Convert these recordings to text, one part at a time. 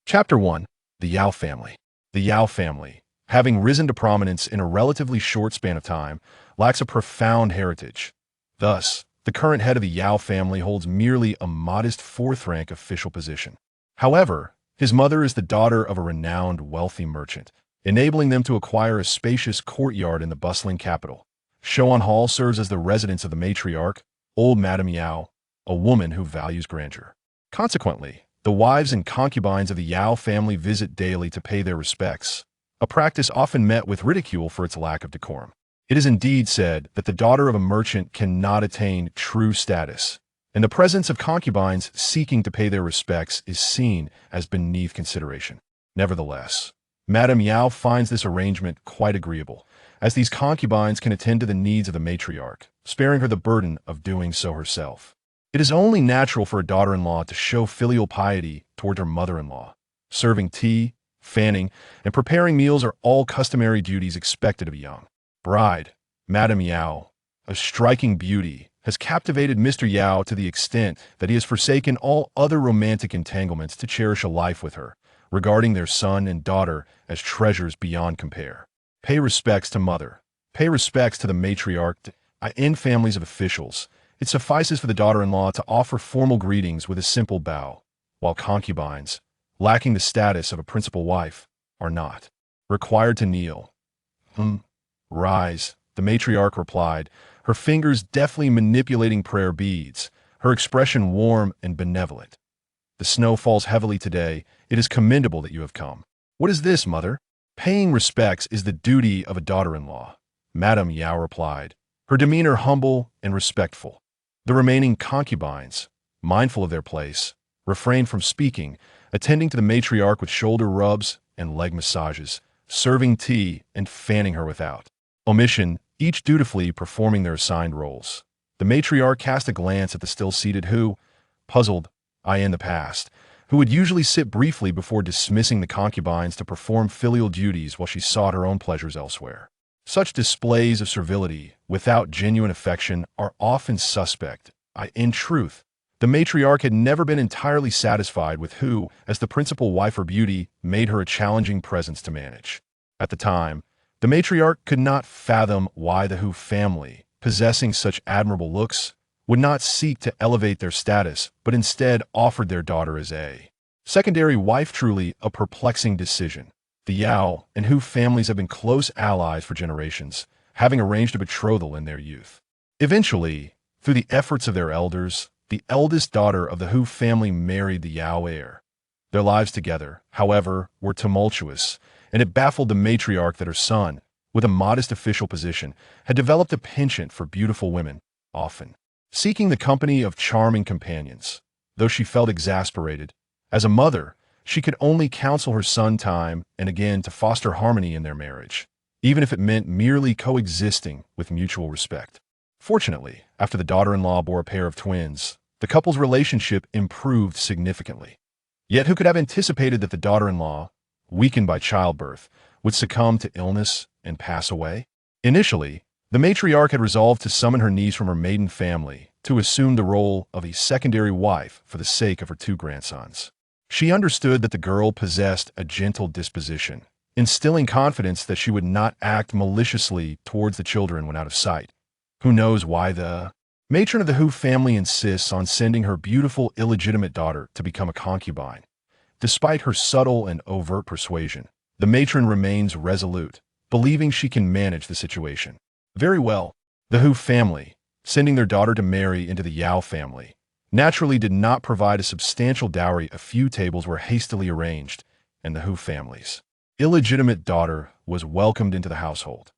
Chapter 1. The Yao Family. The Yao family, having risen to prominence in a relatively short span of time, lacks a profound heritage. Thus, the current head of the Yao family holds merely a modest fourth-rank official position. However, his mother is the daughter of a renowned wealthy merchant, enabling them to acquire a spacious courtyard in the bustling capital. Shoan Hall serves as the residence of the matriarch, old Madame Yao, a woman who values grandeur. Consequently, the wives and concubines of the Yao family visit daily to pay their respects, a practice often met with ridicule for its lack of decorum. It is indeed said that the daughter of a merchant cannot attain true status, and the presence of concubines seeking to pay their respects is seen as beneath consideration. Nevertheless, Madame Yao finds this arrangement quite agreeable, as these concubines can attend to the needs of the matriarch, sparing her the burden of doing so herself. It is only natural for a daughter-in-law to show filial piety toward her mother-in-law. Serving tea, fanning, and preparing meals are all customary duties expected of a young bride. Madame Yao, a striking beauty, has captivated Mr. Yao to the extent that he has forsaken all other romantic entanglements to cherish a life with her, regarding their son and daughter as treasures beyond compare. Pay respects to mother. Pay respects to the matriarch. In families of officials, it suffices for the daughter-in-law to offer formal greetings with a simple bow, while concubines, lacking the status of a principal wife, are not required to kneel. Rise, the matriarch replied, her fingers deftly manipulating prayer beads, her expression warm and benevolent. The snow falls heavily today. It is commendable that you have come. What is this, mother? Paying respects is the duty of a daughter-in-law, Madame Yao replied, her demeanor humble and respectful. The remaining concubines, mindful of their place, refrained from speaking, attending to the matriarch with shoulder rubs and leg massages, serving tea and fanning her without omission, each dutifully performing their assigned roles. The matriarch cast a glance at the still-seated puzzled, in the past, who would usually sit briefly before dismissing the concubines to perform filial duties while she sought her own pleasures elsewhere. Such displays of servility, without genuine affection, are often suspect. In truth, the matriarch had never been entirely satisfied with who, as the principal wife or beauty, made her a challenging presence to manage. At the time, the matriarch could not fathom why the Hu family, possessing such admirable looks, would not seek to elevate their status, but instead offered their daughter as a secondary wife. Truly a perplexing decision. The Yao and Hu families have been close allies for generations, having arranged a betrothal in their youth. Eventually, through the efforts of their elders, the eldest daughter of the Hu family married the Yao heir. Their lives together, however, were tumultuous, and it baffled the matriarch that her son, with a modest official position, had developed a penchant for beautiful women, often seeking the company of charming companions. Though she felt exasperated, as a mother, she could only counsel her son time and again to foster harmony in their marriage, even if it meant merely coexisting with mutual respect. Fortunately, after the daughter-in-law bore a pair of twins, the couple's relationship improved significantly. Yet who could have anticipated that the daughter-in-law, weakened by childbirth, would succumb to illness and pass away? Initially, the matriarch had resolved to summon her niece from her maiden family to assume the role of a secondary wife for the sake of her two grandsons. She understood that the girl possessed a gentle disposition, instilling confidence that she would not act maliciously towards the children when out of sight. Who knows why the matron of the Hu family insists on sending her beautiful illegitimate daughter to become a concubine. Despite her subtle and overt persuasion, the matron remains resolute, believing she can manage the situation. Very well, the Hu family, sending their daughter to marry into the Yao family, naturally did not provide a substantial dowry. A few tables were hastily arranged, and the Hu family's illegitimate daughter was welcomed into the household.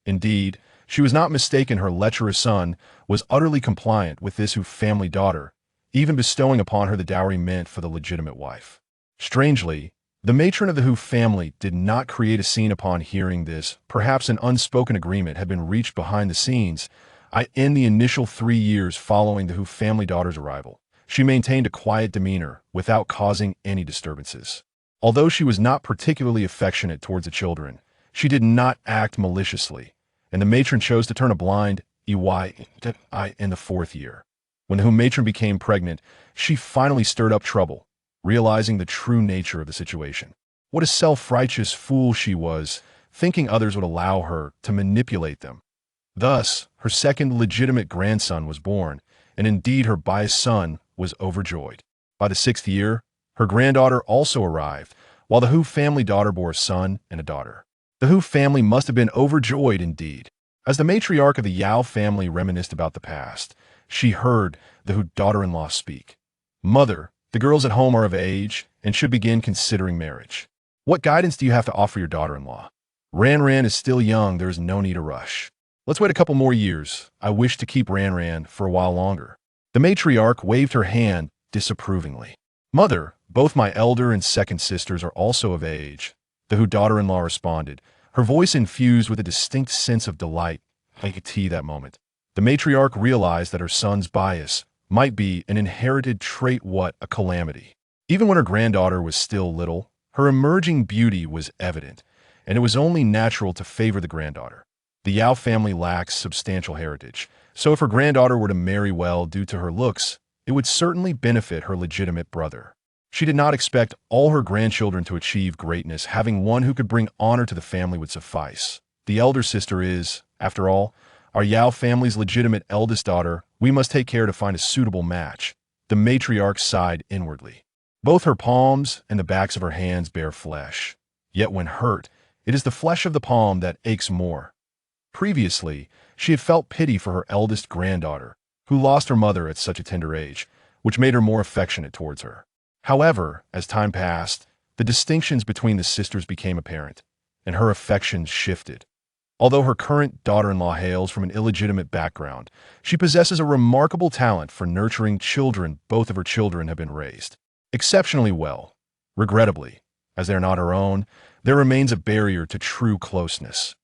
Indeed, she was not mistaken. Her lecherous son was utterly compliant with this Hu family daughter, even bestowing upon her the dowry meant for the legitimate wife. Strangely, the matron of the Hu family did not create a scene upon hearing this. Perhaps an unspoken agreement had been reached behind the scenes. In the initial 3 years following the Hu family daughter's arrival, she maintained a quiet demeanor without causing any disturbances. Although she was not particularly affectionate towards the children, she did not act maliciously, and the matron chose to turn a blind eye in the 4th year. When the Hu matron became pregnant, she finally stirred up trouble, realizing the true nature of the situation. What a self-righteous fool she was, thinking others would allow her to manipulate them. Thus, her second legitimate grandson was born, and indeed her biased son was overjoyed. By the 6th year, her granddaughter also arrived, while the Hu family daughter bore a son and a daughter. The Hu family must have been overjoyed indeed. As the matriarch of the Yao family reminisced about the past, she heard the Hu daughter-in-law speak. "Mother, the girls at home are of age and should begin considering marriage. What guidance do you have to offer your daughter-in-law? Ran is still young, there is no need to rush. Let's wait a couple more years. I wish to keep Ran for a while longer." The matriarch waved her hand disapprovingly. "Mother, both my elder and second sisters are also of age," the Hu daughter-in-law responded, her voice infused with a distinct sense of delight. I could see that moment. The matriarch realized that her son's bias might be an inherited trait. What a calamity. Even when her granddaughter was still little, her emerging beauty was evident, and it was only natural to favor the granddaughter. The Yao family lacks substantial heritage, so if her granddaughter were to marry well due to her looks, it would certainly benefit her legitimate brother. She did not expect all her grandchildren to achieve greatness. Having one who could bring honor to the family would suffice. The elder sister is, after all, our Yao family's legitimate eldest daughter. We must take care to find a suitable match. The matriarch sighed inwardly. Both her palms and the backs of her hands bear flesh. Yet when hurt, it is the flesh of the palm that aches more. Previously, she had felt pity for her eldest granddaughter, who lost her mother at such a tender age, which made her more affectionate towards her. However, as time passed, the distinctions between the sisters became apparent, and her affections shifted. Although her current daughter-in-law hails from an illegitimate background, she possesses a remarkable talent for nurturing children. Both of her children have been raised exceptionally well. Regrettably, as they are not her own, there remains a barrier to true closeness.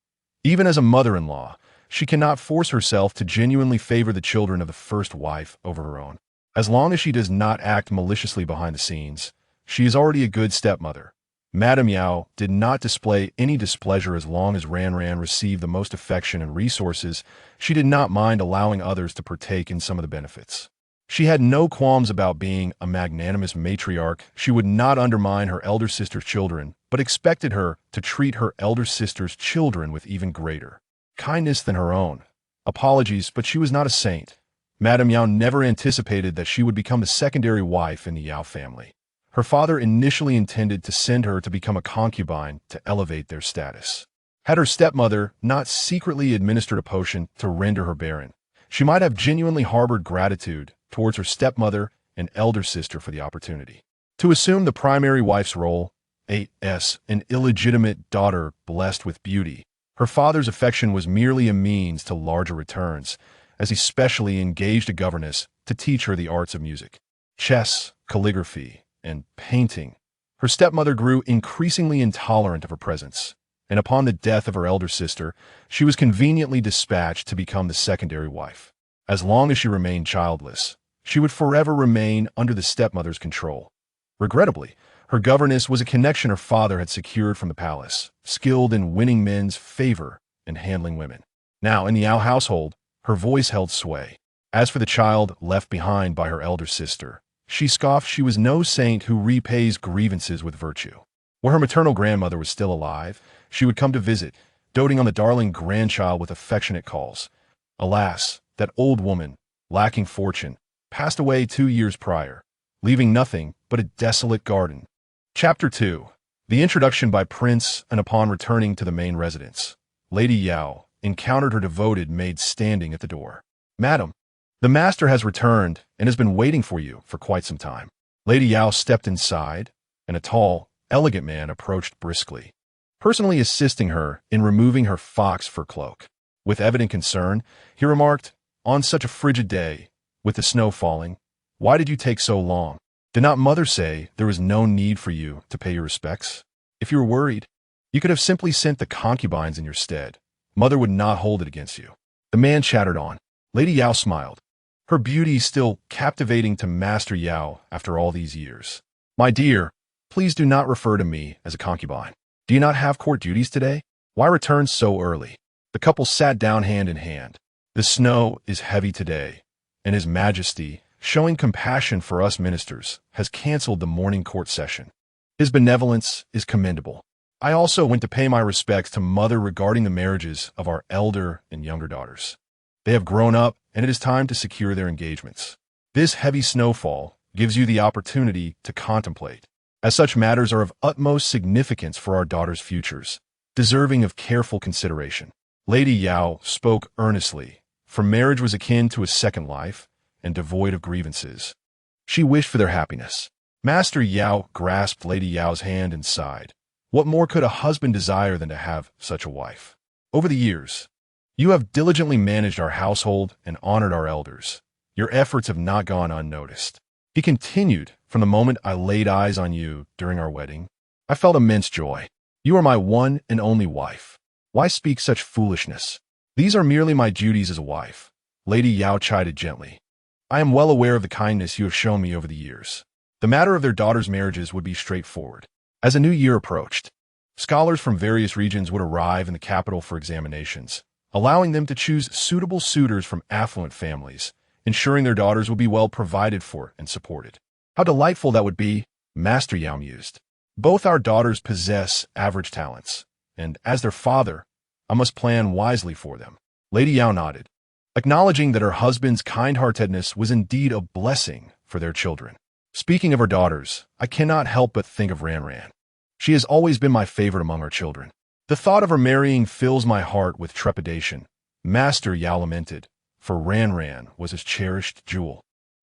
Even as a mother-in-law, she cannot force herself to genuinely favor the children of the first wife over her own. As long as she does not act maliciously behind the scenes, she is already a good stepmother. Madame Yao did not display any displeasure as long as Ran received the most affection and resources. She did not mind allowing others to partake in some of the benefits. She had no qualms about being a magnanimous matriarch. She would not undermine her elder sister's children, but expected her to treat her elder sister's children with even greater kindness than her own. Apologies, but she was not a saint. Madame Yao never anticipated that she would become the secondary wife in the Yao family. Her father initially intended to send her to become a concubine to elevate their status. Had her stepmother not secretly administered a potion to render her barren, she might have genuinely harbored gratitude towards her stepmother and elder sister for the opportunity to assume the primary wife's role. As an illegitimate daughter blessed with beauty, her father's affection was merely a means to larger returns, as he specially engaged a governess to teach her the arts of music, chess, calligraphy, and painting. Her stepmother grew increasingly intolerant of her presence, and upon the death of her elder sister, she was conveniently dispatched to become the secondary wife. As long as she remained childless, she would forever remain under the stepmother's control. Regrettably, her governess was a connection her father had secured from the palace, skilled in winning men's favor and handling women. Now, in the Yao household, her voice held sway. As for the child left behind by her elder sister, she scoffed she was no saint who repays grievances with virtue. Where her maternal grandmother was still alive, she would come to visit, doting on the darling grandchild with affectionate calls. Alas, that old woman, lacking fortune, passed away 2 years prior, leaving nothing but a desolate garden. Chapter 2. The introduction by Prince. And upon returning to the main residence, Lady Yao encountered her devoted maid standing at the door. "Madam, the master has returned and has been waiting for you for quite some time." Lady Yao stepped inside, and a tall, elegant man approached briskly, personally assisting her in removing her fox fur cloak. With evident concern, he remarked, "On such a frigid day, with the snow falling, why did you take so long? Did not mother say there was no need for you to pay your respects? If you were worried, you could have simply sent the concubines in your stead. Mother would not hold it against you." The man chattered on. Lady Yao smiled, her beauty still captivating to Master Yao after all these years. "My dear, please do not refer to me as a concubine. Do you not have court duties today? Why return so early?" The couple sat down hand in hand. "The snow is heavy today, and His Majesty," showing compassion for us ministers, has canceled the morning court session. His benevolence is commendable. I also went to pay my respects to Mother regarding the marriages of our elder and younger daughters. They have grown up, and it is time to secure their engagements. This heavy snowfall gives you the opportunity to contemplate, as such matters are of utmost significance for our daughters' futures, deserving of careful consideration. Lady Yao spoke earnestly, for marriage was akin to a second life and devoid of grievances. She wished for their happiness. Master Yao grasped Lady Yao's hand and sighed. What more could a husband desire than to have such a wife? Over the years, you have diligently managed our household and honored our elders. Your efforts have not gone unnoticed. He continued, from the moment I laid eyes on you during our wedding, I felt immense joy. You are my one and only wife. Why speak such foolishness? These are merely my duties as a wife. Lady Yao chided gently. I am well aware of the kindness you have shown me over the years. The matter of their daughters' marriages would be straightforward. As a new year approached, scholars from various regions would arrive in the capital for examinations, allowing them to choose suitable suitors from affluent families, ensuring their daughters would be well provided for and supported. How delightful that would be, Master Yao mused. Both our daughters possess average talents, and as their father, I must plan wisely for them. Lady Yao nodded, acknowledging that her husband's kind-heartedness was indeed a blessing for their children. Speaking of her daughters, I cannot help but think of Ran. She has always been my favorite among our children. The thought of her marrying fills my heart with trepidation. Master Yao lamented, for Ran was his cherished jewel,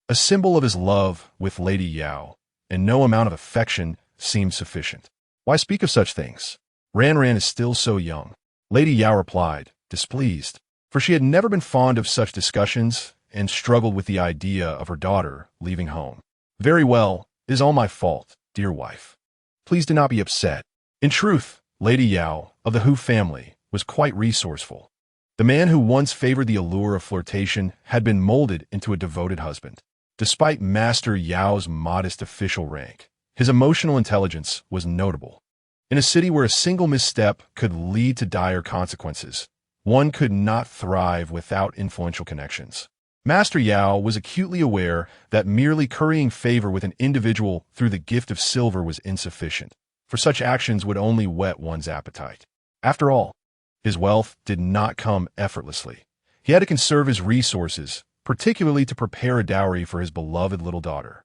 a symbol of his love with Lady Yao, and no amount of affection seemed sufficient. Why speak of such things? Ran is still so young. Lady Yao replied, displeased, for she had never been fond of such discussions and struggled with the idea of her daughter leaving home. Very well, it is all my fault, dear wife. Please do not be upset. In truth, Lady Yao, of the Hu family, was quite resourceful. The man who once favored the allure of flirtation had been molded into a devoted husband. Despite Master Yao's modest official rank, his emotional intelligence was notable. In a city where a single misstep could lead to dire consequences, one could not thrive without influential connections. Master Yao was acutely aware that merely currying favor with an individual through the gift of silver was insufficient, for such actions would only whet one's appetite. After all, his wealth did not come effortlessly. He had to conserve his resources, particularly to prepare a dowry for his beloved little daughter.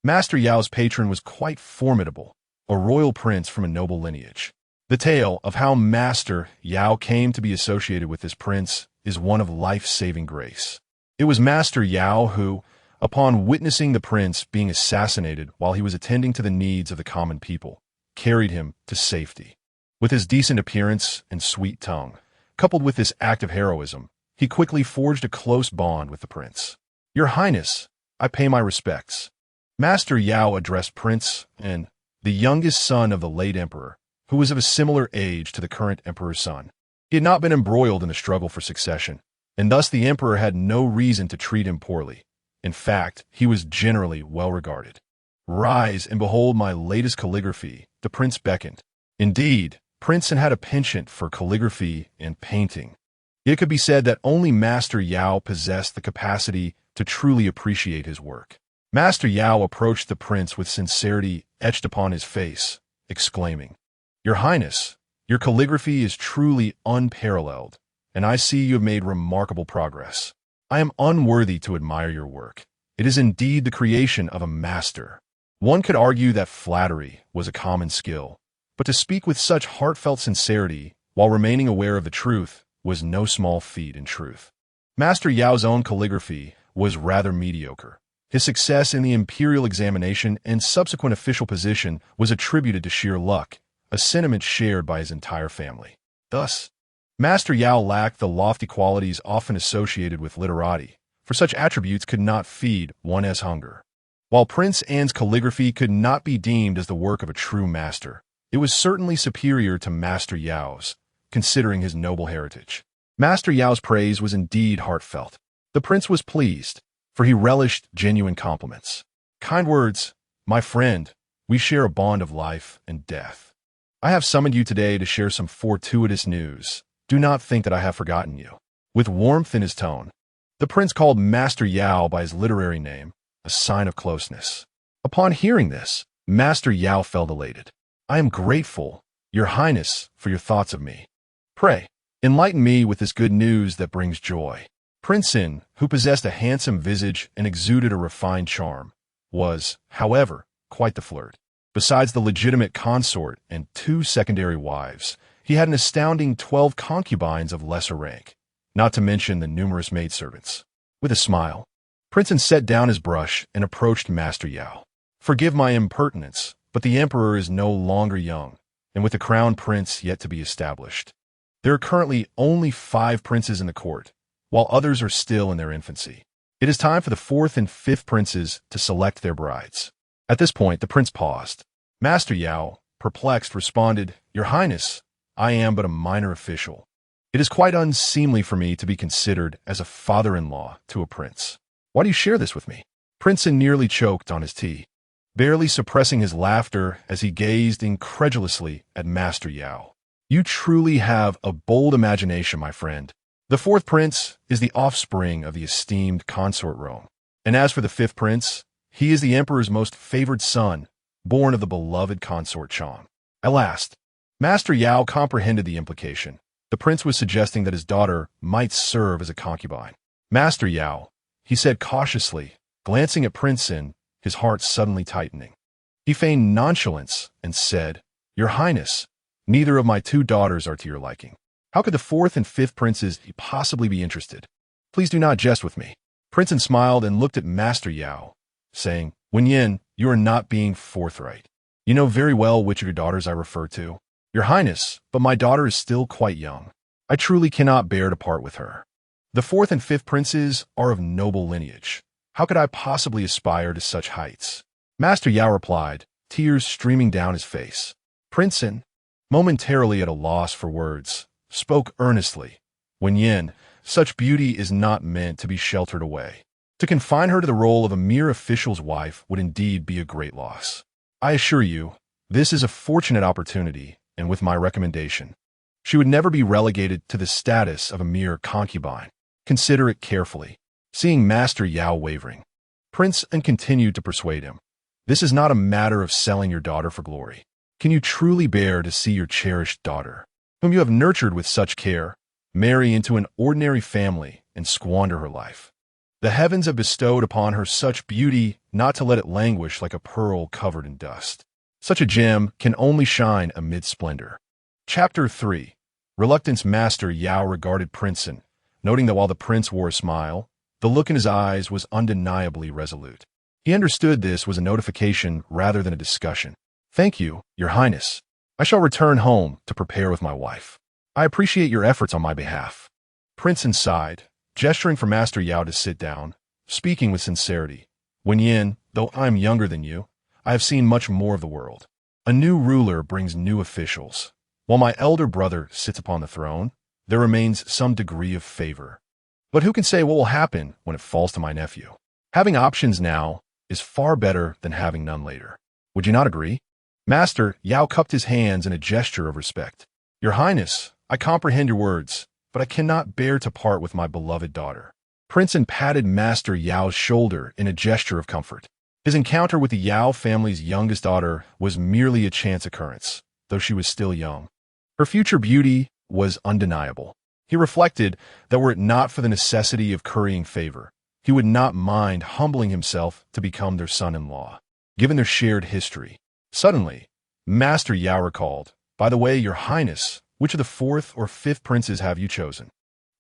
Master Yao's patron was quite formidable, a royal prince from a noble lineage. The tale of how Master Yao came to be associated with this prince is one of life-saving grace. It was Master Yao who, upon witnessing the prince being assassinated while he was attending to the needs of the common people, carried him to safety. With his decent appearance and sweet tongue, coupled with this act of heroism, he quickly forged a close bond with the prince. Your Highness, I pay my respects. Master Yao addressed Prince and the youngest son of the late emperor, who was of a similar age to the current emperor's son. He had not been embroiled in a struggle for succession, and thus the emperor had no reason to treat him poorly. In fact, he was generally well regarded. Rise and behold my latest calligraphy, the prince beckoned. Indeed, Princeton had a penchant for calligraphy and painting. It could be said that only Master Yao possessed the capacity to truly appreciate his work. Master Yao approached the prince with sincerity etched upon his face, exclaiming, Your Highness, your calligraphy is truly unparalleled, and I see you have made remarkable progress. I am unworthy to admire your work. It is indeed the creation of a master. One could argue that flattery was a common skill, but to speak with such heartfelt sincerity while remaining aware of the truth was no small feat in truth. Master Yao's own calligraphy was rather mediocre. His success in the imperial examination and subsequent official position was attributed to sheer luck, a sentiment shared by his entire family. Thus, Master Yao lacked the lofty qualities often associated with literati, for such attributes could not feed one's hunger. While Prince Anne's calligraphy could not be deemed as the work of a true master, it was certainly superior to Master Yao's, considering his noble heritage. Master Yao's praise was indeed heartfelt. The prince was pleased, for he relished genuine compliments. Kind words, my friend, we share a bond of life and death. I have summoned you today to share some fortuitous news. Do not think that I have forgotten you. With warmth in his tone, the prince called Master Yao by his literary name, a sign of closeness. Upon hearing this, Master Yao felt elated. I am grateful, Your Highness, for your thoughts of me. Pray, enlighten me with this good news that brings joy. Prince In, who possessed a handsome visage and exuded a refined charm, was, however, quite the flirt. Besides the legitimate consort and 2 secondary wives, he had an astounding 12 concubines of lesser rank, not to mention the numerous maidservants. With a smile, Prince In set down his brush and approached Master Yao. Forgive my impertinence, but the emperor is no longer young, and with the crown prince yet to be established. There are currently only 5 princes in the court, while others are still in their infancy. It is time for the 4th and 5th princes to select their brides. At this point, the prince paused. Master Yao, perplexed, responded, Your Highness, I am but a minor official. It is quite unseemly for me to be considered as a father-in-law to a prince. Why do you share this with me? Prince In nearly choked on his tea, barely suppressing his laughter as he gazed incredulously at Master Yao. You truly have a bold imagination, my friend. The 4th prince is the offspring of the esteemed Consort Rome. And as for the 5th prince, he is the emperor's most favored son, born of the beloved consort Chang. At last, Master Yao comprehended the implication. The prince was suggesting that his daughter might serve as a concubine. Master Yao, he said cautiously, glancing at Prince In, his heart suddenly tightening. He feigned nonchalance and said, Your Highness, neither of my 2 daughters are to your liking. How could the 4th and 5th princes possibly be interested? Please do not jest with me. Prince In smiled and looked at Master Yao, saying, Wen Yin, you are not being forthright. You know very well which of your daughters I refer to. Your Highness, but my daughter is still quite young. I truly cannot bear to part with her. The 4th and 5th princes are of noble lineage. How could I possibly aspire to such heights? Master Yao replied, tears streaming down his face. Prince In, momentarily at a loss for words, spoke earnestly. Wen Yin, such beauty is not meant to be sheltered away. To confine her to the role of a mere official's wife would indeed be a great loss. I assure you, this is a fortunate opportunity, and with my recommendation, she would never be relegated to the status of a mere concubine. Consider it carefully. Seeing Master Yao wavering, Prince In continued to persuade him. This is not a matter of selling your daughter for glory. Can you truly bear to see your cherished daughter, whom you have nurtured with such care, marry into an ordinary family and squander her life? The heavens have bestowed upon her such beauty not to let it languish like a pearl covered in dust. Such a gem can only shine amid splendor. Chapter 3. Reluctance. Master Yao regarded Prince In, noting that while the prince wore a smile, the look in his eyes was undeniably resolute. He understood this was a notification rather than a discussion. Thank you, Your Highness. I shall return home to prepare with my wife. I appreciate your efforts on my behalf. Prince In sighed, gesturing for Master Yao to sit down, speaking with sincerity. Wen Yin, though I am younger than you, I have seen much more of the world. A new ruler brings new officials. While my elder brother sits upon the throne, there remains some degree of favor. But who can say what will happen when it falls to my nephew? Having options now is far better than having none later. Would you not agree? Master Yao cupped his hands in a gesture of respect. Your Highness, I comprehend your words, but I cannot bear to part with my beloved daughter. Prince In patted Master Yao's shoulder in a gesture of comfort. His encounter with the Yao family's youngest daughter was merely a chance occurrence, though she was still young. Her future beauty was undeniable. He reflected that were it not for the necessity of currying favor, he would not mind humbling himself to become their son-in-law, given their shared history. Suddenly, Master Yao recalled, By the way, Your Highness, which of the 4th or 5th princes have you chosen?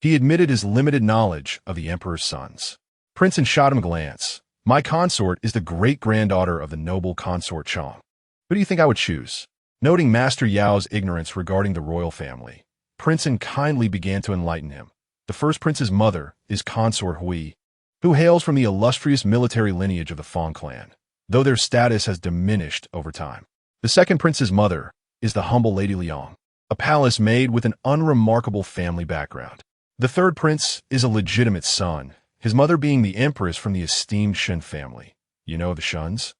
He admitted his limited knowledge of the emperor's sons. Prince In shot him a glance. My consort is the great-granddaughter of the noble consort Chang. Who do you think I would choose? Noting Master Yao's ignorance regarding the royal family, Prince In kindly began to enlighten him. The 1st prince's mother is Consort Hui, who hails from the illustrious military lineage of the Fong clan, though their status has diminished over time. The 2nd prince's mother is the humble Lady Liang, a palace maid with an unremarkable family background. The 3rd prince is a legitimate son, his mother being the empress from the esteemed Shen family. You know the Shuns?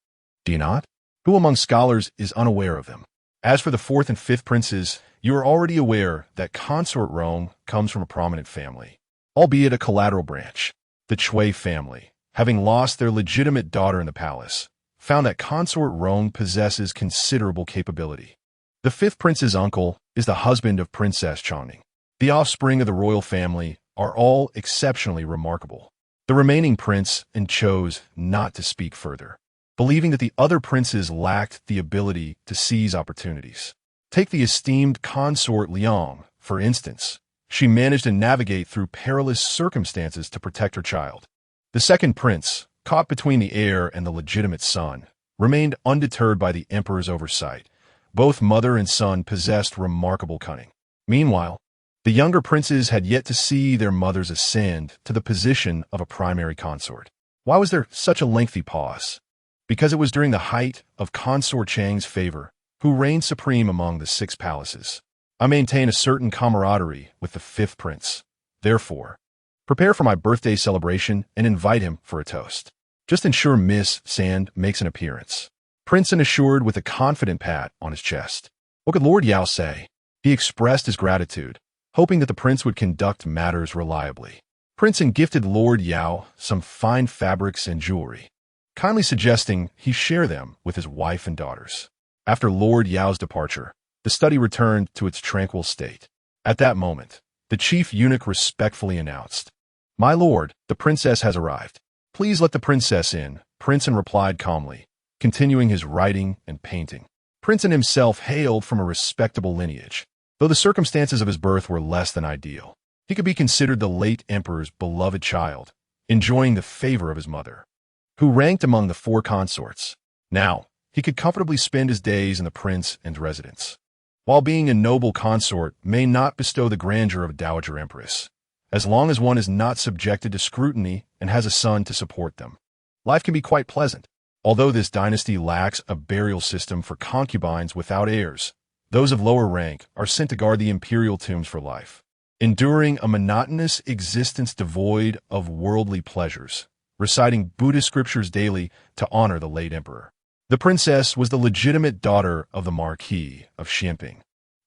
Do you not? Who among scholars is unaware of them? As for the 4th and 5th princes, you are already aware that Consort Rome comes from a prominent family, albeit a collateral branch, the Chui family, having lost their legitimate daughter in the palace, found that Consort Yao possesses considerable capability. The fifth prince's uncle is the husband of Princess Cunning. The offspring of the royal family are all exceptionally remarkable. The remaining prince chose not to speak further, believing that the other princes lacked the ability to seize opportunities. Take the esteemed Consort Yao, for instance. She managed to navigate through perilous circumstances to protect her child. The second prince, caught between the heir and the legitimate son, remained undeterred by the emperor's oversight. Both mother and son possessed remarkable cunning. Meanwhile, the younger princes had yet to see their mothers ascend to the position of a primary consort. Why was there such a lengthy pause? Because it was during the height of Consort Chang's favor, who reigned supreme among the six palaces. I maintain a certain camaraderie with the fifth prince. Therefore, prepare for my birthday celebration and invite him for a toast. Just ensure Miss Sand makes an appearance. Prince assured with a confident pat on his chest. What could Lord Yao say? He expressed his gratitude, hoping that the prince would conduct matters reliably. Prince gifted Lord Yao some fine fabrics and jewelry, kindly suggesting he share them with his wife and daughters. After Lord Yao's departure, the study returned to its tranquil state. At that moment, the chief eunuch respectfully announced, "My lord, the princess has arrived. Please let the princess in," Prince replied calmly, continuing his writing and painting. Prince himself hailed from a respectable lineage. Though the circumstances of his birth were less than ideal, he could be considered the late emperor's beloved child, enjoying the favor of his mother, who ranked among the four consorts. Now, he could comfortably spend his days in the prince's residence. While being a noble consort may not bestow the grandeur of a dowager empress, as long as one is not subjected to scrutiny and has a son to support them, life can be quite pleasant. Although this dynasty lacks a burial system for concubines without heirs, those of lower rank are sent to guard the imperial tombs for life, enduring a monotonous existence devoid of worldly pleasures, reciting Buddhist scriptures daily to honor the late emperor. The princess was the legitimate daughter of the Marquis of Xianping.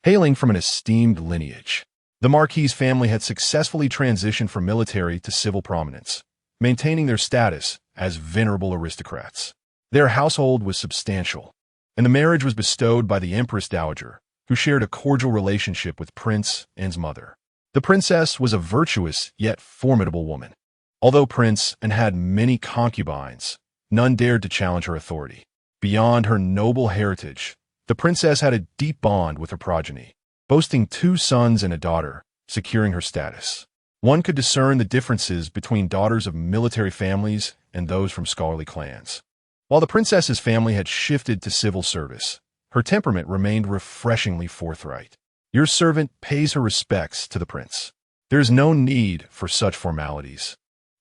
Hailing from an esteemed lineage, the Marquis's family had successfully transitioned from military to civil prominence, maintaining their status as venerable aristocrats. Their household was substantial, and the marriage was bestowed by the Empress Dowager, who shared a cordial relationship with Prince N's mother. The princess was a virtuous yet formidable woman. Although Prince N had many concubines, none dared to challenge her authority. Beyond her noble heritage, the princess had a deep bond with her progeny, boasting 2 sons and a daughter, securing her status. One could discern the differences between daughters of military families and those from scholarly clans. While the princess's family had shifted to civil service, her temperament remained refreshingly forthright. Your servant pays her respects to the prince. There is no need for such formalities.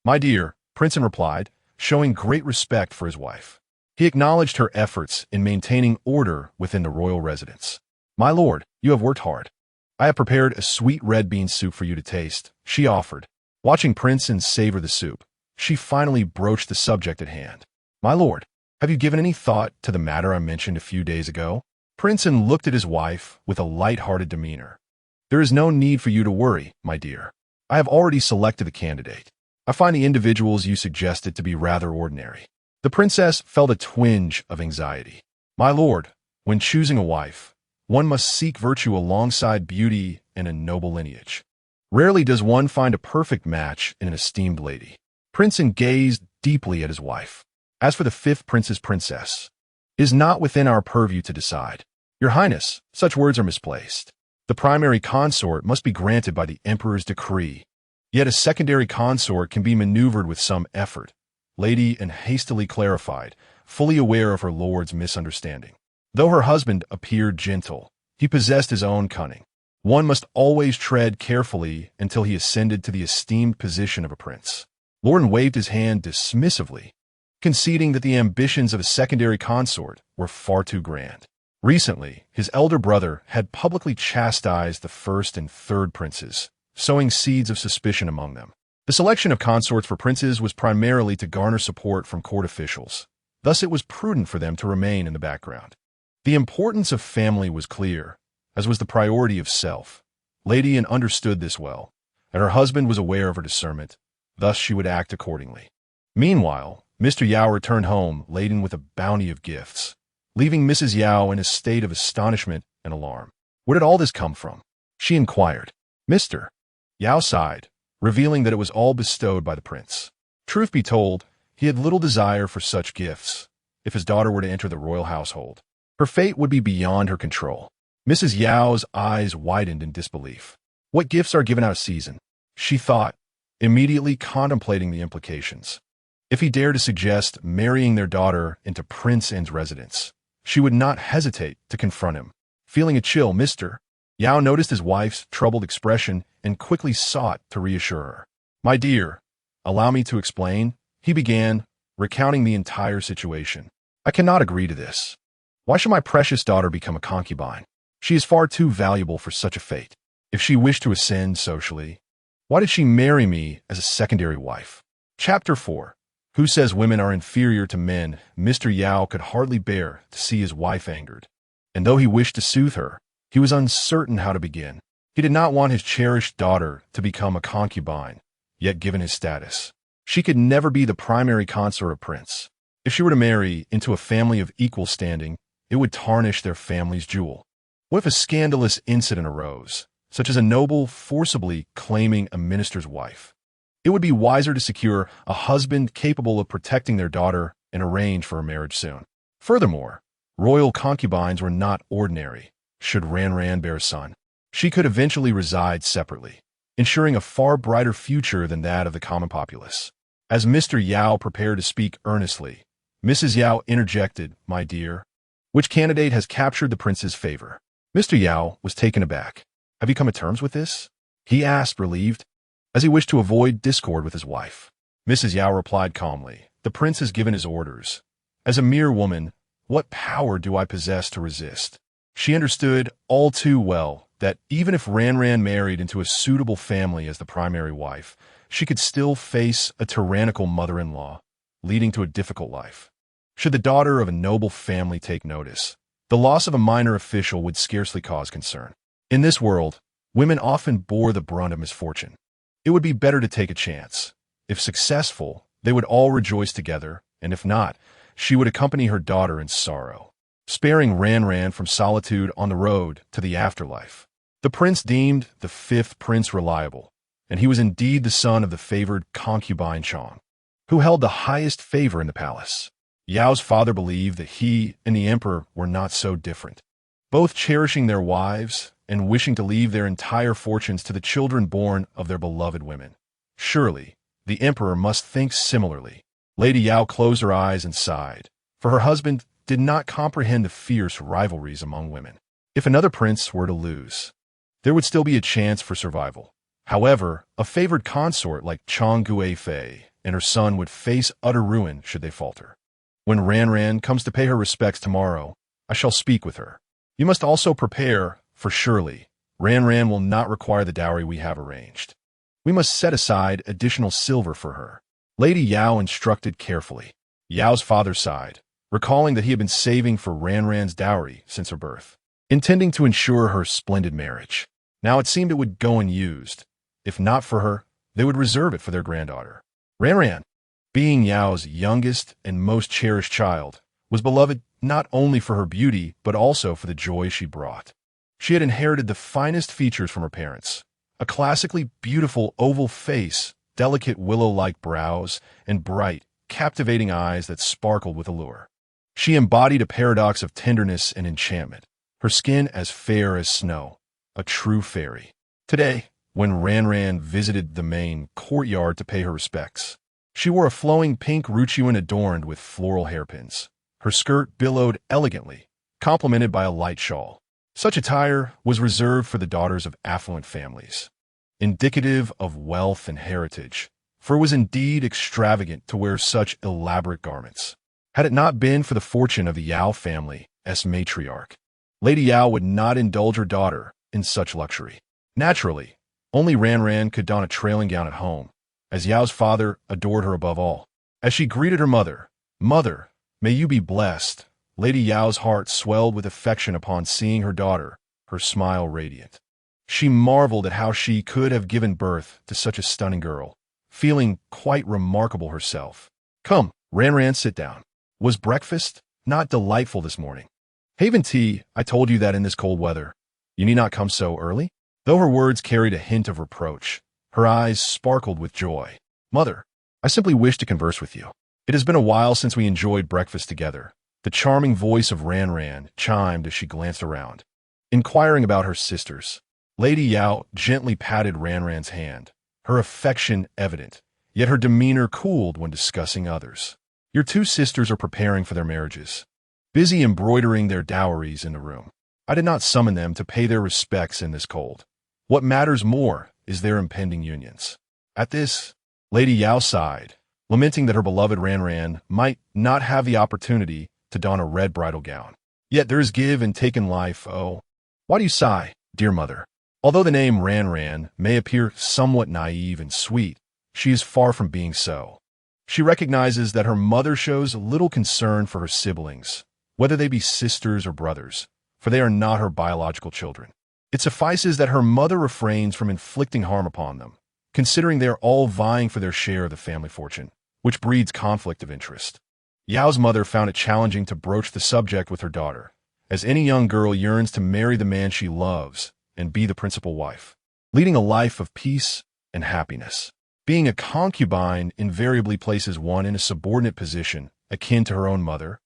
My dear, Prince N replied, showing great respect for his wife. He acknowledged her efforts in maintaining order within the royal residence. My lord, you have worked hard. I have prepared a sweet red bean soup for you to taste, she offered. Watching Prince N savor the soup, she finally broached the subject at hand. My lord, have you given any thought to the matter I mentioned a few days ago? Prince N looked at his wife with a light-hearted demeanor. There is no need for you to worry, my dear. I have already selected the candidate. I find the individuals you suggested to be rather ordinary. The princess felt a twinge of anxiety. My lord, when choosing a wife, one must seek virtue alongside beauty and a noble lineage. Rarely does one find a perfect match in an esteemed lady. Prince N gazed deeply at his wife. As for the fifth prince's princess, it is not within our purview to decide. Your Highness, such words are misplaced. The primary consort must be granted by the emperor's decree. Yet a secondary consort can be maneuvered with some effort. Lady N hastily clarified, fully aware of her lord's misunderstanding. Though her husband appeared gentle, he possessed his own cunning. One must always tread carefully until he ascended to the esteemed position of a prince. Lord N waved his hand dismissively, conceding that the ambitions of a secondary consort were far too grand. Recently, his elder brother had publicly chastised the first and third princes, sowing seeds of suspicion among them. The selection of consorts for princes was primarily to garner support from court officials. Thus, it was prudent for them to remain in the background. The importance of family was clear, as was the priority of self. Lady N understood this well, and her husband was aware of her discernment. Thus, she would act accordingly. Meanwhile, Mr. Yao returned home laden with a bounty of gifts, leaving Mrs. Yao in a state of astonishment and alarm. Where did all this come from? She inquired. Mr. Yao sighed, revealing that it was all bestowed by the prince. Truth be told, he had little desire for such gifts. If his daughter were to enter the royal household, her fate would be beyond her control. Mrs. Yao's eyes widened in disbelief. What gifts are given out of season? She thought, immediately contemplating the implications. If he dared to suggest marrying their daughter into Prince N's residence, she would not hesitate to confront him. Feeling a chill, Mr. Yao noticed his wife's troubled expression and quickly sought to reassure her. My dear, allow me to explain, he began, recounting the entire situation. I cannot agree to this. Why should my precious daughter become a concubine? She is far too valuable for such a fate. If she wished to ascend socially, why did she marry me as a secondary wife? Chapter 4. Who says women are inferior to men? Mr. Yao could hardly bear to see his wife angered, and though he wished to soothe her, he was uncertain how to begin. He did not want his cherished daughter to become a concubine, yet given his status, she could never be the primary consort of prince. If she were to marry into a family of equal standing, it would tarnish their family's jewel. What if a scandalous incident arose, such as a noble forcibly claiming a minister's wife? It would be wiser to secure a husband capable of protecting their daughter and arrange for a marriage soon. Furthermore, royal concubines were not ordinary. Should Ran bear a son, she could eventually reside separately, ensuring a far brighter future than that of the common populace. As Mr. Yao prepared to speak earnestly, Mrs. Yao interjected, My dear, which candidate has captured the prince's favor? Mr. Yao was taken aback. Have you come to terms with this? He asked, relieved, as he wished to avoid discord with his wife. Mrs. Yao replied calmly, The prince has given his orders. As a mere woman, what power do I possess to resist? She understood all too well that even if Ran married into a suitable family as the primary wife, she could still face a tyrannical mother-in-law, leading to a difficult life. Should the daughter of a noble family take notice, the loss of a minor official would scarcely cause concern. In this world, women often bore the brunt of misfortune. It would be better to take a chance. If successful, they would all rejoice together, and if not, she would accompany her daughter in sorrow, sparing Ran from solitude on the road to the afterlife. The prince deemed the fifth prince reliable, and he was indeed the son of the favored concubine Chong, who held the highest favor in the palace. Yao's father believed that he and the emperor were not so different, both cherishing their wives and wishing to leave their entire fortunes to the children born of their beloved women. Surely, the emperor must think similarly. Lady Yao closed her eyes and sighed, for her husband did not comprehend the fierce rivalries among women. If another prince were to lose, there would still be a chance for survival. However, a favored consort like Chong Guifei and her son would face utter ruin should they falter. When Ran comes to pay her respects tomorrow, I shall speak with her. You must also prepare, for surely, Ran will not require the dowry we have arranged. We must set aside additional silver for her. Lady Yao instructed carefully. Yao's father sighed, recalling that he had been saving for Ran's dowry since her birth, intending to ensure her splendid marriage. Now it seemed it would go unused. If not for her, they would reserve it for their granddaughter. Ran, being Yao's youngest and most cherished child, was beloved not only for her beauty but also for the joy she brought. She had inherited the finest features from her parents, a classically beautiful oval face, delicate willow-like brows, and bright, captivating eyes that sparkled with allure. She embodied a paradox of tenderness and enchantment, her skin as fair as snow, a true fairy. Today, when Ran visited the main courtyard to pay her respects, she wore a flowing pink ruchuan adorned with floral hairpins. Her skirt billowed elegantly, complemented by a light shawl. Such attire was reserved for the daughters of affluent families, indicative of wealth and heritage, for it was indeed extravagant to wear such elaborate garments. Had it not been for the fortune of the Yao family as matriarch, Lady Yao would not indulge her daughter in such luxury. Naturally, only Ran could don a trailing gown at home, as Yao's father adored her above all. As she greeted her mother, Mother, may you be blessed, Lady Yao's heart swelled with affection upon seeing her daughter, her smile radiant. She marveled at how she could have given birth to such a stunning girl, feeling quite remarkable herself. Come, Ran, sit down. Was breakfast not delightful this morning? Haven tea, I told you that in this cold weather. You need not come so early? Though her words carried a hint of reproach, her eyes sparkled with joy. Mother, I simply wish to converse with you. It has been a while since we enjoyed breakfast together. The charming voice of Ran chimed as she glanced around, inquiring about her sisters. Lady Yao gently patted Ran's hand, her affection evident, yet her demeanor cooled when discussing others. Your two sisters are preparing for their marriages, busy embroidering their dowries in the room. I did not summon them to pay their respects in this cold. What matters more is their impending unions. At this, Lady Yao sighed, lamenting that her beloved Ran might not have the opportunity to don a red bridal gown. Yet there is give and take in life, oh. Why do you sigh, dear mother? Although the name Ran may appear somewhat naive and sweet, she is far from being so. She recognizes that her mother shows little concern for her siblings, whether they be sisters or brothers, for they are not her biological children. It suffices that her mother refrains from inflicting harm upon them, considering they are all vying for their share of the family fortune, which breeds conflict of interest. Yao's mother found it challenging to broach the subject with her daughter, as any young girl yearns to marry the man she loves and be the principal wife, leading a life of peace and happiness. Being a concubine invariably places one in a subordinate position akin to her own mother,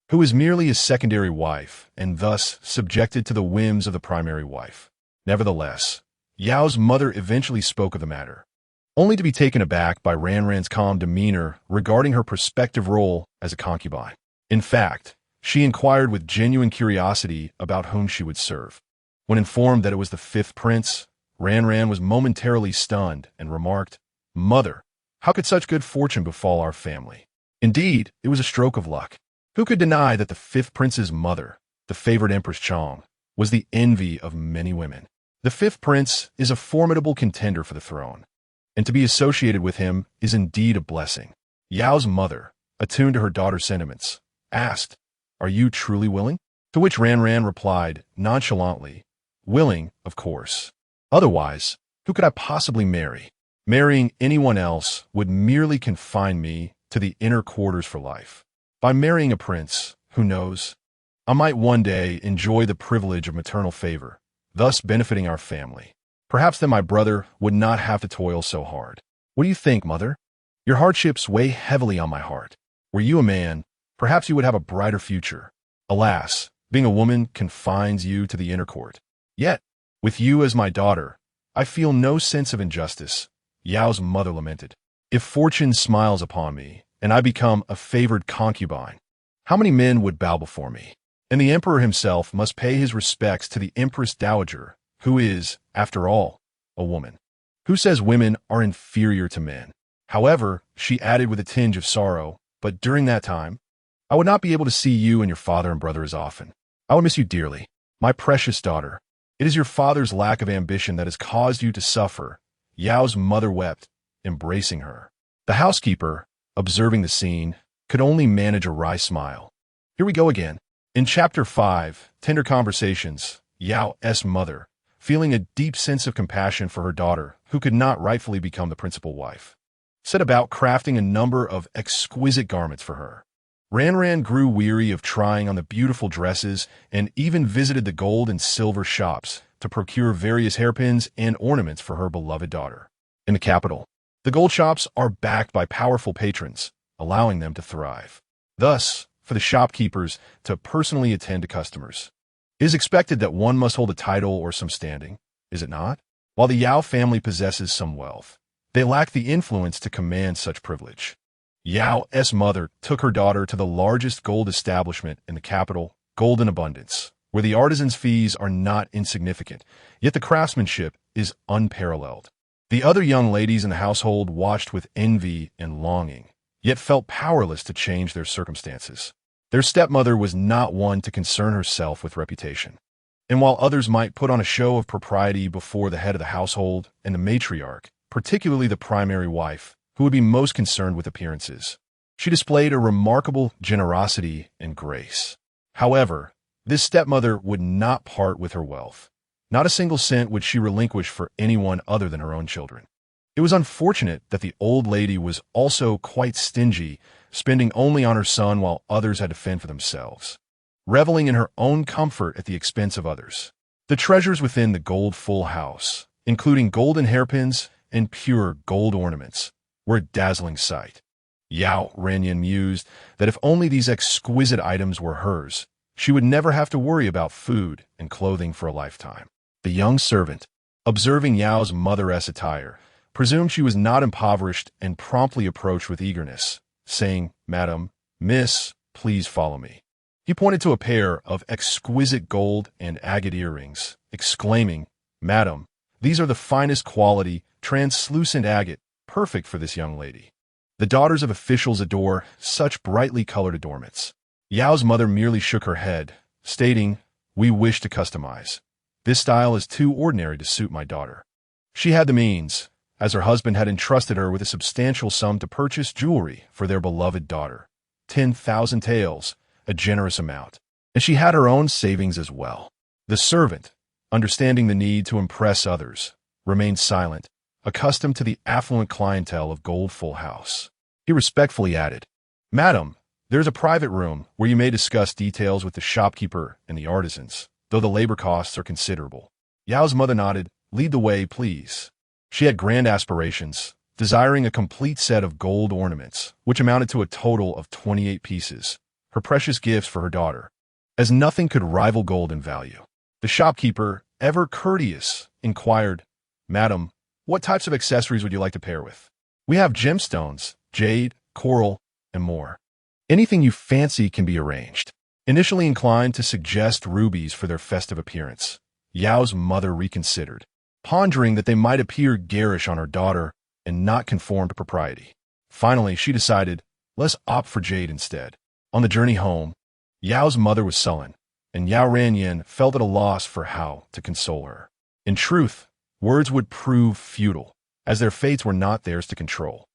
who is merely a secondary wife and thus subjected to the whims of the primary wife. Nevertheless, Yao's mother eventually spoke of the matter, only to be taken aback by Ran's calm demeanor regarding her prospective role as a concubine. In fact, she inquired with genuine curiosity about whom she would serve. When informed that it was the fifth prince, Ran was momentarily stunned and remarked, "Mother, how could such good fortune befall our family?" Indeed, it was a stroke of luck. Who could deny that the fifth prince's mother, the favored Empress Chong, was the envy of many women? The fifth prince is a formidable contender for the throne, and to be associated with him is indeed a blessing. Yao's mother, attuned to her daughter's sentiments, asked, "Are you truly willing?" To which Ran replied, nonchalantly, "Willing, of course. Otherwise, who could I possibly marry? Marrying anyone else would merely confine me to the inner quarters for life. By marrying a prince, who knows, I might one day enjoy the privilege of maternal favor, thus benefiting our family. Perhaps then my brother would not have to toil so hard. What do you think, mother? Your hardships weigh heavily on my heart. Were you a man, perhaps you would have a brighter future. Alas, being a woman confines you to the inner court. Yet, with you as my daughter, I feel no sense of injustice," Yao's mother lamented. "If fortune smiles upon me, and I become a favored concubine, how many men would bow before me? And the emperor himself must pay his respects to the Empress Dowager, who is, after all, a woman. Who says women are inferior to men? However," she added with a tinge of sorrow, "but during that time, I would not be able to see you and your father and brother as often. I would miss you dearly. My precious daughter, it is your father's lack of ambition that has caused you to suffer." Yao's mother wept, embracing her. The housekeeper, observing the scene, could only manage a wry smile. Here we go again. In Chapter 5, Tender Conversations, Yao's mother, feeling a deep sense of compassion for her daughter, who could not rightfully become the principal wife, set about crafting a number of exquisite garments for her. Ran grew weary of trying on the beautiful dresses and even visited the gold and silver shops to procure various hairpins and ornaments for her beloved daughter. In the capital, the gold shops are backed by powerful patrons, allowing them to thrive. Thus, for the shopkeepers to personally attend to customers, it is expected that one must hold a title or some standing, is it not? While the Yao family possesses some wealth, they lack the influence to command such privilege. Yao's mother took her daughter to the largest gold establishment in the capital, Gold in Abundance, where the artisans' fees are not insignificant, yet the craftsmanship is unparalleled. The other young ladies in the household watched with envy and longing, yet felt powerless to change their circumstances. Their stepmother was not one to concern herself with reputation, and while others might put on a show of propriety before the head of the household and the matriarch, particularly the primary wife, who would be most concerned with appearances, she displayed a remarkable generosity and grace. However, this stepmother would not part with her wealth. Not a single cent would she relinquish for anyone other than her own children. It was unfortunate that the old lady was also quite stingy, spending only on her son while others had to fend for themselves, reveling in her own comfort at the expense of others. The treasures within the gold full house, including golden hairpins and pure gold ornaments, were a dazzling sight. Yao Renyan mused that if only these exquisite items were hers, she would never have to worry about food and clothing for a lifetime. The young servant, observing Yao's mother-esque attire, presumed she was not impoverished and promptly approached with eagerness, saying, "Madam, Miss, please follow me." He pointed to a pair of exquisite gold and agate earrings, exclaiming, "Madam, these are the finest quality, translucent agate, perfect for this young lady." The daughters of officials adore such brightly colored adornments. Yao's mother merely shook her head, stating, "We wish to customize. This style is too ordinary to suit my daughter." She had the means, as her husband had entrusted her with a substantial sum to purchase jewelry for their beloved daughter. 10,000 taels, a generous amount. And she had her own savings as well. The servant, understanding the need to impress others, remained silent, accustomed to the affluent clientele of Gold Full House. He respectfully added, "Madam, there is a private room where you may discuss details with the shopkeeper and the artisans, though the labor costs are considerable." Yao's mother nodded, "Lead the way, please." She had grand aspirations, desiring a complete set of gold ornaments, which amounted to a total of 28 pieces, her precious gifts for her daughter, as nothing could rival gold in value. The shopkeeper, ever courteous, inquired, "Madam, what types of accessories would you like to pair with? We have gemstones, jade, coral, and more. Anything you fancy can be arranged." Initially inclined to suggest rubies for their festive appearance, Yao's mother reconsidered, pondering that they might appear garish on her daughter and not conform to propriety. Finally, she decided, let's opt for jade instead. On the journey home, Yao's mother was sullen, and Yao Renyan felt at a loss for how to console her. In truth, words would prove futile, as their fates were not theirs to control.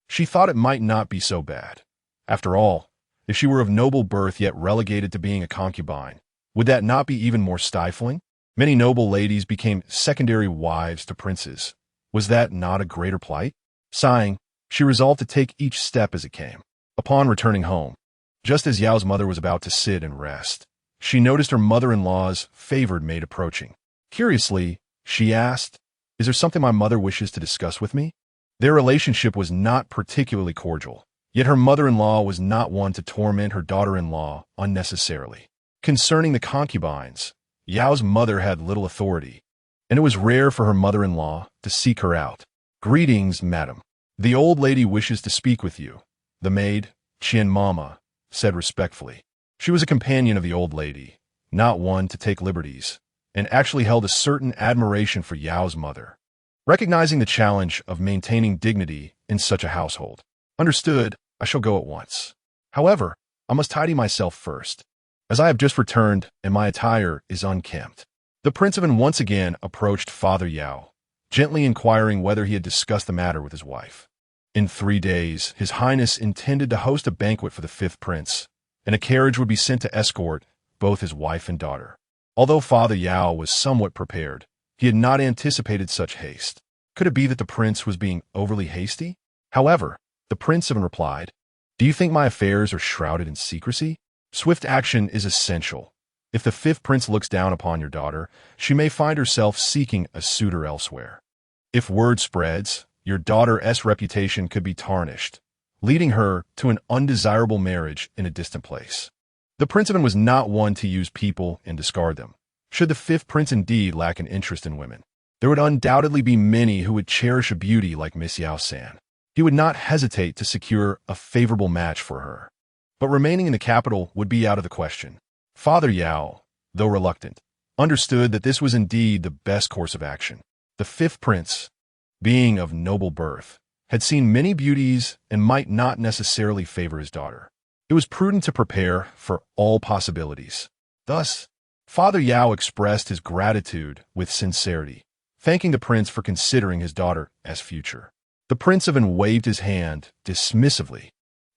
She thought it might not be so bad. After all, if she were of noble birth yet relegated to being a concubine, would that not be even more stifling? Many noble ladies became secondary wives to princes. Was that not a greater plight? Sighing, she resolved to take each step as it came. Upon returning home, just as Yao's mother was about to sit and rest, she noticed her mother-in-law's favored maid approaching. Curiously, she asked, "Is there something my mother wishes to discuss with me?" Their relationship was not particularly cordial, yet her mother-in-law was not one to torment her daughter-in-law unnecessarily. Concerning the concubines, Yao's mother had little authority, and it was rare for her mother-in-law to seek her out. "Greetings, madam. The old lady wishes to speak with you," the maid, Qian Mama, said respectfully. She was a companion of the old lady, not one to take liberties, and actually held a certain admiration for Yao's mother. Recognizing the challenge of maintaining dignity in such a household. "Understood, I shall go at once. However, I must tidy myself first, as I have just returned and my attire is unkempt." The princeman once again approached Father Yao, gently inquiring whether he had discussed the matter with his wife. In 3 days, His Highness intended to host a banquet for the 5th prince, and a carriage would be sent to escort both his wife and daughter. Although Father Yao was somewhat prepared, he had not anticipated such haste. Could it be that the prince was being overly hasty? However, the princeman replied, "Do you think my affairs are shrouded in secrecy? Swift action is essential. If the 5th prince looks down upon your daughter, she may find herself seeking a suitor elsewhere. If word spreads, your daughter's reputation could be tarnished, leading her to an undesirable marriage in a distant place." The princeman was not one to use people and discard them. Should the 5th prince indeed lack an interest in women, there would undoubtedly be many who would cherish a beauty like Miss Yao-san. He would not hesitate to secure a favorable match for her. But remaining in the capital would be out of the question. Father Yao, though reluctant, understood that this was indeed the best course of action. The 5th prince, being of noble birth, had seen many beauties and might not necessarily favor his daughter. It was prudent to prepare for all possibilities. Thus, Father Yao expressed his gratitude with sincerity, thanking the prince for considering his daughter as future. The princeman waved his hand dismissively,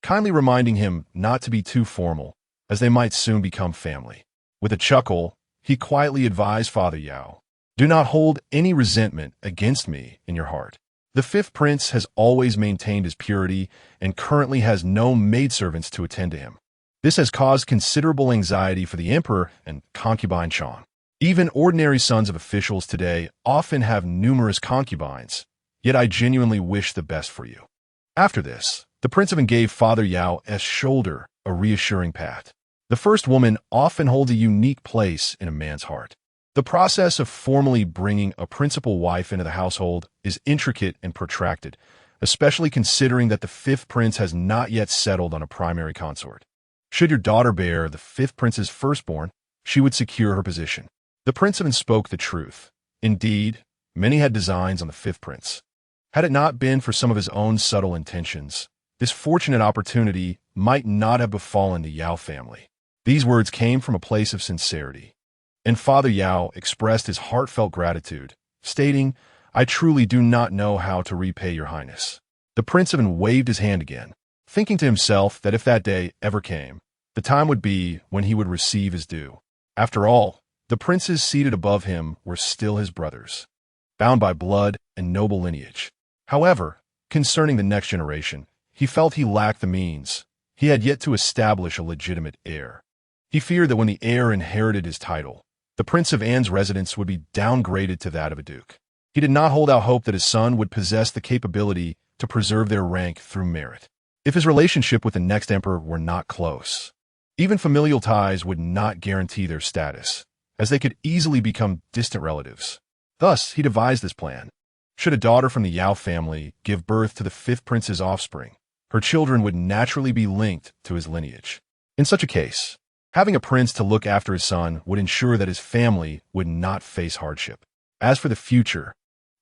kindly reminding him not to be too formal, as they might soon become family. With a chuckle, he quietly advised Father Yao, "Do not hold any resentment against me in your heart. The fifth prince has always maintained his purity and currently has no maidservants to attend to him. This has caused considerable anxiety for the emperor and concubine Chong. Even ordinary sons of officials today often have numerous concubines, yet I genuinely wish the best for you. After this, the prince even gave Father Yao's shoulder a reassuring pat. The first woman often holds a unique place in a man's heart. The process of formally bringing a principal wife into the household is intricate and protracted, especially considering that the fifth prince has not yet settled on a primary consort. Should your daughter bear the fifth prince's firstborn, she would secure her position. The prince even spoke the truth. Indeed, many had designs on the fifth prince. Had it not been for some of his own subtle intentions, this fortunate opportunity might not have befallen the Yao family. These words came from a place of sincerity, and Father Yao expressed his heartfelt gratitude, stating, "I truly do not know how to repay your highness." The prince even waved his hand again, thinking to himself that if that day ever came, the time would be when he would receive his due. After all, the princes seated above him were still his brothers, bound by blood and noble lineage. However, concerning the next generation, he felt he lacked the means. He had yet to establish a legitimate heir. He feared that when the heir inherited his title, the Prince of An's residence would be downgraded to that of a duke. He did not hold out hope that his son would possess the capability to preserve their rank through merit. If his relationship with the next emperor were not close, even familial ties would not guarantee their status, as they could easily become distant relatives. Thus, he devised this plan. Should a daughter from the Yao family give birth to the fifth prince's offspring, her children would naturally be linked to his lineage. In such a case, having a prince to look after his son would ensure that his family would not face hardship. As for the future,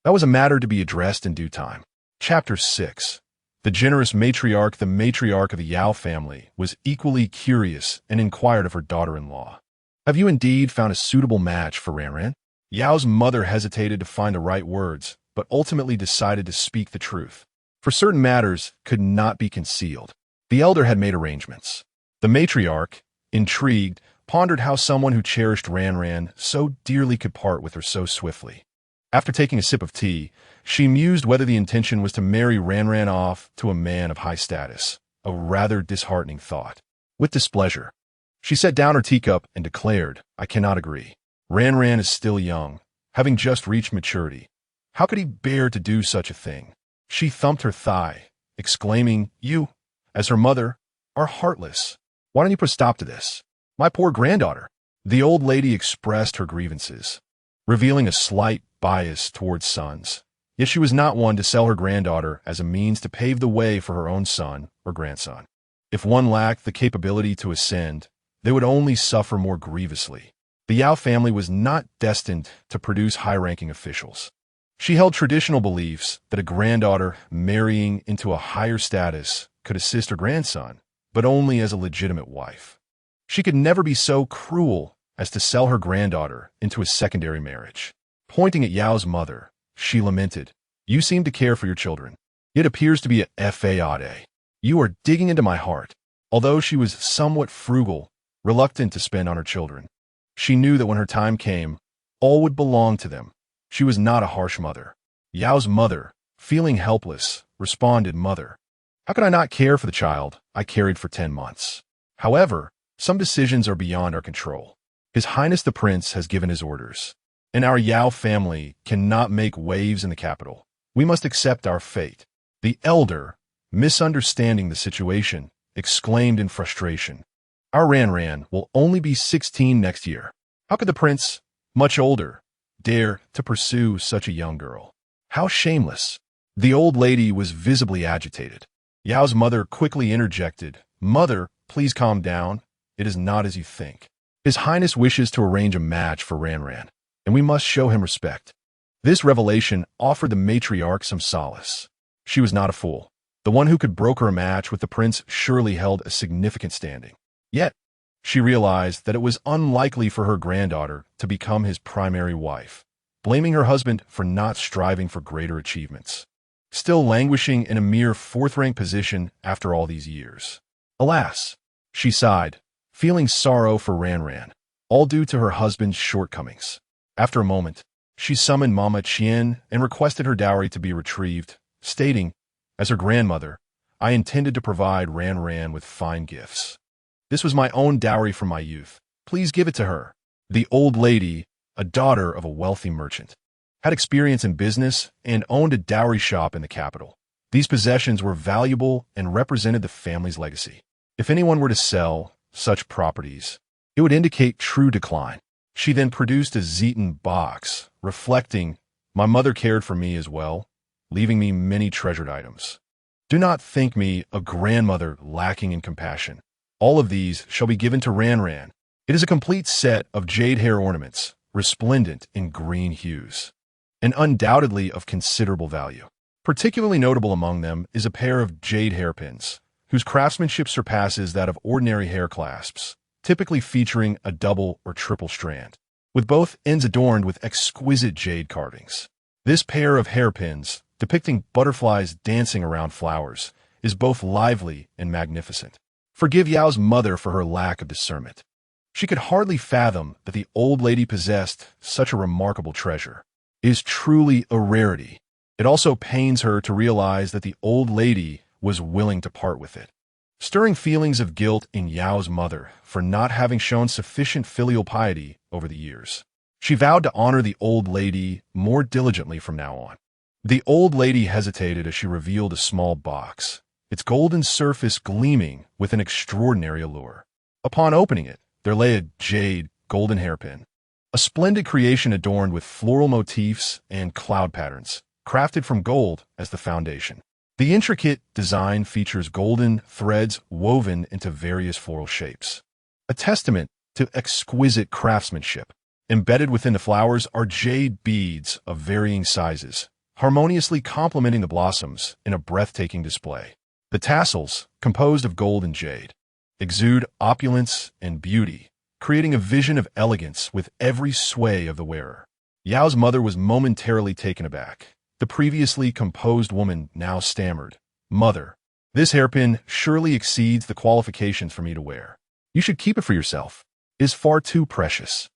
that was a matter to be addressed in due time. Chapter 6. The generous matriarch, the matriarch of the Yao family, was equally curious and inquired of her daughter-in-law, "Have you indeed found a suitable match for Ranran?" Yao's mother hesitated to find the right words, but ultimately decided to speak the truth. For certain matters could not be concealed. The elder had made arrangements. The matriarch, intrigued, pondered how someone who cherished Ranran so dearly could part with her so swiftly. After taking a sip of tea, she mused whether the intention was to marry Ranran off to a man of high status, a rather disheartening thought. With displeasure, she set down her teacup and declared, "I cannot agree. Ranran is still young, having just reached maturity. How could he bear to do such a thing?" She thumped her thigh, exclaiming, "You, as her mother, are heartless. Why don't you put a stop to this? My poor granddaughter." The old lady expressed her grievances, revealing a slight bias towards sons. Yet she was not one to sell her granddaughter as a means to pave the way for her own son or grandson. If one lacked the capability to ascend, they would only suffer more grievously. The Yao family was not destined to produce high-ranking officials. She held traditional beliefs that a granddaughter marrying into a higher status could assist her grandson, but only as a legitimate wife. She could never be so cruel as to sell her granddaughter into a secondary marriage. Pointing at Yao's mother, she lamented, "You seem to care for your children. It appears to be a fade. You are digging into my heart." Although she was somewhat frugal, reluctant to spend on her children, she knew that when her time came, all would belong to them. She was not a harsh mother. Yao's mother, feeling helpless, responded, "Mother, how could I not care for the child I carried for 10 months? However, some decisions are beyond our control. His Highness the Prince has given his orders, and our Yao family cannot make waves in the capital. We must accept our fate." The elder, misunderstanding the situation, exclaimed in frustration, "Our Ranran will only be 16 next year. How could the prince, much older, dare to pursue such a young girl? How shameless!" The old lady was visibly agitated. Yao's mother quickly interjected, "Mother, please calm down. It is not as you think. His Highness wishes to arrange a match for Ranran, and we must show him respect." This revelation offered the matriarch some solace. She was not a fool. The one who could broker a match with the prince surely held a significant standing. Yet, she realized that it was unlikely for her granddaughter to become his primary wife, blaming her husband for not striving for greater achievements, still languishing in a mere fourth-rank position after all these years. Alas, she sighed, feeling sorrow for Ranran, all due to her husband's shortcomings. After a moment, she summoned Mama Qian and requested her dowry to be retrieved, stating, as her grandmother, I intended to provide Ran with fine gifts. This was my own dowry from my youth. Please give it to her. The old lady, a daughter of a wealthy merchant, had experience in business and owned a dowry shop in the capital. These possessions were valuable and represented the family's legacy. If anyone were to sell such properties, it would indicate true decline. She then produced a Zeton box, reflecting, my mother cared for me as well, leaving me many treasured items. Do not think me a grandmother lacking in compassion. All of these shall be given to Ran. It is a complete set of jade hair ornaments, resplendent in green hues, and undoubtedly of considerable value. Particularly notable among them is a pair of jade hairpins, whose craftsmanship surpasses that of ordinary hair clasps, typically featuring a double or triple strand, with both ends adorned with exquisite jade carvings. This pair of hairpins, depicting butterflies dancing around flowers, is both lively and magnificent. Forgive Yao's mother for her lack of discernment. She could hardly fathom that the old lady possessed such a remarkable treasure. It is truly a rarity. It also pains her to realize that the old lady was willing to part with it, stirring feelings of guilt in Yao's mother for not having shown sufficient filial piety over the years. She vowed to honor the old lady more diligently from now on. The old lady hesitated as she revealed a small box, its golden surface gleaming with an extraordinary allure. Upon opening it, there lay a jade golden hairpin, a splendid creation adorned with floral motifs and cloud patterns, crafted from gold as the foundation. The intricate design features golden threads woven into various floral shapes, a testament to exquisite craftsmanship. Embedded within the flowers are jade beads of varying sizes, harmoniously complementing the blossoms in a breathtaking display. The tassels, composed of gold and jade, exude opulence and beauty, creating a vision of elegance with every sway of the wearer. Yao's mother was momentarily taken aback. The previously composed woman now stammered, Mother, this hairpin surely exceeds the qualifications for me to wear. You should keep it for yourself. It is far too precious.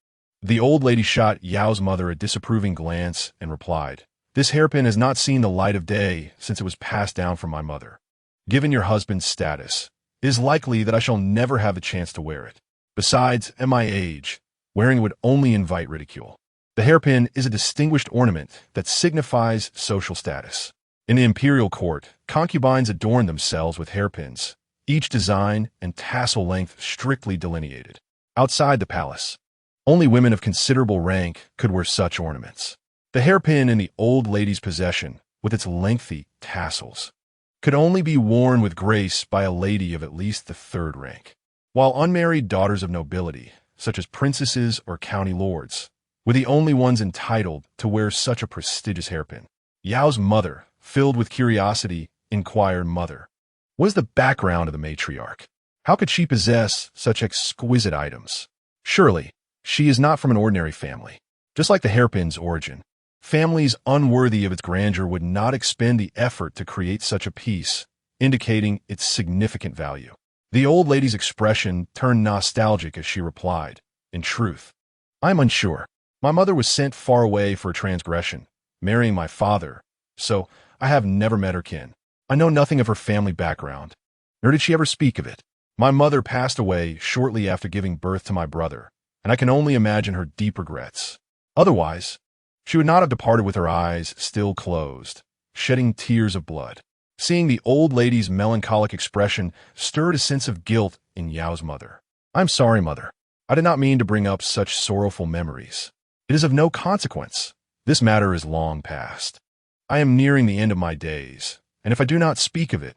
The old lady shot Yao's mother a disapproving glance and replied, This hairpin has not seen the light of day since it was passed down from my mother. Given your husband's status, it is likely that I shall never have the chance to wear it. Besides, at my age, wearing it would only invite ridicule. The hairpin is a distinguished ornament that signifies social status. In the imperial court, concubines adorn themselves with hairpins, each design and tassel length strictly delineated. Outside the palace, only women of considerable rank could wear such ornaments. The hairpin in the old lady's possession, with its lengthy tassels, could only be worn with grace by a lady of at least the third rank, while unmarried daughters of nobility, such as princesses or county lords, were the only ones entitled to wear such a prestigious hairpin. Yao's mother, filled with curiosity, inquired, Mother, what is the background of the matriarch? How could she possess such exquisite items? Surely, she is not from an ordinary family. Just like the hairpin's origin, families unworthy of its grandeur would not expend the effort to create such a piece, indicating its significant value. The old lady's expression turned nostalgic as she replied, In truth, I am unsure. My mother was sent far away for a transgression, marrying my father, so I have never met her kin. I know nothing of her family background, nor did she ever speak of it. My mother passed away shortly after giving birth to my brother, and I can only imagine her deep regrets. Otherwise, she would not have departed with her eyes still closed, shedding tears of blood. Seeing the old lady's melancholic expression stirred a sense of guilt in Yao's mother. I'm sorry, Mother. I did not mean to bring up such sorrowful memories. It is of no consequence. This matter is long past. I am nearing the end of my days, and if I do not speak of it,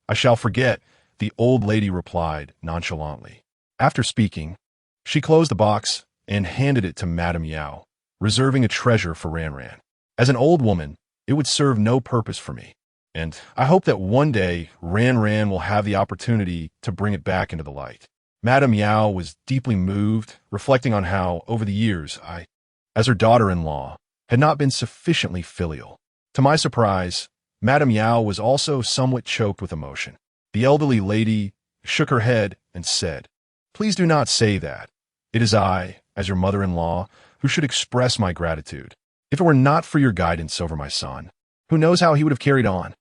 I shall forget, the old lady replied nonchalantly. After speaking, she closed the box and handed it to Madame Yao, reserving a treasure for Ran. As an old woman, it would serve no purpose for me, and I hope that one day Ran will have the opportunity to bring it back into the light. Madame Yao was deeply moved, reflecting on how, over the years, I, as her daughter-in-law, had not been sufficiently filial. To my surprise, Madame Yao was also somewhat choked with emotion. The elderly lady shook her head and said, Please do not say that. It is I, as your mother-in-law, who should express my gratitude. If it were not for your guidance over my son, who knows how he would have carried on?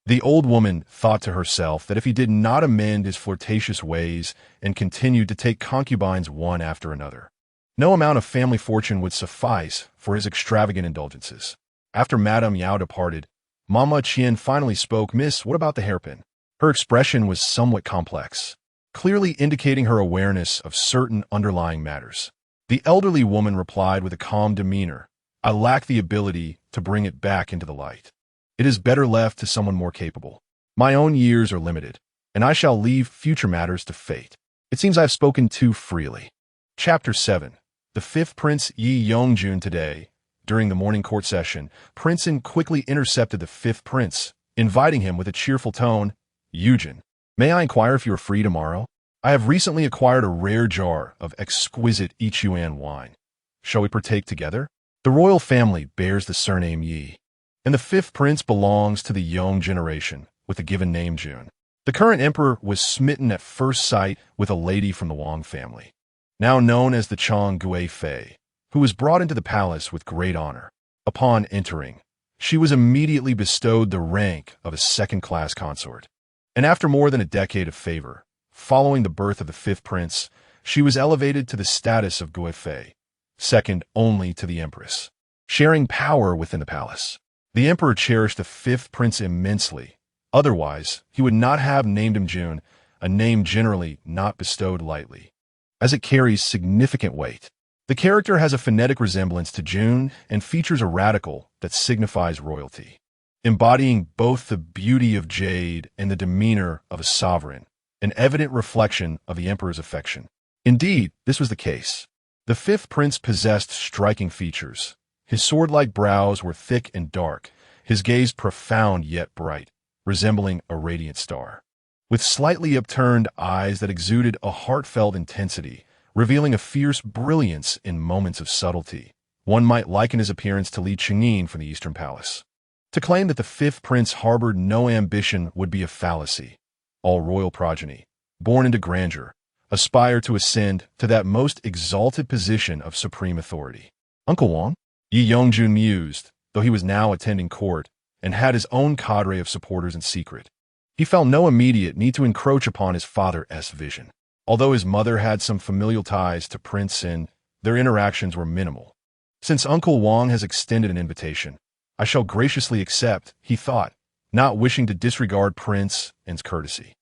The old woman thought to herself that if he did not amend his flirtatious ways and continued to take concubines one after another, no amount of family fortune would suffice for his extravagant indulgences. After Madame Yao departed, Mama Qian finally spoke. "Miss, what about the hairpin?" Her expression was somewhat complex, clearly indicating her awareness of certain underlying matters. The elderly woman replied with a calm demeanor, "I lack the ability to bring it back into the light. It is better left to someone more capable. My own years are limited, and I shall leave future matters to fate. It seems I have spoken too freely." Chapter 7. The fifth Prince Yi Yongjun. Today, during the morning court session, Prince In quickly intercepted the fifth prince, inviting him with a cheerful tone. "Yujin, may I inquire if you are free tomorrow? I have recently acquired a rare jar of exquisite Ichuan wine. Shall we partake together? The royal family bears the surname Yi, and the fifth prince belongs to the Yong generation, with the given name Jun. The current emperor was smitten at first sight with a lady from the Wang family, now known as the Chong Gui Fei, who was brought into the palace with great honor. Upon entering, she was immediately bestowed the rank of a second-class consort, and after more than a decade of favor, following the birth of the fifth prince, she was elevated to the status of Gui Fei, second only to the empress, sharing power within the palace. The emperor cherished the fifth prince immensely. Otherwise, he would not have named him Jun, a name generally not bestowed lightly, as it carries significant weight. The character has a phonetic resemblance to Jun and features a radical that signifies royalty, embodying both the beauty of jade and the demeanor of a sovereign, an evident reflection of the emperor's affection. Indeed, this was the case. The fifth prince possessed striking features. His sword-like brows were thick and dark, his gaze profound yet bright, resembling a radiant star, with slightly upturned eyes that exuded a heartfelt intensity, revealing a fierce brilliance in moments of subtlety. One might liken his appearance to Li Chengyin from the Eastern Palace. To claim that the fifth prince harbored no ambition would be a fallacy. All royal progeny, born into grandeur, aspire to ascend to that most exalted position of supreme authority. "Uncle Wang?" Yi Yongjun mused, though he was now attending court and had his own cadre of supporters in secret. He felt no immediate need to encroach upon his father's vision. Although his mother had some familial ties to Prince Sin, their interactions were minimal. "Since Uncle Wang has extended an invitation, I shall graciously accept," he thought, not wishing to disregard Prince In's courtesy.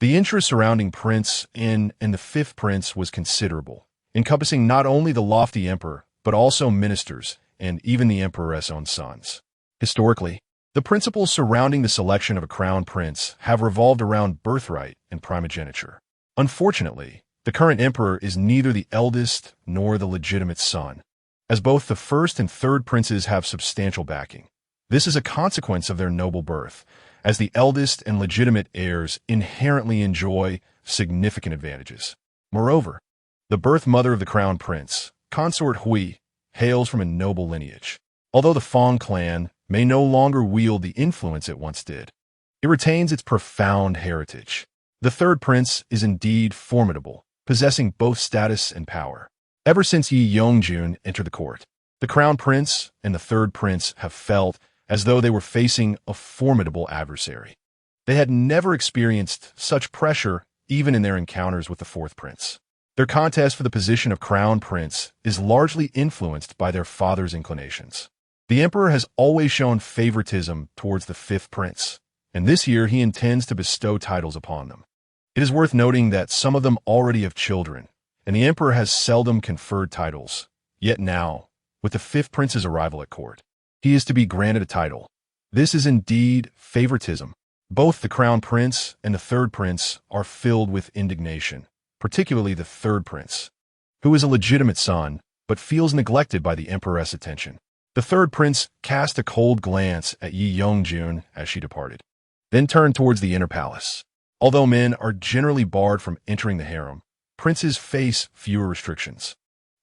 The interest surrounding Prince In and the fifth prince was considerable, encompassing not only the lofty emperor, but also ministers and even the emperor's own sons. Historically, the principles surrounding the selection of a crown prince have revolved around birthright and primogeniture. Unfortunately, the current emperor is neither the eldest nor the legitimate son, as both the first and third princes have substantial backing. This is a consequence of their noble birth, as the eldest and legitimate heirs inherently enjoy significant advantages. Moreover, the birth mother of the crown prince, Consort Hui, hails from a noble lineage. Although the Fong clan may no longer wield the influence it once did, it retains its profound heritage. The third prince is indeed formidable, possessing both status and power. Ever since Yi Yongjun entered the court, the crown prince and the third prince have felt as though they were facing a formidable adversary. They had never experienced such pressure even in their encounters with the fourth prince. Their contest for the position of crown prince is largely influenced by their father's inclinations. The emperor has always shown favoritism towards the fifth prince, and this year he intends to bestow titles upon them. It is worth noting that some of them already have children, and the emperor has seldom conferred titles. Yet now, with the fifth prince's arrival at court, he is to be granted a title. This is indeed favoritism. Both the crown prince and the third prince are filled with indignation, particularly the third prince, who is a legitimate son, but feels neglected by the emperor's attention. The third prince cast a cold glance at Yi Yongjun as she departed, then turned towards the inner palace. Although men are generally barred from entering the harem, princes face fewer restrictions.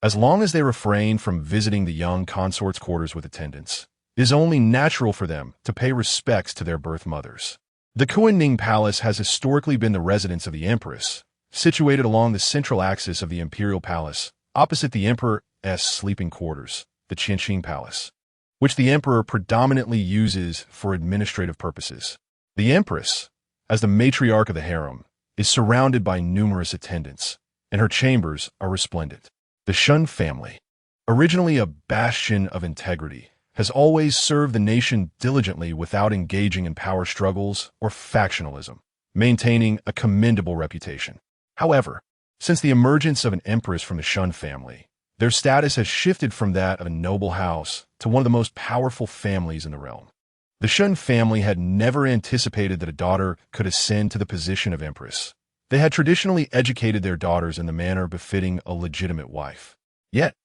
As long as they refrain from visiting the young consort's quarters with attendants, it is only natural for them to pay respects to their birth mothers. The Kunning Palace has historically been the residence of the empress, situated along the central axis of the imperial palace, opposite the emperor's sleeping quarters, the Qianqing Palace, which the emperor predominantly uses for administrative purposes. The empress, as the matriarch of the harem, is surrounded by numerous attendants, and her chambers are resplendent. The Shun family, originally a bastion of integrity, has always served the nation diligently without engaging in power struggles or factionalism, maintaining a commendable reputation. However, since the emergence of an empress from the Shun family, their status has shifted from that of a noble house to one of the most powerful families in the realm. The Shun family had never anticipated that a daughter could ascend to the position of empress. They had traditionally educated their daughters in the manner befitting a legitimate wife. Yet,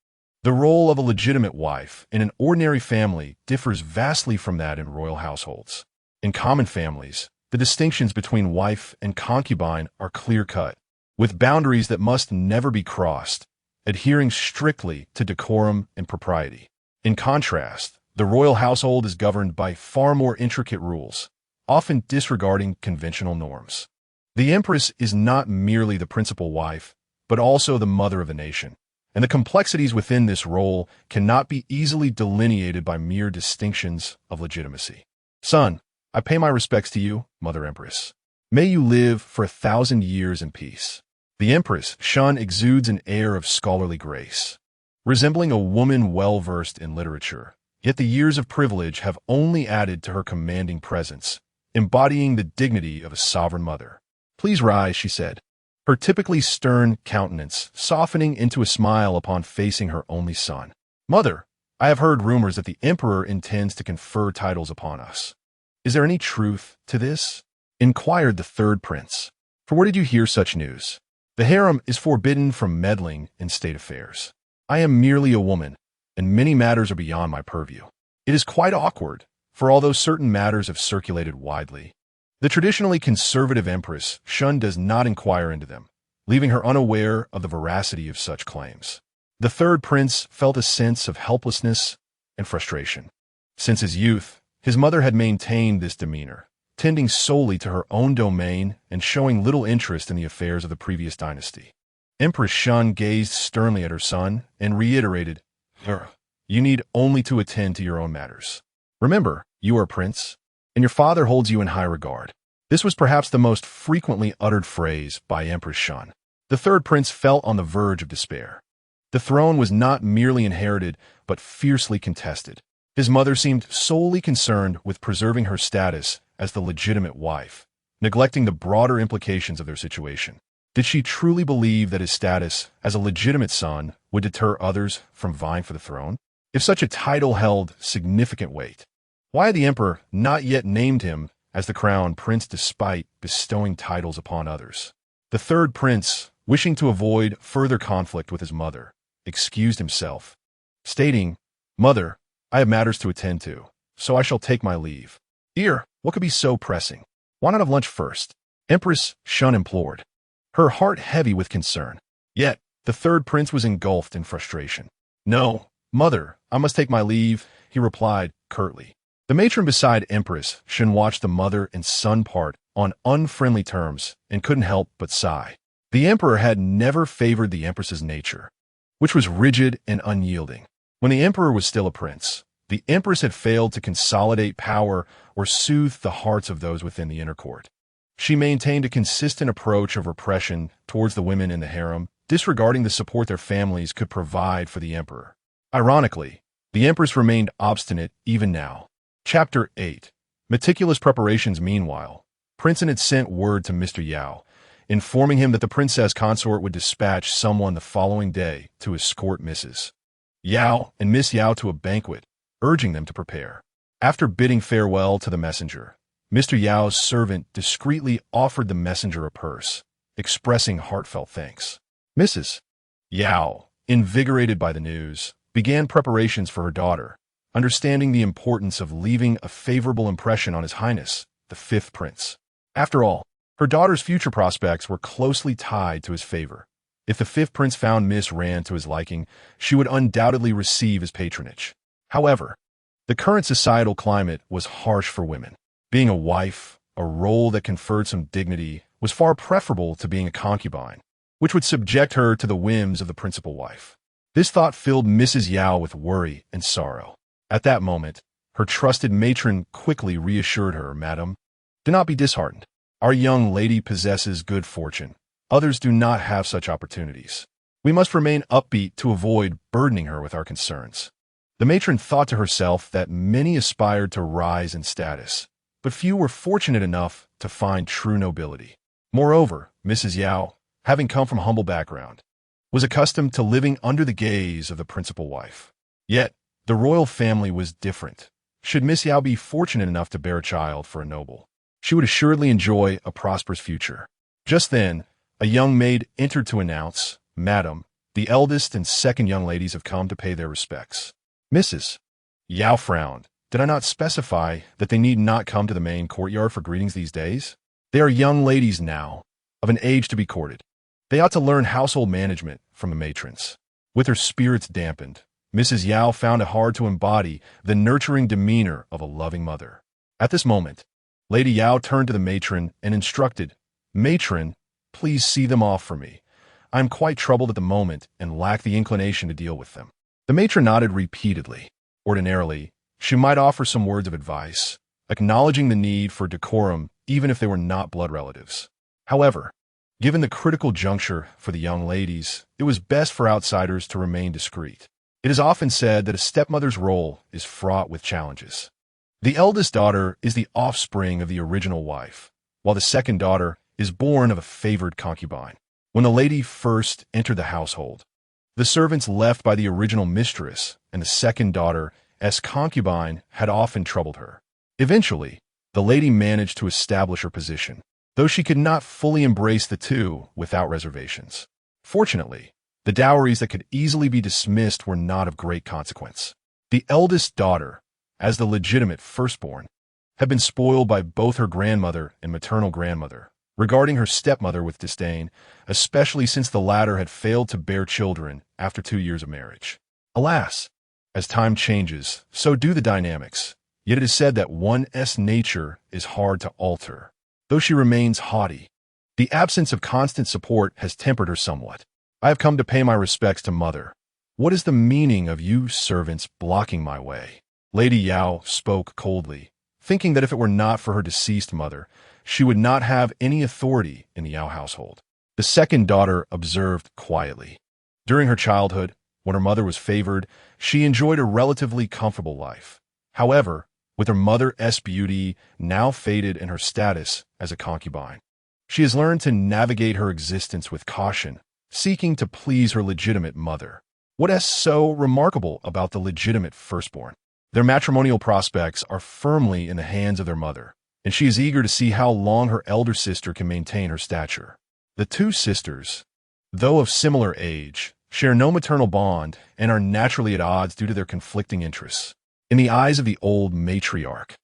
the role of a legitimate wife in an ordinary family differs vastly from that in royal households. In common families, the distinctions between wife and concubine are clear-cut, with boundaries that must never be crossed, adhering strictly to decorum and propriety. In contrast, the royal household is governed by far more intricate rules, often disregarding conventional norms. The empress is not merely the principal wife, but also the mother of the nation, and the complexities within this role cannot be easily delineated by mere distinctions of legitimacy. Son, I pay my respects to you, Mother Empress. May you live for 1,000 years in peace. The Empress Shun exudes an air of scholarly grace, resembling a woman well-versed in literature, yet the years of privilege have only added to her commanding presence, embodying the dignity of a sovereign mother. Please rise, she said, her typically stern countenance softening into a smile upon facing her only son. Mother, I have heard rumors that the Emperor intends to confer titles upon us. Is there any truth to this? Inquired the third prince. For where did you hear such news? The harem is forbidden from meddling in state affairs. I am merely a woman, and many matters are beyond my purview. It is quite awkward, for although certain matters have circulated widely, the traditionally conservative Empress Shun does not inquire into them, leaving her unaware of the veracity of such claims. The third prince felt a sense of helplessness and frustration. Since his youth, his mother had maintained this demeanor, tending solely to her own domain and showing little interest in the affairs of the previous dynasty. Empress Shun gazed sternly at her son and reiterated, You need only to attend to your own matters. Remember, you are a prince, and your father holds you in high regard. This was perhaps the most frequently uttered phrase by Empress Shun. The third prince felt on the verge of despair. The throne was not merely inherited, but fiercely contested. His mother seemed solely concerned with preserving her status as the legitimate wife, neglecting the broader implications of their situation. Did she truly believe that his status as a legitimate son would deter others from vying for the throne? If such a title held significant weight, why had the emperor not yet named him as the crown prince despite bestowing titles upon others? The third prince, wishing to avoid further conflict with his mother, excused himself, stating, Mother, I have matters to attend to, so I shall take my leave. Dear, what could be so pressing? Why not have lunch first? Empress Shun implored, her heart heavy with concern. Yet, the third prince was engulfed in frustration. No, Mother, I must take my leave, he replied curtly. The matron beside Empress Shun watched the mother and son part on unfriendly terms and couldn't help but sigh. The emperor had never favored the empress's nature, which was rigid and unyielding. When the emperor was still a prince, the empress had failed to consolidate power or soothe the hearts of those within the inner court. She maintained a consistent approach of repression towards the women in the harem, disregarding the support their families could provide for the emperor. Ironically, the empress remained obstinate even now. Chapter 8. Meticulous preparations. Meanwhile, Princeton had sent word to Mr. Yao, informing him that the princess consort would dispatch someone the following day to escort Mrs. Yao and Miss Yao to a banquet, urging them to prepare. After bidding farewell to the messenger, Mr. Yao's servant discreetly offered the messenger a purse, expressing heartfelt thanks. Mrs. Yao, invigorated by the news, began preparations for her daughter, understanding the importance of leaving a favorable impression on His Highness, the fifth prince. After all, her daughter's future prospects were closely tied to his favor. If the fifth prince found Miss Rand to his liking, she would undoubtedly receive his patronage. However, the current societal climate was harsh for women. Being a wife, a role that conferred some dignity, was far preferable to being a concubine, which would subject her to the whims of the principal wife. This thought filled Mrs. Yao with worry and sorrow. At that moment, her trusted matron quickly reassured her, Madam, Do not be disheartened. Our young lady possesses good fortune. Others do not have such opportunities. We must remain upbeat to avoid burdening her with our concerns. The matron thought to herself that many aspired to rise in status, but few were fortunate enough to find true nobility. Moreover, Mrs. Yao, having come from humble background, was accustomed to living under the gaze of the principal wife. Yet, the royal family was different. Should Miss Yao be fortunate enough to bear a child for a noble, she would assuredly enjoy a prosperous future. Just then, a young maid entered to announce, "Madam, the eldest and second young ladies have come to pay their respects." Mrs. Yao frowned. Did I not specify that they need not come to the main courtyard for greetings these days? They are young ladies now, of an age to be courted. They ought to learn household management from the matrons. With her spirits dampened, Mrs. Yao found it hard to embody the nurturing demeanor of a loving mother. At this moment, Lady Yao turned to the matron and instructed, "Matron, please see them off for me. I am quite troubled at the moment and lack the inclination to deal with them." The matron nodded repeatedly. Ordinarily, she might offer some words of advice, acknowledging the need for decorum even if they were not blood relatives. However, given the critical juncture for the young ladies, it was best for outsiders to remain discreet. It is often said that a stepmother's role is fraught with challenges. The eldest daughter is the offspring of the original wife, while the second daughter is born of a favored concubine. When the lady first entered the household, the servants left by the original mistress and the second daughter as concubine had often troubled her. Eventually, the lady managed to establish her position, though she could not fully embrace the two without reservations. Fortunately, the dowries that could easily be dismissed were not of great consequence. The eldest daughter, as the legitimate firstborn, had been spoiled by both her grandmother and maternal grandmother, regarding her stepmother with disdain, especially since the latter had failed to bear children after 2 years of marriage. Alas, as time changes, so do the dynamics. Yet it is said that one's nature is hard to alter. Though she remains haughty, the absence of constant support has tempered her somewhat. "I have come to pay my respects to mother. What is the meaning of you servants blocking my way?" Lady Yao spoke coldly, thinking that if it were not for her deceased mother, she would not have any authority in the Yao household. The second daughter observed quietly. During her childhood, when her mother was favored, she enjoyed a relatively comfortable life. However, with her mother's beauty now faded in her status as a concubine, she has learned to navigate her existence with caution, seeking to please her legitimate mother. What is so remarkable about the legitimate firstborn? Their matrimonial prospects are firmly in the hands of their mother, and she is eager to see how long her elder sister can maintain her stature. The two sisters, though of similar age, share no maternal bond and are naturally at odds due to their conflicting interests. In the eyes of the old matriarch,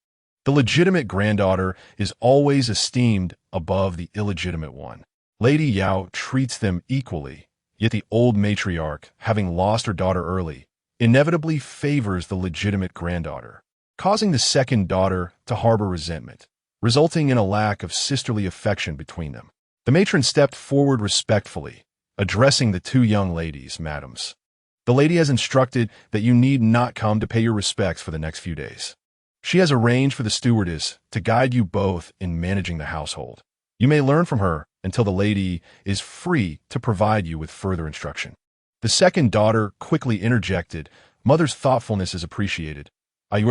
the legitimate granddaughter is always esteemed above the illegitimate one. Lady Yao treats them equally, yet the old matriarch, having lost her daughter early, inevitably favors the legitimate granddaughter, causing the second daughter to harbor resentment, resulting in a lack of sisterly affection between them. The matron stepped forward respectfully, addressing the two young ladies, "Madams, the lady has instructed that you need not come to pay your respects for the next few days. She has arranged for the stewardess to guide you both in managing the household. You may learn from her until the lady is free to provide you with further instruction." The second daughter quickly interjected, "Mother's thoughtfulness is appreciated. I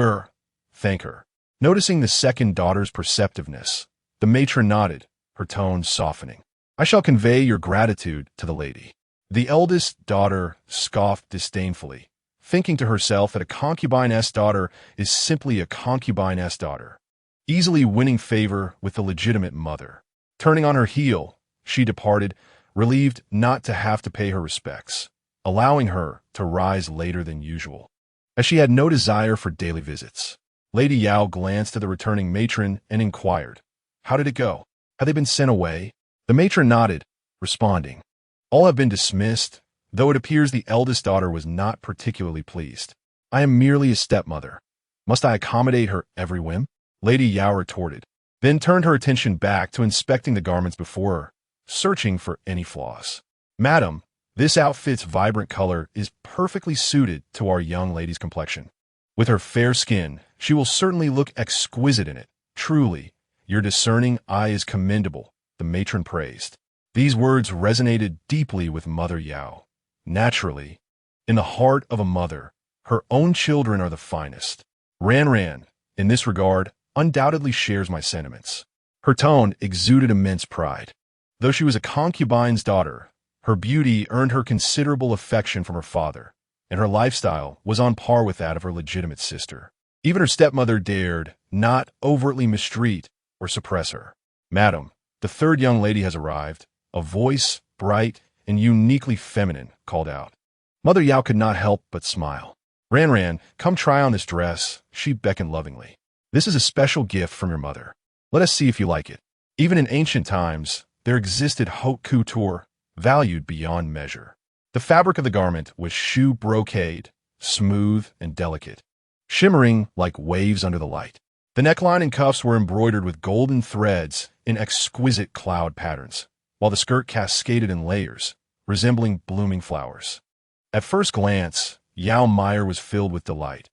thank her." Noticing the second daughter's perceptiveness, the matron nodded, her tone softening. "I shall convey your gratitude to the lady." The eldest daughter scoffed disdainfully, thinking to herself that a concubine's daughter is simply a concubine's daughter, easily winning favor with the legitimate mother. Turning on her heel, she departed, relieved not to have to pay her respects, allowing her to rise later than usual, as she had no desire for daily visits. Lady Yao glanced at the returning matron and inquired, "How did it go? Have they been sent away?" The matron nodded, responding, "All have been dismissed, though it appears the eldest daughter was not particularly pleased. I am merely a stepmother. Must I accommodate her every whim?" Lady Yao retorted, then turned her attention back to inspecting the garments before her, searching for any flaws. "Madam, this outfit's vibrant color is perfectly suited to our young lady's complexion. With her fair skin, she will certainly look exquisite in it. Truly, Your discerning eye is commendable, the matron praised. These words resonated deeply with Mother Yao. Naturally, in the heart of a mother, her own children are the finest. Ran, in this regard, undoubtedly shares my sentiments. Her tone exuded immense pride. Though she was a concubine's daughter, her beauty earned her considerable affection from her father, and her lifestyle was on par with that of her legitimate sister. Even her stepmother dared not overtly mistreat or suppress her. "Madam, the third young lady has arrived," a voice, bright and uniquely feminine, called out. Mother Yao could not help but smile. Ran, come try on this dress," she beckoned lovingly. "This is a special gift from your mother. Let us see if you like it." Even in ancient times, there existed haute couture, valued beyond measure. The fabric of the garment was shoe brocade, smooth and delicate, shimmering like waves under the light. The neckline and cuffs were embroidered with golden threads in exquisite cloud patterns, while the skirt cascaded in layers, resembling blooming flowers. At first glance, Yao Meier was filled with delight.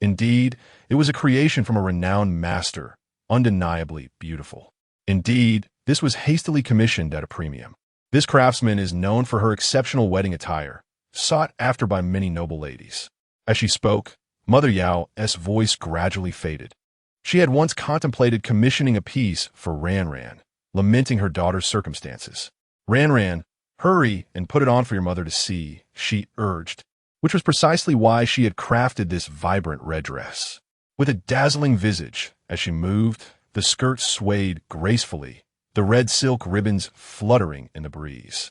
Indeed, it was a creation from a renowned master, undeniably beautiful. Indeed, this was hastily commissioned at a premium. This craftsman is known for her exceptional wedding attire, sought after by many noble ladies. As she spoke, Mother Yao's voice gradually faded. She had once contemplated commissioning a piece for Ran, lamenting her daughter's circumstances. "Ran, hurry and put it on for your mother to see," she urged, which was precisely why she had crafted this vibrant red dress. With a dazzling visage, as she moved, the skirt swayed gracefully, the red silk ribbons fluttering in the breeze,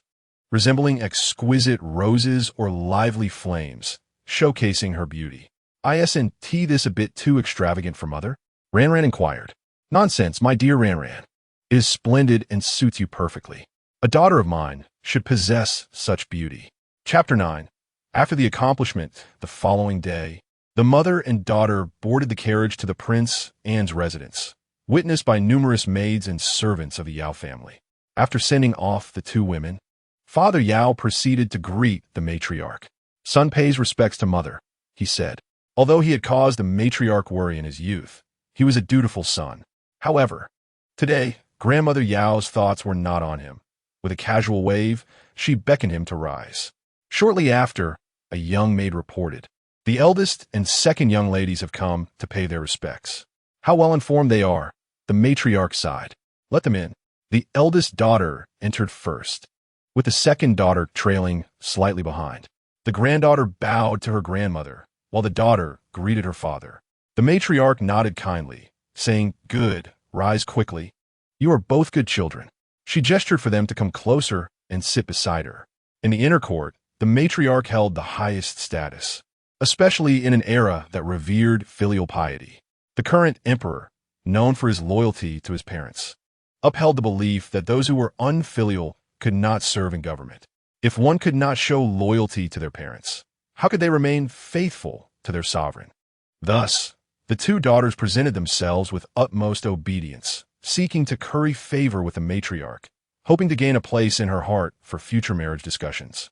resembling exquisite roses or lively flames, showcasing her beauty. "Isn't this a bit too extravagant for mother?" Ran inquired. "Nonsense, my dear Ran. It is splendid and suits you perfectly. A daughter of mine should possess such beauty." Chapter 9. After the accomplishment, the following day, the mother and daughter boarded the carriage to the Prince An's residence, witnessed by numerous maids and servants of the Yao family. After sending off the two women, Father Yao proceeded to greet the matriarch. "Son pays respects to mother," he said. Although he had caused the matriarch worry in his youth, he was a dutiful son. However, today, Grandmother Yao's thoughts were not on him. With a casual wave, she beckoned him to rise. Shortly after, a young maid reported, "The eldest and second young ladies have come to pay their respects." "How well informed they are," the matriarch sighed. "Let them in." The eldest daughter entered first, with the second daughter trailing slightly behind. The granddaughter bowed to her grandmother, while the daughter greeted her father. The matriarch nodded kindly, saying, "Good, rise quickly. You are both good children." She gestured for them to come closer and sit beside her. In the inner court, the matriarch held the highest status, especially in an era that revered filial piety. The current emperor, known for his loyalty to his parents, upheld the belief that those who were unfilial could not serve in government. If one could not show loyalty to their parents, how could they remain faithful to their sovereign? Thus, the two daughters presented themselves with utmost obedience, seeking to curry favor with the matriarch, hoping to gain a place in her heart for future marriage discussions.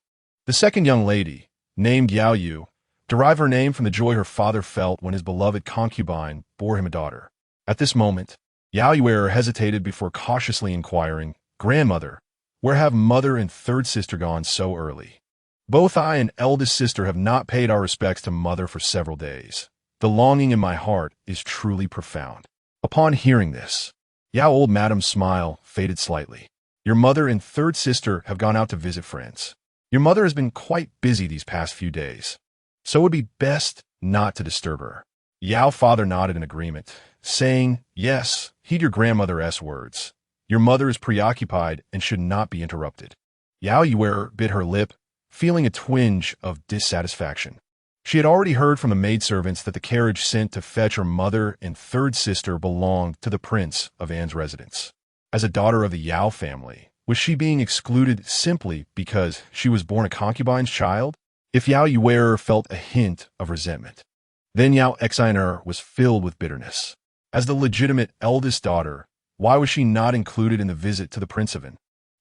The second young lady, named Yao Yu, derived her name from the joy her father felt when his beloved concubine bore him a daughter. At this moment, Yao Meier hesitated before cautiously inquiring, "Grandmother, where have mother and third sister gone so early?" "Both I and eldest sister have not paid our respects to mother for several days. The longing in my heart is truly profound." Upon hearing this, Yao old madam's smile faded slightly. "Your mother and third sister have gone out to visit friends. Your mother has been quite busy these past few days, so it would be best not to disturb her." Yao father nodded in agreement, saying, "Yes, heed your grandmother's words. Your mother is preoccupied and should not be interrupted." Yao Meier bit her lip, feeling a twinge of dissatisfaction. She had already heard from the maidservants that the carriage sent to fetch her mother and third sister belonged to the Prince of An's residence. As a daughter of the Yao family, was she being excluded simply because she was born a concubine's child? If Yao Meier felt a hint of resentment, then Yao Meier was filled with bitterness. As the legitimate eldest daughter, why was she not included in the visit to the Prince of An?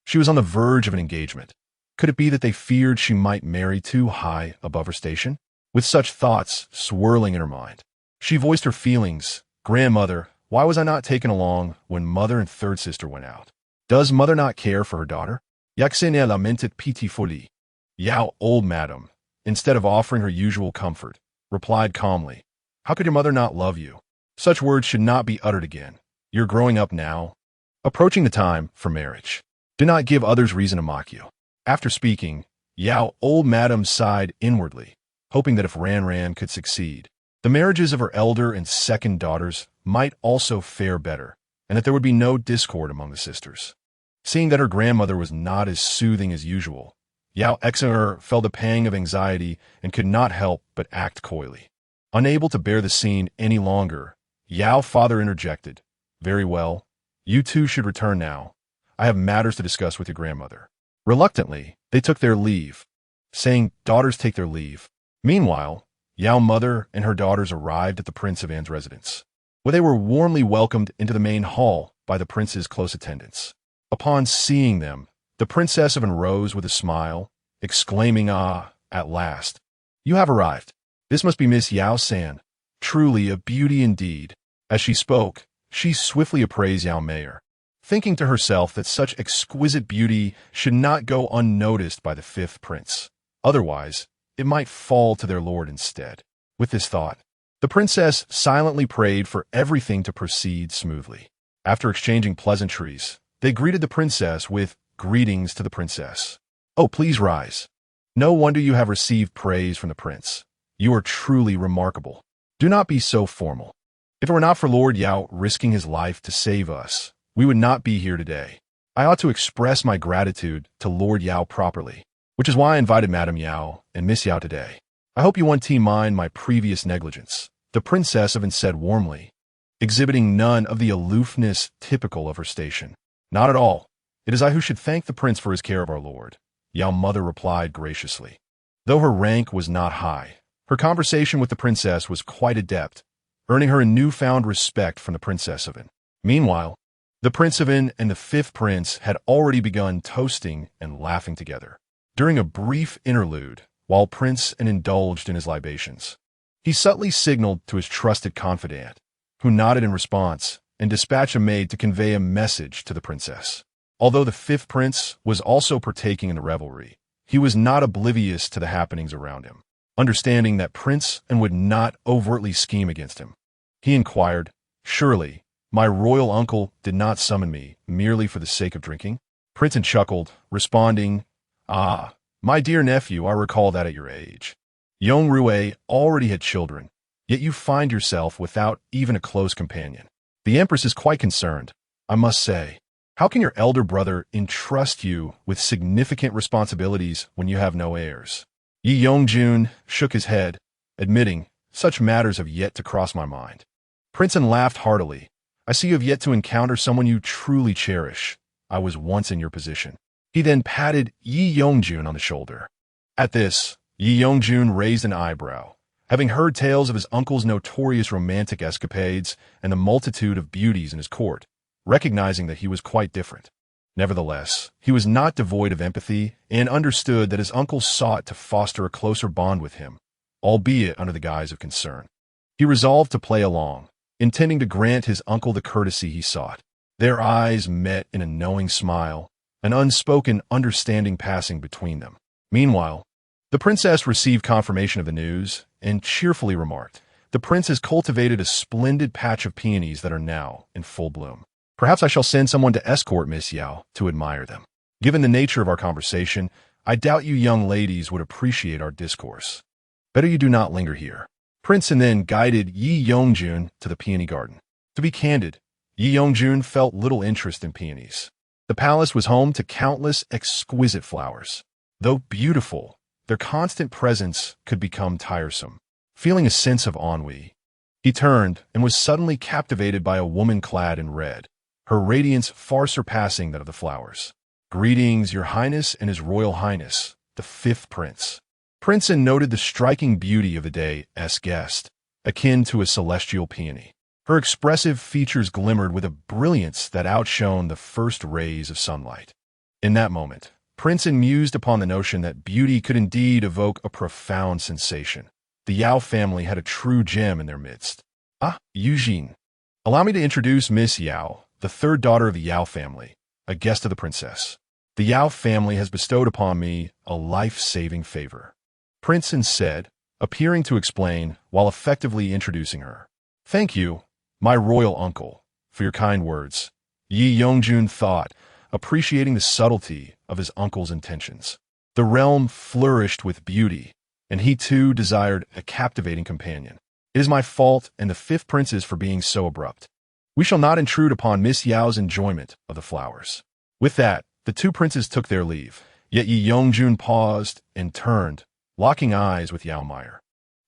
She was on the verge of an engagement. Could it be that they feared she might marry too high above her station? With such thoughts swirling in her mind, she voiced her feelings. "Grandmother, Why was I not taken along when mother and third sister went out? Does mother not care for her daughter? Yaxine lamented pitifully. Yao, old madam, instead of offering her usual comfort, replied calmly, how could your mother not love you? Such words should not be uttered again. You're growing up now, approaching the time for marriage. Do not give others reason to mock you. After speaking, Yao, old madam, sighed inwardly, hoping that if Ran could succeed, the marriages of her elder and second daughters might also fare better, and that there would be no discord among the sisters. Seeing that her grandmother was not as soothing as usual, Yao Exeter felt a pang of anxiety and could not help but act coyly. Unable to bear the scene any longer, Yao father interjected, very well, you two should return now. I have matters to discuss with your grandmother. Reluctantly, they took their leave, saying, daughters take their leave. Meanwhile, Yao mother and her daughters arrived at the Prince of An's residence, where they were warmly welcomed into the main hall by the prince's close attendants. Upon seeing them, the Princess of An rose with a smile, exclaiming, ah, at last. You have arrived. This must be Miss Yao San. Truly a beauty indeed. As she spoke, she swiftly appraised Yao Meier, thinking to herself that such exquisite beauty should not go unnoticed by the fifth prince. Otherwise, it might fall to their lord instead. With this thought, the princess silently prayed for everything to proceed smoothly. After exchanging pleasantries, they greeted the princess with greetings to the princess. Oh, please rise. No wonder you have received praise from the prince. You are truly remarkable. Do not be so formal. If it were not for Lord Yao risking his life to save us, we would not be here today. I ought to express my gratitude to Lord Yao properly, which is why I invited Madame Yao and Miss Yao today. I hope you won't mind my previous negligence, the Princess of An said warmly, exhibiting none of the aloofness typical of her station. Not at all. It is I who should thank the prince for his care of our lord, Yao mother replied graciously. Though her rank was not high, her conversation with the princess was quite adept, earning her a newfound respect from the Princess of An. Meanwhile, the Prince of An and the fifth prince had already begun toasting and laughing together. During a brief interlude, while Prince An indulged in his libations, he subtly signaled to his trusted confidant, who nodded in response and dispatched a maid to convey a message to the princess. Although the fifth prince was also partaking in the revelry, he was not oblivious to the happenings around him. Understanding that Prince An would not overtly scheme against him, he inquired, surely, my royal uncle did not summon me merely for the sake of drinking? Prince An chuckled, responding, ah, my dear nephew, I recall that at your age. Yong Rue already had children, yet you find yourself without even a close companion. The Empress is quite concerned, I must say. How can your elder brother entrust you with significant responsibilities when you have no heirs? Yi Yongjun shook his head, admitting, such matters have yet to cross my mind. Prince An laughed heartily. I see you have yet to encounter someone you truly cherish. I was once in your position. He then patted Yi Yongjun on the shoulder. At this, Yi Yongjun raised an eyebrow, having heard tales of his uncle's notorious romantic escapades and the multitude of beauties in his court, recognizing that he was quite different. Nevertheless, he was not devoid of empathy and understood that his uncle sought to foster a closer bond with him, albeit under the guise of concern. He resolved to play along, intending to grant his uncle the courtesy he sought. Their eyes met in a knowing smile, an unspoken understanding passing between them. Meanwhile, the princess received confirmation of the news and cheerfully remarked, the prince has cultivated a splendid patch of peonies that are now in full bloom. Perhaps I shall send someone to escort Miss Yao to admire them. Given the nature of our conversation, I doubt you young ladies would appreciate our discourse. Better you do not linger here. Prince An then guided Yi Yongjun to the peony garden. To be candid, Yi Yongjun felt little interest in peonies. The palace was home to countless exquisite flowers. Though beautiful, their constant presence could become tiresome. Feeling a sense of ennui, he turned and was suddenly captivated by a woman clad in red, her radiance far surpassing that of the flowers. Greetings, Your Highness and His Royal Highness, the fifth prince. Prince An noted the striking beauty of the day's guest, akin to a celestial peony. Her expressive features glimmered with a brilliance that outshone the first rays of sunlight. In that moment, Prince An mused upon the notion that beauty could indeed evoke a profound sensation. The Yao family had a true gem in their midst. Ah, Eugene. Allow me to introduce Miss Yao, the third daughter of the Yao family, a guest of the princess. The Yao family has bestowed upon me a life-saving favor. Prince said, appearing to explain while effectively introducing her. Thank you, my royal uncle, for your kind words. Yi Yongjun thought, appreciating the subtlety of his uncle's intentions. The realm flourished with beauty, and he too desired a captivating companion. It is my fault and the fifth prince's for being so abrupt. We shall not intrude upon Miss Yao's enjoyment of the flowers. With that, the two princes took their leave, yet Yi Yongjun paused and turned, locking eyes with Yao Meier.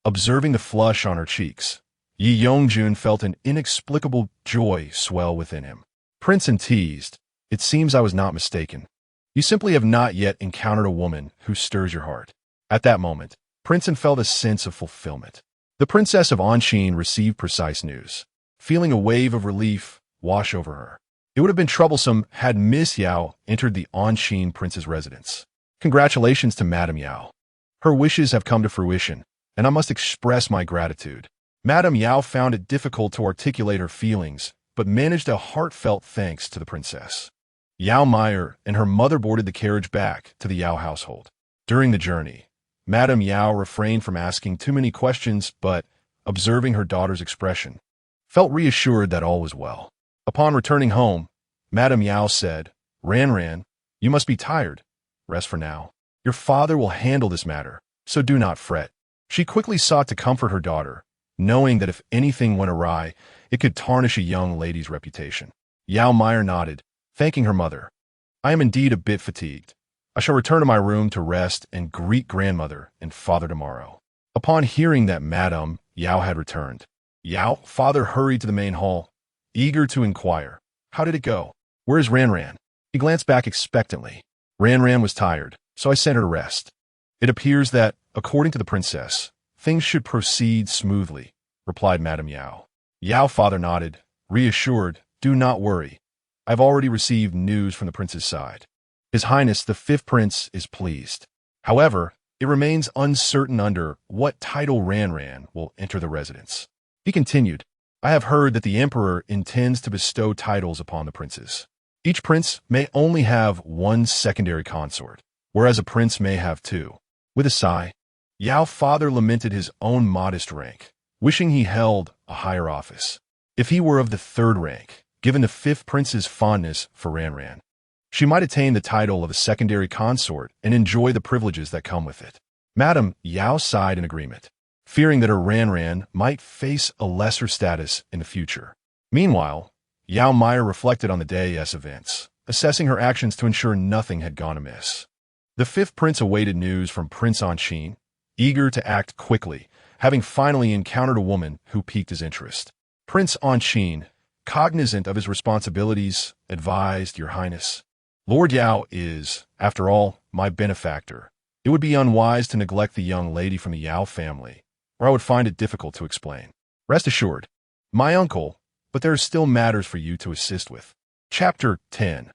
Observing the flush on her cheeks, Yi Yongjun felt an inexplicable joy swell within him. Prince teased, "It seems I was not mistaken. You simply have not yet encountered a woman who stirs your heart." At that moment, Prince felt a sense of fulfillment. The Princess of Anshin received precise news, feeling a wave of relief wash over her. It would have been troublesome had Miss Yao entered the Anshin prince's residence. Congratulations to Madame Yao. Her wishes have come to fruition, and I must express my gratitude. Madame Yao found it difficult to articulate her feelings, but managed a heartfelt thanks to the princess. Yao Meier and her mother boarded the carriage back to the Yao household. During the journey, Madame Yao refrained from asking too many questions, but, observing her daughter's expression, felt reassured that all was well. Upon returning home, Madame Yao said, Ran, you must be tired. Rest for now. Your father will handle this matter, so do not fret." She quickly sought to comfort her daughter, knowing that if anything went awry, it could tarnish a young lady's reputation. Yao Meier nodded, thanking her mother. "I am indeed a bit fatigued. I shall return to my room to rest and greet grandmother and father tomorrow." Upon hearing that Madame Yao had returned, Yao father hurried to the main hall, eager to inquire, "How did it go? Where is Ran?" He glanced back expectantly. Ran was tired, so I sent her to rest. "It appears that, according to the princess, things should proceed smoothly," replied Madame Yao. Yao father nodded, reassured, "Do not worry. I've already received news from the prince's side. His Highness the fifth prince is pleased. However, it remains uncertain under what title Ran will enter the residence." He continued, "I have heard that the emperor intends to bestow titles upon the princes. Each prince may only have one secondary consort, whereas a prince may have two." With a sigh, Yao father lamented his own modest rank, wishing he held a higher office. If he were of the third rank, given the fifth prince's fondness for Ran, she might attain the title of a secondary consort and enjoy the privileges that come with it. Madame Yao sighed in agreement, fearing that her Ran might face a lesser status in the future. Meanwhile, Yao Meier reflected on the day's events, assessing her actions to ensure nothing had gone amiss. The fifth prince awaited news from Prince Anshin, eager to act quickly, having finally encountered a woman who piqued his interest. Prince Anshin, cognizant of his responsibilities, advised, "Your Highness, Lord Yao is, after all, my benefactor. It would be unwise to neglect the young lady from the Yao family, or I would find it difficult to explain. Rest assured, my uncle, but there are still matters for you to assist with." Chapter 10.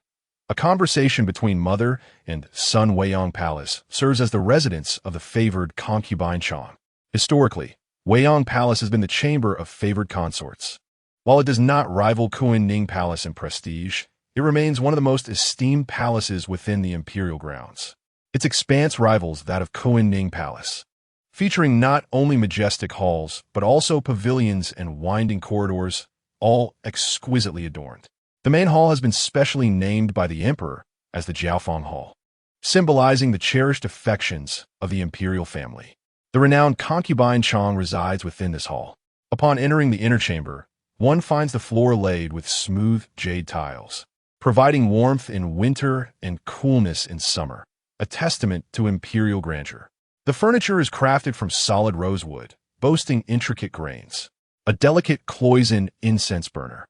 A conversation between mother and son. Weiyang Palace serves as the residence of the favored concubine Chang. Historically, Weiyang Palace has been the chamber of favored consorts. While it does not rival Cunning Palace in prestige, it remains one of the most esteemed palaces within the imperial grounds. Its expanse rivals that of Cunning Palace, featuring not only majestic halls, but also pavilions and winding corridors, all exquisitely adorned. The main hall has been specially named by the emperor as the Jiaofeng Hall, symbolizing the cherished affections of the imperial family. The renowned concubine Chang resides within this hall. Upon entering the inner chamber, one finds the floor laid with smooth jade tiles, providing warmth in winter and coolness in summer, a testament to imperial grandeur. The furniture is crafted from solid rosewood, boasting intricate grains, a delicate cloisonne incense burner.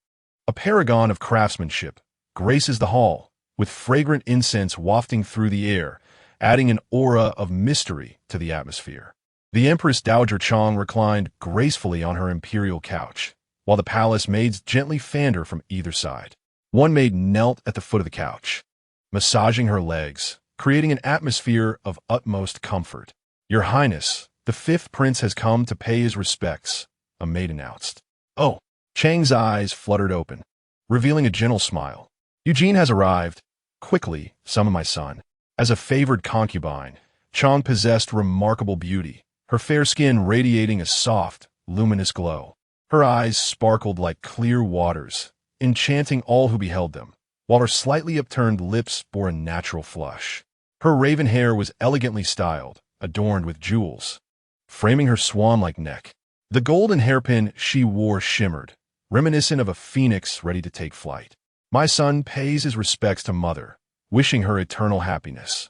A paragon of craftsmanship graces the hall, with fragrant incense wafting through the air, adding an aura of mystery to the atmosphere. The Empress Dowager Chang reclined gracefully on her imperial couch, while the palace maids gently fanned her from either side. One maid knelt at the foot of the couch, massaging her legs, creating an atmosphere of utmost comfort. "Your Highness, the fifth prince has come to pay his respects," a maid announced. "Oh, Chang's eyes fluttered open, revealing a gentle smile. Eugene has arrived. Quickly, summon my son. As a favored concubine, Chang possessed remarkable beauty, her fair skin radiating a soft, luminous glow. Her eyes sparkled like clear waters, enchanting all who beheld them, while her slightly upturned lips bore a natural flush. Her raven hair was elegantly styled, adorned with jewels, framing her swan-like neck. The golden hairpin she wore shimmered, reminiscent of a phoenix ready to take flight. My son pays his respects to mother, wishing her eternal happiness.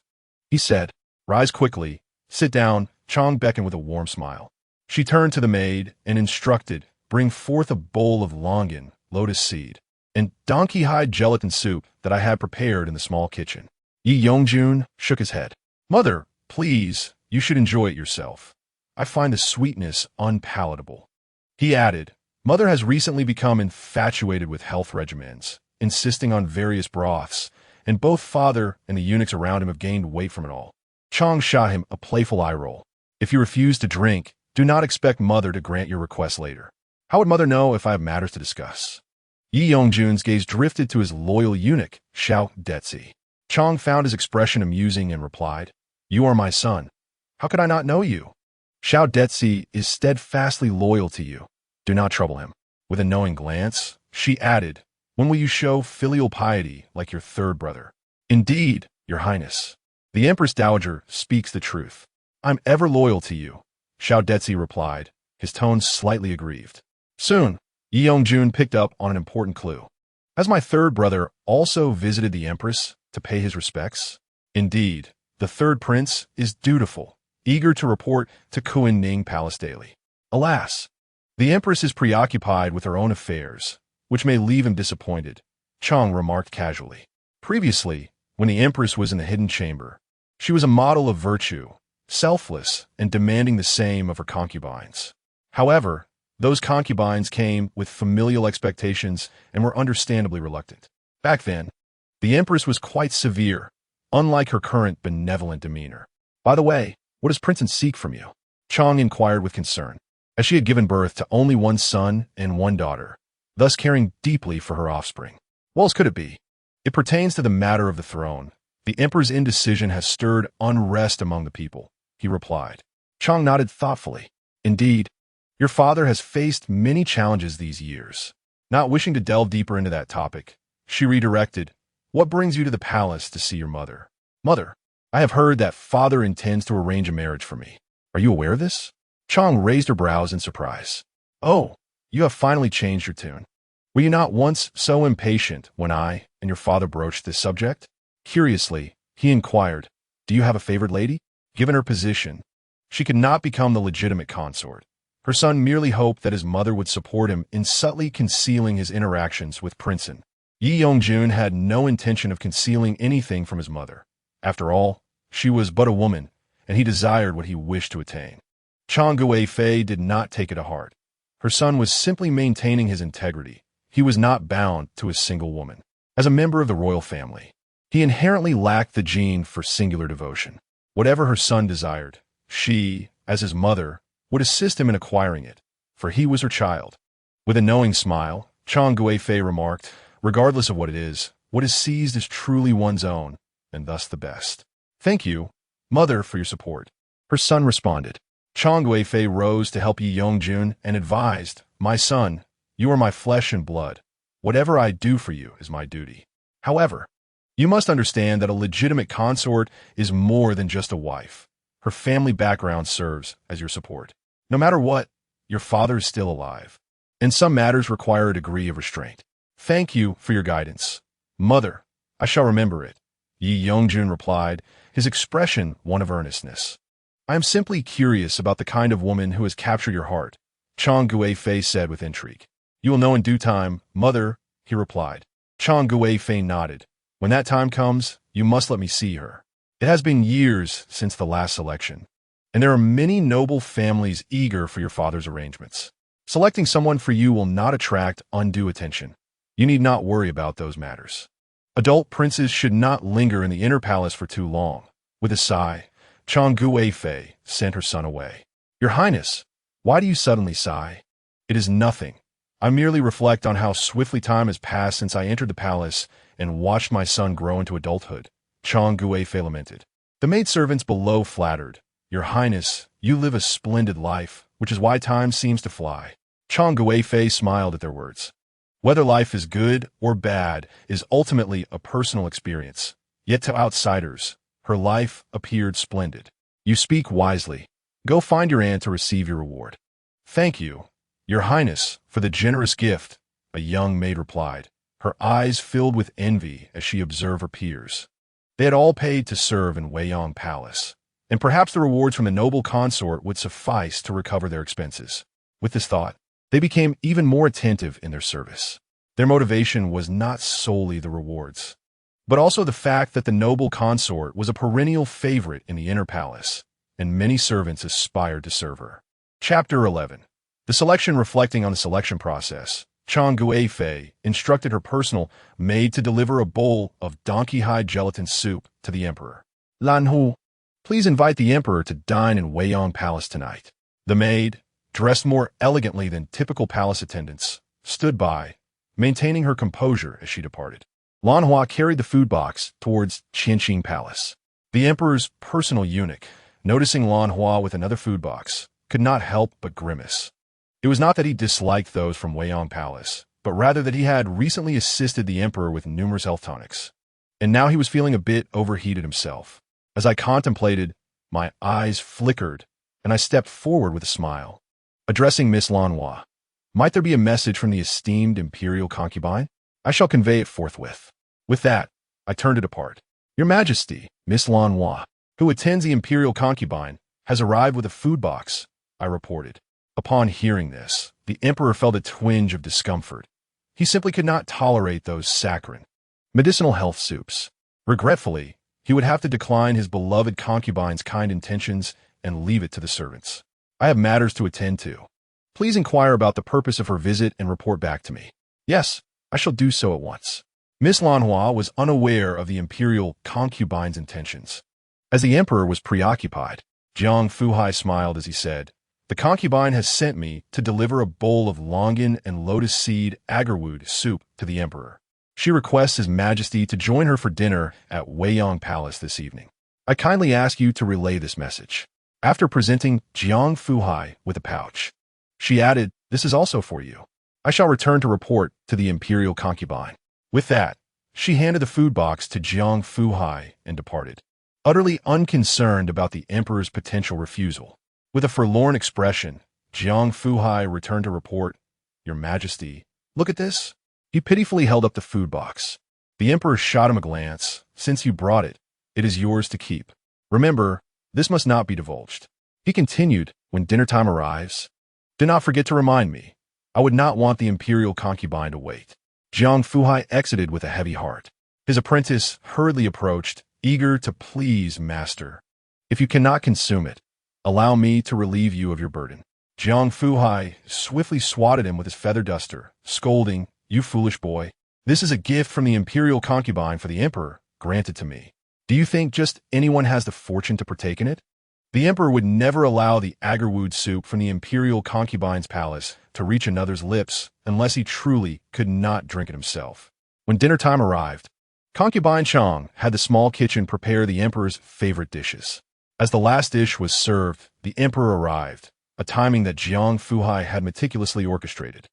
He said, rise quickly, sit down. Chang beckoned with a warm smile. She turned to the maid and instructed, bring forth a bowl of longan, lotus seed, and donkey-hide gelatin soup that I had prepared in the small kitchen. Yi Yongjun shook his head. Mother, please, you should enjoy it yourself. I find the sweetness unpalatable. He added, Mother has recently become infatuated with health regimens, insisting on various broths, and both father and the eunuchs around him have gained weight from it all. Chang shot him a playful eye roll. If you refuse to drink, do not expect Mother to grant your request later. How would Mother know if I have matters to discuss? Yi Yongjun's gaze drifted to his loyal eunuch, Xiao Detzi. Chang found his expression amusing and replied, You are my son. How could I not know you? Xiao Detzi is steadfastly loyal to you. Do not trouble him. With a knowing glance, she added, When will you show filial piety like your third brother? Indeed, your highness. The Empress Dowager speaks the truth. I'm ever loyal to you, Xiao Detzi replied, his tone slightly aggrieved. Soon, Yi Yongjun picked up on an important clue. Has my third brother also visited the Empress to pay his respects? Indeed, the third prince is dutiful, eager to report to Kuan-Ning Palace daily. Alas, the Empress is preoccupied with her own affairs, which may leave him disappointed, Chang remarked casually. Previously, when the Empress was in the hidden chamber, she was a model of virtue, selfless and demanding the same of her concubines. However, those concubines came with familial expectations and were understandably reluctant. Back then, the Empress was quite severe, unlike her current benevolent demeanor. By the way, what does Princess seek from you? Chang inquired with concern, as she had given birth to only one son and one daughter, thus caring deeply for her offspring. What else could it be? It pertains to the matter of the throne. The Emperor's indecision has stirred unrest among the people, he replied. Chang nodded thoughtfully. Indeed, your father has faced many challenges these years. Not wishing to delve deeper into that topic, she redirected, What brings you to the palace to see your mother? Mother, I have heard that father intends to arrange a marriage for me. Are you aware of this? Chang raised her brows in surprise. Oh, you have finally changed your tune. Were you not once so impatient when I and your father broached this subject? Curiously, he inquired, Do you have a favored lady? Given her position, she could not become the legitimate consort. Her son merely hoped that his mother would support him in subtly concealing his interactions with Princeton. Yi Yongjun had no intention of concealing anything from his mother. After all, she was but a woman, and he desired what he wished to attain. Chang Guifei did not take it to heart. Her son was simply maintaining his integrity. He was not bound to a single woman. As a member of the royal family, he inherently lacked the gene for singular devotion. Whatever her son desired, she, as his mother, would assist him in acquiring it, for he was her child. With a knowing smile, Chang Guifei remarked, Regardless of what it is, what is seized is truly one's own, and thus the best. Thank you, mother, for your support. Her son responded. Chang Guifei rose to help Yi Yongjun and advised, My son, you are my flesh and blood. Whatever I do for you is my duty. However, you must understand that a legitimate consort is more than just a wife. Her family background serves as your support. No matter what, your father is still alive, and some matters require a degree of restraint. Thank you for your guidance. Mother, I shall remember it, Yi Yongjun replied, his expression one of earnestness. I am simply curious about the kind of woman who has captured your heart, Chang Guifei said with intrigue. You will know in due time, mother, he replied. Chang Guifei nodded. When that time comes, you must let me see her. It has been years since the last selection, and there are many noble families eager for your father's arrangements. Selecting someone for you will not attract undue attention. You need not worry about those matters. Adult princes should not linger in the inner palace for too long. With a sigh, Chang Guifei sent her son away. Your Highness, why do you suddenly sigh? It is nothing. I merely reflect on how swiftly time has passed since I entered the palace and watched my son grow into adulthood, Chang Guifei lamented. The maidservants below flattered. Your Highness, you live a splendid life, which is why time seems to fly. Chang Guifei smiled at their words. Whether life is good or bad is ultimately a personal experience. Yet to outsiders, her life appeared splendid. You speak wisely. Go find your aunt to receive your reward. Thank you, Your Highness, for the generous gift, a young maid replied, her eyes filled with envy as she observed her peers. They had all paid to serve in Weiyang Palace, and perhaps the rewards from the noble consort would suffice to recover their expenses. With this thought, they became even more attentive in their service. Their motivation was not solely the rewards, but also the fact that the noble consort was a perennial favorite in the inner palace, and many servants aspired to serve her. Chapter 11. The selection. Reflecting on the selection process, Chang Guifei instructed her personal maid to deliver a bowl of donkey-hide gelatin soup to the emperor. Lan Hu, please invite the emperor to dine in Weiyang Palace tonight. The maid, dressed more elegantly than typical palace attendants, stood by, maintaining her composure as she departed. Lan Hua carried the food box towards Qianqing Palace. The emperor's personal eunuch, noticing Lan Hua with another food box, could not help but grimace. It was not that he disliked those from Weiyang Palace, but rather that he had recently assisted the emperor with numerous health tonics, and now he was feeling a bit overheated himself. As I contemplated, my eyes flickered, and I stepped forward with a smile. Addressing Miss Lan Hua, might there be a message from the esteemed imperial concubine? I shall convey it forthwith. With that, I turned to depart. Your Majesty, Miss Lan Hua, who attends the imperial concubine, has arrived with a food box, I reported. Upon hearing this, the emperor felt a twinge of discomfort. He simply could not tolerate those saccharine, medicinal health soups. Regretfully, he would have to decline his beloved concubine's kind intentions and leave it to the servants. I have matters to attend to. Please inquire about the purpose of her visit and report back to me. Yes, I shall do so at once. Miss Lan Hua was unaware of the imperial concubine's intentions. As the emperor was preoccupied, Jiang Fuhai smiled as he said, the concubine has sent me to deliver a bowl of longan and lotus seed agarwood soup to the emperor. She requests His Majesty to join her for dinner at Weiyang Palace this evening. I kindly ask you to relay this message. After presenting Jiang Fuhai with a pouch, she added, this is also for you. I shall return to report to the imperial concubine. With that, she handed the food box to Jiang Fuhai and departed, utterly unconcerned about the emperor's potential refusal. With a forlorn expression, Jiang Fuhai returned to report, Your Majesty, look at this. He pitifully held up the food box. The emperor shot him a glance. Since you brought it, it is yours to keep. Remember, this must not be divulged. He continued, when dinner time arrives, do not forget to remind me. I would not want the imperial concubine to wait. Jiang Fuhai exited with a heavy heart. His apprentice hurriedly approached, eager to please master. If you cannot consume it, allow me to relieve you of your burden. Jiang Fuhai swiftly swatted him with his feather duster, scolding, You foolish boy. This is a gift from the imperial concubine for the emperor, granted to me. Do you think just anyone has the fortune to partake in it? The emperor would never allow the agarwood soup from the imperial concubine's palace to reach another's lips unless he truly could not drink it himself. When dinner time arrived, concubine Chang had the small kitchen prepare the emperor's favorite dishes. As the last dish was served, the emperor arrived, a timing that Jiang Fuhai had meticulously orchestrated.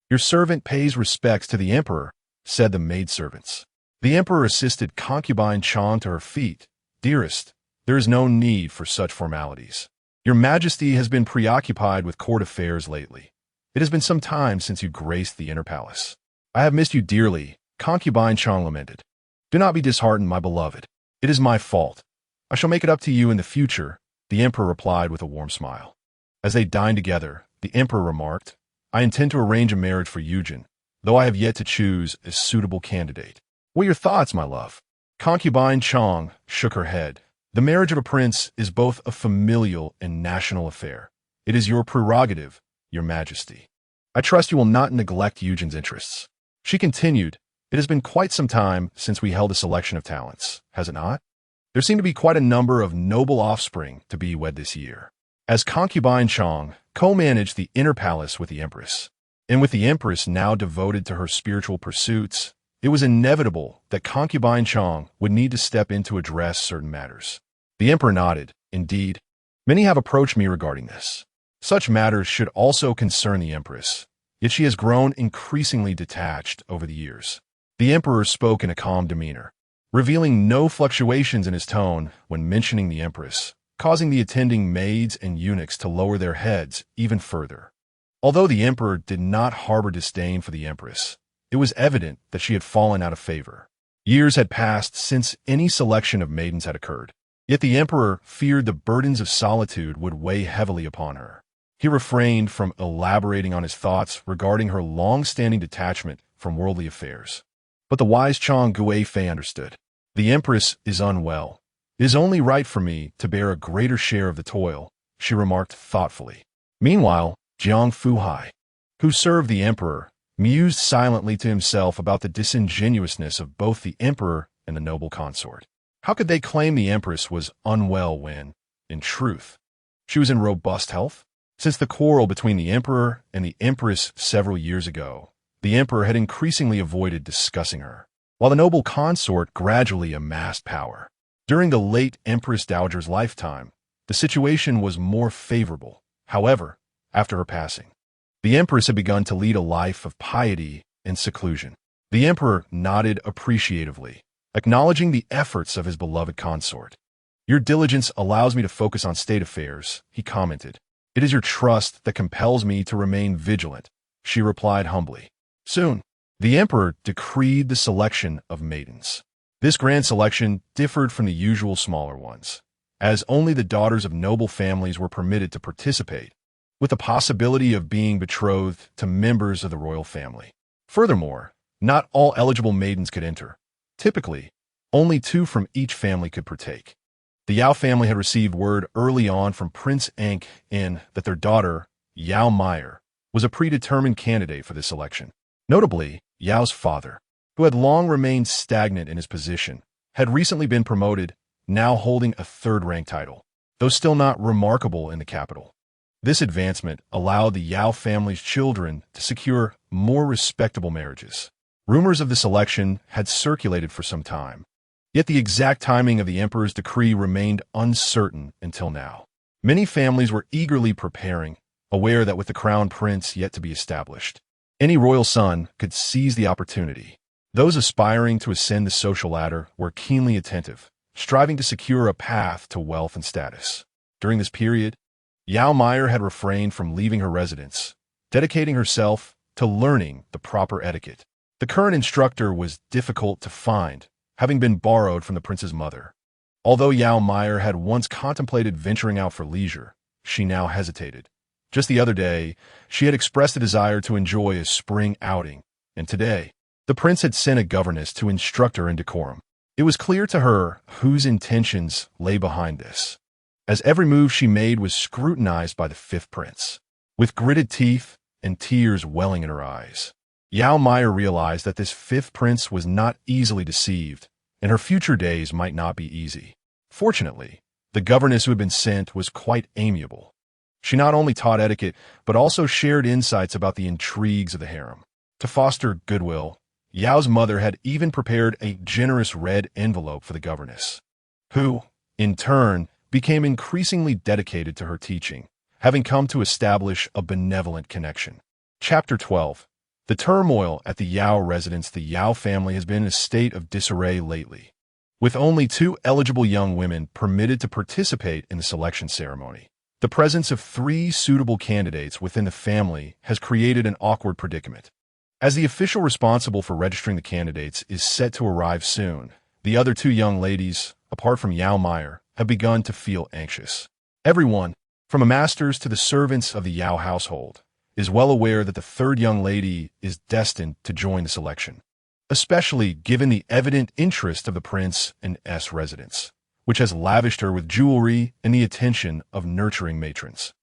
Your servant pays respects to the emperor, said the maidservants. The emperor assisted concubine Chang to her feet. Dearest, there is no need for such formalities. Your Majesty has been preoccupied with court affairs lately. It has been some time since you graced the inner palace. I have missed you dearly, concubine Chang lamented. Do not be disheartened, my beloved. It is my fault. I shall make it up to you in the future, the emperor replied with a warm smile. As they dined together, the emperor remarked, I intend to arrange a marriage for Yujin, though I have yet to choose a suitable candidate. What are your thoughts, my love? Concubine Chang shook her head. The marriage of a prince is both a familial and national affair. It is your prerogative, Your Majesty. I trust you will not neglect Yujin's interests. She continued, It has been quite some time since we held a selection of talents, has it not? There seem to be quite a number of noble offspring to be wed this year. As concubine Chang co-managed the inner palace with the empress, And with the empress now devoted to her spiritual pursuits, it was inevitable that concubine Chang would need to step in to address certain matters. The emperor nodded. Indeed, many have approached me regarding this. Such matters should also concern the empress, yet she has grown increasingly detached over the years. The emperor spoke in a calm demeanor, revealing no fluctuations in his tone when mentioning the empress, causing the attending maids and eunuchs to lower their heads even further. Although the emperor did not harbor disdain for the empress, it was evident that she had fallen out of favor. Years had passed since any selection of maidens had occurred, yet the emperor feared the burdens of solitude would weigh heavily upon her. He refrained from elaborating on his thoughts regarding her long-standing detachment from worldly affairs. But the wise Chang Guifei understood. The empress is unwell. It is only right for me to bear a greater share of the toil, she remarked thoughtfully. Meanwhile, Jiang Fuhai, who served the emperor, mused silently to himself about the disingenuousness of both the emperor and the noble consort. How could they claim the empress was unwell when, in truth, she was in robust health? Since the quarrel between the emperor and the empress several years ago, the emperor had increasingly avoided discussing her, while the noble consort gradually amassed power. During the late Empress Dowager's lifetime, the situation was more favorable. However, after her passing, the empress had begun to lead a life of piety and seclusion. The emperor nodded appreciatively, acknowledging the efforts of his beloved consort. Your diligence allows me to focus on state affairs, he commented. It is your trust that compels me to remain vigilant, she replied humbly. Soon, the emperor decreed the selection of maidens. This grand selection differed from the usual smaller ones, as only the daughters of noble families were permitted to participate, with the possibility of being betrothed to members of the royal family. Furthermore, not all eligible maidens could enter. Typically, only 2 from each family could partake. The Yao family had received word early on from Prince In that their daughter, Yao Meier, was a predetermined candidate for this election. Notably, Yao's father, who had long remained stagnant in his position, had recently been promoted, now holding a third-rank title, though still not remarkable in the capital. This advancement allowed the Yao family's children to secure more respectable marriages. Rumors of this election had circulated for some time, yet the exact timing of the emperor's decree remained uncertain until now. Many families were eagerly preparing, aware that with the crown prince yet to be established, any royal son could seize the opportunity. Those aspiring to ascend the social ladder were keenly attentive, striving to secure a path to wealth and status. During this period, Yao Meier had refrained from leaving her residence, dedicating herself to learning the proper etiquette. The current instructor was difficult to find, having been borrowed from the prince's mother. Although Yao Meier had once contemplated venturing out for leisure, she now hesitated. Just the other day, she had expressed a desire to enjoy a spring outing, and today, the prince had sent a governess to instruct her in decorum. It was clear to her whose intentions lay behind this, as every move she made was scrutinized by the fifth prince. With gritted teeth and tears welling in her eyes, Yao Meier realized that this fifth prince was not easily deceived, and her future days might not be easy. Fortunately, the governess who had been sent was quite amiable. She not only taught etiquette, but also shared insights about the intrigues of the harem. To foster goodwill, Yao's mother had even prepared a generous red envelope for the governess, who, in turn, became increasingly dedicated to her teaching, having come to establish a benevolent connection. Chapter 12. The turmoil at the Yao residence. The Yao family has been in a state of disarray lately, with only 2 eligible young women permitted to participate in the selection ceremony. The presence of 3 suitable candidates within the family has created an awkward predicament. As the official responsible for registering the candidates is set to arrive soon, the other 2 young ladies, apart from Yao Meier, have begun to feel anxious. Everyone, from the masters to the servants of the Yao household, is well aware that the third young lady is destined to join the selection, especially given the evident interest of the prince in S residence, which has lavished her with jewelry and the attention of nurturing matrons.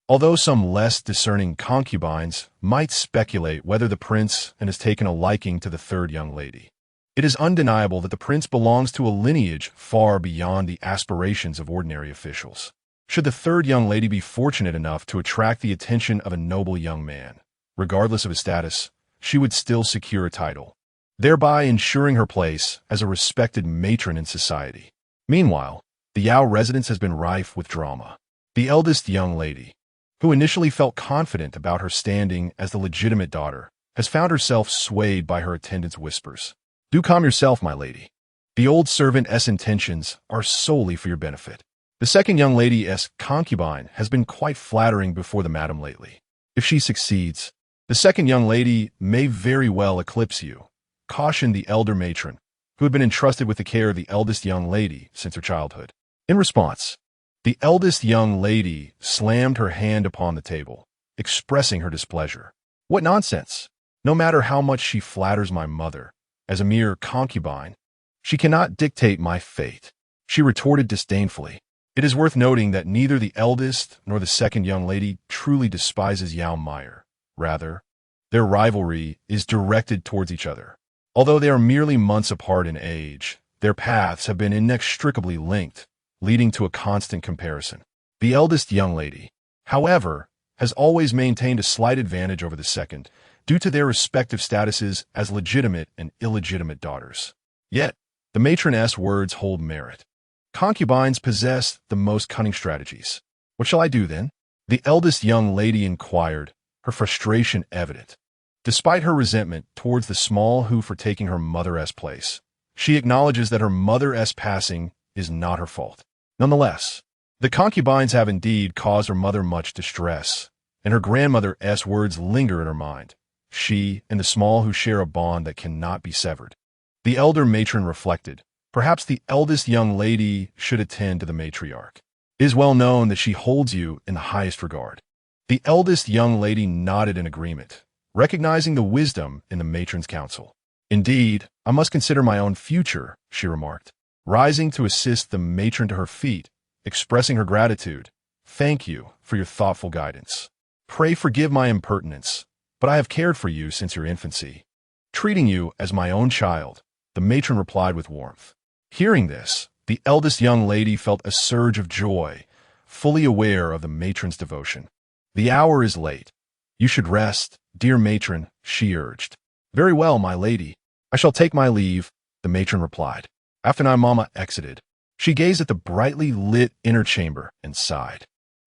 Although some less discerning concubines might speculate whether the prince has taken a liking to the third young lady, it is undeniable that the prince belongs to a lineage far beyond the aspirations of ordinary officials. Should the third young lady be fortunate enough to attract the attention of a noble young man, regardless of his status, she would still secure a title, thereby ensuring her place as a respected matron in society. Meanwhile, the Yao residence has been rife with drama. The eldest young lady, who initially felt confident about her standing as the legitimate daughter, has found herself swayed by her attendant's whispers. "Do calm yourself, my lady. The old servant's intentions are solely for your benefit. The second young lady's concubine has been quite flattering before the madam lately. If she succeeds, the second young lady may very well eclipse you," cautioned the elder matron, who had been entrusted with the care of the eldest young lady since her childhood. In response, the eldest young lady slammed her hand upon the table, expressing her displeasure. "What nonsense! No matter how much she flatters my mother, as a mere concubine, she cannot dictate my fate," she retorted disdainfully. It is worth noting that neither the eldest nor the second young lady truly despises Yao Meier. Rather, their rivalry is directed towards each other. Although they are merely months apart in age, their paths have been inextricably linked, leading to a constant comparison. The eldest young lady, however, has always maintained a slight advantage over the second, due to their respective statuses as legitimate and illegitimate daughters. Yet, the matron's words hold merit. Concubines possess the most cunning strategies. "What shall I do, then?" the eldest young lady inquired, her frustration evident. Despite her resentment towards the small who for taking her mother's place, she acknowledges that her mother's passing is not her fault. Nonetheless, the concubines have indeed caused her mother much distress, and her grandmother's words linger in her mind. She and the small who share a bond that cannot be severed. The elder matron reflected. Perhaps the eldest young lady should attend to the matriarch. It is well known that she holds you in the highest regard. The eldest young lady nodded in agreement, recognizing the wisdom in the matron's counsel. "Indeed, I must consider my own future," she remarked, rising to assist the matron to her feet, expressing her gratitude. "Thank you for your thoughtful guidance. Pray forgive my impertinence, but I have cared for you since your infancy, treating you as my own child," the matron replied with warmth. Hearing this, the eldest young lady felt a surge of joy, fully aware of the matron's devotion. "The hour is late. You should rest, dear matron," she urged. "Very well, my lady. I shall take my leave," the matron replied. After my mama exited, she gazed at the brightly lit inner chamber and sighed.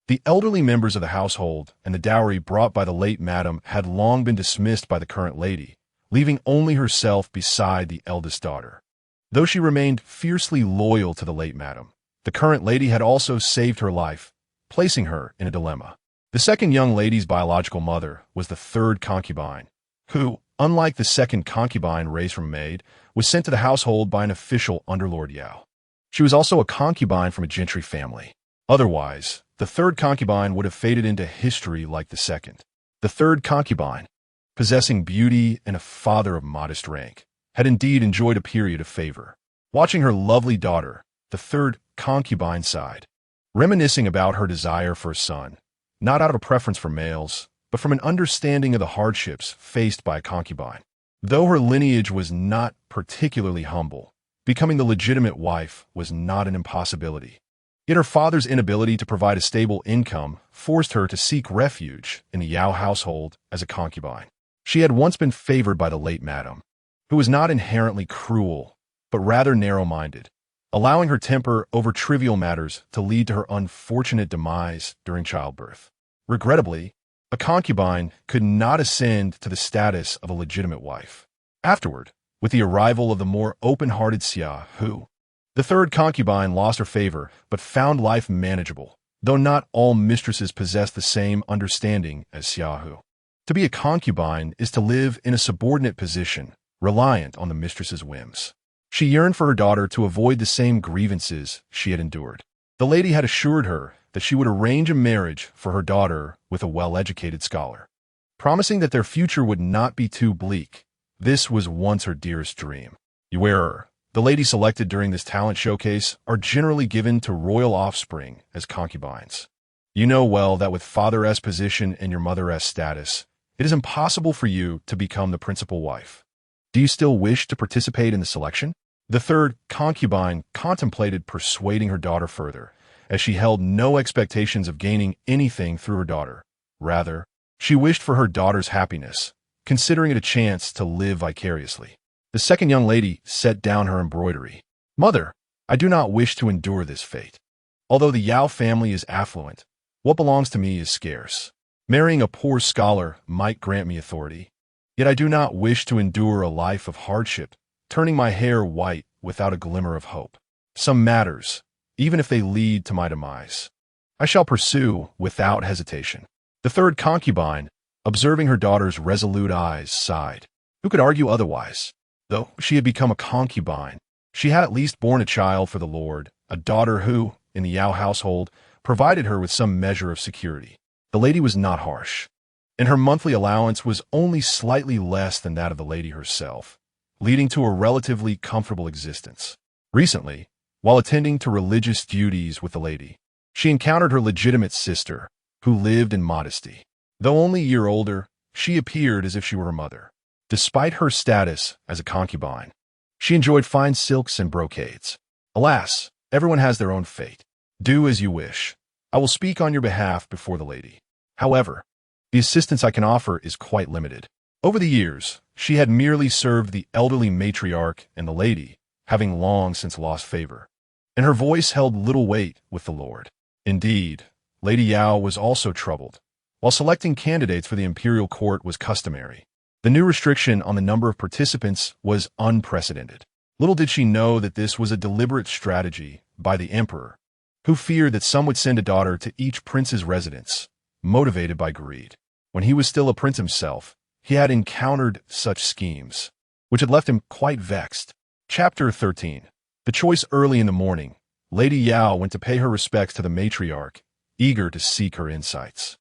The elderly members of the household and the dowry brought by the late madam had long been dismissed by the current lady, leaving only herself beside the eldest daughter. Though she remained fiercely loyal to the late madam, the current lady had also saved her life, placing her in a dilemma. The second young lady's biological mother was the third concubine, who, unlike the second concubine raised from a maid, was sent to the household by an official underlord Yao. She was also a concubine from a gentry family. Otherwise, the third concubine would have faded into history like the second. The third concubine, possessing beauty and a father of modest rank, had indeed enjoyed a period of favor. Watching her lovely daughter, the third concubine sighed, reminiscing about her desire for a son, not out of a preference for males, but from an understanding of the hardships faced by a concubine. Though her lineage was not particularly humble, becoming the legitimate wife was not an impossibility. Yet her father's inability to provide a stable income forced her to seek refuge in the Yao household as a concubine. She had once been favored by the late madam, who was not inherently cruel, but rather narrow-minded, allowing her temper over trivial matters to lead to her unfortunate demise during childbirth. Regrettably, a concubine could not ascend to the status of a legitimate wife. Afterward, with the arrival of the more open-hearted Xia Hu, the third concubine lost her favor but found life manageable, though not all mistresses possess the same understanding as Xia Hu. To be a concubine is to live in a subordinate position, reliant on the mistress's whims. She yearned for her daughter to avoid the same grievances she had endured. The lady had assured her that she would arrange a marriage for her daughter with a well-educated scholar, promising that their future would not be too bleak. This was once her dearest dream. Beware, the ladies selected during this talent showcase are generally given to royal offspring as concubines. You know well that with father's position and your mother's status, it is impossible for you to become the principal wife. Do you still wish to participate in the selection? The third concubine contemplated persuading her daughter further, as she held no expectations of gaining anything through her daughter. Rather, She wished for her daughter's happiness, considering it a chance to live vicariously. The second young lady set down her embroidery. Mother, I do not wish to endure this fate. Although the Yao family is affluent, what belongs to me is scarce. Marrying a poor scholar might grant me authority. Yet I do not wish to endure a life of hardship, turning my hair white without a glimmer of hope. Some matters, even if they lead to my demise, I shall pursue without hesitation. The third concubine, observing her daughter's resolute eyes, sighed. Who could argue otherwise? Though she had become a concubine, she had at least borne a child for the Lord, a daughter who, in the Yao household, provided her with some measure of security. The lady was not harsh, and her monthly allowance was only slightly less than that of the lady herself, leading to a relatively comfortable existence. Recently, while attending to religious duties with the lady, she encountered her legitimate sister, who lived in modesty. Though only a year older, she appeared as if she were a mother. Despite her status as a concubine, she enjoyed fine silks and brocades. Alas, everyone has their own fate. Do as you wish. I will speak on your behalf before the lady. However, the assistance I can offer is quite limited. Over the years, she had merely served the elderly matriarch and the lady, having long since lost favor, and her voice held little weight with the Lord. Indeed, Lady Yao was also troubled. While selecting candidates for the imperial court was customary, the new restriction on the number of participants was unprecedented. Little did she know that this was a deliberate strategy by the emperor, who feared that some would send a daughter to each prince's residence, motivated by greed. When he was still a prince himself, he had encountered such schemes, which had left him quite vexed. Chapter 13. The choice. Early in the morning, Lady Yao went to pay her respects to the matriarch, eager to seek her insights.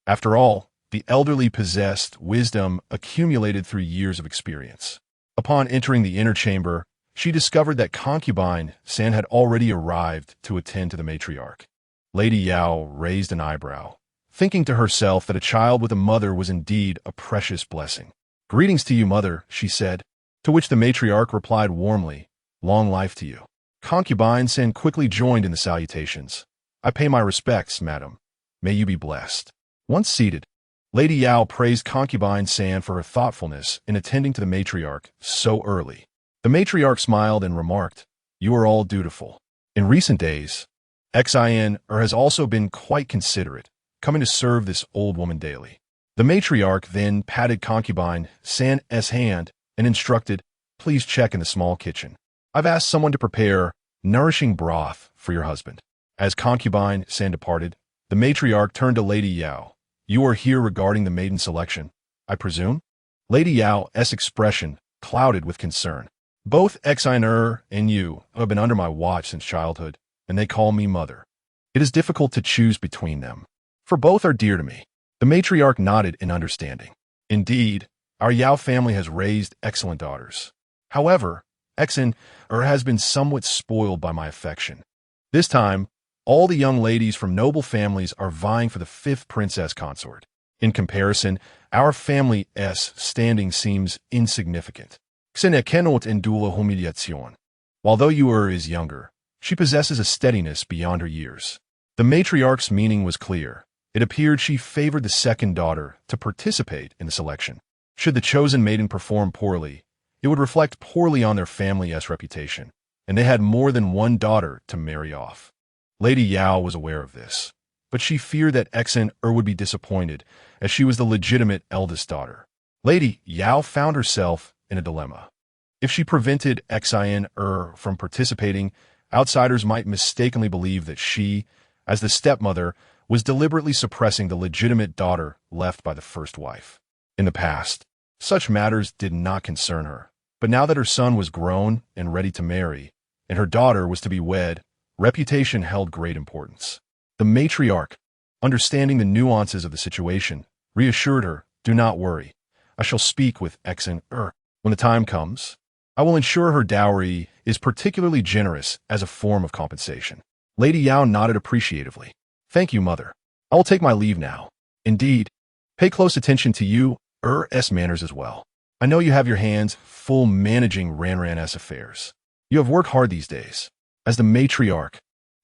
After all, the elderly possessed wisdom accumulated through years of experience. Upon entering the inner chamber, she discovered that concubine San had already arrived to attend to the matriarch. Lady Yao raised an eyebrow, thinking to herself that a child with a mother was indeed a precious blessing. "Greetings to you, mother," she said, to which the matriarch replied warmly, "Long life to you." Concubine San quickly joined in the salutations. "I pay my respects, madam. May you be blessed." Once seated, Lady Yao praised concubine San for her thoughtfulness in attending to the matriarch so early. The matriarch smiled and remarked, "You are all dutiful." In recent days, Xin has also been quite considerate, coming to serve this old woman daily. The matriarch then patted concubine San's hand and instructed, "Please check in the small kitchen. I've asked someone to prepare nourishing broth for your husband." As concubine San departed, the matriarch turned to Lady Yao. "You are here regarding the maiden selection, I presume?" Lady Yao's expression clouded with concern. "Both Xin and you have been under my watch since childhood, and they call me mother. It is difficult to choose between them, for both are dear to me." The matriarch nodded in understanding. "Indeed, our Yao family has raised excellent daughters. However, Xin has been somewhat spoiled by my affection. This time, all the young ladies from noble families are vying for the fifth princess consort. In comparison, our family's standing seems insignificant. Xin cannot endure humiliation. While though you is younger, she possesses a steadiness beyond her years." The matriarch's meaning was clear. It appeared she favored the second daughter to participate in the selection. Should the chosen maiden perform poorly, it would reflect poorly on their family's reputation, and they had more than one daughter to marry off. Lady Yao was aware of this, but she feared that Xin would be disappointed, as she was the legitimate eldest daughter. Lady Yao found herself in a dilemma. If she prevented Xin from participating, outsiders might mistakenly believe that she, as the stepmother, was deliberately suppressing the legitimate daughter left by the first wife. In the past, such matters did not concern her, but now that her son was grown and ready to marry, and her daughter was to be wed, reputation held great importance. The matriarch, understanding the nuances of the situation, reassured her, "Do not worry. I shall speak with Xin. When the time comes, I will ensure her dowry is particularly generous as a form of compensation." Lady Yao nodded appreciatively. "Thank you, mother. I will take my leave now. Indeed, pay close attention to your manners as well. I know you have your hands full managing Ran's affairs. You have worked hard these days." As the matriarch,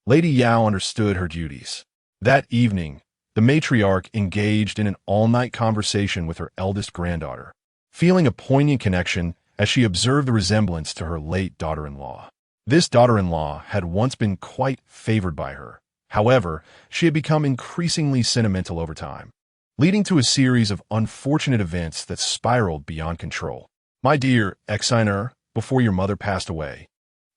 Lady Yao understood her duties. That evening, The matriarch engaged in an all-night conversation with her eldest granddaughter, feeling a poignant connection as she observed the resemblance to her late daughter-in-law. This daughter-in-law had once been quite favored by her. However, she had become increasingly sentimental over time, leading to a series of unfortunate events that spiraled beyond control. My dear Exiner, before your mother passed away,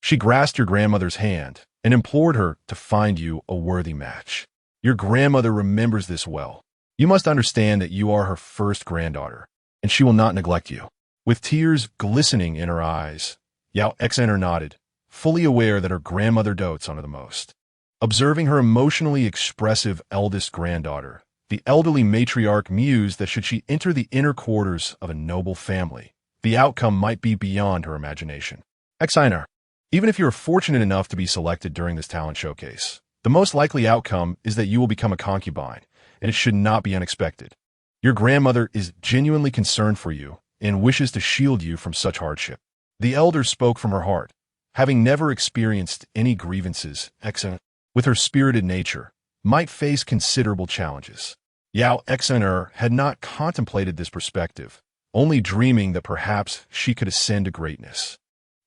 she grasped your grandmother's hand and implored her to find you a worthy match. Your grandmother remembers this well. You must understand that you are her first granddaughter, and she will not neglect you. With tears glistening in her eyes, Yao Exiner nodded, fully aware that her grandmother dotes on her the most. Observing her emotionally expressive eldest granddaughter, the elderly matriarch mused that should she enter the inner quarters of a noble family, the outcome might be beyond her imagination. Exiner, even if you are fortunate enough to be selected during this talent showcase, the most likely outcome is that you will become a concubine, and it should not be unexpected. Your grandmother is genuinely concerned for you and wishes to shield you from such hardship. The elder spoke from her heart, having never experienced any grievances. Exiner, with her spirited nature, might face considerable challenges. Yao Exiner had not contemplated this perspective, only dreaming that perhaps she could ascend to greatness.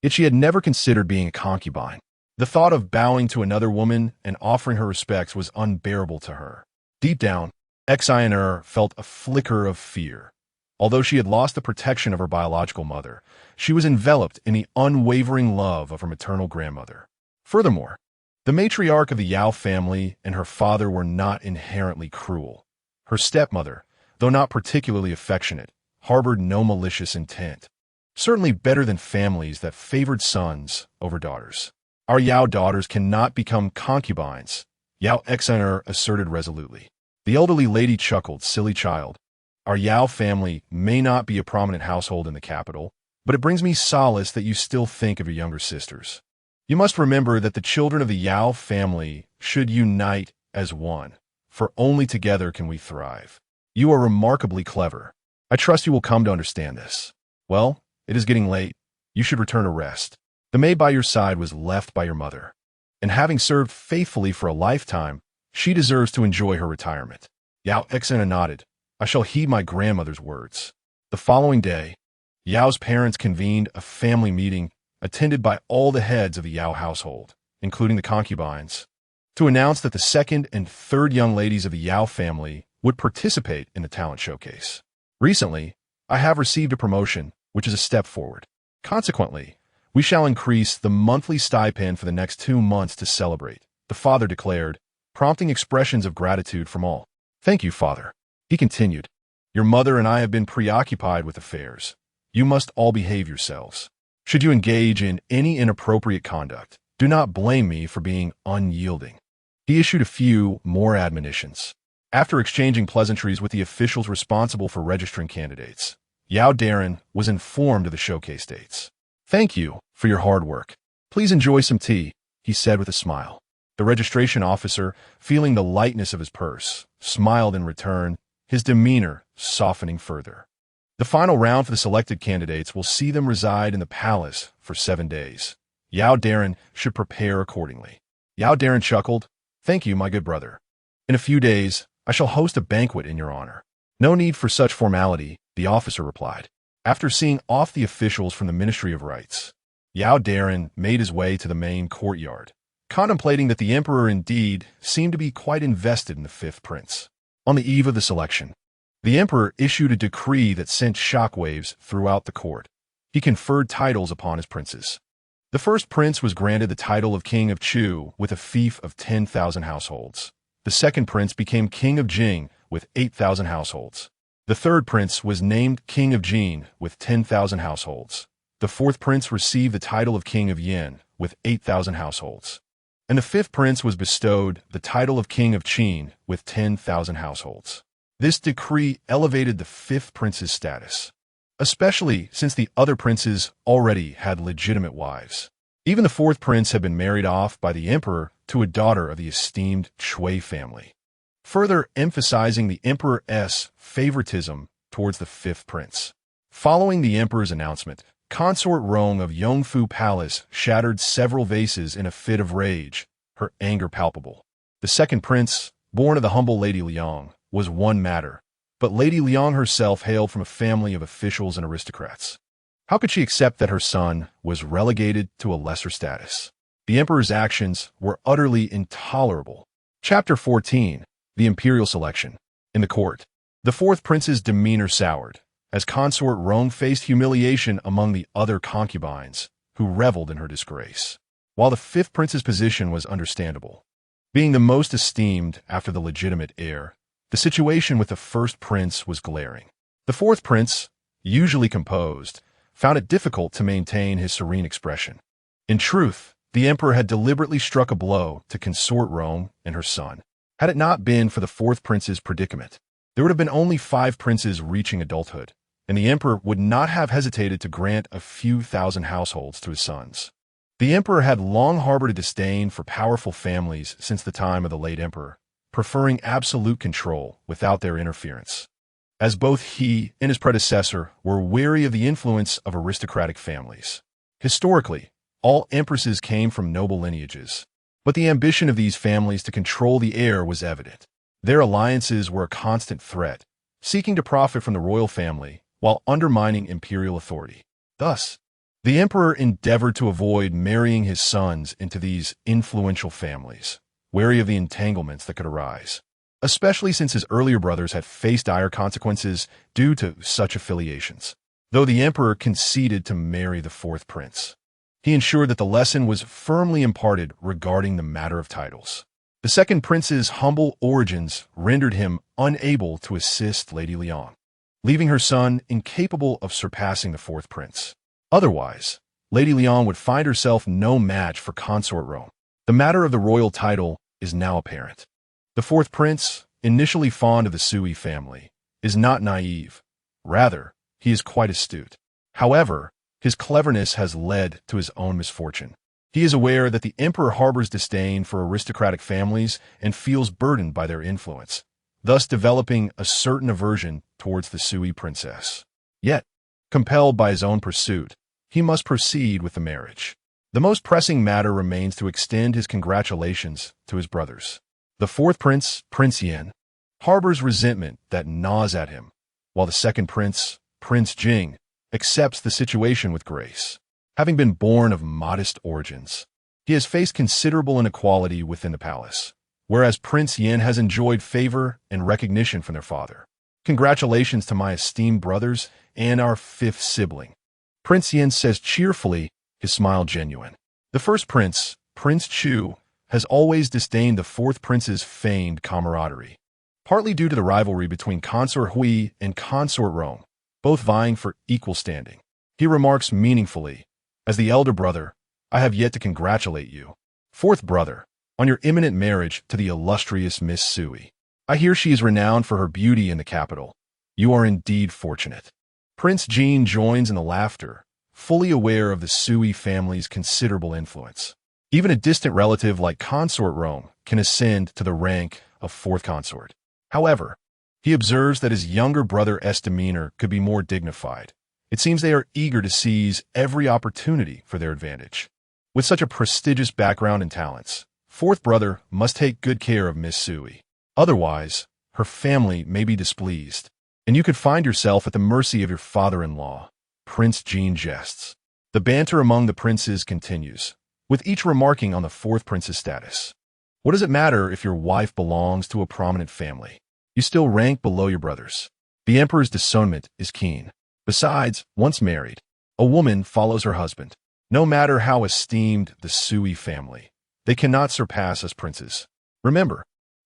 Yet she had never considered being a concubine. The thought of bowing to another woman and offering her respects was unbearable to her. Deep down, Exiner felt a flicker of fear. Although she had lost the protection of her biological mother, she was enveloped in the unwavering love of her maternal grandmother. Furthermore, the matriarch of the Yao family and her father were not inherently cruel. Her stepmother, though not particularly affectionate, harbored no malicious intent. Certainly better than families that favored sons over daughters. Our Yao daughters cannot become concubines, Yao Exiner asserted resolutely. The elderly lady chuckled. Silly child. Our Yao family may not be a prominent household in the capital, but it brings me solace that you still think of your younger sisters. You must remember that the children of the Yao family should unite as one, for only together can we thrive. You are remarkably clever. I trust you will come to understand this. Well, it is getting late. You should return to rest. The maid by your side was left by your mother, and having served faithfully for a lifetime, she deserves to enjoy her retirement. Yao Exiner nodded. I shall heed my grandmother's words. The following day, Yao's parents convened a family meeting attended by all the heads of the Yao household, including the concubines, to announce that the second and third young ladies of the Yao family would participate in the talent showcase. Recently, I have received a promotion, which is a step forward. Consequently, we shall increase the monthly stipend for the next 2 months to celebrate, the father declared, prompting expressions of gratitude from all. Thank you, father. He continued. Your mother and I have been preoccupied with affairs. You must all behave yourselves. Should you engage in any inappropriate conduct, do not blame me for being unyielding. He issued a few more admonitions. After exchanging pleasantries with the officials responsible for registering candidates, Yao Darren was informed of the showcase dates. Thank you for your hard work. Please enjoy some tea, he said with a smile. The registration officer, feeling the lightness of his purse, smiled in return, his demeanor softening further. The final round for the selected candidates will see them reside in the palace for 7 days. Yao Darren should prepare accordingly. Yao Darren chuckled. Thank you, my good brother. In a few days, I shall host a banquet in your honor. No need for such formality, the officer replied. After seeing off the officials from the Ministry of Rites, Yao Darren made his way to the main courtyard, contemplating that the emperor indeed seemed to be quite invested in the fifth prince. On the eve of the selection, the emperor issued a decree that sent shockwaves throughout the court. He conferred titles upon his princes. The first prince was granted the title of King of Chu with a fief of 10,000 households. The second prince became King of Jing with 8,000 households. The third prince was named King of Jin with 10,000 households. The fourth prince received the title of King of Yin with 8,000 households. And the fifth prince was bestowed the title of King of Qin with 10,000 households. This decree elevated the fifth prince's status, especially since the other princes already had legitimate wives. Even the fourth prince had been married off by the emperor to a daughter of the esteemed Shui family, further emphasizing the emperor's favoritism towards the fifth prince. Following the emperor's announcement, Consort Rong of Yongfu Palace shattered several vases in a fit of rage, her anger palpable. The second prince, born of the humble Lady Liang, was one matter, but Lady Liang herself hailed from a family of officials and aristocrats. How could she accept that her son was relegated to a lesser status? The emperor's actions were utterly intolerable. Chapter 14. The Imperial Selection. In the court, the fourth prince's demeanor soured, as Consort Rome faced humiliation among the other concubines, who reveled in her disgrace. While the fifth prince's position was understandable, being the most esteemed after the legitimate heir, the situation with the first prince was glaring. The fourth prince, usually composed, found it difficult to maintain his serene expression. In truth, the emperor had deliberately struck a blow to Consort Rome and her son. Had it not been for the fourth prince's predicament, there would have been only 5 princes reaching adulthood, and the emperor would not have hesitated to grant a few thousand households to his sons. The emperor had long harbored a disdain for powerful families since the time of the late emperor, preferring absolute control without their interference, as both he and his predecessor were wary of the influence of aristocratic families. Historically, all empresses came from noble lineages, but the ambition of these families to control the heir was evident. Their alliances were a constant threat, seeking to profit from the royal family while undermining imperial authority. Thus, the emperor endeavored to avoid marrying his sons into these influential families, wary of the entanglements that could arise, especially since his earlier brothers had faced dire consequences due to such affiliations. Though the emperor conceded to marry the fourth prince, he ensured that the lesson was firmly imparted regarding the matter of titles. The second prince's humble origins rendered him unable to assist Lady Liang, leaving her son incapable of surpassing the fourth prince. Otherwise, Lady Liang would find herself no match for Consort Rome. The matter of the royal title is now apparent. The fourth prince, initially fond of the Sui family, is not naive. Rather, he is quite astute. However, his cleverness has led to his own misfortune. He is aware that the emperor harbors disdain for aristocratic families and feels burdened by their influence, thus developing a certain aversion towards the Sui princess. Yet, compelled by his own pursuit, he must proceed with the marriage. The most pressing matter remains to extend his congratulations to his brothers. The fourth prince, Prince Yan, harbors resentment that gnaws at him, while the second prince, Prince Jing, accepts the situation with grace. Having been born of modest origins, he has faced considerable inequality within the palace, whereas Prince Yan has enjoyed favor and recognition from their father. Congratulations to my esteemed brothers and our fifth sibling, Prince Yan says cheerfully, his smile genuine. The first prince, Prince Chu, has always disdained the fourth prince's feigned camaraderie, partly due to the rivalry between Consort Hui and Consort Rome, both vying for equal standing. He remarks meaningfully, as the elder brother, I have yet to congratulate you, fourth brother, on your imminent marriage to the illustrious Miss Sui. I hear she is renowned for her beauty in the capital. You are indeed fortunate. Prince Jean joins in the laughter, fully aware of the Sui family's considerable influence. Even a distant relative like Consort Rome can ascend to the rank of fourth consort. However, he observes that his younger brother's demeanor could be more dignified. It seems they are eager to seize every opportunity for their advantage. With such a prestigious background and talents, fourth brother must take good care of Miss Sui. Otherwise, her family may be displeased, and you could find yourself at the mercy of your father-in-law. Prince Jean jests. The banter among the princes continues, with each remarking on the fourth prince's status. What does it matter if your wife belongs to a prominent family? You still rank below your brothers. The emperor's discernment is keen. Besides, once married, a woman follows her husband. No matter how esteemed the Sui family, they cannot surpass us princes. Remember,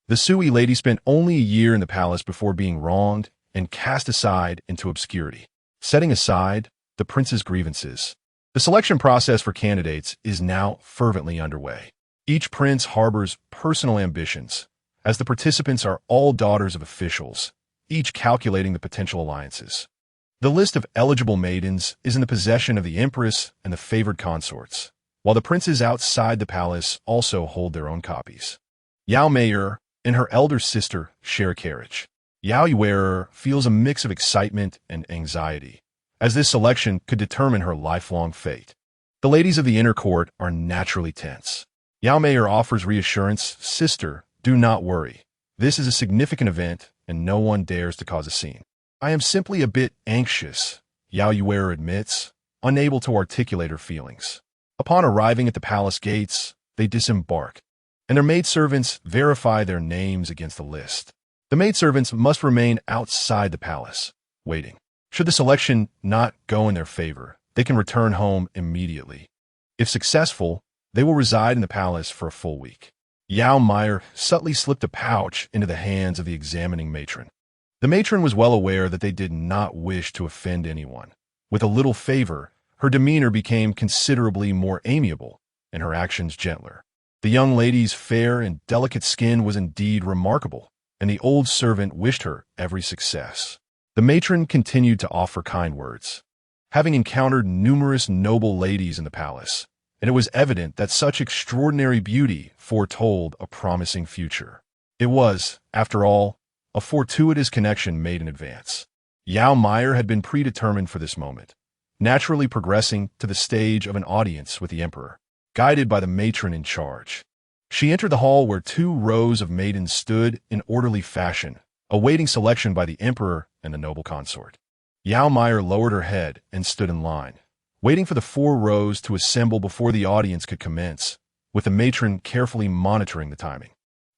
the Sui lady spent only a year in the palace before being wronged and cast aside into obscurity. Setting aside the prince's grievances, the selection process for candidates is now fervently underway. Each prince harbors personal ambitions, as the participants are all daughters of officials, each calculating the potential alliances. The list of eligible maidens is in the possession of the empress and the favored consorts, while the princes outside the palace also hold their own copies. Yao Meier and her elder sister share a carriage. Yao Meier feels a mix of excitement and anxiety, as this selection could determine her lifelong fate. The ladies of the inner court are naturally tense. Yao Meier offers reassurance, sister, do not worry. This is a significant event, and no one dares to cause a scene. I am simply a bit anxious, Yao Meier admits, unable to articulate her feelings. Upon arriving at the palace gates, they disembark, and their maidservants verify their names against the list. The maidservants must remain outside the palace, waiting. Should the selection not go in their favor, they can return home immediately. If successful, they will reside in the palace for a full week. Yao Meier subtly slipped a pouch into the hands of the examining matron. The matron was well aware that they did not wish to offend anyone. With a little favor, her demeanor became considerably more amiable, and her actions gentler. The young lady's fair and delicate skin was indeed remarkable, and the old servant wished her every success. The matron continued to offer kind words. Having encountered numerous noble ladies in the palace, and it was evident that such extraordinary beauty foretold a promising future. It was, after all, a fortuitous connection made in advance. Yao Meier had been predetermined for this moment, naturally progressing to the stage of an audience with the emperor, guided by the matron in charge. She entered the hall where 2 rows of maidens stood in orderly fashion, awaiting selection by the emperor and the noble consort. Yao Meier lowered her head and stood in line, waiting for the 4 rows to assemble before the audience could commence, with the matron carefully monitoring the timing.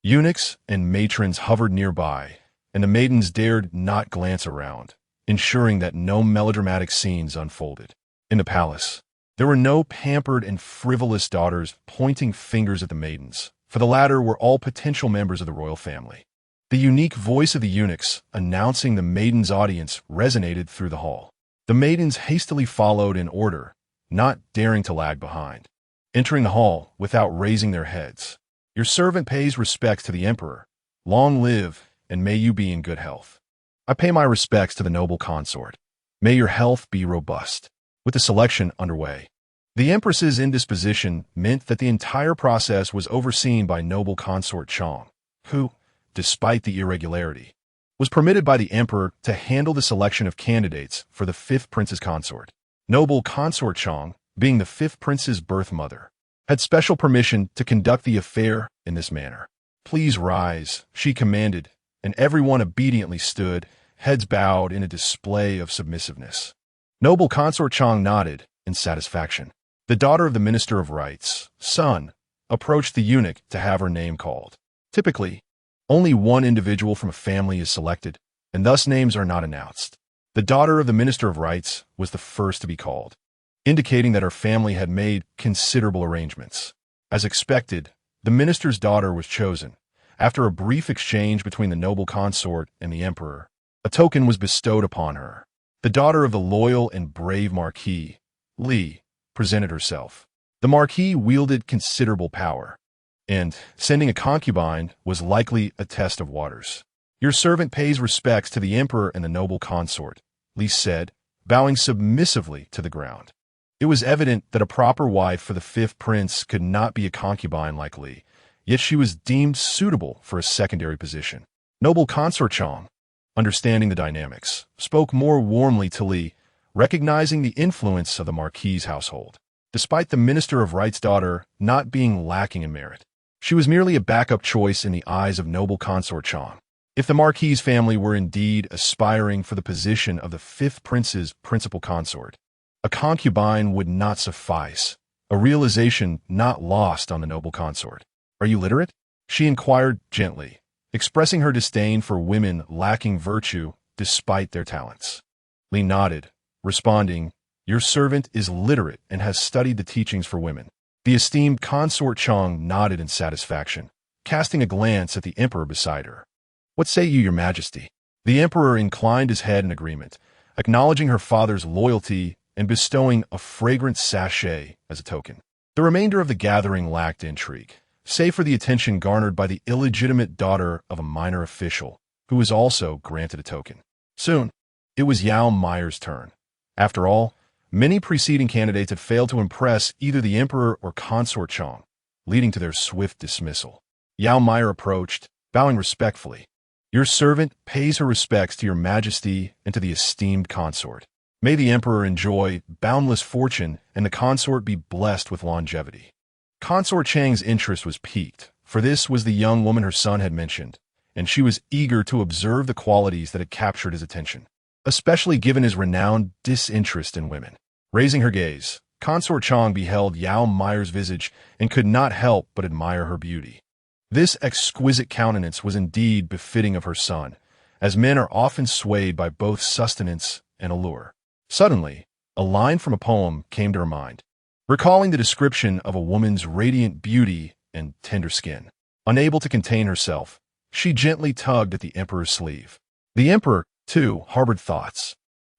Eunuchs and matrons hovered nearby, and the maidens dared not glance around, ensuring that no melodramatic scenes unfolded. In the palace, there were no pampered and frivolous daughters pointing fingers at the maidens, for the latter were all potential members of the royal family. The unique voice of the eunuchs announcing the maidens' audience resonated through the hall. The maidens hastily followed in order, not daring to lag behind. Entering the hall without raising their heads, "Your servant pays respects to the emperor. Long live, and may you be in good health. I pay my respects to the noble consort. May your health be robust." With the selection underway, the empress's indisposition meant that the entire process was overseen by noble consort Chong, who, despite the irregularity, was permitted by the emperor to handle the selection of candidates for the 5th prince's consort. Noble consort Chong, being the 5th prince's birth mother, had special permission to conduct the affair in this manner. "Please rise," she commanded, and everyone obediently stood, heads bowed in a display of submissiveness. Noble consort Chong nodded in satisfaction. The daughter of the Minister of Rites, Sun, approached the eunuch to have her name called. Typically, only one individual from a family is selected, and thus names are not announced. The daughter of the Minister of Rites was the first to be called, indicating that her family had made considerable arrangements. As expected, the minister's daughter was chosen. After a brief exchange between the noble consort and the emperor, a token was bestowed upon her. The daughter of the loyal and brave Marquis, Li, presented herself. The Marquis wielded considerable power, and sending a concubine was likely a test of waters. "Your servant pays respects to the emperor and the noble consort," Li said, bowing submissively to the ground. It was evident that a proper wife for the 5th prince could not be a concubine like Li, yet she was deemed suitable for a secondary position. Noble consort Chong, understanding the dynamics, spoke more warmly to Li, recognizing the influence of the Marquis's household. Despite the Minister of Rites' daughter not being lacking in merit, she was merely a backup choice in the eyes of noble consort Chong. If the Marquis's family were indeed aspiring for the position of the 5th prince's principal consort, a concubine would not suffice, a realization not lost on the noble consort. "Are you literate?" she inquired gently, expressing her disdain for women lacking virtue despite their talents. Li nodded, responding, "Your servant is literate and has studied the teachings for women." The esteemed consort Chong nodded in satisfaction, casting a glance at the emperor beside her. "What say you, your majesty?" The emperor inclined his head in agreement, acknowledging her father's loyalty and bestowing a fragrant sachet as a token. The remainder of the gathering lacked intrigue, save for the attention garnered by the illegitimate daughter of a minor official, who was also granted a token. Soon, it was Yao Meier's turn. After all, many preceding candidates had failed to impress either the emperor or consort Chong, leading to their swift dismissal. Yao Meier approached, bowing respectfully. "Your servant pays her respects to your majesty and to the esteemed consort. May the emperor enjoy boundless fortune and the consort be blessed with longevity." Consort Chang's interest was piqued, for this was the young woman her son had mentioned, and she was eager to observe the qualities that had captured his attention, especially given his renowned disinterest in women. Raising her gaze, Consort Chang beheld Yao Meier's visage and could not help but admire her beauty. This exquisite countenance was indeed befitting of her son, as men are often swayed by both sustenance and allure. Suddenly, a line from a poem came to her mind, recalling the description of a woman's radiant beauty and tender skin. Unable to contain herself, she gently tugged at the emperor's sleeve. The emperor, too, harbored thoughts.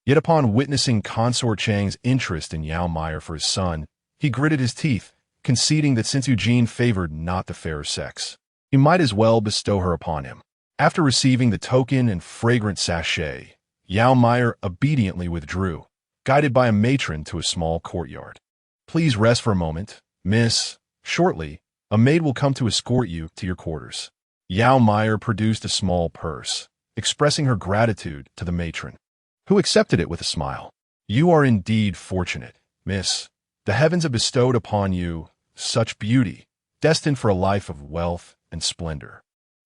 Yet upon witnessing Consort Chang's interest in Yao Meier for his son, he gritted his teeth, conceding that since Eugene favored not the fairer sex, he might as well bestow her upon him. After receiving the token and fragrant sachet, Yao Meier obediently withdrew, guided by a matron to a small courtyard. "Please rest for a moment, miss. Shortly, a maid will come to escort you to your quarters." Yao Meier produced a small purse, expressing her gratitude to the matron, who accepted it with a smile. "You are indeed fortunate, miss. The heavens have bestowed upon you such beauty, destined for a life of wealth and splendor."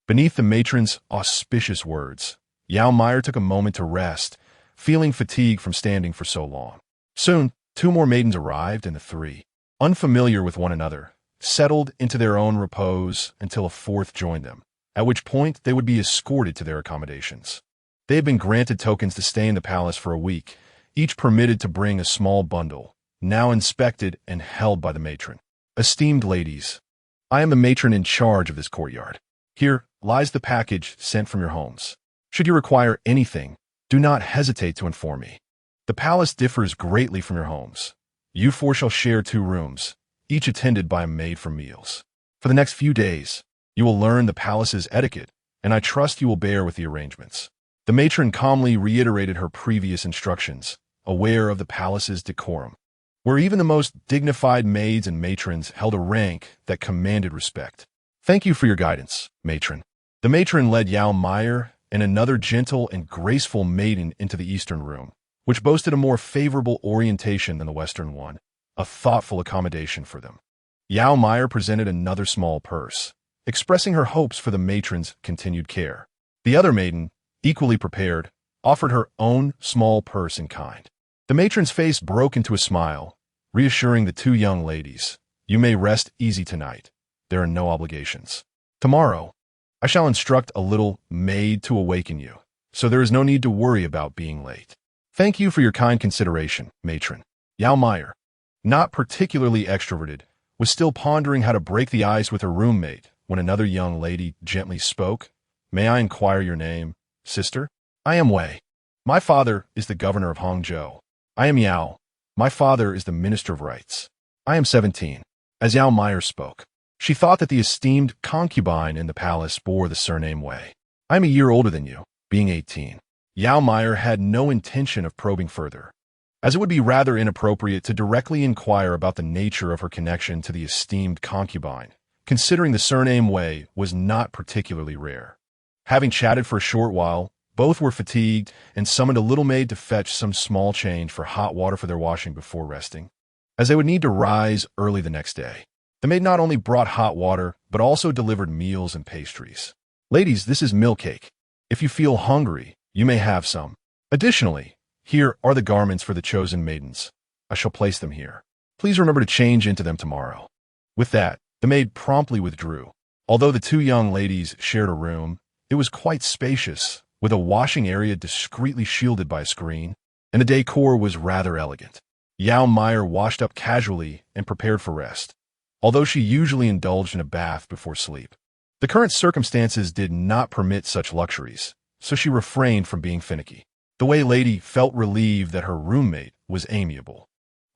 Beneath the matron's auspicious words, Yao Meier took a moment to rest, feeling fatigue from standing for so long. Soon, 2 more maidens arrived, and the 3, unfamiliar with one another, settled into their own repose until a 4th joined them, at which point they would be escorted to their accommodations. They had been granted tokens to stay in the palace for a week, each permitted to bring a small bundle, now inspected and held by the matron. "Esteemed ladies, I am the matron in charge of this courtyard. Here lies the package sent from your homes. Should you require anything, do not hesitate to inform me. The palace differs greatly from your homes. You 4 shall share 2 rooms, each attended by a maid for meals. For the next few days, you will learn the palace's etiquette, and I trust you will bear with the arrangements." The matron calmly reiterated her previous instructions, aware of the palace's decorum, where even the most dignified maids and matrons held a rank that commanded respect. "Thank you for your guidance, matron." The matron led Yao Meier and another gentle and graceful maiden into the eastern room, which boasted a more favorable orientation than the western one, a thoughtful accommodation for them. Yao Meier presented another small purse, expressing her hopes for the matron's continued care. The other maiden, equally prepared, offered her own small purse in kind. The matron's face broke into a smile, reassuring the 2 young ladies, "You may rest easy tonight. There are no obligations. Tomorrow, I shall instruct a little maid to awaken you, so there is no need to worry about being late." "Thank you for your kind consideration, matron." Yao Meier, not particularly extroverted, was still pondering how to break the ice with her roommate when another young lady gently spoke. "May I inquire your name, sister?" "I am Wei. My father is the governor of Hangzhou." "I am Yao. My father is the minister of rights." "I am 17. As Yao Meier spoke, she thought that the esteemed concubine in the palace bore the surname Wei. "I am a year older than you, being 18. Yao Meier had no intention of probing further, as it would be rather inappropriate to directly inquire about the nature of her connection to the esteemed concubine, considering the surname Wei was not particularly rare. Having chatted for a short while, both were fatigued and summoned a little maid to fetch some small change for hot water for their washing before resting, as they would need to rise early the next day. The maid not only brought hot water, but also delivered meals and pastries. "Ladies, this is milk cake. If you feel hungry, you may have some. Additionally, here are the garments for the chosen maidens. I shall place them here. Please remember to change into them tomorrow." With that, the maid promptly withdrew. Although the 2 young ladies shared a room, it was quite spacious, with a washing area discreetly shielded by a screen, and the decor was rather elegant. Yao Meier washed up casually and prepared for rest, although she usually indulged in a bath before sleep. The current circumstances did not permit such luxuries, so she refrained from being finicky. The Wei lady felt relieved that her roommate was amiable.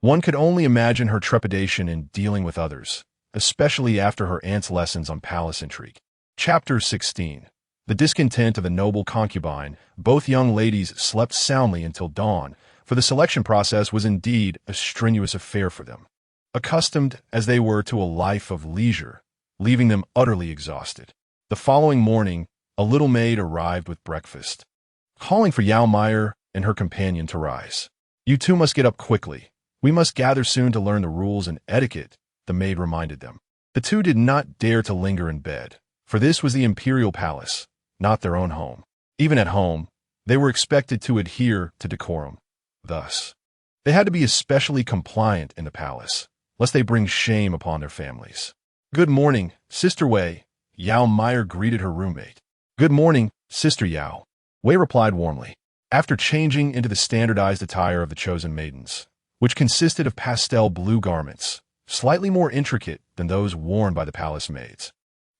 One could only imagine her trepidation in dealing with others, especially after her aunt's lessons on palace intrigue. Chapter 16. The discontent of the noble concubine. Both young ladies slept soundly until dawn, for the selection process was indeed a strenuous affair for them, accustomed as they were to a life of leisure, leaving them utterly exhausted. The following morning, a little maid arrived with breakfast, calling for Yao Meier and her companion to rise. "You 2 must get up quickly. We must gather soon to learn the rules and etiquette," the maid reminded them. The 2 did not dare to linger in bed, for this was the imperial palace, not their own home. Even at home, they were expected to adhere to decorum. Thus, they had to be especially compliant in the palace, lest they bring shame upon their families. "Good morning, Sister Wei," Yao Meier greeted her roommate. "Good morning, Sister Yao," Wei replied warmly. After changing into the standardized attire of the chosen maidens, which consisted of pastel blue garments, slightly more intricate than those worn by the palace maids,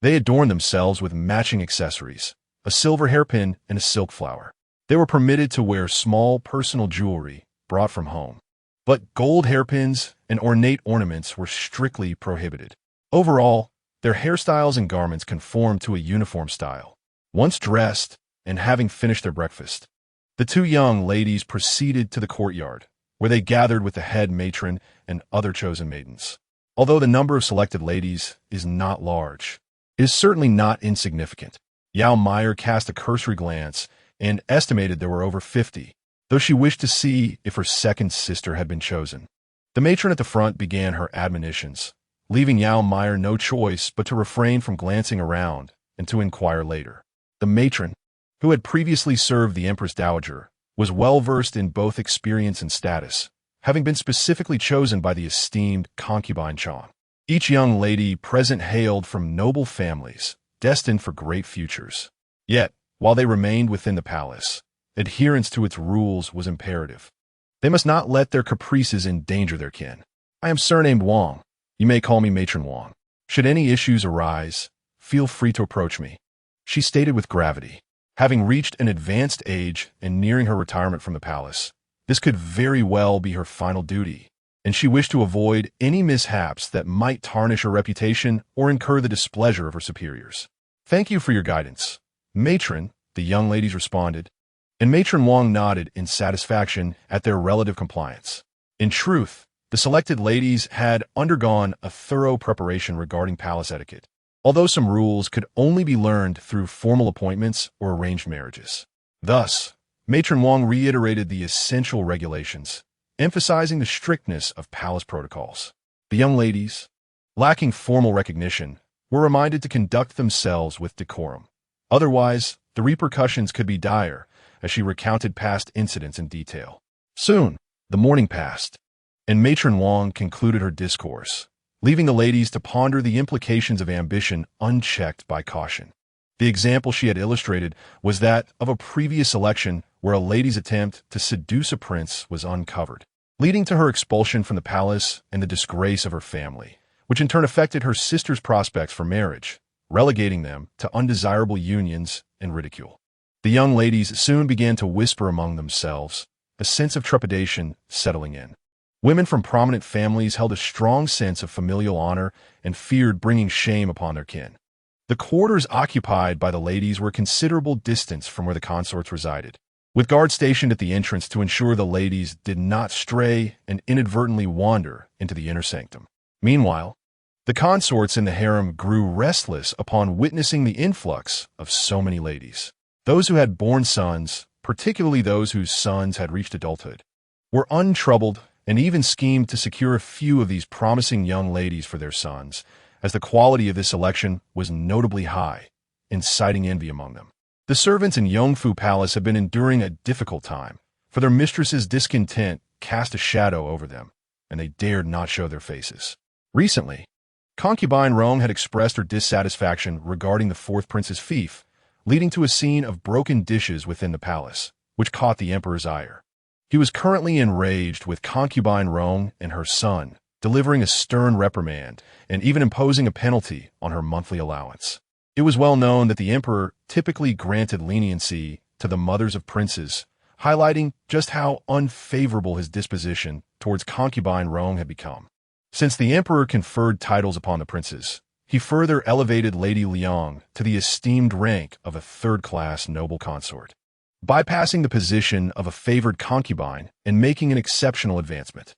they adorned themselves with matching accessories, a silver hairpin and a silk flower. They were permitted to wear small personal jewelry brought from home, but gold hairpins and ornate ornaments were strictly prohibited. Overall, their hairstyles and garments conformed to a uniform style. Once dressed and having finished their breakfast, the two young ladies proceeded to the courtyard, where they gathered with the head matron and other chosen maidens. Although the number of selected ladies is not large, it is certainly not insignificant. Yao Meier cast a cursory glance and estimated there were over 50, though she wished to see if her second sister had been chosen. The matron at the front began her admonitions, leaving Yao Meier no choice but to refrain from glancing around and to inquire later. The matron, who had previously served the Empress Dowager, was well-versed in both experience and status, having been specifically chosen by the esteemed concubine Chong. Each young lady present hailed from noble families, destined for great futures. Yet, while they remained within the palace, adherence to its rules was imperative. They must not let their caprices endanger their kin. "I am surnamed Wang. You may call me Matron Wang. Should any issues arise, feel free to approach me," she stated with gravity. Having reached an advanced age and nearing her retirement from the palace, this could very well be her final duty, and she wished to avoid any mishaps that might tarnish her reputation or incur the displeasure of her superiors. "Thank you for your guidance, Matron," the young ladies responded, and Matron Wang nodded in satisfaction at their relative compliance. In truth, the selected ladies had undergone a thorough preparation regarding palace etiquette, although some rules could only be learned through formal appointments or arranged marriages. Thus, Matron Wang reiterated the essential regulations, emphasizing the strictness of palace protocols. The young ladies, lacking formal recognition, were reminded to conduct themselves with decorum. Otherwise, the repercussions could be dire, as she recounted past incidents in detail. Soon, the morning passed, and Matron Wang concluded her discourse, leaving the ladies to ponder the implications of ambition unchecked by caution. The example she had illustrated was that of a previous election where a lady's attempt to seduce a prince was uncovered, leading to her expulsion from the palace and the disgrace of her family, which in turn affected her sister's prospects for marriage, relegating them to undesirable unions and ridicule. The young ladies soon began to whisper among themselves, a sense of trepidation settling in. Women from prominent families held a strong sense of familial honor and feared bringing shame upon their kin. The quarters occupied by the ladies were a considerable distance from where the consorts resided, with guards stationed at the entrance to ensure the ladies did not stray and inadvertently wander into the inner sanctum. Meanwhile, the consorts in the harem grew restless upon witnessing the influx of so many ladies. Those who had born sons, particularly those whose sons had reached adulthood, were untroubled and even schemed to secure a few of these promising young ladies for their sons, as the quality of this selection was notably high, inciting envy among them. The servants in Yongfu Palace had been enduring a difficult time, for their mistress's discontent cast a shadow over them, and they dared not show their faces. Recently, concubine Rong had expressed her dissatisfaction regarding the fourth prince's fief, leading to a scene of broken dishes within the palace, which caught the emperor's ire. He was currently enraged with concubine Rong and her son, delivering a stern reprimand and even imposing a penalty on her monthly allowance. It was well known that the emperor typically granted leniency to the mothers of princes, highlighting just how unfavorable his disposition towards concubine Rong had become. Since the emperor conferred titles upon the princes, he further elevated Lady Liang to the esteemed rank of a third-class noble consort, bypassing the position of a favored concubine and making an exceptional advancement.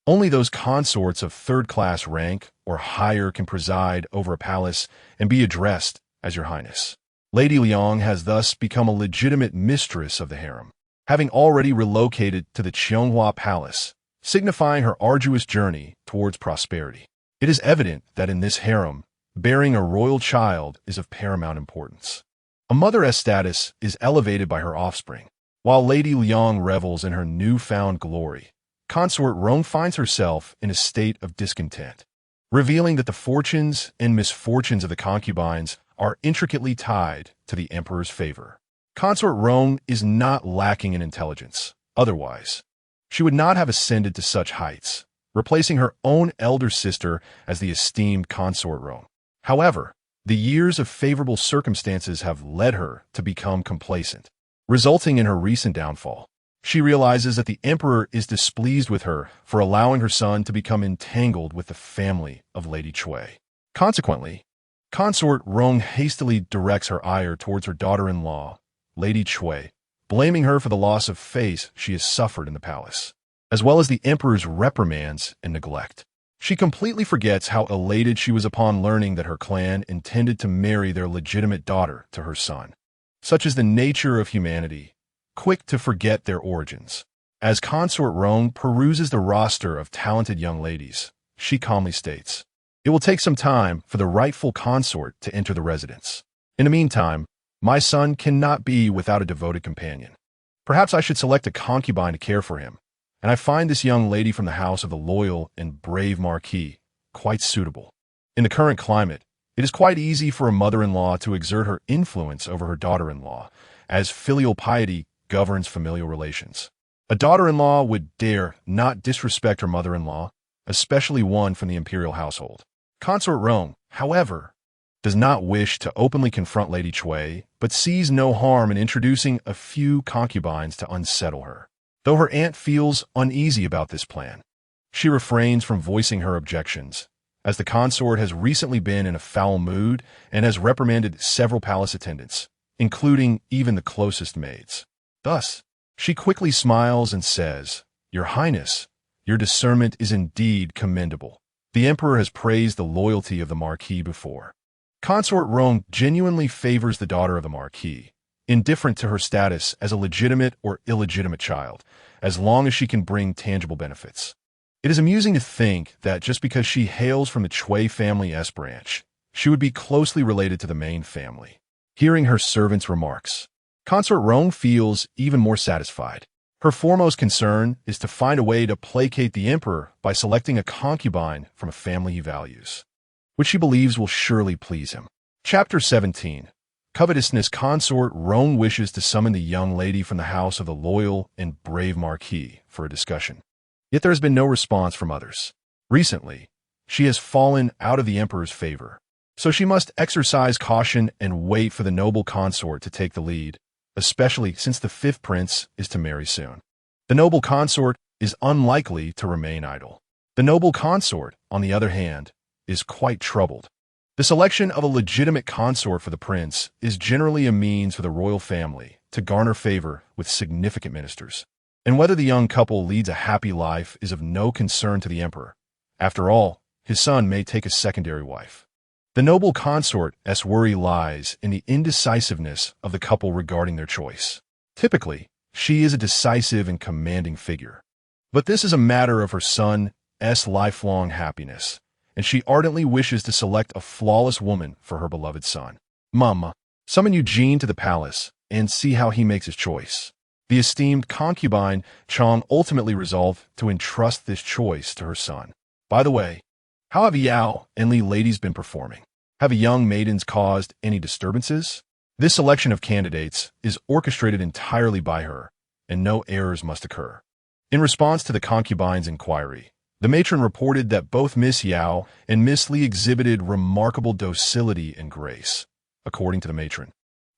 Only those consorts of third-class rank or higher can preside over a palace and be addressed as Your Highness. Lady Liang has thus become a legitimate mistress of the harem, having already relocated to the Cheonghua Palace, signifying her arduous journey towards prosperity. It is evident that in this harem, bearing a royal child is of paramount importance. A mother-S status is elevated by her offspring. While Lady Liang revels in her newfound glory, Consort Rong finds herself in a state of discontent, revealing that the fortunes and misfortunes of the concubines are intricately tied to the emperor's favor. Consort Rong is not lacking in intelligence. Otherwise, she would not have ascended to such heights, replacing her own elder sister as the esteemed Consort Rong. However, the years of favorable circumstances have led her to become complacent, resulting in her recent downfall. She realizes that the emperor is displeased with her for allowing her son to become entangled with the family of Lady Cui. Consequently, Consort Rong hastily directs her ire towards her daughter-in-law, Lady Cui, blaming her for the loss of face she has suffered in the palace, as well as the emperor's reprimands and neglect. She completely forgets how elated she was upon learning that her clan intended to marry their legitimate daughter to her son. Such is the nature of humanity, quick to forget their origins. As Consort Rong peruses the roster of talented young ladies, she calmly states, "It will take some time for the rightful consort to enter the residence. In the meantime, my son cannot be without a devoted companion. Perhaps I should select a concubine to care for him, and I find this young lady from the house of the loyal and brave Marquis quite suitable. In the current climate, it is quite easy for a mother-in-law to exert her influence over her daughter-in-law, as filial piety governs familial relations. A daughter-in-law would dare not disrespect her mother-in-law, especially one from the imperial household." Consort Rong, however, does not wish to openly confront Lady Cui, but sees no harm in introducing a few concubines to unsettle her. Though her aunt feels uneasy about this plan, she refrains from voicing her objections, as the consort has recently been in a foul mood and has reprimanded several palace attendants, including even the closest maids. Thus, she quickly smiles and says, "Your Highness, your discernment is indeed commendable. The emperor has praised the loyalty of the Marquis before." Consort Rong genuinely favors the daughter of the Marquis, indifferent to her status as a legitimate or illegitimate child, as long as she can bring tangible benefits. It is amusing to think that just because she hails from the Cui family S branch, she would be closely related to the main family. Hearing her servant's remarks, Consort Rong feels even more satisfied. Her foremost concern is to find a way to placate the emperor by selecting a concubine from a family he values, which she believes will surely please him. Chapter 17. Covetousness. Consort Rong wishes to summon the young lady from the house of the loyal and brave Marquis for a discussion. Yet there has been no response from others. Recently, she has fallen out of the emperor's favor, so she must exercise caution and wait for the noble consort to take the lead, especially since the fifth prince is to marry soon. The noble consort is unlikely to remain idle. The noble consort, on the other hand, is quite troubled. The selection of a legitimate consort for the prince is generally a means for the royal family to garner favor with significant ministers. And whether the young couple leads a happy life is of no concern to the emperor. After all, his son may take a secondary wife. The noble consort's worry lies in the indecisiveness of the couple regarding their choice. Typically, she is a decisive and commanding figure. But this is a matter of her son's lifelong happiness, and she ardently wishes to select a flawless woman for her beloved son. Mama, summon Eugene to the palace and see how he makes his choice. The esteemed concubine Chong ultimately resolved to entrust this choice to her son. By the way, how have Yao and Li ladies been performing? Have young maidens caused any disturbances? This selection of candidates is orchestrated entirely by her, and no errors must occur. In response to the concubine's inquiry, the matron reported that both Miss Yao and Miss Li exhibited remarkable docility and grace. According to the matron,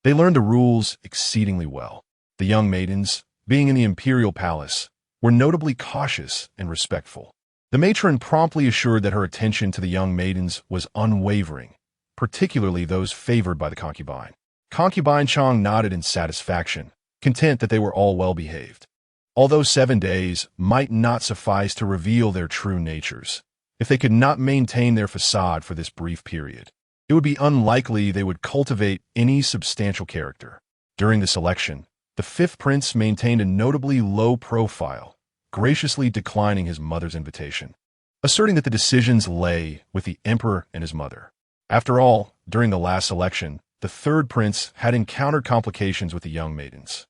they learned the rules exceedingly well. The young maidens, being in the imperial palace, were notably cautious and respectful. The matron promptly assured that her attention to the young maidens was unwavering, particularly those favored by the concubine. Concubine Chong nodded in satisfaction, content that they were all well behaved. Although 7 days might not suffice to reveal their true natures, if they could not maintain their facade for this brief period, it would be unlikely they would cultivate any substantial character. During the selection, the fifth prince maintained a notably low profile, graciously declining his mother's invitation, asserting that the decisions lay with the emperor and his mother. After all, during the last selection, the third prince had encountered complications with the young maidens,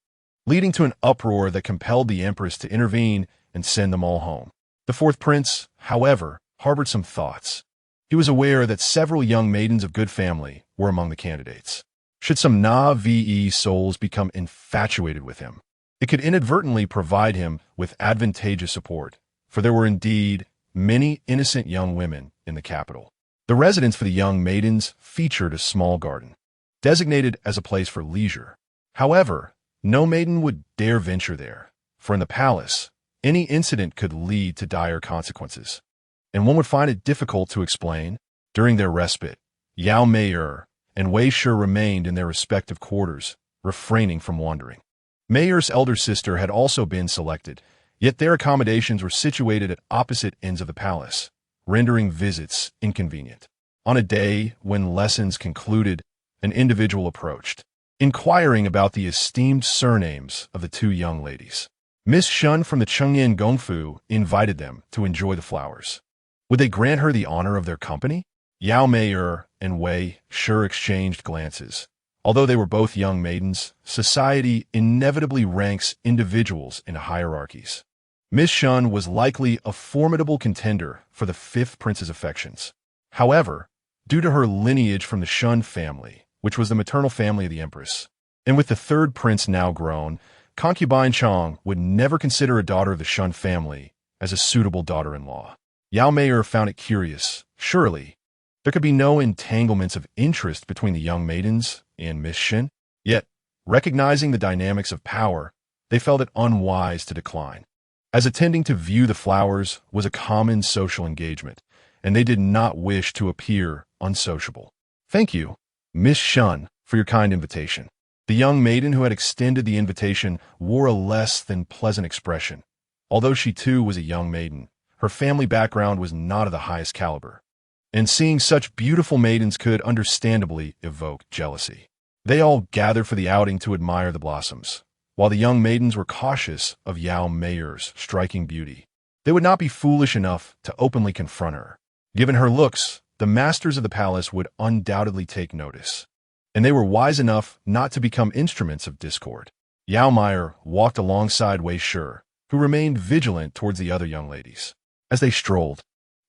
leading to an uproar that compelled the empress to intervene and send them all home. The fourth prince, however, harbored some thoughts. He was aware that several young maidens of good family were among the candidates. Should some na-ve souls become infatuated with him, it could inadvertently provide him with advantageous support, for there were indeed many innocent young women in the capital. The residence for the young maidens featured a small garden, designated as a place for leisure. However, no maiden would dare venture there, for in the palace, any incident could lead to dire consequences, and one would find it difficult to explain. During their respite, Yao Meier and Wei Shi remained in their respective quarters, refraining from wandering. Meier's elder sister had also been selected, yet their accommodations were situated at opposite ends of the palace, rendering visits inconvenient. On a day when lessons concluded, an individual approached, inquiring about the esteemed surnames of the two young ladies. Miss Shun from the Chengyan Gongfu invited them to enjoy the flowers. Would they grant her the honor of their company? Yao Meier and Wei Shi exchanged glances. Although they were both young maidens, society inevitably ranks individuals in hierarchies. Miss Shun was likely a formidable contender for the fifth prince's affections. However, due to her lineage from the Shun family, which was the maternal family of the empress, and with the third prince now grown, concubine Chang would never consider a daughter of the Shun family as a suitable daughter-in-law. Yao Meier found it curious. Surely, there could be no entanglements of interest between the young maidens and Miss Shin. Yet, recognizing the dynamics of power, they felt it unwise to decline, as attending to view the flowers was a common social engagement, and they did not wish to appear unsociable. Thank you, Miss Shun, for your kind invitation. The young maiden who had extended the invitation wore a less than pleasant expression. Although she too was a young maiden, her family background was not of the highest caliber, and seeing such beautiful maidens could understandably evoke jealousy. They all gathered for the outing to admire the blossoms, while the young maidens were cautious of Yao Meier's striking beauty. They would not be foolish enough to openly confront her. Given her looks, the masters of the palace would undoubtedly take notice, and they were wise enough not to become instruments of discord. Yao Meier walked alongside Wei Shi, who remained vigilant towards the other young ladies. As they strolled,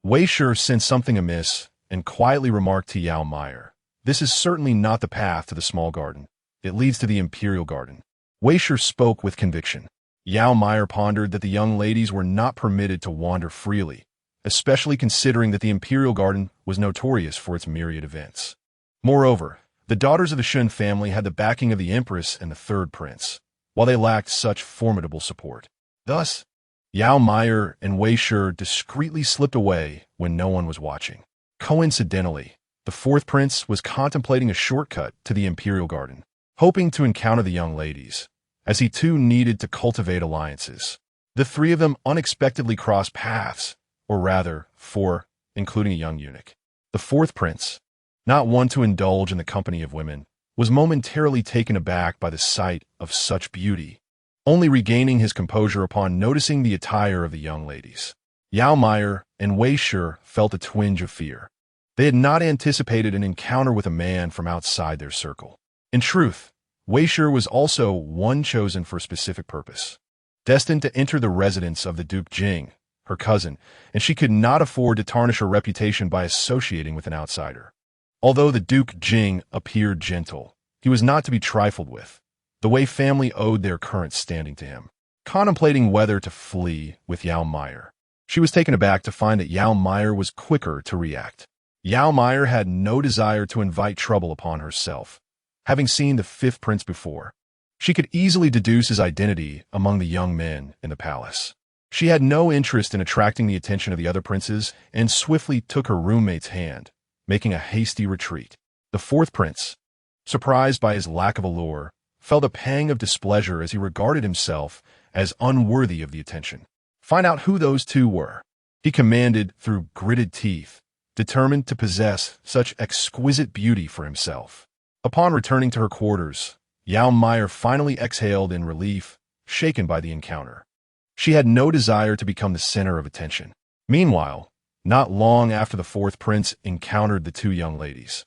Wei Shi sensed something amiss and quietly remarked to Yao Meier, "This is certainly not the path to the small garden. It leads to the imperial garden." Wei Shi spoke with conviction. Yao Meier pondered that the young ladies were not permitted to wander freely, especially considering that the imperial garden was notorious for its myriad events. Moreover, the daughters of the Shun family had the backing of the empress and the third prince, while they lacked such formidable support. Thus, Yao Meier and Wei Shi discreetly slipped away when no one was watching. Coincidentally, the fourth prince was contemplating a shortcut to the imperial garden, hoping to encounter the young ladies, as he too needed to cultivate alliances. The three of them unexpectedly crossed paths, or rather, four, including a young eunuch. The fourth prince, not one to indulge in the company of women, was momentarily taken aback by the sight of such beauty, only regaining his composure upon noticing the attire of the young ladies. Yao Meier and Wei Shi felt a twinge of fear. They had not anticipated an encounter with a man from outside their circle. In truth, Wei Shi was also one chosen for a specific purpose, destined to enter the residence of the Duke Jing, her cousin, and she could not afford to tarnish her reputation by associating with an outsider. Although the Duke Jing appeared gentle, he was not to be trifled with. The Wei family owed their current standing to him. Contemplating whether to flee with Yao Meier, she was taken aback to find that Yao Meier was quicker to react. Yao Meier had no desire to invite trouble upon herself, having seen the fifth prince before. She could easily deduce his identity among the young men in the palace. She had no interest in attracting the attention of the other princes and swiftly took her roommate's hand, making a hasty retreat. The fourth prince, surprised by his lack of allure, felt a pang of displeasure as he regarded himself as unworthy of the attention. Find out who those two were, he commanded through gritted teeth, determined to possess such exquisite beauty for himself. Upon returning to her quarters, Yao Meier finally exhaled in relief, shaken by the encounter. She had no desire to become the center of attention. Meanwhile, not long after the fourth prince encountered the two young ladies,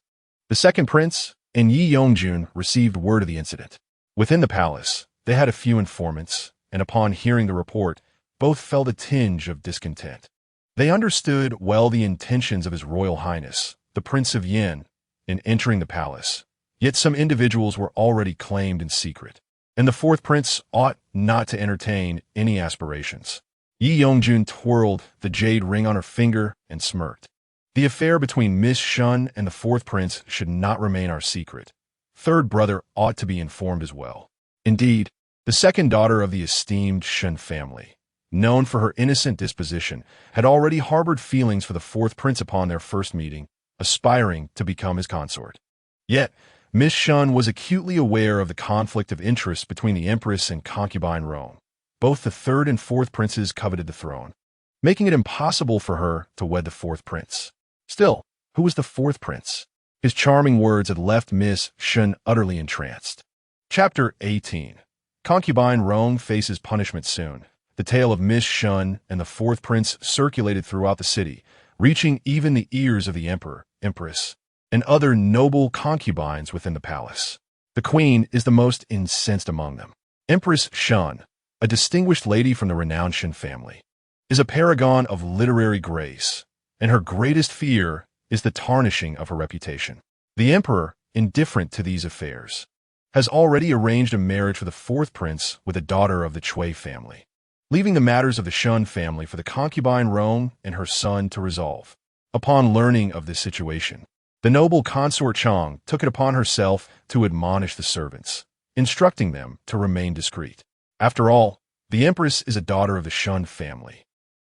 the second prince, and Yi Yongjun received word of the incident. Within the palace, they had a few informants, and upon hearing the report, both felt a tinge of discontent. They understood well the intentions of His Royal Highness, the Prince of Yin, in entering the palace, yet some individuals were already claimed in secret, and the fourth prince ought not to entertain any aspirations. Yi Yongjun twirled the jade ring on her finger and smirked. The affair between Miss Shun and the fourth prince should not remain our secret. Third brother ought to be informed as well. Indeed, the second daughter of the esteemed Shun family, known for her innocent disposition, had already harbored feelings for the fourth prince upon their first meeting, aspiring to become his consort. Yet, Miss Shun was acutely aware of the conflict of interest between the empress and concubine Rome. Both the third and fourth princes coveted the throne, making it impossible for her to wed the fourth prince. Still, who was the fourth prince? His charming words had left Miss Shun utterly entranced. Chapter 18. Concubine Rome faces punishment soon. The tale of Miss Shun and the fourth prince circulated throughout the city, reaching even the ears of the emperor, empress, and other noble concubines within the palace. The queen is the most incensed among them. Empress Shun, a distinguished lady from the renowned Shun family, is a paragon of literary grace, and her greatest fear is the tarnishing of her reputation. The emperor, indifferent to these affairs, has already arranged a marriage for the fourth prince with a daughter of the Chui family, leaving the matters of the Shun family for the concubine Rong and her son to resolve. Upon learning of this situation, the noble consort Chang took it upon herself to admonish the servants, instructing them to remain discreet. After all, the empress is a daughter of the Shun family,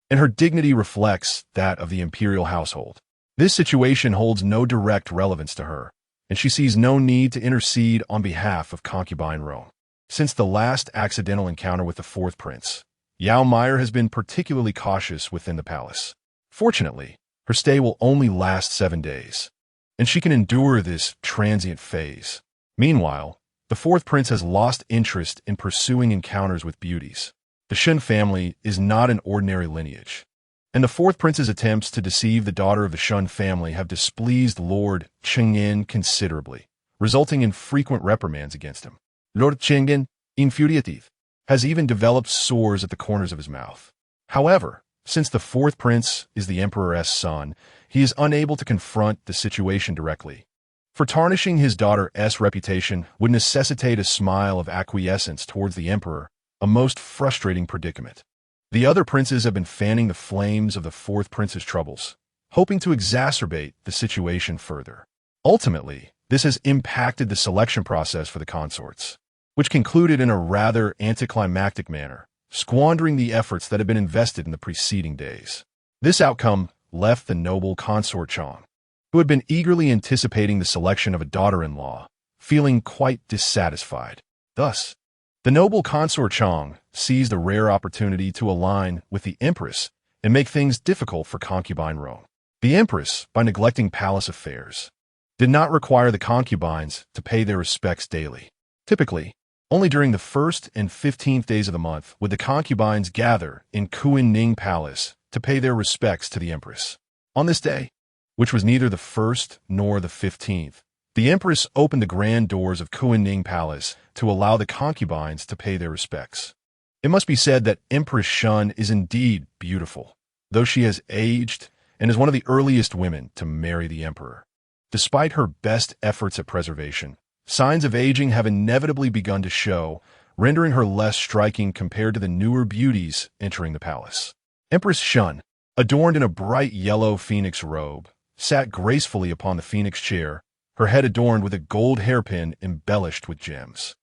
and her dignity reflects that of the imperial household. This situation holds no direct relevance to her, and she sees no need to intercede on behalf of concubine Rome. Since the last accidental encounter with the fourth prince, Yao Meier has been particularly cautious within the palace. Fortunately, her stay will only last 7 days, and she can endure this transient phase. Meanwhile, the fourth prince has lost interest in pursuing encounters with beauties. The Shun family is not an ordinary lineage, and the fourth prince's attempts to deceive the daughter of the Shun family have displeased Lord Chengyan considerably, resulting in frequent reprimands against him. Lord Chengyan, infuriated, has even developed sores at the corners of his mouth. However, since the fourth prince is the emperor's son, he is unable to confront the situation directly. For tarnishing his daughter's reputation would necessitate a smile of acquiescence towards the emperor, a most frustrating predicament. The other princes have been fanning the flames of the fourth prince's troubles, hoping to exacerbate the situation further. Ultimately, this has impacted the selection process for the consorts, which concluded in a rather anticlimactic manner, squandering the efforts that had been invested in the preceding days. This outcome left the noble consort Chang, who had been eagerly anticipating the selection of a daughter-in-law, feeling quite dissatisfied. Thus, the noble consort Chang seized a rare opportunity to align with the empress and make things difficult for concubine Rome. The empress, by neglecting palace affairs, did not require the concubines to pay their respects daily. Typically, only during the 1st and 15th days of the month would the concubines gather in Kunning Palace to pay their respects to the empress. On this day, which was neither the 1st nor the 15th, the empress opened the grand doors of Kunning Palace to allow the concubines to pay their respects. It must be said that Empress Shun is indeed beautiful, though she has aged and is one of the earliest women to marry the emperor. Despite her best efforts at preservation, signs of aging have inevitably begun to show, rendering her less striking compared to the newer beauties entering the palace. Empress Shun, adorned in a bright yellow phoenix robe, sat gracefully upon the phoenix chair, her head adorned with a gold hairpin embellished with gems.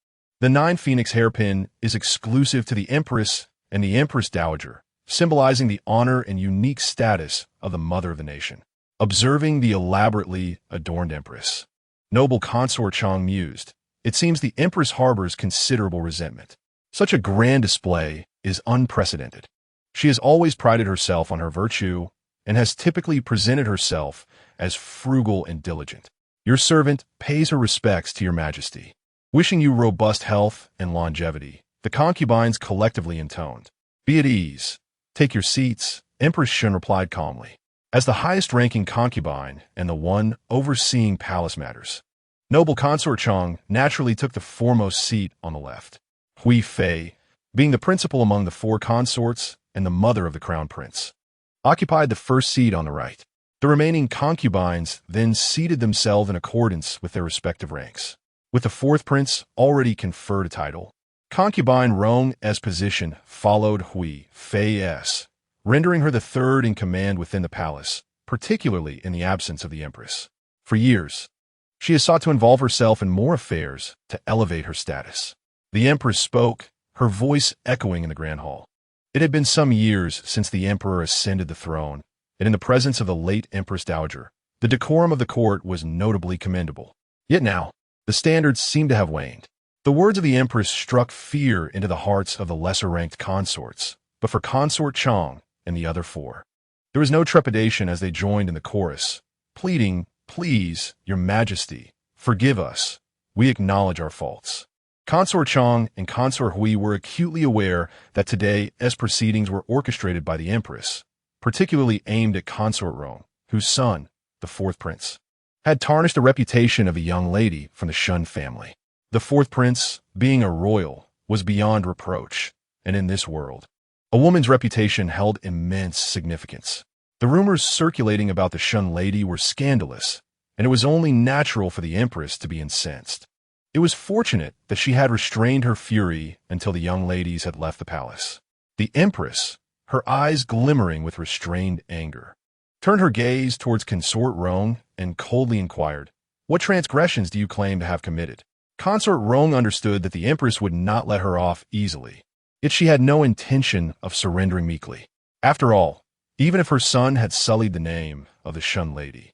The 9 phoenix hairpin is exclusive to the empress and the empress dowager, symbolizing the honor and unique status of the mother of the nation. Observing the elaborately adorned empress, noble consort Chang mused, "It seems the empress harbors considerable resentment. Such a grand display is unprecedented. She has always prided herself on her virtue and has typically presented herself as frugal and diligent. Your servant pays her respects to your majesty." Wishing you robust health and longevity, the concubines collectively intoned. "Be at ease. Take your seats," Empress Shun replied calmly. As the highest-ranking concubine and the one overseeing palace matters, Noble Consort Chang naturally took the foremost seat on the left. Hui Fei, being the principal among the four consorts and the mother of the crown prince, occupied the first seat on the right. The remaining concubines then seated themselves in accordance with their respective ranks. With the fourth prince already conferred a title, concubine Rong's position followed Hui Fei's, rendering her the third in command within the palace, particularly in the absence of the empress. For years, she has sought to involve herself in more affairs to elevate her status. The empress spoke, her voice echoing in the grand hall. It had been some years since the emperor ascended the throne, and in the presence of the late Empress Dowager, the decorum of the court was notably commendable. Yet now, the standards seemed to have waned. The words of the empress struck fear into the hearts of the lesser-ranked consorts, but for Consort Chang and the other four, there was no trepidation as they joined in the chorus, pleading, "Please, your majesty, forgive us. We acknowledge our faults." Consort Chang and Consort Hui were acutely aware that today's proceedings were orchestrated by the empress, particularly aimed at Consort Rong, whose son, the fourth prince, had tarnished the reputation of a young lady from the Shun family. The fourth prince, being a royal, was beyond reproach, and in this world, a woman's reputation held immense significance. The rumors circulating about the Shun lady were scandalous, and it was only natural for the empress to be incensed. It was fortunate that she had restrained her fury until the young ladies had left the palace. The empress, her eyes glimmering with restrained anger, turned her gaze towards Consort Rong and coldly inquired, "What transgressions do you claim to have committed?" Consort Rong understood that the empress would not let her off easily, yet she had no intention of surrendering meekly. After all, even if her son had sullied the name of the Shun lady,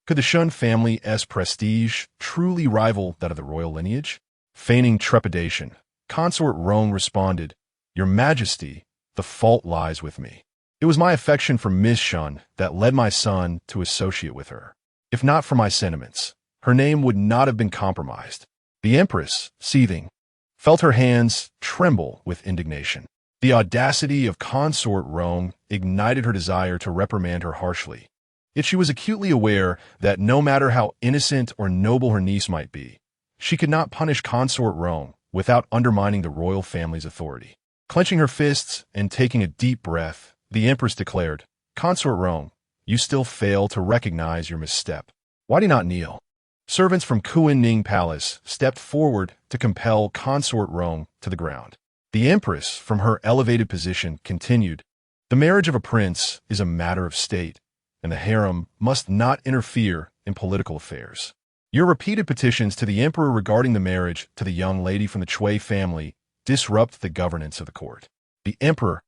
could the Shun family's prestige truly rival that of the royal lineage? Feigning trepidation, Consort Rong responded, "Your Majesty, the fault lies with me. It was my affection for Miss Shun that led my son to associate with her. If not for my sentiments, her name would not have been compromised." The empress, seething, felt her hands tremble with indignation. The audacity of Consort Rong ignited her desire to reprimand her harshly. Yet she was acutely aware that no matter how innocent or noble her niece might be, she could not punish Consort Rong without undermining the royal family's authority. Clenching her fists and taking a deep breath, the empress declared, "Consort Rong, you still fail to recognize your misstep. Why do you not kneel?" Servants from Kuan-Ning Palace stepped forward to compel Consort Rong to the ground. The empress, from her elevated position, continued, "The marriage of a prince is a matter of state, and the harem must not interfere in political affairs. Your repeated petitions to the emperor regarding the marriage to the young lady from the Chui family disrupt the governance of the court. The emperor,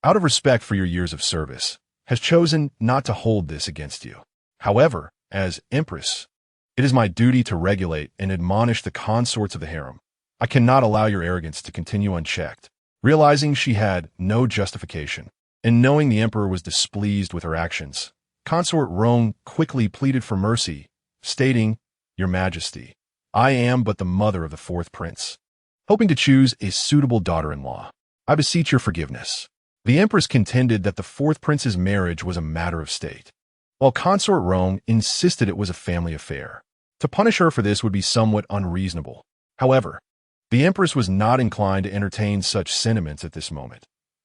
out of respect for your years of service, has chosen not to hold this against you. However, as empress, it is my duty to regulate and admonish the consorts of the harem. I cannot allow your arrogance to continue unchecked." Realizing she had no justification, and knowing the emperor was displeased with her actions, Consort Rong quickly pleaded for mercy, stating, "Your Majesty, I am but the mother of the fourth prince, hoping to choose a suitable daughter-in-law. I beseech your forgiveness." The empress contended that the fourth prince's marriage was a matter of state, while Consort Rong insisted it was a family affair. To punish her for this would be somewhat unreasonable. However, the empress was not inclined to entertain such sentiments at this moment.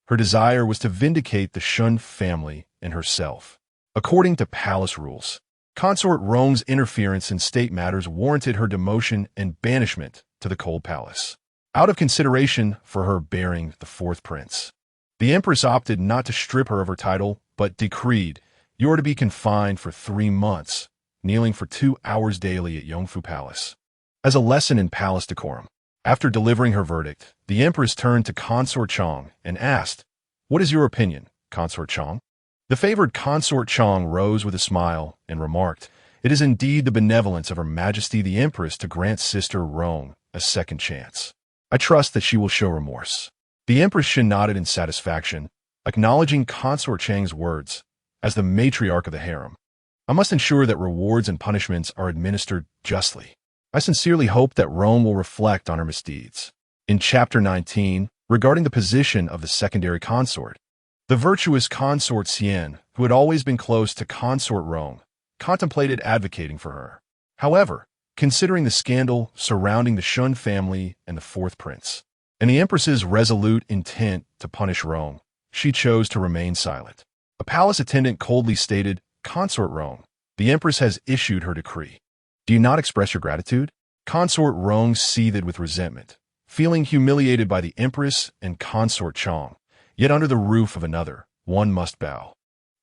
Her desire was to vindicate the Shun family and herself. According to palace rules, Consort Rong's interference in state matters warranted her demotion and banishment to the Cold Palace, out of consideration for her bearing the fourth prince. The empress opted not to strip her of her title, but decreed, "You are to be confined for 3 months, kneeling for 2 hours daily at Yongfu Palace." As a lesson in palace decorum, after delivering her verdict, the empress turned to Consort Chang and asked, "What is your opinion, Consort Chang?" The favored Consort Chang rose with a smile and remarked, "It is indeed the benevolence of Her Majesty the Empress to grant Sister Rong a second chance. I trust that she will show remorse." The Empress nodded in satisfaction, acknowledging Consort Chang's words. As the matriarch of the harem, I must ensure that rewards and punishments are administered justly. I sincerely hope that Rome will reflect on her misdeeds. In Chapter 19, regarding the position of the secondary consort, the virtuous Consort Xian, who had always been close to Consort Rong, contemplated advocating for her. However, considering the scandal surrounding the Shun family and the fourth prince. And the empress's resolute intent to punish Rong, she chose to remain silent. A palace attendant coldly stated, "Consort Rong, the empress has issued her decree. Do you not express your gratitude?" Consort Rong seethed with resentment, feeling humiliated by the empress and consort Chong. Yet under the roof of another, one must bow.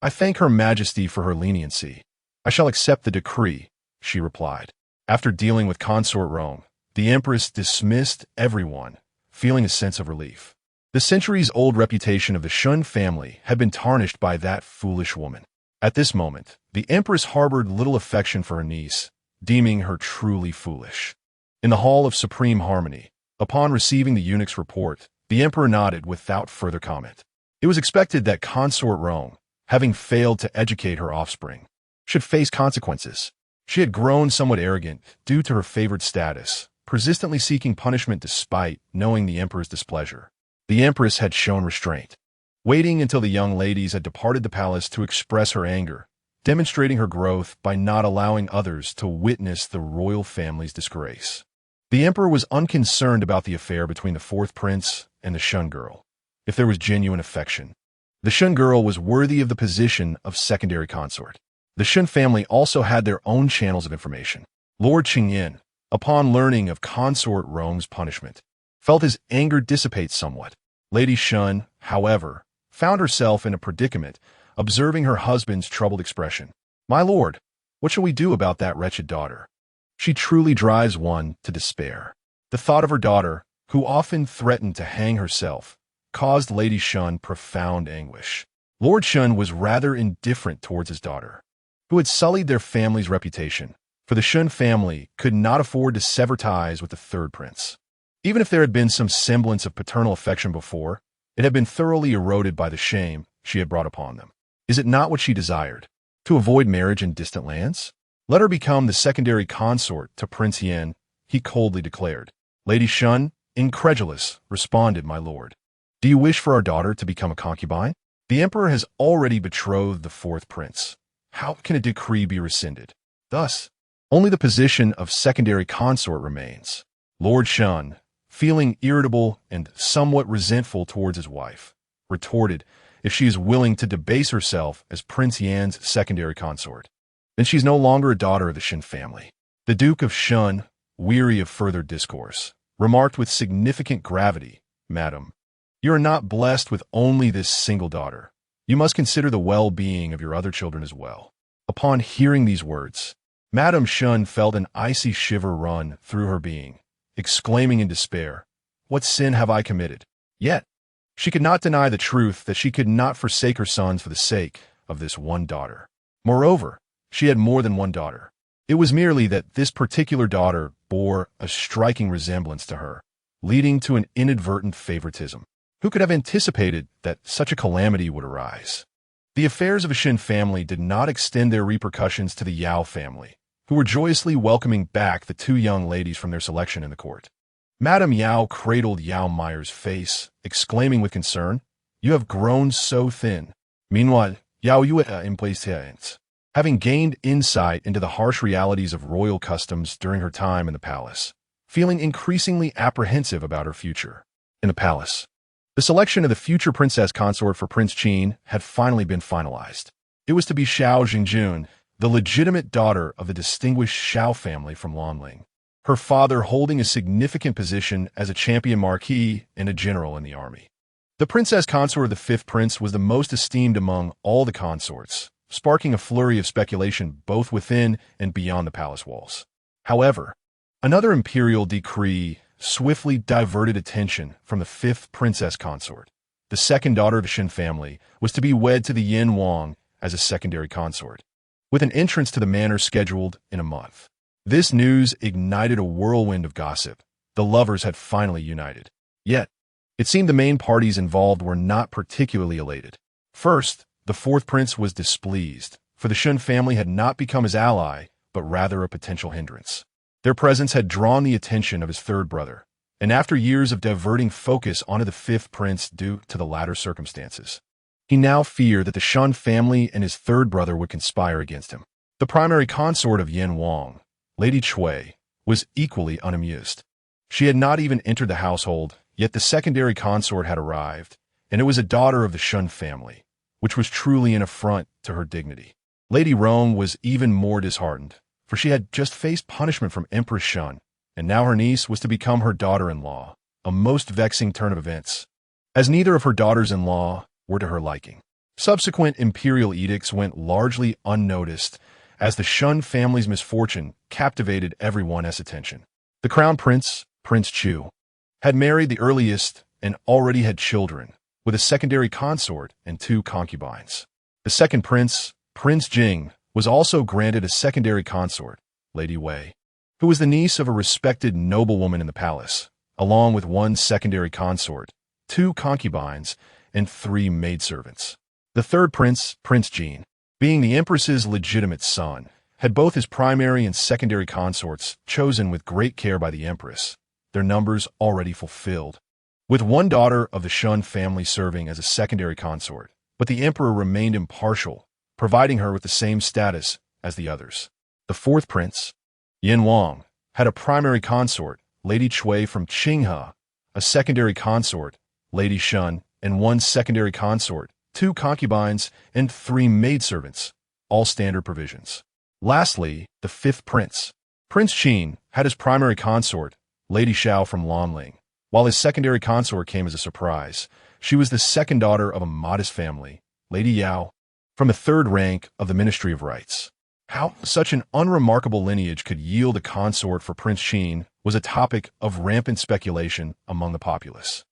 "I thank her majesty for her leniency. I shall accept the decree," she replied. After dealing with consort Rong, the empress dismissed everyone, feeling a sense of relief. The centuries-old reputation of the Shun family had been tarnished by that foolish woman. At this moment, the empress harbored little affection for her niece, deeming her truly foolish. In the Hall of Supreme Harmony, upon receiving the eunuch's report, the emperor nodded without further comment. It was expected that consort Rong, having failed to educate her offspring, should face consequences. She had grown somewhat arrogant due to her favored status, persistently seeking punishment despite knowing the emperor's displeasure. The empress had shown restraint, waiting until the young ladies had departed the palace to express her anger, demonstrating her growth by not allowing others to witness the royal family's disgrace. The emperor was unconcerned about the affair between the fourth prince and the Shun girl. If there was genuine affection, the Shun girl was worthy of the position of secondary consort. The Shun family also had their own channels of information. Lord Qingyan, upon learning of consort Rong's punishment, felt his anger dissipate somewhat. Lady Shun, however, found herself in a predicament, observing her husband's troubled expression. "My lord, what shall we do about that wretched daughter? She truly drives one to despair." The thought of her daughter, who often threatened to hang herself, caused Lady Shun profound anguish. Lord Shun was rather indifferent towards his daughter, who had sullied their family's reputation, for the Shun family could not afford to sever ties with the third prince. Even if there had been some semblance of paternal affection before, it had been thoroughly eroded by the shame she had brought upon them. Is it not what she desired? To avoid marriage in distant lands? Let her become the secondary consort to Prince Yan, he coldly declared. Lady Shun, incredulous, responded, "My lord, do you wish for our daughter to become a concubine? The emperor has already betrothed the fourth prince. How can a decree be rescinded? Thus, only the position of secondary consort remains." Lord Shun, feeling irritable and somewhat resentful towards his wife, retorted, "If she is willing to debase herself as Prince Yan's secondary consort, then she's no longer a daughter of the Shin family." The Duke of Shun, weary of further discourse, remarked with significant gravity, "Madam, you are not blessed with only this single daughter. You must consider the well-being of your other children as well." Upon hearing these words, Madame Shun felt an icy shiver run through her being, exclaiming in despair, "What sin have I committed?" Yet, she could not deny the truth that she could not forsake her sons for the sake of this one daughter. Moreover, she had more than one daughter. It was merely that this particular daughter bore a striking resemblance to her, leading to an inadvertent favoritism. Who could have anticipated that such a calamity would arise? The affairs of the Shin family did not extend their repercussions to the Yao family, who were joyously welcoming back the two young ladies from their selection in the court. Madame Yao cradled Yao Meier's face, exclaiming with concern, "You have grown so thin." Meanwhile, Yao Yue impatience, having gained insight into the harsh realities of royal customs during her time in the palace, feeling increasingly apprehensive about her future. In the palace, the selection of the future princess consort for Prince Qin had finally been finalized. It was to be Xiao Jingjun, the legitimate daughter of the distinguished Xiao family from Lanling, her father holding a significant position as a champion marquis and a general in the army. The princess consort of the fifth prince was the most esteemed among all the consorts, sparking a flurry of speculation both within and beyond the palace walls. However, another imperial decree swiftly diverted attention from the fifth princess consort. The second daughter of the Shin family was to be wed to the Yin Wang as a secondary consort, with an entrance to the manor scheduled in a month. This news ignited a whirlwind of gossip. The lovers had finally united. Yet, it seemed the main parties involved were not particularly elated. First, the fourth prince was displeased, for the Shun family had not become his ally, but rather a potential hindrance. Their presence had drawn the attention of his third brother, and after years of diverting focus onto the fifth prince due to the latter's circumstances, he now feared that the Shun family and his third brother would conspire against him. The primary consort of Yin Wang, Lady Cui, was equally unamused. She had not even entered the household, yet the secondary consort had arrived, and it was a daughter of the Shun family, which was truly an affront to her dignity. Lady Rome was even more disheartened, for she had just faced punishment from Empress Shun, and now her niece was to become her daughter-in-law, a most vexing turn of events, as neither of her daughters-in-law were to her liking. Subsequent imperial edicts went largely unnoticed, as the Shun family's misfortune captivated everyone's attention. The crown prince, Prince Chu, had married the earliest and already had children, with a secondary consort and 2 concubines. The second prince, Prince Jing, was also granted a secondary consort, Lady Wei, who was the niece of a respected noblewoman in the palace, along with 1 secondary consort, 2 concubines, and 3 maidservants. The third prince, Prince Jin, being the empress's legitimate son, had both his primary and secondary consorts chosen with great care by the empress, their numbers already fulfilled, with 1 daughter of the Shun family serving as a secondary consort, but the emperor remained impartial, providing her with the same status as the others. The fourth prince, Yin Wang, had a primary consort, Lady Cui from Qinghe, a secondary consort, Lady Shun, and 1 secondary consort, 2 concubines, and 3 maidservants, all standard provisions. Lastly, the fifth prince, Prince Qin, had his primary consort, Lady Xiao from Lonling, while his secondary consort came as a surprise. She was the second daughter of a modest family, Lady Yao, from the 3rd rank of the Ministry of Rights. How such an unremarkable lineage could yield a consort for Prince Qin was a topic of rampant speculation among the populace.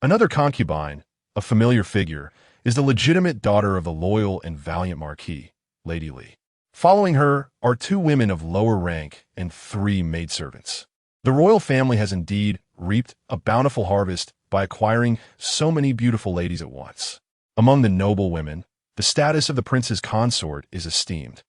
Another concubine, a familiar figure, is the legitimate daughter of the loyal and valiant Marquis, Lady Li. Following her are 2 women of lower rank and 3 maidservants. The royal family has indeed reaped a bountiful harvest by acquiring so many beautiful ladies at once. Among the noble women, the status of the prince's consort is esteemed,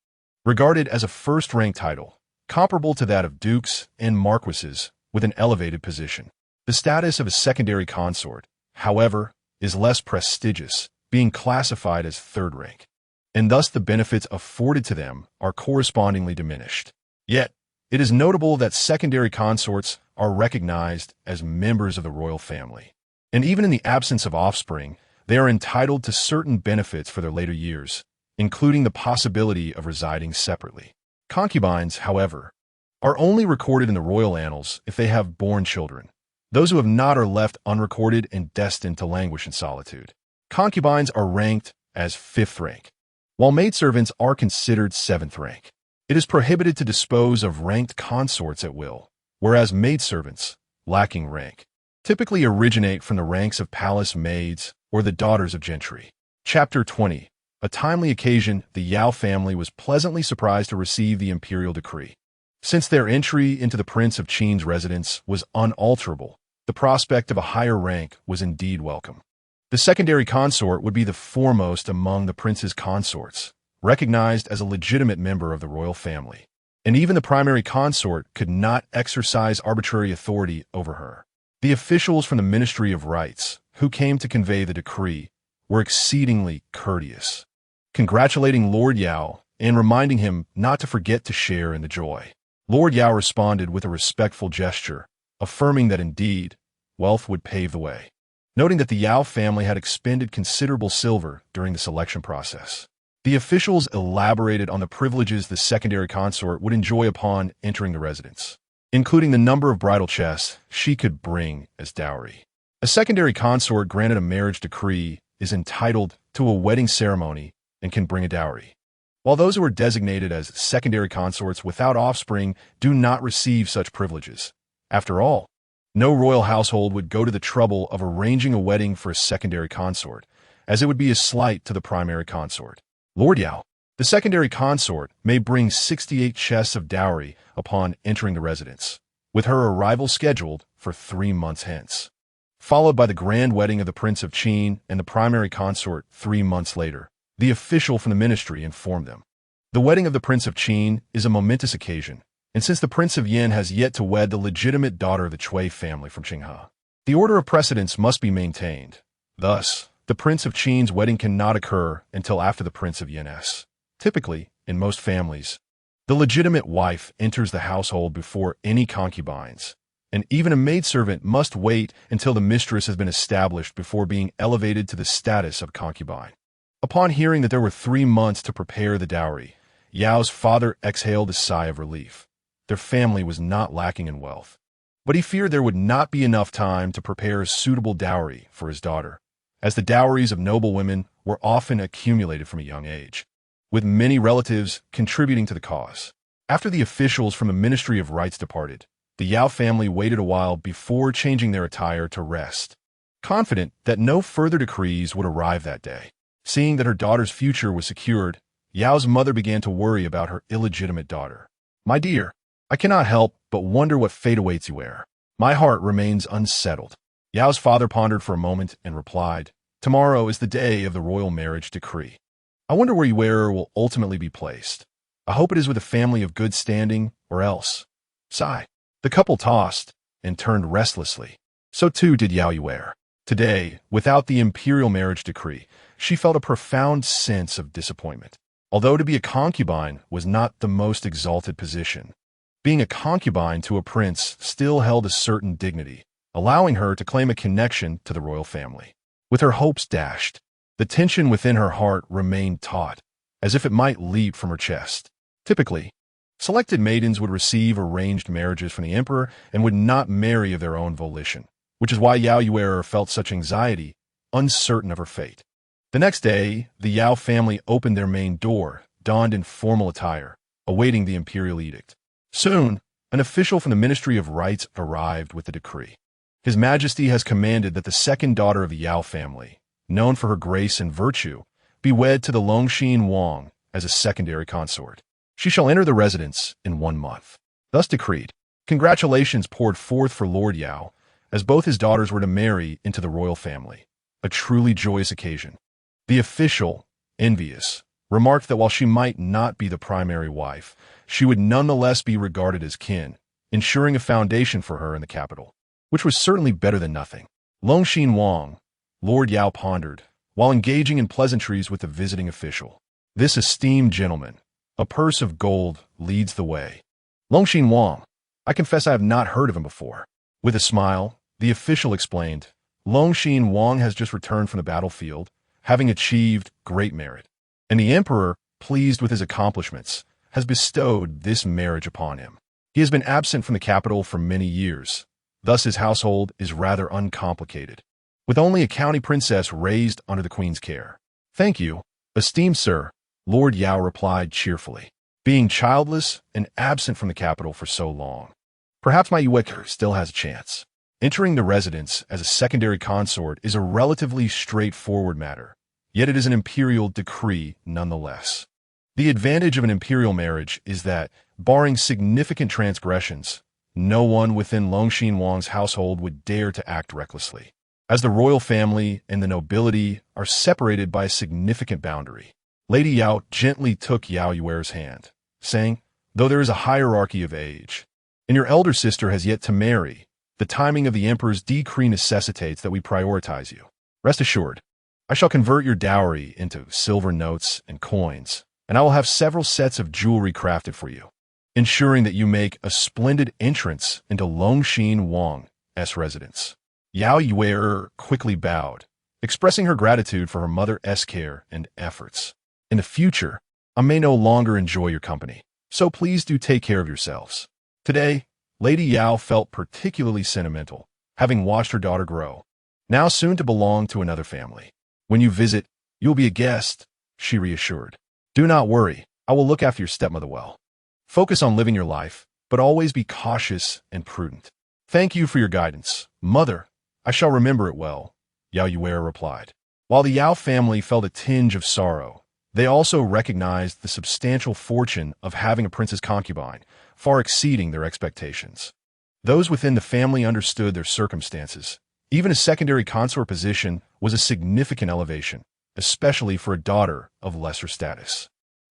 regarded as a first-rank title, comparable to that of dukes and marquises with an elevated position. The status of a secondary consort, however, is less prestigious, being classified as 3rd rank, and thus the benefits afforded to them are correspondingly diminished. Yet, it is notable that secondary consorts are recognized as members of the royal family, and even in the absence of offspring, they are entitled to certain benefits for their later years, including the possibility of residing separately. Concubines, however, are only recorded in the royal annals if they have borne children. Those who have not are left unrecorded and destined to languish in solitude. Concubines are ranked as 5th rank, while maidservants are considered 7th rank. It is prohibited to dispose of ranked consorts at will, whereas maidservants, lacking rank, typically originate from the ranks of palace maids or the daughters of gentry. Chapter 20. A timely occasion, the Yao family was pleasantly surprised to receive the imperial decree. Since their entry into the Prince of Qin's residence was unalterable, the prospect of a higher rank was indeed welcome. The secondary consort would be the foremost among the prince's consorts, recognized as a legitimate member of the royal family, and even the primary consort could not exercise arbitrary authority over her. The officials from the Ministry of Rights, who came to convey the decree, were exceedingly courteous, congratulating Lord Yao and reminding him not to forget to share in the joy. Lord Yao responded with a respectful gesture, affirming that indeed, wealth would pave the way, noting that the Yao family had expended considerable silver during the selection process. The officials elaborated on the privileges the secondary consort would enjoy upon entering the residence, including the number of bridal chests she could bring as dowry. A secondary consort granted a marriage decree is entitled to a wedding ceremony and can bring a dowry, while those who are designated as secondary consorts without offspring do not receive such privileges. After all, no royal household would go to the trouble of arranging a wedding for a secondary consort, as it would be a slight to the primary consort. Lord Yao, the secondary consort, may bring 68 chests of dowry upon entering the residence, with her arrival scheduled for 3 months hence, followed by the grand wedding of the Prince of Qin and the primary consort 3 months later. The official from the ministry informed them. The wedding of the Prince of Qin is a momentous occasion, and since the Prince of Yin has yet to wed the legitimate daughter of the Cui family from Qinghe, the order of precedence must be maintained. Thus, the Prince of Qin's wedding cannot occur until after the Prince of Yin's. Typically, in most families, The legitimate wife enters the household before any concubines, and even a maidservant must wait until the mistress has been established before being elevated to the status of concubine. Upon hearing that there were 3 months to prepare the dowry, Yao's father exhaled a sigh of relief. Their family was not lacking in wealth, but he feared there would not be enough time to prepare a suitable dowry for his daughter, as the dowries of noble women were often accumulated from a young age, with many relatives contributing to the cause. After the officials from the Ministry of Rites departed, the Yao family waited a while before changing their attire to rest, confident that no further decrees would arrive that day. Seeing that her daughter's future was secured, Yao's mother began to worry about her illegitimate daughter. "My dear, I cannot help but wonder what fate awaits you heir. My heart remains unsettled." Yao's father pondered for a moment and replied, "Tomorrow is the day of the royal marriage decree. I wonder where Yao will ultimately be placed. I hope it is with a family of good standing, or else." Sigh. The couple tossed and turned restlessly. So too did Yao Meier. Today, without the imperial marriage decree, she felt a profound sense of disappointment. Although to be a concubine was not the most exalted position, being a concubine to a prince still held a certain dignity, allowing her to claim a connection to the royal family. With her hopes dashed, the tension within her heart remained taut, as if it might leap from her chest. Typically, selected maidens would receive arranged marriages from the emperor and would not marry of their own volition, which is why Yao Meier felt such anxiety, uncertain of her fate. The next day, the Yao family opened their main door, donned in formal attire, awaiting the imperial edict. Soon, an official from the Ministry of Rites arrived with the decree. His Majesty has commanded that the second daughter of the Yao family, known for her grace and virtue, be wed to the Longxin Wang as a secondary consort. She shall enter the residence in 1 month. Thus decreed. Congratulations poured forth for Lord Yao, as both his daughters were to marry into the royal family. A truly joyous occasion. The official, envious, remarked that while she might not be the primary wife, she would nonetheless be regarded as kin, ensuring a foundation for her in the capital, which was certainly better than nothing. Longxin Wang, Lord Yao pondered, while engaging in pleasantries with the visiting official. This esteemed gentleman, a purse of gold, leads the way. Longxin Wang, I confess I have not heard of him before. With a smile, the official explained, Longxin Wang has just returned from the battlefield, having achieved great merit, and the emperor, pleased with his accomplishments, has bestowed this marriage upon him. He has been absent from the capital for many years, thus his household is rather uncomplicated, with only a county princess raised under the queen's care. Thank you, esteemed sir, Lord Yao replied cheerfully. Being childless and absent from the capital for so long, perhaps my Yueker still has a chance. Entering the residence as a secondary consort is a relatively straightforward matter, yet it is an imperial decree nonetheless. The advantage of an imperial marriage is that, barring significant transgressions, no one within Longxin Wang's household would dare to act recklessly, as the royal family and the nobility are separated by a significant boundary. Lady Yao gently took Yao Yuer's hand, saying, though there is a hierarchy of age, and your elder sister has yet to marry, the timing of the emperor's decree necessitates that we prioritize you. Rest assured, I shall convert your dowry into silver notes and coins, and I will have several sets of jewelry crafted for you, ensuring that you make a splendid entrance into Longxin Wang's residence. Yao Yuer quickly bowed, expressing her gratitude for her mother's care and efforts. In the future, I may no longer enjoy your company, so please do take care of yourselves. Today, Lady Yao felt particularly sentimental, having watched her daughter grow, now soon to belong to another family. When you visit, you will be a guest, she reassured. Do not worry, I will look after your stepmother well. Focus on living your life, but always be cautious and prudent. Thank you for your guidance, mother. I shall remember it well, Yao Yuer replied. While the Yao family felt a tinge of sorrow, they also recognized the substantial fortune of having a prince's concubine, far exceeding their expectations. Those within the family understood their circumstances. Even a secondary consort position was a significant elevation, especially for a daughter of lesser status.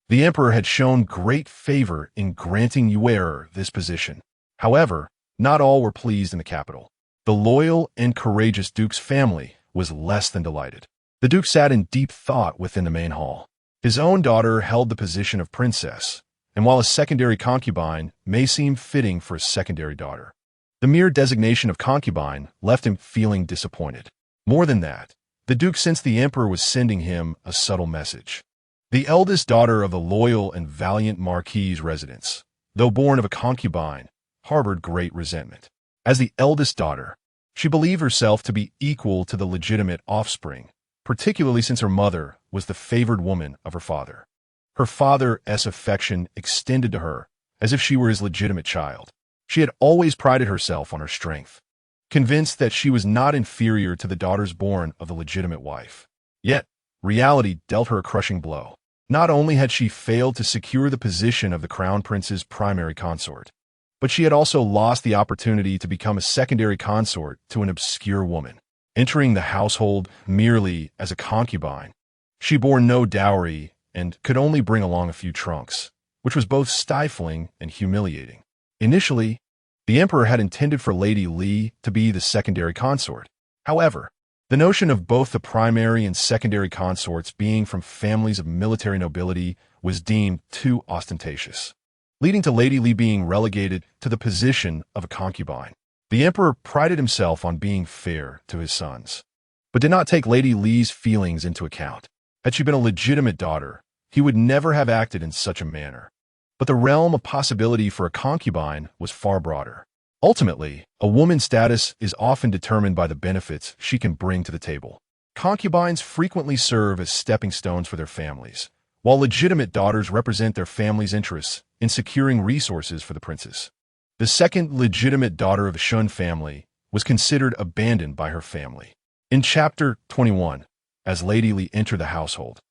The emperor had shown great favor in granting Yuer this position. However, not all were pleased in the capital. The loyal and courageous duke's family was less than delighted. The duke sat in deep thought within the main hall. His own daughter held the position of princess, and while a secondary concubine may seem fitting for a secondary daughter, the mere designation of concubine left him feeling disappointed. More than that, the Duke sensed the Emperor was sending him a subtle message. The eldest daughter of the loyal and valiant Marquis's residence, though born of a concubine, harbored great resentment. As the eldest daughter, she believed herself to be equal to the legitimate offspring, particularly since her mother was the favored woman of her father. Her father's affection extended to her as if she were his legitimate child. She had always prided herself on her strength, convinced that she was not inferior to the daughters born of the legitimate wife. Yet, reality dealt her a crushing blow. Not only had she failed to secure the position of the crown prince's primary consort, but she had also lost the opportunity to become a secondary consort to an obscure woman, entering the household merely as a concubine. She bore no dowry and could only bring along a few trunks, which was both stifling and humiliating. Initially, the Emperor had intended for Lady Li to be the secondary consort. However, the notion of both the primary and secondary consorts being from families of military nobility was deemed too ostentatious, leading to Lady Li being relegated to the position of a concubine. The Emperor prided himself on being fair to his sons, but did not take Lady Li's feelings into account. Had she been a legitimate daughter, he would never have acted in such a manner. But the realm of possibility for a concubine was far broader. Ultimately, a woman's status is often determined by the benefits she can bring to the table. Concubines frequently serve as stepping stones for their families, while legitimate daughters represent their family's interests in securing resources for the princes. The second legitimate daughter of the Shun family was considered abandoned by her family. In Chapter 21, as Lady Li entered the household,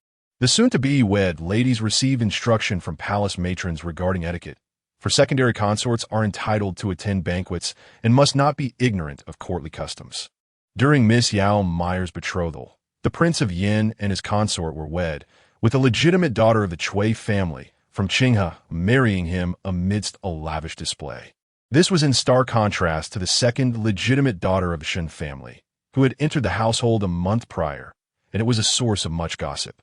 the soon-to-be wed ladies receive instruction from palace matrons regarding etiquette, for secondary consorts are entitled to attend banquets and must not be ignorant of courtly customs. During Miss Yao Meier's betrothal, the Prince of Yin and his consort were wed, with a legitimate daughter of the Chui family from Qinghe marrying him amidst a lavish display. This was in stark contrast to the second legitimate daughter of the Shun family, who had entered the household a month prior, and it was a source of much gossip.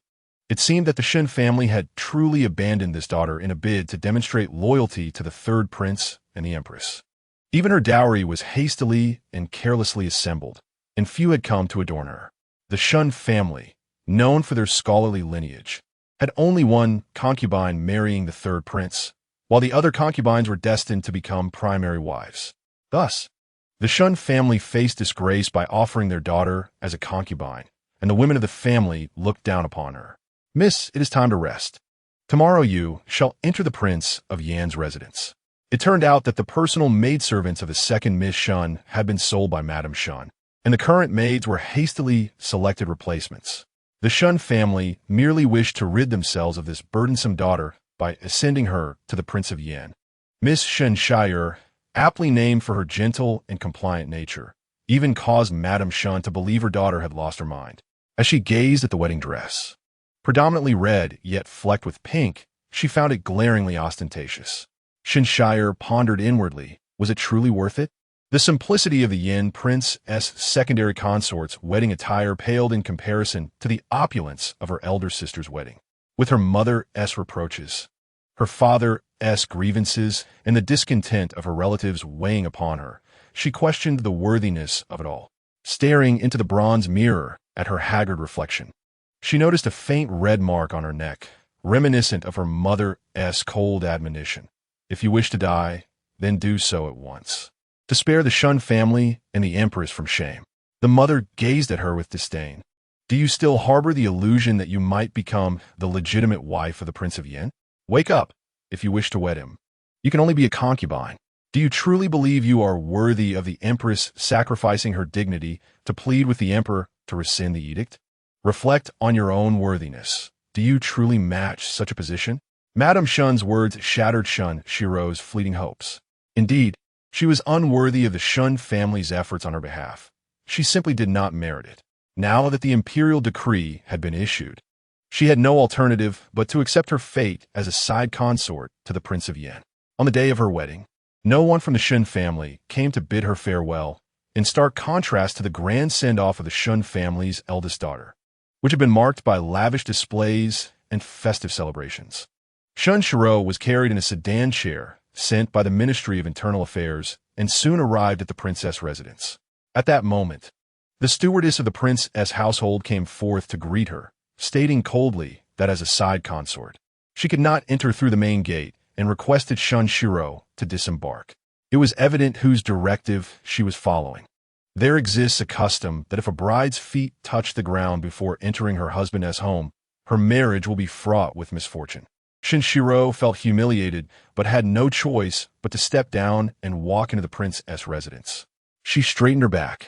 It seemed that the Shen family had truly abandoned this daughter in a bid to demonstrate loyalty to the third prince and the empress. Even her dowry was hastily and carelessly assembled, and few had come to adorn her. The Shun family, known for their scholarly lineage, had only one concubine marrying the third prince, while the other concubines were destined to become primary wives. Thus, the Shun family faced disgrace by offering their daughter as a concubine, and the women of the family looked down upon her. Miss, it is time to rest. Tomorrow you shall enter the Prince of Yan's residence. It turned out that the personal maidservants of the second Miss Shun had been sold by Madame Shun, and the current maids were hastily selected replacements. The Shun family merely wished to rid themselves of this burdensome daughter by ascending her to the Prince of Yan. Miss Shenshire, aptly named for her gentle and compliant nature, even caused Madame Shun to believe her daughter had lost her mind. As she gazed at the wedding dress, predominantly red yet flecked with pink, she found it glaringly ostentatious. Shenshire pondered inwardly, was it truly worth it? The simplicity of the Yin prince's secondary consort's wedding attire paled in comparison to the opulence of her elder sister's wedding. With her mother's reproaches, her father's grievances, and the discontent of her relatives weighing upon her, she questioned the worthiness of it all. Staring into the bronze mirror at her haggard reflection, she noticed a faint red mark on her neck, reminiscent of her mother's cold admonition. If you wish to die, then do so at once, to spare the Shun family and the empress from shame. The mother gazed at her with disdain. Do you still harbor the illusion that you might become the legitimate wife of the Prince of Yin? Wake up, if you wish to wed him. You can only be a concubine. Do you truly believe you are worthy of the empress sacrificing her dignity to plead with the emperor to rescind the edict? Reflect on your own worthiness. Do you truly match such a position? Madame Shun's words shattered Shun Shiro's fleeting hopes. Indeed, she was unworthy of the Shun family's efforts on her behalf. She simply did not merit it. Now that the imperial decree had been issued, she had no alternative but to accept her fate as a side consort to the Prince of Yan. On the day of her wedding, no one from the Shun family came to bid her farewell, in stark contrast to the grand send-off of the Shun family's eldest daughter, which had been marked by lavish displays and festive celebrations. Shun Shiro was carried in a sedan chair sent by the Ministry of Internal Affairs and soon arrived at the princess residence. At that moment, the stewardess of the princess household came forth to greet her, stating coldly that as a side consort, she could not enter through the main gate and requested Shun Shiro to disembark. It was evident whose directive she was following. There exists a custom that if a bride's feet touch the ground before entering her husband's home, her marriage will be fraught with misfortune. Shun Shiro felt humiliated but had no choice but to step down and walk into the princess residence. She straightened her back,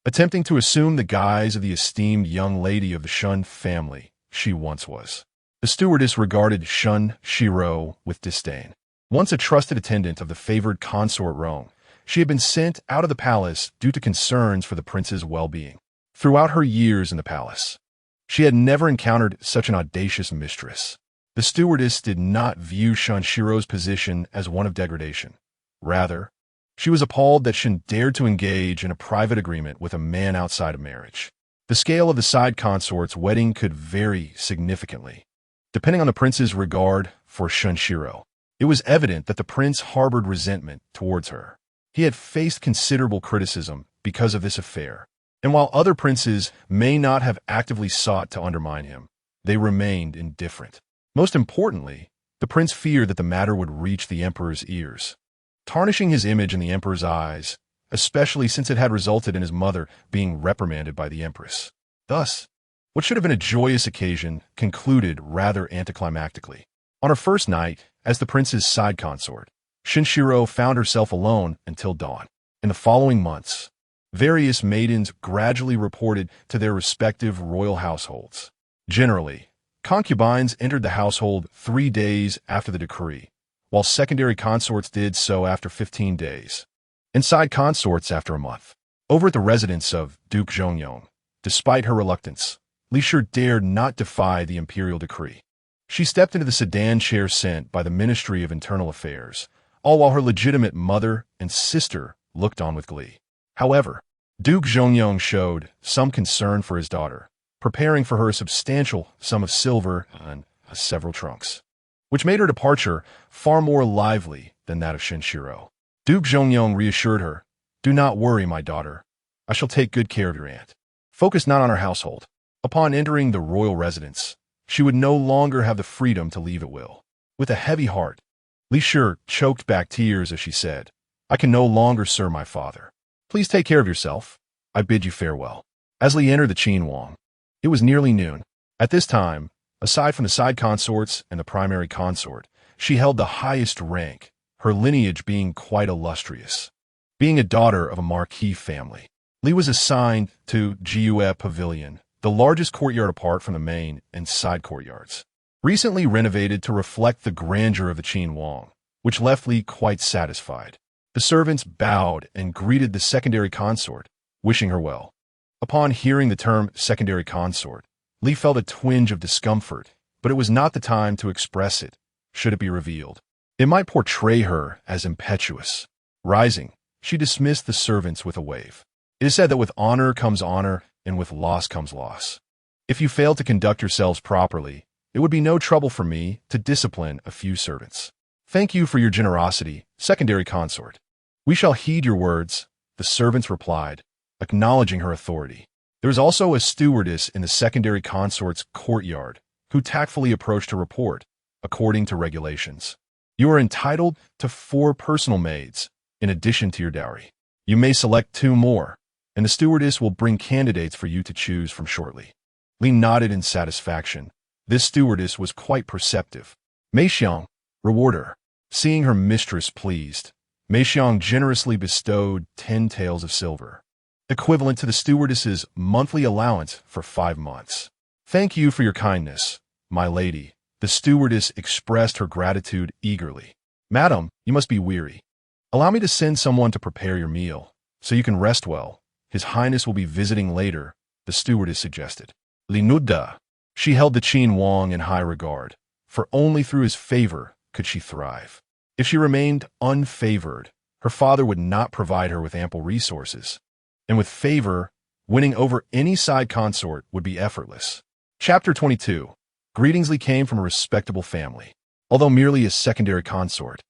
attempting to assume the guise of the esteemed young lady of the Shun family she once was. The stewardess regarded Shun Shiro with disdain. Once a trusted attendant of the favored consort Rong, she had been sent out of the palace due to concerns for the prince's well-being. Throughout her years in the palace, she had never encountered such an audacious mistress. The stewardess did not view Shun Shiro's position as one of degradation. Rather, she was appalled that Shun dared to engage in a private agreement with a man outside of marriage. The scale of the side consort's wedding could vary significantly, depending on the prince's regard for Shun Shiro. It was evident that the prince harbored resentment towards her. He had faced considerable criticism because of this affair, and while other princes may not have actively sought to undermine him, they remained indifferent. Most importantly, the prince feared that the matter would reach the emperor's ears, tarnishing his image in the emperor's eyes, especially since it had resulted in his mother being reprimanded by the empress. Thus, what should have been a joyous occasion concluded rather anticlimactically. On her first night, as the prince's side consort, Shun Shiro found herself alone until dawn. In the following months, various maidens gradually reported to their respective royal households. Generally, concubines entered the household 3 days after the decree, while secondary consorts did so after 15 days, and side consorts after a month. Over at the residence of Duke Zhongyong, despite her reluctance, Li Shi dared not defy the imperial decree. She stepped into the sedan chair sent by the Ministry of Internal Affairs, all while her legitimate mother and sister looked on with glee. However, Duke Zhongyong showed some concern for his daughter, preparing for her a substantial sum of silver and several trunks, which made her departure far more lively than that of Shun Shiro. Duke Zhongyong reassured her, "Do not worry, my daughter. I shall take good care of your aunt. Focus not on our household." Upon entering the royal residence, she would no longer have the freedom to leave at will. With a heavy heart, Li Shi choked back tears as she said, "I can no longer serve my father. Please take care of yourself. I bid you farewell." As Li entered the Qin Wang, it was nearly noon. At this time, aside from the side consorts and the primary consort, she held the highest rank, her lineage being quite illustrious. Being a daughter of a marquis family, Li was assigned to Jiue Pavilion, the largest courtyard apart from the main and side courtyards, recently renovated to reflect the grandeur of the Qin Wang, which left Li quite satisfied. The servants bowed and greeted the secondary consort, wishing her well. Upon hearing the term secondary consort, Li felt a twinge of discomfort, but it was not the time to express it, should it be revealed. It might portray her as impetuous. Rising, she dismissed the servants with a wave. It is said that with honor comes honor, and with loss comes loss. If you fail to conduct yourselves properly, it would be no trouble for me to discipline a few servants. Thank you for your generosity, secondary consort. We shall heed your words, the servants replied, acknowledging her authority. There was also a stewardess in the secondary consort's courtyard, who tactfully approached to report, according to regulations. You are entitled to 4 personal maids, in addition to your dowry. You may select 2 more, and the stewardess will bring candidates for you to choose from shortly. Li nodded in satisfaction. This stewardess was quite perceptive. Mei Xiang, reward her. Seeing her mistress pleased, Mei Xiang generously bestowed 10 taels of silver, equivalent to the stewardess's monthly allowance for 5 months. Thank you for your kindness, my lady. The stewardess expressed her gratitude eagerly. Madam, you must be weary. Allow me to send someone to prepare your meal, so you can rest well. His Highness will be visiting later, the stewardess suggested. Li Nuda. She held the Qin Wang in high regard, for only through his favor could she thrive. If she remained unfavored, her father would not provide her with ample resources, and with favor, winning over any side consort would be effortless. Chapter 22. Greetings. Li came from a respectable family. although merely a secondary consort.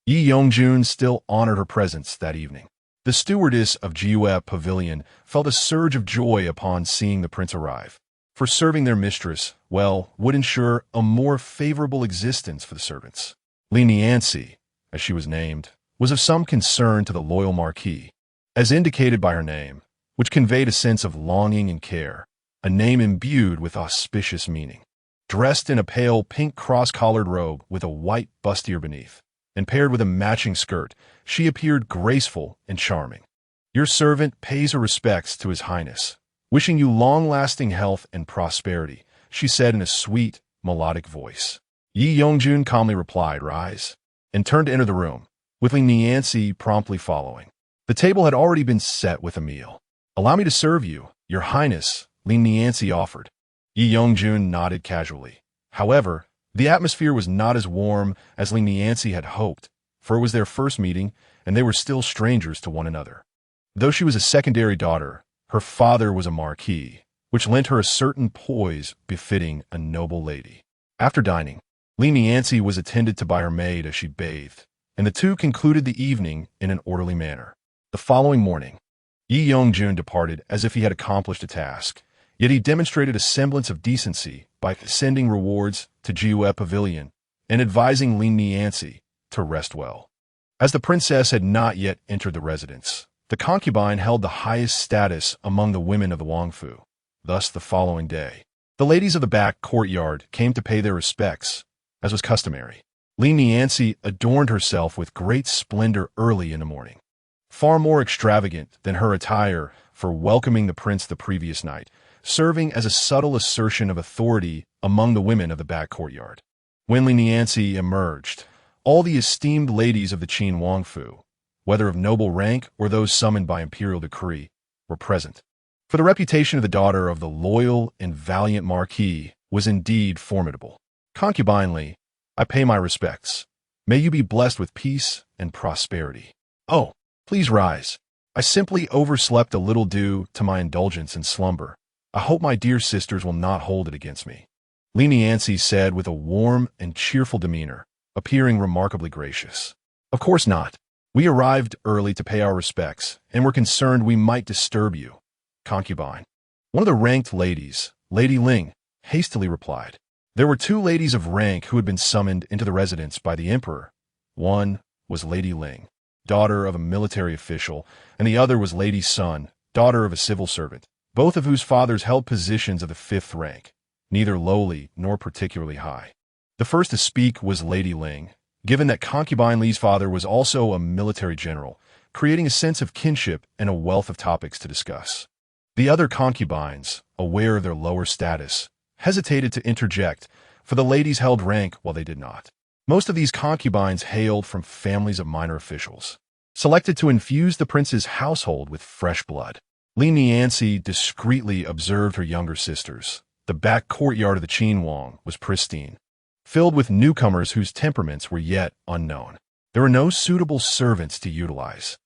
Yi Yongjun still honored her presence that evening. The stewardess of Jiue Pavilion felt a surge of joy upon seeing the prince arrive. For serving their mistress, well, would ensure a more favorable existence for the servants. Lin Niancy, as she was named, was of some concern to the loyal marquis, as indicated by her name, which conveyed a sense of longing and care, a name imbued with auspicious meaning. Dressed in a pale pink cross-collared robe with a white bustier beneath, and paired with a matching skirt, she appeared graceful and charming. Your servant pays her respects to His Highness, wishing you long-lasting health and prosperity, she said in a sweet, melodic voice. Yi Yongjun calmly replied, "Rise," and turned to enter the room, with Lin Niancy promptly following. The table had already been set with a meal. "Allow me to serve you, Your Highness," Lin Niancy offered. Yi Yongjun nodded casually. However, the atmosphere was not as warm as Lin Niancy had hoped, for it was their first meeting, and they were still strangers to one another. Though she was a secondary daughter, her father was a marquis, which lent her a certain poise befitting a noble lady. After dining, Lin Niancy was attended to by her maid as she bathed, and the two concluded the evening in an orderly manner. The following morning, Yi Yongjun departed as if he had accomplished a task, yet he demonstrated a semblance of decency by sending rewards to Jiue Pavilion and advising Lin Niancy to rest well. As the princess had not yet entered the residence, the concubine held the highest status among the women of the Wangfu. Thus, the following day, the ladies of the back courtyard came to pay their respects, as was customary. Lin Niancy adorned herself with great splendor early in the morning, far more extravagant than her attire for welcoming the prince the previous night, serving as a subtle assertion of authority among the women of the back courtyard. When Lin Niancy emerged, all the esteemed ladies of the Qin Wangfu, whether of noble rank or those summoned by imperial decree, were present. For the reputation of the daughter of the loyal and valiant marquis was indeed formidable. Concubinely, I pay my respects. May you be blessed with peace and prosperity. Oh, please rise. I simply overslept a little due to my indulgence in slumber. I hope my dear sisters will not hold it against me," Lin Niancy said with a warm and cheerful demeanor, appearing remarkably gracious. "Of course not. We arrived early to pay our respects, and were concerned we might disturb you." Concubine, one of the ranked ladies, Lady Ling, hastily replied. There were two ladies of rank who had been summoned into the residence by the emperor. One was Lady Ling, daughter of a military official, and the other was Lady Sun, daughter of a civil servant, both of whose fathers held positions of the 5th rank, neither lowly nor particularly high. The first to speak was Lady Ling, given that Concubine Li's father was also a military general, creating a sense of kinship and a wealth of topics to discuss. The other concubines, aware of their lower status, hesitated to interject, for the ladies held rank while they did not. Most of these concubines hailed from families of minor officials, selected to infuse the prince's household with fresh blood. Lin Niancy discreetly observed her younger sisters. The back courtyard of the Qinhuang was pristine, filled with newcomers whose temperaments were yet unknown. There were no suitable servants to utilize,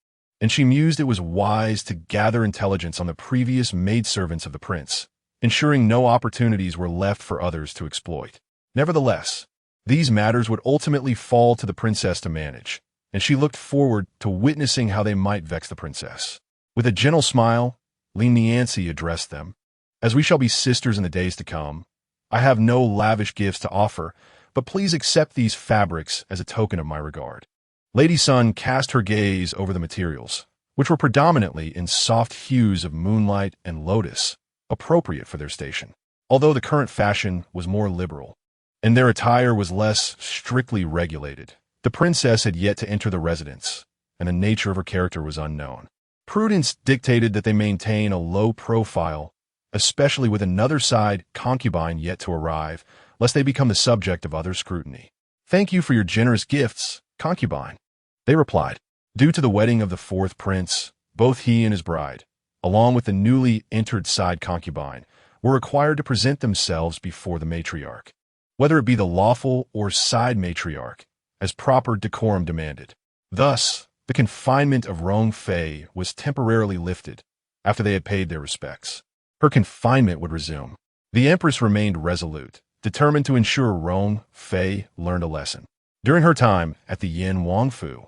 and she mused it was wise to gather intelligence on the previous maidservants of the prince, ensuring no opportunities were left for others to exploit. Nevertheless, these matters would ultimately fall to the princess to manage, and she looked forward to witnessing how they might vex the princess. With a gentle smile, Lin Niancy addressed them. "As we shall be sisters in the days to come, I have no lavish gifts to offer, but please accept these fabrics as a token of my regard." Lady Sun cast her gaze over the materials, which were predominantly in soft hues of moonlight and lotus, appropriate for their station. Although the current fashion was more liberal, and their attire was less strictly regulated, the princess had yet to enter the residence, and the nature of her character was unknown. Prudence dictated that they maintain a low profile, especially with another side concubine yet to arrive, lest they become the subject of other scrutiny. "Thank you for your generous gifts, concubine," they replied. Due to the wedding of the 4th prince, both he and his bride, along with the newly entered side concubine, were required to present themselves before the matriarch, whether it be the lawful or side matriarch, as proper decorum demanded. Thus, the confinement of Rong Fei was temporarily lifted after they had paid their respects. Her confinement would resume. The empress remained resolute, determined to ensure Rong Fei learned a lesson. During her time at the Yin Wangfu,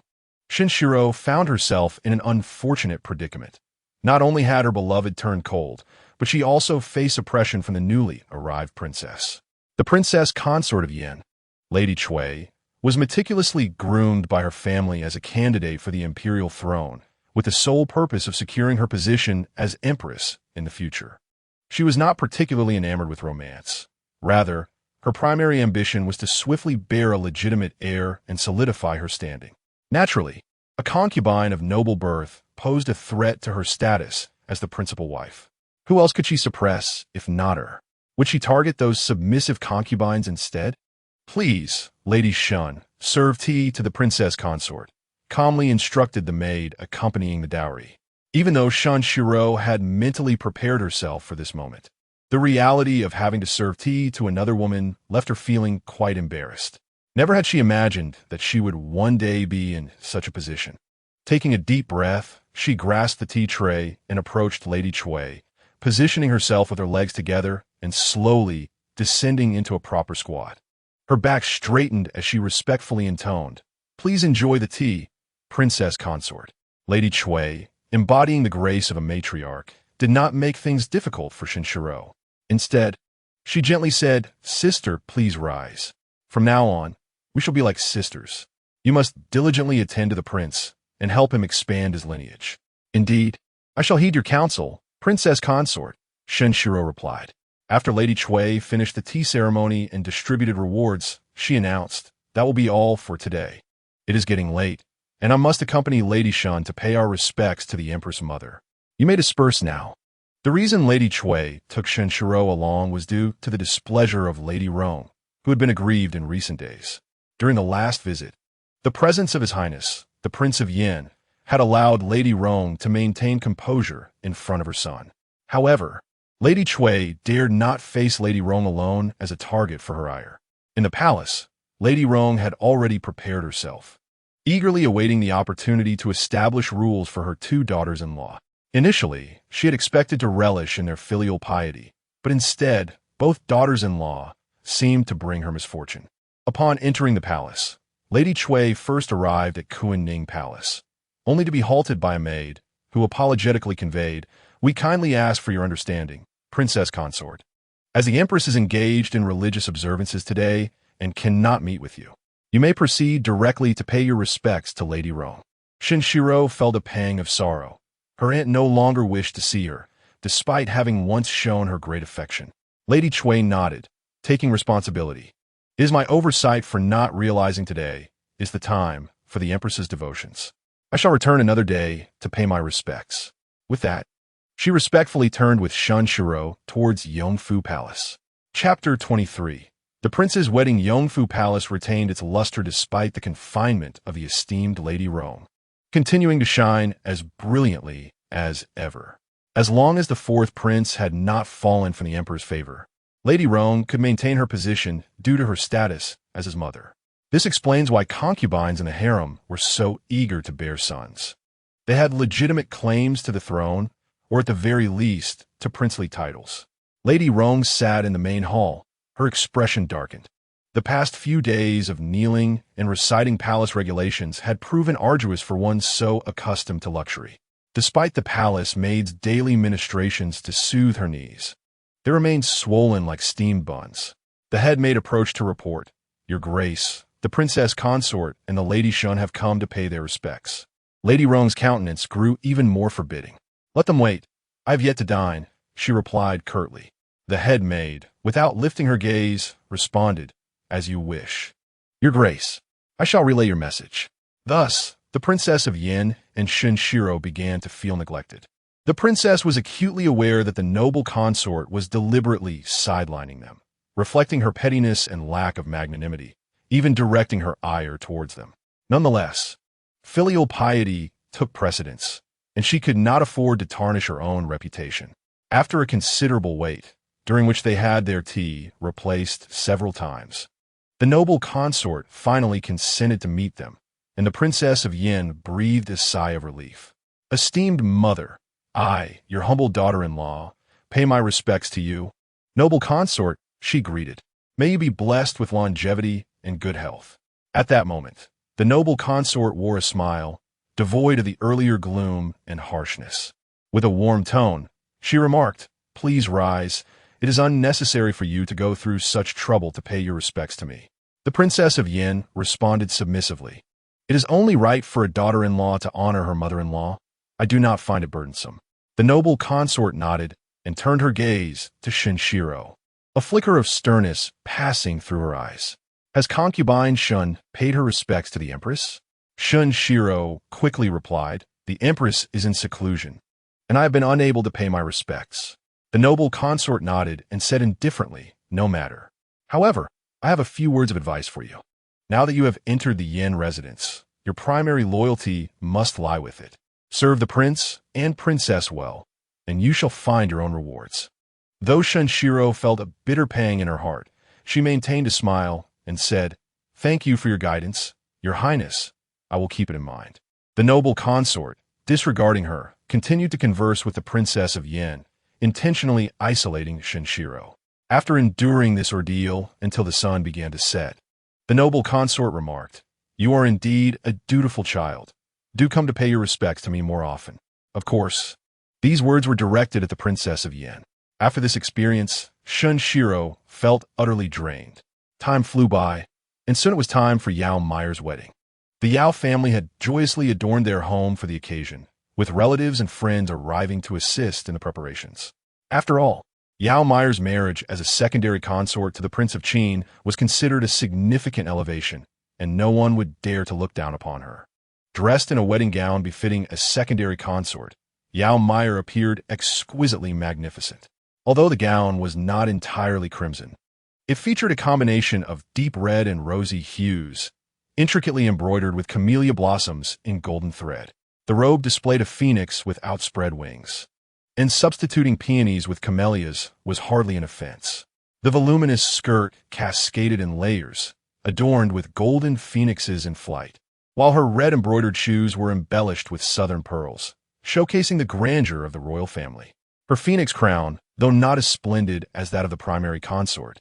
Shinshiro found herself in an unfortunate predicament. Not only had her beloved turned cold, but she also faced oppression from the newly arrived princess. The princess consort of Yin, Lady Cui, was meticulously groomed by her family as a candidate for the imperial throne, with the sole purpose of securing her position as empress in the future. She was not particularly enamored with romance. Rather, her primary ambition was to swiftly bear a legitimate heir and solidify her standing. Naturally, a concubine of noble birth posed a threat to her status as the principal wife. Who else could she suppress, if not her? Would she target those submissive concubines instead? "Please, Lady Shun, serve tea to the princess consort," calmly instructed the maid accompanying the dowry. Even though Shinshiro had mentally prepared herself for this moment, the reality of having to serve tea to another woman left her feeling quite embarrassed. Never had she imagined that she would one day be in such a position. Taking a deep breath, she grasped the tea tray and approached Lady Cui, positioning herself with her legs together and slowly descending into a proper squat. Her back straightened as she respectfully intoned, "Please enjoy the tea, princess consort." Lady Cui, embodying the grace of a matriarch, did not make things difficult for Shinshiro. Instead, she gently said, "Sister, please rise. From now on, we shall be like sisters. You must diligently attend to the prince and help him expand his lineage." "Indeed, I shall heed your counsel, princess consort," Shinshiro replied. After Lady Cui finished the tea ceremony and distributed rewards, she announced, "That will be all for today. It is getting late, and I must accompany Lady Shun to pay our respects to the Empress Mother. You may disperse now." The reason Lady Cui took Shinshiro along was due to the displeasure of Lady Rong, who had been aggrieved in recent days. During the last visit, the presence of His Highness, the Prince of Yin, had allowed Lady Rong to maintain composure in front of her son. However, Lady Cui dared not face Lady Rong alone as a target for her ire. In the palace, Lady Rong had already prepared herself, eagerly awaiting the opportunity to establish rules for her two daughters-in-law. Initially, she had expected to relish in their filial piety, but instead, both daughters-in-law seemed to bring her misfortune. Upon entering the palace, Lady Cui first arrived at Kunning Palace, only to be halted by a maid, who apologetically conveyed, "We kindly ask for your understanding, princess consort, as the empress is engaged in religious observances today and cannot meet with you. You may proceed directly to pay your respects to Lady Rong." Shinshiro felt a pang of sorrow. Her aunt no longer wished to see her, despite having once shown her great affection. Lady Cui nodded, taking responsibility. "It is my oversight for not realizing today is the time for the Empress's devotions. I shall return another day to pay my respects." With that, she respectfully turned with Shinshiro towards Yongfu Palace. Chapter 23. The prince's wedding. Yongfu Palace retained its luster despite the confinement of the esteemed Lady Rong, continuing to shine as brilliantly as ever. As long as the fourth prince had not fallen from the emperor's favor, Lady Rong could maintain her position due to her status as his mother. This explains why concubines in the harem were so eager to bear sons. They had legitimate claims to the throne, or at the very least, to princely titles. Lady Rong sat in the main hall, her expression darkened. The past few days of kneeling and reciting palace regulations had proven arduous for one so accustomed to luxury. Despite the palace maid's daily ministrations to soothe her knees, they remained swollen like steamed buns. The head maid approached to report, "Your Grace, the princess consort and the Lady Shun have come to pay their respects." Lady Rong's countenance grew even more forbidding. "Let them wait. I have yet to dine," she replied curtly. The head maid, without lifting her gaze, responded, "As you wish. Your Grace, I shall relay your message." Thus, the Princess of Yin and Shinshiro began to feel neglected. The princess was acutely aware that the noble consort was deliberately sidelining them, reflecting her pettiness and lack of magnanimity, even directing her ire towards them. Nonetheless, filial piety took precedence, and she could not afford to tarnish her own reputation. After a considerable wait, during which they had their tea replaced several times, the noble consort finally consented to meet them, and the Princess of Yin breathed a sigh of relief. "Esteemed mother, I, your humble daughter-in-law, pay my respects to you." "Noble consort," she greeted. May you be blessed with longevity and good health." At that moment, the noble consort wore a smile, devoid of the earlier gloom and harshness. With a warm tone, she remarked, "Please rise. It is unnecessary for you to go through such trouble to pay your respects to me." The Princess of Yin responded submissively, "It is only right for a daughter-in-law to honor her mother-in-law. I do not find it burdensome." The noble consort nodded and turned her gaze to Shenshiro, a flicker of sternness passing through her eyes. "Has concubine Shun paid her respects to the Empress?" Shenshiro quickly replied, "The Empress is in seclusion, and I have been unable to pay my respects." The noble consort nodded and said indifferently, "No matter. However, I have a few words of advice for you. Now that you have entered the Yin residence, your primary loyalty must lie with it. Serve the prince and princess well, and you shall find your own rewards." Though Shenshiro felt a bitter pang in her heart, she maintained a smile and said, "Thank you for your guidance, Your Highness. I will keep it in mind." The noble consort, disregarding her, continued to converse with the Princess of Yin, intentionally isolating Shenshiro. After enduring this ordeal until the sun began to set, the noble consort remarked, "You are indeed a dutiful child. Do come to pay your respects to me more often." Of course, these words were directed at the Princess of Yin. After this experience, Shenshiro felt utterly drained. Time flew by, and soon it was time for Yao Meier's wedding. The Yao family had joyously adorned their home for the occasion, with relatives and friends arriving to assist in the preparations. After all, Yao Meier's marriage as a secondary consort to the Prince of Qin was considered a significant elevation, and no one would dare to look down upon her. Dressed in a wedding gown befitting a secondary consort, Yao Meier appeared exquisitely magnificent. Although the gown was not entirely crimson, it featured a combination of deep red and rosy hues, intricately embroidered with camellia blossoms in golden thread. The robe displayed a phoenix with outspread wings, and substituting peonies with camellias was hardly an offense. The voluminous skirt cascaded in layers, adorned with golden phoenixes in flight, while her red embroidered shoes were embellished with southern pearls, showcasing the grandeur of the royal family. Her phoenix crown, though not as splendid as that of the primary consort,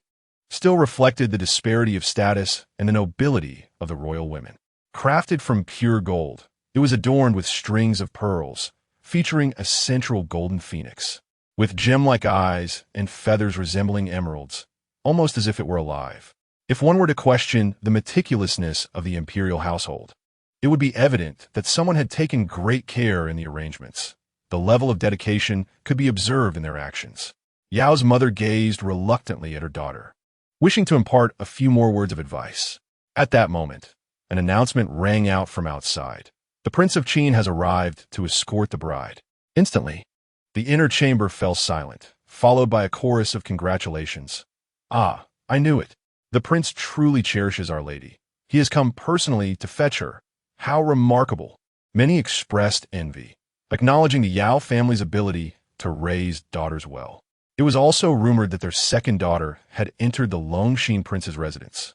still reflected the disparity of status and the nobility of the royal women. Crafted from pure gold, it was adorned with strings of pearls, featuring a central golden phoenix, with gem-like eyes and feathers resembling emeralds, almost as if it were alive. If one were to question the meticulousness of the imperial household, it would be evident that someone had taken great care in the arrangements. The level of dedication could be observed in their actions. Yao's mother gazed reluctantly at her daughter, wishing to impart a few more words of advice. At that moment, an announcement rang out from outside. "The Prince of Qin has arrived to escort the bride." Instantly, the inner chamber fell silent, followed by a chorus of congratulations. "Ah, I knew it. The prince truly cherishes Our Lady. He has come personally to fetch her. How remarkable!" Many expressed envy, acknowledging the Yao family's ability to raise daughters well. It was also rumored that their second daughter had entered the Longxin prince's residence,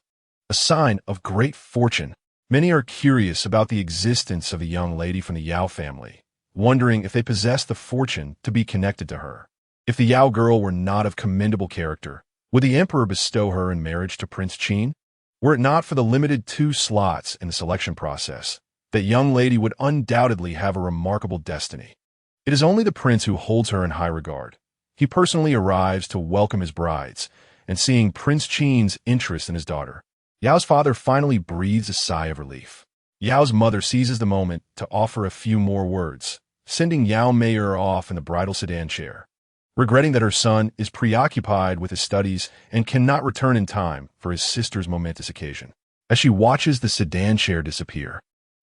a sign of great fortune. Many are curious about the existence of a young lady from the Yao family, wondering if they possess the fortune to be connected to her. If the Yao girl were not of commendable character, would the emperor bestow her in marriage to Prince Qin? Were it not for the limited 2 slots in the selection process, that young lady would undoubtedly have a remarkable destiny. It is only the prince who holds her in high regard. He personally arrives to welcome his brides, and seeing Prince Qin's interest in his daughter, Yao's father finally breathes a sigh of relief. Yao's mother seizes the moment to offer a few more words, sending Yao Meier off in the bridal sedan chair, regretting that her son is preoccupied with his studies and cannot return in time for his sister's momentous occasion. As she watches the sedan chair disappear,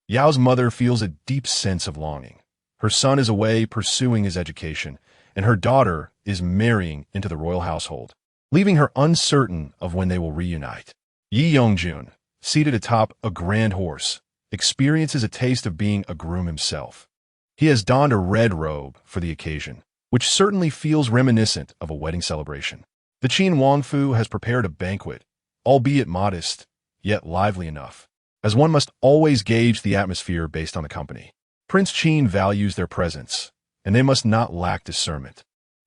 Yao's mother feels a deep sense of longing. Her son is away pursuing his education, and her daughter is marrying into the royal household, leaving her uncertain of when they will reunite. Yi Yongjun, seated atop a grand horse, experiences a taste of being a groom himself. He has donned a red robe for the occasion, which certainly feels reminiscent of a wedding celebration. The Qin Wangfu has prepared a banquet, albeit modest, yet lively enough, as one must always gauge the atmosphere based on the company. Prince Qin values their presence, and they must not lack discernment.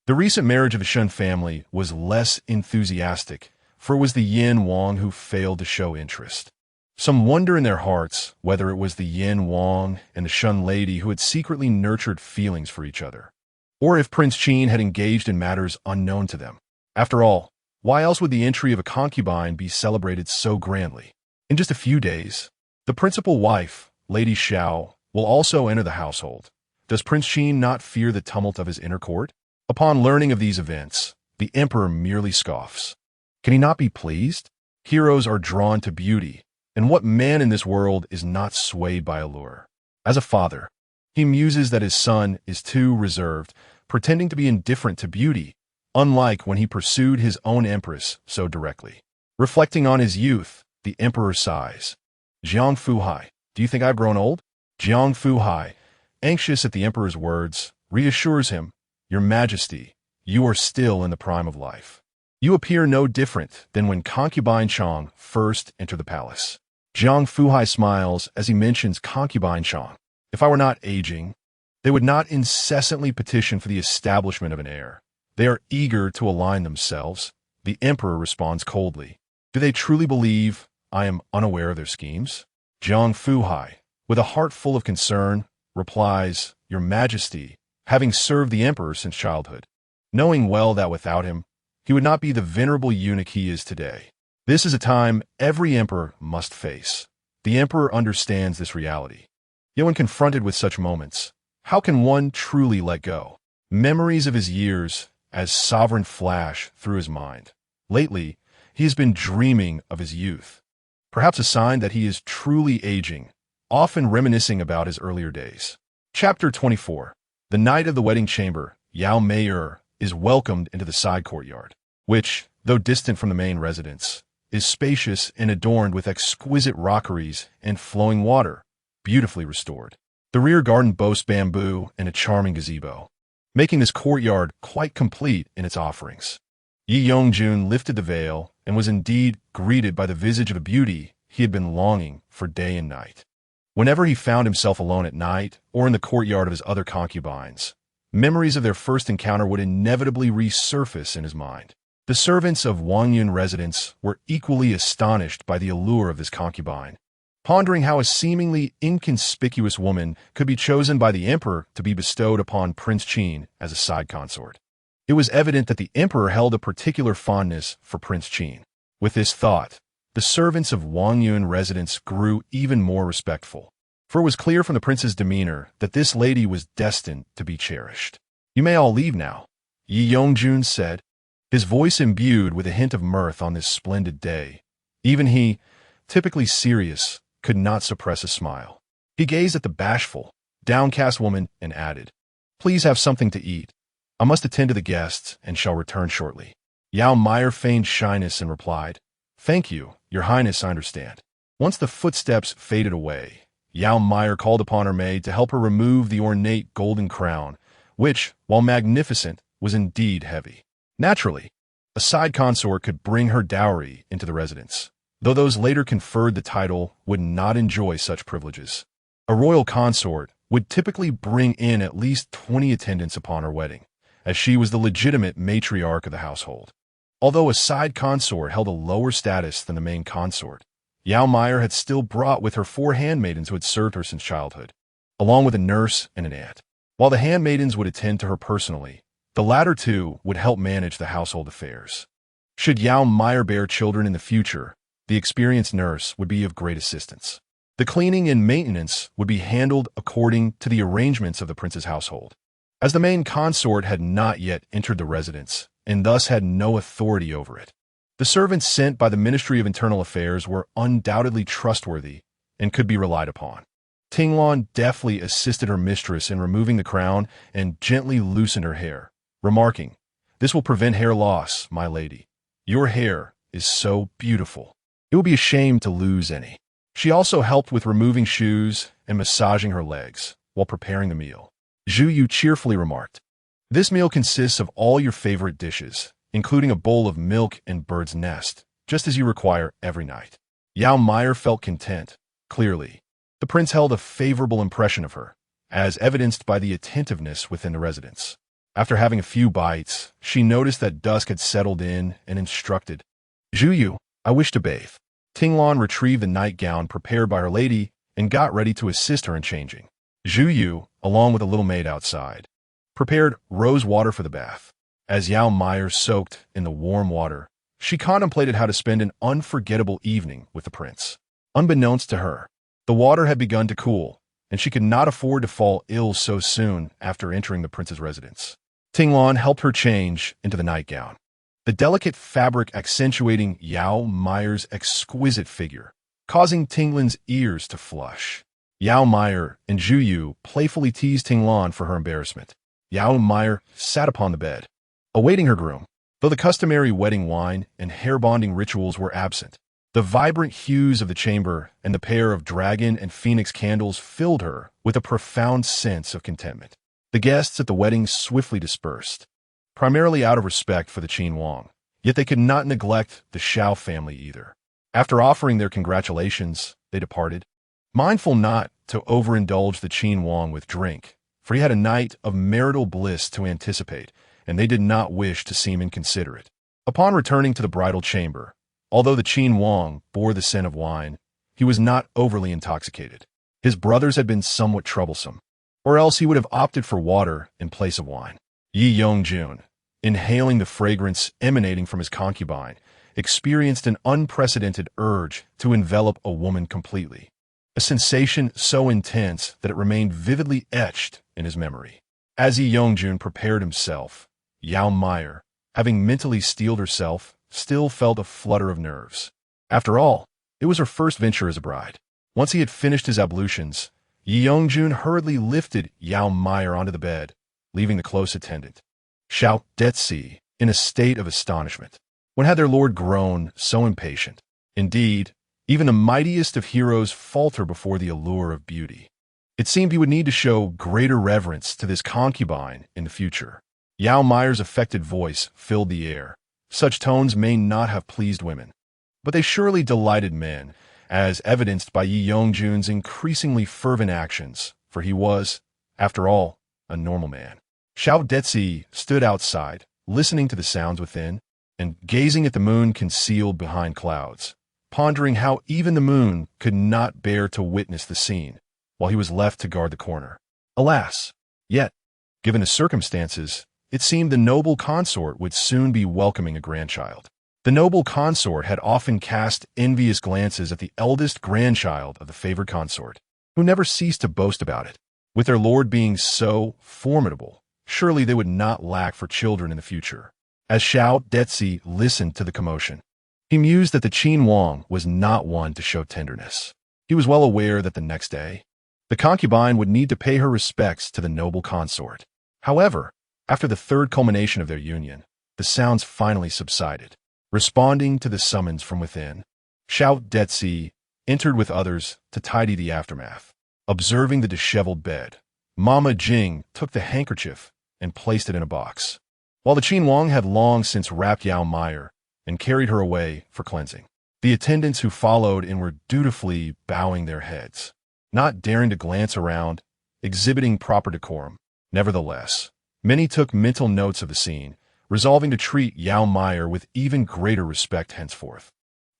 The recent marriage of the Shun family was less enthusiastic, for it was the Yin Wang who failed to show interest. Some wonder in their hearts whether it was the Yin Wang and the Shun lady who had secretly nurtured feelings for each other, or if Prince Qin had engaged in matters unknown to them. After all, why else would the entry of a concubine be celebrated so grandly? In just a few days, the principal wife, Lady Xiao, will also enter the household. Does Prince Qin not fear the tumult of his inner court? Upon learning of these events, the emperor merely scoffs. Can he not be pleased? Heroes are drawn to beauty, and what man in this world is not swayed by allure? As a father, he muses that his son is too reserved, pretending to be indifferent to beauty, unlike when he pursued his own empress so directly. Reflecting on his youth, the emperor sighs. Jiang Fuhai, do you think I've grown old? Jiang Fuhai, anxious at the emperor's words, reassures him, Your Majesty, you are still in the prime of life. You appear no different than when concubine Chang first entered the palace. Jiang Fuhai smiles as he mentions concubine Chang. If I were not aging, they would not incessantly petition for the establishment of an heir. They are eager to align themselves. The emperor responds coldly. Do they truly believe I am unaware of their schemes? Jiang Fuhai, with a heart full of concern, replies, Your Majesty, having served the emperor since childhood, knowing well that without him, he would not be the venerable eunuch he is today. This is a time every emperor must face. The emperor understands this reality. Yet when confronted with such moments, how can one truly let go? Memories of his years as sovereign flash through his mind. Lately, he has been dreaming of his youth, perhaps a sign that he is truly aging, often reminiscing about his earlier days. Chapter 24. The night of the wedding chamber, Yao Meier is welcomed into the side courtyard, which, though distant from the main residence, is spacious and adorned with exquisite rockeries and flowing water, beautifully restored. The rear garden boasts bamboo and a charming gazebo, making this courtyard quite complete in its offerings. Yi Yongjun lifted the veil and was indeed greeted by the visage of a beauty he had been longing for day and night. Whenever he found himself alone at night or in the courtyard of his other concubines, memories of their first encounter would inevitably resurface in his mind. The servants of Wangyun residence were equally astonished by the allure of this concubine, pondering how a seemingly inconspicuous woman could be chosen by the emperor to be bestowed upon Prince Qin as a side consort. It was evident that the emperor held a particular fondness for Prince Qin. With this thought, the servants of Wangyun residence grew even more respectful, for it was clear from the prince's demeanor that this lady was destined to be cherished. You may all leave now, Yi Yongjun said, his voice imbued with a hint of mirth on this splendid day. Even he, typically serious, could not suppress a smile. He gazed at the bashful, downcast woman and added, Please have something to eat. I must attend to the guests and shall return shortly. Yao Meier feigned shyness and replied, Thank you, Your Highness, I understand. Once the footsteps faded away, Yao Meier called upon her maid to help her remove the ornate golden crown, which, while magnificent, was indeed heavy. Naturally, a side consort could bring her dowry into the residence, though those later conferred the title would not enjoy such privileges. A royal consort would typically bring in at least 20 attendants upon her wedding, as she was the legitimate matriarch of the household. Although a side consort held a lower status than the main consort, Yao Meier had still brought with her 4 handmaidens who had served her since childhood, along with a nurse and an aunt. While the handmaidens would attend to her personally, the latter 2 would help manage the household affairs. Should Yao Meier bear children in the future, the experienced nurse would be of great assistance. The cleaning and maintenance would be handled according to the arrangements of the prince's household. As the main consort had not yet entered the residence, and thus had no authority over it, the servants sent by the Ministry of Internal Affairs were undoubtedly trustworthy and could be relied upon. Tinglan deftly assisted her mistress in removing the crown and gently loosened her hair, remarking, This will prevent hair loss, my lady. Your hair is so beautiful. It would be a shame to lose any. She also helped with removing shoes and massaging her legs while preparing the meal. Zhu Yu cheerfully remarked, This meal consists of all your favorite dishes, including a bowl of milk and bird's nest, just as you require every night. Yao Meier felt content, clearly. The prince held a favorable impression of her, as evidenced by the attentiveness within the residence. After having a few bites, she noticed that dusk had settled in and instructed, Zhu, I wish to bathe. Tinglan retrieved the nightgown prepared by her lady and got ready to assist her in changing. Zhu, along with a little maid outside, prepared rose water for the bath. As Yao Meier soaked in the warm water, she contemplated how to spend an unforgettable evening with the prince. Unbeknownst to her, the water had begun to cool, and she could not afford to fall ill so soon after entering the prince's residence. Tinglan helped her change into the nightgown, the delicate fabric accentuating Yao Meier's exquisite figure, causing Tinglan's ears to flush. Yao Meier and Zhu playfully teased Tinglan for her embarrassment. Yao Meier sat upon the bed, awaiting her groom. Though the customary wedding wine and hair-bonding rituals were absent, the vibrant hues of the chamber and the pair of dragon and phoenix candles filled her with a profound sense of contentment. The guests at the wedding swiftly dispersed, primarily out of respect for the Qin Wang, yet they could not neglect the Xiao family either. After offering their congratulations, they departed, mindful not to overindulge the Qin Wang with drink, for he had a night of marital bliss to anticipate, and they did not wish to seem inconsiderate. Upon returning to the bridal chamber, although the Qin Wang bore the scent of wine, he was not overly intoxicated. His brothers had been somewhat troublesome, or else he would have opted for water in place of wine. Yi Yongjun, inhaling the fragrance emanating from his concubine, experienced an unprecedented urge to envelop a woman completely, a sensation so intense that it remained vividly etched in his memory. As Yi Yongjun prepared himself, Yao Meier, having mentally steeled herself, still felt a flutter of nerves. After all, it was her first venture as a bride. Once he had finished his ablutions, Yi Yongjun hurriedly lifted Yao Meier onto the bed, leaving the close attendant, Xiao Detzi, in a state of astonishment. When had their lord grown so impatient? Indeed, even the mightiest of heroes falter before the allure of beauty. It seemed he would need to show greater reverence to this concubine in the future. Yao Meier's affected voice filled the air. Such tones may not have pleased women, but they surely delighted men, as evidenced by Yi Yongjun's increasingly fervent actions, for he was, after all, a normal man. Xiao Detzi stood outside, listening to the sounds within, and gazing at the moon concealed behind clouds, pondering how even the moon could not bear to witness the scene, while he was left to guard the corner. Alas! Yet, given the circumstances, it seemed the noble consort would soon be welcoming a grandchild. The noble consort had often cast envious glances at the eldest grandchild of the favored consort, who never ceased to boast about it. With their lord being so formidable, surely they would not lack for children in the future. As Xiao Detzi listened to the commotion, he mused that the Qin Wang was not one to show tenderness. He was well aware that the next day, the concubine would need to pay her respects to the noble consort. However, after the third culmination of their union, the sounds finally subsided. Responding to the summons from within, Xiao Detzi entered with others to tidy the aftermath. Observing the disheveled bed, Mama Jing took the handkerchief and placed it in a box, while the Qin Wang had long since wrapped Yao Meier and carried her away for cleansing. The attendants who followed in were dutifully bowing their heads, not daring to glance around, exhibiting proper decorum. Nevertheless, many took mental notes of the scene, resolving to treat Yao Meier with even greater respect henceforth,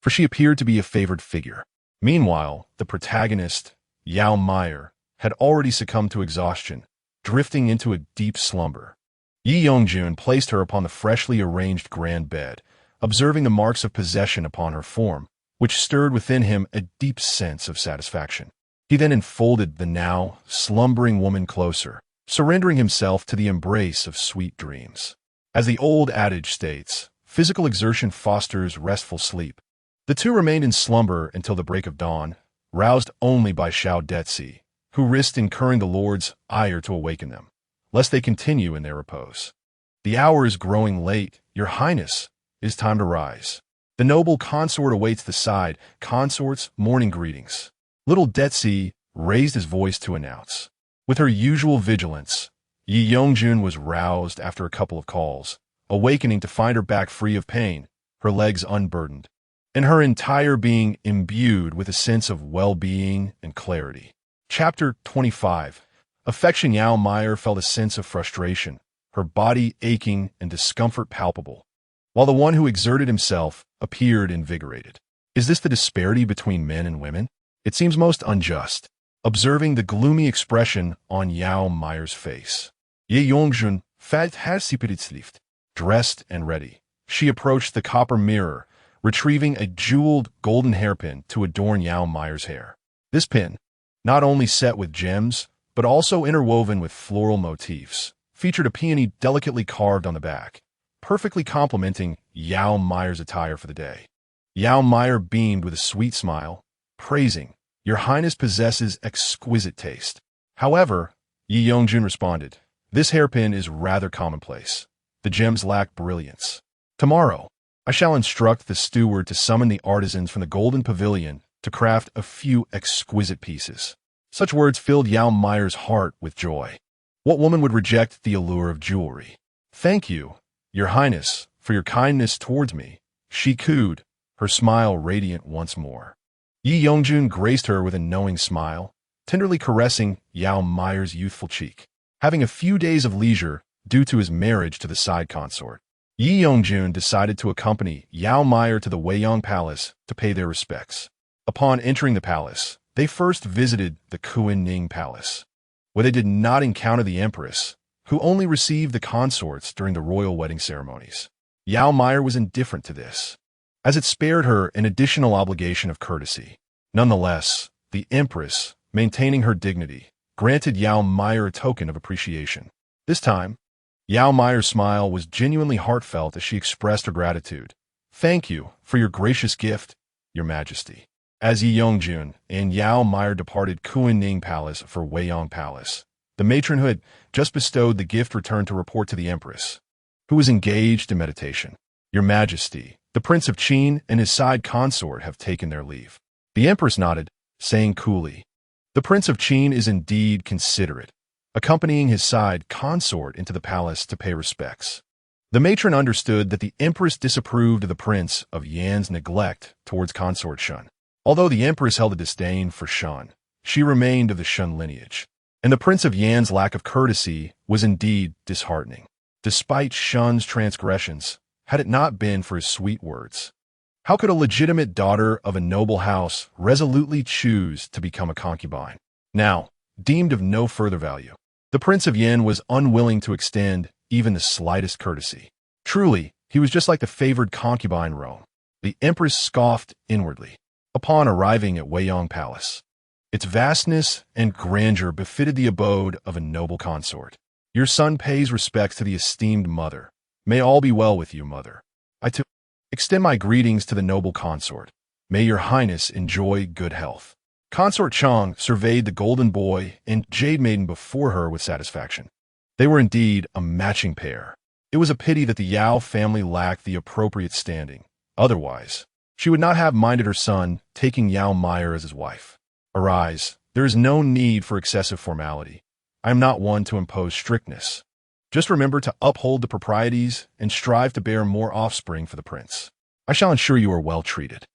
for she appeared to be a favored figure. Meanwhile, the protagonist, Yao Meier, had already succumbed to exhaustion, drifting into a deep slumber. Yi Yongjun placed her upon the freshly arranged grand bed, observing the marks of possession upon her form, which stirred within him a deep sense of satisfaction. He then enfolded the now slumbering woman closer, surrendering himself to the embrace of sweet dreams. As the old adage states, physical exertion fosters restful sleep. The two remained in slumber until the break of dawn, roused only by Xiao Detzi, who risked incurring the lord's ire to awaken them, lest they continue in their repose. The hour is growing late, your highness. It is time to rise. The noble consort awaits the side. Consort's morning greetings. Little Detzi raised his voice to announce. With her usual vigilance, Yi Yongjun was roused after a couple of calls, awakening to find her back free of pain, her legs unburdened, and her entire being imbued with a sense of well-being and clarity. Chapter 25. Affection. Yao Meier felt a sense of frustration, her body aching and discomfort palpable. while the one who exerted himself appeared invigorated. Is this the disparity between men and women? It seems most unjust. Observing the gloomy expression on Yao Meier's face. Ye Yongjun fat hasipitslift. Dressed and ready, she approached the copper mirror, retrieving a jeweled golden hairpin to adorn Yao Meier's hair. This pin, not only set with gems, but also interwoven with floral motifs, featured a peony delicately carved on the back, perfectly complementing Yao Meier's attire for the day. Yao Meier beamed with a sweet smile, praising, "Your Highness possesses exquisite taste." However, Yi Yongjun responded, "This hairpin is rather commonplace. The gems lack brilliance. Tomorrow, I shall instruct the steward to summon the artisans from the Golden Pavilion to craft a few exquisite pieces." Such words filled Yao Meier's heart with joy. What woman would reject the allure of jewelry? "Thank you, Your Highness, for your kindness towards me," she cooed, her smile radiant once more. Yi Yongjun graced her with a knowing smile, tenderly caressing Yao Meier's youthful cheek. Having a few days of leisure due to his marriage to the side consort, Yi Yongjun decided to accompany Yao Meier to the Weiyang Palace to pay their respects. Upon entering the palace, they first visited the Cunning Palace, where they did not encounter the Empress, who only received the consorts during the royal wedding ceremonies. Yao Meier was indifferent to this, as it spared her an additional obligation of courtesy. Nonetheless, the Empress, maintaining her dignity, granted Yao Meier a token of appreciation. This time, Yao Meier's smile was genuinely heartfelt as she expressed her gratitude. "Thank you for your gracious gift, Your Majesty." As Yi Yongjun and Yao Meier departed Cunning Palace for Weiyang Palace, the matron who had just bestowed the gift returned to report to the Empress, who was engaged in meditation. "Your Majesty, the Prince of Qin and his side consort have taken their leave." The Empress nodded, saying coolly, "The Prince of Qin is indeed considerate," accompanying his side consort into the palace to pay respects. The matron understood that the Empress disapproved of the Prince of Yan's neglect towards consort Shun. Although the Empress held a disdain for Shun, she remained of the Shun lineage, and the Prince of Yan's lack of courtesy was indeed disheartening. Despite Shun's transgressions, had it not been for his sweet words, how could a legitimate daughter of a noble house resolutely choose to become a concubine? Now, deemed of no further value, the Prince of Yan was unwilling to extend even the slightest courtesy. Truly, he was just like the favored concubine Rome. The Empress scoffed inwardly upon arriving at Weiyang Palace. Its vastness and grandeur befitted the abode of a noble consort. "Your son pays respects to the esteemed mother. May all be well with you, mother. I too extend my greetings to the noble consort. May your highness enjoy good health." Consort Chang surveyed the golden boy and jade maiden before her with satisfaction. They were indeed a matching pair. It was a pity that the Yao family lacked the appropriate standing. Otherwise, she would not have minded her son taking Yao Meier as his wife. "Arise, there is no need for excessive formality. I am not one to impose strictness. Just remember to uphold the proprieties and strive to bear more offspring for the prince. I shall ensure you are well treated."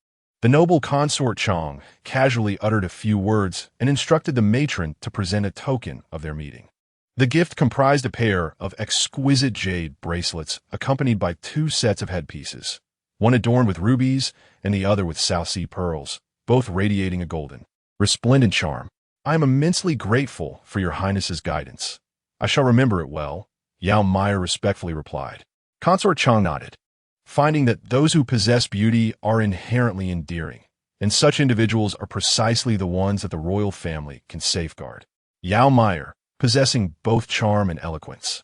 The noble consort Chang casually uttered a few words and instructed the matron to present a token of their meeting. The gift comprised a pair of exquisite jade bracelets accompanied by 2 sets of headpieces, one adorned with rubies and the other with South Sea pearls, both radiating a golden, resplendent charm. "I am immensely grateful for your highness's guidance. I shall remember it well," Yao Meier respectfully replied. Consort Chang nodded, finding that those who possess beauty are inherently endearing, and such individuals are precisely the ones that the royal family can safeguard. Yao Meier, possessing both charm and eloquence,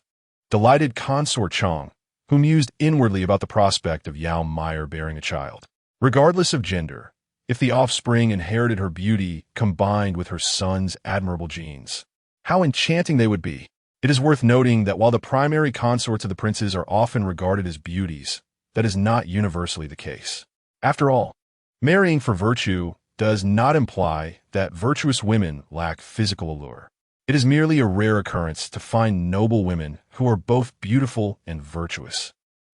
delighted Consort Chang, who mused inwardly about the prospect of Yao Meier bearing a child. Regardless of gender, if the offspring inherited her beauty combined with her son's admirable genes, how enchanting they would be. It is worth noting that while the primary consorts of the princes are often regarded as beauties, that is not universally the case. After all, marrying for virtue does not imply that virtuous women lack physical allure. It is merely a rare occurrence to find noble women who are both beautiful and virtuous,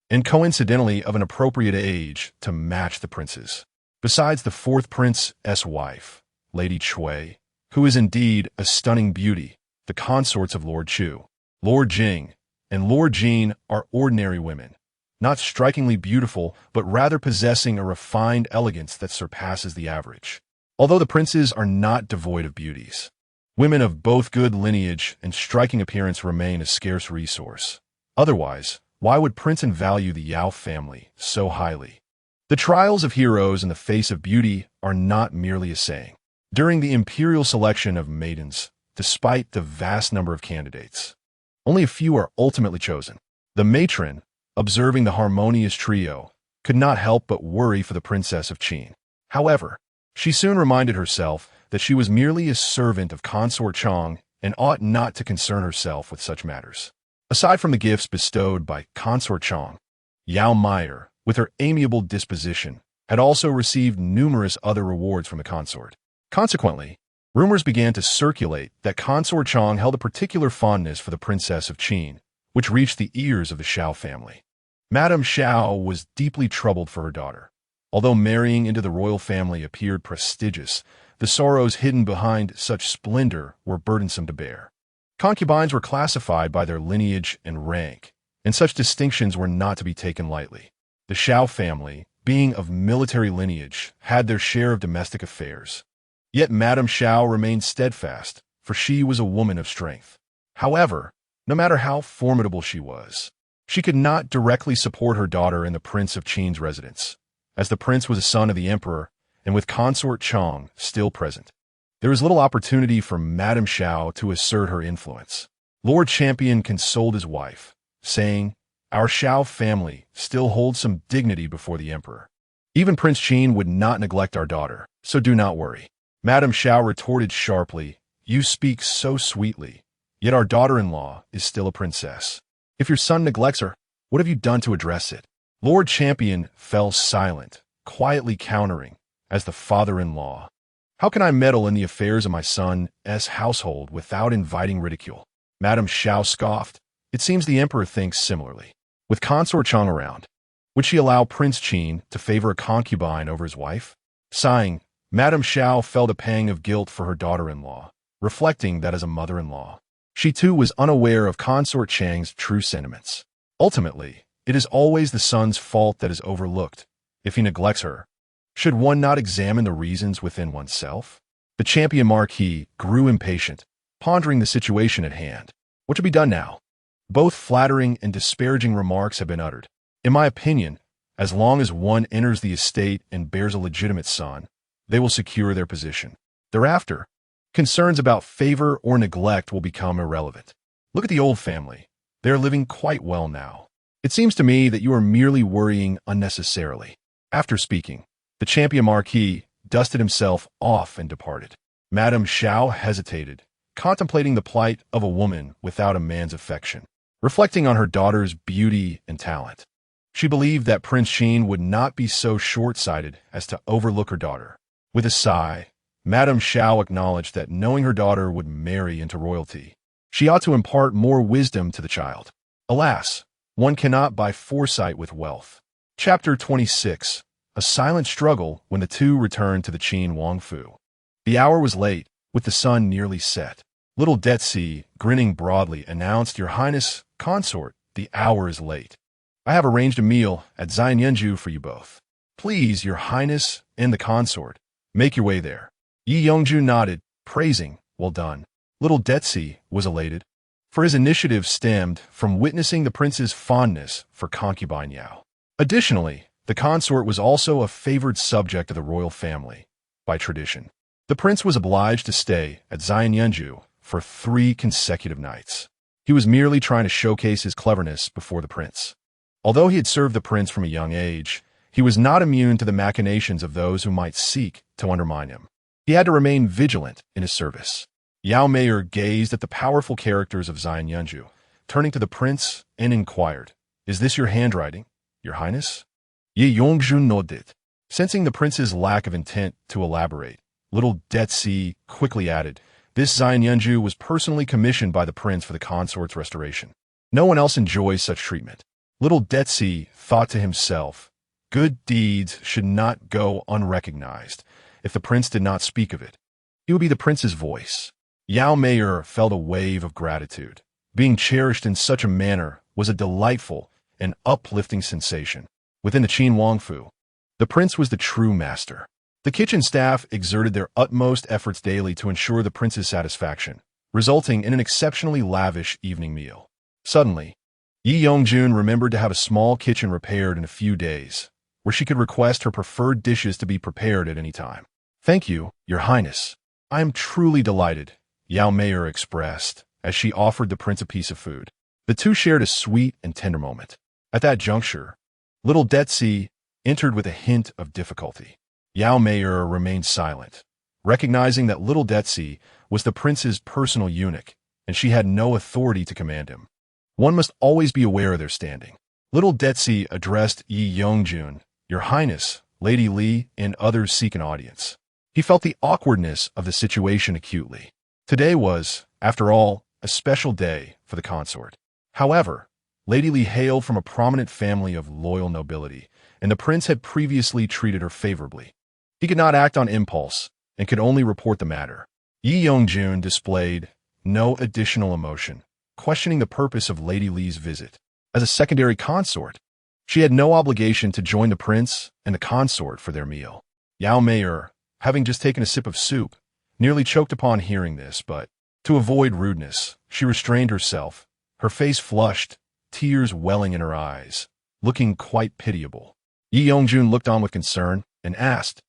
and coincidentally of an appropriate age to match the princes. Besides the 4th prince's wife, Lady Cui, who is indeed a stunning beauty, the consorts of Lord Chu, Lord Jing, and Lord Jean are ordinary women, not strikingly beautiful, but rather possessing a refined elegance that surpasses the average. Although the princes are not devoid of beauties, women of both good lineage and striking appearance remain a scarce resource. Otherwise, why would Prince value the Yao family so highly? The trials of heroes in the face of beauty are not merely a saying. During the imperial selection of maidens, despite the vast number of candidates, only a few are ultimately chosen. The matron, observing the harmonious trio, could not help but worry for the Princess of Qin. However, she soon reminded herself that she was merely a servant of Consort Chong and ought not to concern herself with such matters. Aside from the gifts bestowed by Consort Chong, Yao Meier, with her amiable disposition, had also received numerous other rewards from the consort. Consequently, rumors began to circulate that Consort Chong held a particular fondness for the Princess of Qin, which reached the ears of the Xiao family. Madame Xiao was deeply troubled for her daughter. Although marrying into the royal family appeared prestigious, the sorrows hidden behind such splendor were burdensome to bear. Concubines were classified by their lineage and rank, and such distinctions were not to be taken lightly. The Xiao family, being of military lineage, had their share of domestic affairs. Yet Madame Xiao remained steadfast, for she was a woman of strength. However, no matter how formidable she was, she could not directly support her daughter in the Prince of Qin's residence, as the prince was a son of the emperor, and with Consort Chong still present, there was little opportunity for Madame Xiao to assert her influence. Lord Champion consoled his wife, saying, "Our Xiao family still holds some dignity before the emperor. Even Prince Qin would not neglect our daughter, so do not worry." Madame Xiao retorted sharply, "You speak so sweetly, yet our daughter-in-law is still a princess. If your son neglects her, what have you done to address it?" Lord Champion fell silent, quietly countering, as the father-in-law, "How can I meddle in the affairs of my son's household without inviting ridicule?" Madame Xiao scoffed. "It seems the emperor thinks similarly." With Consort Chong around, would she allow Prince Qin to favor a concubine over his wife? Sighing, Madame Xiao felt a pang of guilt for her daughter-in-law, reflecting that as a mother-in-law, she too was unaware of Consort Chang's true sentiments. Ultimately, it is always the son's fault that is overlooked. If he neglects her, should one not examine the reasons within oneself? The champion marquis grew impatient, pondering the situation at hand. What should be done now? Both flattering and disparaging remarks have been uttered. In my opinion, as long as one enters the estate and bears a legitimate son, they will secure their position. Thereafter, concerns about favor or neglect will become irrelevant. Look at the old family. They are living quite well now. It seems to me that you are merely worrying unnecessarily. After speaking, the champion marquis dusted himself off and departed. Madame Xiao hesitated, contemplating the plight of a woman without a man's affection, reflecting on her daughter's beauty and talent. She believed that Prince Qin would not be so short-sighted as to overlook her daughter. With a sigh, Madame Xiao acknowledged that knowing her daughter would marry into royalty, she ought to impart more wisdom to the child. Alas, one cannot buy foresight with wealth. Chapter 26. A silent struggle when the two returned to the Qin Wangfu. The hour was late, with the sun nearly set. Little Detsi, grinning broadly, announced, "Your Highness, consort, the hour is late. I have arranged a meal at Xianyanju for you both. Please, Your Highness and the consort, make your way there." Yi Yongju nodded, praising, "Well done." Little Detsi was elated, for his initiative stemmed from witnessing the prince's fondness for concubine Yao. Additionally, the consort was also a favored subject of the royal family. By tradition, the prince was obliged to stay at Xianyanju for 3 consecutive nights. He was merely trying to showcase his cleverness before the prince. Although he had served the prince from a young age, he was not immune to the machinations of those who might seek to undermine him. He had to remain vigilant in his service. Yao Meier gazed at the powerful characters of Xianyanju, turning to the prince and inquired, "Is this your handwriting, Your Highness?" Yi Yongju nodded. Sensing the prince's lack of intent to elaborate, little Detsi quickly added, "This Xianyanju was personally commissioned by the prince for the consort's restoration. No one else enjoys such treatment." Little Detsi thought to himself, good deeds should not go unrecognized. If the prince did not speak of it, he would be the prince's voice. Yao Meier felt a wave of gratitude. Being cherished in such a manner was a delightful an uplifting sensation. Within the Qin Wangfu, the prince was the true master. The kitchen staff exerted their utmost efforts daily to ensure the prince's satisfaction, resulting in an exceptionally lavish evening meal. Suddenly, Yi Yongjun remembered to have a small kitchen repaired in a few days, where she could request her preferred dishes to be prepared at any time. "Thank you, Your Highness. I am truly delighted," Yao Meier expressed, as she offered the prince a piece of food. The two shared a sweet and tender moment. At that juncture, little Detsi entered with a hint of difficulty. Yao Meier remained silent, recognizing that little Detsi was the prince's personal eunuch, and she had no authority to command him. One must always be aware of their standing. Little Detsi addressed Yi Yongjun, "Your Highness, Lady Li, and others seek an audience." He felt the awkwardness of the situation acutely. Today was, after all, a special day for the consort. However, Lady Li hailed from a prominent family of loyal nobility, and the prince had previously treated her favorably. He could not act on impulse and could only report the matter. Yi Yongjun displayed no additional emotion, questioning the purpose of Lady Li's visit. As a secondary consort, she had no obligation to join the prince and the consort for their meal. Yao Meier, having just taken a sip of soup, nearly choked upon hearing this, but, to avoid rudeness, she restrained herself, her face flushed, tears welling in her eyes, looking quite pitiable. Yi Yongjun looked on with concern and asked,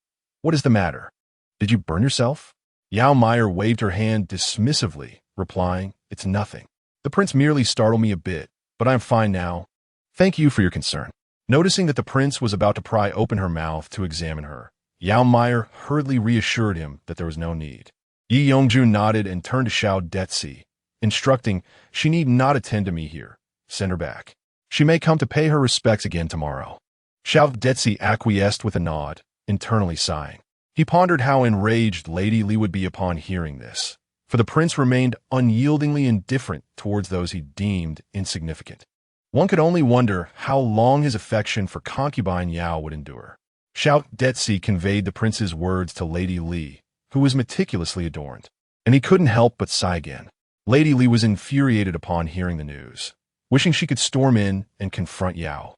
"What is the matter? Did you burn yourself?" Yao Meier waved her hand dismissively, replying, "It's nothing. The prince merely startled me a bit, but I am fine now. Thank you for your concern." Noticing that the prince was about to pry open her mouth to examine her, Yao Meier hurriedly reassured him that there was no need. Yi Yongjun nodded and turned to Xiao Detsi, instructing, "She need not attend to me here. Send her back. She may come to pay her respects again tomorrow." Xiao Detsi acquiesced with a nod, internally sighing. He pondered how enraged Lady Li would be upon hearing this, for the prince remained unyieldingly indifferent towards those he deemed insignificant. One could only wonder how long his affection for concubine Yao would endure. Xiao Detsi conveyed the prince's words to Lady Li, who was meticulously adorned, and he couldn't help but sigh again. Lady Li was infuriated upon hearing the news, wishing she could storm in and confront Yao.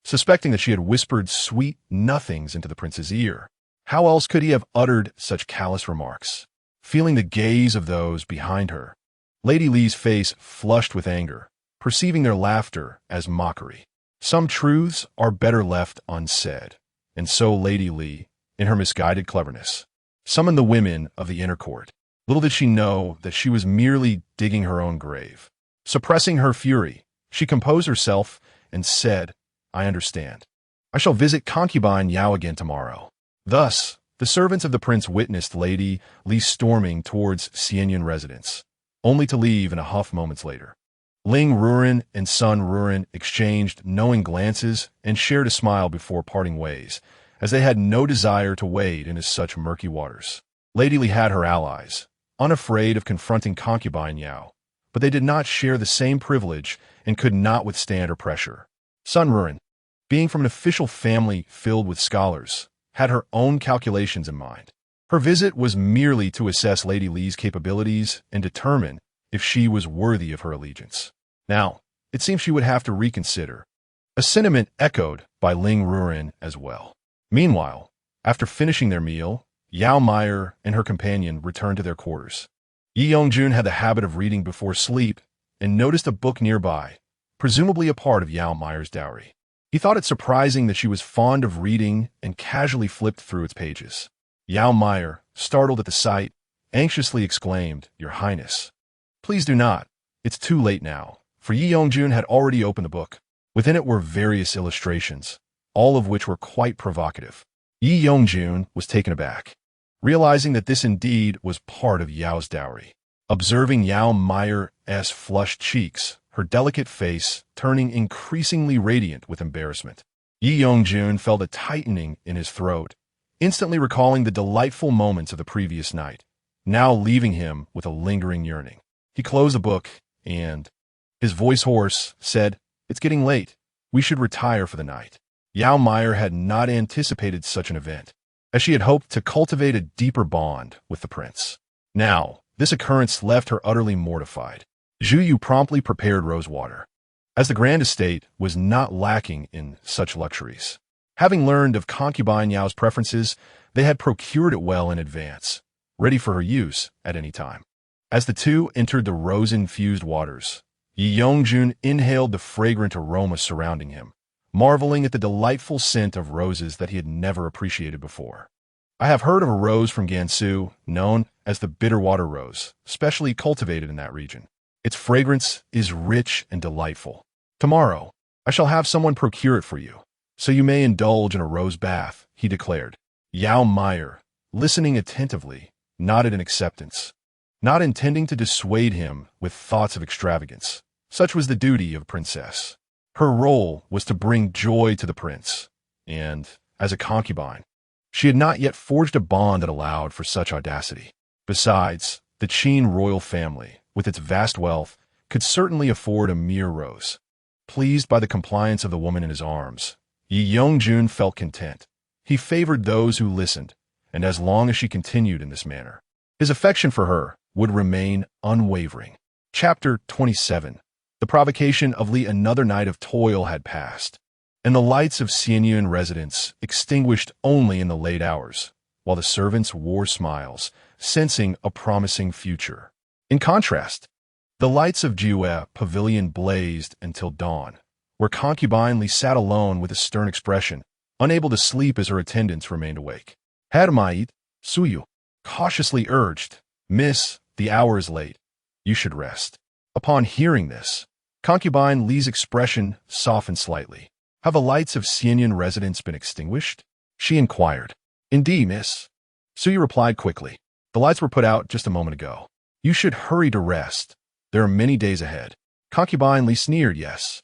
Suspecting that she had whispered sweet nothings into the prince's ear, how else could he have uttered such callous remarks? Feeling the gaze of those behind her, Lady Li's face flushed with anger, perceiving their laughter as mockery. Some truths are better left unsaid, and so Lady Li, in her misguided cleverness, summoned the women of the inner court. Little did she know that she was merely digging her own grave. Suppressing her fury, she composed herself and said, "I understand. I shall visit concubine Yao again tomorrow." Thus, the servants of the prince witnessed Lady Li storming towards Xianyun residence, only to leave in a huff moments later. Ling Ruren and Sun Ruren exchanged knowing glances and shared a smile before parting ways, as they had no desire to wade into such murky waters. Lady Li had her allies, unafraid of confronting concubine Yao, but they did not share the same privilege and could not withstand her pressure. Sun Ruren, being from an official family filled with scholars, had her own calculations in mind. Her visit was merely to assess Lady Li's capabilities and determine if she was worthy of her allegiance. Now, it seems she would have to reconsider, a sentiment echoed by Ling Ruren as well. Meanwhile, after finishing their meal, Yao Meier and her companion returned to their quarters. Yi Yongjun had the habit of reading before sleep and noticed a book nearby, presumably a part of Yao Meier's dowry. He thought it surprising that she was fond of reading and casually flipped through its pages. Yao Meier, startled at the sight, anxiously exclaimed, "Your Highness, please do not. It's too late now," for Yi Yongjun had already opened the book. Within it were various illustrations, all of which were quite provocative. Yi Yongjun was taken aback, realizing that this indeed was part of Yao's dowry. Observing Yao Meier's flushed cheeks, her delicate face turning increasingly radiant with embarrassment, Yi Yongjun felt a tightening in his throat, instantly recalling the delightful moments of the previous night, now leaving him with a lingering yearning. He closed the book and, his voice hoarse, said, "It's getting late. We should retire for the night." Yao Meier had not anticipated such an event, as she had hoped to cultivate a deeper bond with the prince. Now, this occurrence left her utterly mortified. Zhu Yu promptly prepared rose water. as the grand estate was not lacking in such luxuries. Having learned of concubine Yao's preferences, they had procured it well in advance, ready for her use at any time. As the two entered the rose-infused waters, Yongjun inhaled the fragrant aroma surrounding him, marveling at the delightful scent of roses that he had never appreciated before. I have heard of a rose from Gansu, known as the bitter water rose, specially cultivated in that region. Its fragrance is rich and delightful. Tomorrow, I shall have someone procure it for you, so you may indulge in a rose bath, he declared. Yao Meier, listening attentively, nodded in acceptance, not intending to dissuade him with thoughts of extravagance. Such was the duty of a princess. Her role was to bring joy to the prince, and, as a concubine, she had not yet forged a bond that allowed for such audacity. Besides, the Qin royal family, with its vast wealth, could certainly afford a mere rose. Pleased by the compliance of the woman in his arms, Yi Yongjun felt content. He favored those who listened, and as long as she continued in this manner, his affection for her would remain unwavering. Chapter 27. The provocation of Li. Another night of toil had passed, and the lights of Xianyuan residence extinguished only in the late hours, while the servants wore smiles, sensing a promising future. In contrast, the lights of Jue pavilion blazed until dawn, where concubine Li sat alone with a stern expression, unable to sleep as her attendants remained awake. Hadamait, Suyu, cautiously urged, "Miss, the hour is late. You should rest." Upon hearing this, concubine Li's expression softened slightly. "Have the lights of Xianyuan residence been extinguished?" she inquired. "Indeed, miss." Suyu replied quickly. "The lights were put out just a moment ago. You should hurry to rest. There are many days ahead." Concubine Li sneered, "Yes,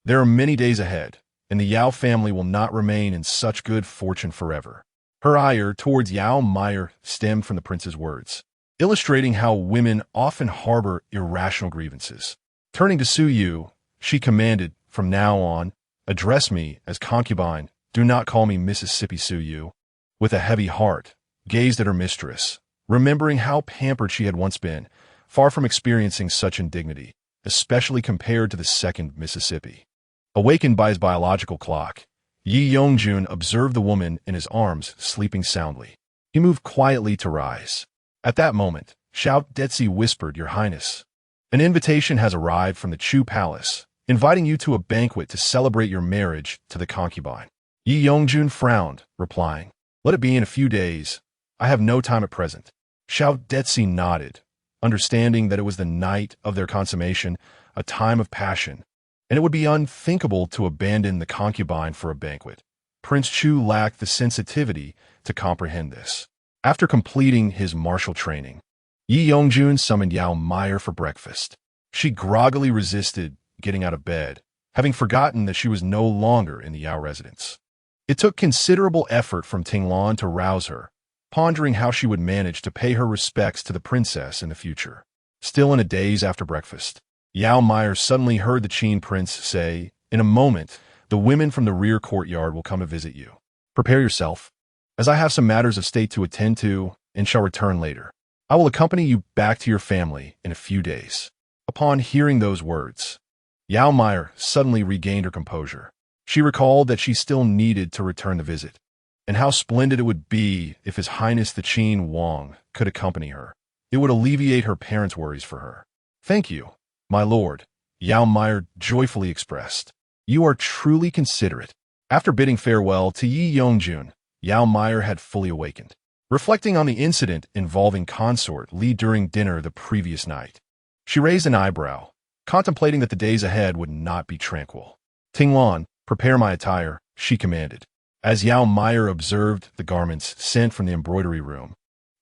there are many days ahead, and the Yao family will not remain in such good fortune forever." Her ire towards Yao Meier stemmed from the prince's words, illustrating how women often harbor irrational grievances. Turning to Suyu, she commanded, "From now on, address me as concubine. Do not call me Mississippi." Suyu, with a heavy heart, gazed at her mistress, remembering how pampered she had once been, far from experiencing such indignity, especially compared to the second Mississippi. Awakened by his biological clock, Yi Yongjun observed the woman in his arms sleeping soundly. He moved quietly to rise. At that moment, Xiao Detzi whispered, "Your Highness, an invitation has arrived from the Chu Palace, inviting you to a banquet to celebrate your marriage to the concubine." Yi Yongjun frowned, replying, "Let it be in a few days. I have no time at present." Xiao Detzi nodded, understanding that it was the night of their consummation, a time of passion, and it would be unthinkable to abandon the concubine for a banquet. Prince Chu lacked the sensitivity to comprehend this. After completing his martial training, Yi Yongjun summoned Yao Meier for breakfast. She groggily resisted getting out of bed, having forgotten that she was no longer in the Yao residence. It took considerable effort from Tinglan to rouse her, pondering how she would manage to pay her respects to the princess in the future. Still in a daze after breakfast, Yao Meier suddenly heard the Qin prince say, "In a moment, the women from the rear courtyard will come to visit you. Prepare yourself, as I have some matters of state to attend to and shall return later. I will accompany you back to your family in a few days." Upon hearing those words, Yao Meier suddenly regained her composure. She recalled that she still needed to return the visit, and how splendid it would be if His Highness the Qin Wang could accompany her. It would alleviate her parents' worries for her. "Thank you, my lord," Yao Meier joyfully expressed. "You are truly considerate." After bidding farewell to Yi Yongjun, Yao Meier had fully awakened, reflecting on the incident involving Consort Li during dinner the previous night. She raised an eyebrow, contemplating that the days ahead would not be tranquil. "Tinglan, prepare my attire," she commanded. As Yao Meier observed the garments sent from the embroidery room,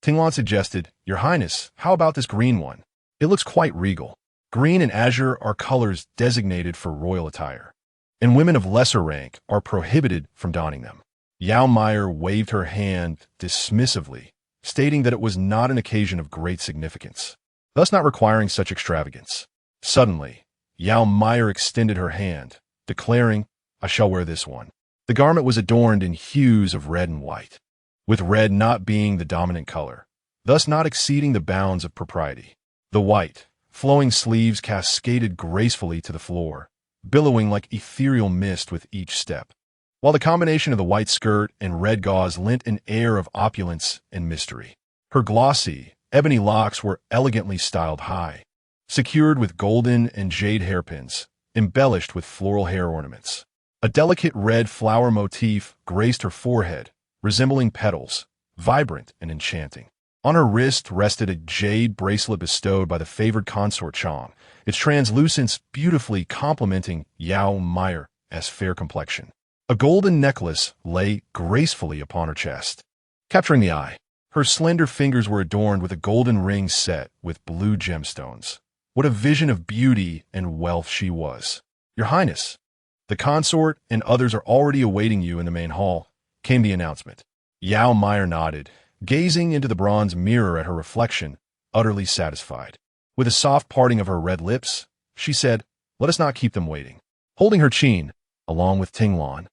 Tinglan suggested, "Your Highness, how about this green one? It looks quite regal." Green and azure are colors designated for royal attire, and women of lesser rank are prohibited from donning them. Yao Meier waved her hand dismissively, stating that it was not an occasion of great significance, thus not requiring such extravagance. Suddenly, Yao Meier extended her hand, declaring, "I shall wear this one." The garment was adorned in hues of red and white, with red not being the dominant color, thus not exceeding the bounds of propriety. The white, flowing sleeves cascaded gracefully to the floor, billowing like ethereal mist with each step, while the combination of the white skirt and red gauze lent an air of opulence and mystery. Her glossy, ebony locks were elegantly styled high, secured with golden and jade hairpins, embellished with floral hair ornaments. A delicate red flower motif graced her forehead, resembling petals, vibrant and enchanting. On her wrist rested a jade bracelet bestowed by the favored consort Chang, its translucence beautifully complementing Yao Meier's fair complexion. A golden necklace lay gracefully upon her chest, capturing the eye. Her slender fingers were adorned with a golden ring set with blue gemstones. What a vision of beauty and wealth she was. "Your Highness, the consort and others are already awaiting you in the main hall," came the announcement. Yao Meier nodded, gazing into the bronze mirror at her reflection, utterly satisfied. With a soft parting of her red lips, she said, "Let us not keep them waiting." Holding her chin, along with Tinglan,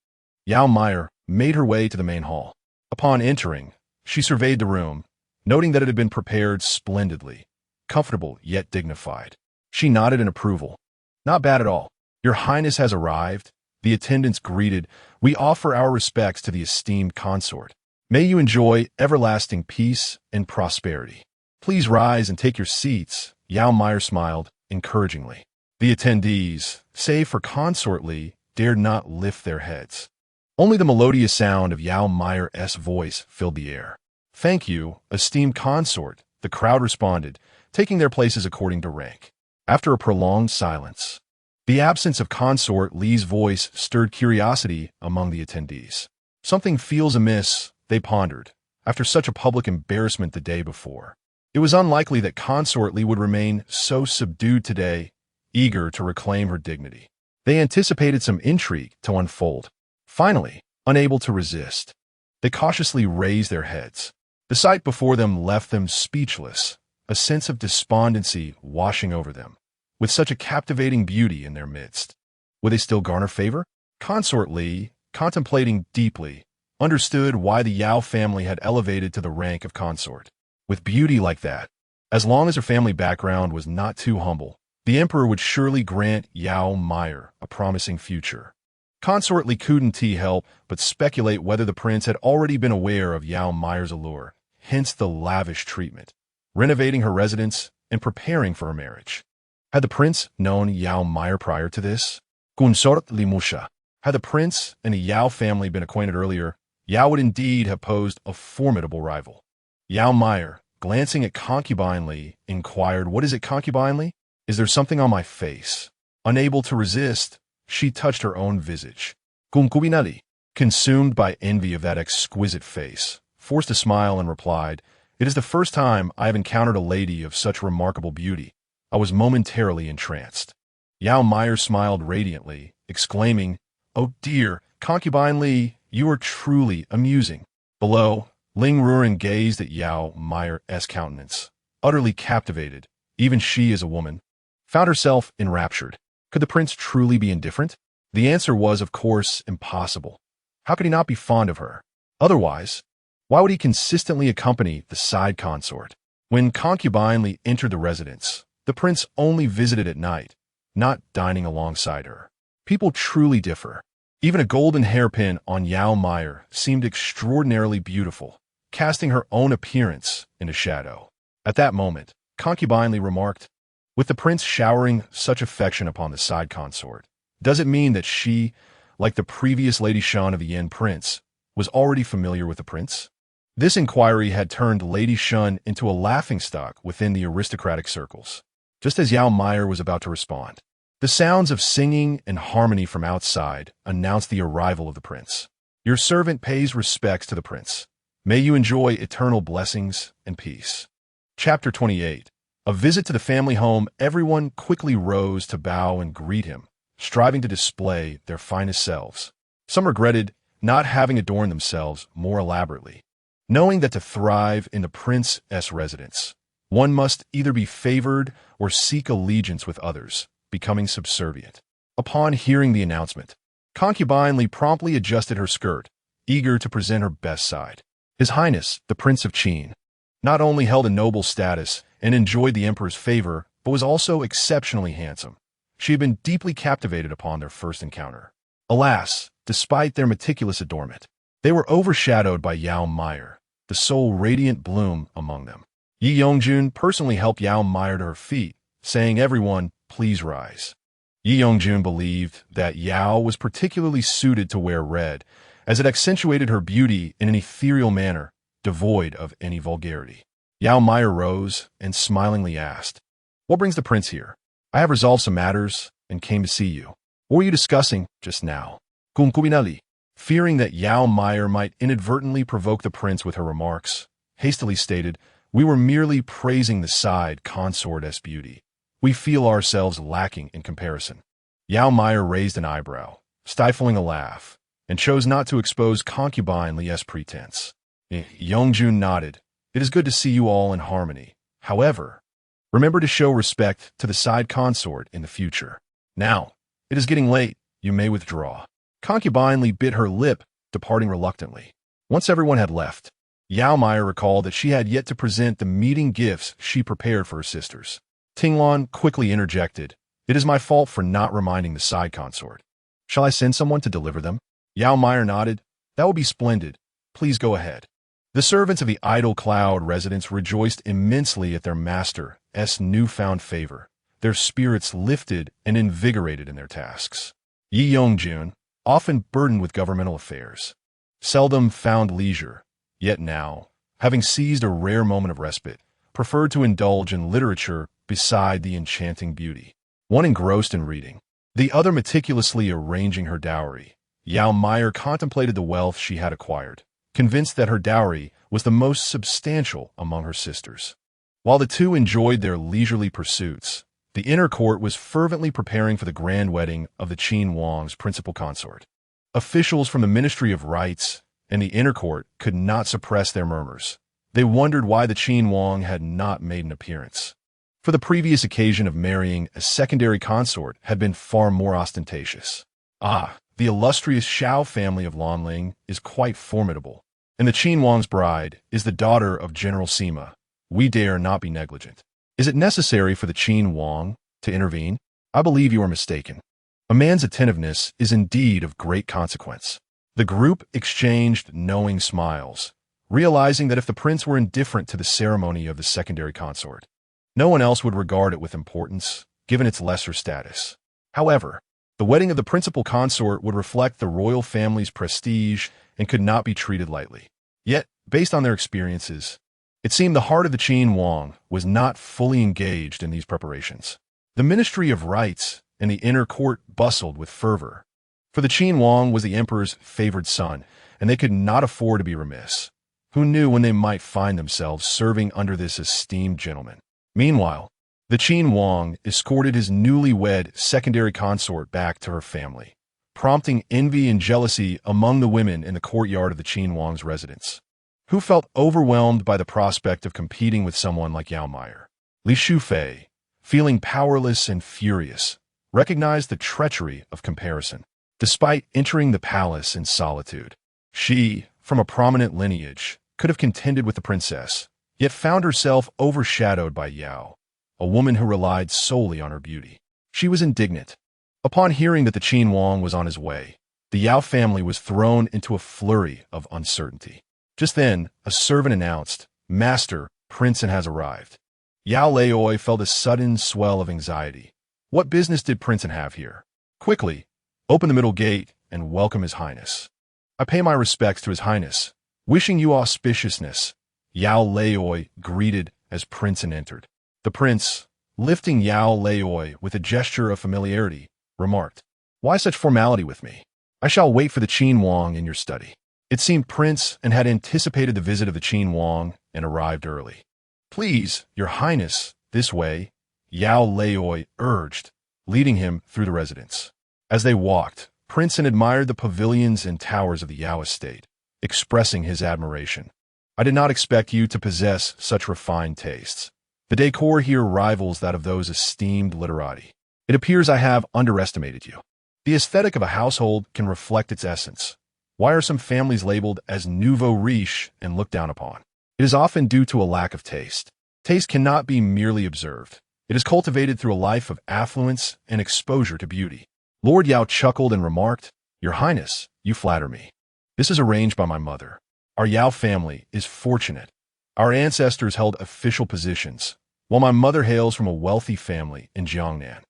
Yao Meier made her way to the main hall. Upon entering, she surveyed the room, noting that it had been prepared splendidly, comfortable yet dignified. She nodded in approval. "Not bad at all. Your Highness has arrived," the attendants greeted. "We offer our respects to the esteemed consort. May you enjoy everlasting peace and prosperity. Please rise and take your seats," Yao Meier smiled encouragingly. The attendees, save for Consort Li, dared not lift their heads. Only the melodious sound of Yao Meier's voice filled the air. "Thank you, esteemed consort," the crowd responded, taking their places according to rank. After a prolonged silence, the absence of Consort Li's voice stirred curiosity among the attendees. Something feels amiss, they pondered, after such a public embarrassment the day before. It was unlikely that Consort Li would remain so subdued today, eager to reclaim her dignity. They anticipated some intrigue to unfold. Finally, unable to resist, they cautiously raised their heads. The sight before them left them speechless, a sense of despondency washing over them. With such a captivating beauty in their midst, would they still garner favor? Consort Li, contemplating deeply, understood why the Yao family had elevated to the rank of consort. With beauty like that, as long as her family background was not too humble, the emperor would surely grant Yao Meier a promising future. Consort Li couldn't help but speculate whether the prince had already been aware of Yao Meier's allure, hence the lavish treatment, renovating her residence and preparing for her marriage. Had the prince known Yao Meier prior to this? Consort Li Musha. Had the prince and the Yao family been acquainted earlier, Yao would indeed have posed a formidable rival. Yao Meier, glancing at Concubine Li, inquired, "What is it, Concubine Li? Is there something on my face?" Unable to resist, she touched her own visage. Concubine Li, consumed by envy of that exquisite face, forced a smile and replied, "It is the first time I have encountered a lady of such remarkable beauty. I was momentarily entranced." Yao Meier smiled radiantly, exclaiming, "Oh dear, Concubine Li, you are truly amusing." Below, Ling Ruren gazed at Yao Meier's countenance, utterly captivated. Even she, as a woman, found herself enraptured. Could the prince truly be indifferent? The answer was, of course, impossible. How could he not be fond of her? Otherwise, why would he consistently accompany the side consort? When Concubine Li entered the residence, the prince only visited at night, not dining alongside her. People truly differ. Even a golden hairpin on Yao Meier seemed extraordinarily beautiful, casting her own appearance into shadow. At that moment, Concubine Li remarked, "With the prince showering such affection upon the side consort, does it mean that she, like the previous Lady Shan of the Yin Prince, was already familiar with the prince?" This inquiry had turned Lady Shun into a laughingstock within the aristocratic circles. Just as Yao Meier was about to respond, the sounds of singing and harmony from outside announced the arrival of the prince. "Your servant pays respects to the prince. May you enjoy eternal blessings and peace." Chapter 28. A visit to the family home. Everyone quickly rose to bow and greet him, striving to display their finest selves. Some regretted not having adorned themselves more elaborately, knowing that to thrive in the prince's residence, one must either be favored or seek allegiance with others, becoming subservient. Upon hearing the announcement, Concubine Li promptly adjusted her skirt, eager to present her best side. His Highness, the Prince of Qin, not only held a noble status and enjoyed the emperor's favor, but was also exceptionally handsome. She had been deeply captivated upon their first encounter. Alas, despite their meticulous adornment, they were overshadowed by Yao Meier, the sole radiant bloom among them. Yi Yongjun personally helped Yao Meier to her feet, saying, "Everyone, please rise." Yi Yongjun believed that Yao was particularly suited to wear red, as it accentuated her beauty in an ethereal manner, devoid of any vulgarity. Yao Meier rose and smilingly asked, "What brings the prince here?" "I have resolved some matters and came to see you." "What were you discussing just now?" Concubinali. Fearing that Yao Meier might inadvertently provoke the prince with her remarks, hastily stated, "We were merely praising the side consort's beauty. We feel ourselves lacking in comparison." Yao Meier raised an eyebrow, stifling a laugh, and chose not to expose concubine Li's pretense. Yongjun nodded. "It is good to see you all in harmony. However, remember to show respect to the side consort in the future. Now, it is getting late. You may withdraw." Concubine Li bit her lip, departing reluctantly. Once everyone had left, Yao Meier recalled that she had yet to present the meeting gifts she prepared for her sisters. Tinglan quickly interjected, "It is my fault for not reminding the side consort. Shall I send someone to deliver them?" Yao Meier nodded. "That will be splendid. Please go ahead." The servants of the Idle Cloud residence rejoiced immensely at their master's newfound favor, their spirits lifted and invigorated in their tasks. Yi Yongjun, often burdened with governmental affairs, seldom found leisure, yet now, having seized a rare moment of respite, preferred to indulge in literature beside the enchanting beauty. One engrossed in reading, the other meticulously arranging her dowry. Yao Meier contemplated the wealth she had acquired, convinced that her dowry was the most substantial among her sisters. While the two enjoyed their leisurely pursuits, the inner court was fervently preparing for the grand wedding of the Qin Wang's principal consort. Officials from the Ministry of Rites and the inner court could not suppress their murmurs. They wondered why the Qin Wang had not made an appearance. For the previous occasion of marrying a secondary consort had been far more ostentatious. The illustrious Shao family of Lanling is quite formidable, and the Qin Wang's bride is the daughter of General Sima. We dare not be negligent. Is it necessary for the Qin Wang to intervene? I believe you are mistaken. A man's attentiveness is indeed of great consequence. The group exchanged knowing smiles, realizing that if the prince were indifferent to the ceremony of the secondary consort, no one else would regard it with importance, given its lesser status. However, the wedding of the principal consort would reflect the royal family's prestige and could not be treated lightly. Yet, based on their experiences, it seemed the heart of the Qin Wang was not fully engaged in these preparations. The Ministry of Rites and the inner court bustled with fervor, for the Qin Wang was the emperor's favored son, and they could not afford to be remiss. Who knew when they might find themselves serving under this esteemed gentleman? Meanwhile, the Qin Wang escorted his newlywed secondary consort back to her family, prompting envy and jealousy among the women in the courtyard of the Qin Wang's residence, who felt overwhelmed by the prospect of competing with someone like Yao Meier. Li Shufei, feeling powerless and furious, recognized the treachery of comparison. Despite entering the palace in solitude, she, from a prominent lineage, could have contended with the princess, yet found herself overshadowed by Yao, a woman who relied solely on her beauty. She was indignant. Upon hearing that the Qin Wang was on his way, the Yao family was thrown into a flurry of uncertainty. Just then, a servant announced, "Master, Princeton has arrived." Yao Leioi felt a sudden swell of anxiety. What business did Princeton have here? Quickly, open the middle gate and welcome His Highness. I pay my respects to His Highness. Wishing you auspiciousness, Yao Leioi greeted as Princeton entered. The prince, lifting Yao Leioi with a gesture of familiarity, remarked, "Why such formality with me? I shall wait for the Qin Wang in your study." It seemed Princeton had anticipated the visit of the Qin Wang and arrived early. "Please, Your Highness, this way," Yao Leioi urged, leading him through the residence. As they walked, Princeton admired the pavilions and towers of the Yao estate, expressing his admiration. "I did not expect you to possess such refined tastes. The decor here rivals that of those esteemed literati. It appears I have underestimated you. The aesthetic of a household can reflect its essence. Why are some families labeled as nouveau riche and looked down upon? It is often due to a lack of taste. Taste cannot be merely observed. It is cultivated through a life of affluence and exposure to beauty. Lord Yao chuckled and remarked, "Your Highness, you flatter me. This is arranged by my mother. Our Yao family is fortunate. Our ancestors held official positions, while my mother hails from a wealthy family in Jiangnan.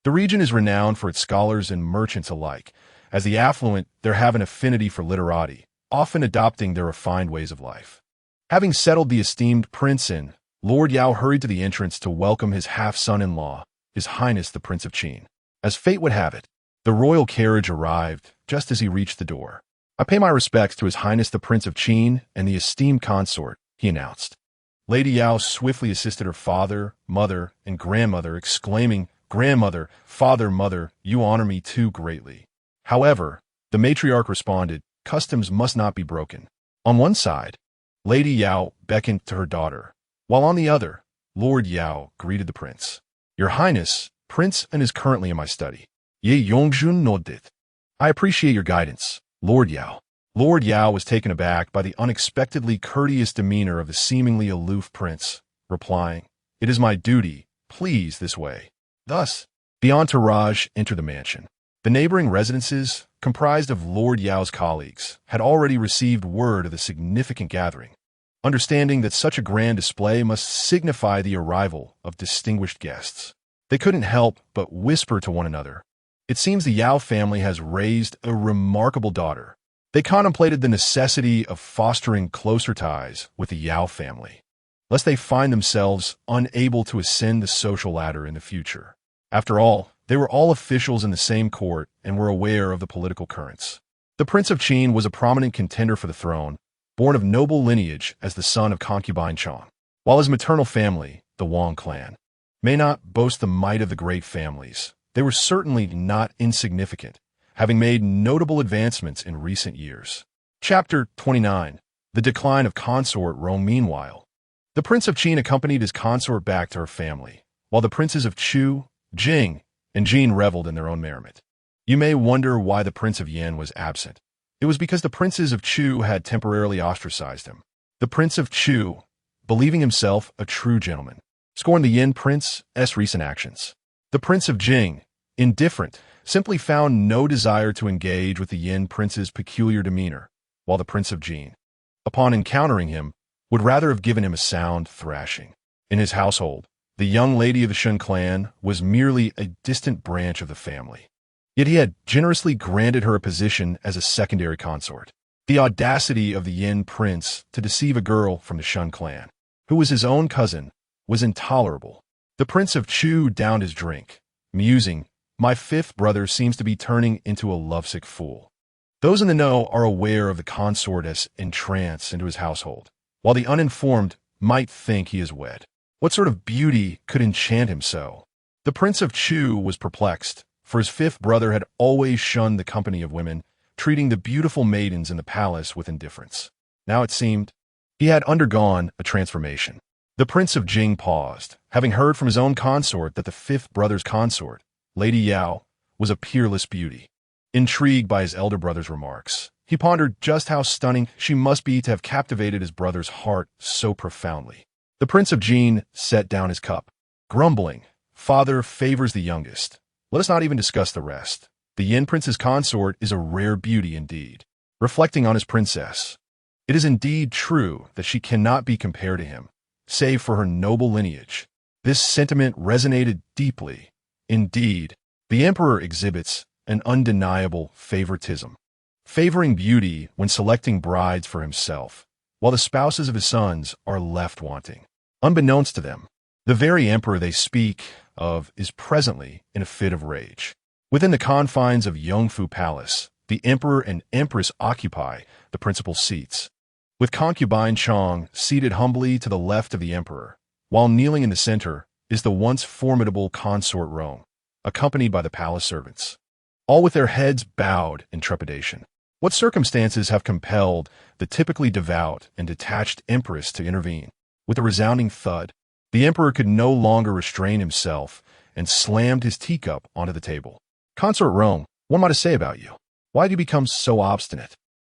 The region is renowned for its scholars and merchants alike. As the affluent, there have an affinity for literati, often adopting their refined ways of life." Having settled the esteemed prince in, Lord Yao hurried to the entrance to welcome his half-son-in-law, His Highness the Prince of Qin. As fate would have it, the royal carriage arrived just as he reached the door. "I pay my respects to His Highness the Prince of Qin and the esteemed consort," he announced. Lady Yao swiftly assisted her father, mother, and grandmother, exclaiming, "Grandmother, father, mother, you honor me too greatly." However, the matriarch responded, "Customs must not be broken." On one side, Lady Yao beckoned to her daughter, while on the other, Lord Yao greeted the prince. "Your Highness, Prince and is currently in my study." Ye Yongjun nodded. "I appreciate your guidance, Lord Yao." Lord Yao was taken aback by the unexpectedly courteous demeanor of the seemingly aloof prince, replying, "It is my duty, please this way." Thus, the entourage entered the mansion. The neighboring residences, comprised of Lord Yao's colleagues, had already received word of the significant gathering, understanding that such a grand display must signify the arrival of distinguished guests. They couldn't help but whisper to one another, "It seems the Yao family has raised a remarkable daughter." They contemplated the necessity of fostering closer ties with the Yao family, lest they find themselves unable to ascend the social ladder in the future. After all, they were all officials in the same court and were aware of the political currents. The Prince of Qin was a prominent contender for the throne, born of noble lineage as the son of concubine Chong, while his maternal family, the Wang clan, may not boast the might of the great families. They were certainly not insignificant, having made notable advancements in recent years. Chapter 29. The Decline of Consort Yao. Meanwhile, the Prince of Qin accompanied his consort back to her family, while the princes of Chu, Jing, and Jin reveled in their own merriment. You may wonder why the Prince of Yan was absent. It was because the princes of Chu had temporarily ostracized him. The Prince of Chu, believing himself a true gentleman, scorned the Yin Prince's recent actions. The Prince of Jing, indifferent, simply found no desire to engage with the Yin Prince's peculiar demeanor, while the Prince of Jin, upon encountering him, would rather have given him a sound thrashing. In his household, the young lady of the Shun clan was merely a distant branch of the family. Yet he had generously granted her a position as a secondary consort. The audacity of the Yin Prince to deceive a girl from the Shun clan, who was his own cousin, was intolerable. The Prince of Chu downed his drink, musing, "My fifth brother seems to be turning into a lovesick fool." Those in the know are aware of the consort's entrance into his household, while the uninformed might think he is wed. What sort of beauty could enchant him so? The Prince of Chu was perplexed, for his fifth brother had always shunned the company of women, treating the beautiful maidens in the palace with indifference. Now it seemed he had undergone a transformation. The Prince of Jing paused, having heard from his own consort that the fifth brother's consort, Lady Yao, was a peerless beauty. Intrigued by his elder brother's remarks, he pondered just how stunning she must be to have captivated his brother's heart so profoundly. The Prince of Jin set down his cup, grumbling, "Father favors the youngest. Let us not even discuss the rest. The Yin Prince's consort is a rare beauty indeed." Reflecting on his princess, it is indeed true that she cannot be compared to him, save for her noble lineage. This sentiment resonated deeply. Indeed, the emperor exhibits an undeniable favoritism, favoring beauty when selecting brides for himself, while the spouses of his sons are left wanting. Unbeknownst to them, the very emperor they speak of is presently in a fit of rage. Within the confines of Yongfu Palace, the emperor and empress occupy the principal seats, with concubine Chong seated humbly to the left of the emperor, while kneeling in the center is the once formidable Consort Yao, accompanied by the palace servants, all with their heads bowed in trepidation. What circumstances have compelled the typically devout and detached empress to intervene? With a resounding thud, the emperor could no longer restrain himself and slammed his teacup onto the table. "Consort Yao, what am I to say about you? Why do you become so obstinate?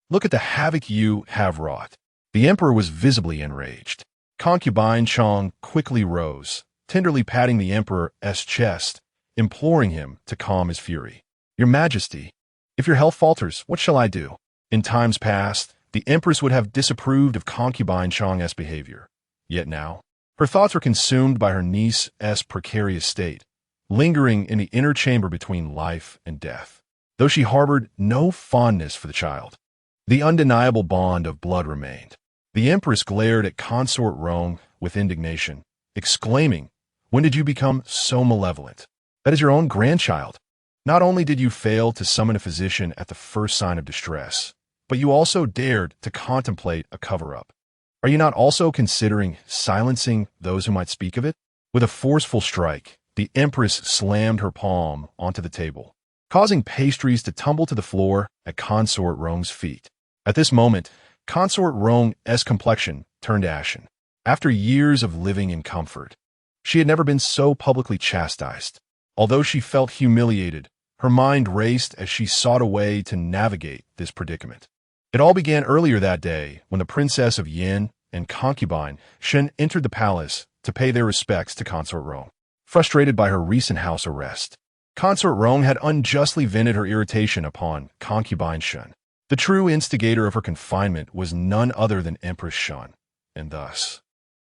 Look at the havoc you have wrought." The emperor was visibly enraged. Concubine Chong quickly rose, tenderly patting the emperor's chest, imploring him to calm his fury. "Your Majesty, if your health falters, what shall I do?" In times past, the empress would have disapproved of concubine Chang's behavior. Yet now, her thoughts were consumed by her niece's precarious state, lingering in the inner chamber between life and death. Though she harbored no fondness for the child, the undeniable bond of blood remained. The empress glared at Consort Yao with indignation, exclaiming, "When did you become so malevolent? That is your own grandchild. Not only did you fail to summon a physician at the first sign of distress, but you also dared to contemplate a cover-up. Are you not also considering silencing those who might speak of it?" With a forceful strike, the empress slammed her palm onto the table, causing pastries to tumble to the floor at Consort Yao's feet. At this moment, Consort Yao's complexion turned ashen. After years of living in comfort, she had never been so publicly chastised. Although she felt humiliated, her mind raced as she sought a way to navigate this predicament. It all began earlier that day when the Princess of Yin and concubine Shen entered the palace to pay their respects to Consort Yao. Frustrated by her recent house arrest, Consort Yao had unjustly vented her irritation upon concubine Shen. The true instigator of her confinement was none other than Empress Shen, and thus,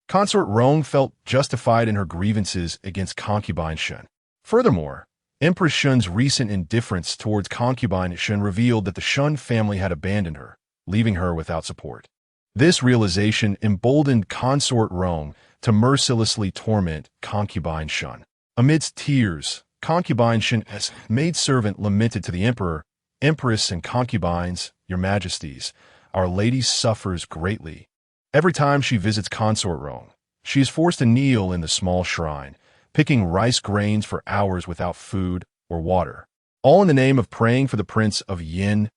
Consort Yao felt justified in her grievances against concubine Shen. Furthermore, Empress Shen's recent indifference towards concubine Shen revealed that the Shen family had abandoned her, leaving her without support. This realization emboldened Consort Yao to mercilessly torment concubine Shen. Amidst tears, concubine Shen's maidservant lamented to the emperor, "Empress and concubines, your majesties, our lady suffers greatly. Every time she visits Consort Yao, she is forced to kneel in the small shrine, picking rice grains for hours without food or water, all in the name of praying for the Prince of Yin's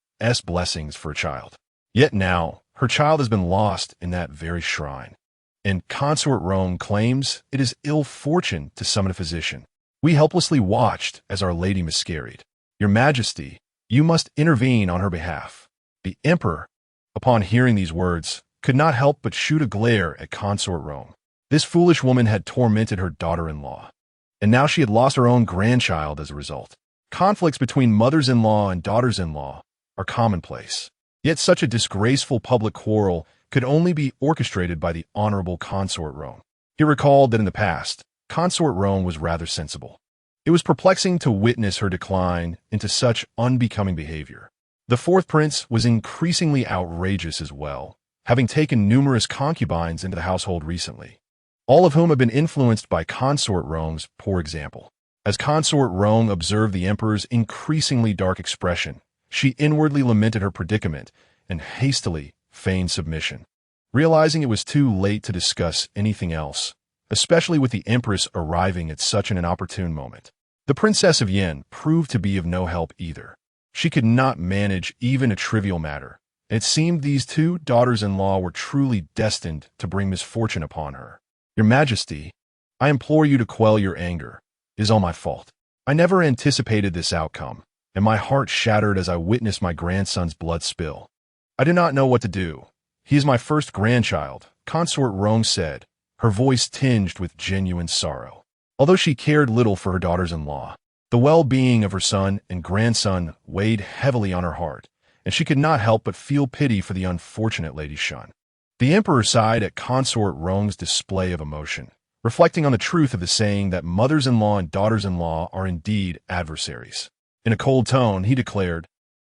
blessings for a child. Yet now, her child has been lost in that very shrine, and Consort Yao claims it is ill fortune to summon a physician. We helplessly watched as Our Lady miscarried. Your Majesty, you must intervene on her behalf." The emperor, upon hearing these words, could not help but shoot a glare at Consort Yao. This foolish woman had tormented her daughter-in-law, and now she had lost her own grandchild as a result. Conflicts between mothers-in-law and daughters-in-law are commonplace. Yet such a disgraceful public quarrel could only be orchestrated by the honorable Consort Yao. He recalled that in the past, Consort Yao was rather sensible. It was perplexing to witness her decline into such unbecoming behavior. The fourth prince was increasingly outrageous as well, having taken numerous concubines into the household recently, all of whom had been influenced by Consort Yao's poor example. As Consort Yao observed the emperor's increasingly dark expression, she inwardly lamented her predicament and hastily feigned submission. Realizing it was too late to discuss anything else, especially with the empress arriving at such an inopportune moment, the Princess of Yin proved to be of no help either. She could not manage even a trivial matter, and it seemed these two daughters-in-law were truly destined to bring misfortune upon her. "Your Majesty, I implore you to quell your anger. It is all my fault. I never anticipated this outcome, and my heart shattered as I witnessed my grandson's blood spill. I do not know what to do. He is my first grandchild," Consort Yao said, her voice tinged with genuine sorrow. Although she cared little for her daughters-in-law, the well-being of her son and grandson weighed heavily on her heart, and she could not help but feel pity for the unfortunate Lady Shen. The emperor sighed at Consort Yao's display of emotion, reflecting on the truth of the saying that mothers-in-law and daughters-in-law are indeed adversaries. In a cold tone, he declared,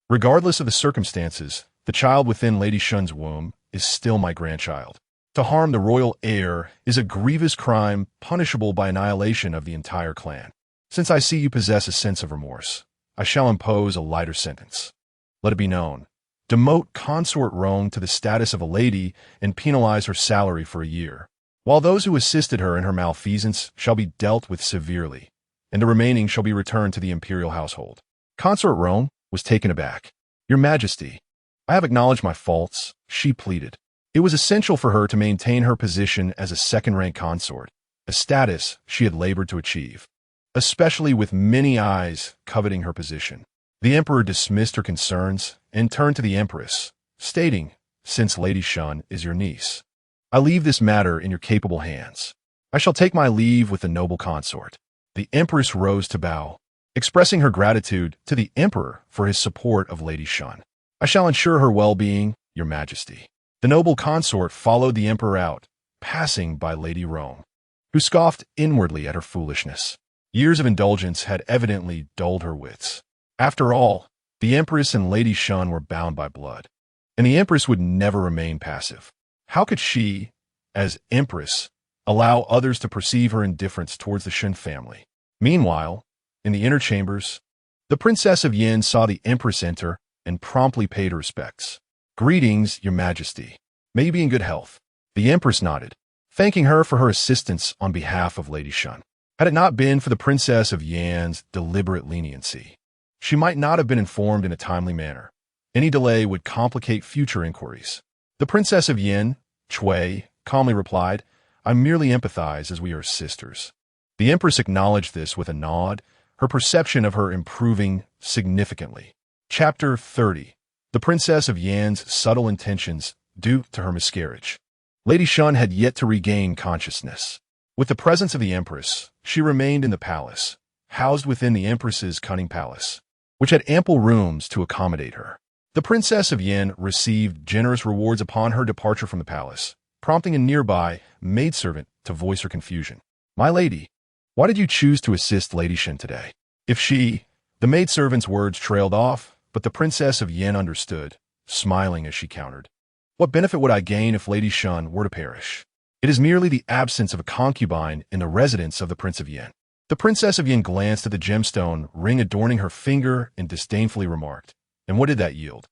"Regardless of the circumstances, the child within Lady Shen's womb is still my grandchild. To harm the royal heir is a grievous crime punishable by annihilation of the entire clan. Since I see you possess a sense of remorse, I shall impose a lighter sentence. Let it be known, demote Consort Yao to the status of a lady and penalize her salary for a year, while those who assisted her in her malfeasance shall be dealt with severely, and the remaining shall be returned to the imperial household." Consort Yao was taken aback. "Your Majesty, I have acknowledged my faults," she pleaded. It was essential for her to maintain her position as a second-rank consort, a status she had labored to achieve, especially with many eyes coveting her position. The emperor dismissed her concerns and turned to the empress, stating, "Since Lady Shen is your niece, I leave this matter in your capable hands. I shall take my leave with the noble consort." The empress rose to bow, expressing her gratitude to the emperor for his support of Lady Shun. "I shall ensure her well-being, your majesty." The noble consort followed the emperor out, passing by Lady Rome, who scoffed inwardly at her foolishness. Years of indulgence had evidently dulled her wits. After all, the empress and Lady Shun were bound by blood, and the empress would never remain passive. How could she, as empress, allow others to perceive her indifference towards the Shun family? Meanwhile, in the inner chambers, the Princess of Yin saw the empress enter and promptly paid her respects. "Greetings, your majesty. May you be in good health." The empress nodded, thanking her for her assistance on behalf of Lady Shun. Had it not been for the Princess of Yan's deliberate leniency, she might not have been informed in a timely manner. Any delay would complicate future inquiries. The Princess of Yin, Chui, calmly replied, "I merely empathize as we are sisters." The empress acknowledged this with a nod, her perception of her improving significantly. Chapter 30. The Princess of Yan's subtle intentions due to her miscarriage. Lady Shun had yet to regain consciousness. With the presence of the empress, she remained in the palace, housed within the empress's cunning palace, which had ample rooms to accommodate her. The Princess of Yin received generous rewards upon her departure from the palace, prompting a nearby maidservant to voice her confusion. "My lady, why did you choose to assist Lady Shun today?" The maidservant's words trailed off, but the Princess of Yin understood, smiling as she countered. "What benefit would I gain if Lady Shun were to perish? It is merely the absence of a concubine in the residence of the Prince of Yin." The Princess of Yin glanced at the gemstone ring adorning her finger and disdainfully remarked, "And what did that yield?"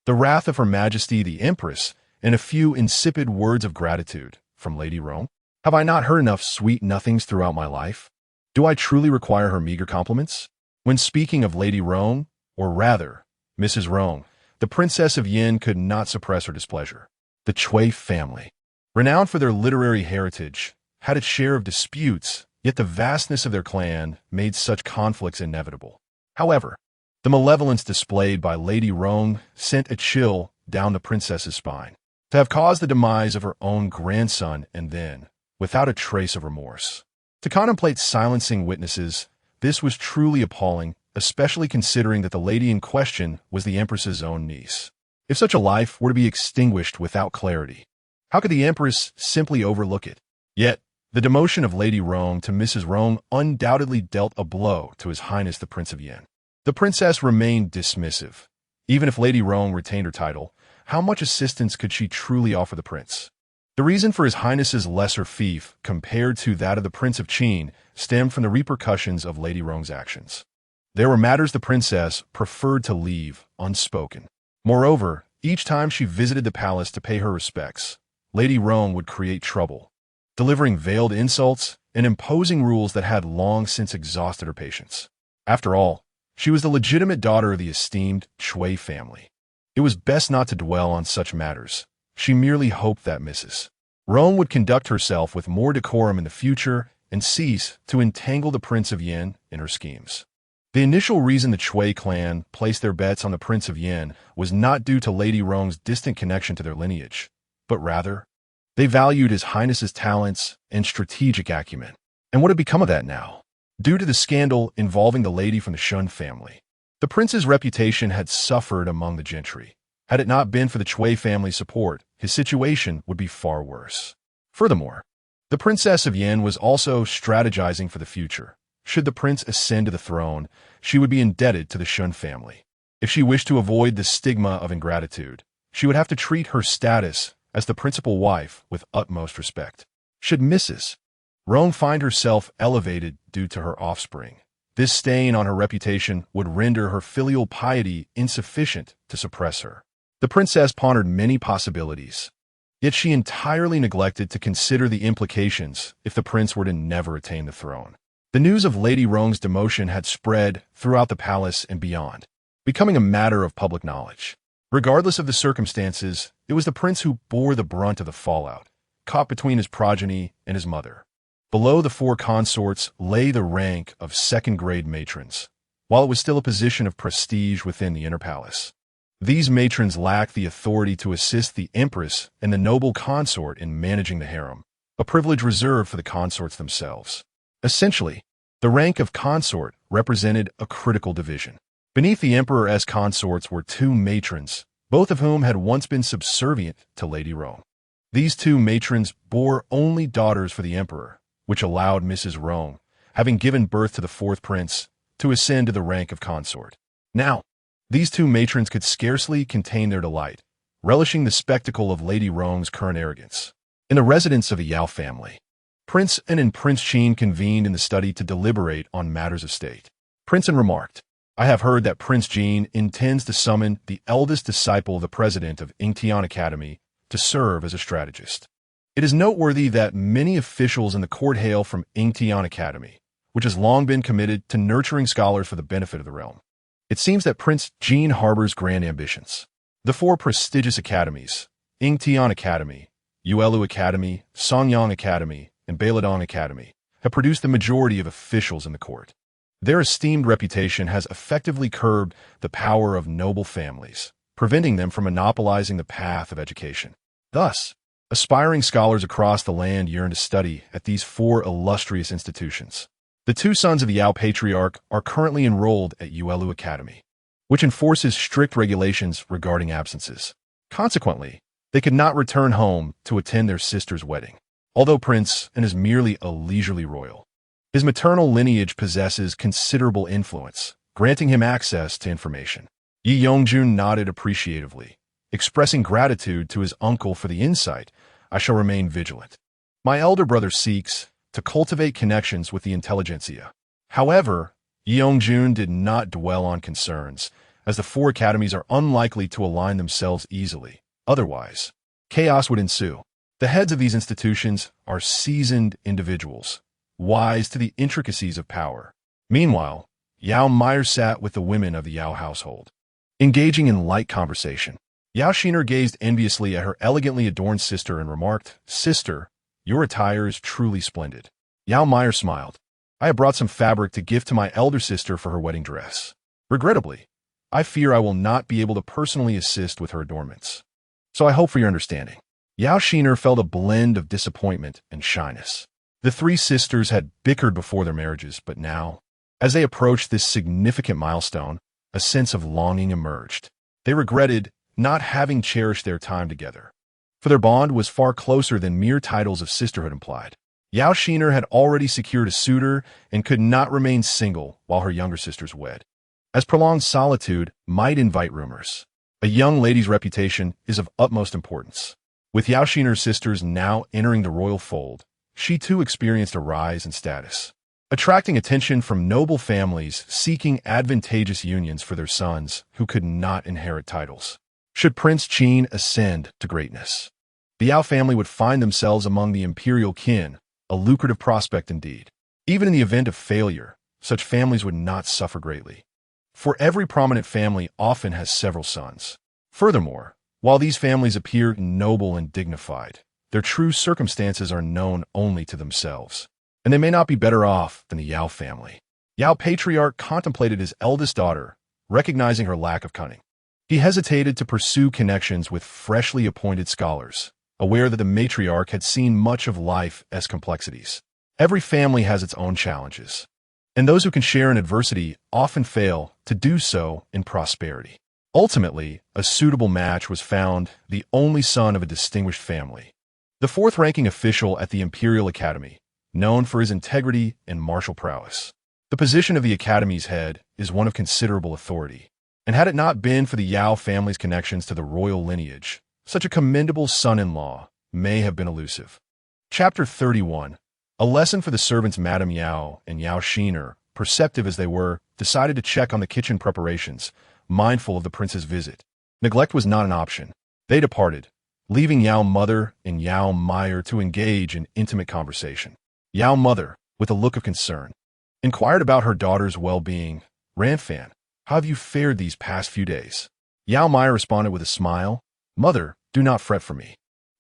"The wrath of Her Majesty the Empress and a few insipid words of gratitude from Lady Rome. Have I not heard enough sweet nothings throughout my life? Do I truly require her meager compliments?" When speaking of Lady Rome, or rather, Mrs. Rome, the Princess of Yin could not suppress her displeasure. The Chui family, renowned for their literary heritage, had its share of disputes, yet the vastness of their clan made such conflicts inevitable. However, the malevolence displayed by Lady Rome sent a chill down the princess's spine. To have caused the demise of her own grandson and then, without a trace of remorse, to contemplate silencing witnesses, this was truly appalling, especially considering that the lady in question was the empress's own niece. If such a life were to be extinguished without clarity, how could the empress simply overlook it? Yet, the demotion of Lady Rome to Mrs. Rome undoubtedly dealt a blow to His Highness the Prince of Yin. The princess remained dismissive. Even if Lady Rome retained her title, how much assistance could she truly offer the prince? The reason for His Highness's lesser fief compared to that of the Prince of Qin stemmed from the repercussions of Lady Rome's actions. There were matters the princess preferred to leave unspoken. Moreover, each time she visited the palace to pay her respects, Lady Rome would create trouble, delivering veiled insults and imposing rules that had long since exhausted her patience. After all, she was the legitimate daughter of the esteemed Chui family. It was best not to dwell on such matters. She merely hoped that Mrs. Rome would conduct herself with more decorum in the future and cease to entangle the Prince of Yin in her schemes. The initial reason the Chui clan placed their bets on the Prince of Yin was not due to Lady Rome's distant connection to their lineage, but rather, they valued His Highness's talents and strategic acumen. And what had become of that now? Due to the scandal involving the lady from the Shun family, the prince's reputation had suffered among the gentry. Had it not been for the Chui family's support, his situation would be far worse. Furthermore, the Princess of Yin was also strategizing for the future. Should the prince ascend to the throne, she would be indebted to the Shun family. If she wished to avoid the stigma of ingratitude, she would have to treat her status as the principal wife with utmost respect. Should Mrs. Rome find herself elevated due to her offspring, this stain on her reputation would render her filial piety insufficient to suppress her. The princess pondered many possibilities, yet she entirely neglected to consider the implications if the prince were to never attain the throne. The news of Lady Rome's demotion had spread throughout the palace and beyond, becoming a matter of public knowledge. Regardless of the circumstances, it was the prince who bore the brunt of the fallout, caught between his progeny and his mother. Below the four consorts lay the rank of second-grade matrons, while it was still a position of prestige within the inner palace. These matrons lacked the authority to assist the empress and the noble consort in managing the harem. a privilege reserved for the consorts themselves. Essentially, the rank of consort represented a critical division. Beneath the emperor's consorts were two matrons, both of whom had once been subservient to Lady Rome. These two matrons bore only daughters for the emperor, which allowed Mrs. Rome, having given birth to the fourth prince, to ascend to the rank of consort. Now, these two matrons could scarcely contain their delight, relishing the spectacle of Lady Rome's current arrogance. In the residence of the Yao family, Prince An and Prince Qin convened in the study to deliberate on matters of state. Prince An remarked, "I have heard that Prince Qin intends to summon the eldest disciple of the president of Yingtian Academy to serve as a strategist. It is noteworthy that many officials in the court hail from Yingtian Academy, which has long been committed to nurturing scholars for the benefit of the realm. It seems that Prince Qin harbors grand ambitions. The four prestigious academies, Yingtian Academy, Yuelu Academy, Songyang Academy, and Beiladong Academy, have produced the majority of officials in the court. Their esteemed reputation has effectively curbed the power of noble families, preventing them from monopolizing the path of education. Thus, aspiring scholars across the land yearn to study at these four illustrious institutions. The two sons of the Yao Patriarch are currently enrolled at Yuelu Academy, which enforces strict regulations regarding absences. Consequently, they could not return home to attend their sister's wedding. Although Prince An is merely a leisurely royal, his maternal lineage possesses considerable influence, granting him access to information." Yi Yongjun nodded appreciatively, expressing gratitude to his uncle for the insight. "I shall remain vigilant. My elder brother seeks to cultivate connections with the intelligentsia." However, Yi Yongjun did not dwell on concerns, as the four academies are unlikely to align themselves easily. Otherwise, chaos would ensue. The heads of these institutions are seasoned individuals, wise to the intricacies of power. Meanwhile, Yao Meier sat with the women of the Yao household, engaging in light conversation. Yao Xiner gazed enviously at her elegantly adorned sister and remarked, "Sister, your attire is truly splendid." Yao Meier smiled. "I have brought some fabric to gift to my elder sister for her wedding dress. Regrettably, I fear I will not be able to personally assist with her adornments. So I hope for your understanding." Yao Xiner felt a blend of disappointment and shyness. The three sisters had bickered before their marriages, but now, as they approached this significant milestone, a sense of longing emerged. They regretted not having cherished their time together, for their bond was far closer than mere titles of sisterhood implied. Yao Xiner had already secured a suitor and could not remain single while her younger sisters wed, as prolonged solitude might invite rumors. A young lady's reputation is of utmost importance. With Yao Xiner's sisters now entering the royal fold, she too experienced a rise in status, attracting attention from noble families seeking advantageous unions for their sons who could not inherit titles. Should Prince Qin ascend to greatness, the Yao family would find themselves among the imperial kin, a lucrative prospect indeed. Even in the event of failure, such families would not suffer greatly, for every prominent family often has several sons. Furthermore, while these families appear noble and dignified, their true circumstances are known only to themselves, and they may not be better off than the Yao family. Yao Patriarch contemplated his eldest daughter, recognizing her lack of cunning. He hesitated to pursue connections with freshly appointed scholars, aware that the matriarch had seen much of life as complexities. Every family has its own challenges, and those who can share in adversity often fail to do so in prosperity. Ultimately, a suitable match was found, the only son of a distinguished family, the fourth-ranking official at the Imperial Academy, known for his integrity and martial prowess. The position of the Academy's head is one of considerable authority, and had it not been for the Yao family's connections to the royal lineage, such a commendable son-in-law may have been elusive. Chapter 31. A lesson for the servants. Madame Yao and Yao Xiner, perceptive as they were, decided to check on the kitchen preparations, mindful of the prince's visit. Neglect was not an option. They departed, leaving Yao Mother and Yao Meier to engage in intimate conversation. Yao Mother, with a look of concern, inquired about her daughter's well-being. "Ranfan, how have you fared these past few days?" Yao Meier responded with a smile. "Mother, do not fret for me.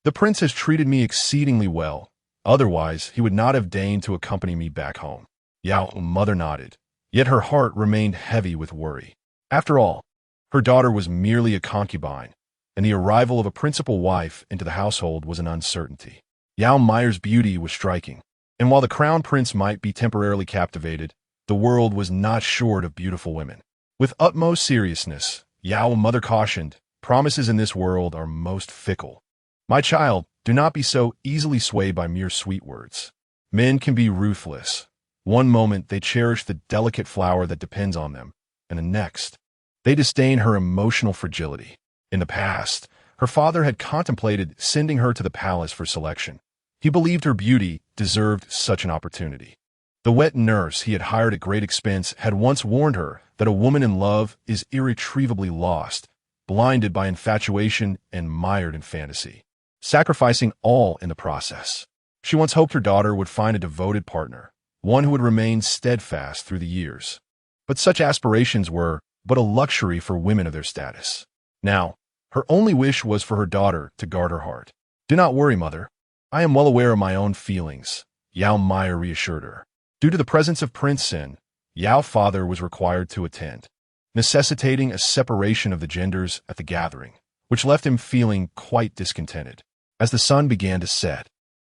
The prince has treated me exceedingly well. Otherwise, he would not have deigned to accompany me back home." Yao Mother nodded, yet her heart remained heavy with worry. After all, her daughter was merely a concubine, and the arrival of a principal wife into the household was an uncertainty. Yao Meier's beauty was striking, and while the crown prince might be temporarily captivated, the world was not short of beautiful women. With utmost seriousness, Yao mother cautioned, "Promises in this world are most fickle. My child, do not be so easily swayed by mere sweet words. Men can be ruthless. One moment they cherish the delicate flower that depends on them, and the next, they disdain her emotional fragility." In the past, her father had contemplated sending her to the palace for selection. He believed her beauty deserved such an opportunity. The wet nurse he had hired at great expense had once warned her that a woman in love is irretrievably lost, blinded by infatuation and mired in fantasy, sacrificing all in the process. She once hoped her daughter would find a devoted partner, one who would remain steadfast through the years. But such aspirations were but a luxury for women of their status. Now, her only wish was for her daughter to guard her heart. "Do not worry, mother. I am well aware of my own feelings," Yao Meier reassured her. Due to the presence of Prince Sin, Yao's father was required to attend, necessitating a separation of the genders at the gathering, which left him feeling quite discontented. As the sun began to set,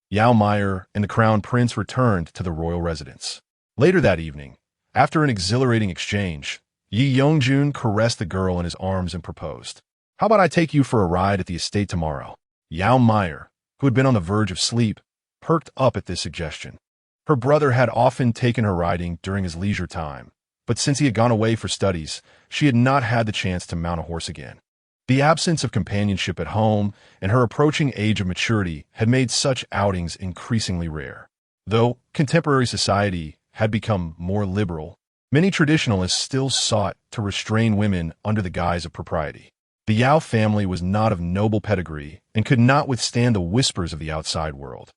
Yao Meier and the crown prince returned to the royal residence. Later that evening, after an exhilarating exchange, Yi Yongjun caressed the girl in his arms and proposed. "How about I take you for a ride at the estate tomorrow?" Yao Meier, who had been on the verge of sleep, perked up at this suggestion. Her brother had often taken her riding during his leisure time, but since he had gone away for studies, she had not had the chance to mount a horse again. The absence of companionship at home and her approaching age of maturity had made such outings increasingly rare. Though contemporary society had become more liberal, many traditionalists still sought to restrain women under the guise of propriety. The Yao family was not of noble pedigree and could not withstand the whispers of the outside world.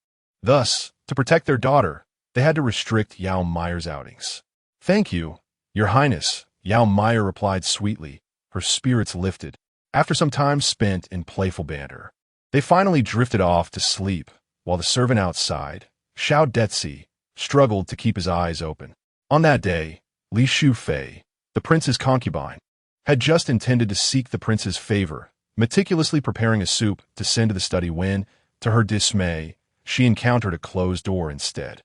Thus, to protect their daughter, they had to restrict Yao Meier's outings. "Thank you, Your Highness," Yao Meier replied sweetly, her spirits lifted. After some time spent in playful banter, they finally drifted off to sleep, while the servant outside, Xiao Detzi, struggled to keep his eyes open. On that day, Li Shufei, the prince's concubine, had just intended to seek the prince's favor, meticulously preparing a soup to send to the study when, to her dismay, she encountered a closed door instead.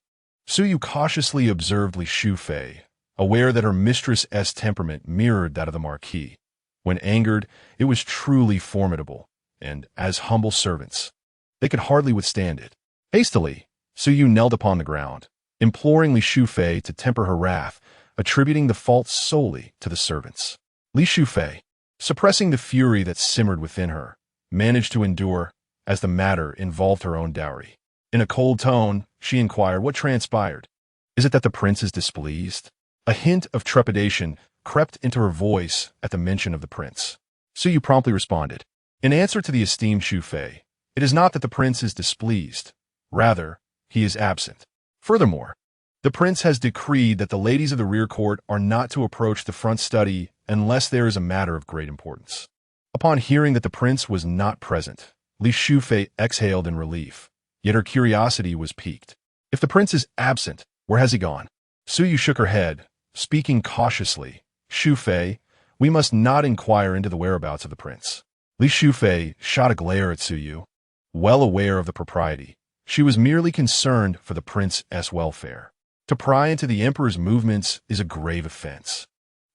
Suyu cautiously observed Li Shufei, aware that her mistress's temperament mirrored that of the marquis. When angered, it was truly formidable, and, as humble servants, they could hardly withstand it. Hastily, Suyu knelt upon the ground, imploring Li Shufei to temper her wrath, attributing the fault solely to the servants. Li Shufei, suppressing the fury that simmered within her, managed to endure, as the matter involved her own dowry. In a cold tone, she inquired what transpired. "Is it that the prince is displeased?" A hint of trepidation crept into her voice at the mention of the prince. Suyu promptly responded. In answer to the esteemed Shufei, "It is not that the prince is displeased. Rather, he is absent. Furthermore, the prince has decreed that the ladies of the rear court are not to approach the front study unless there is a matter of great importance." Upon hearing that the prince was not present, Li Shufei exhaled in relief, yet her curiosity was piqued. "If the prince is absent, where has he gone?" Suyu shook her head, speaking cautiously. "Shufei, we must not inquire into the whereabouts of the prince." Li Shufei shot a glare at Suyu. Well aware of the propriety, she was merely concerned for the prince's welfare. To pry into the emperor's movements is a grave offense,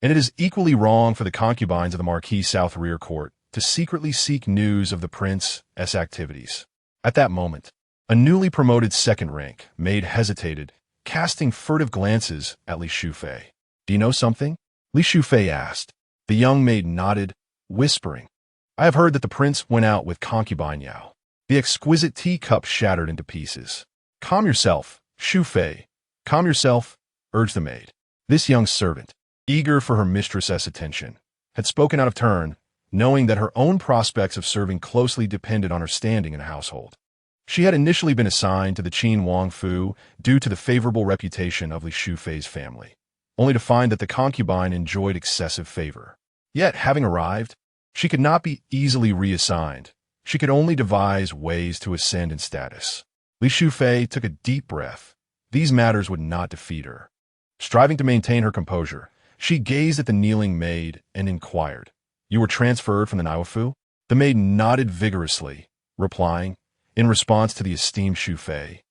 and it is equally wrong for the concubines of the Marquis South Rear Court to secretly seek news of the prince's activities. At that moment, a newly promoted second rank maid hesitated, casting furtive glances at Li Shufei. "Do you know something?" Li Shufei asked. The young maid nodded, whispering, "I have heard that the prince went out with concubine Yao." The exquisite teacup shattered into pieces. "Calm yourself, Shufei. Calm yourself," urged the maid. This young servant, eager for her mistress's attention, had spoken out of turn, knowing that her own prospects of serving closely depended on her standing in the household. She had initially been assigned to the Qin Wang Fu due to the favorable reputation of Li Shufei's family, only to find that the concubine enjoyed excessive favor. Yet, having arrived, she could not be easily reassigned. She could only devise ways to ascend in status. Li Shufei took a deep breath. These matters would not defeat her. Striving to maintain her composure, she gazed at the kneeling maid and inquired, "You were transferred from the Niwafu?" The maid nodded vigorously, replying, in response to the esteemed Xu Fei.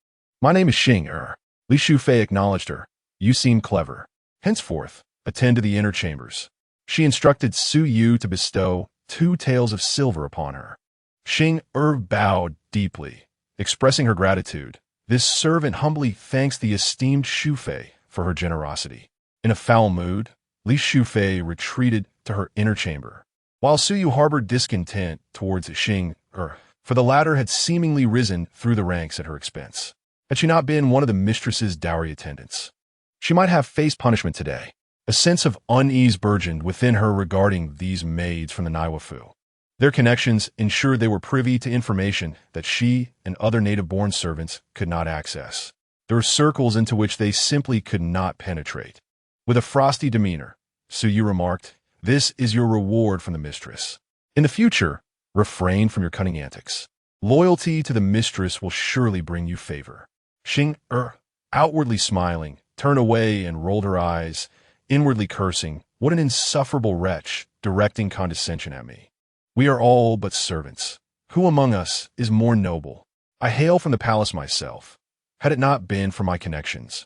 "My name is Xing Er." Li Xu Fei acknowledged her. "You seem clever. Henceforth, attend to the inner chambers." She instructed Su Yu to bestow 2 taels of silver upon her. Xing Er bowed deeply, expressing her gratitude. This servant humbly thanks the esteemed Xu Fei for her generosity. In a foul mood, Li Xu Fei retreated to her inner chamber, while Su Yu harbored discontent towards Xing Er, for the latter had seemingly risen through the ranks at her expense. Had she not been one of the mistress's dowry attendants, she might have faced punishment today. A sense of unease burgeoned within her regarding these maids from the Naiwafu. Their connections ensured they were privy to information that she and other native-born servants could not access. There were circles into which they simply could not penetrate. With a frosty demeanor, Su Yu remarked, "This is your reward from the mistress. In the future, refrain from your cunning antics. Loyalty to the mistress will surely bring you favor." Xing Er, outwardly smiling, turned away and rolled her eyes, inwardly cursing, "What an insufferable wretch, directing condescension at me. We are all but servants. Who among us is more noble? I hail from the palace myself. Had it not been for my connections,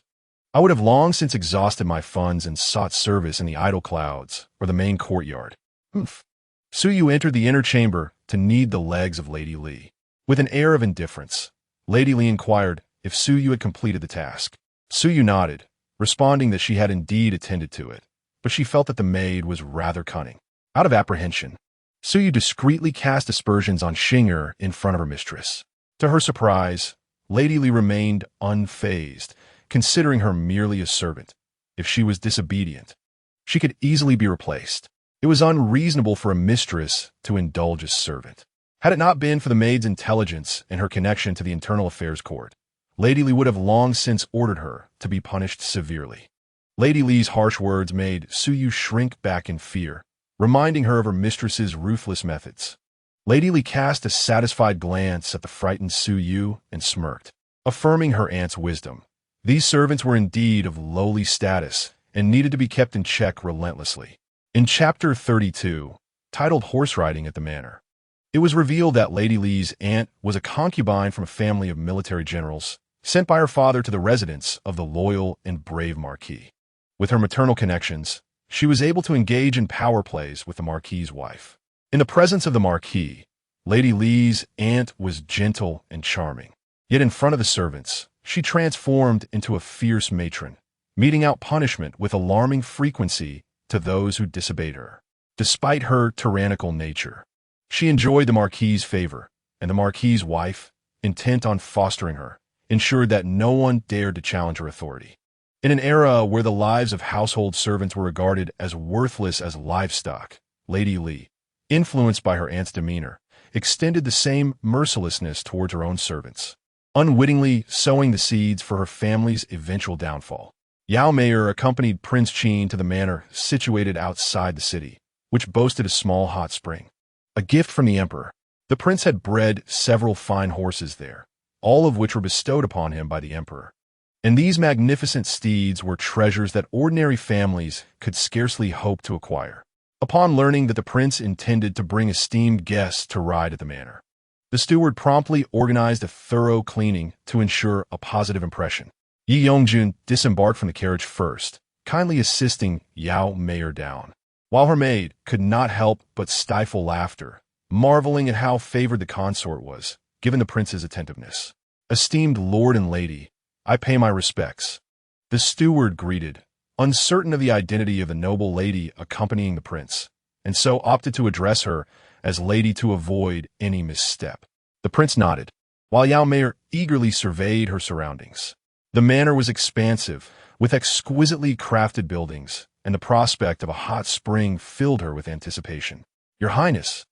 I would have long since exhausted my funds and sought service in the idle clouds or the main courtyard." Humph. Su Yu entered the inner chamber to knead the legs of Lady Li. With an air of indifference, Lady Li inquired if Su Yu had completed the task. Su Yu nodded, responding that she had indeed attended to it, but she felt that the maid was rather cunning. Out of apprehension, Su Yu discreetly cast aspersions on Xing Er in front of her mistress. To her surprise, Lady Li remained unfazed, considering her merely a servant. If she was disobedient, she could easily be replaced. It was unreasonable for a mistress to indulge a servant. Had it not been for the maid's intelligence and her connection to the Internal Affairs Court, Lady Li would have long since ordered her to be punished severely. Lady Li's harsh words made Su Yu shrink back in fear, reminding her of her mistress's ruthless methods. Lady Li cast a satisfied glance at the frightened Su Yu and smirked, affirming her aunt's wisdom. These servants were indeed of lowly status and needed to be kept in check relentlessly. In Chapter 32, titled Horse Riding at the Manor, it was revealed that Lady Li's aunt was a concubine from a family of military generals sent by her father to the residence of the loyal and brave Marquis. With her maternal connections, she was able to engage in power plays with the Marquis's wife. In the presence of the Marquis, Lady Li's aunt was gentle and charming. Yet in front of the servants, she transformed into a fierce matron, meting out punishment with alarming frequency to those who disobeyed her. Despite her tyrannical nature, she enjoyed the Marquis's favor, and the Marquis's wife, intent on fostering her, ensured that no one dared to challenge her authority. In an era where the lives of household servants were regarded as worthless as livestock, Lady Li, influenced by her aunt's demeanor, extended the same mercilessness towards her own servants, unwittingly sowing the seeds for her family's eventual downfall. Yao Meier accompanied Prince Qin to the manor situated outside the city, which boasted a small hot spring. A gift from the emperor, the prince had bred several fine horses there, all of which were bestowed upon him by the emperor. And these magnificent steeds were treasures that ordinary families could scarcely hope to acquire. Upon learning that the prince intended to bring esteemed guests to ride at the manor, the steward promptly organized a thorough cleaning to ensure a positive impression. Yi Yongjun disembarked from the carriage first, kindly assisting Yao Meier down, while her maid could not help but stifle laughter, marveling at how favored the consort was, given the prince's attentiveness. "Esteemed lord and lady, I pay my respects," the steward greeted, uncertain of the identity of the noble lady accompanying the prince, and so opted to address her as lady to avoid any misstep. The prince nodded, while Yao Meier eagerly surveyed her surroundings. The manor was expansive, with exquisitely crafted buildings, and the prospect of a hot spring filled her with anticipation. "Your Highness,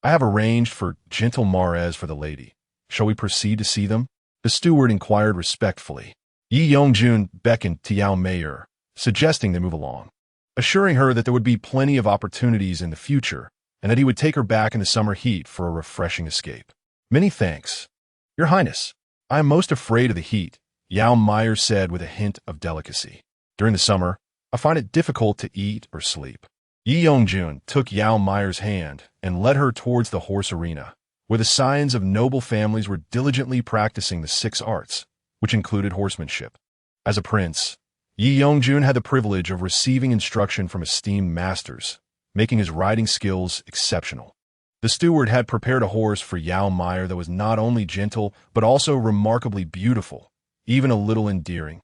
I have arranged for gentle mares for the lady. Shall we proceed to see them?" The steward inquired respectfully. Yi Yongjun beckoned to Yao Meier, suggesting they move along, assuring her that there would be plenty of opportunities in the future and that he would take her back in the summer heat for a refreshing escape. "Many thanks, Your Highness. I am most afraid of the heat," Yao Meier said with a hint of delicacy. "During the summer, I find it difficult to eat or sleep." Yi Yongjun took Yao Meier's hand and led her towards the horse arena, where the scions of noble families were diligently practicing the 6 arts, which included horsemanship. As a prince, Yi Yongjun had the privilege of receiving instruction from esteemed masters, making his riding skills exceptional. The steward had prepared a horse for Yao Meier that was not only gentle, but also remarkably beautiful, even a little endearing.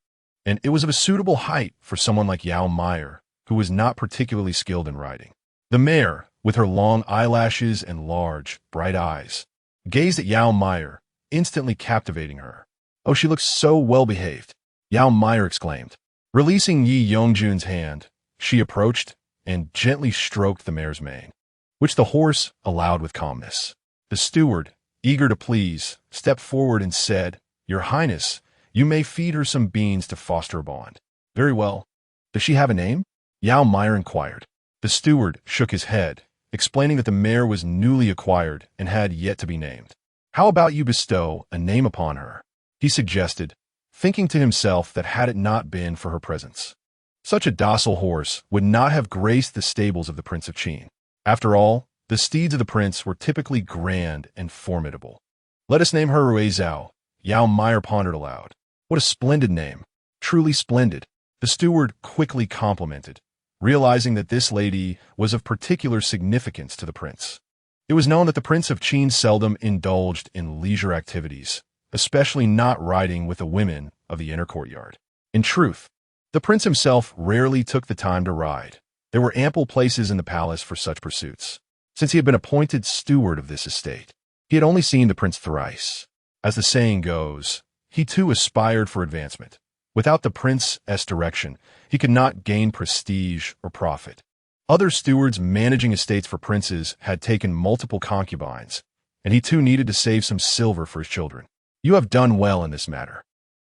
And it was of a suitable height for someone like Yao Meier, who was not particularly skilled in riding. The mare, with her long eyelashes and large, bright eyes, gazed at Yao Meier, instantly captivating her. "Oh, she looks so well-behaved," Yao Meier exclaimed. Releasing Yi Yongjun's hand, she approached and gently stroked the mare's mane, which the horse allowed with calmness. The steward, eager to please, stepped forward and said, "Your Highness, you may feed her some beans to foster a bond." "Very well. Does she have a name?" Yao Meier inquired. The steward shook his head, explaining that the mare was newly acquired and had yet to be named. "How about you bestow a name upon her?" he suggested, thinking to himself that had it not been for her presence, such a docile horse would not have graced the stables of the Prince of Qin. After all, the steeds of the prince were typically grand and formidable. "Let us name her Rui Zhao," Yao Meier pondered aloud. "What a splendid name. Truly splendid." The steward quickly complimented, realizing that this lady was of particular significance to the prince. It was known that the Prince of Qin seldom indulged in leisure activities, especially not riding with the women of the inner courtyard. In truth, the prince himself rarely took the time to ride. There were ample places in the palace for such pursuits. Since he had been appointed steward of this estate, he had only seen the prince thrice. As the saying goes, he too aspired for advancement. Without the prince's direction, he could not gain prestige or profit. Other stewards managing estates for princes had taken multiple concubines, and he too needed to save some silver for his children. "You have done well in this matter.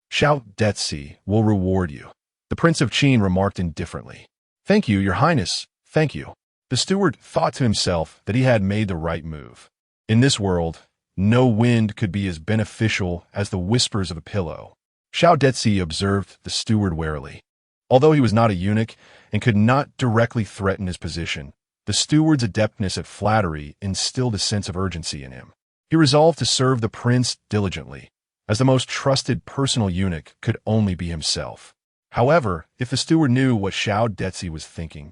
Xiao Detzi will reward you," the Prince of Qin remarked indifferently. "Thank you, Your Highness, thank you." The steward thought to himself that he had made the right move. In this world, no wind could be as beneficial as the whispers of a pillow. Xiao Detzi observed the steward warily. Although he was not a eunuch and could not directly threaten his position, the steward's adeptness at flattery instilled a sense of urgency in him. He resolved to serve the prince diligently, as the most trusted personal eunuch could only be himself. However, if the steward knew what Xiao Detzi was thinking,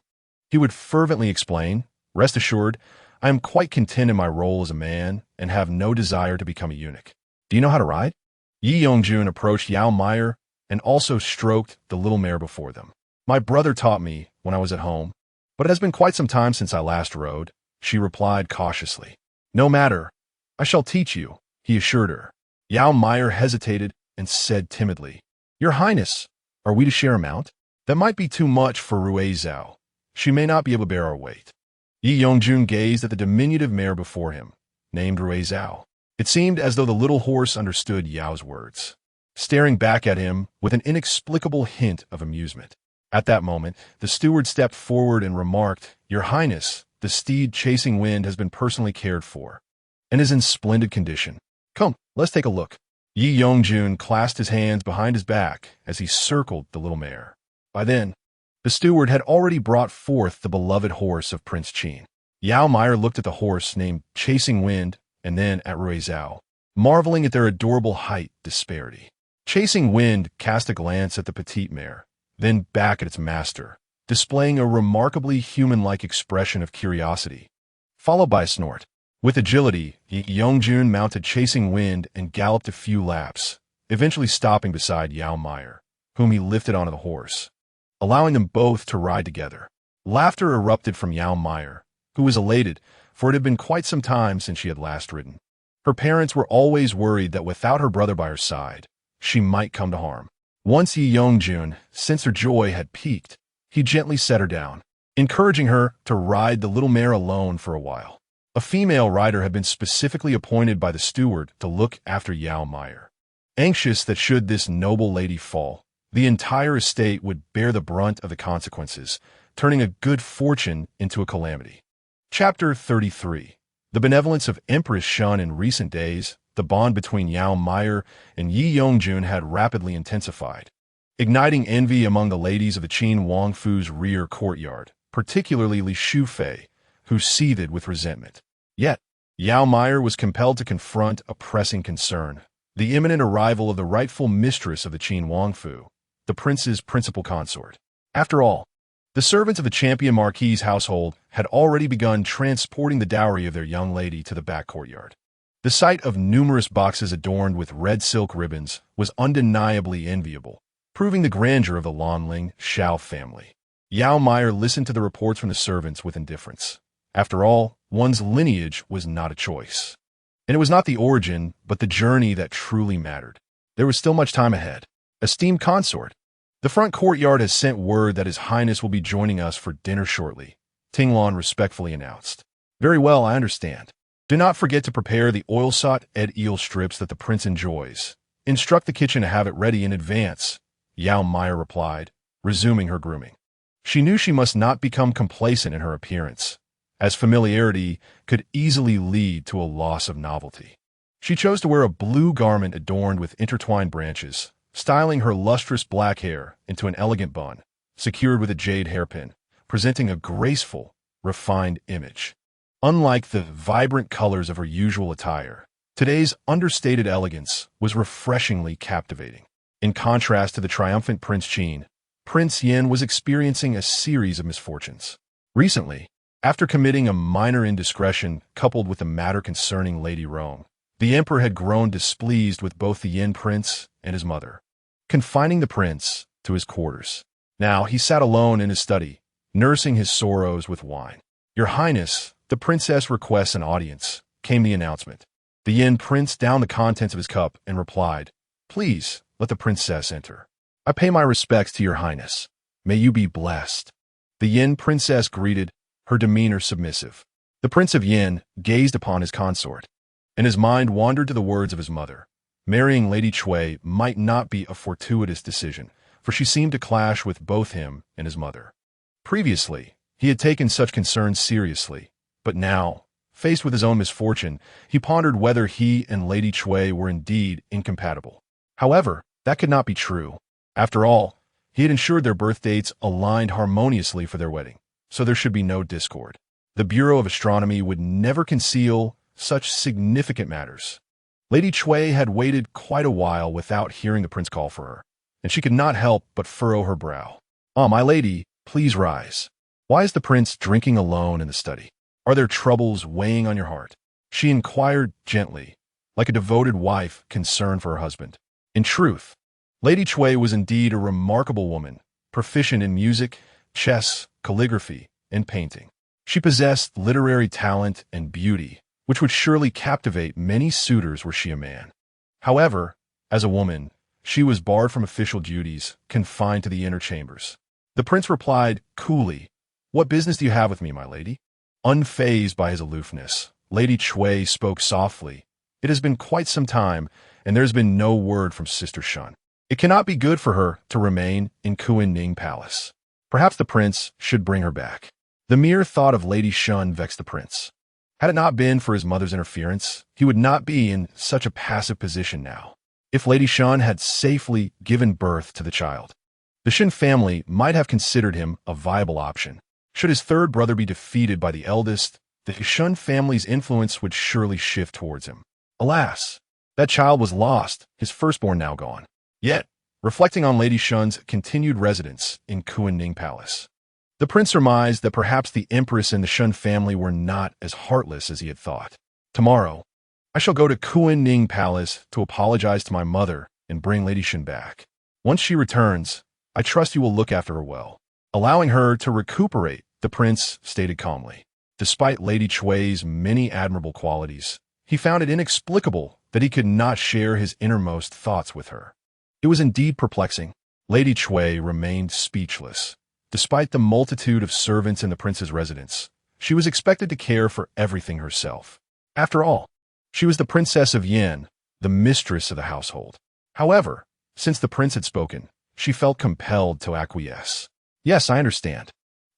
he would fervently explain, "Rest assured, I am quite content in my role as a man and have no desire to become a eunuch. Do you know how to ride?" Yi Yongjun approached Yao Meier and also stroked the little mare before them. "My brother taught me when I was at home, but it has been quite some time since I last rode," she replied cautiously. "No matter, I shall teach you," he assured her. Yao Meier hesitated and said timidly, "Your Highness, are we to share a mount? That might be too much for Rui Zhao. She may not be able to bear our weight." Yi Yongjun gazed at the diminutive mare before him, named Rui Zhao. It seemed as though the little horse understood Yao's words, staring back at him with an inexplicable hint of amusement. At that moment, the steward stepped forward and remarked, "Your Highness, the steed Chasing Wind has been personally cared for and is in splendid condition. Come, let's take a look." Yi Yongjun clasped his hands behind his back as he circled the little mare. By then, the steward had already brought forth the beloved horse of Prince Qin. Yao Meier looked at the horse named Chasing Wind and then at Rui Zhao, marveling at their adorable height disparity. Chasing Wind cast a glance at the petite mare, then back at its master, displaying a remarkably human-like expression of curiosity, followed by a snort. With agility, Yongjun mounted Chasing Wind and galloped a few laps, eventually stopping beside Yao Meier, whom he lifted onto the horse, allowing them both to ride together. Laughter erupted from Yao Meier, who was elated, for it had been quite some time since she had last ridden. Her parents were always worried that without her brother by her side, she might come to harm. Once Yi Yongjun sensed her joy had peaked, he gently set her down, encouraging her to ride the little mare alone for a while. A female rider had been specifically appointed by the steward to look after Yao Meier, anxious that should this noble lady fall, the entire estate would bear the brunt of the consequences, turning a good fortune into a calamity. Chapter 33. The benevolence of Empress Shun. In recent days, the bond between Yao Meier and Yi Yongjun had rapidly intensified, igniting envy among the ladies of the Qin Wangfu's rear courtyard, particularly Li Shufei, who seethed with resentment. Yet, Yao Meier was compelled to confront a pressing concern: the imminent arrival of the rightful mistress of the Qin Wangfu, the prince's principal consort. After all, the servants of the champion marquis's household had already begun transporting the dowry of their young lady to the back courtyard. The sight of numerous boxes adorned with red silk ribbons was undeniably enviable, proving the grandeur of the Lanling Shao family. Yao Meier listened to the reports from the servants with indifference. After all, one's lineage was not a choice. And it was not the origin, but the journey that truly mattered. There was still much time ahead. Esteemed consort, the front courtyard has sent word that His Highness will be joining us for dinner shortly, Tinglan respectfully announced. Very well, I understand. Do not forget to prepare the oil-sought eel strips that the prince enjoys. Instruct the kitchen to have it ready in advance, Yao Meier replied, resuming her grooming. She knew she must not become complacent in her appearance, as familiarity could easily lead to a loss of novelty. She chose to wear a blue garment adorned with intertwined branches, styling her lustrous black hair into an elegant bun, secured with a jade hairpin, presenting a graceful, refined image. Unlike the vibrant colors of her usual attire, today's understated elegance was refreshingly captivating. In contrast to the triumphant Prince Qin, Prince Yin was experiencing a series of misfortunes. Recently, after committing a minor indiscretion coupled with a matter concerning Lady Rong, the emperor had grown displeased with both the Yin prince and his mother, confining the prince to his quarters. Now he sat alone in his study, nursing his sorrows with wine. Your Highness, the princess requests an audience, came the announcement. The Yin prince downed the contents of his cup and replied, Please, let the princess enter. I pay my respects to your Highness. May you be blessed. The Yin princess greeted, her demeanor submissive. The Prince of Yin gazed upon his consort, and his mind wandered to the words of his mother. Marrying Lady Cui might not be a fortuitous decision, for she seemed to clash with both him and his mother. Previously, he had taken such concerns seriously, but now, faced with his own misfortune, he pondered whether he and Lady Cui were indeed incompatible. However, that could not be true. After all, he had ensured their birth dates aligned harmoniously for their wedding, so there should be no discord. The Bureau of Astronomy would never conceal such significant matters. Lady Cui had waited quite a while without hearing the prince call for her, and she could not help but furrow her brow. My lady, please rise. Why is the prince drinking alone in the study? Are there troubles weighing on your heart? She inquired gently, like a devoted wife concerned for her husband. In truth, Lady Cui was indeed a remarkable woman, proficient in music, chess, calligraphy, and painting. She possessed literary talent and beauty, which would surely captivate many suitors were she a man. However, as a woman, she was barred from official duties, confined to the inner chambers. The prince replied coolly, What business do you have with me, my lady? Unfazed by his aloofness, Lady Cui spoke softly. It has been quite some time, and there has been no word from Sister Shun. It cannot be good for her to remain in Cunning Palace. Perhaps the prince should bring her back. The mere thought of Lady Shun vexed the prince. Had it not been for his mother's interference, he would not be in such a passive position now. If Lady Shun had safely given birth to the child, the Shin family might have considered him a viable option. Should his third brother be defeated by the eldest, the Shun family's influence would surely shift towards him. Alas, that child was lost, his firstborn now gone. Yet, reflecting on Lady Shun's continued residence in Cunning Palace, the prince surmised that perhaps the empress and the Shun family were not as heartless as he had thought. Tomorrow, I shall go to Cunning Palace to apologize to my mother and bring Lady Shun back. Once she returns, I trust you will look after her well. Allowing her to recuperate, the prince stated calmly. Despite Lady Cui's many admirable qualities, he found it inexplicable that he could not share his innermost thoughts with her. It was indeed perplexing. Lady Cui remained speechless. Despite the multitude of servants in the prince's residence, she was expected to care for everything herself. After all, she was the Princess of Yin, the mistress of the household. However, since the prince had spoken, she felt compelled to acquiesce. Yes, I understand.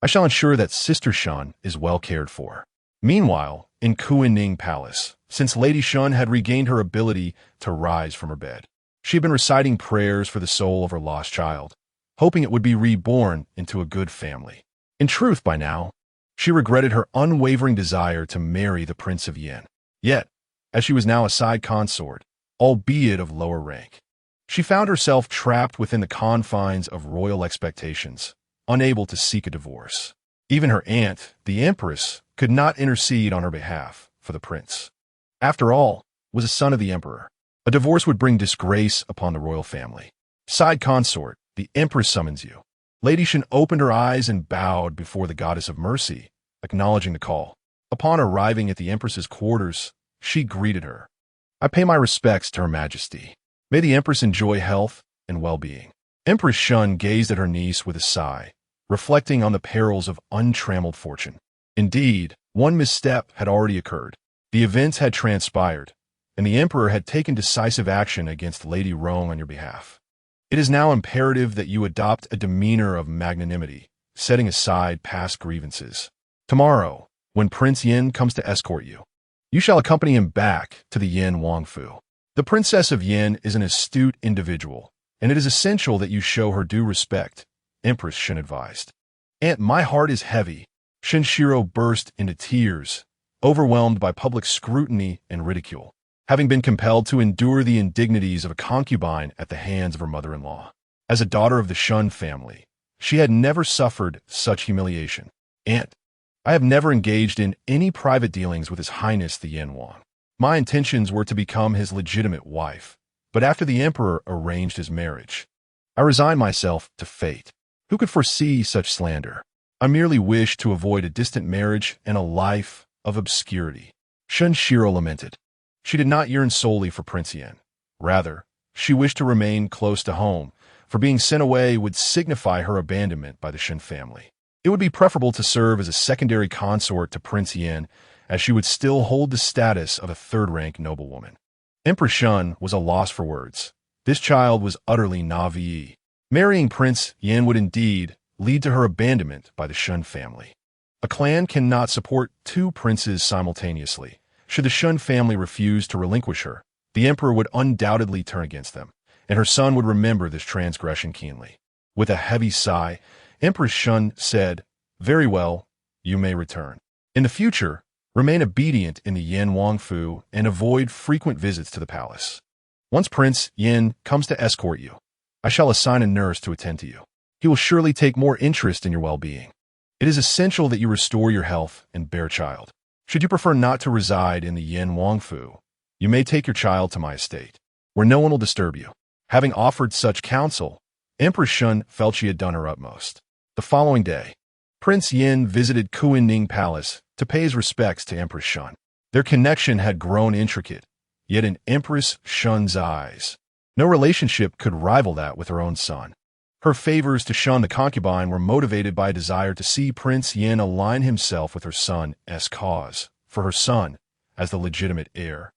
I shall ensure that Sister Shun is well cared for. Meanwhile, in Cunning Palace, since Lady Shun had regained her ability to rise from her bed, she had been reciting prayers for the soul of her lost child, hoping it would be reborn into a good family. In truth, by now, she regretted her unwavering desire to marry the Prince of Yin. Yet, as she was now a side consort, albeit of lower rank, she found herself trapped within the confines of royal expectations, unable to seek a divorce. Even her aunt, the empress, could not intercede on her behalf, for the prince, after all, was a son of the emperor. A divorce would bring disgrace upon the royal family. Side consort, the empress summons you. Lady Shen opened her eyes and bowed before the goddess of mercy, acknowledging the call. Upon arriving at the empress's quarters, she greeted her. I pay my respects to her majesty. May the empress enjoy health and well-being. Empress Shun gazed at her niece with a sigh, reflecting on the perils of untrammeled fortune. Indeed, one misstep had already occurred. The events had transpired, and the emperor had taken decisive action against Lady Rong on your behalf. It is now imperative that you adopt a demeanor of magnanimity, setting aside past grievances. Tomorrow, when Prince Yin comes to escort you, you shall accompany him back to the Yin Wangfu. The Princess of Yin is an astute individual, and it is essential that you show her due respect, Empress Shen advised. Aunt, my heart is heavy. Shenshiro burst into tears, overwhelmed by public scrutiny and ridicule, having been compelled to endure the indignities of a concubine at the hands of her mother-in-law. As a daughter of the Shun family, she had never suffered such humiliation. Aunt, I have never engaged in any private dealings with His Highness the Yin Wang. My intentions were to become his legitimate wife, but after the emperor arranged his marriage, I resigned myself to fate. Who could foresee such slander? I merely wished to avoid a distant marriage and a life of obscurity. Shenshiro lamented. She did not yearn solely for Prince Yin. Rather, she wished to remain close to home, for being sent away would signify her abandonment by the Shen family. It would be preferable to serve as a secondary consort to Prince Yin, as she would still hold the status of a third-rank noblewoman. Empress Shun was a loss for words. This child was utterly naive. Marrying Prince Yin would indeed lead to her abandonment by the Shun family. A clan cannot support two princes simultaneously. Should the Shun family refuse to relinquish her, the emperor would undoubtedly turn against them, and her son would remember this transgression keenly. With a heavy sigh, Empress Shun said, "Very well, you may return. In the future, remain obedient in the Yin Wangfu and avoid frequent visits to the palace. Once Prince Yin comes to escort you, I shall assign a nurse to attend to you. He will surely take more interest in your well-being. It is essential that you restore your health and bear child. Should you prefer not to reside in the Yin Wangfu, you may take your child to my estate, where no one will disturb you." Having offered such counsel, Empress Shun felt she had done her utmost. The following day, Prince Yin visited Kuining Palace to pay his respects to Empress Shun. Their connection had grown intricate, yet in Empress Shun's eyes, no relationship could rival that with her own son. Her favors to Shun the concubine were motivated by a desire to see Prince Yin align himself with her son's cause, for her son, as the legitimate heir,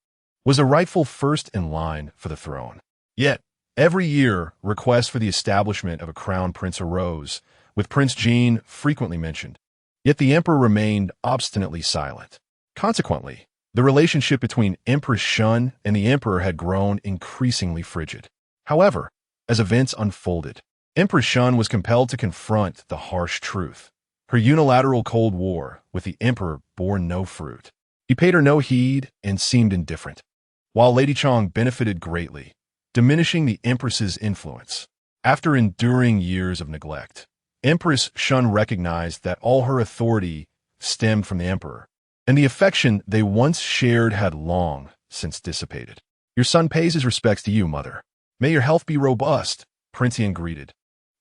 was the rightful first in line for the throne. Yet, every year, requests for the establishment of a crown prince arose, with Prince Jin frequently mentioned. Yet the emperor remained obstinately silent. Consequently, the relationship between Empress Shun and the emperor had grown increasingly frigid. However, as events unfolded, Empress Shun was compelled to confront the harsh truth. Her unilateral Cold War with the emperor bore no fruit. He paid her no heed and seemed indifferent, while Lady Chong benefited greatly, diminishing the empress's influence. After enduring years of neglect, Empress Shun recognized that all her authority stemmed from the emperor, and the affection they once shared had long since dissipated. "Your son pays his respects to you, mother. May your health be robust," Prince Yin greeted.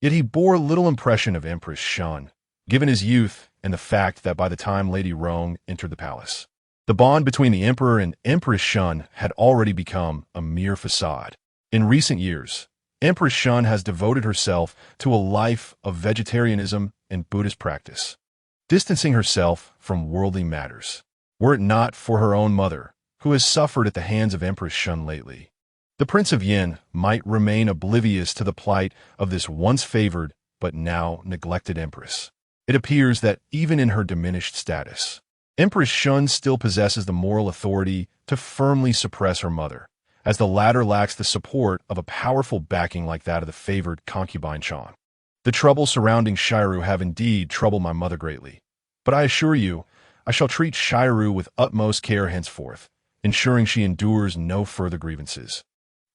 Yet he bore little impression of Empress Shun, given his youth and the fact that by the time Lady Rong entered the palace, the bond between the emperor and Empress Shun had already become a mere facade. In recent years, Empress Shun has devoted herself to a life of vegetarianism and Buddhist practice, distancing herself from worldly matters. Were it not for her own mother, who has suffered at the hands of Empress Shun lately, the Prince of Yin might remain oblivious to the plight of this once favored but now neglected empress. It appears that even in her diminished status, Empress Shun still possesses the moral authority to firmly suppress her mother, as the latter lacks the support of a powerful backing like that of the favored concubine Chong. The troubles surrounding Shiru have indeed troubled my mother greatly, but I assure you, I shall treat Shiru with utmost care henceforth, ensuring she endures no further grievances.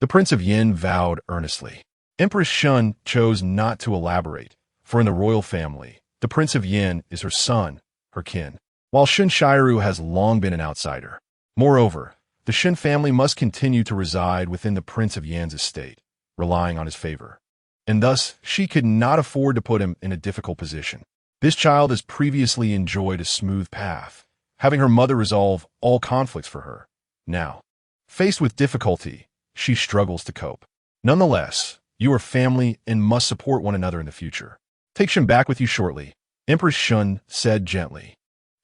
The Prince of Yin vowed earnestly. Empress Shun chose not to elaborate, for in the royal family, the Prince of Yin is her son, her kin, while Shun Shiru has long been an outsider. Moreover, the Shun family must continue to reside within the Prince of Yan's estate, relying on his favor. And thus, she could not afford to put him in a difficult position. This child has previously enjoyed a smooth path, having her mother resolve all conflicts for her. Now, faced with difficulty, she struggles to cope. Nonetheless, you are family and must support one another in the future. Take Shun back with you shortly, Empress Shun said gently.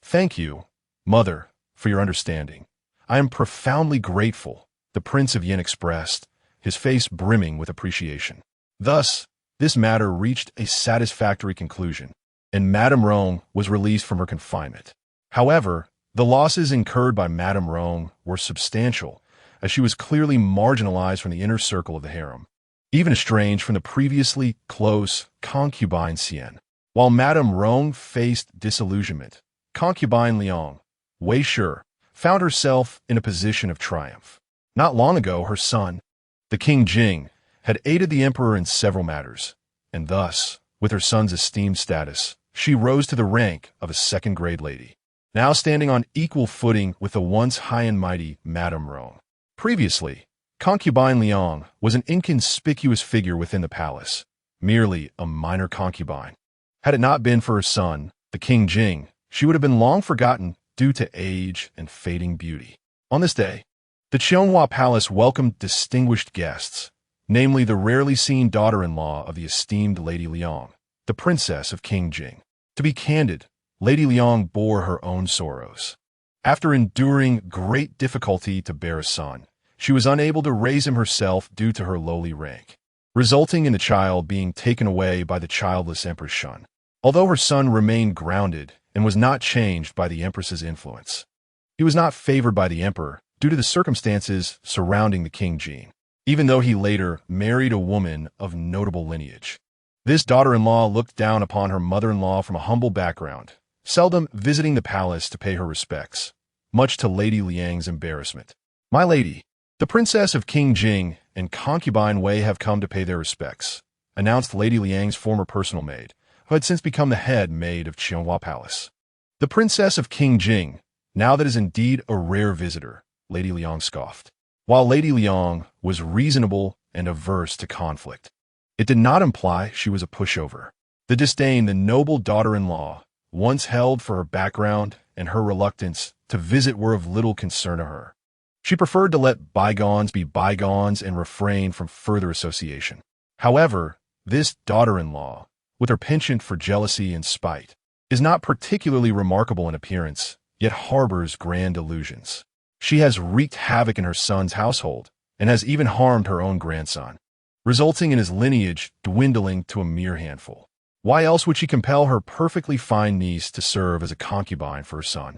Thank you, mother, for your understanding. I am profoundly grateful, the Prince of Yin expressed, his face brimming with appreciation. Thus, this matter reached a satisfactory conclusion, and Madame Rong was released from her confinement. However, the losses incurred by Madame Rong were substantial, as she was clearly marginalized from the inner circle of the harem, even estranged from the previously close concubine Xian. While Madame Rong faced disillusionment, concubine Liang, Wei Shi, found herself in a position of triumph. Not long ago, her son, the King Jing, had aided the emperor in several matters, and thus, with her son's esteemed status, she rose to the rank of a second-grade lady, now standing on equal footing with the once high and mighty Madame Rong. Previously, concubine Liang was an inconspicuous figure within the palace, merely a minor concubine. Had it not been for her son, the King Jing, she would have been long forgotten due to age and fading beauty. On this day, the Qianghua Palace welcomed distinguished guests, namely the rarely seen daughter-in-law of the esteemed Lady Liang, the princess of King Jing. To be candid, Lady Liang bore her own sorrows. After enduring great difficulty to bear a son, she was unable to raise him herself due to her lowly rank, resulting in the child being taken away by the childless Empress Shun. Although her son remained grounded and was not changed by the Empress's influence, he was not favored by the emperor due to the circumstances surrounding the King Jing, even though he later married a woman of notable lineage. This daughter-in-law looked down upon her mother-in-law from a humble background, seldom visiting the palace to pay her respects, much to Lady Liang's embarrassment. My lady, the princess of King Jing and concubine Wei have come to pay their respects, announced Lady Liang's former personal maid, who had since become the head maid of Qianghua Palace. The princess of King Jing, now that is indeed a rare visitor, Lady Liang scoffed. While Lady Liang was reasonable and averse to conflict, it did not imply she was a pushover. The disdain the noble daughter-in-law once held for her background and her reluctance to visit were of little concern to her. She preferred to let bygones be bygones and refrain from further association. However, this daughter-in-law, with her penchant for jealousy and spite, is not particularly remarkable in appearance, yet harbors grand illusions. She has wreaked havoc in her son's household and has even harmed her own grandson, resulting in his lineage dwindling to a mere handful. Why else would she compel her perfectly fine niece to serve as a concubine for her son?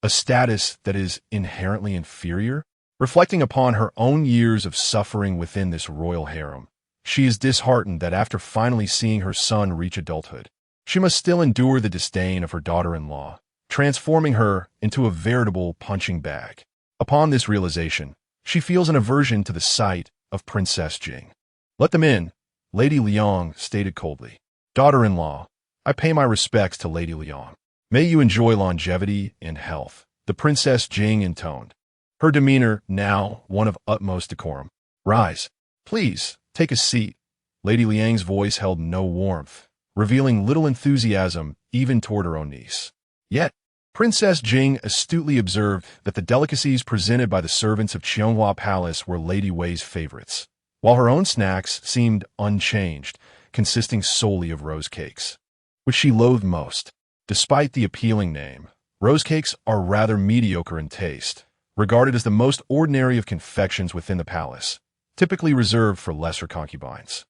A status that is inherently inferior? Reflecting upon her own years of suffering within this royal harem, she is disheartened that after finally seeing her son reach adulthood, she must still endure the disdain of her daughter-in-law, transforming her into a veritable punching bag. Upon this realization, she feels an aversion to the sight of Princess Jing. Let them in, Lady Liang stated coldly. Daughter-in-law, I pay my respects to Lady Liang. May you enjoy longevity and health, the Princess Jing intoned, her demeanor now one of utmost decorum. Rise, please, take a seat. Lady Liang's voice held no warmth, revealing little enthusiasm even toward her own niece. Yet, Princess Jing astutely observed that the delicacies presented by the servants of Qianghua Palace were Lady Wei's favorites, while her own snacks seemed unchanged, consisting solely of rose cakes, which she loathed most. Despite the appealing name, rose cakes are rather mediocre in taste, regarded as the most ordinary of confections within the palace, typically reserved for lesser concubines.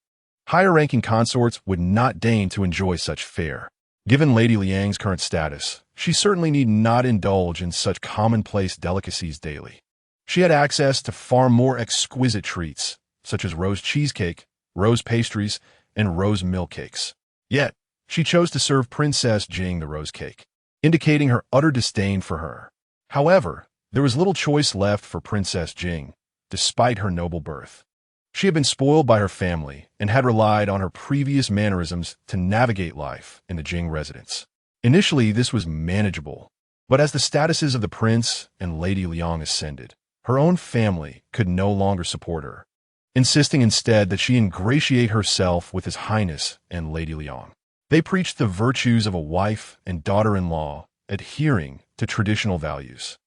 Higher-ranking consorts would not deign to enjoy such fare. Given Lady Liang's current status, she certainly need not indulge in such commonplace delicacies daily. She had access to far more exquisite treats, such as rose cheesecake, rose pastries, and rose milk cakes. Yet, she chose to serve Princess Jing the rose cake, indicating her utter disdain for her. However, There was little choice left for Princess Jing, despite her noble birth. She had been spoiled by her family and had relied on her previous mannerisms to navigate life in the Jing residence. Initially, this was manageable, but as the statuses of the prince and Lady Liang ascended, her own family could no longer support her, insisting instead that she ingratiate herself with His Highness and Lady Liang. They preached the virtues of a wife and daughter-in-law, adhering to traditional values.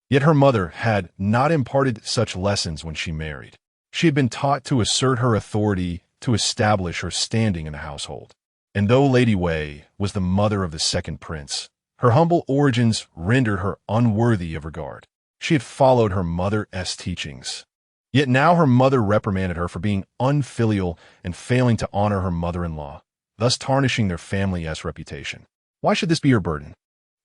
Yet her mother had not imparted such lessons when she married. She had been taught to assert her authority to establish her standing in the household. And though Lady Wei was the mother of the second prince, her humble origins rendered her unworthy of regard. She had followed her mother's teachings. Yet now her mother reprimanded her for being unfilial and failing to honor her mother-in-law, thus tarnishing their family's reputation. Why should this be her burden?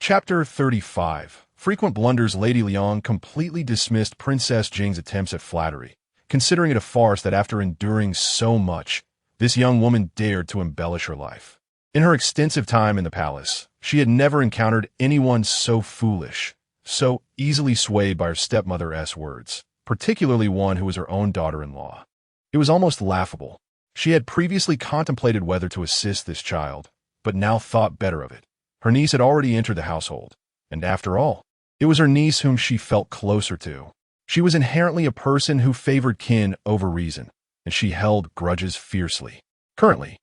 Chapter 35. Frequent blunders. Lady Liang completely dismissed Princess Jing's attempts at flattery, considering it a farce that after enduring so much, this young woman dared to embellish her life. In her extensive time in the palace, she had never encountered anyone so foolish, so easily swayed by her stepmother's words, particularly one who was her own daughter-in-law. It was almost laughable. She had previously contemplated whether to assist this child, but now thought better of it. Her niece had already entered the household, and after all, it was her niece whom she felt closer to. She was inherently a person who favored kin over reason, and she held grudges fiercely. Currently,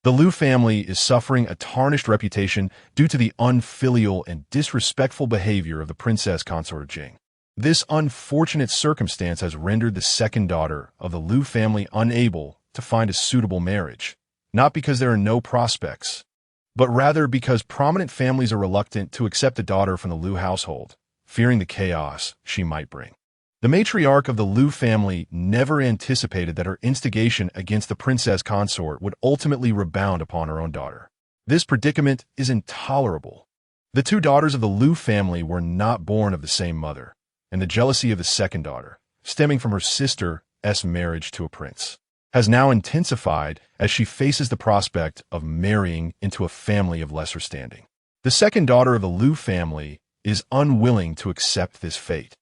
the Liu family is suffering a tarnished reputation due to the unfilial and disrespectful behavior of the Princess Consort Jing. This unfortunate circumstance has rendered the second daughter of the Liu family unable to find a suitable marriage, not because there are no prospects, but rather because prominent families are reluctant to accept a daughter from the Liu household, fearing the chaos she might bring. The matriarch of the Liu family never anticipated that her instigation against the princess consort would ultimately rebound upon her own daughter. This predicament is intolerable. The two daughters of the Liu family were not born of the same mother, and the jealousy of the second daughter, stemming from her sister's marriage to a prince, has now intensified as she faces the prospect of marrying into a family of lesser standing. The second daughter of the Liu family is unwilling to accept this fate,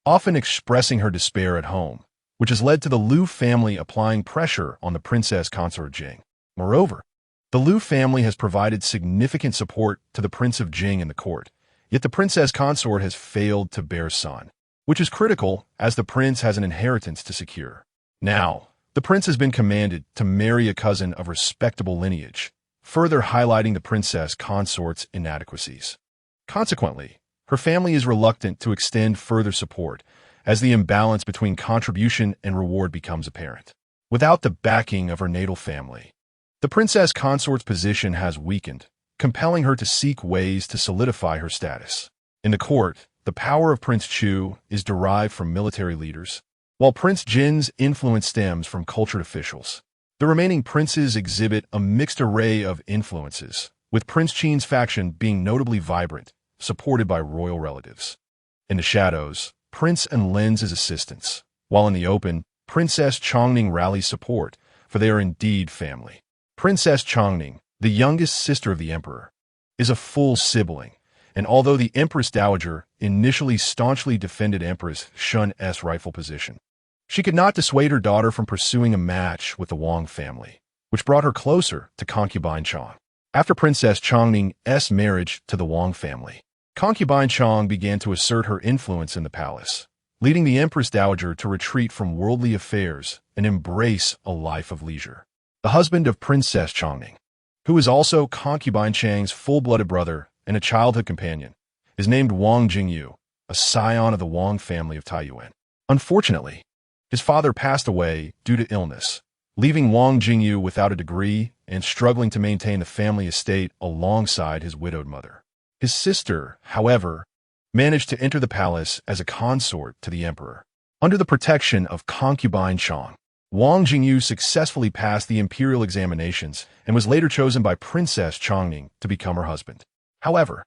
often expressing her despair at home, which has led to the Liu family applying pressure on the Princess Consort Jing. Moreover, the Liu family has provided significant support to the Prince of Jing in the court, yet the Princess Consort has failed to bear son, which is critical as the prince has an inheritance to secure. Now, the prince has been commanded to marry a cousin of respectable lineage, further highlighting the Princess Consort's inadequacies. Consequently, her family is reluctant to extend further support as the imbalance between contribution and reward becomes apparent. Without the backing of her natal family, the Princess Consort's position has weakened, compelling her to seek ways to solidify her status. In the court, the power of Prince Chu is derived from military leaders, while Prince Jin's influence stems from cultured officials. The remaining princes exhibit a mixed array of influences, with Prince Qin's faction being notably vibrant, supported by royal relatives. In the shadows, Prince Enlin's assistants, while in the open, Princess Chongning rallies support, for they are indeed family. Princess Chongning, the youngest sister of the emperor, is a full sibling, and although the Empress Dowager initially staunchly defended Empress Shun's rightful position, she could not dissuade her daughter from pursuing a match with the Wang family, which brought her closer to concubine Chong. After Princess Chongning's marriage to the Wang family, concubine Chong began to assert her influence in the palace, leading the Empress Dowager to retreat from worldly affairs and embrace a life of leisure. The husband of Princess Chongning, who is also concubine Chang's full-blooded brother and a childhood companion, is named Wang Jingyu, a scion of the Wang family of Taiyuan. Unfortunately, his father passed away due to illness, leaving Wang Jingyu without a degree and struggling to maintain the family estate alongside his widowed mother. His sister, however, managed to enter the palace as a consort to the emperor. Under the protection of concubine Chong, Wang Jingyu successfully passed the imperial examinations and was later chosen by Princess Chongning to become her husband. However,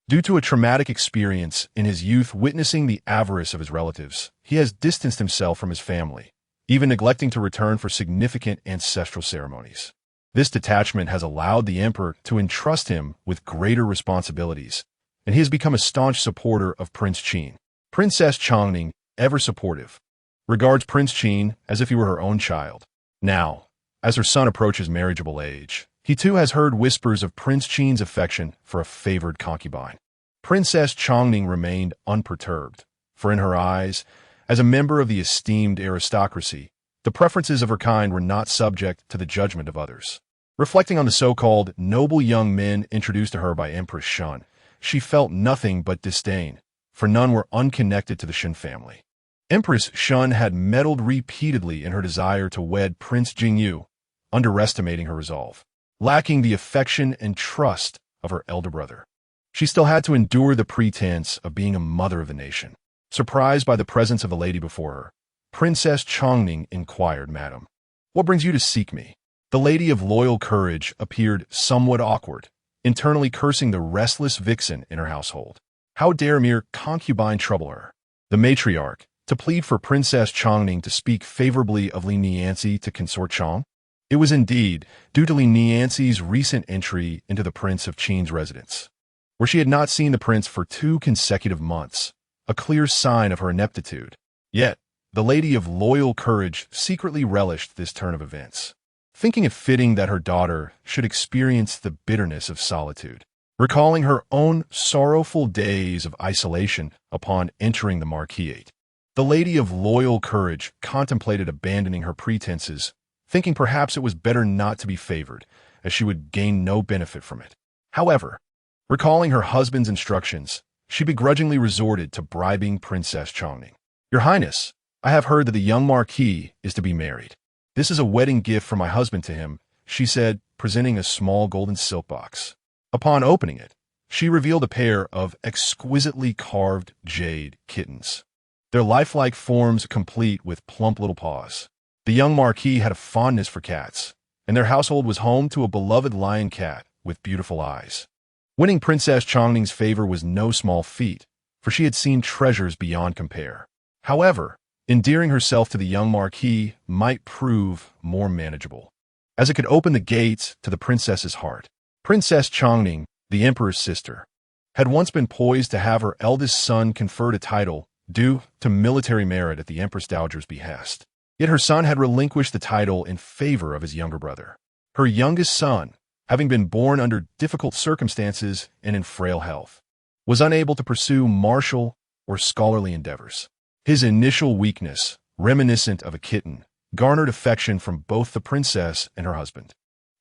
due to a traumatic experience in his youth witnessing the avarice of his relatives, he has distanced himself from his family, even neglecting to return for significant ancestral ceremonies. This detachment has allowed the emperor to entrust him with greater responsibilities, and he has become a staunch supporter of Prince Qin. Princess Chongning, ever supportive, regards Prince Qin as if he were her own child. Now, as her son approaches marriageable age, he too has heard whispers of Prince Qin's affection for a favored concubine. Princess Chongning remained unperturbed, for in her eyes, as a member of the esteemed aristocracy, the preferences of her kind were not subject to the judgment of others. Reflecting on the so-called noble young men introduced to her by Empress Shun, she felt nothing but disdain, for none were unconnected to the Shen family. Empress Shun had meddled repeatedly in her desire to wed Prince Jingyu, underestimating her resolve, lacking the affection and trust of her elder brother. She still had to endure the pretense of being a mother of the nation. Surprised by the presence of a lady before her, Princess Chongning inquired, "Madam, what brings you to seek me?" The lady of loyal courage appeared somewhat awkward, internally cursing the restless vixen in her household. How dare mere concubine trouble her? The matriarch, to plead for Princess Chongning to speak favorably of Li Nianzi to Consort Chong? It was indeed due to Li Nianzi's recent entry into the Prince of Qin's residence, where she had not seen the prince for 2 consecutive months, a clear sign of her ineptitude. Yet, the lady of loyal courage secretly relished this turn of events, thinking it fitting that her daughter should experience the bitterness of solitude, recalling her own sorrowful days of isolation upon entering the marquisate. The lady of loyal courage contemplated abandoning her pretenses, thinking perhaps it was better not to be favored, as she would gain no benefit from it. However, recalling her husband's instructions, she begrudgingly resorted to bribing Princess Chongning. "Your Highness, I have heard that the young marquis is to be married. This is a wedding gift from my husband to him," she said, presenting a small golden silk box. Upon opening it, she revealed a pair of exquisitely carved jade kittens, their lifelike forms complete with plump little paws. The young marquis had a fondness for cats, and their household was home to a beloved lion cat with beautiful eyes. Winning Princess Chongning's favor was no small feat, for she had seen treasures beyond compare. However, endearing herself to the young marquis might prove more manageable, as it could open the gates to the princess's heart. Princess Chongning, the emperor's sister, had once been poised to have her eldest son conferred a title due to military merit at the empress dowager's behest. Yet her son had relinquished the title in favor of his younger brother. Her youngest son, having been born under difficult circumstances and in frail health, was unable to pursue martial or scholarly endeavors. His initial weakness, reminiscent of a kitten, garnered affection from both the princess and her husband.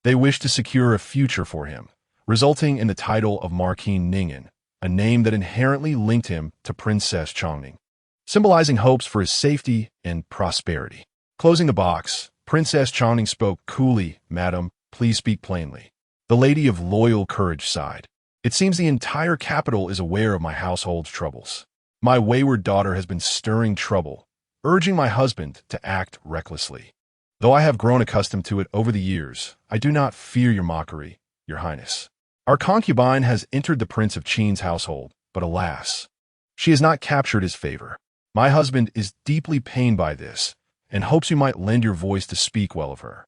They wished to secure a future for him, resulting in the title of Marquis Ningen, a name that inherently linked him to Princess Chongning, symbolizing hopes for his safety and prosperity. Closing the box, Princess Chongning spoke coolly, "Madam, please speak plainly." The lady of loyal courage sighed. "It seems the entire capital is aware of my household's troubles. My wayward daughter has been stirring trouble, urging my husband to act recklessly. Though I have grown accustomed to it over the years, I do not fear your mockery, your highness. Our concubine has entered the Prince of Qin's household, but alas, she has not captured his favor. My husband is deeply pained by this, and hopes you might lend your voice to speak well of her."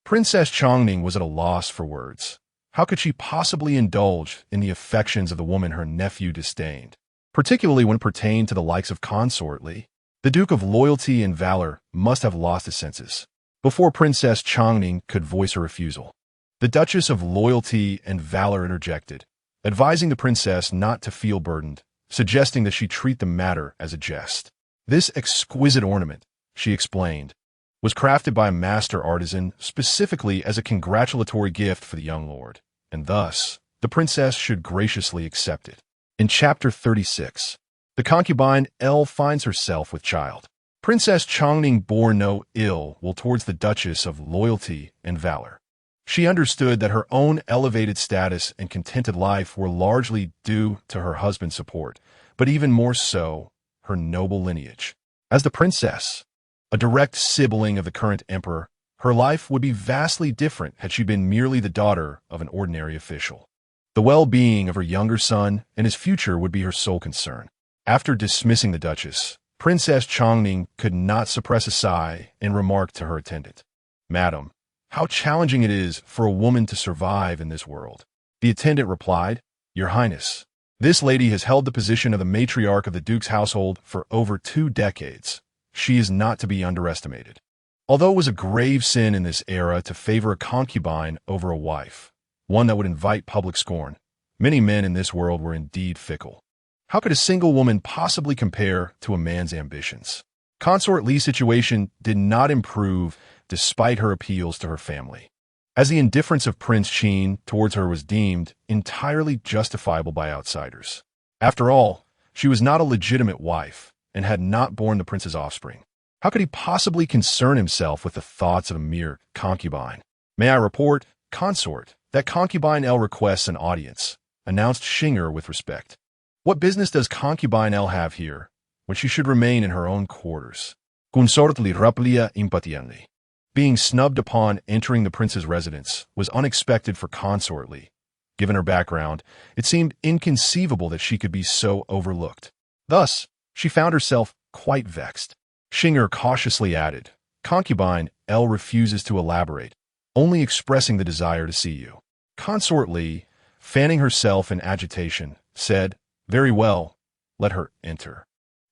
Princess Chongning was at a loss for words. How could she possibly indulge in the affections of the woman her nephew disdained, particularly when it pertained to the likes of Consort Li? The Duke of Loyalty and Valor must have lost his senses before Princess Chongning could voice her refusal. The Duchess of Loyalty and Valor interjected, advising the princess not to feel burdened, suggesting that she treat the matter as a jest. This exquisite ornament, she explained, was crafted by a master artisan specifically as a congratulatory gift for the young lord, and thus the princess should graciously accept it. In Chapter 36, the concubine Elle finds herself with child. Princess Chongning bore no ill will towards the Duchess of Loyalty and Valor. She understood that her own elevated status and contented life were largely due to her husband's support, but even more so, her noble lineage. As the princess, a direct sibling of the current emperor, her life would be vastly different had she been merely the daughter of an ordinary official. The well-being of her younger son and his future would be her sole concern. After dismissing the Duchess, Princess Chongning could not suppress a sigh and remarked to her attendant, "Madam, how challenging it is for a woman to survive in this world." The attendant replied, "Your Highness, This lady has held the position of the matriarch of the duke's household for over 2 decades. She is not to be underestimated. Although it was a grave sin in this era to favor a concubine over a wife, one that would invite public scorn, many men in this world were indeed fickle. How could a single woman possibly compare to a man's ambitions? Consort Li's situation did not improve despite her appeals to her family, as the indifference of Prince Qin towards her was deemed entirely justifiable by outsiders. After all, she was not a legitimate wife and had not borne the prince's offspring. How could he possibly concern himself with the thoughts of a mere concubine? May I report, consort, that concubine L requests an audience, announced Xinger with respect. What business does concubine L have here, when she should remain in her own quarters? Consort Li raplia impatiently. Being snubbed upon entering the prince's residence was unexpected for Consort Li. Given her background, it seemed inconceivable that she could be so overlooked. Thus, she found herself quite vexed. Xinger cautiously added, concubine L refuses to elaborate, only expressing the desire to see you. Consort Li, fanning herself in agitation, said, very well, let her enter.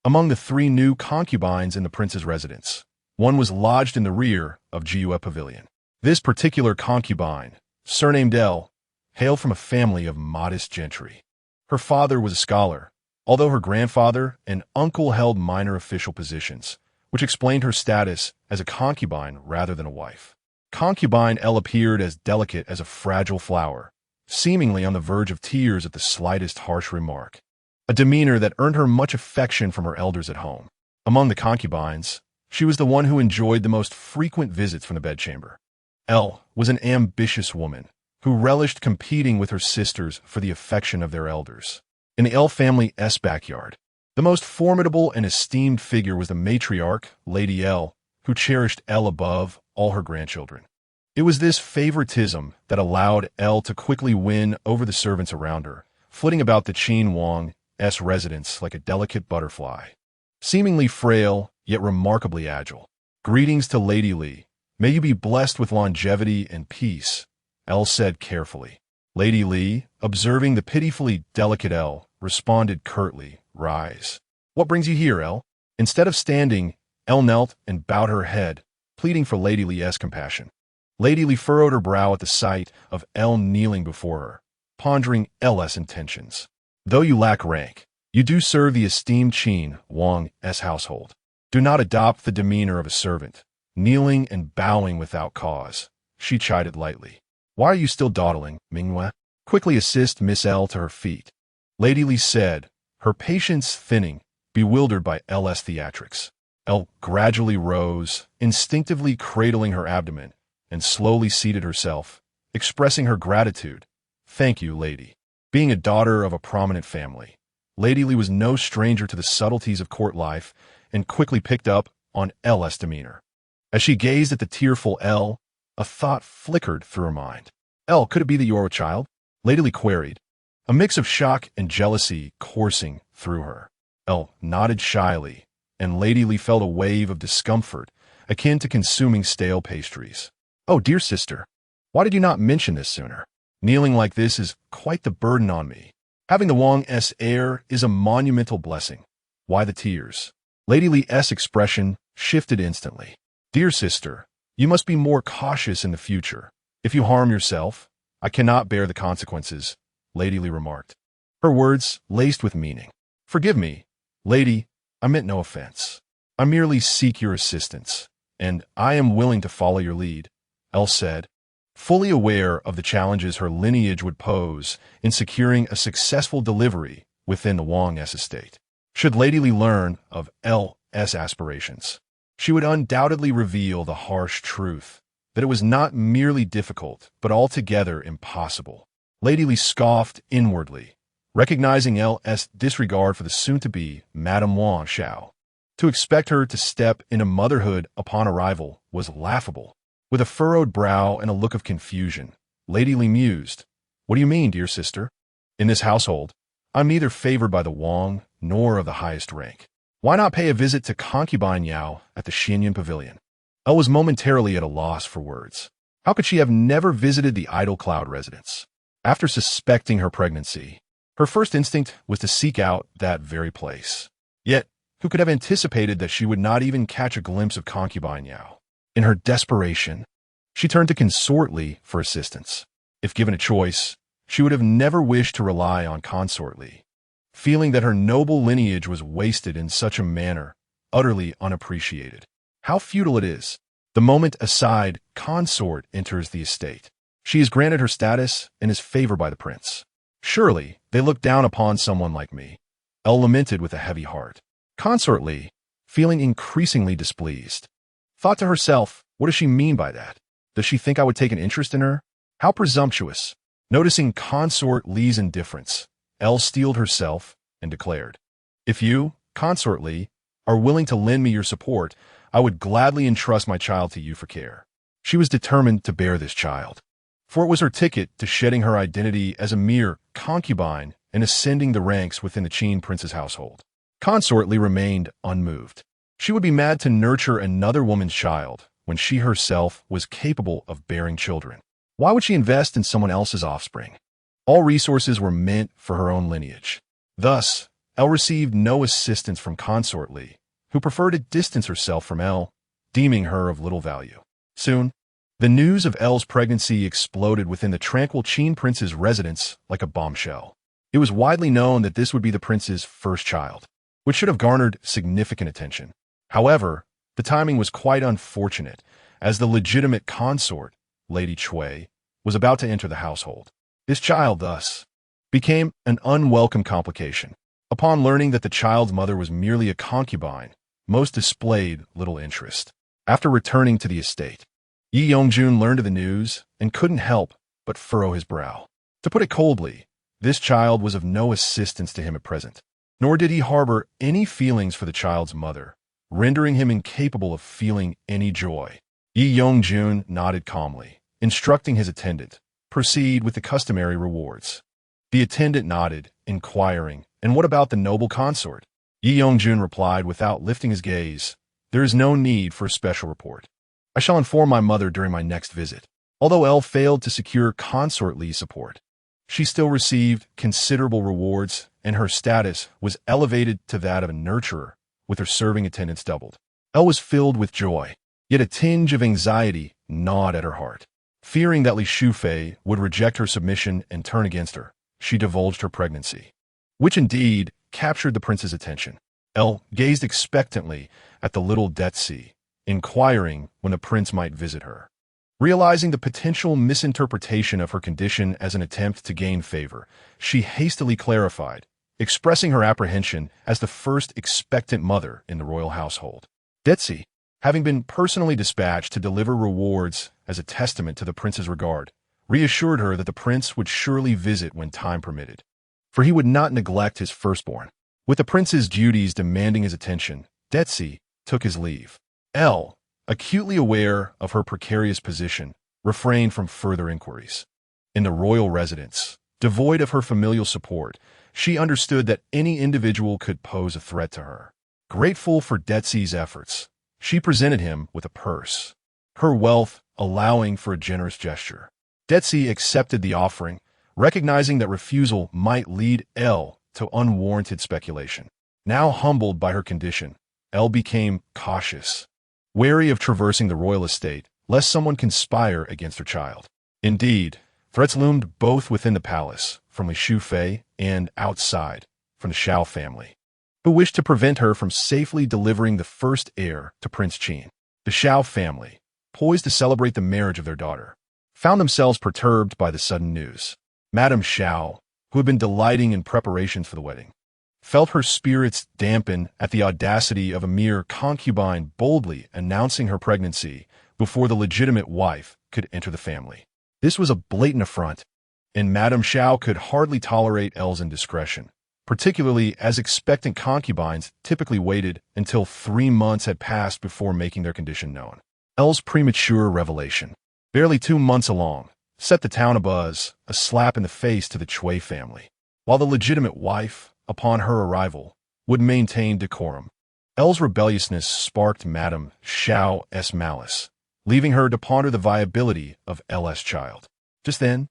Among the 3 new concubines in the prince's residence, one was lodged in the rear of Jiue Pavilion. This particular concubine, surnamed L, hailed from a family of modest gentry. Her father was a scholar, although her grandfather and uncle held minor official positions, which explained her status as a concubine rather than a wife. Concubine L appeared as delicate as a fragile flower, seemingly on the verge of tears at the slightest harsh remark, a demeanor that earned her much affection from her elders at home. Among the concubines, she was the one who enjoyed the most frequent visits from the bedchamber. L was an ambitious woman who relished competing with her sisters for the affection of their elders. In the L family's backyard, the most formidable and esteemed figure was the matriarch, Lady L, who cherished L above all her grandchildren. It was this favoritism that allowed L to quickly win over the servants around her, flitting about the Qin Wang's residence like a delicate butterfly. Seemingly frail, yet remarkably agile. Greetings to Lady Li. May you be blessed with longevity and peace, L said carefully. Lady Li, observing the pitifully delicate L, responded curtly, rise. What brings you here, L? Instead of standing, L knelt and bowed her head, pleading for Lady Li's compassion. Lady Li furrowed her brow at the sight of L kneeling before her, pondering L's intentions. Though you lack rank, you do serve the esteemed Qin Wang's household. Do not adopt the demeanor of a servant, kneeling and bowing without cause, she chided lightly. Why are you still dawdling, Mingyue? Quickly assist Miss L to her feet. Lady Li said, her patience thinning, bewildered by L's theatrics. L gradually rose, instinctively cradling her abdomen, and slowly seated herself, expressing her gratitude. Thank you, lady. Being a daughter of a prominent family, Lady Li was no stranger to the subtleties of court life and quickly picked up on L's demeanor. As she gazed at the tearful L, a thought flickered through her mind. L, could it be that you are a child? Lady Li queried, a mix of shock and jealousy coursing through her. L nodded shyly, and Lady Li felt a wave of discomfort akin to consuming stale pastries. Oh, dear sister, why did you not mention this sooner? Kneeling like this is quite the burden on me. Having the Wang's heir is a monumental blessing. Why the tears? Lady Li's expression shifted instantly. Dear sister, you must be more cautious in the future. If you harm yourself, I cannot bear the consequences, Lady Li remarked, her words laced with meaning. Forgive me, lady, I meant no offense. I merely seek your assistance, and I am willing to follow your lead, L said, fully aware of the challenges her lineage would pose in securing a successful delivery within the Wang's estate. Should Lady Li learn of L's aspirations, she would undoubtedly reveal the harsh truth that it was not merely difficult, but altogether impossible. Lady Li scoffed inwardly, recognizing L's disregard for the soon-to-be Madame Wang Xiao. To expect her to step into motherhood upon arrival was laughable. With a furrowed brow and a look of confusion, Lady Li mused, what do you mean, dear sister? In this household, I'm neither favored by the Wang nor of the highest rank. Why not pay a visit to concubine Yao at the Xianyan Pavilion? Elle was momentarily at a loss for words. How could she have never visited the Idle Cloud residence? After suspecting her pregnancy, Her first instinct was to seek out that very place. Yet, who could have anticipated that she would not even catch a glimpse of concubine Yao? In her desperation, she turned to Consort Li for assistance. If given a choice, she would have never wished to rely on Consort Li, feeling that her noble lineage was wasted in such a manner, utterly unappreciated. How futile it is. The moment aside, Consort enters the estate. She is granted her status and is favored by the prince. Surely, they look down upon someone like me. Elle lamented with a heavy heart. Consort Li, feeling increasingly displeased, thought to herself, what does she mean by that? Does she think I would take an interest in her? How presumptuous. Noticing Consort Li's indifference, Elle steeled herself and declared, if you, Consort Li, are willing to lend me your support, I would gladly entrust my child to you for care. She was determined to bear this child, for it was her ticket to shedding her identity as a mere concubine and ascending the ranks within the Qin prince's household. Consort Li remained unmoved. She would be mad to nurture another woman's child when she herself was capable of bearing children. Why would she invest in someone else's offspring? All resources were meant for her own lineage. Thus, Elle received no assistance from Consort Li, who preferred to distance herself from Elle, deeming her of little value. Soon, the news of Elle's pregnancy exploded within the tranquil Qin prince's residence like a bombshell. It was widely known that this would be the prince's first child, which should have garnered significant attention. However, the timing was quite unfortunate, as the legitimate consort, Lady Cui, was about to enter the household. This child, thus, became an unwelcome complication. Upon learning that the child's mother was merely a concubine, most displayed little interest. After returning to the estate, Yi Yongjun learned of the news and couldn't help but furrow his brow. To put it coldly, this child was of no assistance to him at present, nor did he harbor any feelings for the child's mother, rendering him incapable of feeling any joy. Yi Yongjun nodded calmly, instructing his attendant, proceed with the customary rewards. The attendant nodded, inquiring, and what about the noble consort? Yi Yongjun replied without lifting his gaze, there is no need for a special report. I shall inform my mother during my next visit. Although Elle failed to secure Consort Li's support, she still received considerable rewards, and her status was elevated to that of a nurturer, with her serving attendants doubled. Elle was filled with joy, yet a tinge of anxiety gnawed at her heart. Fearing that Li Shufei would reject her submission and turn against her, she divulged her pregnancy, which indeed captured the prince's attention. Elle gazed expectantly at the little Detsi, inquiring when the prince might visit her. Realizing the potential misinterpretation of her condition as an attempt to gain favor, she hastily clarified, expressing her apprehension as the first expectant mother in the royal household. Detsi, having been personally dispatched to deliver rewards as a testament to the prince's regard, reassured her that the prince would surely visit when time permitted, for he would not neglect his firstborn. With the prince's duties demanding his attention, Detsi took his leave. Elle, acutely aware of her precarious position, refrained from further inquiries. In the royal residence, devoid of her familial support, she understood that any individual could pose a threat to her. Grateful for Detsi's efforts, she presented him with a purse, her wealth allowing for a generous gesture. Detsi accepted the offering, recognizing that refusal might lead Elle to unwarranted speculation. Now humbled by her condition, Elle became cautious, wary of traversing the royal estate, lest someone conspire against her child. Indeed, threats loomed both within the palace, from Li Shufei, and outside, from the Xiao family, who wished to prevent her from safely delivering the first heir to Prince Qin. The Xiao family, poised to celebrate the marriage of their daughter, found themselves perturbed by the sudden news. Madame Xiao, who had been delighting in preparations for the wedding, felt her spirits dampen at the audacity of a mere concubine boldly announcing her pregnancy before the legitimate wife could enter the family. This was a blatant affront, and Madame Xiao could hardly tolerate Elle's indiscretion, particularly as expectant concubines typically waited until 3 months had passed before making their condition known. Elle's premature revelation, barely 2 months along, set the town abuzz, a slap in the face to the Cui family. While the legitimate wife, upon her arrival, would maintain decorum, Elle's rebelliousness sparked Madame Xiao's malice, leaving her to ponder the viability of Elle's child. Just then,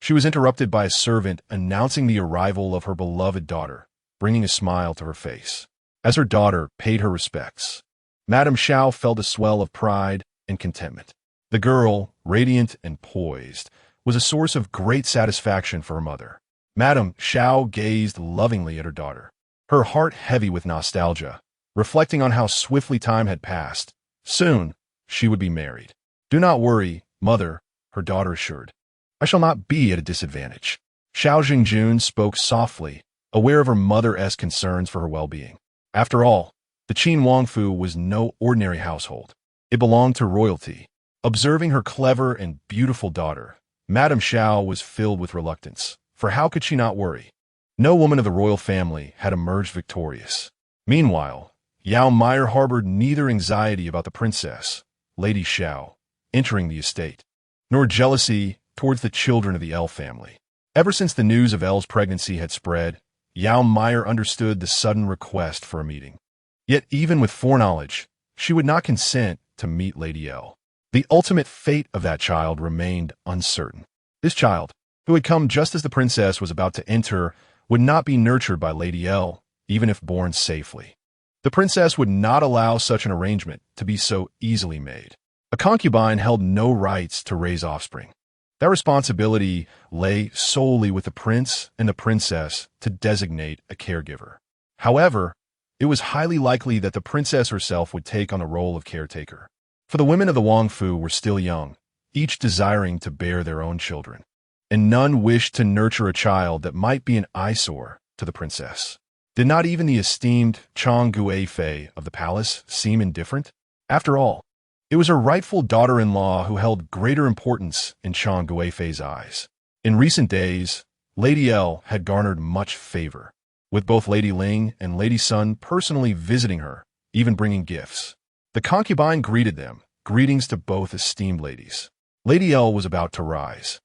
She was interrupted by a servant announcing the arrival of her beloved daughter, bringing a smile to her face. As her daughter paid her respects, Madame Xiao felt a swell of pride and contentment. The girl, radiant and poised, was a source of great satisfaction for her mother. Madame Xiao gazed lovingly at her daughter, her heart heavy with nostalgia, reflecting on how swiftly time had passed. Soon, she would be married. "Do not worry, mother," her daughter assured. "I shall not be at a disadvantage." Xiao Jingjun spoke softly, aware of her mother-esque concerns for her well-being. After all, the Qin Wangfu was no ordinary household. It belonged to royalty. Observing her clever and beautiful daughter, Madame Xiao was filled with reluctance, for how could she not worry? No woman of the royal family had emerged victorious. Meanwhile, Yao Meier harbored neither anxiety about the princess, Lady Xiao, entering the estate, nor jealousy towards the children of the Elle family. Ever since the news of Elle's pregnancy had spread, Yao Meier understood the sudden request for a meeting. Yet even with foreknowledge, she would not consent to meet Lady Elle. The ultimate fate of that child remained uncertain. This child, who had come just as the princess was about to enter, would not be nurtured by Lady Elle, even if born safely. The princess would not allow such an arrangement to be so easily made. A concubine held no rights to raise offspring. That responsibility lay solely with the prince and the princess to designate a caregiver. However, it was highly likely that the princess herself would take on the role of caretaker. For the women of the Wangfu were still young, each desiring to bear their own children, and none wished to nurture a child that might be an eyesore to the princess. Did not even the esteemed Chang Guifei of the palace seem indifferent? After all, it was her rightful daughter-in-law who held greater importance in Chang Guifei's eyes. In recent days, Lady Elle had garnered much favor, with both Lady Ling and Lady Sun personally visiting her, even bringing gifts. The concubine greeted them, greetings to both esteemed ladies. Lady Elle was about to rise,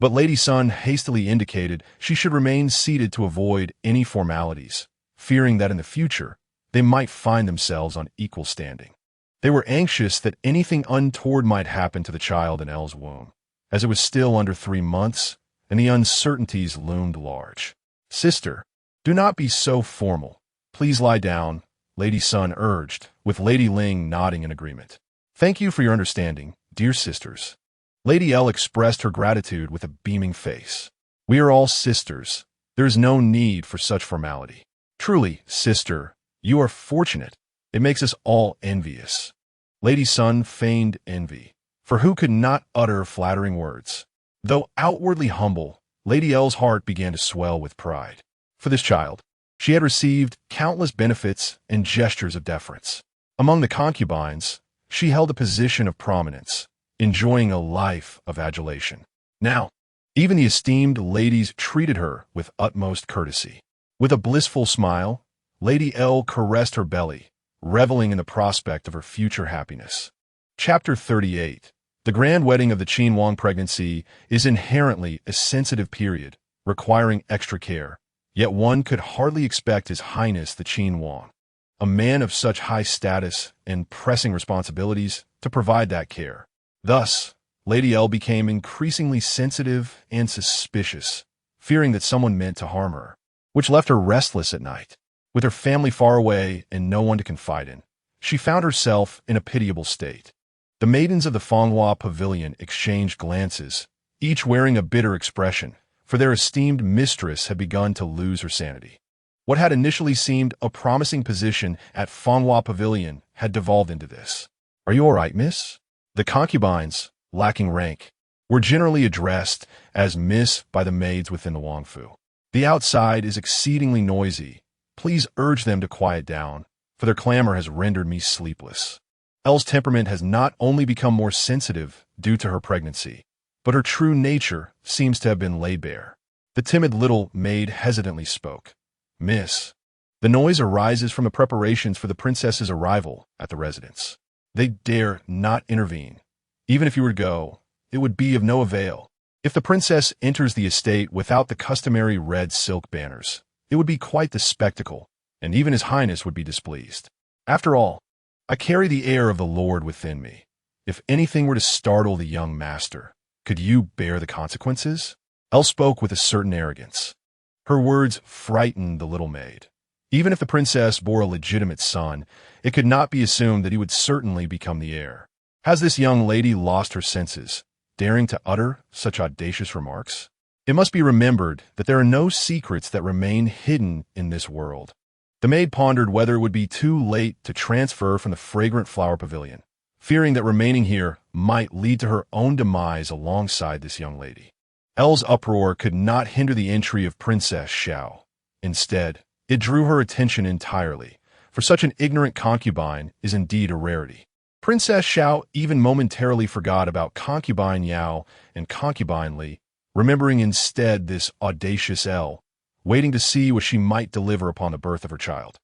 but Lady Sun hastily indicated she should remain seated to avoid any formalities, fearing that in the future they might find themselves on equal standing. They were anxious that anything untoward might happen to the child in Elle's womb, as it was still under 3 months, and the uncertainties loomed large. "Sister, do not be so formal. Please lie down," Lady Sun urged, with Lady Ling nodding in agreement. "Thank you for your understanding, dear sisters." Lady Elle expressed her gratitude with a beaming face. "We are all sisters. There is no need for such formality. Truly, sister, you are fortunate. It makes us all envious." Lady Sun feigned envy, for who could not utter flattering words? Though outwardly humble, Lady Elle's heart began to swell with pride. For this child, she had received countless benefits and gestures of deference. Among the concubines, she held a position of prominence, enjoying a life of adulation. Now, even the esteemed ladies treated her with utmost courtesy. With a blissful smile, Lady Elle caressed her belly, reveling in the prospect of her future happiness. Chapter 38. The grand wedding of the Qin Wang pregnancy is inherently a sensitive period, requiring extra care, yet one could hardly expect His Highness the Qin Wang, a man of such high status and pressing responsibilities, to provide that care. Thus, Lady Elle became increasingly sensitive and suspicious, fearing that someone meant to harm her, which left her restless at night. With her family far away and no one to confide in, she found herself in a pitiable state. The maidens of the Fanghua pavilion exchanged glances, each wearing a bitter expression, for their esteemed mistress had begun to lose her sanity. What had initially seemed a promising position at Fanghua pavilion had devolved into this. "Are you all right, miss?" The concubines, lacking rank, were generally addressed as miss by the maids within the Wangfu. "The outside is exceedingly noisy. Please urge them to quiet down, for their clamor has rendered me sleepless." Elle's temperament has not only become more sensitive due to her pregnancy, but her true nature seems to have been laid bare. The timid little maid hesitantly spoke. "Miss, the noise arises from the preparations for the princess's arrival at the residence. They dare not intervene. Even if you were to go, it would be of no avail. If the princess enters the estate without the customary red silk banners, it would be quite the spectacle, and even His Highness would be displeased. After all, I carry the air of the Lord within me. If anything were to startle the young master, could you bear the consequences?" Elle spoke with a certain arrogance. Her words frightened the little maid. Even if the princess bore a legitimate son, it could not be assumed that he would certainly become the heir. Has this young lady lost her senses, daring to utter such audacious remarks? It must be remembered that there are no secrets that remain hidden in this world. The maid pondered whether it would be too late to transfer from the fragrant flower pavilion, fearing that remaining here might lead to her own demise alongside this young lady. Elle's uproar could not hinder the entry of Princess Xiao. Instead, it drew her attention entirely, for such an ignorant concubine is indeed a rarity. Princess Xiao even momentarily forgot about concubine Yao and concubine Li, remembering instead this audacious Elle, waiting to see what she might deliver upon the birth of her child.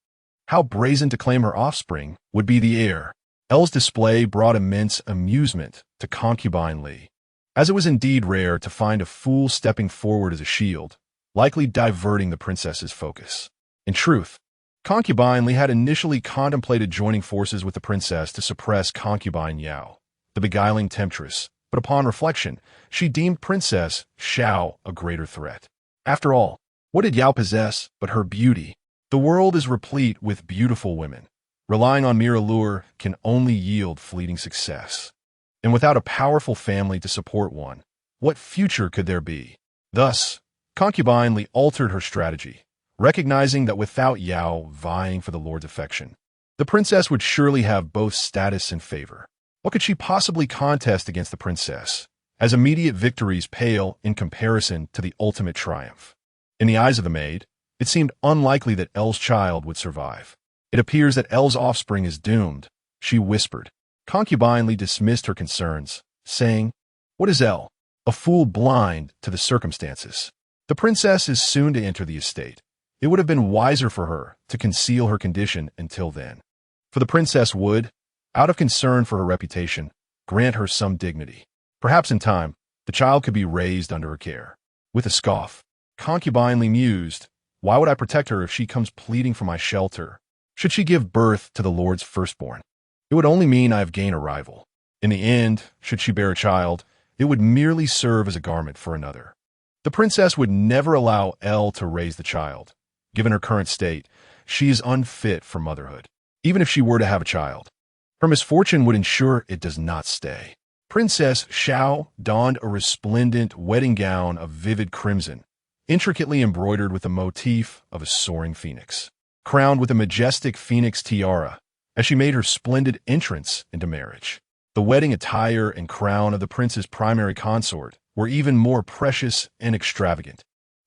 How brazen to claim her offspring would be the heir. Elle's display brought immense amusement to concubine Li, as it was indeed rare to find a fool stepping forward as a shield, likely diverting the princess's focus. In truth, concubine Li had initially contemplated joining forces with the princess to suppress concubine Yao, the beguiling temptress, but upon reflection, she deemed Princess Xiao a greater threat. After all, what did Yao possess but her beauty? The world is replete with beautiful women. Relying on mere allure can only yield fleeting success. And without a powerful family to support one, what future could there be? Thus, concubine Li altered her strategy, recognizing that without Yao vying for the lord's affection, the princess would surely have both status and favor. What could she possibly contest against the princess, as immediate victories pale in comparison to the ultimate triumph? In the eyes of the maid, it seemed unlikely that Elle's child would survive. It appears that Elle's offspring is doomed, she whispered. Concubine Li dismissed her concerns, saying, "What is Elle? A fool blind to the circumstances. The princess is soon to enter the estate. It would have been wiser for her to conceal her condition until then. For the princess would, out of concern for her reputation, grant her some dignity. Perhaps in time, the child could be raised under her care." With a scoff, concubine Li mused, "Why would I protect her if she comes pleading for my shelter? Should she give birth to the lord's firstborn? It would only mean I have gained a rival. In the end, should she bear a child, it would merely serve as a garment for another. The princess would never allow Elle to raise the child. Given her current state, she is unfit for motherhood. Even if she were to have a child, her misfortune would ensure it does not stay." Princess Xiao donned a resplendent wedding gown of vivid crimson, intricately embroidered with the motif of a soaring phoenix, crowned with a majestic phoenix tiara, as she made her splendid entrance into marriage. The wedding attire and crown of the prince's primary consort were even more precious and extravagant,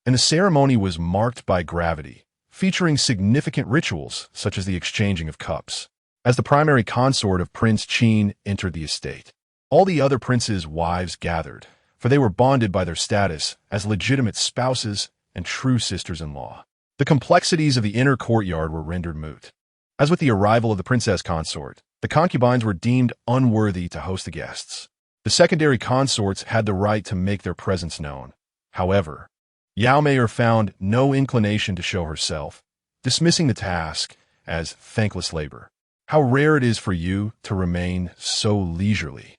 and the ceremony was marked by gravity, featuring significant rituals such as the exchanging of cups. As the primary consort of Prince Qin entered the estate, all the other princes' wives gathered, for they were bonded by their status as legitimate spouses and true sisters-in-law. The complexities of the inner courtyard were rendered moot. As with the arrival of the princess consort, the concubines were deemed unworthy to host the guests. The secondary consorts had the right to make their presence known. However, Yao Meier found no inclination to show herself, dismissing the task as thankless labor. How rare it is for you to remain so leisurely.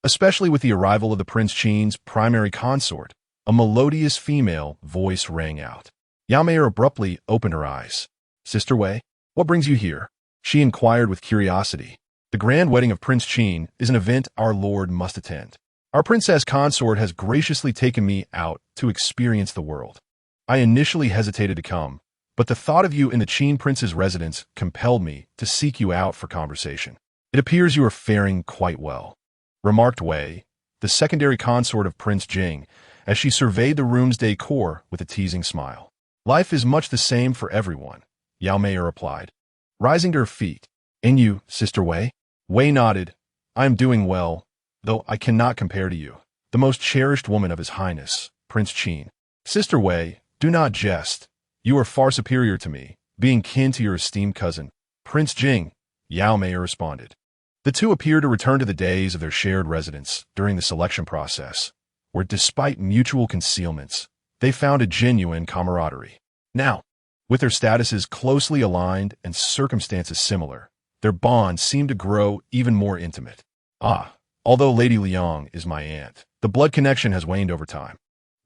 Especially with the arrival of the Prince Qin's primary consort, a melodious female voice rang out. Yao Meier abruptly opened her eyes. "Sister Wei, what brings you here?" she inquired with curiosity. "The grand wedding of Prince Qin is an event our lord must attend. Our princess consort has graciously taken me out to experience the world. I initially hesitated to come, but the thought of you in the Qin prince's residence compelled me to seek you out for conversation. It appears you are faring quite well," remarked Wei, the secondary consort of Prince Jing, as she surveyed the room's decor with a teasing smile. "Life is much the same for everyone," Yao Meier replied, rising to her feet. "And you, Sister Wei?" Wei nodded. "I am doing well, though I cannot compare to you, the most cherished woman of His Highness, Prince Qin. Sister Wei, do not jest. You are far superior to me, being kin to your esteemed cousin, Prince Jing," Yao Meier responded. The two appeared to return to the days of their shared residence during the selection process, where despite mutual concealments, they found a genuine camaraderie. Now, with their statuses closely aligned and circumstances similar, their bond seemed to grow even more intimate. "Ah, although Lady Liang is my aunt, the blood connection has waned over time.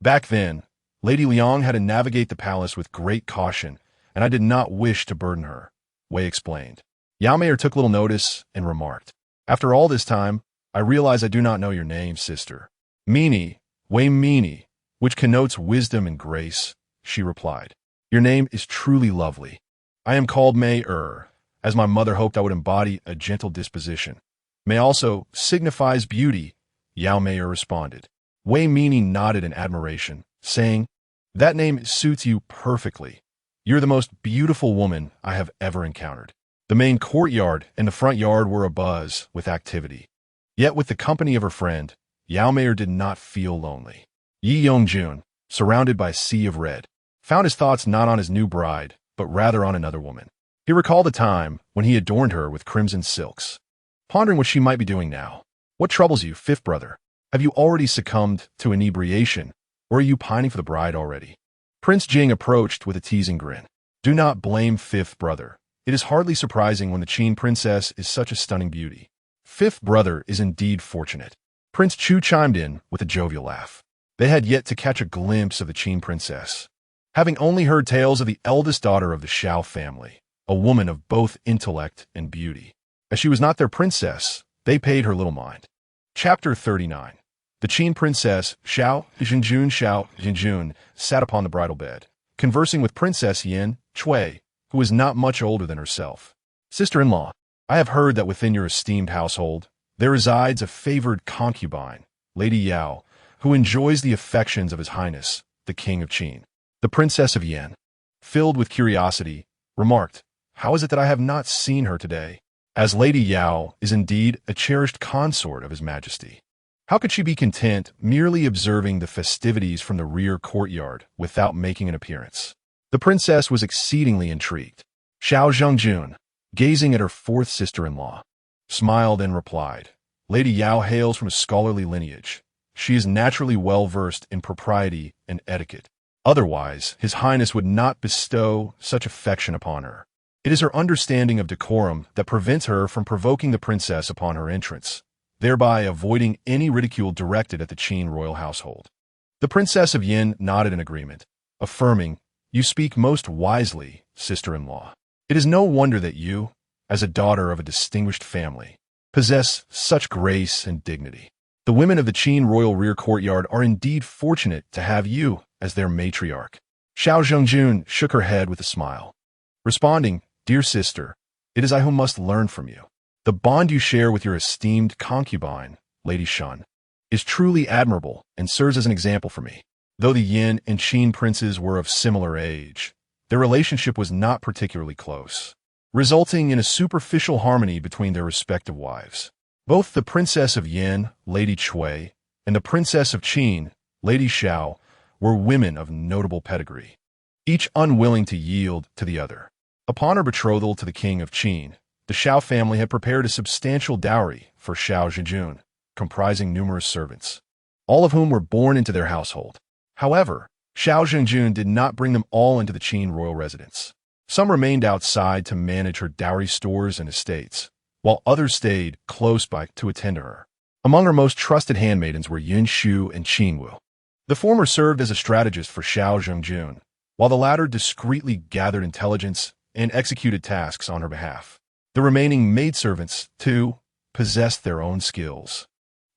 Back then, Lady Liang had to navigate the palace with great caution, and I did not wish to burden her, Wei explained. Yao Meier took little notice and remarked, "After all this time, I realize I do not know your name, sister." "Meanie, Wei Meanie, which connotes wisdom and grace," she replied. "Your name is truly lovely. I am called Meier, as my mother hoped I would embody a gentle disposition. Mei also signifies beauty," Yao Meier responded. Wei Meanie nodded in admiration, saying, "That name suits you perfectly. You're the most beautiful woman I have ever encountered." The main courtyard and the front yard were abuzz with activity. Yet with the company of her friend, Yao Meier did not feel lonely. Yi Yongjun, surrounded by a sea of red, found his thoughts not on his new bride, but rather on another woman. He recalled a time when he adorned her with crimson silks, pondering what she might be doing now. "What troubles you, fifth brother? Have you already succumbed to inebriation, or are you pining for the bride already?" Prince Jing approached with a teasing grin. "Do not blame fifth brother. It is hardly surprising when the Qin princess is such a stunning beauty. Fifth brother is indeed fortunate." Prince Chu chimed in with a jovial laugh. They had yet to catch a glimpse of the Qin princess, having only heard tales of the eldest daughter of the Shao family, a woman of both intellect and beauty. As she was not their princess, they paid her little mind. Chapter 39. The Qin princess, Shao Jingzong, sat upon the bridal bed, conversing with Princess Yin Cui, who was not much older than herself. "Sister-in-law, I have heard that within your esteemed household, there resides a favored concubine, Lady Yao, who enjoys the affections of His Highness, the King of Qin." The Princess of Yin, filled with curiosity, remarked, "How is it that I have not seen her today, as Lady Yao is indeed a cherished consort of His Majesty? How could she be content merely observing the festivities from the rear courtyard without making an appearance?" The princess was exceedingly intrigued. Shao Zhengjun, gazing at her fourth sister-in-law, smiled and replied, "Lady Yao hails from a scholarly lineage. She is naturally well-versed in propriety and etiquette. Otherwise, His Highness would not bestow such affection upon her. It is her understanding of decorum that prevents her from provoking the princess upon her entrance, thereby avoiding any ridicule directed at the Qin royal household." The Princess of Yin nodded in agreement, affirming, "You speak most wisely, sister-in-law. It is no wonder that you, as a daughter of a distinguished family, possess such grace and dignity. The women of the Qin royal rear courtyard are indeed fortunate to have you as their matriarch." Shao Zhengjun shook her head with a smile, responding, "Dear sister, it is I who must learn from you. The bond you share with your esteemed concubine, Lady Shun, is truly admirable and serves as an example for me." Though the Yin and Qin princes were of similar age, their relationship was not particularly close, resulting in a superficial harmony between their respective wives. Both the Princess of Yin, Lady Cui, and the Princess of Qin, Lady Shao, were women of notable pedigree, each unwilling to yield to the other. Upon her betrothal to the King of Qin, the Shao family had prepared a substantial dowry for Shao Zhengjun, comprising numerous servants, all of whom were born into their household. However, Shao Zhengjun did not bring them all into the Qin royal residence. Some remained outside to manage her dowry stores and estates, while others stayed close by to attend to her. Among her most trusted handmaidens were Yin Shu and Qin Wu. The former served as a strategist for Shao Zhengjun, while the latter discreetly gathered intelligence and executed tasks on her behalf. The remaining maidservants, too, possessed their own skills,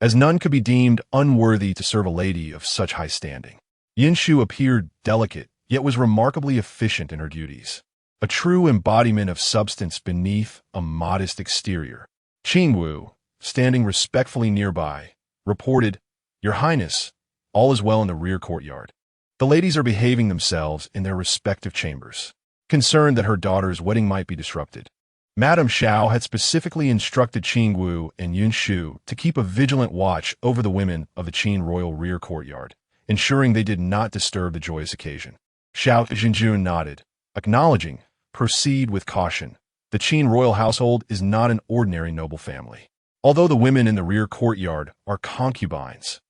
as none could be deemed unworthy to serve a lady of such high standing. Yin Shu appeared delicate, yet was remarkably efficient in her duties, a true embodiment of substance beneath a modest exterior. Qin Wu, standing respectfully nearby, reported, "Your Highness, all is well in the rear courtyard. The ladies are behaving themselves in their respective chambers," concerned that her daughter's wedding might be disrupted. Madame Shao had specifically instructed Qin Wu and Yin Shu to keep a vigilant watch over the women of the Qin royal rear courtyard, ensuring they did not disturb the joyous occasion. Shao Zhengjun nodded, acknowledging, "Proceed with caution. The Qin royal household is not an ordinary noble family. Although the women in the rear courtyard are concubines,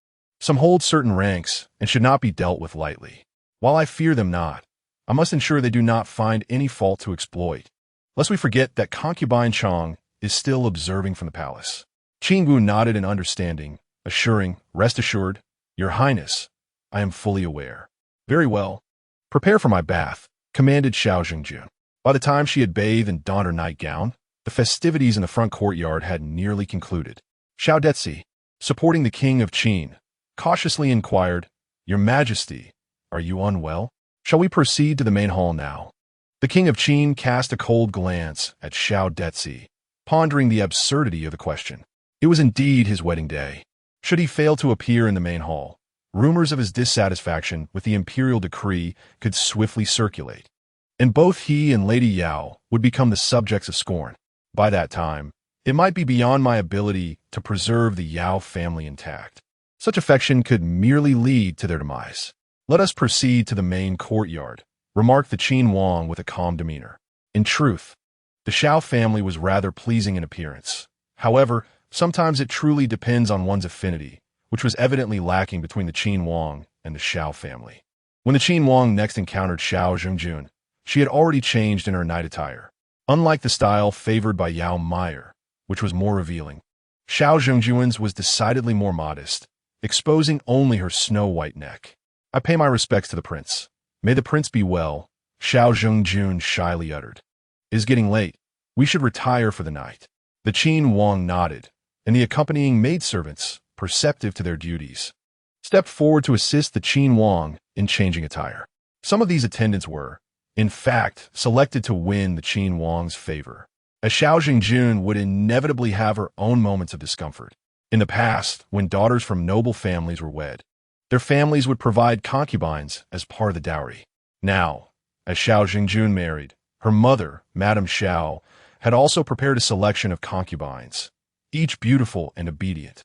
some hold certain ranks and should not be dealt with lightly. While I fear them not, I must ensure they do not find any fault to exploit, lest we forget that concubine Chong is still observing from the palace." Qin Wu nodded in understanding, assuring, "Rest assured, Your Highness, I am fully aware. Very well. Prepare for my bath, commanded Xiao Jingzong. By the time she had bathed and donned her nightgown, the festivities in the front courtyard had nearly concluded. Xiao Detzi, supporting the king of Qin, cautiously inquired, Your Majesty, are you unwell? Shall we proceed to the main hall now? The king of Qin cast a cold glance at Xiao Detzi, pondering the absurdity of the question. It was indeed his wedding day. Should he fail to appear in the main hall, rumors of his dissatisfaction with the imperial decree could swiftly circulate, and both he and Lady Yao would become the subjects of scorn. By that time, it might be beyond my ability to preserve the Yao family intact. Such affection could merely lead to their demise. Let us proceed to the main courtyard, remarked the Qin Wang with a calm demeanor. In truth, the Xiao family was rather pleasing in appearance. However, sometimes it truly depends on one's affinity, which was evidently lacking between the Qin Wang and the Xiao family. When the Qin Wang next encountered Xiao Jingzong, she had already changed in her night attire, unlike the style favored by Yao Meier, which was more revealing. Xiao Jingzong's was decidedly more modest, exposing only her snow-white neck. I pay my respects to the prince. May the prince be well, Xiao Jingzong shyly uttered. It is getting late. We should retire for the night. The Qin Wang nodded, and the accompanying maidservants, perceptive to their duties, stepped forward to assist the Qin Wang in changing attire. Some of these attendants were, in fact, selected to win the Qin Wang's favor, as Xiao Jingzong would inevitably have her own moments of discomfort. In the past, when daughters from noble families were wed, their families would provide concubines as part of the dowry. Now, as Xiao Jingzong married, her mother, Madame Xiao, had also prepared a selection of concubines, each beautiful and obedient,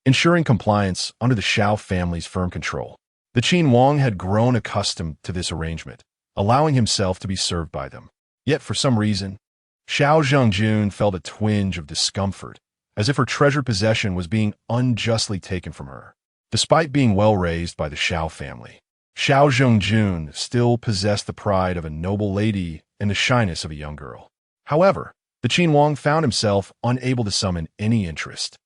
ensuring compliance under the Xiao family's firm control. The Qin Wang had grown accustomed to this arrangement, allowing himself to be served by them. Yet, for some reason, Xiao Jingzong felt a twinge of discomfort, as if her treasured possession was being unjustly taken from her. Despite being well raised by the Xiao family, Xiao Jingzong still possessed the pride of a noble lady and the shyness of a young girl. However, the Qin Wang found himself unable to summon any interest.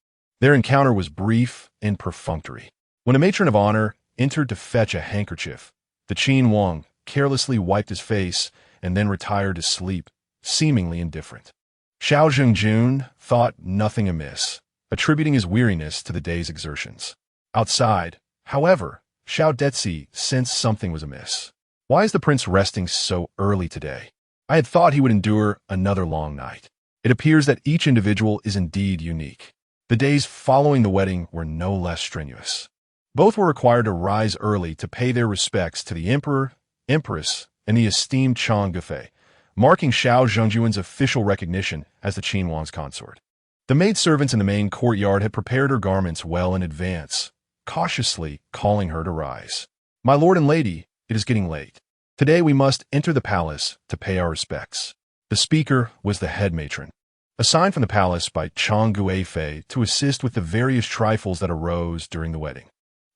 Their encounter was brief and perfunctory. When a matron of honor entered to fetch a handkerchief, the Qin Wang carelessly wiped his face and then retired to sleep, seemingly indifferent. Xiao Jingzong thought nothing amiss, attributing his weariness to the day's exertions. Outside, however, Xiao Detzi sensed something was amiss. Why is the prince resting so early today? I had thought he would endure another long night. It appears that each individual is indeed unique. The days following the wedding were no less strenuous. Both were required to rise early to pay their respects to the emperor, empress, and the esteemed Chang Gufei, marking Xiao Jingzong's official recognition as the Qin Wang's consort. The maidservants in the main courtyard had prepared her garments well in advance, cautiously calling her to rise. My lord and lady, it is getting late. Today we must enter the palace to pay our respects. The speaker was the head matron, assigned from the palace by Chang Guifei to assist with the various trifles that arose during the wedding.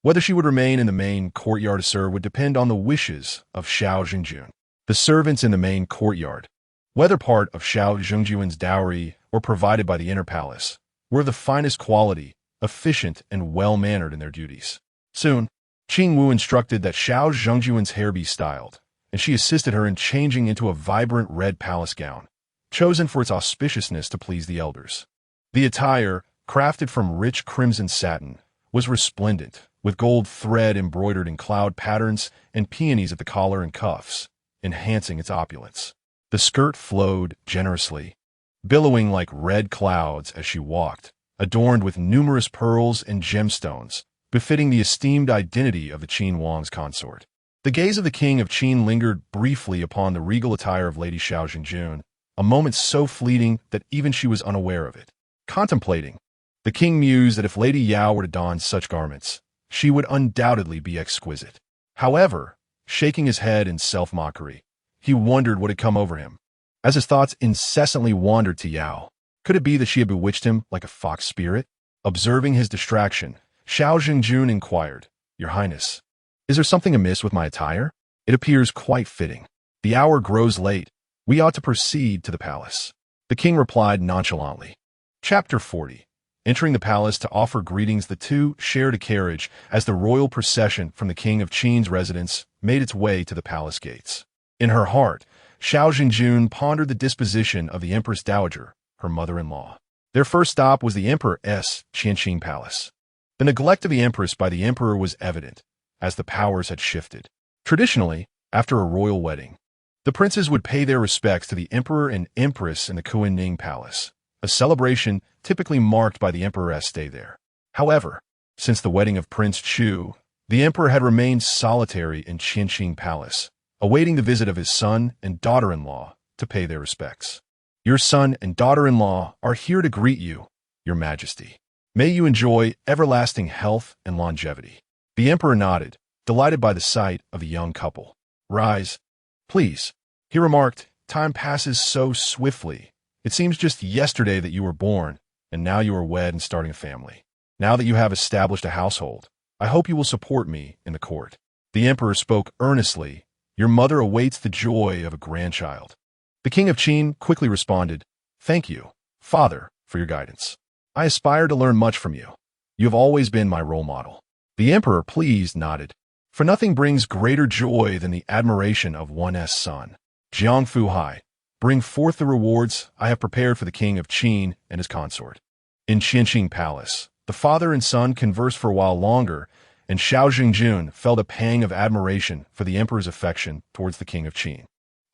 Whether she would remain in the main courtyard to serve would depend on the wishes of Xiao Jingzong. The servants in the main courtyard, whether part of Xiao Jingzong's dowry or provided by the inner palace, were of the finest quality, efficient and well-mannered in their duties. Soon, Qing Wu instructed that Xiao Jingzong's hair be styled, and she assisted her in changing into a vibrant red palace gown, chosen for its auspiciousness to please the elders. The attire, crafted from rich crimson satin, was resplendent, with gold thread embroidered in cloud patterns and peonies at the collar and cuffs, enhancing its opulence. The skirt flowed generously, billowing like red clouds as she walked, adorned with numerous pearls and gemstones, befitting the esteemed identity of the Qin Wang's consort. The gaze of the king of Qin lingered briefly upon the regal attire of Lady Xiao Jingzong, a moment so fleeting that even she was unaware of it. Contemplating, the king mused that if Lady Yao were to don such garments, she would undoubtedly be exquisite. However, shaking his head in self-mockery, he wondered what had come over him. As his thoughts incessantly wandered to Yao, could it be that she had bewitched him like a fox spirit? Observing his distraction, Xiao Jingzong inquired, Your Highness, is there something amiss with my attire? It appears quite fitting. The hour grows late. We ought to proceed to the palace. The king replied nonchalantly. Chapter 40. Entering the palace to offer greetings, the two shared a carriage as the royal procession from the King of Qin's residence made its way to the palace gates. In her heart, Xiao Jing pondered the disposition of the Empress Dowager, her mother-in-law. Their first stop was the Emperor's Qianqing Palace. The neglect of the Empress by the Emperor was evident, as the powers had shifted. Traditionally, after a royal wedding, the princes would pay their respects to the Emperor and Empress in the Cunning Palace, a celebration typically marked by the Emperor's stay there. However, since the wedding of Prince Chu, the Emperor had remained solitary in Qianqing Palace, awaiting the visit of his son and daughter-in-law to pay their respects. Your son and daughter-in-law are here to greet you, Your Majesty. May you enjoy everlasting health and longevity. The Emperor nodded, delighted by the sight of the young couple. Rise, please, he remarked. Time passes so swiftly. It seems just yesterday that you were born, and now you are wed and starting a family. Now that you have established a household, I hope you will support me in the court. The Emperor spoke earnestly. Your mother awaits the joy of a grandchild. The King of Qin quickly responded, Thank you, Father, for your guidance. I aspire to learn much from you. You have always been my role model. The Emperor, pleased, nodded. For nothing brings greater joy than the admiration of one's son. Jiang Fuhai, bring forth the rewards I have prepared for the King of Qin and his consort. In Qianqing Palace, the father and son conversed for a while longer, and Xiao Jing felt a pang of admiration for the Emperor's affection towards the King of Qin.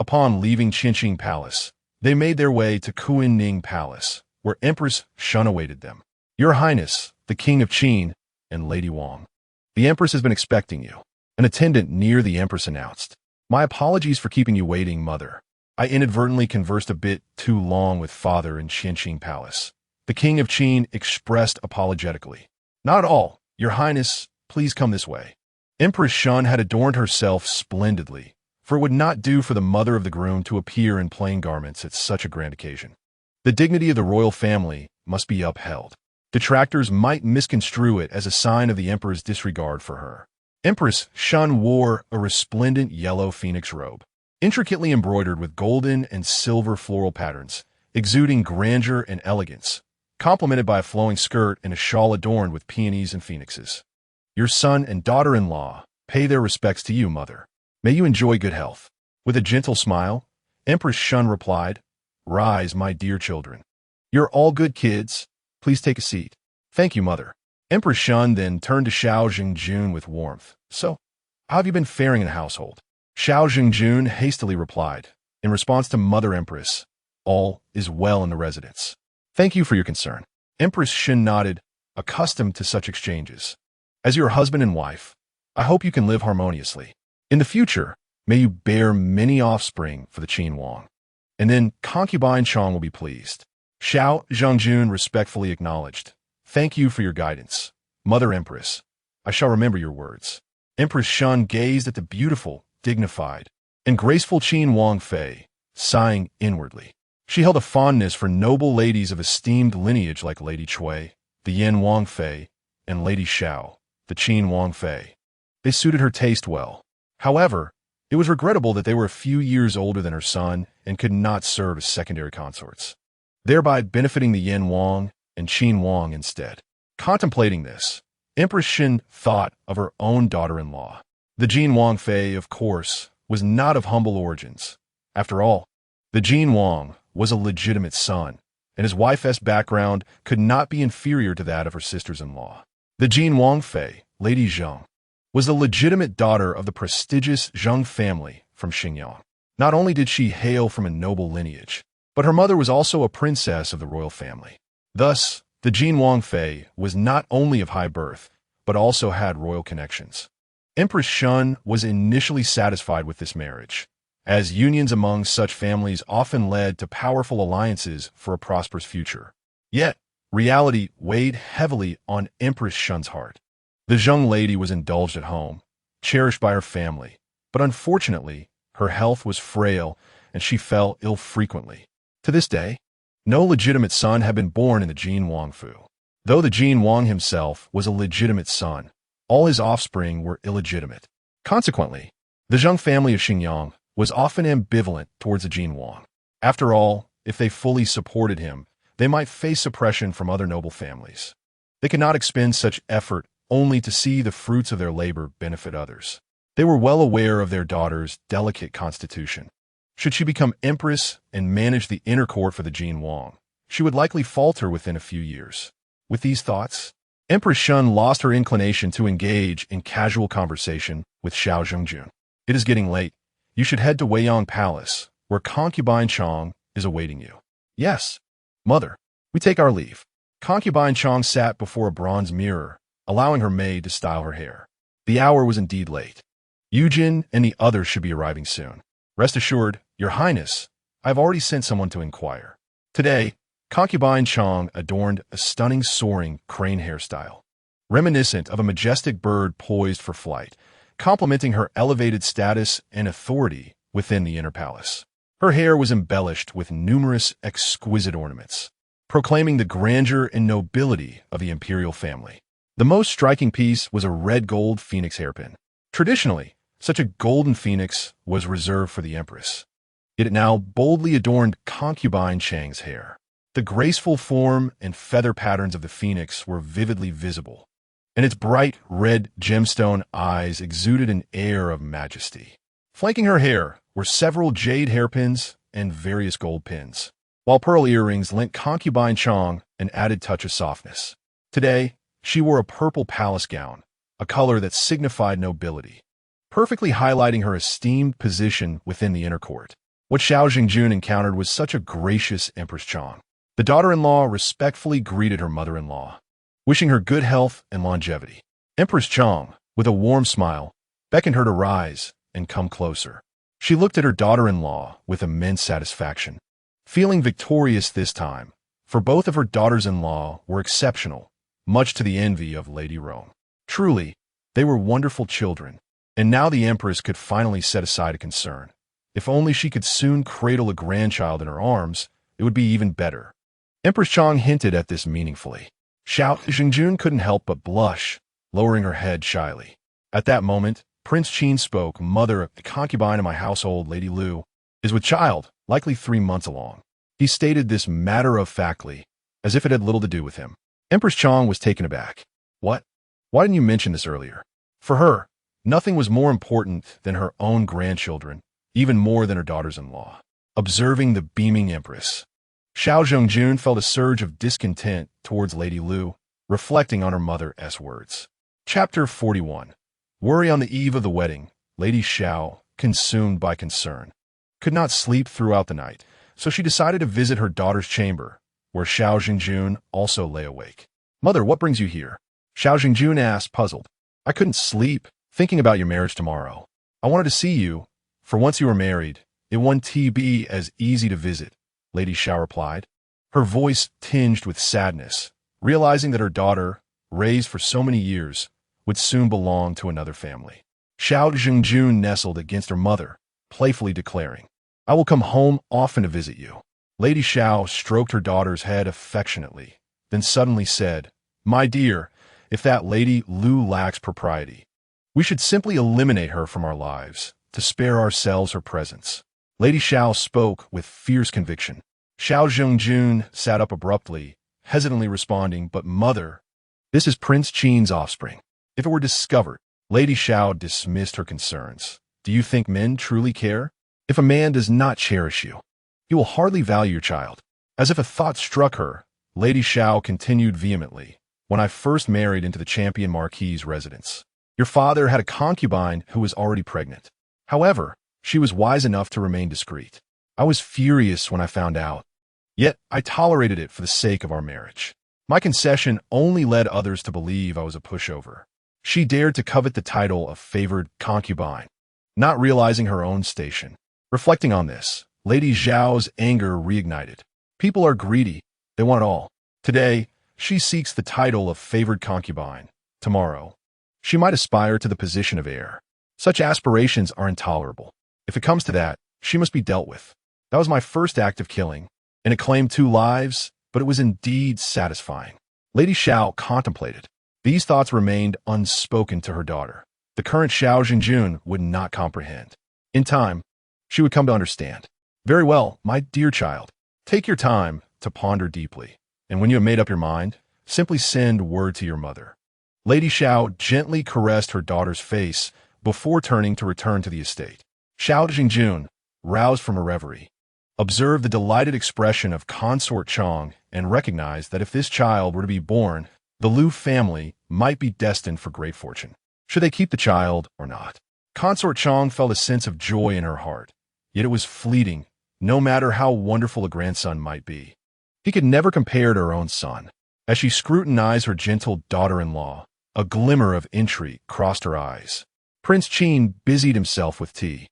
Upon leaving Qianqing Palace, they made their way to Cunning Palace, where Empress Shun awaited them. Your Highness, the King of Qin, and Lady Wang. The Empress has been expecting you. An attendant near the Empress announced. My apologies for keeping you waiting, Mother. I inadvertently conversed a bit too long with Father in Qianqing Palace. The King of Qin expressed apologetically. Not at all, Your Highness, please come this way. Empress Shun had adorned herself splendidly, for it would not do for the mother of the groom to appear in plain garments at such a grand occasion. The dignity of the royal family must be upheld. Detractors might misconstrue it as a sign of the Emperor's disregard for her. Empress Shun wore a resplendent yellow phoenix robe, intricately embroidered with golden and silver floral patterns, exuding grandeur and elegance, complemented by a flowing skirt and a shawl adorned with peonies and phoenixes. Your son and daughter-in-law pay their respects to you, Mother. May you enjoy good health. With a gentle smile, Empress Shun replied, Rise, my dear children. You're all good kids. Please take a seat. Thank you, Mother. Empress Shun then turned to Xiao Jing with warmth. So, how have you been faring in the household? Xiao Jing hastily replied, in response to Mother Empress, All is well in the residence. Thank you for your concern. Empress Shun nodded, accustomed to such exchanges. As your husband and wife, I hope you can live harmoniously. In the future, may you bear many offspring for the Qin Wang. And then concubine Chong will be pleased. Xiao Zhangjun respectfully acknowledged. Thank you for your guidance, Mother Empress. I shall remember your words. Empress Shun gazed at the beautiful, dignified, and graceful Qin Wang Fei, sighing inwardly. She held a fondness for noble ladies of esteemed lineage like Lady Cui, the Yin Wang Fei, and Lady Xiao, the Qin Wang Fei. They suited her taste well. However, it was regrettable that they were a few years older than her son and could not serve as secondary consorts, thereby benefiting the Yin Wang and Qin Wang instead. Contemplating this, Empress Shun thought of her own daughter-in-law. The Jin Wang Fei, of course, was not of humble origins. After all, the Jin Wang was a legitimate son, and his wife's background could not be inferior to that of her sisters-in-law. The Jin Wang Fei, Lady Zheng, was the legitimate daughter of the prestigious Zheng family from Xinjiang. Not only did she hail from a noble lineage, but her mother was also a princess of the royal family. Thus, the Jin Wang Fei was not only of high birth, but also had royal connections. Empress Shun was initially satisfied with this marriage, as unions among such families often led to powerful alliances for a prosperous future. Yet, reality weighed heavily on Empress Shun's heart. The Zheng lady was indulged at home, cherished by her family, but unfortunately, her health was frail and she fell ill frequently. To this day, no legitimate son had been born in the Jin Wang Fu. Though the Jin Wang himself was a legitimate son, all his offspring were illegitimate. Consequently, the Zheng family of Xinjiang was often ambivalent towards the Jin Wang. After all, if they fully supported him, they might face suppression from other noble families. They could not expend such effort only to see the fruits of their labor benefit others. They were well aware of their daughter's delicate constitution. Should she become empress and manage the inner court for the Jingzong, she would likely falter within a few years. With these thoughts, Empress Shun lost her inclination to engage in casual conversation with Xiao Zhengjun. It is getting late. You should head to Weiyang Palace, where concubine Chong is awaiting you. Yes, mother. We take our leave. Concubine Chong sat before a bronze mirror, allowing her maid to style her hair. The hour was indeed late. Yujin and the others should be arriving soon. Rest assured, Your Highness, I have already sent someone to inquire. Today, Concubine Chong adorned a stunning soaring crane hairstyle, reminiscent of a majestic bird poised for flight, complementing her elevated status and authority within the inner palace. Her hair was embellished with numerous exquisite ornaments, proclaiming the grandeur and nobility of the imperial family. The most striking piece was a red gold phoenix hairpin. Traditionally, such a golden phoenix was reserved for the empress. It now boldly adorned concubine Chang's hair. The graceful form and feather patterns of the phoenix were vividly visible, and its bright red gemstone eyes exuded an air of majesty. Flanking her hair were several jade hairpins and various gold pins, while pearl earrings lent concubine Chong an added touch of softness. Today, she wore a purple palace gown, a color that signified nobility, perfectly highlighting her esteemed position within the inner court. What Xiao Jingzong encountered was such a gracious Empress Chong. The daughter-in-law respectfully greeted her mother-in-law, wishing her good health and longevity. Empress Chong, with a warm smile, beckoned her to rise and come closer. She looked at her daughter-in-law with immense satisfaction, feeling victorious this time, for both of her daughters-in-law were exceptional, much to the envy of Lady Rome. Truly, they were wonderful children, and now the Empress could finally set aside a concern. If only she could soon cradle a grandchild in her arms, it would be even better. Empress Chong hinted at this meaningfully. Xiao Jingzong couldn't help but blush, lowering her head shyly. At that moment, Prince Qin spoke. Mother, the concubine of my household, Lady Lu, is with child, likely 3 months along. He stated this matter-of-factly, as if it had little to do with him. Empress Chong was taken aback. What? Why didn't you mention this earlier? For her, nothing was more important than her own grandchildren, even more than her daughters-in-law. Observing the beaming Empress, Xiao Zhengjun felt a surge of discontent towards Lady Lu, reflecting on her mother's words. Chapter 41. Worry on the eve of the wedding. Lady Xiao, consumed by concern, could not sleep throughout the night, so she decided to visit her daughter's chamber, where Xiao Jingzong also lay awake. Mother, what brings you here? Xiao Jingzong asked, puzzled. I couldn't sleep, thinking about your marriage tomorrow. I wanted to see you, for once you were married, it wouldn't be as easy to visit, Lady Xiao replied, her voice tinged with sadness, realizing that her daughter, raised for so many years, would soon belong to another family. Xiao Jingzong nestled against her mother, playfully declaring, I will come home often to visit you. Lady Xiao stroked her daughter's head affectionately, then suddenly said, My dear, if that Lady Lu lacks propriety, we should simply eliminate her from our lives, to spare ourselves her presence. Lady Xiao spoke with fierce conviction. Xiao Zhengjun sat up abruptly, hesitantly responding, But mother, this is Prince Qin's offspring. If it were discovered, Lady Xiao dismissed her concerns. Do you think men truly care? If a man does not cherish you, he will hardly value your child. As if a thought struck her, Lady Xiao continued vehemently. When I first married into the champion Marquis's residence, your father had a concubine who was already pregnant. However, she was wise enough to remain discreet. I was furious when I found out, yet I tolerated it for the sake of our marriage. My concession only led others to believe I was a pushover. She dared to covet the title of favored concubine, not realizing her own station. Reflecting on this, Lady Zhao's anger reignited. People are greedy. They want it all. Today, she seeks the title of favored concubine. Tomorrow, she might aspire to the position of heir. Such aspirations are intolerable. If it comes to that, she must be dealt with. That was my first act of killing, and it claimed 2 lives, but it was indeed satisfying. Lady Xiao contemplated. These thoughts remained unspoken to her daughter. The current Xiao Jingzong would not comprehend. In time, she would come to understand. Very well, my dear child. Take your time, to ponder deeply. And when you have made up your mind, simply send word to your mother. Lady Xiao gently caressed her daughter's face before turning to return to the estate. Xiao Jingzong, roused from her reverie, observed the delighted expression of Consort Chong and recognized that if this child were to be born, the Liu family might be destined for great fortune. Should they keep the child or not? Consort Chong felt a sense of joy in her heart, yet it was fleeting, no matter how wonderful a grandson might be. He could never compare to her own son. As she scrutinized her gentle daughter-in-law, a glimmer of intrigue crossed her eyes. Prince Qin busied himself with tea,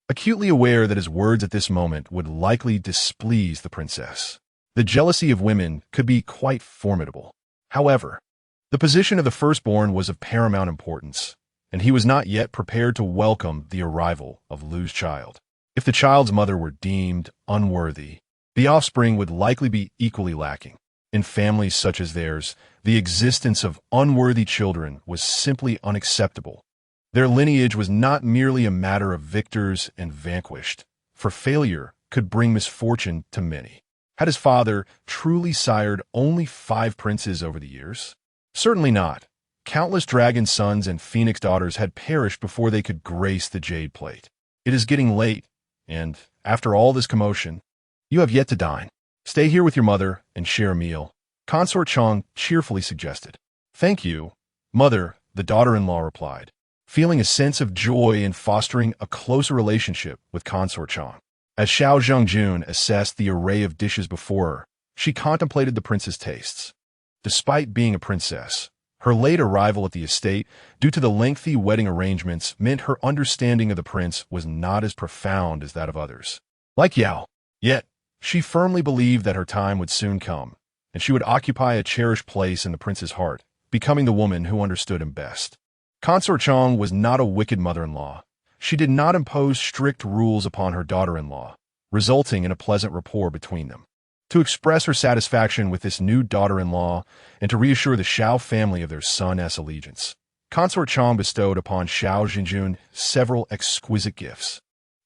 acutely aware that his words at this moment would likely displease the princess. The jealousy of women could be quite formidable. However, the position of the firstborn was of paramount importance, and he was not yet prepared to welcome the arrival of Lu's child. If the child's mother were deemed unworthy, the offspring would likely be equally lacking. In families such as theirs, the existence of unworthy children was simply unacceptable. Their lineage was not merely a matter of victors and vanquished, for failure could bring misfortune to many. Had his father truly sired only 5 princes over the years? Certainly not. Countless dragon sons and phoenix daughters had perished before they could grace the jade plate. It is getting late, and, after all this commotion, you have yet to dine. Stay here with your mother and share a meal, Consort Chong cheerfully suggested. Thank you, mother, the daughter-in-law replied, feeling a sense of joy in fostering a closer relationship with Consort Chong. As Xiao Zhengjun assessed the array of dishes before her, she contemplated the prince's tastes. Despite being a princess, her late arrival at the estate, due to the lengthy wedding arrangements, meant her understanding of the prince was not as profound as that of others. Like Yao, yet, she firmly believed that her time would soon come, and she would occupy a cherished place in the prince's heart, becoming the woman who understood him best. Consort Chong was not a wicked mother-in-law. She did not impose strict rules upon her daughter-in-law, resulting in a pleasant rapport between them. To express her satisfaction with this new daughter-in-law and to reassure the Xiao family of their son's allegiance, Consort Chong bestowed upon Xiao Jingzong several exquisite gifts,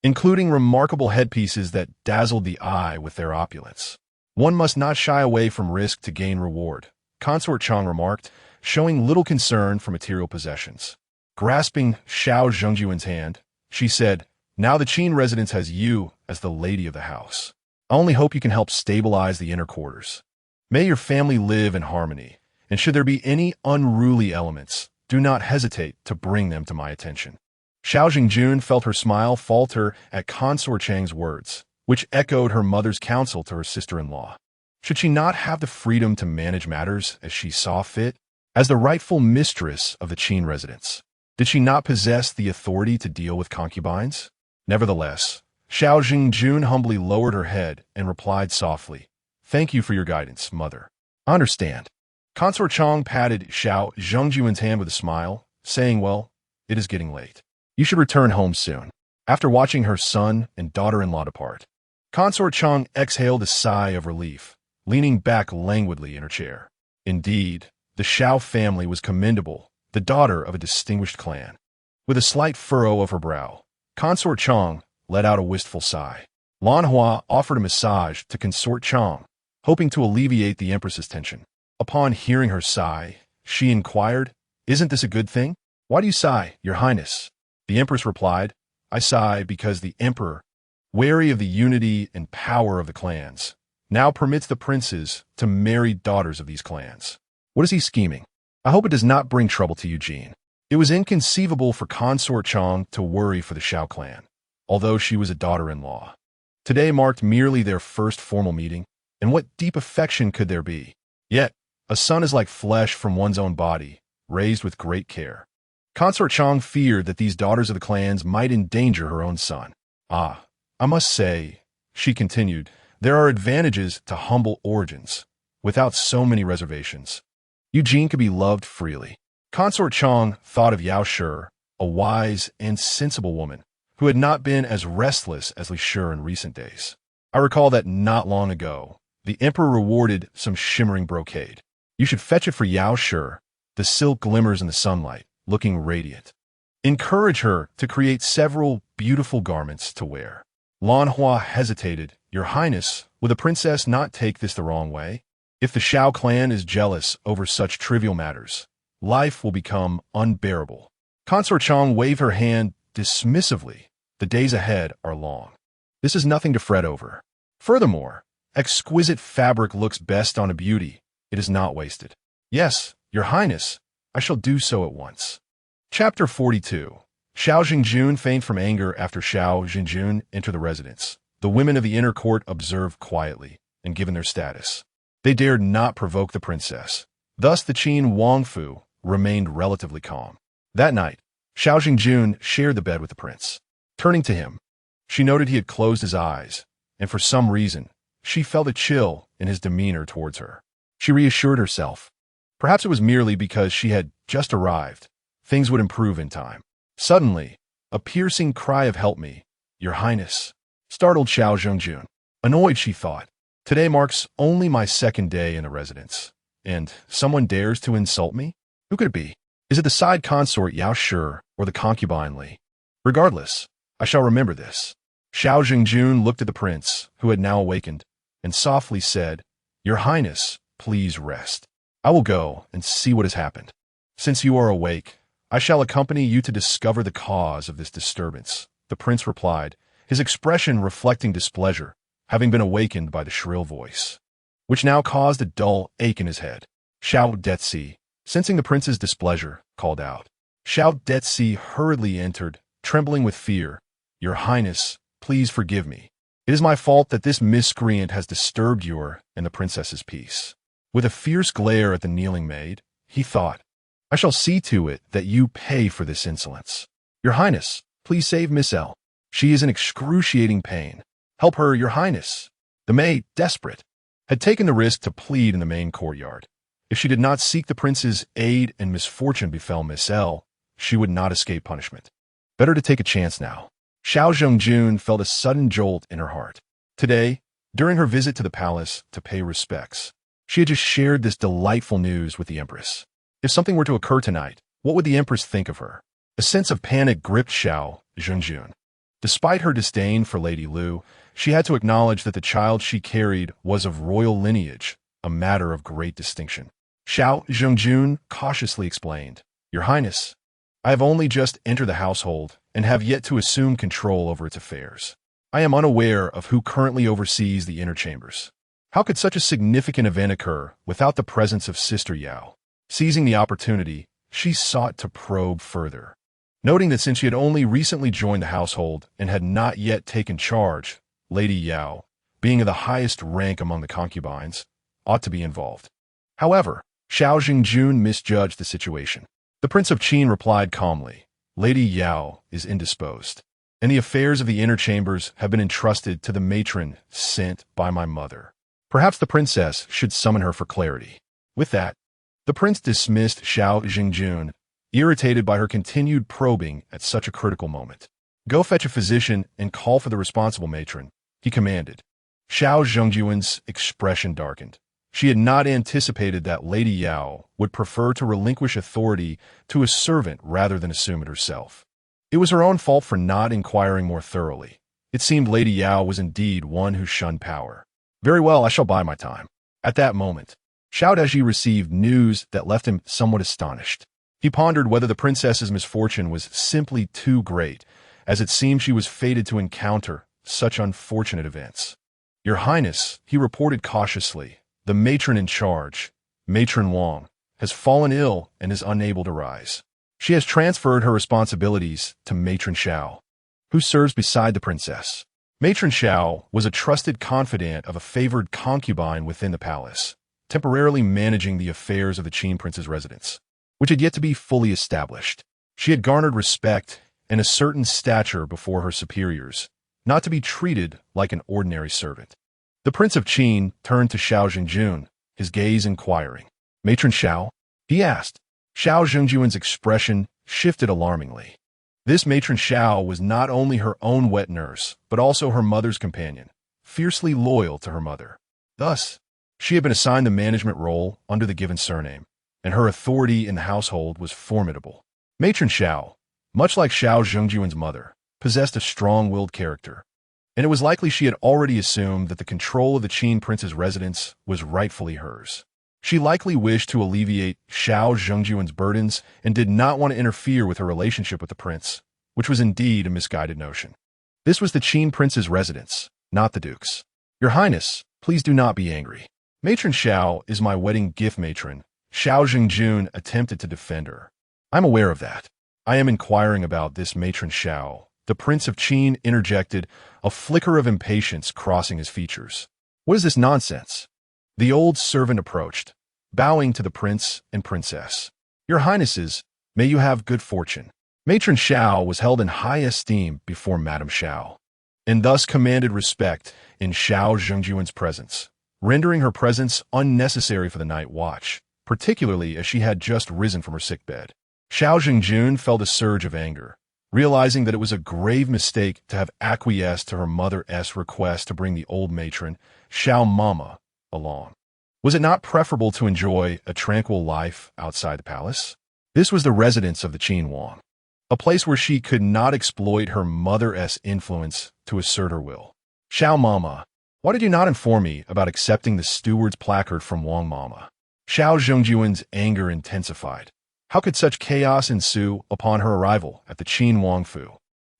including remarkable headpieces that dazzled the eye with their opulence. One must not shy away from risk to gain reward, Consort Chong remarked, showing little concern for material possessions. Grasping Xiao Zhengjun's hand, she said, "Now the Qin residence has you as the lady of the house. I only hope you can help stabilize the inner quarters. May your family live in harmony, and should there be any unruly elements, do not hesitate to bring them to my attention." Xiao Jingzong felt her smile falter at Consort Chang's words, which echoed her mother's counsel to her sister-in-law. Should she not have the freedom to manage matters as she saw fit? As the rightful mistress of the Qin residence, did she not possess the authority to deal with concubines? Nevertheless, Xiao Jingzong humbly lowered her head and replied softly, "Thank you for your guidance, mother. I understand." Consort Chong patted Xiao Zhengjun's hand with a smile, saying, "Well, it is getting late. You should return home soon." After watching her son and daughter-in-law depart, Consort Chong exhaled a sigh of relief, leaning back languidly in her chair. Indeed, the Xiao family was commendable, the daughter of a distinguished clan. With a slight furrow of her brow, Consort Chong let out a wistful sigh. Lan Hua offered a massage to Consort Chong, hoping to alleviate the empress's tension. Upon hearing her sigh, she inquired, "Isn't this a good thing? Why do you sigh, your highness?" The empress replied, "I sigh because the emperor, wary of the unity and power of the clans, now permits the princes to marry daughters of these clans. What is he scheming? I hope it does not bring trouble to Eugene." It was inconceivable for Consort Chong to worry for the Xiao clan, although she was a daughter-in-law. Today marked merely their first formal meeting, and what deep affection could there be? Yet, a son is like flesh from one's own body, raised with great care. Consort Chong feared that these daughters of the clans might endanger her own son. "I must say," she continued, "there are advantages to humble origins, without so many reservations. Eugene could be loved freely." Consort Chong thought of Yao Shi, a wise and sensible woman, who had not been as restless as Li Shi in recent days. "I recall that not long ago, the emperor rewarded some shimmering brocade. You should fetch it for Yao Shi. The silk glimmers in the sunlight, looking radiant. Encourage her to create several beautiful garments to wear." Lan Hua hesitated, "Your Highness, will the princess not take this the wrong way? If the Shao clan is jealous over such trivial matters, life will become unbearable." Consort Yao waved her hand dismissively. "The days ahead are long. This is nothing to fret over. Furthermore, exquisite fabric looks best on a beauty. It is not wasted. Yes, Your Highness, I shall do so at once." Chapter 42. Shao Jingzong fainted from anger after Shao Jingzong entered the residence. The women of the inner court observed quietly, and given their status, they dared not provoke the princess. Thus the Qin Wangfu remained relatively calm. That night, Shao Jingzong shared the bed with the prince. Turning to him, she noted he had closed his eyes, and for some reason, she felt a chill in his demeanor towards her. She reassured herself. Perhaps it was merely because she had just arrived. Things would improve in time. Suddenly, a piercing cry of "Help me, Your Highness," startled Shao Jingzong. Annoyed, she thought, "Today marks only my second day in the residence, and someone dares to insult me? Who could it be? Is it the side consort Yao Shi or the concubine Li? Regardless, I shall remember this." Shao Jingzong looked at the prince, who had now awakened, and softly said, "Your Highness, please rest. I will go and see what has happened. Since you are awake, I shall accompany you to discover the cause of this disturbance." The prince replied, his expression reflecting displeasure, having been awakened by the shrill voice, which now caused a dull ache in his head. Shao Detsi, sensing the prince's displeasure, called out. Shao Detsi hurriedly entered, trembling with fear. "Your Highness, please forgive me. It is my fault that this miscreant has disturbed your and the princess's peace." With a fierce glare at the kneeling maid, he thought, "I shall see to it that you pay for this insolence. Your Highness, please save Miss L. She is in excruciating pain. Help her, Your Highness." The maid, desperate, had taken the risk to plead in the main courtyard. If she did not seek the prince's aid and misfortune befell Miss L, she would not escape punishment. Better to take a chance now. Shao Jingzong felt a sudden jolt in her heart. Today, during her visit to the palace to pay respects, she had just shared this delightful news with the Empress. If something were to occur tonight, what would the Empress think of her? A sense of panic gripped Shao Jingzong. Despite her disdain for Lady Lu, she had to acknowledge that the child she carried was of royal lineage, a matter of great distinction. Shao Jingzong cautiously explained, "Your Highness, I have only just entered the household and have yet to assume control over its affairs. I am unaware of who currently oversees the inner chambers. How could such a significant event occur without the presence of Sister Yao?" Seizing the opportunity, she sought to probe further. Noting that since she had only recently joined the household and had not yet taken charge, Lady Yao, being of the highest rank among the concubines, ought to be involved. However, Shao Jingzong misjudged the situation. The Prince of Qin replied calmly, "Lady Yao is indisposed, and the affairs of the inner chambers have been entrusted to the matron sent by my mother. Perhaps the princess should summon her for clarity." With that, the prince dismissed Shao Jingzong, irritated by her continued probing at such a critical moment. "Go fetch a physician and call for the responsible matron," he commanded. Shao Jingzong's expression darkened. She had not anticipated that Lady Yao would prefer to relinquish authority to a servant rather than assume it herself. It was her own fault for not inquiring more thoroughly. It seemed Lady Yao was indeed one who shunned power. "Very well, I shall bide my time." At that moment, Shao Deji received news that left him somewhat astonished. He pondered whether the princess's misfortune was simply too great, as it seemed she was fated to encounter such unfortunate events. "Your Highness," he reported cautiously, "the matron in charge, Matron Wang, has fallen ill and is unable to rise. She has transferred her responsibilities to Matron Shao, who serves beside the princess." Matron Shao was a trusted confidant of a favored concubine within the palace, temporarily managing the affairs of the Qin prince's residence, which had yet to be fully established. She had garnered respect and a certain stature before her superiors, not to be treated like an ordinary servant. The Prince of Qin turned to Shao Jingzong, his gaze inquiring. "Matron Shao?" he asked. Shao Jingzong's expression shifted alarmingly. This Matron Shao was not only her own wet nurse, but also her mother's companion, fiercely loyal to her mother. Thus, she had been assigned the management role under the given surname, and her authority in the household was formidable. Matron Shao, much like Shao Jingzong's mother, possessed a strong-willed character. and it was likely she had already assumed that the control of the Qin prince's residence was rightfully hers. She likely wished to alleviate Xiao Zhengjuan's burdens and did not want to interfere with her relationship with the prince, which was indeed a misguided notion. This was the Qin prince's residence, not the duke's. Your Highness, please do not be angry. Matron Xiao is my wedding gift matron. Xiao Zhengjun attempted to defend her. I'm aware of that. I am inquiring about this Matron Xiao. The Prince of Qin interjected, a flicker of impatience crossing his features. What is this nonsense? The old servant approached, bowing to the prince and princess. Your Highnesses, may you have good fortune. Matron Xiao was held in high esteem before Madame Xiao, and thus commanded respect in Xiao Zhengjuan's presence, rendering her presence unnecessary for the night watch, particularly as she had just risen from her sickbed. Xiao Zhengjun felt a surge of anger, realizing that it was a grave mistake to have acquiesced to her mother's request to bring the old matron, Xiao Mama, along. Was it not preferable to enjoy a tranquil life outside the palace? This was the residence of the Qin Wang, a place where she could not exploit her mother's influence to assert her will. Xiao Mama, why did you not inform me about accepting the steward's placard from Wang Mama? Xiao Zhengjuan's anger intensified. How could such chaos ensue upon her arrival at the Qin Wang Fu?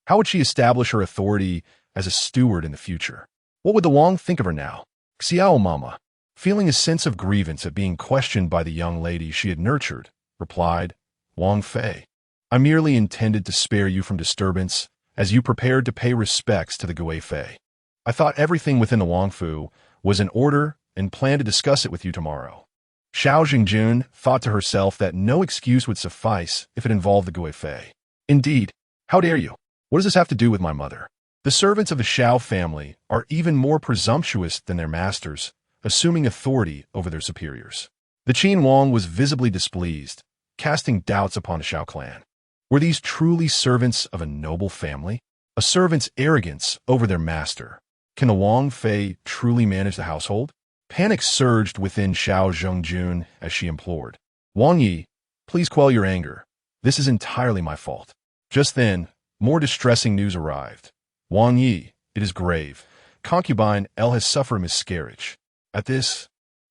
How would she establish her authority as a steward in the future? What would the Wang think of her now? Xiao Mama, feeling a sense of grievance at being questioned by the young lady she had nurtured, replied, Wang Fei, I merely intended to spare you from disturbance as you prepared to pay respects to the Gui Fei. I thought everything within the Wang Fu was in order and planned to discuss it with you tomorrow. Xiao Zhengjun thought to herself that no excuse would suffice if it involved the Gui Fei. Indeed, how dare you? What does this have to do with my mother? The servants of the Xiao family are even more presumptuous than their masters, assuming authority over their superiors. The Qin Wang was visibly displeased, casting doubts upon the Xiao clan. Were these truly servants of a noble family? A servant's arrogance over their master. Can the Wang Fei truly manage the household? Panic surged within Xiao Zhengjun as she implored. Wang Yi, please quell your anger. This is entirely my fault. Just then, more distressing news arrived. Wang Yi, it is grave. Concubine L has suffered a miscarriage. At this,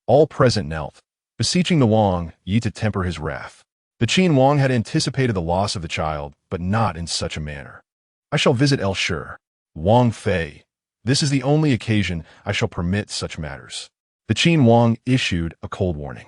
all present knelt, beseeching the Wang Yi to temper his wrath. The Qin Wang had anticipated the loss of the child, but not in such a manner. I shall visit El Shur. Wang Fei, this is the only occasion I shall permit such matters. The Qin Wang issued a cold warning.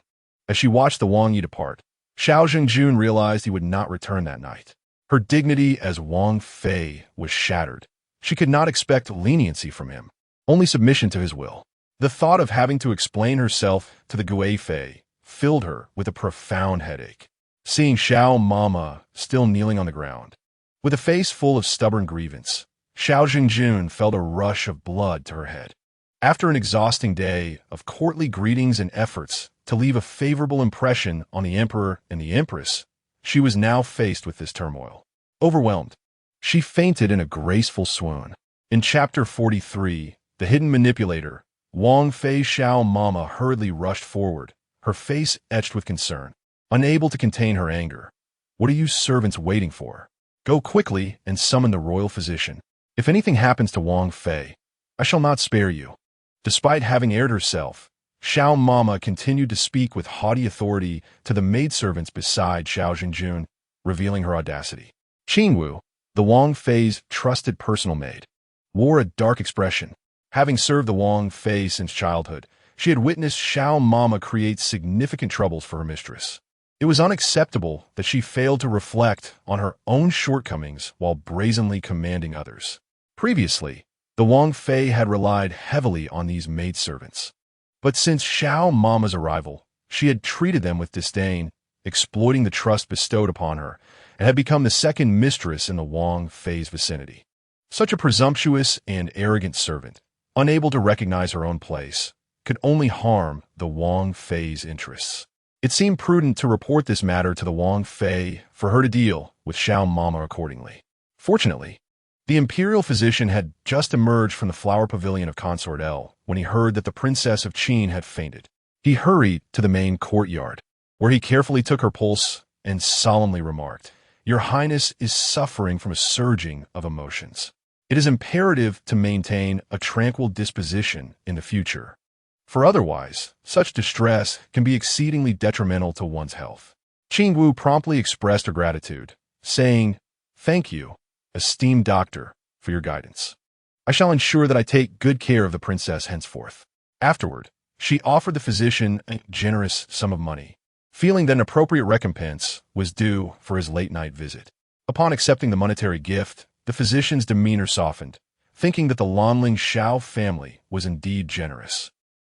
As she watched the Wang Yi depart, Xiao Zhengjun realized he would not return that night. Her dignity as Wang Fei was shattered. She could not expect leniency from him, only submission to his will. The thought of having to explain herself to the Gui Fei filled her with a profound headache. Seeing Xiao Mama still kneeling on the ground, with a face full of stubborn grievance, Xiao Zhengjun felt a rush of blood to her head. After an exhausting day of courtly greetings and efforts to leave a favorable impression on the emperor and the empress, she was now faced with this turmoil. Overwhelmed, she fainted in a graceful swoon. In Chapter 43, the hidden manipulator, Wang Fei Xiao Mama hurriedly rushed forward, her face etched with concern. Unable to contain her anger. What are you servants waiting for? Go quickly and summon the royal physician. If anything happens to Wang Fei, I shall not spare you. Despite having aired herself, Xiao Mama continued to speak with haughty authority to the maidservants beside Xiao Zhengjun, revealing her audacity. Qingwu, the Wang Fei's trusted personal maid, wore a dark expression. Having served the Wang Fei since childhood, she had witnessed Xiao Mama create significant troubles for her mistress. It was unacceptable that she failed to reflect on her own shortcomings while brazenly commanding others. Previously, the Wang Fei had relied heavily on these maidservants. But since Xiao Mama's arrival, she had treated them with disdain, exploiting the trust bestowed upon her, and had become the second mistress in the Wang Fei's vicinity. Such a presumptuous and arrogant servant, unable to recognize her own place, could only harm the Wang Fei's interests. It seemed prudent to report this matter to the Wang Fei for her to deal with Xiao Mama accordingly. Fortunately, the imperial physician had just emerged from the flower pavilion of Consort Yao when he heard that the princess of Qin had fainted. He hurried to the main courtyard, where he carefully took her pulse and solemnly remarked, Your Highness is suffering from a surging of emotions. It is imperative to maintain a tranquil disposition in the future, for otherwise, such distress can be exceedingly detrimental to one's health. Qing Wu promptly expressed her gratitude, saying, "Thank you, esteemed doctor, for your guidance. I shall ensure that I take good care of the princess henceforth." Afterward, she offered the physician a generous sum of money, feeling that an appropriate recompense was due for his late-night visit. Upon accepting the monetary gift, the physician's demeanor softened, thinking that the Lanling Shao family was indeed generous.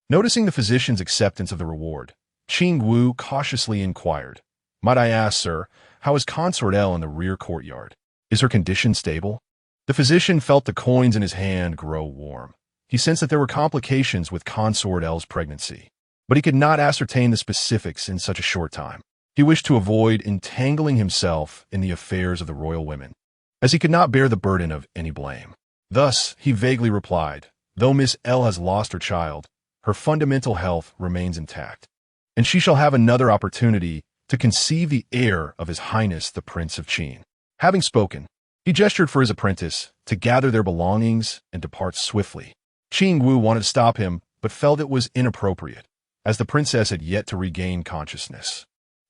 Noticing the physician's acceptance of the reward, Qing Wu cautiously inquired, "Might I ask, sir, how is Consort Yao in the rear courtyard? Is her condition stable?" The physician felt the coins in his hand grow warm. He sensed that there were complications with Consort Yao's pregnancy, but he could not ascertain the specifics in such a short time. He wished to avoid entangling himself in the affairs of the royal women, as he could not bear the burden of any blame. Thus, he vaguely replied, "Though Miss L has lost her child, her fundamental health remains intact, and she shall have another opportunity to conceive the heir of His Highness the Prince of Qin." Having spoken, he gestured for his apprentice to gather their belongings and depart swiftly. Qing Wu wanted to stop him, but felt it was inappropriate, as the princess had yet to regain consciousness.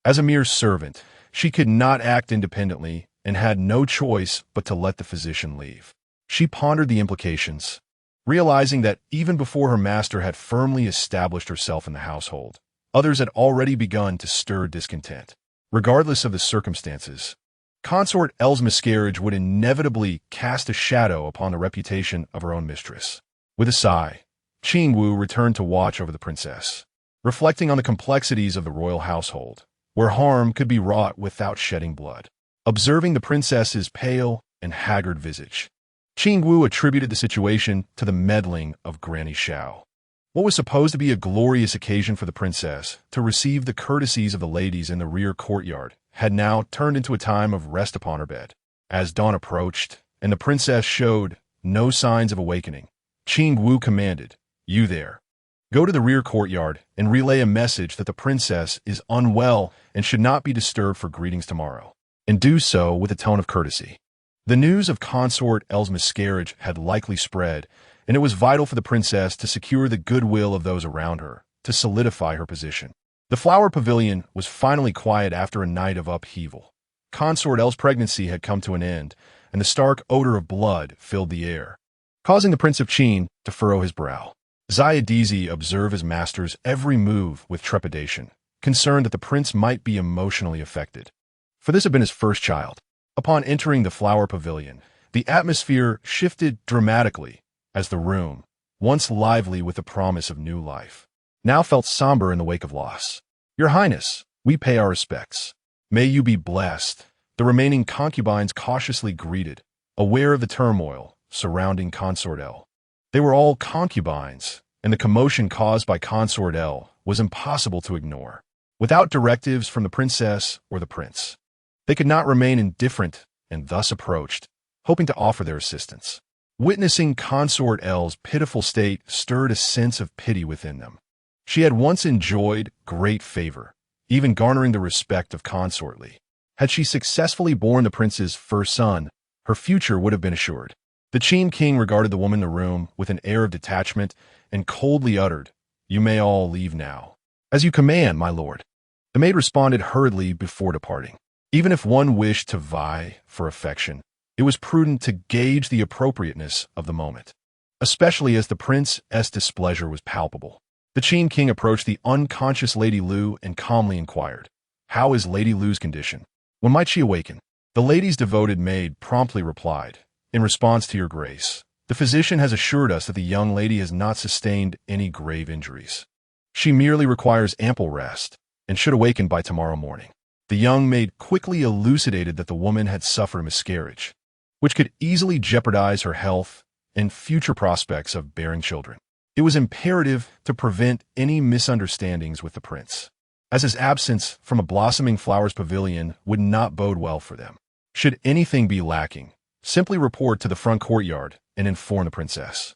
As a mere servant, she could not act independently and had no choice but to let the physician leave. She pondered the implications, realizing that even before her master had firmly established herself in the household, others had already begun to stir discontent. Regardless of the circumstances, Consort Yao's miscarriage would inevitably cast a shadow upon the reputation of her own mistress. With a sigh, Qing Wu returned to watch over the princess, reflecting on the complexities of the royal household, where harm could be wrought without shedding blood. Observing the princess's pale and haggard visage, Qing Wu attributed the situation to the meddling of Granny Shao. What was supposed to be a glorious occasion for the princess to receive the courtesies of the ladies in the rear courtyard had now turned into a time of rest upon her bed. As dawn approached and the princess showed no signs of awakening, Qing Wu commanded, "You there. Go to the rear courtyard and relay a message that the princess is unwell and should not be disturbed for greetings tomorrow, and do so with a tone of courtesy." The news of Consort Yao's miscarriage had likely spread, and it was vital for the princess to secure the goodwill of those around her, to solidify her position. The flower pavilion was finally quiet after a night of upheaval. Consort Yao's pregnancy had come to an end, and the stark odor of blood filled the air, causing the Prince of Qin to furrow his brow. Zayadizi observed his master's every move with trepidation, concerned that the prince might be emotionally affected, for this had been his first child. Upon entering the flower pavilion, the atmosphere shifted dramatically as the room, once lively with the promise of new life, now felt somber in the wake of loss. "Your Highness, we pay our respects. May you be blessed," the remaining concubines cautiously greeted, aware of the turmoil surrounding Consort Yao. They were all concubines, and the commotion caused by Consort Yao was impossible to ignore. Without directives from the princess or the prince, they could not remain indifferent and thus approached, hoping to offer their assistance. Witnessing Consort Yao's pitiful state stirred a sense of pity within them. She had once enjoyed great favor, even garnering the respect of consortly. Had she successfully borne the prince's first son, her future would have been assured. The Qin king regarded the woman in the room with an air of detachment and coldly uttered, "You may all leave now." "As you command, my lord." The maid responded hurriedly before departing. Even if one wished to vie for affection, it was prudent to gauge the appropriateness of the moment, especially as the prince's displeasure was palpable. The Qin king approached the unconscious Lady Lu and calmly inquired, "How is Lady Lu's condition? When might she awaken?" The lady's devoted maid promptly replied, "In response to your grace, the physician has assured us that the young lady has not sustained any grave injuries. She merely requires ample rest and should awaken by tomorrow morning." The young maid quickly elucidated that the woman had suffered a miscarriage, which could easily jeopardize her health and future prospects of bearing children. It was imperative to prevent any misunderstandings with the prince, as his absence from a blossoming flowers pavilion would not bode well for them. Should anything be lacking, simply report to the front courtyard and inform the princess.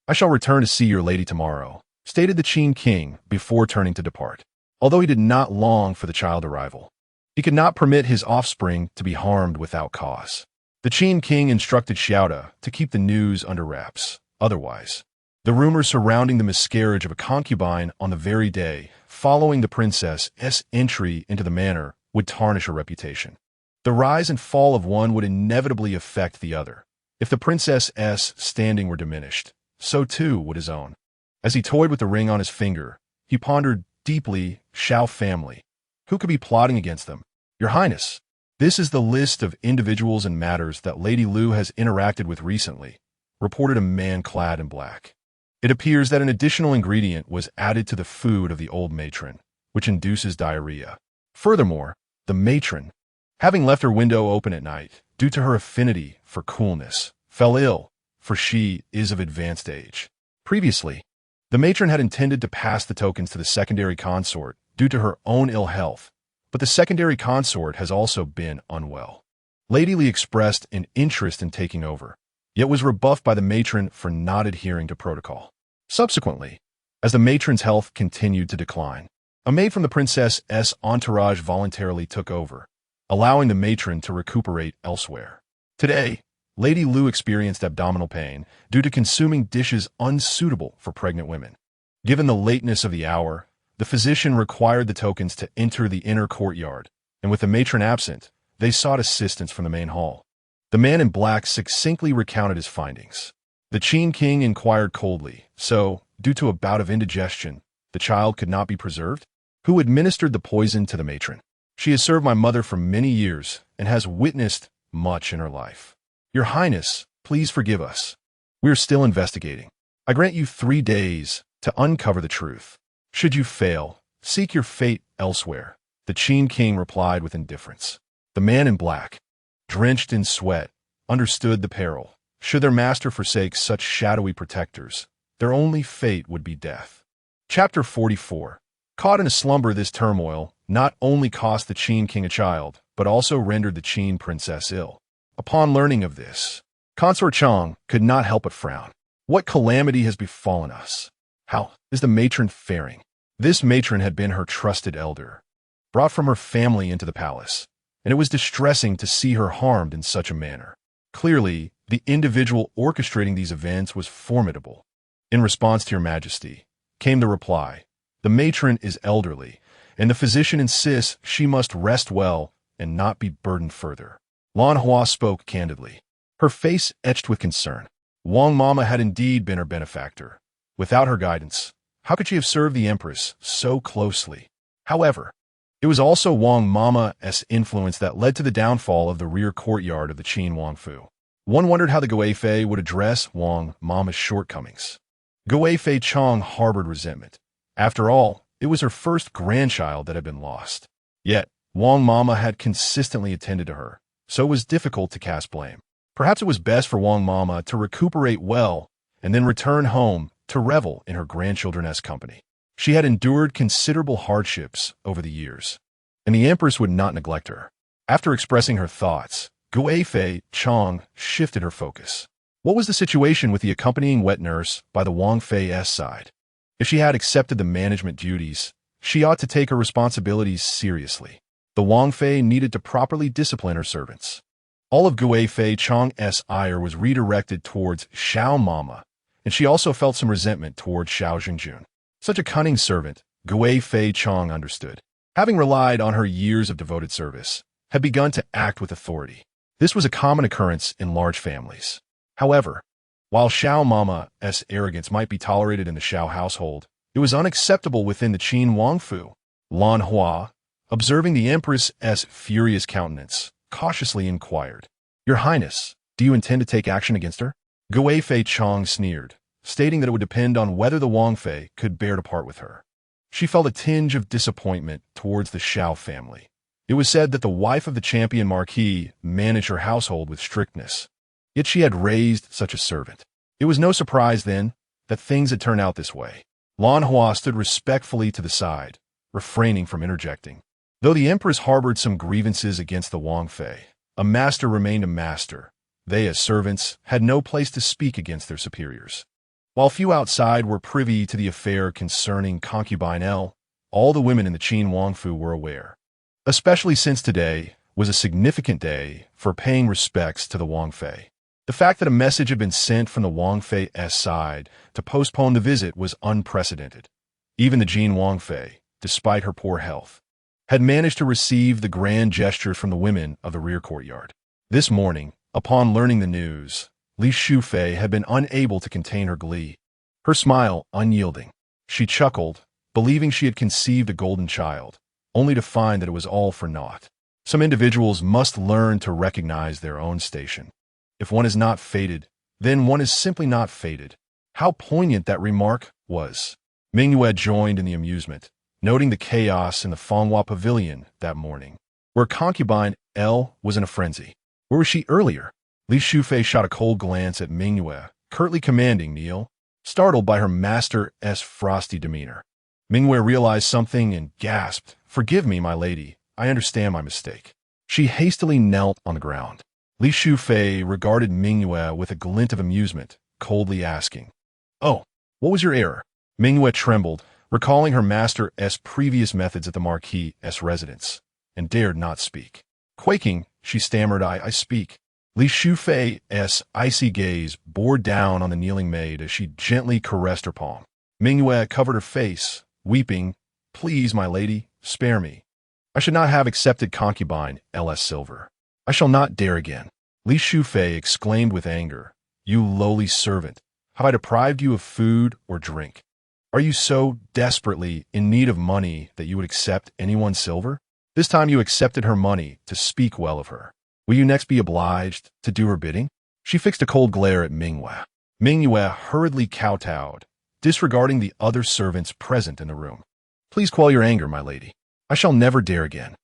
"I shall return to see your lady tomorrow," stated the Qin king before turning to depart. Although he did not long for the child arrival, he could not permit his offspring to be harmed without cause. The Qin king instructed Xiaoda to keep the news under wraps. Otherwise, the rumors surrounding the miscarriage of a concubine on the very day following the princess's entry into the manor would tarnish her reputation. The rise and fall of one would inevitably affect the other. If the princess's standing were diminished, so too would his own. As he toyed with the ring on his finger, he pondered deeply, Xiao family. Who could be plotting against them? Your Highness, this is the list of individuals and matters that Lady Lu has interacted with recently, reported a man clad in black. It appears that an additional ingredient was added to the food of the old matron, which induces diarrhea. Furthermore, the matron, having left her window open at night due to her affinity for coolness, fell ill, for she is of advanced age. Previously, the matron had intended to pass the tokens to the secondary consort due to her own ill health, but the secondary consort has also been unwell. Lady Li expressed an interest in taking over, yet was rebuffed by the matron for not adhering to protocol. Subsequently, as the matron's health continued to decline, a maid from the princess's entourage voluntarily took over, allowing the matron to recuperate elsewhere. Today, Lady Lu experienced abdominal pain due to consuming dishes unsuitable for pregnant women. Given the lateness of the hour, the physician required the tokens to enter the inner courtyard, and with the matron absent, they sought assistance from the main hall. The man in black succinctly recounted his findings. The Qin king inquired coldly, so, due to a bout of indigestion, the child could not be preserved? Who administered the poison to the matron? She has served my mother for many years and has witnessed much in her life. Your Highness, please forgive us. We are still investigating. I grant you 3 days to uncover the truth. Should you fail, seek your fate elsewhere. The Qin king replied with indifference. The man in black, drenched in sweat, understood the peril. Should their master forsake such shadowy protectors, their only fate would be death. Chapter 44. Caught in a slumber, this turmoil not only cost the Qin king a child, but also rendered the Qin princess ill. Upon learning of this, Consort Yao could not help but frown. What calamity has befallen us? How is the matron faring? This matron had been her trusted elder, brought from her family into the palace, and it was distressing to see her harmed in such a manner. Clearly, the individual orchestrating these events was formidable. In response to your majesty, came the reply. The matron is elderly, and the physician insists she must rest well and not be burdened further. Lan Hua spoke candidly, her face etched with concern. Wang Mama had indeed been her benefactor. Without her guidance, how could she have served the empress so closely? However, it was also Wang Mama's influence that led to the downfall of the rear courtyard of the Qin Wangfu. One wondered how the Guifei would address Wang Mama's shortcomings. Guifei Chong harbored resentment. After all, it was her first grandchild that had been lost. Yet, Wang Mama had consistently attended to her, so it was difficult to cast blame. Perhaps it was best for Wang Mama to recuperate well and then return home to revel in her grandchildren's company. She had endured considerable hardships over the years, and the empress would not neglect her. After expressing her thoughts, Guifei Chong shifted her focus. What was the situation with the accompanying wet nurse by the Wang Fei's side? If she had accepted the management duties, she ought to take her responsibilities seriously. The Wang Fei needed to properly discipline her servants. All of Guifei Chong's ire was redirected towards Xiao Mama, and she also felt some resentment towards Xiao Jingzong. Such a cunning servant, Guifei Chong understood, having relied on her years of devoted service, had begun to act with authority. This was a common occurrence in large families. However, while Xiao Mama's arrogance might be tolerated in the Xiao household, it was unacceptable within the Qin Wangfu. Lan Hua, observing the empress's furious countenance, cautiously inquired, Your Highness, do you intend to take action against her? Guifei Chong sneered, stating that it would depend on whether the Wang Fei could bear to part with her. She felt a tinge of disappointment towards the Xiao family. It was said that the wife of the champion marquis managed her household with strictness, yet she had raised such a servant. It was no surprise, then, that things had turned out this way. Lan Hua stood respectfully to the side, refraining from interjecting. Though the empress harbored some grievances against the Wang Fei, a master remained a master. They, as servants, had no place to speak against their superiors. While few outside were privy to the affair concerning concubine L, all the women in the Qin Wangfu were aware. Especially since today, was a significant day for paying respects to the Wangfei. The fact that a message had been sent from the Wangfei's side to postpone the visit was unprecedented. Even the Jin Wangfei, despite her poor health, had managed to receive the grand gestures from the women of the rear courtyard. This morning, upon learning the news, Li Shufei had been unable to contain her glee, her smile unyielding. She chuckled, believing she had conceived a golden child, only to find that it was all for naught. Some individuals must learn to recognize their own station. If one is not fated, then one is simply not fated. How poignant that remark was. Mingyue joined in the amusement, noting the chaos in the Fanghua Pavilion that morning, where concubine L was in a frenzy. Where was she earlier? Li Shufei shot a cold glance at Mingyue, curtly commanding kneel, startled by her master's frosty demeanor. Mingyue realized something and gasped, "Forgive me, my lady, I understand my mistake." She hastily knelt on the ground. Li Shufei regarded Mingyue with a glint of amusement, coldly asking, "Oh, what was your error?" Mingyue trembled, recalling her master's previous methods at the Marquis's residence, and dared not speak. Quaking, she stammered, I speak." Li Shufei's icy gaze bore down on the kneeling maid as she gently caressed her palm. Mingyue covered her face, weeping, "Please, my lady, spare me. I should not have accepted concubine L.S. Silver. I shall not dare again." Li Shufei exclaimed with anger, "You lowly servant, have I deprived you of food or drink? Are you so desperately in need of money that you would accept anyone's silver? This time you accepted her money to speak well of her. Will you next be obliged to do her bidding?" She fixed a cold glare at Mingyue. Mingyue hurriedly kowtowed, disregarding the other servants present in the room. "Please quell your anger, my lady. I shall never dare again.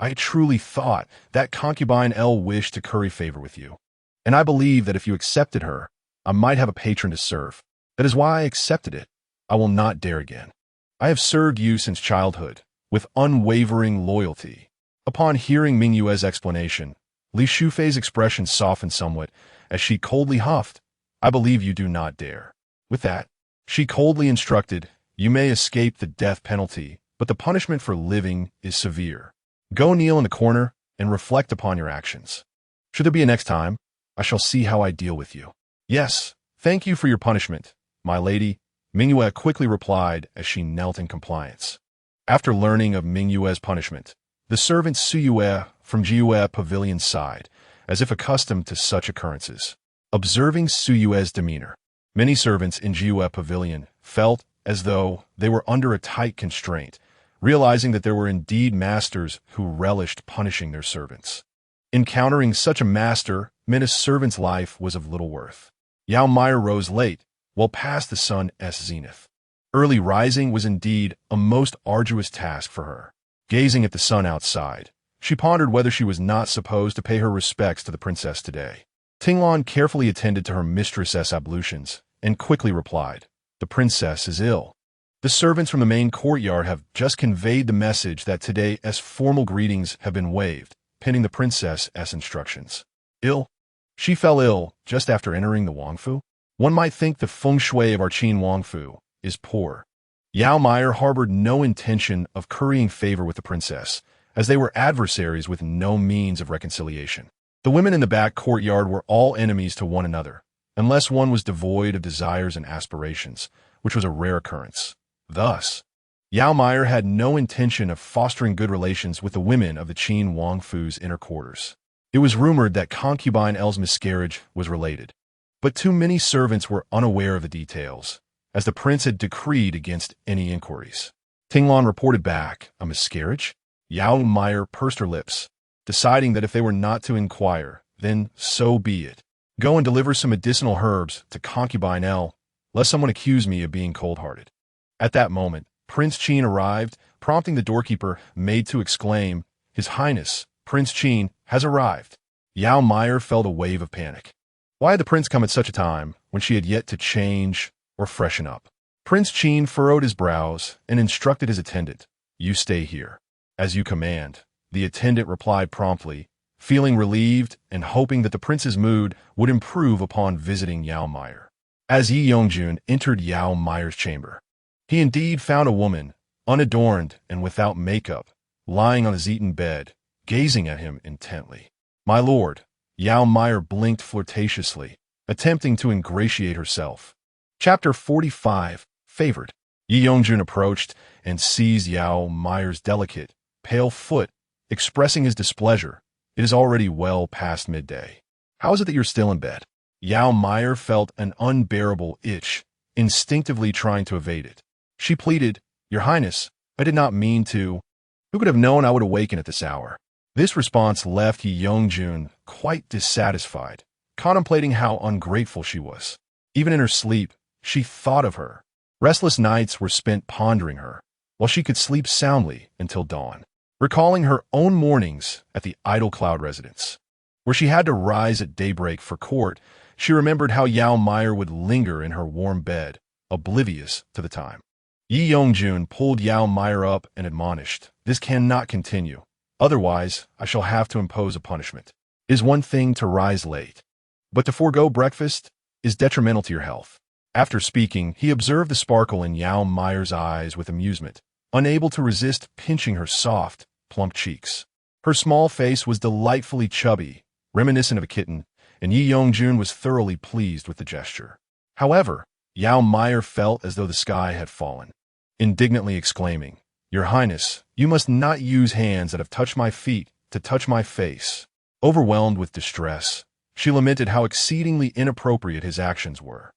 I truly thought that concubine L wished to curry favor with you. And I believe that if you accepted her, I might have a patron to serve. That is why I accepted it. I will not dare again. I have served you since childhood, with unwavering loyalty." Upon hearing Mingyue's explanation, Li Shufei's expression softened somewhat as she coldly huffed, "I believe you do not dare." With that, she coldly instructed, "You may escape the death penalty, but the punishment for living is severe. Go kneel in the corner and reflect upon your actions. Should there be a next time, I shall see how I deal with you." "Yes, thank you for your punishment, my lady," Mingyue quickly replied as she knelt in compliance. After learning of Mingyue's punishment, the servant Suyue from Jiue Pavilion sighed, as if accustomed to such occurrences. Observing Suyue's demeanor, many servants in Jiue Pavilion felt as though they were under a tight constraint, realizing that there were indeed masters who relished punishing their servants. Encountering such a master meant a servant's life was of little worth. Yao Meier rose late, well past the sun's zenith. Early rising was indeed a most arduous task for her. Gazing at the sun outside, she pondered whether she was not supposed to pay her respects to the princess today. Tinglan carefully attended to her mistress's ablutions and quickly replied, "The princess is ill. The servants from the main courtyard have just conveyed the message that today's formal greetings have been waived, pending the princess's instructions." Ill? She fell ill just after entering the Wangfu? One might think the feng shui of our Qin Wangfu is poor. Yao Meier harbored no intention of currying favor with the princess, as they were adversaries with no means of reconciliation. The women in the back courtyard were all enemies to one another, unless one was devoid of desires and aspirations, which was a rare occurrence. Thus, Yao Meier had no intention of fostering good relations with the women of the Qin Wangfu's inner quarters. It was rumored that concubine L's miscarriage was related, but too many servants were unaware of the details, as the prince had decreed against any inquiries. Tinglan reported back, "A miscarriage?" Yao Meier pursed her lips, deciding that if they were not to inquire, then so be it. Go and deliver some medicinal herbs to concubine L, lest someone accuse me of being cold-hearted. At that moment, Prince Qin arrived, prompting the doorkeeper maid to exclaim, "His Highness, Prince Qin, has arrived." Yao Meier felt a wave of panic. Why had the prince come at such a time when she had yet to change or freshen up? Prince Qin furrowed his brows and instructed his attendant, "You stay here." "As you command," the attendant replied promptly, feeling relieved and hoping that the prince's mood would improve upon visiting Yao Meier. As Yi Yongjun entered Yao Meier's chamber, he indeed found a woman, unadorned and without makeup, lying on his eaten bed, gazing at him intently. "My lord," Yao Meier blinked flirtatiously, attempting to ingratiate herself. Chapter 45, Favored. Yi Yongjun approached and seized Yao Meier's delicate, pale foot, expressing his displeasure. "It is already well past midday. How is it that you're still in bed?" Yao Meier felt an unbearable itch, instinctively trying to evade it. She pleaded, "Your Highness, I did not mean to. Who could have known I would awaken at this hour?" This response left Yi Yongjun quite dissatisfied, contemplating how ungrateful she was. Even in her sleep, she thought of her. Restless nights were spent pondering her, while she could sleep soundly until dawn. Recalling her own mornings at the Idle Cloud residence, where she had to rise at daybreak for court, she remembered how Yao Meier would linger in her warm bed, oblivious to the time. Yi Yongjun pulled Yao Meier up and admonished, "This cannot continue. Otherwise, I shall have to impose a punishment. It is one thing to rise late, but to forego breakfast is detrimental to your health." After speaking, he observed the sparkle in Yao Meier's eyes with amusement, unable to resist pinching her soft, plump cheeks. Her small face was delightfully chubby, reminiscent of a kitten, and Yi Yongjun was thoroughly pleased with the gesture. However, Yao Meier felt as though the sky had fallen, indignantly exclaiming, "Your Highness, you must not use hands that have touched my feet to touch my face." Overwhelmed with distress, she lamented how exceedingly inappropriate his actions were.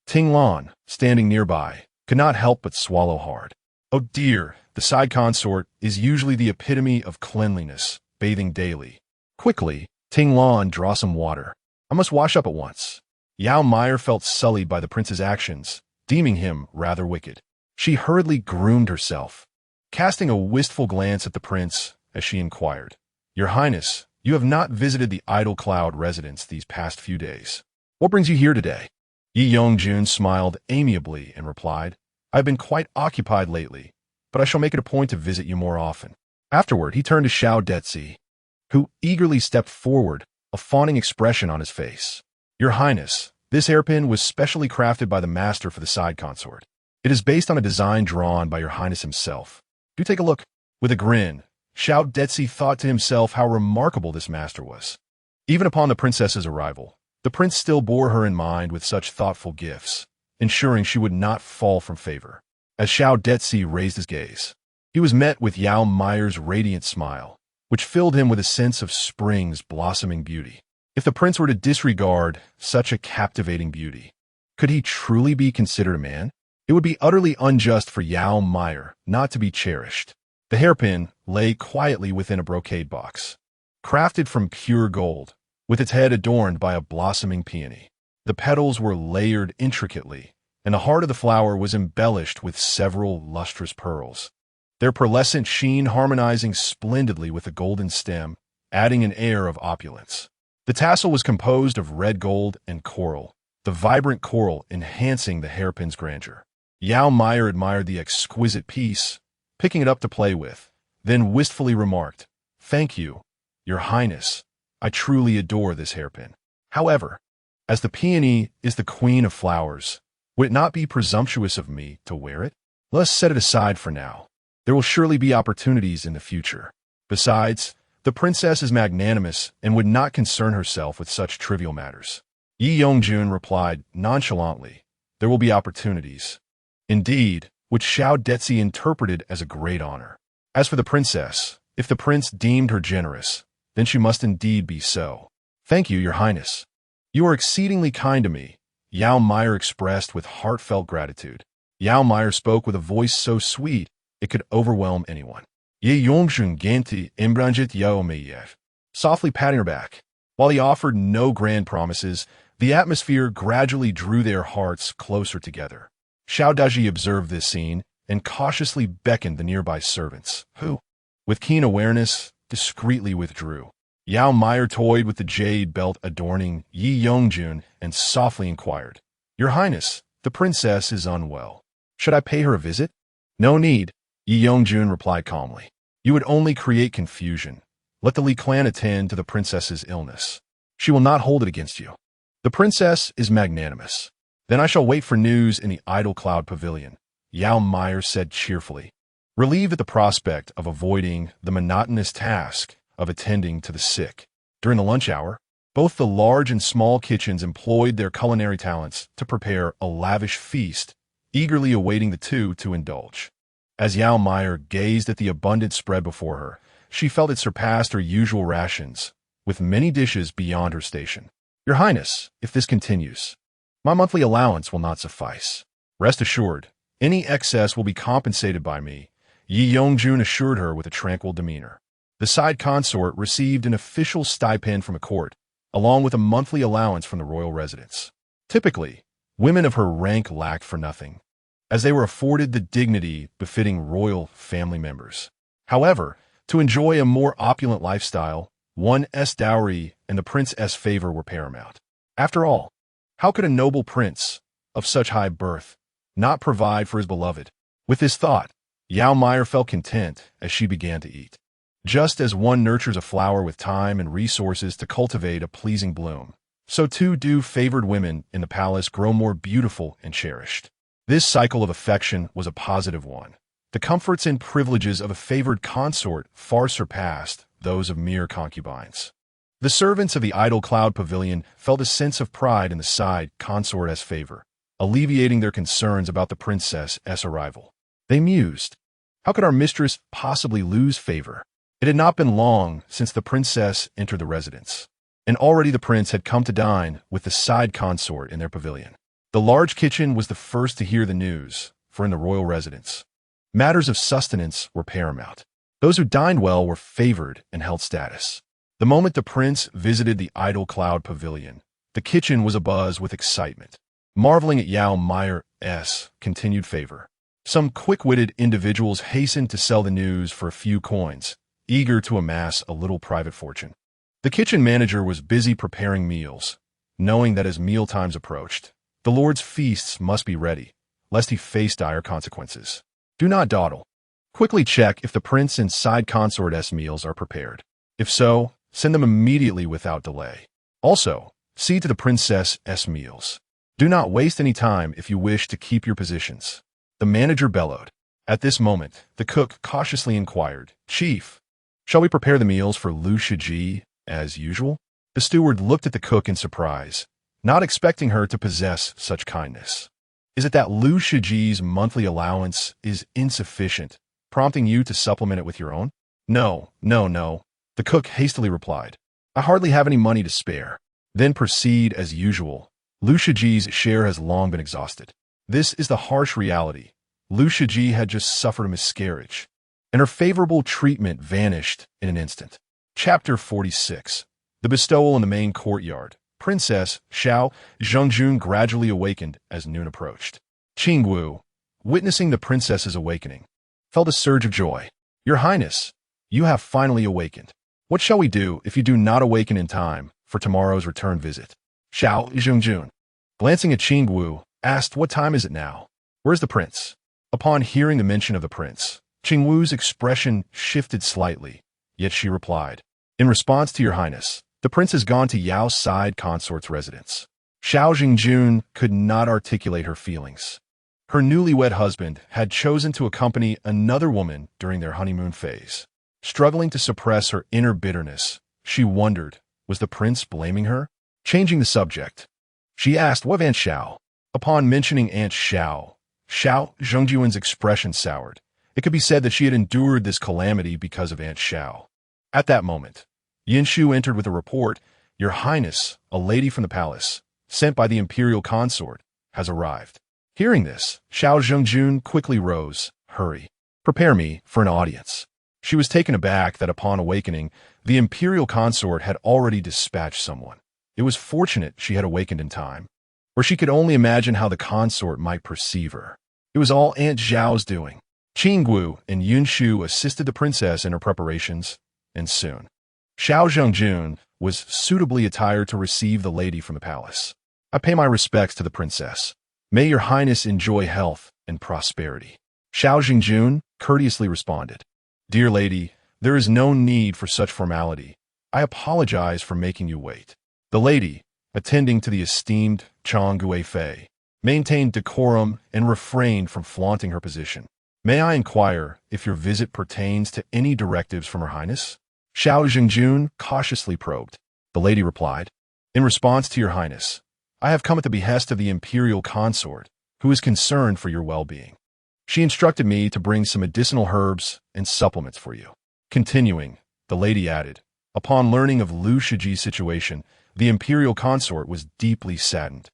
Ting Lan, standing nearby, could not help but swallow hard. "Oh dear, the side consort is usually the epitome of cleanliness, bathing daily. Quickly, Ting Lan, draw some water. I must wash up at once." Yao Meier felt sullied by the prince's actions, deeming him rather wicked. She hurriedly groomed herself, casting a wistful glance at the prince as she inquired, "Your Highness, you have not visited the Idle Cloud residence these past few days. What brings you here today?" Yi Yongjun smiled amiably and replied, "I have been quite occupied lately, but I shall make it a point to visit you more often." Afterward, he turned to Xiao Detzi, who eagerly stepped forward, a fawning expression on his face. "Your Highness, this hairpin was specially crafted by the master for the side consort. It is based on a design drawn by your Highness himself. Do take a look." With a grin, Xiao Detzi thought to himself how remarkable this master was. Even upon the princess's arrival, the prince still bore her in mind with such thoughtful gifts, ensuring she would not fall from favor. As Xiao Detzi raised his gaze, he was met with Yao Meier's radiant smile, which filled him with a sense of spring's blossoming beauty. If the prince were to disregard such a captivating beauty, could he truly be considered a man? It would be utterly unjust for Yao Meier not to be cherished. The hairpin lay quietly within a brocade box, crafted from pure gold, with its head adorned by a blossoming peony. The petals were layered intricately, and the heart of the flower was embellished with several lustrous pearls, their pearlescent sheen harmonizing splendidly with the golden stem, adding an air of opulence. The tassel was composed of red gold and coral, the vibrant coral enhancing the hairpin's grandeur. Yao Meier admired the exquisite piece, picking it up to play with, then wistfully remarked, "Thank you, Your Highness. I truly adore this hairpin. However, as the peony is the queen of flowers, would it not be presumptuous of me to wear it? Let us set it aside for now. There will surely be opportunities in the future. Besides, the princess is magnanimous and would not concern herself with such trivial matters." Yi Yongjun replied nonchalantly, "There will be opportunities." Indeed, which Xiao Detzi interpreted as a great honor. As for the princess, if the prince deemed her generous, then she must indeed be so. "Thank you, Your Highness. You are exceedingly kind to me," Yao Meier expressed with heartfelt gratitude. Yao Meier spoke with a voice so sweet it could overwhelm anyone. "Ye Yongjun Ganti Imbranjit Yao Meier," softly patting her back. While he offered no grand promises, the atmosphere gradually drew their hearts closer together. Xiao Daji observed this scene and cautiously beckoned the nearby servants, who, with keen awareness, discreetly withdrew. Yao Meier toyed with the jade belt adorning Yi Yongjun and softly inquired, "Your Highness, the princess is unwell. Should I pay her a visit?" "No need," Yi Yongjun replied calmly. "You would only create confusion. Let the Li clan attend to the princess's illness. She will not hold it against you. The princess is magnanimous. Then I shall wait for news in the Idle Cloud Pavilion," Yao Meier said cheerfully, relieved at the prospect of avoiding the monotonous task of attending to the sick. During the lunch hour, both the large and small kitchens employed their culinary talents to prepare a lavish feast, eagerly awaiting the two to indulge. As Yao Meier gazed at the abundant spread before her, she felt it surpassed her usual rations, with many dishes beyond her station. "Your Highness, if this continues, my monthly allowance will not suffice. Rest assured, any excess will be compensated by me," Yi Yongjun assured her with a tranquil demeanor. The side consort received an official stipend from a court, along with a monthly allowance from the royal residence. Typically, women of her rank lacked for nothing, as they were afforded the dignity befitting royal family members. However, to enjoy a more opulent lifestyle, one's dowry and the prince's favor were paramount. After all, how could a noble prince, of such high birth, not provide for his beloved? With this thought, Yao Meier felt content as she began to eat. Just as one nurtures a flower with time and resources to cultivate a pleasing bloom, so too do favored women in the palace grow more beautiful and cherished. This cycle of affection was a positive one. The comforts and privileges of a favored consort far surpassed those of mere concubines. The servants of the idol cloud pavilion felt a sense of pride in the side consort's favor, alleviating their concerns about the princess's arrival. They mused, how could our mistress possibly lose favor? It had not been long since the princess entered the residence, and already the prince had come to dine with the side consort in their pavilion. The large kitchen was the first to hear the news, for in the royal residence, matters of sustenance were paramount. Those who dined well were favored and held status. The moment the prince visited the idol cloud pavilion, the kitchen was abuzz with excitement, marveling at Yao Meier's continued favor. Some quick-witted individuals hastened to sell the news for a few coins, eager to amass a little private fortune. The kitchen manager was busy preparing meals, knowing that as meal times approached, the lord's feasts must be ready, lest he face dire consequences. Do not dawdle. Quickly check if the prince and side consort's meals are prepared. If so, send them immediately without delay. Also, see to the princess's meals. Do not waste any time if you wish to keep your positions. The manager bellowed. At this moment, the cook cautiously inquired, "Chief, shall we prepare the meals for Lu Shiji as usual?" The steward looked at the cook in surprise, not expecting her to possess such kindness. "Is it that Lu Shiji's monthly allowance is insufficient, prompting you to supplement it with your own?" No, the cook hastily replied. "I hardly have any money to spare." Then proceed as usual. Lu Shiji's share has long been exhausted. This is the harsh reality. Lu Shiji had just suffered a miscarriage, and her favorable treatment vanished in an instant. Chapter 46. The bestowal in the main courtyard. Princess Xiao Zhengjun gradually awakened as noon approached. Qingwu, witnessing the princess's awakening, felt a surge of joy. "Your Highness, you have finally awakened. What shall we do if you do not awaken in time for tomorrow's return visit?" Xiao Zhengjun, glancing at Qingwu, asked, "What time is it now? Where's the prince?" Upon hearing the mention of the prince, Qingwu's expression shifted slightly, yet she replied, "In response to your Highness, the prince has gone to Yao's side consort's residence." Xiao Zhengjun could not articulate her feelings. Her newlywed husband had chosen to accompany another woman during their honeymoon phase. Struggling to suppress her inner bitterness, she wondered, was the prince blaming her? Changing the subject, she asked, "What of Aunt Xiao?" Upon mentioning Aunt Xiao, Xiao Zhengjun's expression soured. It could be said that she had endured this calamity because of Aunt Xiao. At that moment, Yin Shu entered with a report, "Your Highness, a lady from the palace, sent by the imperial consort, has arrived." Hearing this, Xiao Zhengjun quickly rose. "Hurry. Prepare me for an audience." She was taken aback that upon awakening, the imperial consort had already dispatched someone. It was fortunate she had awakened in time, or she could only imagine how the consort might perceive her. It was all Aunt Xiao's doing. Qingwu and Yun Shu assisted the princess in her preparations, and soon, Xiao Zhengjun was suitably attired to receive the lady from the palace. "I pay my respects to the princess. May your Highness enjoy health and prosperity." Xiao Zhengjun courteously responded, "Dear lady, there is no need for such formality. I apologize for making you wait." The lady, attending to the esteemed Chang Guifei, maintained decorum and refrained from flaunting her position. "May I inquire if your visit pertains to any directives from Her Highness?" Xiao Jingjun cautiously probed. The lady replied, "In response to your highness, I have come at the behest of the imperial consort, who is concerned for your well-being. She instructed me to bring some medicinal herbs and supplements for you." Continuing, the lady added, "Upon learning of Lu Shiji's situation, the imperial consort was deeply saddened.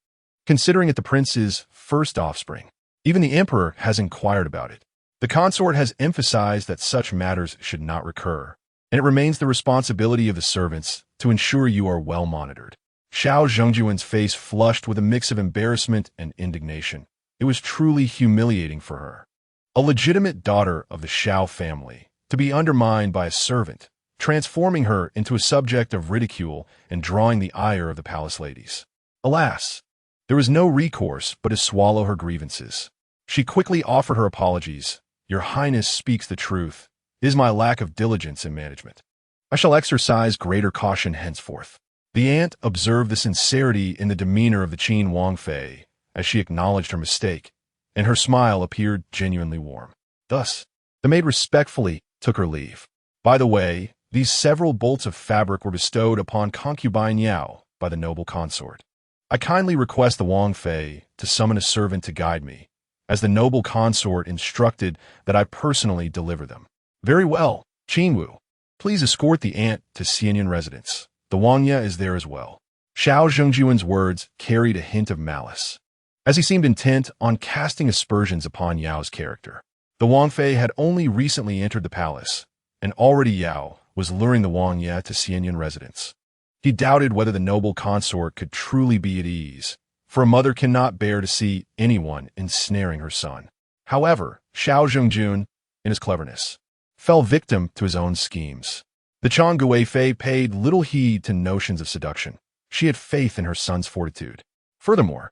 Considering it the prince's first offspring, even the emperor has inquired about it. The consort has emphasized that such matters should not recur, and it remains the responsibility of the servants to ensure you are well monitored." Xiao Zhengjuan's face flushed with a mix of embarrassment and indignation. It was truly humiliating for her, a legitimate daughter of the Xiao family, to be undermined by a servant, transforming her into a subject of ridicule and drawing the ire of the palace ladies. Alas, there was no recourse but to swallow her grievances. She quickly offered her apologies. "Your Highness speaks the truth. It is my lack of diligence in management. I shall exercise greater caution henceforth." The aunt observed the sincerity in the demeanor of the Qin Wangfei as she acknowledged her mistake, and her smile appeared genuinely warm. Thus, the maid respectfully took her leave. By the way, these several bolts of fabric were bestowed upon concubine Yao by the noble consort. I kindly request the Wangfei to summon a servant to guide me, as the noble consort instructed that I personally deliver them. Very well, Qinwu. Please escort the aunt to Xianyan residence. The Wangya is there as well. Xiao Zhengjuan's words carried a hint of malice, as he seemed intent on casting aspersions upon Yao's character. The Wangfei had only recently entered the palace, and already Yao was luring the Wangya to Xianyan residence. He doubted whether the noble consort could truly be at ease, for a mother cannot bear to see anyone ensnaring her son. However, Xiao Zhengjun, in his cleverness, fell victim to his own schemes. The Chang Guifei paid little heed to notions of seduction. She had faith in her son's fortitude. Furthermore,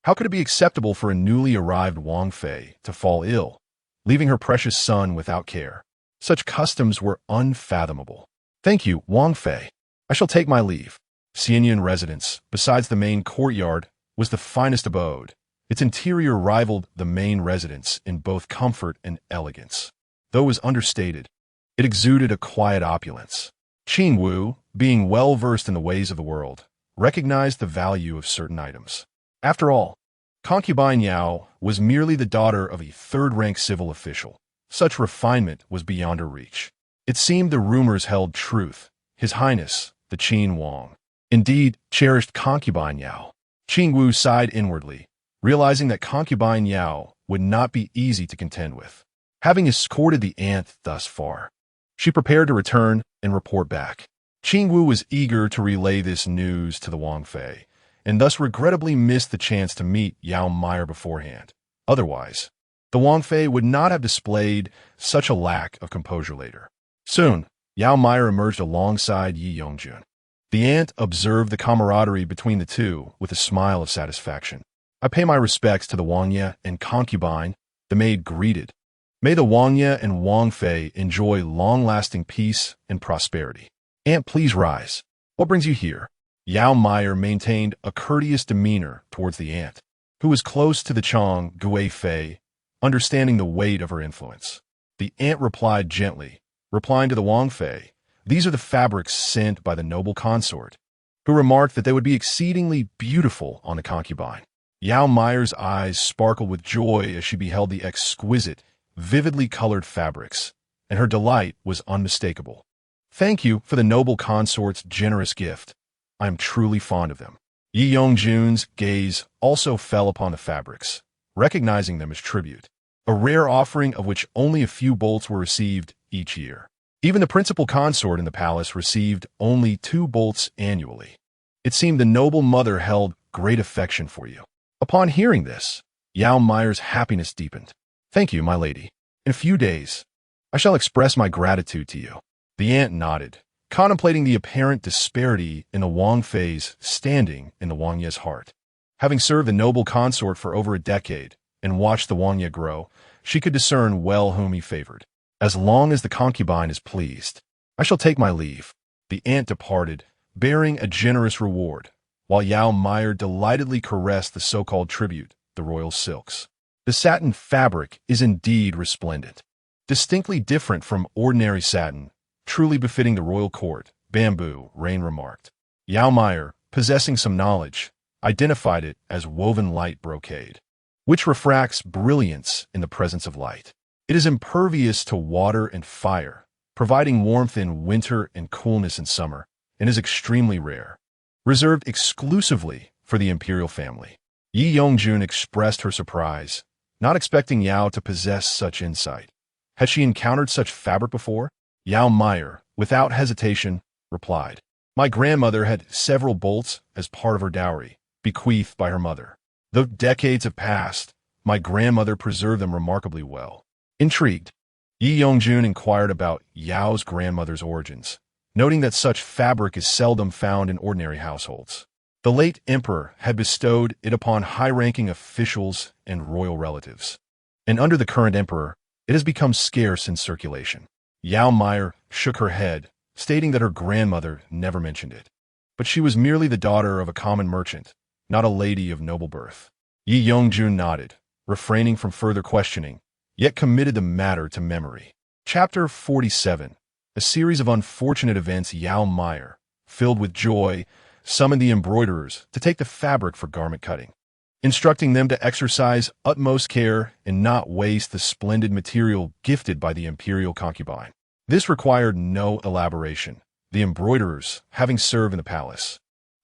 how could it be acceptable for a newly arrived Wangfei to fall ill, leaving her precious son without care? Such customs were unfathomable. "Thank you, Wangfei. I shall take my leave." Xianyan residence, besides the main courtyard, was the finest abode. Its interior rivaled the main residence in both comfort and elegance. Though it was understated, it exuded a quiet opulence. Qin Wu, being well versed in the ways of the world, recognized the value of certain items. After all, concubine Yao was merely the daughter of a third-rank civil official. Such refinement was beyond her reach. It seemed the rumors held truth. His Highness, the Qin Wang, indeed cherished concubine Yao. Qin Wu sighed inwardly, realizing that concubine Yao would not be easy to contend with. Having escorted the aunt thus far, she prepared to return and report back. Qin Wu was eager to relay this news to the Wangfei, and thus regrettably missed the chance to meet Yao Meier beforehand. Otherwise, the Wangfei would not have displayed such a lack of composure later. Soon, Yao Meier emerged alongside Yi Yongjun. The aunt observed the camaraderie between the two with a smile of satisfaction. "I pay my respects to the Wangya and concubine," the maid greeted. "May the Wangya and Wangfei enjoy long-lasting peace and prosperity." "Aunt, please rise. What brings you here?" Yao Meier maintained a courteous demeanor towards the aunt, who was close to the Chang Guifei, understanding the weight of her influence. The aunt replied gently, replying to the Wangfei, "These are the fabrics sent by the noble consort," who remarked that they would be exceedingly beautiful on the concubine. Yao Meier's eyes sparkled with joy as she beheld the exquisite, vividly colored fabrics, and her delight was unmistakable. "Thank you for the noble consort's generous gift. I am truly fond of them." Yi Yongjun's gaze also fell upon the fabrics, recognizing them as tribute, a rare offering of which only a few bolts were received each year. Even the principal consort in the palace received only 2 bolts annually. It seemed the noble mother held great affection for you. Upon hearing this, Yao Meier's happiness deepened. "Thank you, my lady. In a few days, I shall express my gratitude to you." The aunt nodded, contemplating the apparent disparity in the Wangfei's standing in the Wangya's heart. Having served the noble consort for over a decade and watched the Wangya grow, she could discern well whom he favored. "As long as the concubine is pleased, I shall take my leave." The aunt departed, bearing a generous reward, while Yao Meier delightedly caressed the so-called tribute, the royal silks. The satin fabric is indeed resplendent. Distinctly different from ordinary satin, truly befitting the royal court, bamboo, Rain remarked. Yao Meier, possessing some knowledge, identified it as woven light brocade, which refracts brilliance in the presence of light. It is impervious to water and fire, providing warmth in winter and coolness in summer, and is extremely rare. Reserved exclusively for the imperial family. Yi Yongjun expressed her surprise, not expecting Yao to possess such insight. Had she encountered such fabric before? Yao Meier, without hesitation, replied. My grandmother had several bolts as part of her dowry, bequeathed by her mother. Though decades have passed, my grandmother preserved them remarkably well. Intrigued, Yi Yongjun inquired about Yao's grandmother's origins, noting that such fabric is seldom found in ordinary households. The late emperor had bestowed it upon high-ranking officials and royal relatives, and under the current emperor, it has become scarce in circulation. Yao Meier shook her head, stating that her grandmother never mentioned it. But she was merely the daughter of a common merchant, not a lady of noble birth. Yi Yongjun nodded, refraining from further questioning, yet committed the matter to memory. Chapter 47. A series of unfortunate events. Yao Meier, filled with joy, summoned the embroiderers to take the fabric for garment cutting, instructing them to exercise utmost care and not waste the splendid material gifted by the imperial concubine. This required no elaboration. The embroiderers, having served in the palace,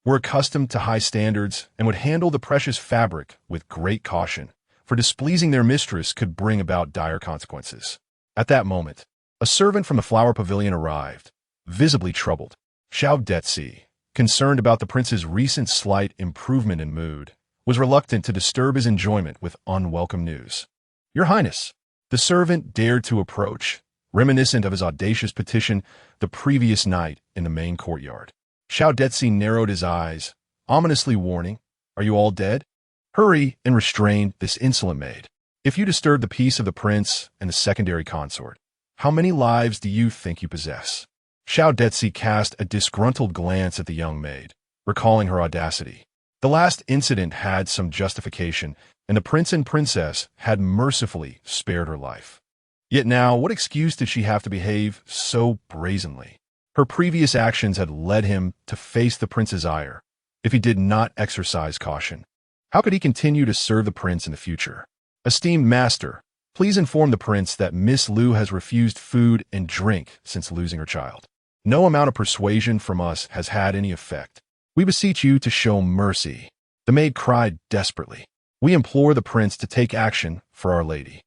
were accustomed to high standards and would handle the precious fabric with great caution, for displeasing their mistress could bring about dire consequences. At that moment, a servant from the flower pavilion arrived, visibly troubled. Xiao Detsi, concerned about the prince's recent slight improvement in mood, was reluctant to disturb his enjoyment with unwelcome news. Your Highness, the servant dared to approach, reminiscent of his audacious petition the previous night in the main courtyard. Xiao Detsi narrowed his eyes, ominously warning, Are you all dead? Hurry and restrain this insolent maid. If you disturb the peace of the prince and the secondary consort, how many lives do you think you possess? Xiao Detsi cast a disgruntled glance at the young maid, recalling her audacity. The last incident had some justification, and the prince and princess had mercifully spared her life. Yet now, what excuse did she have to behave so brazenly? Her previous actions had led him to face the prince's ire, if he did not exercise caution. How could he continue to serve the prince in the future? Esteemed master, please inform the prince that Miss Liu has refused food and drink since losing her child. No amount of persuasion from us has had any effect. We beseech you to show mercy. The maid cried desperately. We implore the prince to take action for Our Lady.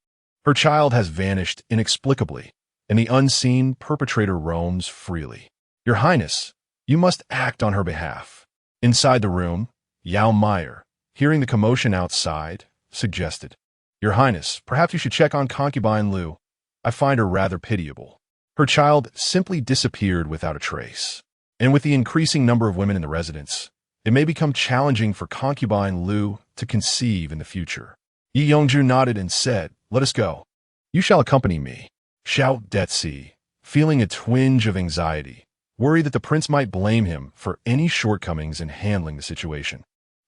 Her child has vanished inexplicably, and the unseen perpetrator roams freely. Your Highness, you must act on her behalf. Inside the room, Yao Meier, hearing the commotion outside, suggested, Your Highness, perhaps you should check on concubine Liu. I find her rather pitiable. Her child simply disappeared without a trace. And with the increasing number of women in the residence, it may become challenging for concubine Liu to conceive in the future. Yi Yongjun nodded and said, Let us go. You shall accompany me. Xiao Detsi, feeling a twinge of anxiety, worried that the prince might blame him for any shortcomings in handling the situation.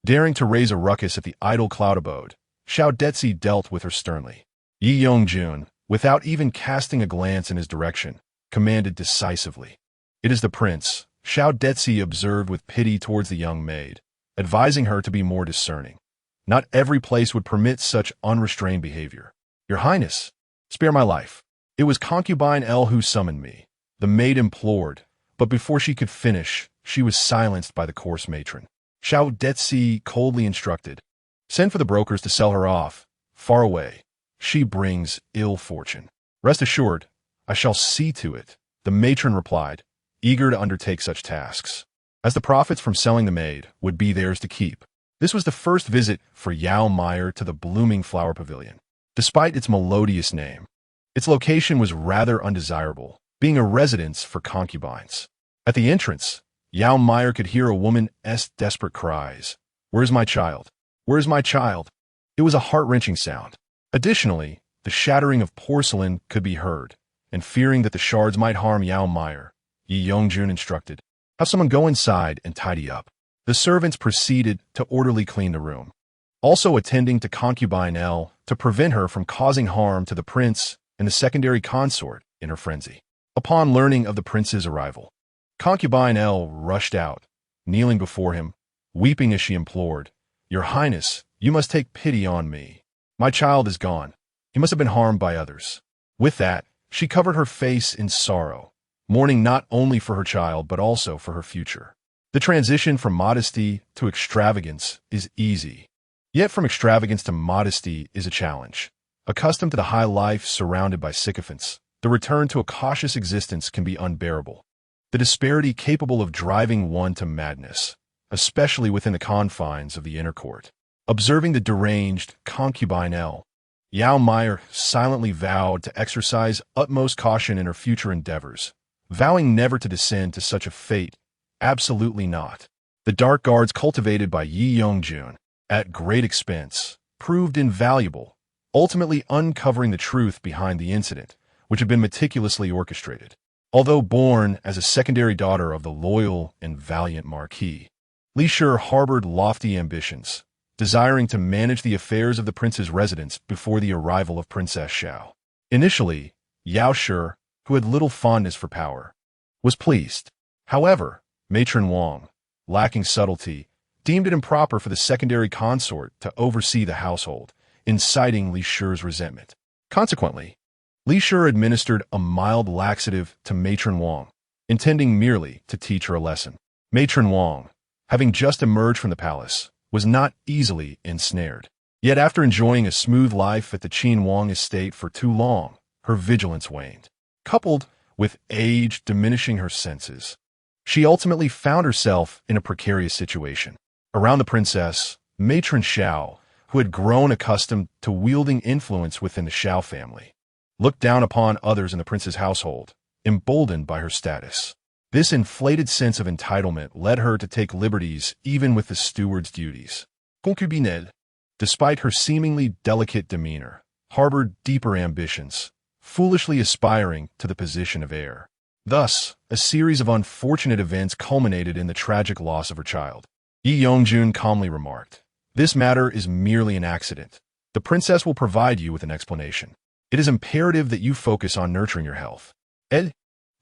Daring to raise a ruckus at the idle cloud abode, Xiao Detsi dealt with her sternly. Yi Yongjun, without even casting a glance in his direction, commanded decisively. It is the prince, Xiao Detsi observed with pity towards the young maid, advising her to be more discerning. Not every place would permit such unrestrained behavior. Your Highness, spare my life. It was concubine L who summoned me. The maid implored, but before she could finish, she was silenced by the coarse matron. Xiao Detsi coldly instructed, Send for the brokers to sell her off, far away. She brings ill fortune. Rest assured, I shall see to it, the matron replied, eager to undertake such tasks, as the profits from selling the maid would be theirs to keep. This was the first visit for Yao Meier to the blooming flower pavilion. Despite its melodious name, its location was rather undesirable, being a residence for concubines. At the entrance, Yao Meier could hear a woman's desperate cries. Where's my child? Where's my child? It was a heart-wrenching sound. Additionally, the shattering of porcelain could be heard, and fearing that the shards might harm Yao Meier, Yi Yongjun instructed, Have someone go inside and tidy up. The servants proceeded to orderly clean the room, also attending to concubine L to prevent her from causing harm to the prince and the secondary consort in her frenzy. Upon learning of the prince's arrival, concubine L rushed out, kneeling before him, weeping as she implored, "Your Highness, you must take pity on me. My child is gone. He must have been harmed by others." With that, she covered her face in sorrow, mourning not only for her child but also for her future. The transition from modesty to extravagance is easy. Yet from extravagance to modesty is a challenge. Accustomed to the high life surrounded by sycophants, the return to a cautious existence can be unbearable. The disparity capable of driving one to madness, especially within the confines of the inner court. Observing the deranged concubine L, Yao Meier silently vowed to exercise utmost caution in her future endeavors, vowing never to descend to such a fate. Absolutely not. The dark guards cultivated by Yi Yongjun, at great expense, proved invaluable, ultimately uncovering the truth behind the incident, which had been meticulously orchestrated. Although born as a secondary daughter of the loyal and valiant Marquis, Li Shi harbored lofty ambitions, desiring to manage the affairs of the prince's residence before the arrival of Princess Xiao. Initially, Yao Shi, who had little fondness for power, was pleased. However, Matron Wang, lacking subtlety, deemed it improper for the secondary consort to oversee the household, inciting Li Shi's resentment. Consequently, Li Shi administered a mild laxative to Matron Wang, intending merely to teach her a lesson. Matron Wang, having just emerged from the palace, was not easily ensnared. Yet after enjoying a smooth life at the Qin Wang estate for too long, her vigilance waned. Coupled with age diminishing her senses, she ultimately found herself in a precarious situation. Around the princess, Matron Xiao, who had grown accustomed to wielding influence within the Xiao family, looked down upon others in the prince's household, emboldened by her status. This inflated sense of entitlement led her to take liberties even with the steward's duties. Concubine, despite her seemingly delicate demeanor, harbored deeper ambitions, foolishly aspiring to the position of heir. Thus, a series of unfortunate events culminated in the tragic loss of her child. Yi Yongjun calmly remarked, "This matter is merely an accident. The princess will provide you with an explanation. It is imperative that you focus on nurturing your health." Ed,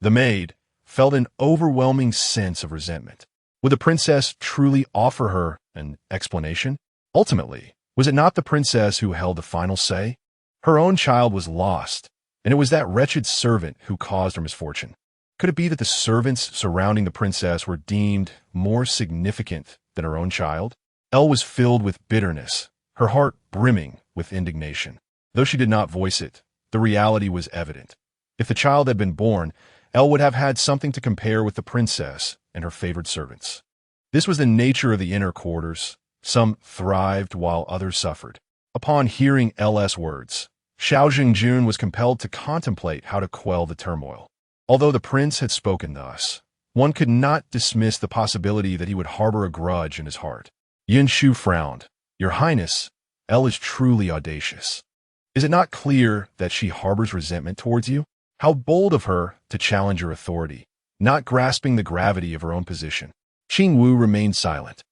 the maid, felt an overwhelming sense of resentment. Would the princess truly offer her an explanation? Ultimately, was it not the princess who held the final say? Her own child was lost, and it was that wretched servant who caused her misfortune. Could it be that the servants surrounding the princess were deemed more significant than her own child? Elle was filled with bitterness, her heart brimming with indignation. Though she did not voice it, the reality was evident. If the child had been born, Elle would have had something to compare with the princess and her favored servants. This was the nature of the inner quarters. Some thrived while others suffered. Upon hearing L's words, Xiao Jingjun was compelled to contemplate how to quell the turmoil. Although the prince had spoken thus, one could not dismiss the possibility that he would harbor a grudge in his heart. Yin Shu frowned. "Your Highness, Elle is truly audacious. Is it not clear that she harbors resentment towards you? How bold of her to challenge your authority, not grasping the gravity of her own position." Qing Wu remained silent,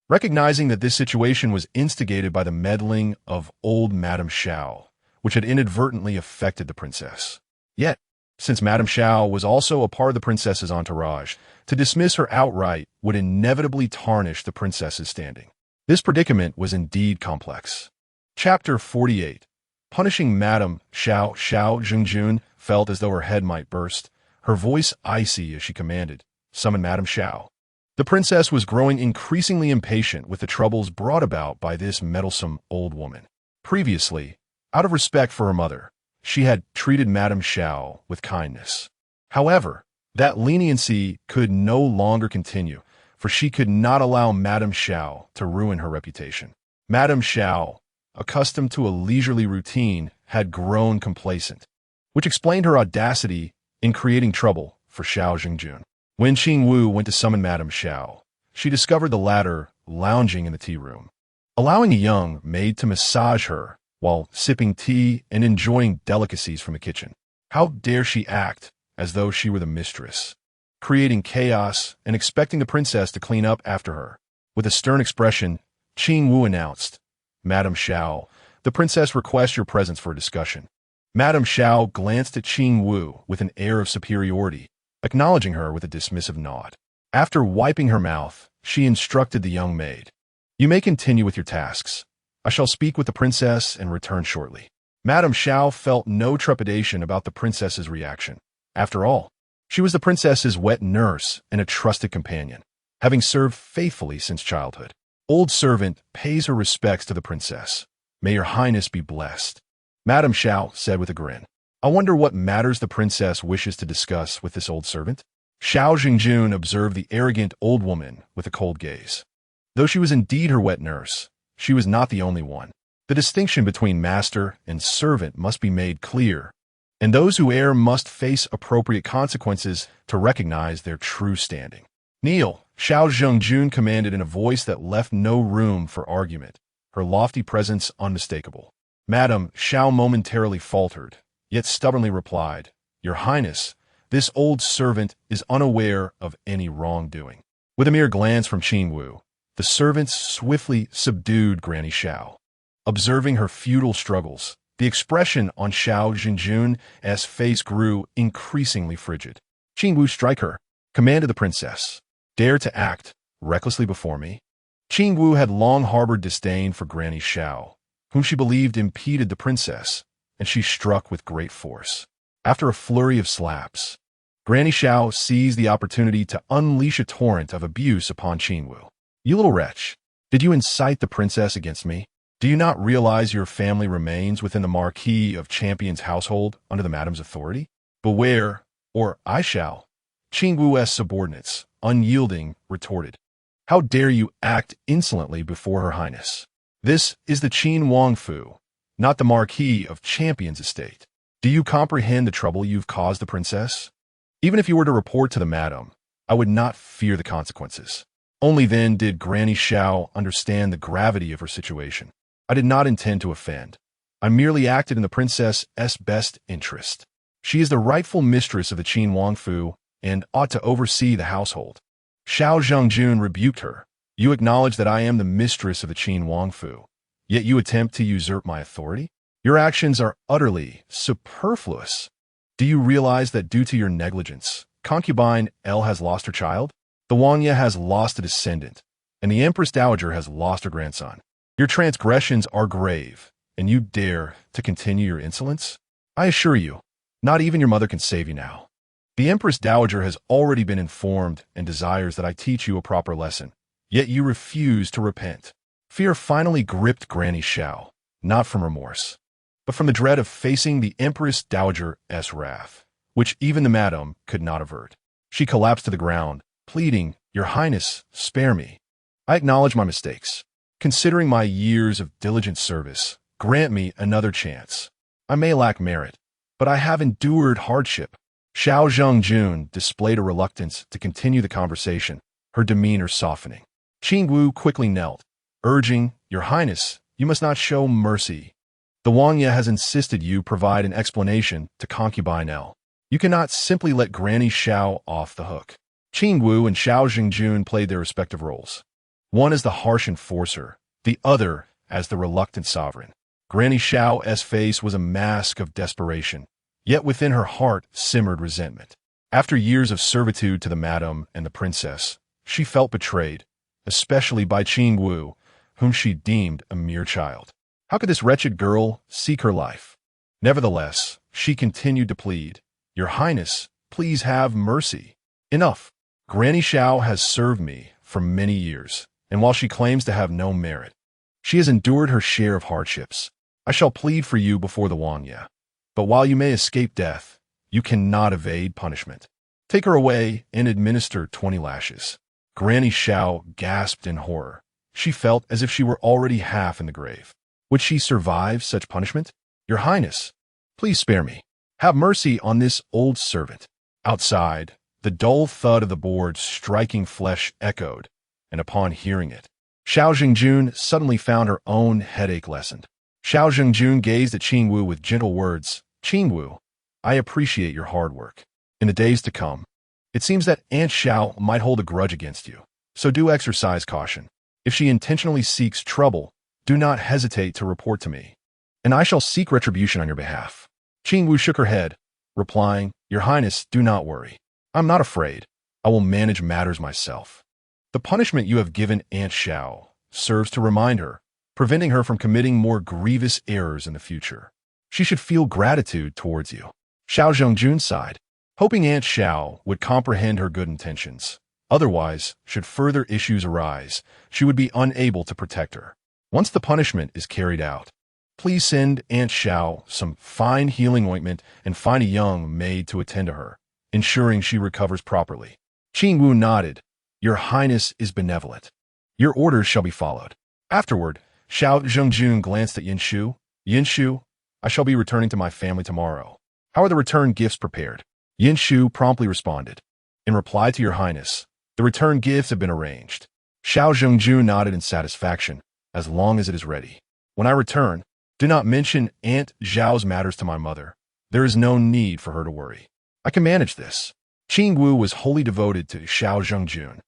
recognizing that this situation was instigated by the meddling of old Madame Xiao, which had inadvertently affected the princess. Yet, since Madame Xiao was also a part of the princess's entourage, to dismiss her outright would inevitably tarnish the princess's standing. This predicament was indeed complex. Chapter 48. Punishing Madame Xiao Jingjun felt as though her head might burst, her voice icy as she commanded, "Summon Madame Xiao." The princess was growing increasingly impatient with the troubles brought about by this meddlesome old woman. Previously, out of respect for her mother, she had treated Madame Xiao with kindness. However, that leniency could no longer continue, for she could not allow Madame Xiao to ruin her reputation. Madame Xiao, accustomed to a leisurely routine, had grown complacent, which explained her audacity in creating trouble for Xiao Jingjun. When Qing Wu went to summon Madame Xiao, she discovered the latter lounging in the tea room, allowing a young maid to massage her while sipping tea and enjoying delicacies from the kitchen. How dare she act as though she were the mistress, creating chaos and expecting the princess to clean up after her. With a stern expression, Qing Wu announced, "Madame Xiao, the princess requests your presence for a discussion." Madame Xiao glanced at Qing Wu with an air of superiority, acknowledging her with a dismissive nod. After wiping her mouth, she instructed the young maid. You may continue with your tasks. I shall speak with the princess and return shortly. Madame Xiao felt no trepidation about the princess's reaction. After all, she was the princess's wet nurse and a trusted companion, having served faithfully since childhood. Old servant pays her respects to the princess. May your highness be blessed. Madame Xiao said with a grin. I wonder what matters the princess wishes to discuss with this old servant? Xiao Jingjun observed the arrogant old woman with a cold gaze. Though she was indeed her wet nurse, she was not the only one. The distinction between master and servant must be made clear, and those who err must face appropriate consequences to recognize their true standing. Kneel, Xiao Zhengjun commanded in a voice that left no room for argument, her lofty presence unmistakable. Madame Xiao momentarily faltered, yet stubbornly replied, Your Highness, this old servant is unaware of any wrongdoing. With a mere glance from Qing Wu, the servant swiftly subdued Granny Xiao. Observing her futile struggles, the expression on Xiao Zhengjun's face grew increasingly frigid. Qing Wu, strike her, commanded the princess. Dare to act recklessly before me? Qing Wu had long harbored disdain for Granny Xiao, whom she believed impeded the princess, and she struck with great force. After a flurry of slaps, Granny Xiao seized the opportunity to unleash a torrent of abuse upon Qing Wu. You little wretch, did you incite the princess against me? Do you not realize your family remains within the Marquis of Champion's household under the madam's authority? Beware, or I shall. Qing Wu's subordinates, unyielding, retorted. How dare you act insolently before her highness? This is the Qin Wangfu, not the Marquis of Champion's estate. Do you comprehend the trouble you've caused the princess? Even if you were to report to the madam, I would not fear the consequences. Only then did Granny Xiao understand the gravity of her situation. I did not intend to offend. I merely acted in the princess's best interest. She is the rightful mistress of the Qin Wangfu and ought to oversee the household. Xiao Zhengjun rebuked her. You acknowledge that I am the mistress of the Qin Wangfu, yet you attempt to usurp my authority? Your actions are utterly superfluous. Do you realize that due to your negligence, concubine L has lost her child? The Wangya has lost a descendant, and the Empress Dowager has lost her grandson. Your transgressions are grave, and you dare to continue your insolence? I assure you, not even your mother can save you now. The Empress Dowager has already been informed and desires that I teach you a proper lesson, yet you refuse to repent. Fear finally gripped Granny Xiao, not from remorse, but from the dread of facing the Empress Dowager's wrath, which even the madam could not avert. She collapsed to the ground, pleading, Your Highness, spare me. I acknowledge my mistakes. Considering my years of diligent service, grant me another chance. I may lack merit, but I have endured hardship. Xiao Zhengjun displayed a reluctance to continue the conversation, her demeanor softening. Qing Wu quickly knelt, urging, Your Highness, you must not show mercy. The Wangya has insisted you provide an explanation to concubine L. You cannot simply let Granny Xiao off the hook. Qing Wu and Xiao Zhengjun played their respective roles. One as the harsh enforcer, the other as the reluctant sovereign. Granny Xiao's face was a mask of desperation, yet within her heart simmered resentment. After years of servitude to the madam and the princess, she felt betrayed, especially by Qing Wu, whom she deemed a mere child. How could this wretched girl seek her life? Nevertheless, she continued to plead, Your Highness, please have mercy. Enough. Granny Xiao has served me for many years, and while she claims to have no merit, she has endured her share of hardships. I shall plead for you before the Wangya, but while you may escape death, you cannot evade punishment. Take her away and administer 20 lashes. Granny Xiao gasped in horror. She felt as if she were already half in the grave. Would she survive such punishment? Your Highness, please spare me. Have mercy on this old servant. Outside, the dull thud of the board striking flesh echoed, and upon hearing it, Xiao Zhengjun suddenly found her own headache lessened. Xiao Zhengjun gazed at Qing Wu with gentle words. Qing Wu, I appreciate your hard work. In the days to come, it seems that Aunt Xiao might hold a grudge against you, so do exercise caution. If she intentionally seeks trouble, do not hesitate to report to me, and I shall seek retribution on your behalf. Qingwu shook her head, replying, "Your Highness, do not worry. I'm not afraid. I will manage matters myself." The punishment you have given Aunt Xiao serves to remind her, preventing her from committing more grievous errors in the future. She should feel gratitude towards you. Xiao Zhengjun sighed, hoping Aunt Xiao would comprehend her good intentions. Otherwise, should further issues arise, she would be unable to protect her. Once the punishment is carried out, please send Aunt Xiao some fine healing ointment and find a young maid to attend to her, ensuring she recovers properly. Qingwu nodded. Your Highness is benevolent. Your orders shall be followed. Afterward, Xiao Zhengjun glanced at Yin Shu. Yin Shu, I shall be returning to my family tomorrow. How are the return gifts prepared? Yin Shu promptly responded. In reply to your Highness, the return gifts have been arranged. Xiao Zhengjun nodded in satisfaction, as long as it is ready. When I return, do not mention Aunt Zhao's matters to my mother. There is no need for her to worry. I can manage this. Qingwu was wholly devoted to Xiao Zhengjun,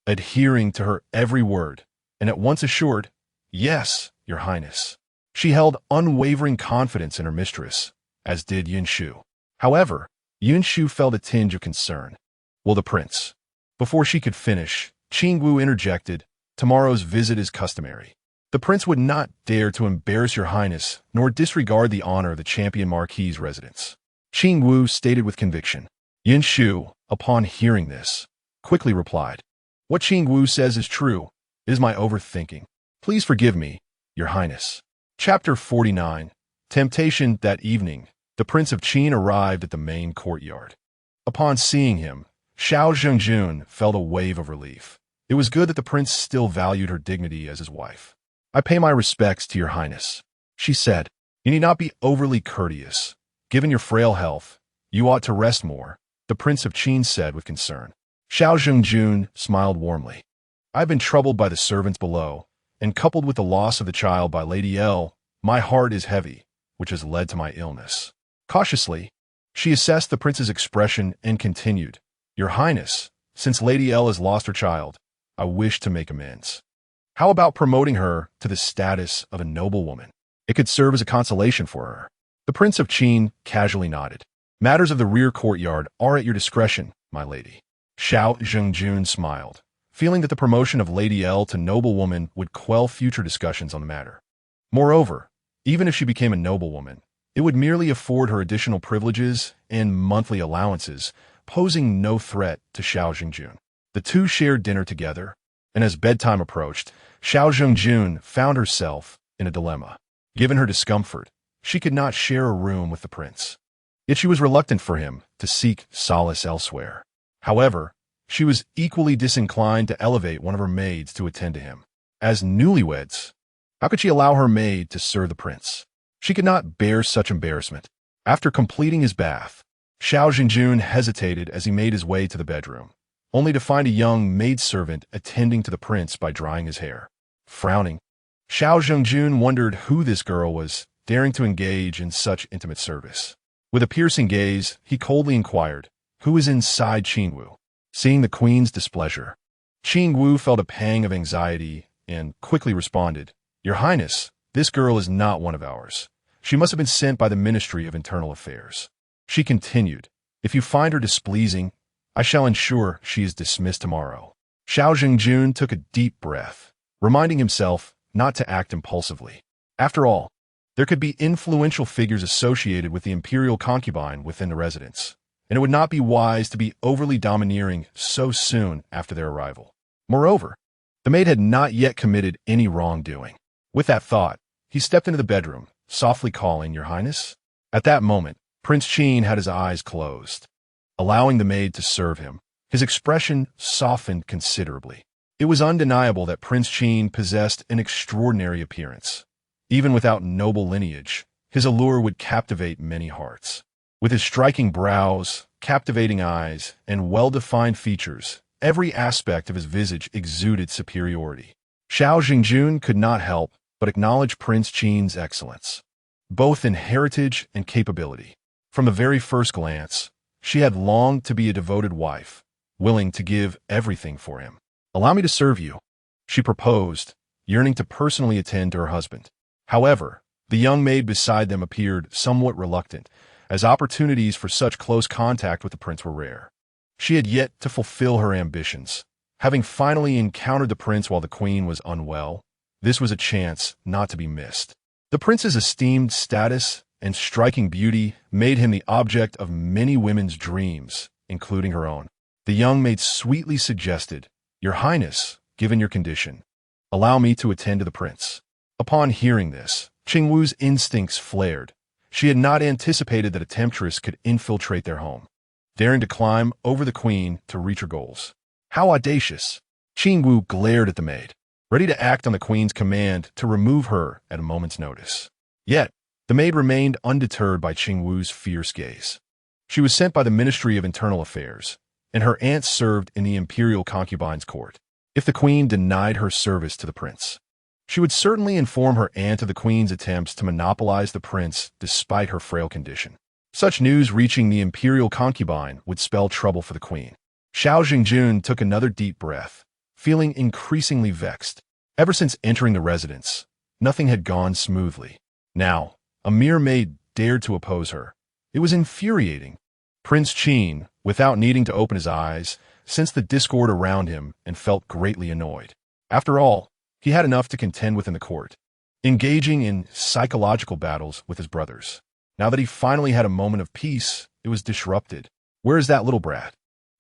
adhering to her every word, and at once assured, "Yes, your Highness." She held unwavering confidence in her mistress, as did Yin Shu. However, Yin Shu felt a tinge of concern. Will the prince? Before she could finish, Qingwu interjected, "Tomorrow's visit is customary. The prince would not dare to embarrass your Highness, nor disregard the honor of the champion Marquis's residence." Qingwu stated with conviction. Yin Shu, upon hearing this, quickly replied, "What Qingwu says is true. It is my overthinking. Please forgive me, your Highness." Chapter 49. Temptation. That evening, the Prince of Qin arrived at the main courtyard. Upon seeing him, Xiao Zhengjun felt a wave of relief. It was good that the prince still valued her dignity as his wife. "I pay my respects to your Highness," she said. "You need not be overly courteous. Given your frail health, you ought to rest more," the Prince of Qin said with concern. Xiao Zhengjun smiled warmly. "I have been troubled by the servants below, and coupled with the loss of the child by Lady L, my heart is heavy, which has led to my illness." Cautiously, she assessed the prince's expression and continued, "Your Highness, since Lady L has lost her child, I wish to make amends. How about promoting her to the status of a noblewoman? It could serve as a consolation for her." The Prince of Qin casually nodded. "Matters of the rear courtyard are at your discretion, my lady." Xiao Zhengjun smiled, feeling that the promotion of Lady L to noblewoman would quell future discussions on the matter. Moreover, even if she became a noblewoman, it would merely afford her additional privileges and monthly allowances, posing no threat to Xiao Zhengjun. The two shared dinner together, and as bedtime approached, Xiao Zhengjun found herself in a dilemma. Given her discomfort, she could not share a room with the prince. Yet she was reluctant for him to seek solace elsewhere. However, she was equally disinclined to elevate one of her maids to attend to him. As newlyweds, how could she allow her maid to serve the prince? She could not bear such embarrassment. After completing his bath, Xiao Zhengjun hesitated as he made his way to the bedroom, only to find a young maidservant attending to the prince by drying his hair. Frowning, Xiao Zhengjun wondered who this girl was, daring to engage in such intimate service. With a piercing gaze, he coldly inquired, "Who is inside Qingwu?" Seeing the queen's displeasure, Qingwu felt a pang of anxiety and quickly responded, "Your Highness, this girl is not one of ours. She must have been sent by the Ministry of Internal Affairs." She continued, "If you find her displeasing, I shall ensure she is dismissed tomorrow." Xiao Zhengjun took a deep breath, reminding himself not to act impulsively. After all, there could be influential figures associated with the imperial concubine within the residence, and it would not be wise to be overly domineering so soon after their arrival. Moreover, the maid had not yet committed any wrongdoing. With that thought, he stepped into the bedroom, softly calling, "Your Highness?" At that moment, Prince Qin had his eyes closed. Allowing the maid to serve him, his expression softened considerably. It was undeniable that Prince Qin possessed an extraordinary appearance. Even without noble lineage, his allure would captivate many hearts. With his striking brows, captivating eyes, and well-defined features, every aspect of his visage exuded superiority. Xiao Zhengjun could not help but acknowledge Prince Qin's excellence, both in heritage and capability. From the very first glance, she had longed to be a devoted wife, willing to give everything for him. "Allow me to serve you," she proposed, yearning to personally attend to her husband. However, the young maid beside them appeared somewhat reluctant, as opportunities for such close contact with the prince were rare. She had yet to fulfill her ambitions. Having finally encountered the prince while the queen was unwell, this was a chance not to be missed. The prince's esteemed status and striking beauty made him the object of many women's dreams, including her own. The young maid sweetly suggested, "Your Highness, given your condition, allow me to attend to the prince." Upon hearing this, Qingwu's instincts flared. She had not anticipated that a temptress could infiltrate their home, daring to climb over the queen to reach her goals. How audacious! Qingwu glared at the maid, ready to act on the queen's command to remove her at a moment's notice. Yet, the maid remained undeterred by Qingwu's fierce gaze. She was sent by the Ministry of Internal Affairs, and her aunt served in the imperial concubine's court. If the queen denied her service to the prince, she would certainly inform her aunt of the queen's attempts to monopolize the prince despite her frail condition. Such news reaching the imperial concubine would spell trouble for the queen. Xiao Jingjun took another deep breath, feeling increasingly vexed. Ever since entering the residence, nothing had gone smoothly. Now, a mere maid dared to oppose her. It was infuriating. Prince Qin, without needing to open his eyes, sensed the discord around him and felt greatly annoyed. After all, he had enough to contend with in the court, engaging in psychological battles with his brothers. Now that he finally had a moment of peace, it was disrupted. "Where is that little brat?"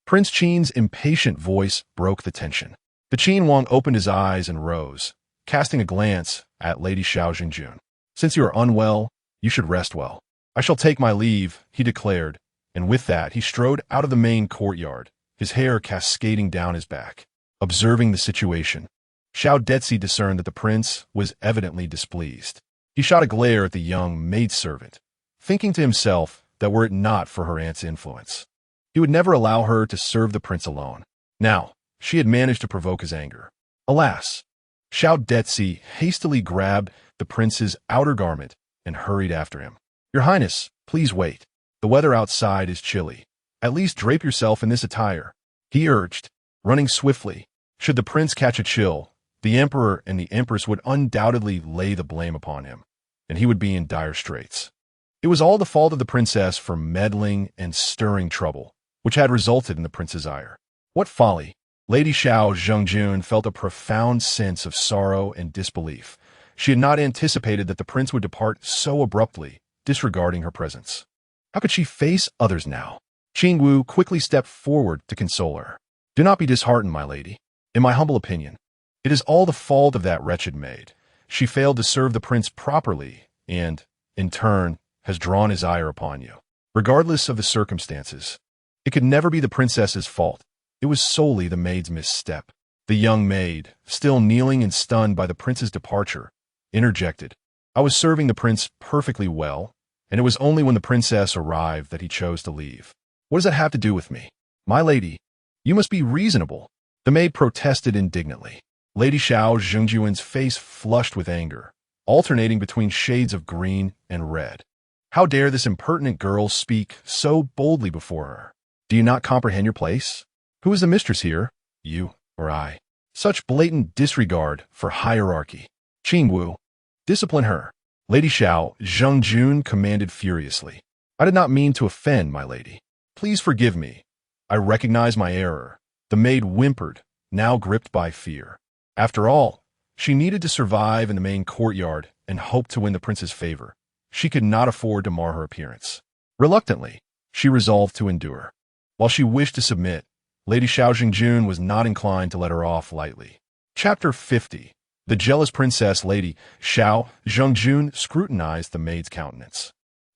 Prince Qin's impatient voice broke the tension. The Qin Wang opened his eyes and rose, casting a glance at Lady Xiao Jingjun. "Since you are unwell, you should rest well. I shall take my leave," he declared, and with that he strode out of the main courtyard, his hair cascading down his back. Observing the situation, Xiao Detzi discerned that the prince was evidently displeased. He shot a glare at the young maidservant, thinking to himself that were it not for her aunt's influence, he would never allow her to serve the prince alone. Now, she had managed to provoke his anger. Alas! Xiao Detzi hastily grabbed the prince's outer garment and hurried after him. "Your Highness, please wait. The weather outside is chilly. At least drape yourself in this attire," he urged, running swiftly. Should the prince catch a chill, the emperor and the empress would undoubtedly lay the blame upon him, and he would be in dire straits. It was all the fault of the princess for meddling and stirring trouble, which had resulted in the prince's ire. What folly! Lady Xiao Zhengjun felt a profound sense of sorrow and disbelief. She had not anticipated that the prince would depart so abruptly, disregarding her presence. How could she face others now? Qingwu quickly stepped forward to console her. "Do not be disheartened, my lady. In my humble opinion, it is all the fault of that wretched maid. She failed to serve the prince properly and, in turn, has drawn his ire upon you. Regardless of the circumstances, it could never be the princess's fault. It was solely the maid's misstep." The young maid, still kneeling and stunned by the prince's departure, interjected, "I was serving the prince perfectly well, and it was only when the princess arrived that he chose to leave. What does that have to do with me? My lady, you must be reasonable." The maid protested indignantly. Lady Xiao Zhengjuan's face flushed with anger, alternating between shades of green and red. How dare this impertinent girl speak so boldly before her? Do you not comprehend your place? Who is the mistress here, you or I? Such blatant disregard for hierarchy. Qingwu, discipline her. Lady Xiao Zhengjun commanded furiously. "I did not mean to offend, my lady. Please forgive me. I recognize my error." The maid whimpered, now gripped by fear. After all, she needed to survive in the main courtyard and hope to win the prince's favor. She could not afford to mar her appearance. Reluctantly, she resolved to endure. While she wished to submit, Lady Xiao Jingjun was not inclined to let her off lightly. Chapter 50. The jealous princess Lady Xiao Zhengjun scrutinized the maid's countenance.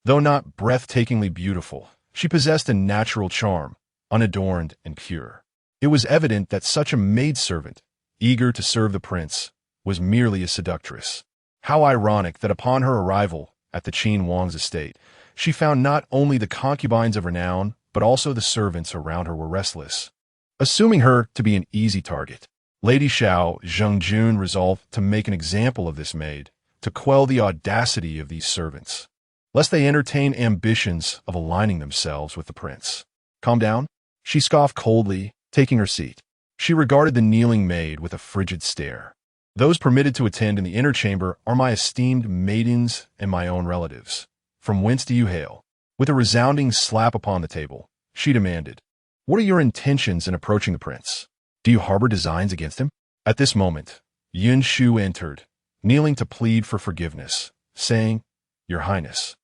Though not breathtakingly beautiful, she possessed a natural charm, unadorned and pure. It was evident that such a maidservant, eager to serve the prince, was merely a seductress. How ironic that upon her arrival at the Qin Wang's estate, she found not only the concubines of renown, but also the servants around her were restless. Assuming her to be an easy target, Lady Xiao Zhengjun resolved to make an example of this maid, to quell the audacity of these servants, lest they entertain ambitions of aligning themselves with the prince. "Calm down," she scoffed coldly, taking her seat. She regarded the kneeling maid with a frigid stare. "Those permitted to attend in the inner chamber are my esteemed maidens and my own relatives. From whence do you hail?" With a resounding slap upon the table, she demanded, "What are your intentions in approaching the prince? Do you harbor designs against him?" At this moment, Yun Shu entered, kneeling to plead for forgiveness, saying, "Your Highness,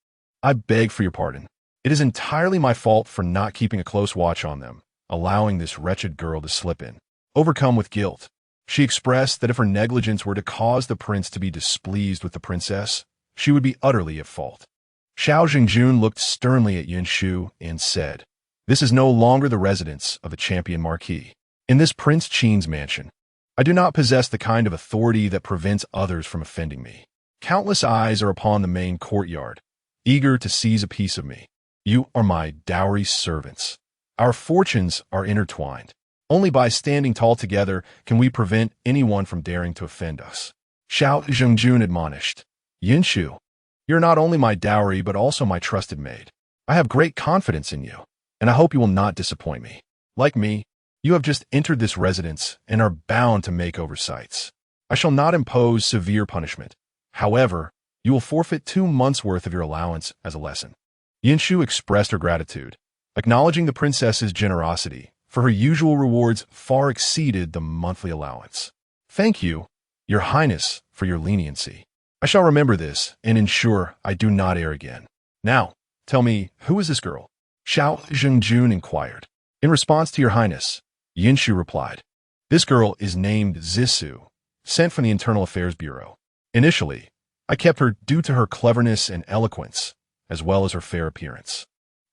I beg for your pardon. It is entirely my fault for not keeping a close watch on them, allowing this wretched girl to slip in." Overcome with guilt, she expressed that if her negligence were to cause the prince to be displeased with the princess, she would be utterly at fault. Xiao Jingjun looked sternly at Yun Shu and said, "This is no longer the residence of a champion marquis. In this Prince Qin's mansion, I do not possess the kind of authority that prevents others from offending me. Countless eyes are upon the main courtyard, eager to seize a piece of me. You are my dowry servants. Our fortunes are intertwined. Only by standing tall together can we prevent anyone from daring to offend us." Xiao Zhengjun admonished, "Yin Shu, you're not only my dowry but also my trusted maid. I have great confidence in you, and I hope you will not disappoint me. Like me, you have just entered this residence and are bound to make oversights. I shall not impose severe punishment. However, you will forfeit 2 months' worth of your allowance as a lesson." Yin Shu expressed her gratitude, acknowledging the princess's generosity, for her usual rewards far exceeded the monthly allowance. "Thank you, Your Highness, for your leniency. I shall remember this and ensure I do not err again. Now, tell me, who is this girl?" Xiao Zhengjun inquired. "In response to Your Highness," Yin Shu replied, "This girl is named Zissou, sent from the Internal Affairs Bureau. Initially, I kept her due to her cleverness and eloquence, as well as her fair appearance.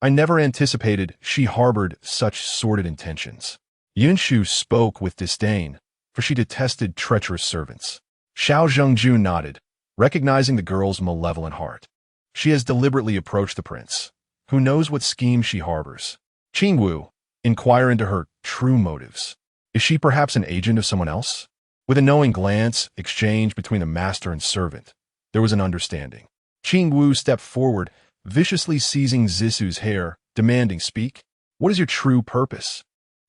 I never anticipated she harbored such sordid intentions." Yun Shu spoke with disdain, for she detested treacherous servants. Xiao Zhengjun nodded, recognizing the girl's malevolent heart. "She has deliberately approached the prince. Who knows what scheme she harbors? Qingwu, inquire into her true motives. Is she perhaps an agent of someone else?" With a knowing glance exchanged between the master and servant, there was an understanding. Qingwu stepped forward, viciously seizing Zissou's hair, demanding, "Speak. What is your true purpose?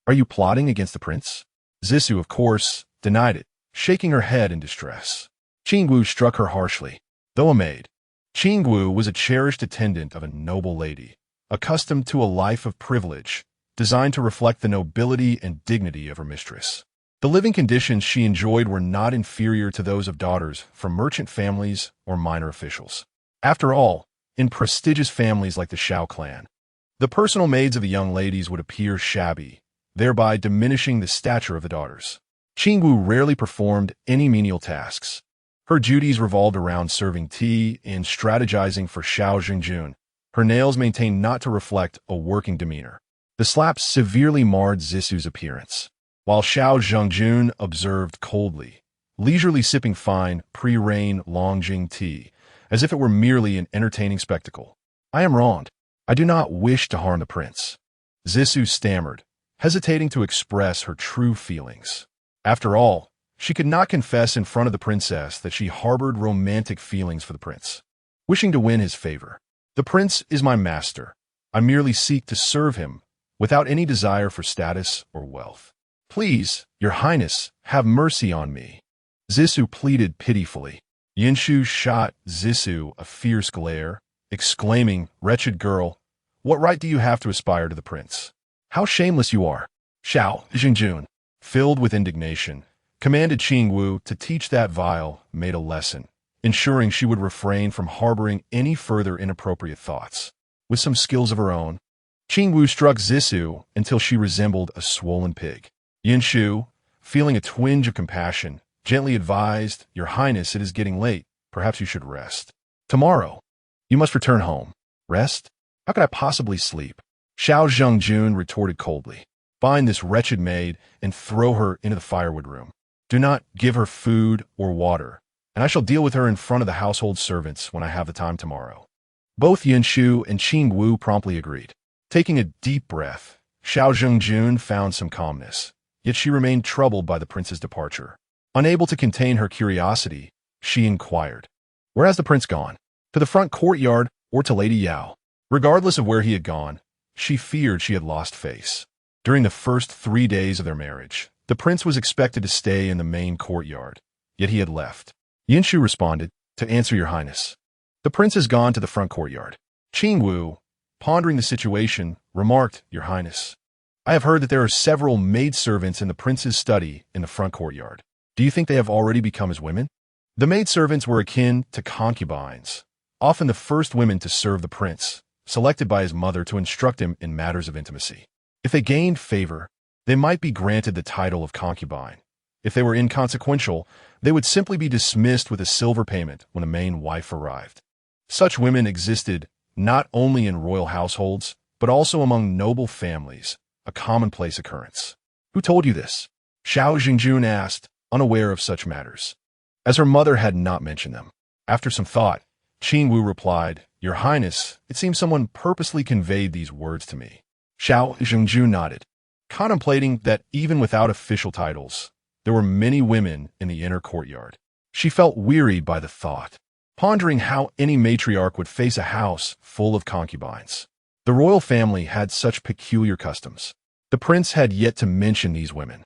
Are you plotting against the prince?" Zissou, of course, denied it, shaking her head in distress. Qingwu struck her harshly. Though a maid, Qingwu was a cherished attendant of a noble lady, accustomed to a life of privilege, designed to reflect the nobility and dignity of her mistress. The living conditions she enjoyed were not inferior to those of daughters from merchant families or minor officials. After all, in prestigious families like the Shao clan, the personal maids of the young ladies would appear shabby, thereby diminishing the stature of the daughters. Qingwu rarely performed any menial tasks. Her duties revolved around serving tea and strategizing for Xiao Zhengjun. Her nails maintained not to reflect a working demeanor. The slap severely marred Zissou's appearance, while Xiao Zhengjun observed coldly, leisurely sipping fine, pre-rain Longjing tea, as if it were merely an entertaining spectacle. "I am wronged. I do not wish to harm the prince," Zissou stammered, hesitating to express her true feelings. After all, she could not confess in front of the princess that she harbored romantic feelings for the prince, wishing to win his favor. "The prince is my master. I merely seek to serve him, without any desire for status or wealth. Please, Your Highness, have mercy on me," Zissou pleaded pitifully. Yin Shu shot Zissou a fierce glare, exclaiming, "Wretched girl, what right do you have to aspire to the prince? How shameless you are!" Xiao Zhengjun, filled with indignation, commanded Qingwu to teach that vile maid a lesson, ensuring she would refrain from harboring any further inappropriate thoughts. With some skills of her own, Qingwu struck Zissou until she resembled a swollen pig. Yin Shu, feeling a twinge of compassion, gently advised, "Your Highness, it is getting late. Perhaps you should rest. Tomorrow, you must return home." "Rest? How could I possibly sleep?" Xiao Zhengjun retorted coldly. "Find this wretched maid and throw her into the firewood room. Do not give her food or water, and I shall deal with her in front of the household servants when I have the time tomorrow." Both Yin Shu and Qingwu promptly agreed. Taking a deep breath, Xiao Zhengjun found some calmness, yet she remained troubled by the prince's departure. Unable to contain her curiosity, she inquired, "Where has the prince gone? To the front courtyard or to Lady Yao?" Regardless of where he had gone, she feared she had lost face. During the first 3 days of their marriage, the prince was expected to stay in the main courtyard, yet he had left. Yin Shu responded, "To answer Your Highness, the prince has gone to the front courtyard." Qingwu, pondering the situation, remarked, "Your Highness, I have heard that there are several maidservants in the prince's study in the front courtyard. Do you think they have already become his women?" The maidservants were akin to concubines, often the first women to serve the prince, selected by his mother to instruct him in matters of intimacy. If they gained favor, they might be granted the title of concubine. If they were inconsequential, they would simply be dismissed with a silver payment when a main wife arrived. Such women existed not only in royal households, but also among noble families, a commonplace occurrence. "Who told you this?" Xiao Jingzong asked, unaware of such matters, as her mother had not mentioned them. After some thought, Qing Wu replied, "Your Highness, it seems someone purposely conveyed these words to me." Xiao Jingzong nodded, contemplating that even without official titles, there were many women in the inner courtyard. She felt wearied by the thought, pondering how any matriarch would face a house full of concubines. The royal family had such peculiar customs. The prince had yet to mention these women.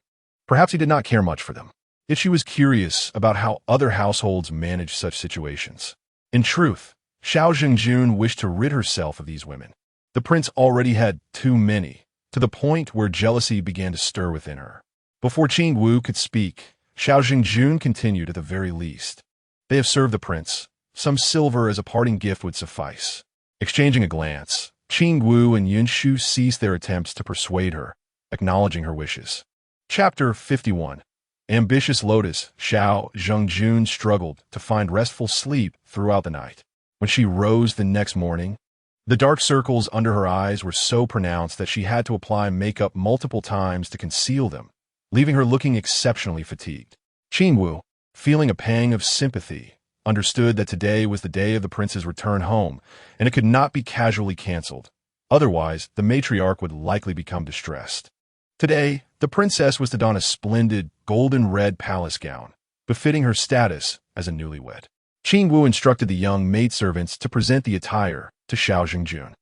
Perhaps he did not care much for them. Yet she was curious about how other households managed such situations. In truth, Xiao Jingzong wished to rid herself of these women. The prince already had too many, to the point where jealousy began to stir within her. Before Qing Wu could speak, Xiao Jingzong continued at the very least. "They have served the prince. Some silver as a parting gift would suffice." Exchanging a glance, Qing Wu and Yun Shu ceased their attempts to persuade her, acknowledging her wishes. Chapter 51. Ambitious Lotus. Xiao Zhengjun struggled to find restful sleep throughout the night. When she rose the next morning, the dark circles under her eyes were so pronounced that she had to apply makeup multiple times to conceal them, leaving her looking exceptionally fatigued. Qing Wu, feeling a pang of sympathy, understood that today was the day of the prince's return home, and it could not be casually cancelled. Otherwise, the matriarch would likely become distressed. Today, the princess was to don a splendid golden-red palace gown, befitting her status as a newlywed. Qing Wu instructed the young maidservants to present the attire to Xiao Jingzong.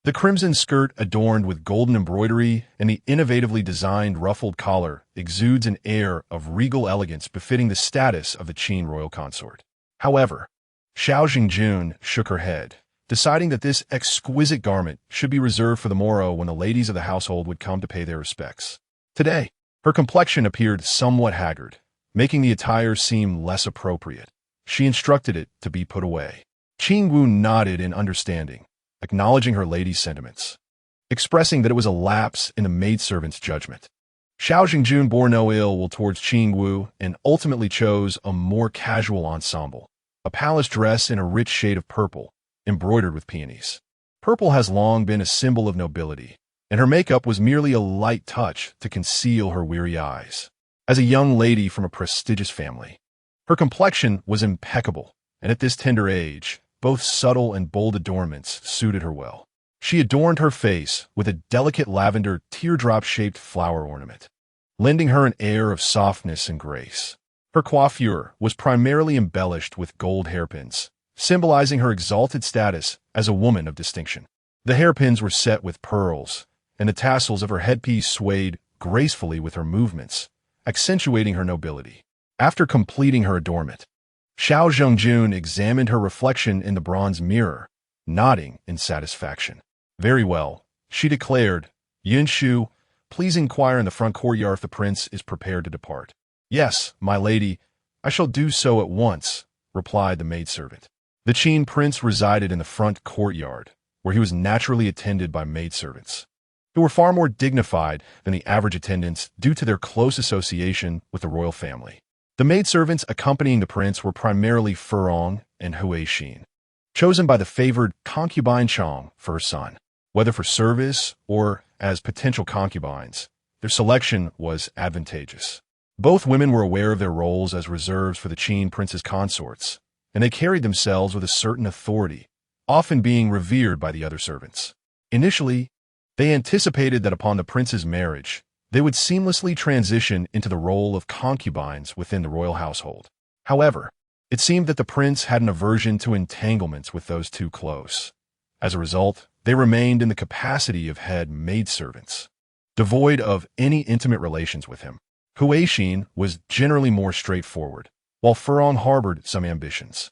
The crimson skirt adorned with golden embroidery and the innovatively designed ruffled collar exudes an air of regal elegance befitting the status of the Qin royal consort. However, Xiao Jingzong shook her head, deciding that this exquisite garment should be reserved for the morrow when the ladies of the household would come to pay their respects. Today, her complexion appeared somewhat haggard, making the attire seem less appropriate. She instructed it to be put away. Qing Wu nodded in understanding, acknowledging her lady's sentiments, expressing that it was a lapse in the maidservant's judgment. Xiao Jingzong bore no ill will towards Qing Wu and ultimately chose a more casual ensemble, a palace dress in a rich shade of purple, embroidered with peonies. Purple has long been a symbol of nobility, and her makeup was merely a light touch to conceal her weary eyes. As a young lady from a prestigious family, her complexion was impeccable, and at this tender age, both subtle and bold adornments suited her well. She adorned her face with a delicate lavender teardrop-shaped flower ornament, lending her an air of softness and grace. Her coiffure was primarily embellished with gold hairpins, symbolizing her exalted status as a woman of distinction. The hairpins were set with pearls, and the tassels of her headpiece swayed gracefully with her movements, accentuating her nobility. After completing her adornment, Xiao Zhengjun examined her reflection in the bronze mirror, nodding in satisfaction. "Very well," she declared. "Yun Shu, please inquire in the front courtyard if the prince is prepared to depart." "Yes, my lady, I shall do so at once," replied the maidservant. The Qin prince resided in the front courtyard, where he was naturally attended by maidservants, who were far more dignified than the average attendants due to their close association with the royal family. The maidservants accompanying the prince were primarily Furong and Huixin, chosen by the favored concubine Chong for her son. Whether for service or as potential concubines, their selection was advantageous. Both women were aware of their roles as reserves for the Qin prince's consorts, and they carried themselves with a certain authority, often being revered by the other servants. Initially, they anticipated that upon the prince's marriage, they would seamlessly transition into the role of concubines within the royal household. However, it seemed that the prince had an aversion to entanglements with those too close. As a result, they remained in the capacity of head maidservants, devoid of any intimate relations with him. Huixin was generally more straightforward, while Furong harbored some ambitions.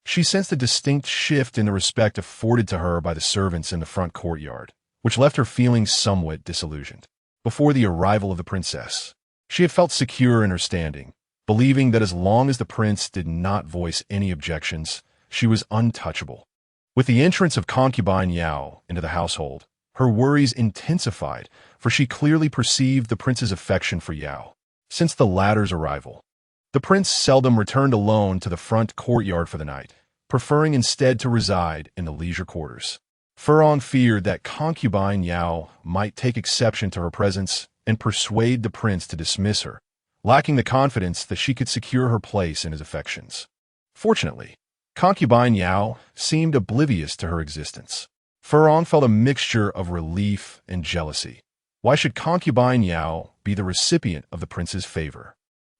She sensed a distinct shift in the respect afforded to her by the servants in the front courtyard, which left her feeling somewhat disillusioned. Before the arrival of the princess, she had felt secure in her standing, believing that as long as the prince did not voice any objections, she was untouchable. With the entrance of concubine Yao into the household, her worries intensified, for she clearly perceived the prince's affection for Yao. Since the latter's arrival, the prince seldom returned alone to the front courtyard for the night, preferring instead to reside in the leisure quarters. Furong feared that concubine Yao might take exception to her presence and persuade the prince to dismiss her, lacking the confidence that she could secure her place in his affections. Fortunately, concubine Yao seemed oblivious to her existence. Furong felt a mixture of relief and jealousy. Why should concubine Yao be the recipient of the prince's favor?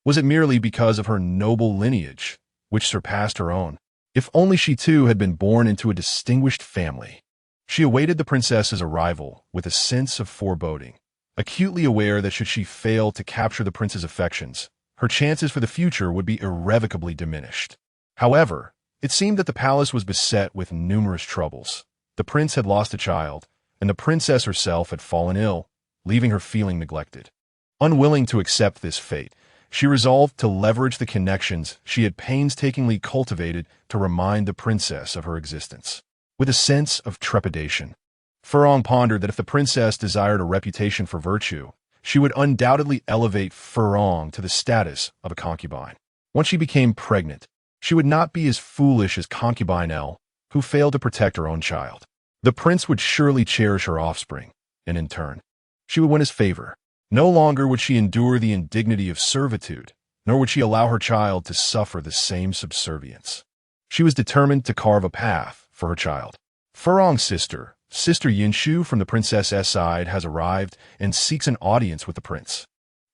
Was it merely because of her noble lineage, which surpassed her own? If only she too had been born into a distinguished family. She awaited the princess's arrival with a sense of foreboding, acutely aware that should she fail to capture the prince's affections, her chances for the future would be irrevocably diminished. However, it seemed that the palace was beset with numerous troubles. The prince had lost a child, and the princess herself had fallen ill, leaving her feeling neglected. Unwilling to accept this fate, she resolved to leverage the connections she had painstakingly cultivated to remind the princess of her existence. With a sense of trepidation, Furong pondered that if the princess desired a reputation for virtue, she would undoubtedly elevate Furong to the status of a concubine. Once she became pregnant, she would not be as foolish as concubine L, who failed to protect her own child. The prince would surely cherish her offspring, and in turn, she would win his favor. No longer would she endure the indignity of servitude, nor would she allow her child to suffer the same subservience. She was determined to carve a path for her child. Furong's sister Yinshu from the princess's side has arrived and seeks an audience with the prince.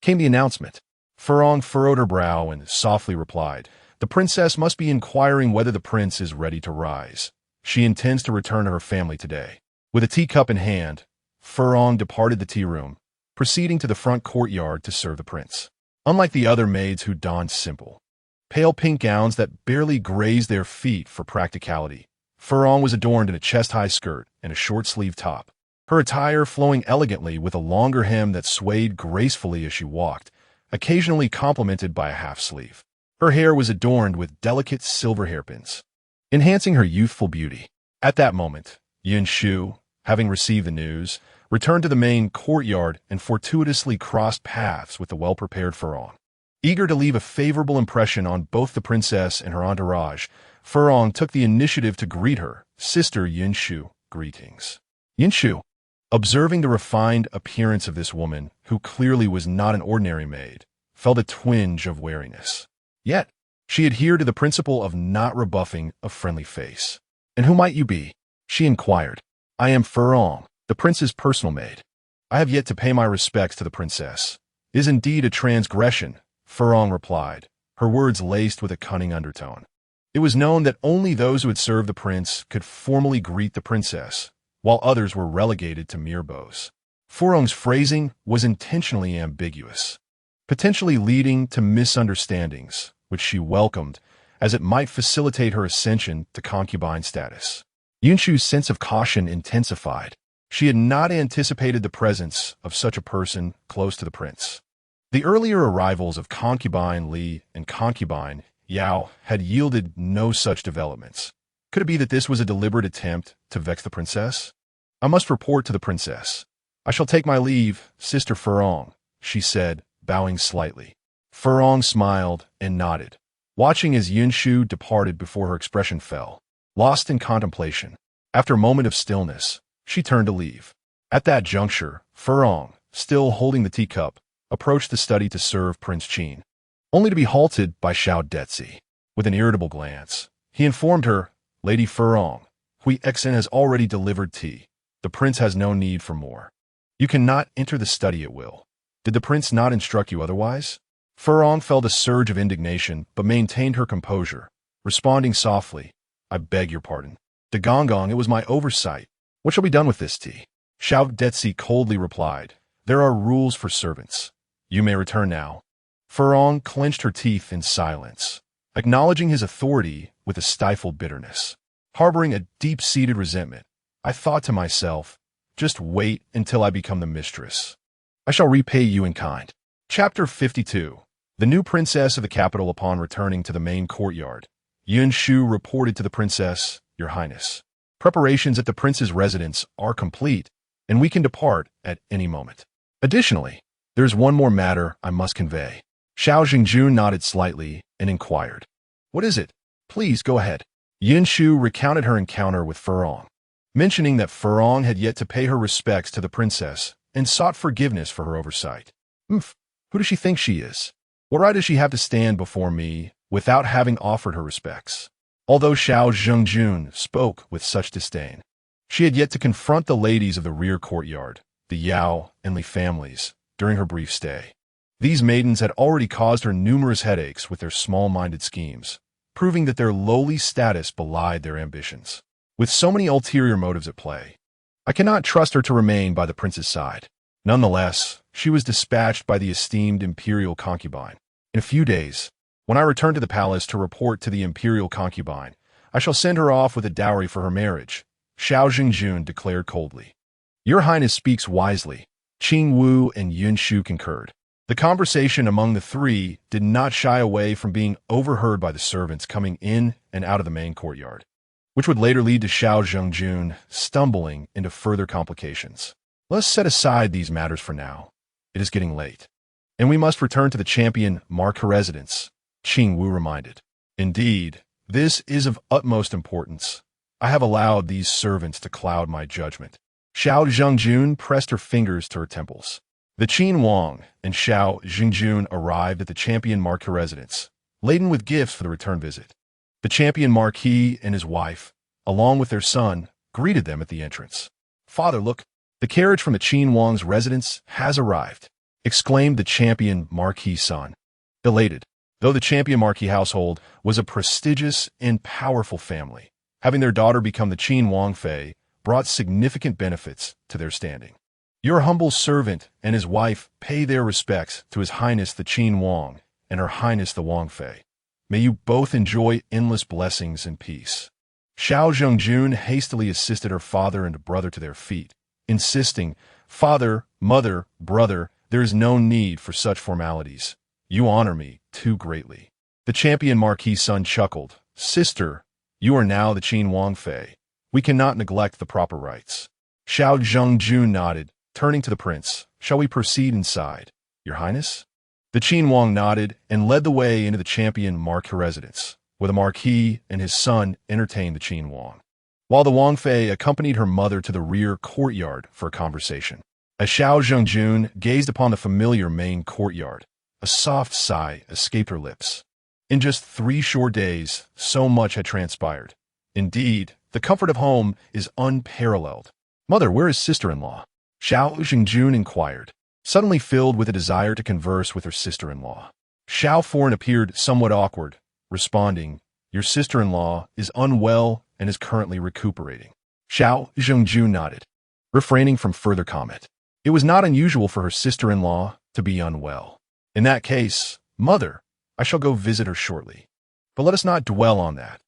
Came the announcement. Furong furrowed her brow and softly replied, "The princess must be inquiring whether the prince is ready to rise. She intends to return to her family today." With a teacup in hand, Furong departed the tea room, proceeding to the front courtyard to serve the prince. Unlike the other maids who donned simple, pale pink gowns that barely grazed their feet for practicality, Furong was adorned in a chest-high skirt and a short-sleeved top, her attire flowing elegantly with a longer hem that swayed gracefully as she walked, occasionally complemented by a half-sleeve. Her hair was adorned with delicate silver hairpins, enhancing her youthful beauty. At that moment, Yinshu, having received the news, returned to the main courtyard and fortuitously crossed paths with the well-prepared Furong. Eager to leave a favorable impression on both the princess and her entourage, Furong took the initiative to greet her, "Sister Yinshu, greetings." Yinshu, observing the refined appearance of this woman, who clearly was not an ordinary maid, felt a twinge of wariness. Yet, she adhered to the principle of not rebuffing a friendly face. "And who might you be?" she inquired. "I am Furong, the prince's personal maid. I have yet to pay my respects to the princess." "It is indeed a transgression," Furong replied, her words laced with a cunning undertone. It was known that only those who had served the prince could formally greet the princess, while others were relegated to mere bows. Furong's phrasing was intentionally ambiguous, potentially leading to misunderstandings, which she welcomed, as it might facilitate her ascension to concubine status. Yunshu's sense of caution intensified. She had not anticipated the presence of such a person close to the prince. The earlier arrivals of concubine Li and concubine Yao had yielded no such developments. Could it be that this was a deliberate attempt to vex the princess? "I must report to the princess. I shall take my leave, Sister Furong," she said, bowing slightly. Furong smiled and nodded, watching as Yunshu departed before her expression fell, lost in contemplation. After a moment of stillness, she turned to leave. At that juncture, Furong, still holding the teacup, approached the study to serve Prince Qin, only to be halted by Xiao Detzi. With an irritable glance, he informed her, "Lady Furong, Hui Exen has already delivered tea. The prince has no need for more. You cannot enter the study at will. Did the prince not instruct you otherwise?" Furong felt a surge of indignation but maintained her composure, responding softly, "I beg your pardon. De Gong, it was my oversight. What shall be done with this tea?" Xiao Detzi coldly replied, "There are rules for servants. You may return now." Furong clenched her teeth in silence, acknowledging his authority with a stifled bitterness. Harboring a deep-seated resentment, I thought to myself, just wait until I become the mistress. I shall repay you in kind. Chapter 52. The new princess of the capital. Upon returning to the main courtyard, Yearns reported to the princess, "Your Highness, preparations at the prince's residence are complete, and we can depart at any moment. Additionally, there's one more matter I must convey." Xiao Jingzong nodded slightly and inquired, "What is it? Please go ahead." Yearns recounted her encounter with Furong, mentioning that Furong had yet to pay her respects to the princess and sought forgiveness for her oversight. Who does she think she is? What right does she have to stand before me without having offered her respects? Although Xiao Zhengjun spoke with such disdain, she had yet to confront the ladies of the rear courtyard, the Yao and Li families, during her brief stay. These maidens had already caused her numerous headaches with their small-minded schemes, proving that their lowly status belied their ambitions. With so many ulterior motives at play, I cannot trust her to remain by the prince's side. Nonetheless, she was dispatched by the esteemed imperial concubine. In a few days, when I return to the palace to report to the imperial concubine, I shall send her off with a dowry for her marriage, Xiao Jingzong declared coldly. "Your Highness speaks wisely," Qing Wu and Yun Shu concurred. The conversation among the three did not shy away from being overheard by the servants coming in and out of the main courtyard, which would later lead to Xiao Zhengjun stumbling into further complications. Let's set aside these matters for now. It is getting late, and we must return to the champion Marca residence, Qing Wu reminded. Indeed, this is of utmost importance. I have allowed these servants to cloud my judgment. Xiao Zhengjun pressed her fingers to her temples. The Qin Wang and Xiao Jingzong arrived at the champion Marca residence, laden with gifts for the return visit. The champion Marquis and his wife, along with their son, greeted them at the entrance. "Father, look, the carriage from the Qin Wang's residence has arrived," exclaimed the champion Marquis' son. Elated, though the champion Marquis household was a prestigious and powerful family, having their daughter become the Qin Wang Fei brought significant benefits to their standing. "Your humble servant and his wife pay their respects to His Highness the Qin Wang and Her Highness the Wang Fei. May you both enjoy endless blessings and peace." Xiao Zhengjun hastily assisted her father and brother to their feet, insisting, "Father, mother, brother, there is no need for such formalities. You honor me too greatly." The champion Marquis' son chuckled, "Sister, you are now the Qin Wang Fei. We cannot neglect the proper rites." Xiao Zhengjun nodded, turning to the prince. "Shall we proceed inside, Your Highness?" The Qin Wang nodded and led the way into the champion Marca residence, where the Marquis and his son entertained the Qin Wang, while the Wang Fei accompanied her mother to the rear courtyard for a conversation. As Xiao Zhengjun gazed upon the familiar main courtyard, a soft sigh escaped her lips. In just 3 short days, so much had transpired. Indeed, the comfort of home is unparalleled. "Mother, where is sister-in-law?" Xiao Jingzong inquired, suddenly filled with a desire to converse with her sister-in-law. Xiao Forn appeared somewhat awkward, responding, "Your sister-in-law is unwell and is currently recuperating." Xiao Zhengjun nodded, refraining from further comment. It was not unusual for her sister-in-law to be unwell. "In that case, mother, I shall go visit her shortly. But let us not dwell on that.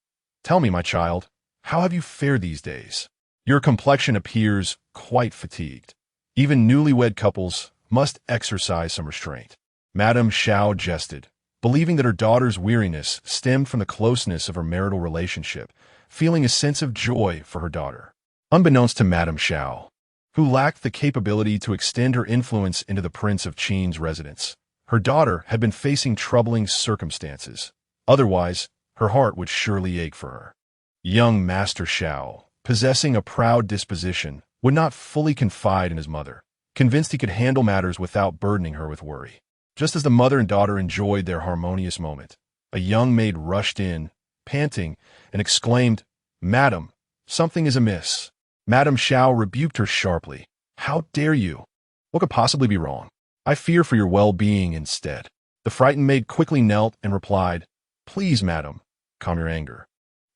Tell me, my child, how have you fared these days? Your complexion appears quite fatigued. Even newlywed couples must exercise some restraint." Madame Xiao jested, believing that her daughter's weariness stemmed from the closeness of her marital relationship, feeling a sense of joy for her daughter. Unbeknownst to Madame Xiao, who lacked the capability to extend her influence into the Prince of Qin's residence, her daughter had been facing troubling circumstances. Otherwise, her heart would surely ache for her. Young Master Xiao, possessing a proud disposition, would not fully confide in his mother, convinced he could handle matters without burdening her with worry. Just as the mother and daughter enjoyed their harmonious moment, a young maid rushed in, panting, and exclaimed, "Madam, something is amiss." Madame Xiao rebuked her sharply. "How dare you? What could possibly be wrong? I fear for your well-being instead." The frightened maid quickly knelt and replied, "Please, madam, calm your anger.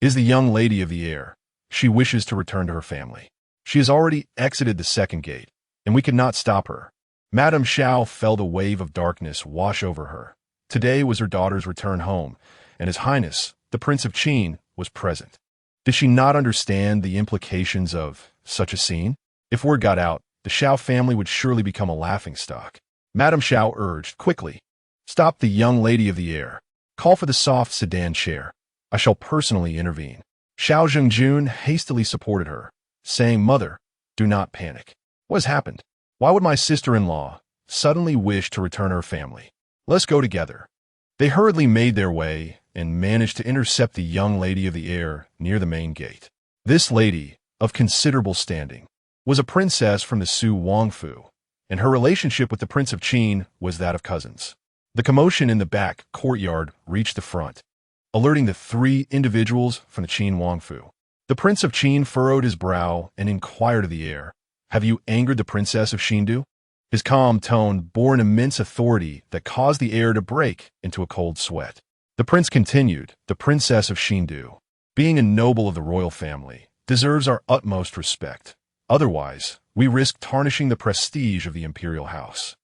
Is the young lady of the air. She wishes to return to her family. She has already exited the second gate, and we cannot stop her." Madame Xiao felt a wave of darkness wash over her, Today was her daughter's return home, and His Highness, the Prince of Qin, was present. Did she not understand the implications of such a scene? If word got out, the Xiao family would surely become a laughingstock. Madame Xiao urged quickly, "Stop the young lady of the air. Call for the soft sedan chair. I shall personally intervene." Xiao Zhengjun hastily supported her, saying, "Mother, do not panic. What has happened? Why would my sister-in-law suddenly wish to return her family? Let's go together." They hurriedly made their way and managed to intercept the young lady of the air near the main gate. This lady, of considerable standing, was a princess from the Su Wangfu, and her relationship with the Prince of Qin was that of cousins. The commotion in the back courtyard reached the front, alerting the three individuals from the Qin Wangfu. The Prince of Qin furrowed his brow and inquired of the air, "Have you angered the Princess of Xindu?" His calm tone bore an immense authority that caused the air to break into a cold sweat. The prince continued, "The Princess of Xindu, being a noble of the royal family, deserves our utmost respect. Otherwise, we risk tarnishing the prestige of the imperial house."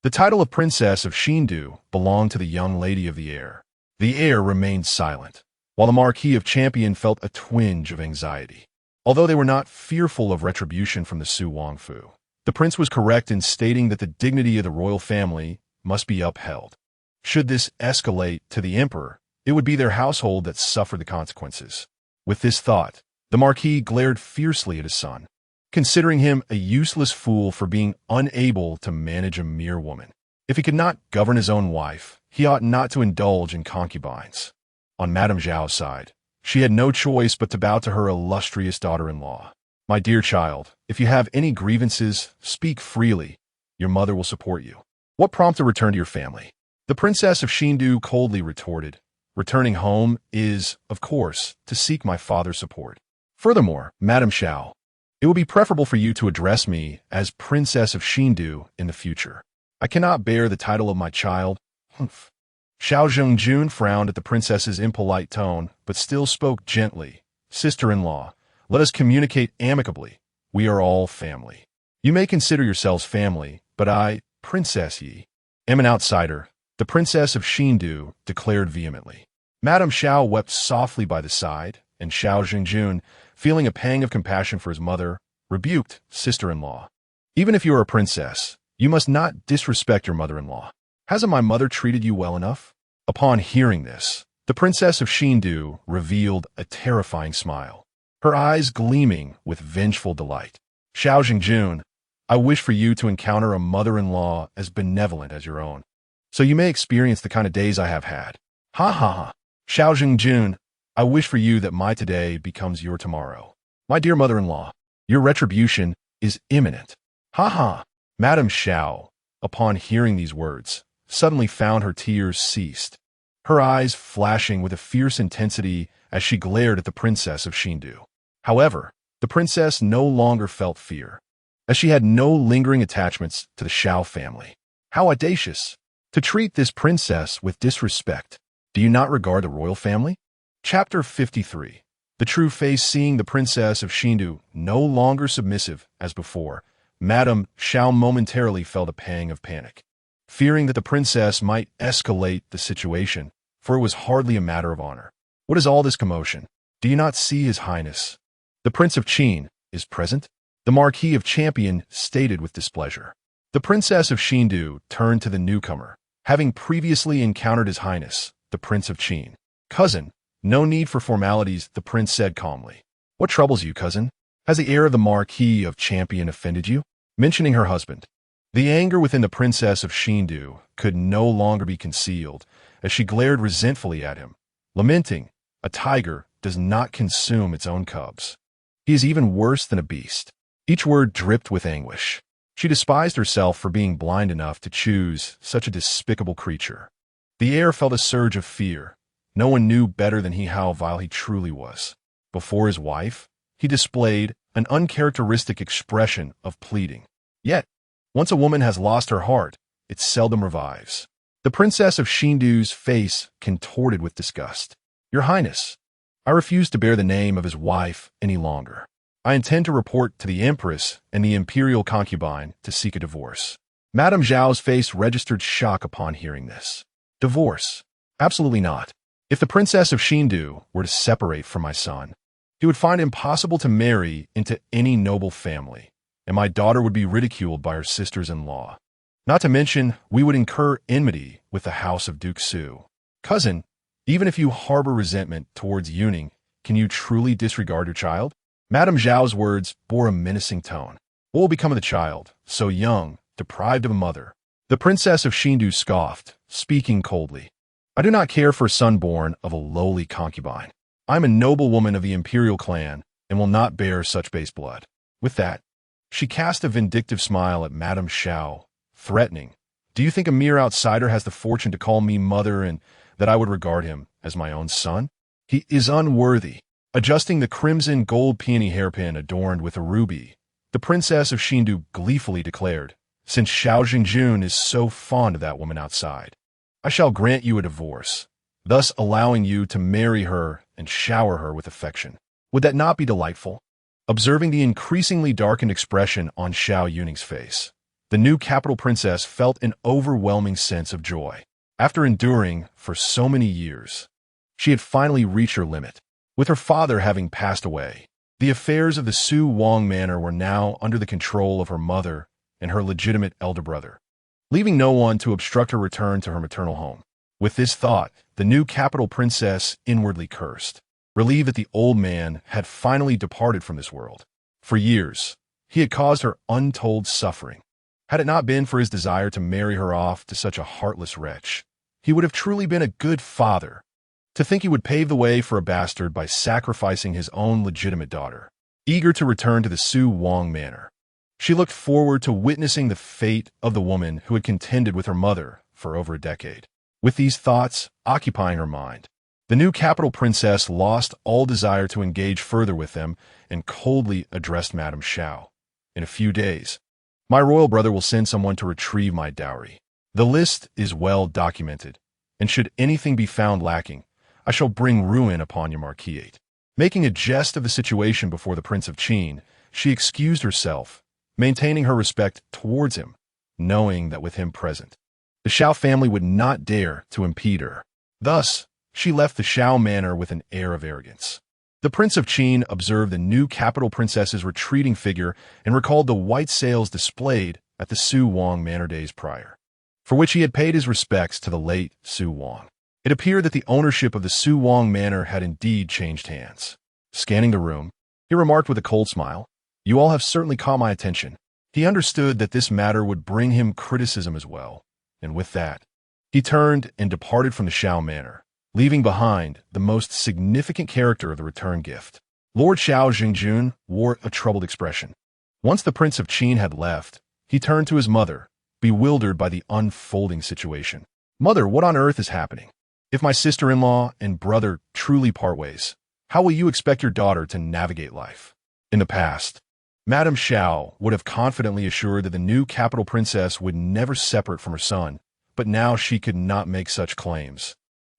The title of Princess of Xindu belonged to the young lady of the air. The air remained silent, while the Marquis of Champion felt a twinge of anxiety. Although they were not fearful of retribution from the Su Wangfu, the prince was correct in stating that the dignity of the royal family must be upheld. Should this escalate to the emperor, it would be their household that suffered the consequences. With this thought, the Marquis glared fiercely at his son, considering him a useless fool for being unable to manage a mere woman. If he could not govern his own wife, he ought not to indulge in concubines. On Madame Zhao's side, she had no choice but to bow to her illustrious daughter-in-law. "My dear child, if you have any grievances, speak freely. Your mother will support you. What prompted a return to your family?" The Princess of Xindu coldly retorted, "Returning home is, of course, to seek my father's support. Furthermore, Madame Xiao, it will be preferable for you to address me as Princess of Xindu in the future. I cannot bear the title of my child." Humph. Xiao Zhengjun frowned at the princess's impolite tone, but still spoke gently. "Sister-in-law, let us communicate amicably. We are all family. You may consider yourselves family, but I, Princess Yi, am an outsider," the Princess of Xindu declared vehemently. Madame Xiao wept softly by the side, and Xiao Zhengjun, feeling a pang of compassion for his mother, rebuked, "Sister-in-law, even if you are a princess, you must not disrespect your mother-in-law. Hasn't my mother treated you well enough?" Upon hearing this, the Princess of Xindu revealed a terrifying smile, her eyes gleaming with vengeful delight. "Xiao Zhengjun, I wish for you to encounter a mother-in-law as benevolent as your own, so you may experience the kind of days I have had. Ha ha ha. Xiao Zhengjun, I wish for you that my today becomes your tomorrow. My dear mother-in-law, your retribution is imminent. Ha ha." Madame Xiao, upon hearing these words, suddenly found her tears ceased, her eyes flashing with a fierce intensity as she glared at the Princess of Xindu. However, the princess no longer felt fear, as she had no lingering attachments to the Xiao family. How audacious! To treat this princess with disrespect. Do you not regard the royal family? Chapter 53. The true face. Seeing the Princess of Xindu no longer submissive as before, Madame Xiao momentarily felt a pang of panic, fearing that the princess might escalate the situation, for it was hardly a matter of honor. "What is all this commotion? Do you not see His Highness? The Prince of Qin is present?" the Marquis of Champion stated with displeasure. The Princess of Xindu turned to the newcomer, having previously encountered His Highness, the Prince of Qin. "Cousin, no need for formalities," the prince said calmly. "What troubles you, cousin? Has the heir of the Marquis of Champion offended you?" Mentioning her husband, the anger within the Princess of Xindu could no longer be concealed as she glared resentfully at him, lamenting, "A tiger does not consume its own cubs. He is even worse than a beast." Each word dripped with anguish. She despised herself for being blind enough to choose such a despicable creature. The heir felt a surge of fear. No one knew better than he how vile he truly was. Before his wife, he displayed an uncharacteristic expression of pleading. Yet, once a woman has lost her heart, it seldom revives. The Princess of Xindu's face contorted with disgust. "Your Highness, I refuse to bear the name of his wife any longer. I intend to report to the Empress and the imperial concubine to seek a divorce." Madame Zhao's face registered shock upon hearing this. Divorce? Absolutely not. If the princess of Shindu were to separate from my son, he would find it impossible to marry into any noble family, and my daughter would be ridiculed by her sisters-in-law. Not to mention, we would incur enmity with the house of Duke Su. Cousin, even if you harbor resentment towards Yuning, can you truly disregard your child? Madame Zhao's words bore a menacing tone. What will become of the child, so young, deprived of a mother? The princess of Shindu scoffed, speaking coldly. I do not care for a son born of a lowly concubine. I am a noble woman of the imperial clan and will not bear such base blood. With that, she cast a vindictive smile at Madame Zhao, threatening, do you think a mere outsider has the fortune to call me mother and that I would regard him as my own son? He is unworthy. Adjusting the crimson gold peony hairpin adorned with a ruby, the princess of Shindu gleefully declared, since Xiao Jingjun is so fond of that woman outside, I shall grant you a divorce, thus allowing you to marry her and shower her with affection. Would that not be delightful? Observing the increasingly darkened expression on Xiao Yuning's face, the new capital princess felt an overwhelming sense of joy. After enduring for so many years, she had finally reached her limit. With her father having passed away, the affairs of the Su Wang manor were now under the control of her mother and her legitimate elder brother, leaving no one to obstruct her return to her maternal home. With this thought, the new capital princess inwardly cursed, relieved that the old man had finally departed from this world. For years, he had caused her untold suffering. Had it not been for his desire to marry her off to such a heartless wretch, he would have truly been a good father. To think he would pave the way for a bastard by sacrificing his own legitimate daughter. Eager to return to the Su Wang manor, she looked forward to witnessing the fate of the woman who had contended with her mother for over a decade. With these thoughts occupying her mind, the new capital princess lost all desire to engage further with them and coldly addressed Madame Zhao. In a few days, my royal brother will send someone to retrieve my dowry. The list is well documented, and should anything be found lacking, I shall bring ruin upon your marquisate. Making a jest of the situation before the Prince of Qin, she excused herself, maintaining her respect towards him, knowing that with him present, the Xiao family would not dare to impede her. Thus, she left the Xiao manor with an air of arrogance. The Prince of Qin observed the new capital princess's retreating figure and recalled the white sails displayed at the Su Wang manor days prior, for which he had paid his respects to the late Su Wang. It appeared that the ownership of the Su Wang manor had indeed changed hands. Scanning the room, he remarked with a cold smile, you all have certainly caught my attention. He understood that this matter would bring him criticism as well, and with that, he turned and departed from the Xiao manor, leaving behind the most significant character of the return gift. Lord Xiao Jingjun wore a troubled expression. Once the Prince of Qin had left, he turned to his mother, bewildered by the unfolding situation. Mother, what on earth is happening? If my sister-in-law and brother truly part ways, how will you expect your daughter to navigate life? In the past, Madame Zhao would have confidently assured that the new capital princess would never separate from her son, but now she could not make such claims.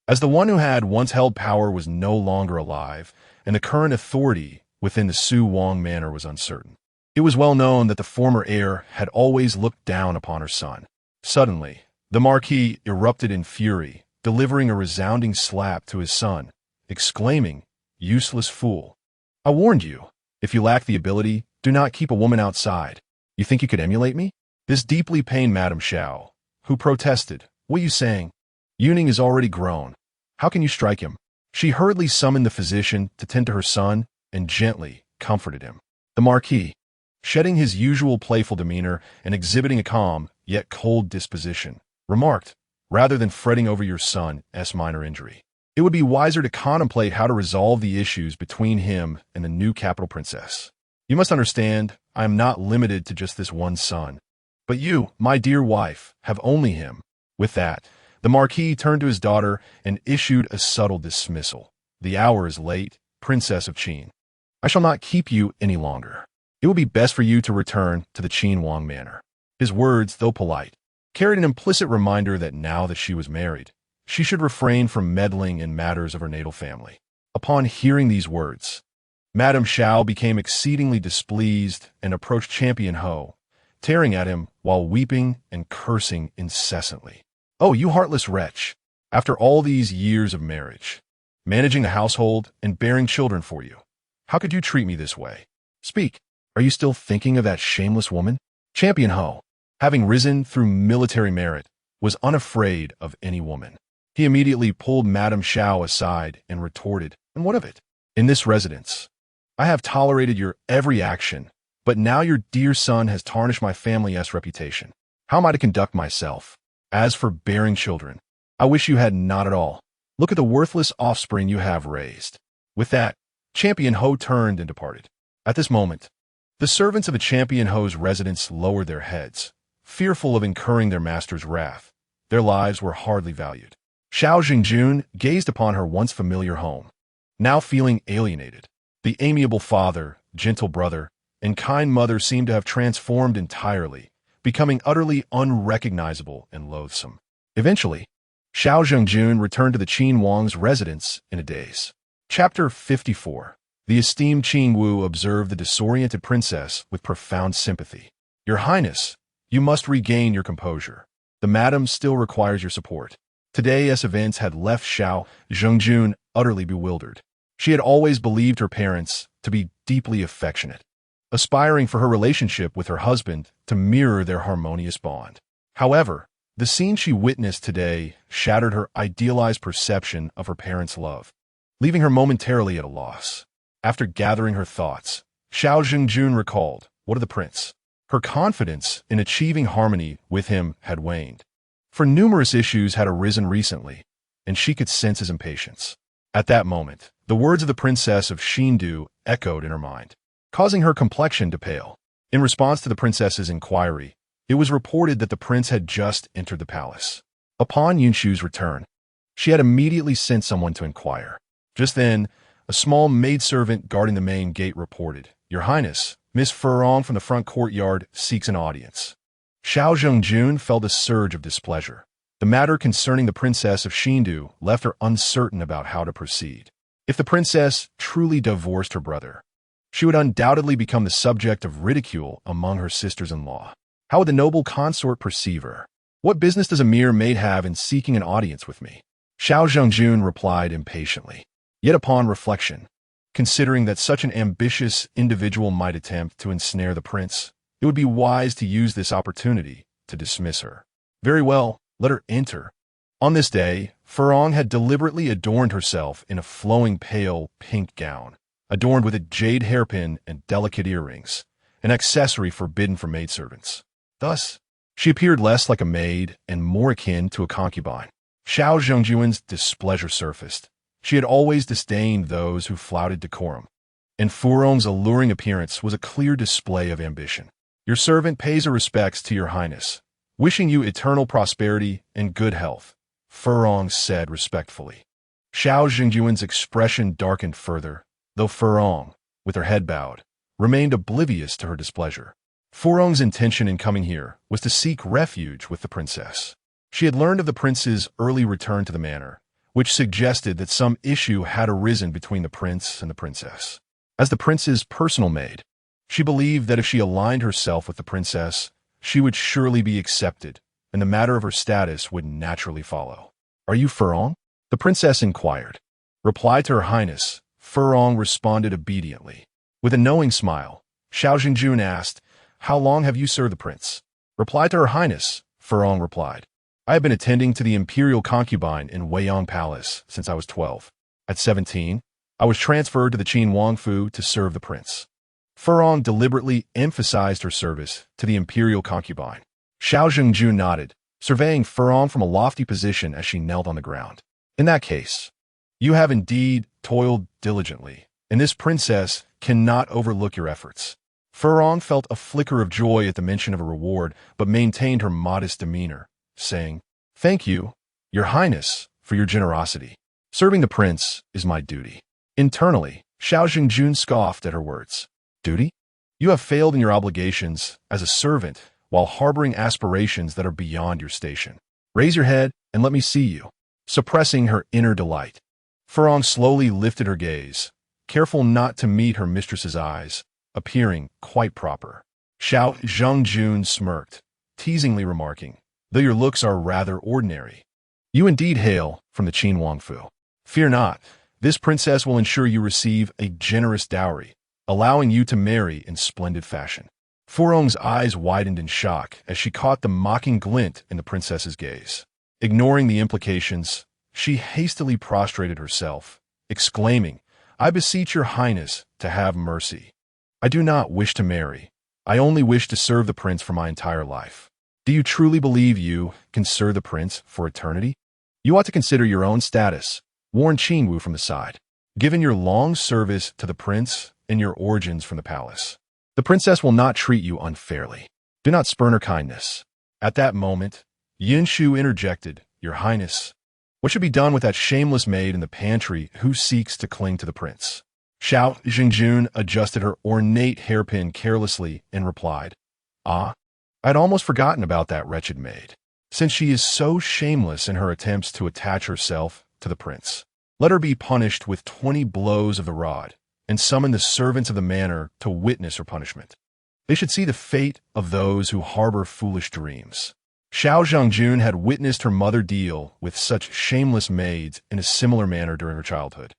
As the one who had once held power was no longer alive, and the current authority within the Su Wang manor was uncertain, it was well known that the former heir had always looked down upon her son. Suddenly, the Marquis erupted in fury, delivering a resounding slap to his son, exclaiming, useless fool. I warned you. If you lack the ability, do not keep a woman outside. You think you could emulate me? This deeply pained Madame Zhao, who protested, what are you saying? Yuning is already grown. How can you strike him? She hurriedly summoned the physician to tend to her son and gently comforted him. The Marquis, shedding his usual playful demeanor and exhibiting a calm yet cold disposition, remarked, rather than fretting over your son's minor injury, it would be wiser to contemplate how to resolve the issues between him and the new capital princess. You must understand, I am not limited to just this one son. But you, my dear wife, have only him. With that, the Marquis turned to his daughter and issued a subtle dismissal. The hour is late, Princess of Qin. I shall not keep you any longer. It will be best for you to return to the Qin Wang manor. His words, though polite, carried an implicit reminder that now that she was married, she should refrain from meddling in matters of her natal family. Upon hearing these words, Madame Zhao became exceedingly displeased and approached Champion Ho, tearing at him while weeping and cursing incessantly. Oh, you heartless wretch! After all these years of marriage, managing the household and bearing children for you, how could you treat me this way? Speak. Are you still thinking of that shameless woman? Champion Ho, having risen through military merit, was unafraid of any woman. He immediately pulled Madame Xiao aside and retorted, "And what of it? In this residence, I have tolerated your every action, but now your dear son has tarnished my family's reputation. How am I to conduct myself? As for bearing children, I wish you had not at all. Look at the worthless offspring you have raised." With that, Champion Ho turned and departed. At this moment, the servants of the Champion Ho's residence lowered their heads, fearful of incurring their master's wrath. Their lives were hardly valued. Xiao Jingjun gazed upon her once familiar home, now feeling alienated. The amiable father, gentle brother, and kind mother seemed to have transformed entirely, becoming utterly unrecognizable and loathsome. Eventually, Xiao Zhengjun returned to the Qin Wang's residence in a daze. Chapter 54. The esteemed Qin Wu observed the disoriented princess with profound sympathy. "Your Highness, you must regain your composure. The madam still requires your support." Today's events had left Xiao Zhengjun utterly bewildered. She had always believed her parents to be deeply affectionate, aspiring for her relationship with her husband to mirror their harmonious bond. However, the scene she witnessed today shattered her idealized perception of her parents' love, leaving her momentarily at a loss. After gathering her thoughts, Xiao Zhengjun recalled, "What of the prince?" Her confidence in achieving harmony with him had waned, for numerous issues had arisen recently, and she could sense his impatience. At that moment, the words of the princess of Xindu echoed in her mind, causing her complexion to pale. In response to the princess's inquiry, it was reported that the prince had just entered the palace. Upon Yunshu's return, she had immediately sent someone to inquire. Just then, a small maidservant guarding the main gate reported, "Your Highness, Miss Furong from the front courtyard seeks an audience." Xiao Zhengjun felt a surge of displeasure. The matter concerning the princess of Xindu left her uncertain about how to proceed. If the princess truly divorced her brother, she would undoubtedly become the subject of ridicule among her sisters-in-law. How would the noble consort perceive her? "What business does a mere maid have in seeking an audience with me?" Xiao Zhengjun replied impatiently. Yet upon reflection, considering that such an ambitious individual might attempt to ensnare the prince, it would be wise to use this opportunity to dismiss her. Very well, let her enter. On this day, Furong had deliberately adorned herself in a flowing pale pink gown, adorned with a jade hairpin and delicate earrings, an accessory forbidden for maidservants. Thus, she appeared less like a maid and more akin to a concubine. Xiao Zhengjun's displeasure surfaced. She had always disdained those who flouted decorum, and Furong's alluring appearance was a clear display of ambition. "Your servant pays her respects to your highness, wishing you eternal prosperity and good health," Furong said respectfully. Xiao Zhengjun's expression darkened further, though Furong, with her head bowed, remained oblivious to her displeasure. Furong's intention in coming here was to seek refuge with the princess. She had learned of the prince's early return to the manor, which suggested that some issue had arisen between the prince and the princess. As the prince's personal maid, she believed that if she aligned herself with the princess, she would surely be accepted, and the matter of her status would naturally follow. "Are you Furong?" the princess inquired. Reply to her highness, Furong responded obediently. With a knowing smile, Xiao Zhengjun asked, "How long have you served the prince?" Reply to her highness, Furong replied. "I have been attending to the imperial concubine in Weiyang Palace since I was 12. At 17, I was transferred to the Qin Wangfu to serve the prince." Furong deliberately emphasized her service to the imperial concubine. Xiao Zhengjun nodded, surveying Furong from a lofty position as she knelt on the ground. "In that case, you have indeed toiled diligently, and this princess cannot overlook your efforts." Furong felt a flicker of joy at the mention of a reward, but maintained her modest demeanor, saying, "Thank you, your highness, for your generosity. Serving the prince is my duty." Internally, Xiao Zhengjun scoffed at her words. "Duty? You have failed in your obligations as a servant while harboring aspirations that are beyond your station. Raise your head and let me see you." Suppressing her inner delight, Furong slowly lifted her gaze, careful not to meet her mistress's eyes, appearing quite proper. Xiao Zhengjun smirked, teasingly remarking, "Though your looks are rather ordinary, you indeed hail from the Qin Wangfu. Fear not, this princess will ensure you receive a generous dowry, allowing you to marry in splendid fashion. Furong's eyes widened in shock as she caught the mocking glint in the princess's gaze. Ignoring the implications, she hastily prostrated herself, exclaiming, "I beseech your highness to have mercy. I do not wish to marry. I only wish to serve the prince for my entire life." Do you truly believe you can serve the prince for eternity? You ought to consider your own status, warned Qingwu from the side. Given your long service to the prince and your origins from the palace, the princess will not treat you unfairly. Do not spurn her kindness. At that moment, Yinshu interjected, "Your highness, what should be done with that shameless maid in the pantry who seeks to cling to the prince?" Xiao Xingjun adjusted her ornate hairpin carelessly and replied, "Ah, I'd almost forgotten about that wretched maid. Since she is so shameless in her attempts to attach herself to the prince, let her be punished with 20 blows of the rod, and summon the servants of the manor to witness her punishment. They should see the fate of those who harbor foolish dreams." Xiao Zhangjun had witnessed her mother deal with such shameless maids in a similar manner during her childhood.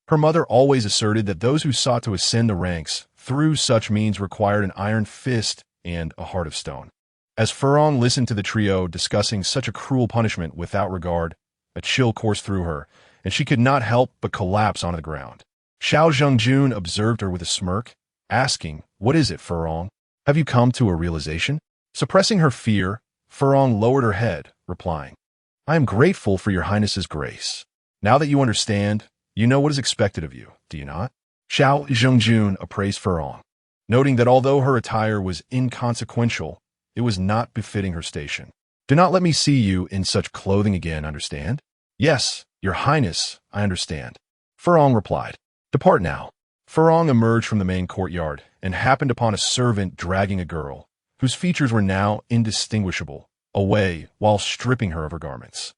Her mother always asserted that those who sought to ascend the ranks through such means required an iron fist and a heart of stone. As Furong listened to the trio discussing such a cruel punishment without regard, a chill coursed through her, and she could not help but collapse onto the ground. Xiao Zhangjun observed her with a smirk, asking, "What is it, Furong? Have you come to a realization?" Suppressing her fear, Furong lowered her head, replying, "I am grateful for your highness's grace. Now that you understand, you know what is expected of you, do you not?" Xiao Zhangjun appraised Furong, noting that although her attire was inconsequential, it was not befitting her station. "Do not let me see you in such clothing again, understand?" "Yes, your highness, I understand," Furong replied. "Depart now." Furong emerged from the main courtyard and happened upon a servant dragging a girl, whose features were now indistinguishable, away while stripping her of her garments.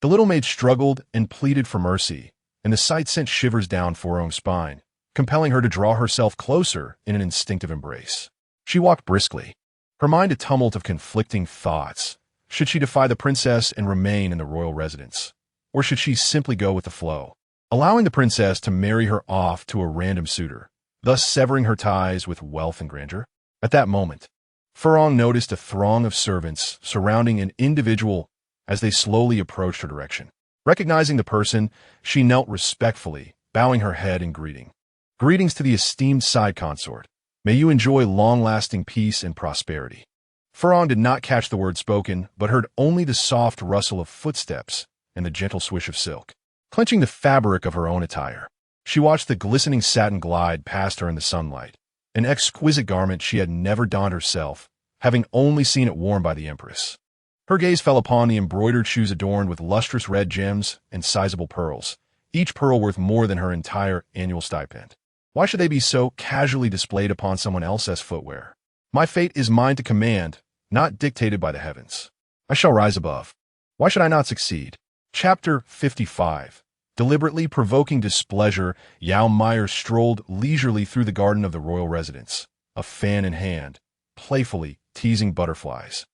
The little maid struggled and pleaded for mercy, and the sight sent shivers down Furong's spine, compelling her to draw herself closer in an instinctive embrace. She walked briskly, her mind a tumult of conflicting thoughts. Should she defy the princess and remain in the royal residence? Or should she simply go with the flow, allowing the princess to marry her off to a random suitor, thus severing her ties with wealth and grandeur? At that moment, Furong noticed a throng of servants surrounding an individual as they slowly approached her direction. Recognizing the person, she knelt respectfully, bowing her head in greeting. "Greetings to the esteemed side consort. May you enjoy long-lasting peace and prosperity." Furong did not catch the word spoken, but heard only the soft rustle of footsteps and the gentle swish of silk. Clenching the fabric of her own attire, she watched the glistening satin glide past her in the sunlight, an exquisite garment she had never donned herself, having only seen it worn by the empress. Her gaze fell upon the embroidered shoes adorned with lustrous red gems and sizable pearls, each pearl worth more than her entire annual stipend. Why should they be so casually displayed upon someone else's footwear? My fate is mine to command, not dictated by the heavens. I shall rise above. Why should I not succeed? Chapter 55. Deliberately provoking displeasure, Yao Meier strolled leisurely through the garden of the royal residence, a fan in hand, playfully teasing butterflies.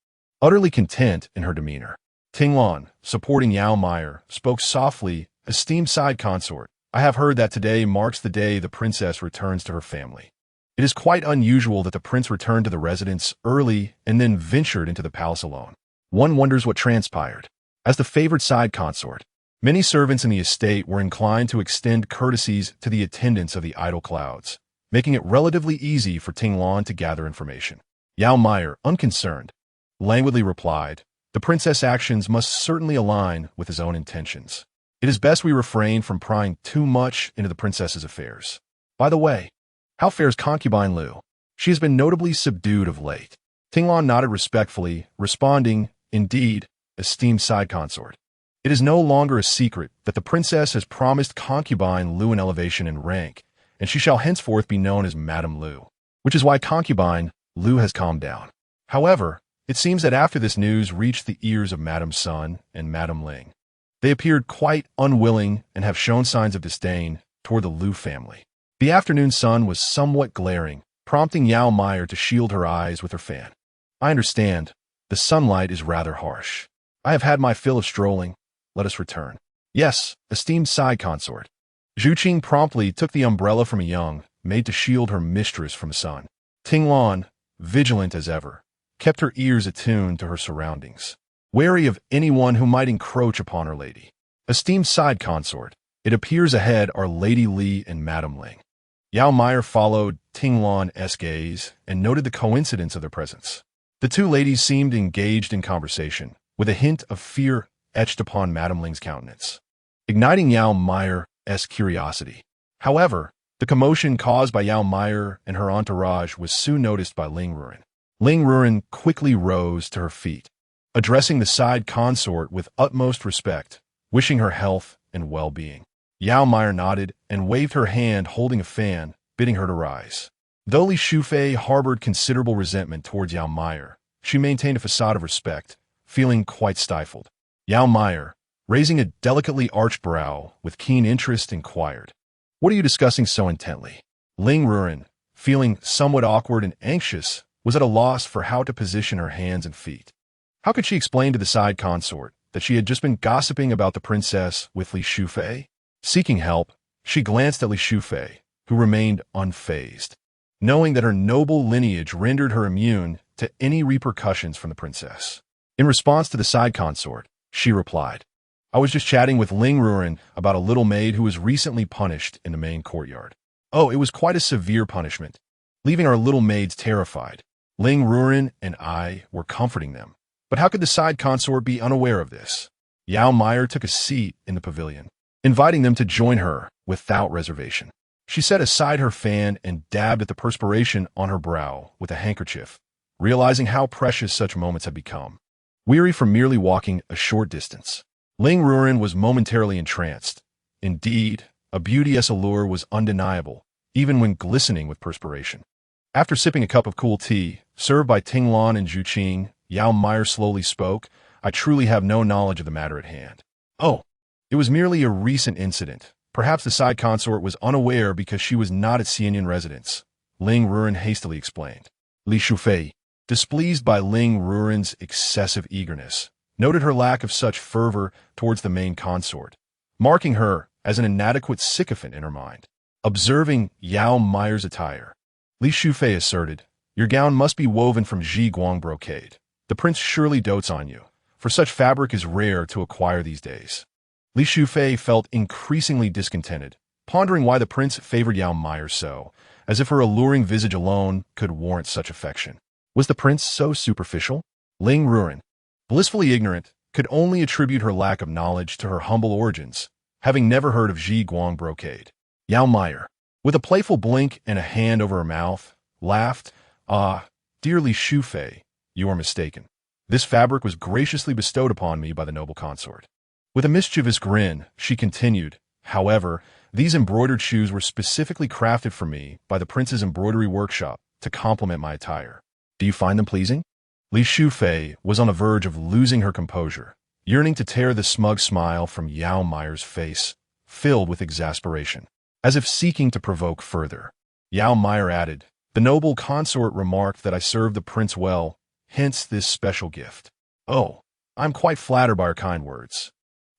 Utterly content in her demeanor, Tinglan, supporting Yao Meier, spoke softly, "Esteemed side consort, I have heard that today marks the day the princess returns to her family. It is quite unusual that the prince returned to the residence early and then ventured into the palace alone. One wonders what transpired." As the favored side consort, many servants in the estate were inclined to extend courtesies to the attendants of the idle clouds, making it relatively easy for Tinglan to gather information. Yao Meier, unconcerned, languidly replied, "The princess' actions must certainly align with his own intentions. It is best we refrain from prying too much into the princess's affairs. By the way, how fares concubine Lu? She has been notably subdued of late." Tinglan nodded respectfully, responding, "Indeed, esteemed side consort. It is no longer a secret that the princess has promised concubine Lu an elevation in rank, and she shall henceforth be known as Madame Lu, which is why concubine Lu has calmed down. However, it seems that after this news reached the ears of Madame Sun and Madame Ling, they appeared quite unwilling and have shown signs of disdain toward the Lu family." The afternoon sun was somewhat glaring, prompting Yao Meier to shield her eyes with her fan. "I understand. The sunlight is rather harsh. I have had my fill of strolling. Let us return." Yes, esteemed side consort. Zhu Qing promptly took the umbrella from a young, made to shield her mistress from the sun. Ting Lan, vigilant as ever, kept her ears attuned to her surroundings, wary of anyone who might encroach upon her lady. Esteemed side consort, it appears ahead are Lady Li and Madame Ling. Yao Meier followed Ting Lan's gaze and noted the coincidence of their presence. The two ladies seemed engaged in conversation, with a hint of fear etched upon Madame Ling's countenance, igniting Yao Meier's curiosity. However, the commotion caused by Yao Meier and her entourage was soon noticed by Ling Ruren. Ling Ruren quickly rose to her feet, addressing the side consort with utmost respect, wishing her health and well-being. Yao Meier nodded and waved her hand holding a fan, bidding her to rise. Though Li Shufei harbored considerable resentment towards Yao Meier, she maintained a facade of respect, feeling quite stifled. Yao Meier, raising a delicately arched brow with keen interest, inquired, "What are you discussing so intently?" Ling Ruren, feeling somewhat awkward and anxious, was at a loss for how to position her hands and feet. How could she explain to the side consort that she had just been gossiping about the princess with Li Shufei? Seeking help, she glanced at Li Shufei, who remained unfazed, knowing that her noble lineage rendered her immune to any repercussions from the princess. In response to the side consort, she replied, "I was just chatting with Ling Ruren about a little maid who was recently punished in the main courtyard. Oh, it was quite a severe punishment, leaving our little maids terrified. Ling Ruren and I were comforting them. But how could the side consort be unaware of this?" Yao Meier took a seat in the pavilion, inviting them to join her without reservation. She set aside her fan and dabbed at the perspiration on her brow with a handkerchief, realizing how precious such moments had become. Weary from merely walking a short distance, Ling Ruren was momentarily entranced. Indeed, a beauteous allure was undeniable, even when glistening with perspiration. After sipping a cup of cool tea, served by Ting Lan and Zhu Qing, Yao Meier slowly spoke, "I truly have no knowledge of the matter at hand." "Oh, it was merely a recent incident. Perhaps the side consort was unaware because she was not at Xianyan residence," Ling Ruren hastily explained. Li Shufei, displeased by Ling Ruren's excessive eagerness, noted her lack of such fervor towards the main consort, marking her as an inadequate sycophant in her mind. Observing Yao Meier's attire, Li Shufei asserted, "Your gown must be woven from Zhiguang brocade. The prince surely dotes on you, for such fabric is rare to acquire these days." Li Shufei felt increasingly discontented, pondering why the prince favored Yao Meier so, as if her alluring visage alone could warrant such affection. Was the prince so superficial? Ling Ruren, blissfully ignorant, could only attribute her lack of knowledge to her humble origins, having never heard of Zhiguang brocade. Yao Meier, with a playful blink and a hand over her mouth, laughed, "Ah, dear Li Shufei, you are mistaken. This fabric was graciously bestowed upon me by the noble consort." With a mischievous grin, she continued, "However, these embroidered shoes were specifically crafted for me by the prince's embroidery workshop to complement my attire. Do you find them pleasing?" Li Shufei was on the verge of losing her composure, yearning to tear the smug smile from Yao Meier's face, filled with exasperation, as if seeking to provoke further. Yao Meier added, "The noble consort remarked that I served the prince well, hence this special gift." "Oh, I'm quite flattered by her kind words."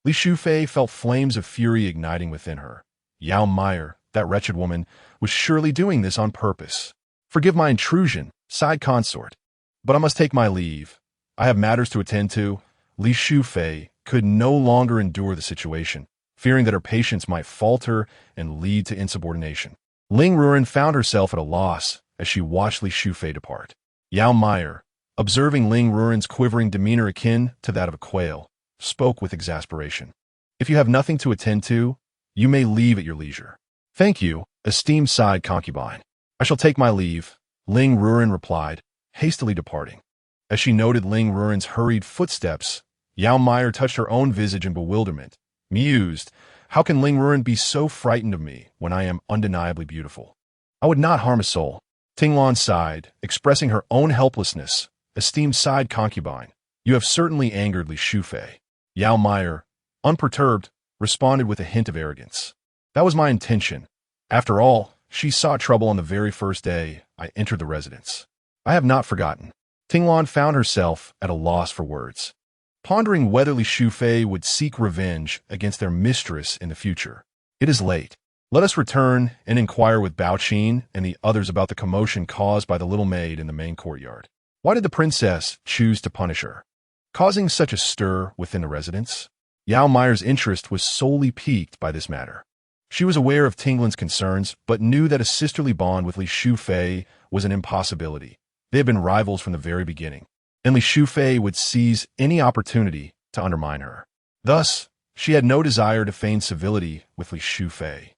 Li Shufei felt flames of fury igniting within her. Yao Meier, that wretched woman, was surely doing this on purpose. "Forgive my intrusion, side consort, but I must take my leave. I have matters to attend to." Li Shufei could no longer endure the situation, fearing that her patience might falter and lead to insubordination. Ling Ruren found herself at a loss as she watched Li Shufei depart. Yao Meier, observing Ling Ruren's quivering demeanor akin to that of a quail, spoke with exasperation. "If you have nothing to attend to, you may leave at your leisure." "Thank you, esteemed side concubine. I shall take my leave," Ling Ruren replied, hastily departing. As she noted Ling Ruren's hurried footsteps, Yao Meier touched her own visage in bewilderment, mused, "How can Ling Ruren be so frightened of me when I am undeniably beautiful? I would not harm a soul." Ting Lan sighed, expressing her own helplessness. "Esteemed side concubine, you have certainly angered Li Shufei." Yao Meier, unperturbed, responded with a hint of arrogance. "That was my intention. After all, she sought trouble on the very first day I entered the residence. I have not forgotten." Ting Lan found herself at a loss for words. pondering whether Li Shufei would seek revenge against their mistress in the future. It is late. Let us return and inquire with Bao Qin and the others about the commotion caused by the little maid in the main courtyard. Why did the princess choose to punish her, causing such a stir within the residence? Yao Meier's interest was solely piqued by this matter. She was aware of Tinglin's concerns, but knew that a sisterly bond with Li Shufei was an impossibility. They had been rivals from the very beginning, and Li Shufei would seize any opportunity to undermine her. Thus, she had no desire to feign civility with Li Shufei,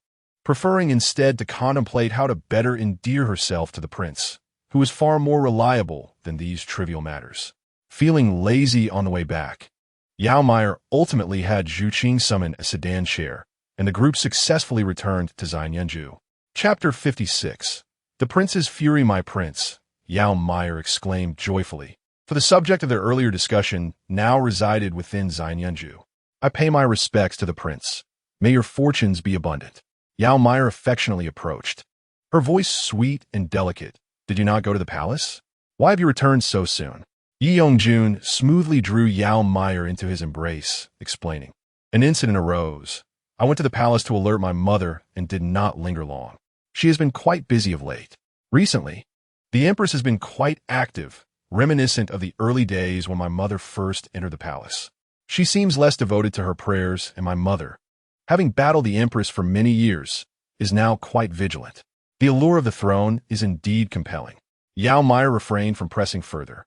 preferring instead to contemplate how to better endear herself to the prince, who was far more reliable than these trivial matters. Feeling lazy on the way back, Yao Meier ultimately had Zhu Qing summon a sedan chair, and the group successfully returned to Xianyanju. Chapter 56. The Prince's Fury, my prince, Yao Meier exclaimed joyfully, for the subject of their earlier discussion now resided within Xianyanju. I pay my respects to the prince. May your fortunes be abundant. Yao Meier affectionately approached, her voice sweet and delicate. Did you not go to the palace? Why have you returned so soon? Yi Yongjun smoothly drew Yao Meier into his embrace, explaining. An incident arose. I went to the palace to alert my mother and did not linger long. She has been quite busy of late. Recently, the Empress has been quite active, reminiscent of the early days when my mother first entered the palace. She seems less devoted to her prayers, and my mother, having battled the Empress for many years, is now quite vigilant. The allure of the throne is indeed compelling. Yao Meier refrained from pressing further,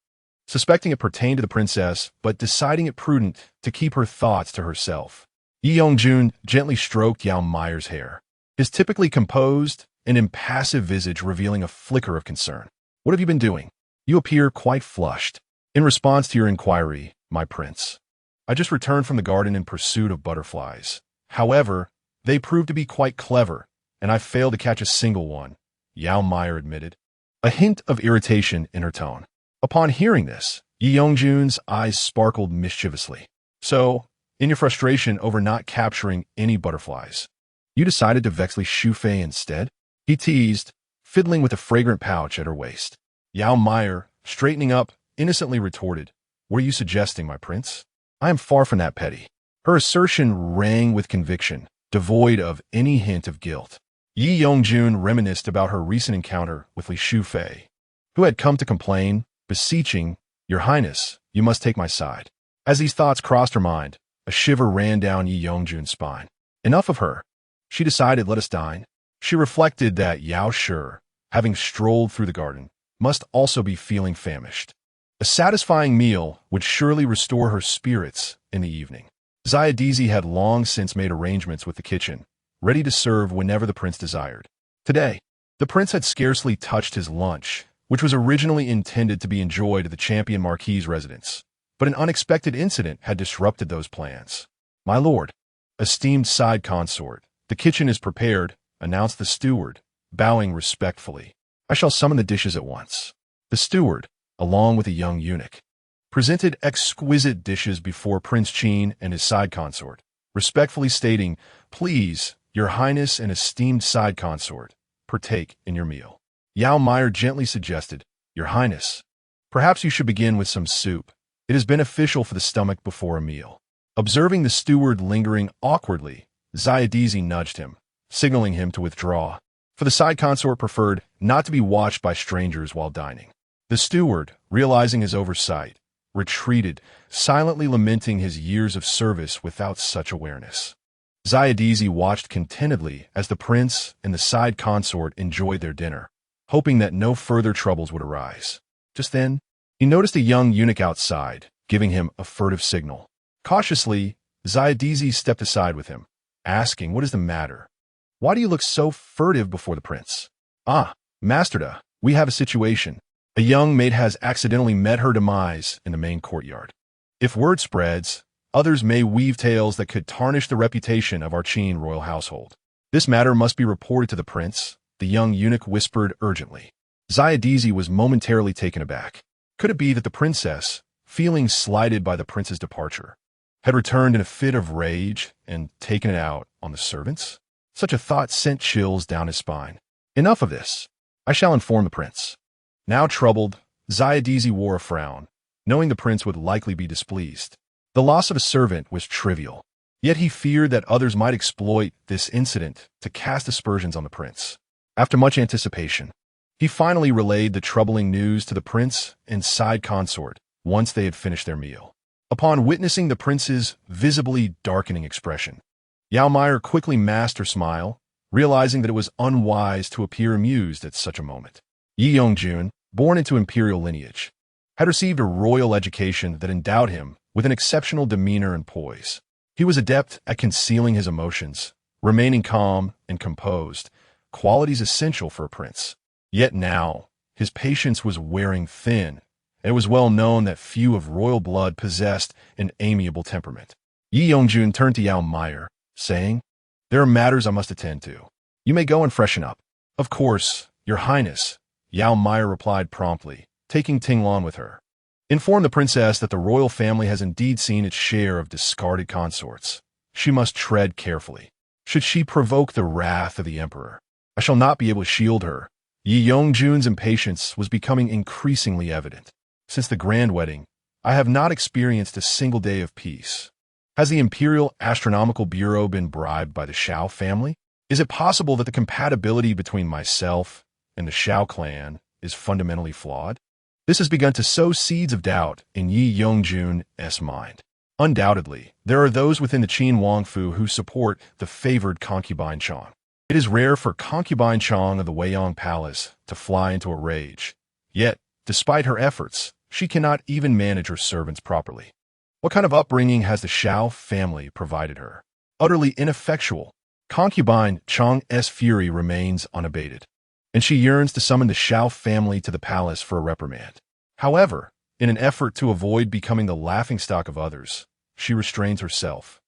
suspecting it pertained to the princess, but deciding it prudent to keep her thoughts to herself. Yi Yongjun gently stroked Yao Meier's hair, his typically composed and impassive visage revealing a flicker of concern. What have you been doing? You appear quite flushed. In response to your inquiry, my prince, I just returned from the garden in pursuit of butterflies. However, they proved to be quite clever, and I failed to catch a single one, Yao Meier admitted, a hint of irritation in her tone. Upon hearing this, Yi Yongjun's eyes sparkled mischievously. So, in your frustration over not capturing any butterflies, you decided to vex Li Shufei instead? He teased, fiddling with a fragrant pouch at her waist. Yao Meier, straightening up, innocently retorted, Were you suggesting, my prince? I am far from that petty. Her assertion rang with conviction, devoid of any hint of guilt. Yi Yongjun reminisced about her recent encounter with Li Shufei, who had come to complain, beseeching, Your Highness, you must take my side. As these thoughts crossed her mind, a shiver ran down Yi Yongjun's spine. Enough of her. She decided, let us dine. She reflected that Yao Shi, having strolled through the garden, must also be feeling famished. A satisfying meal would surely restore her spirits in the evening. Xiadizi had long since made arrangements with the kitchen, ready to serve whenever the prince desired. Today, the prince had scarcely touched his lunch, which was originally intended to be enjoyed at the Champion Marquis's residence, but an unexpected incident had disrupted those plans. My lord, esteemed side consort, the kitchen is prepared, announced the steward, bowing respectfully. I shall summon the dishes at once. The steward, along with a young eunuch, presented exquisite dishes before Prince Qin and his side consort, respectfully stating, Please, your highness and esteemed side consort, partake in your meal. Yao Meier gently suggested, Your highness, perhaps you should begin with some soup. It is beneficial for the stomach before a meal. Observing the steward lingering awkwardly, Xiadizi nudged him, signaling him to withdraw, for the side consort preferred not to be watched by strangers while dining. The steward, realizing his oversight, retreated, silently lamenting his years of service without such awareness. Xiadizi watched contentedly as the prince and the side consort enjoyed their dinner, hoping that no further troubles would arise. Just then, he noticed a young eunuch outside, giving him a furtive signal. Cautiously, Xiadizi stepped aside with him, asking, What is the matter? Why do you look so furtive before the prince? Ah, Masterda, we have a situation. A young maid has accidentally met her demise in the main courtyard. If word spreads, others may weave tales that could tarnish the reputation of our Qin royal household. This matter must be reported to the prince, the young eunuch whispered urgently. Xiadizi was momentarily taken aback. Could it be that the princess, feeling slighted by the prince's departure, had returned in a fit of rage and taken it out on the servants? Such a thought sent chills down his spine. Enough of this. I shall inform the prince. Now troubled, Xiadizi wore a frown, knowing the prince would likely be displeased. The loss of a servant was trivial, yet he feared that others might exploit this incident to cast aspersions on the prince. After much anticipation, he finally relayed the troubling news to the prince and side consort once they had finished their meal. Upon witnessing the prince's visibly darkening expression, Yao Meier quickly masked her smile, realizing that it was unwise to appear amused at such a moment. Yi Yongjun, born into imperial lineage, had received a royal education that endowed him with an exceptional demeanor and poise. He was adept at concealing his emotions, remaining calm and composed, qualities essential for a prince. Yet now, his patience was wearing thin, and it was well known that few of royal blood possessed an amiable temperament. Yi Yongjun turned to Yao Meier, saying, "There are matters I must attend to. You may go and freshen up." "Of course, Your Highness," Yao Meier replied promptly, taking Tinglan with her. "Inform the princess that the royal family has indeed seen its share of discarded consorts. She must tread carefully. Should she provoke the wrath of the emperor, I shall not be able to shield her." Yi Yongjun's impatience was becoming increasingly evident. "Since the grand wedding, I have not experienced a single day of peace. Has the Imperial Astronomical Bureau been bribed by the Shao family? Is it possible that the compatibility between myself and the Shao clan is fundamentally flawed?" This has begun to sow seeds of doubt in Yi Yongjun's mind. Undoubtedly, there are those within the Qin Wangfu who support the favored concubine Chong. It is rare for concubine Chong of the Weiyang Palace to fly into a rage. Yet, despite her efforts, she cannot even manage her servants properly. What kind of upbringing has the Shao family provided her? Utterly ineffectual. Concubine Chong's fury remains unabated, and she yearns to summon the Shao family to the palace for a reprimand. However, in an effort to avoid becoming the laughingstock of others, she restrains herself.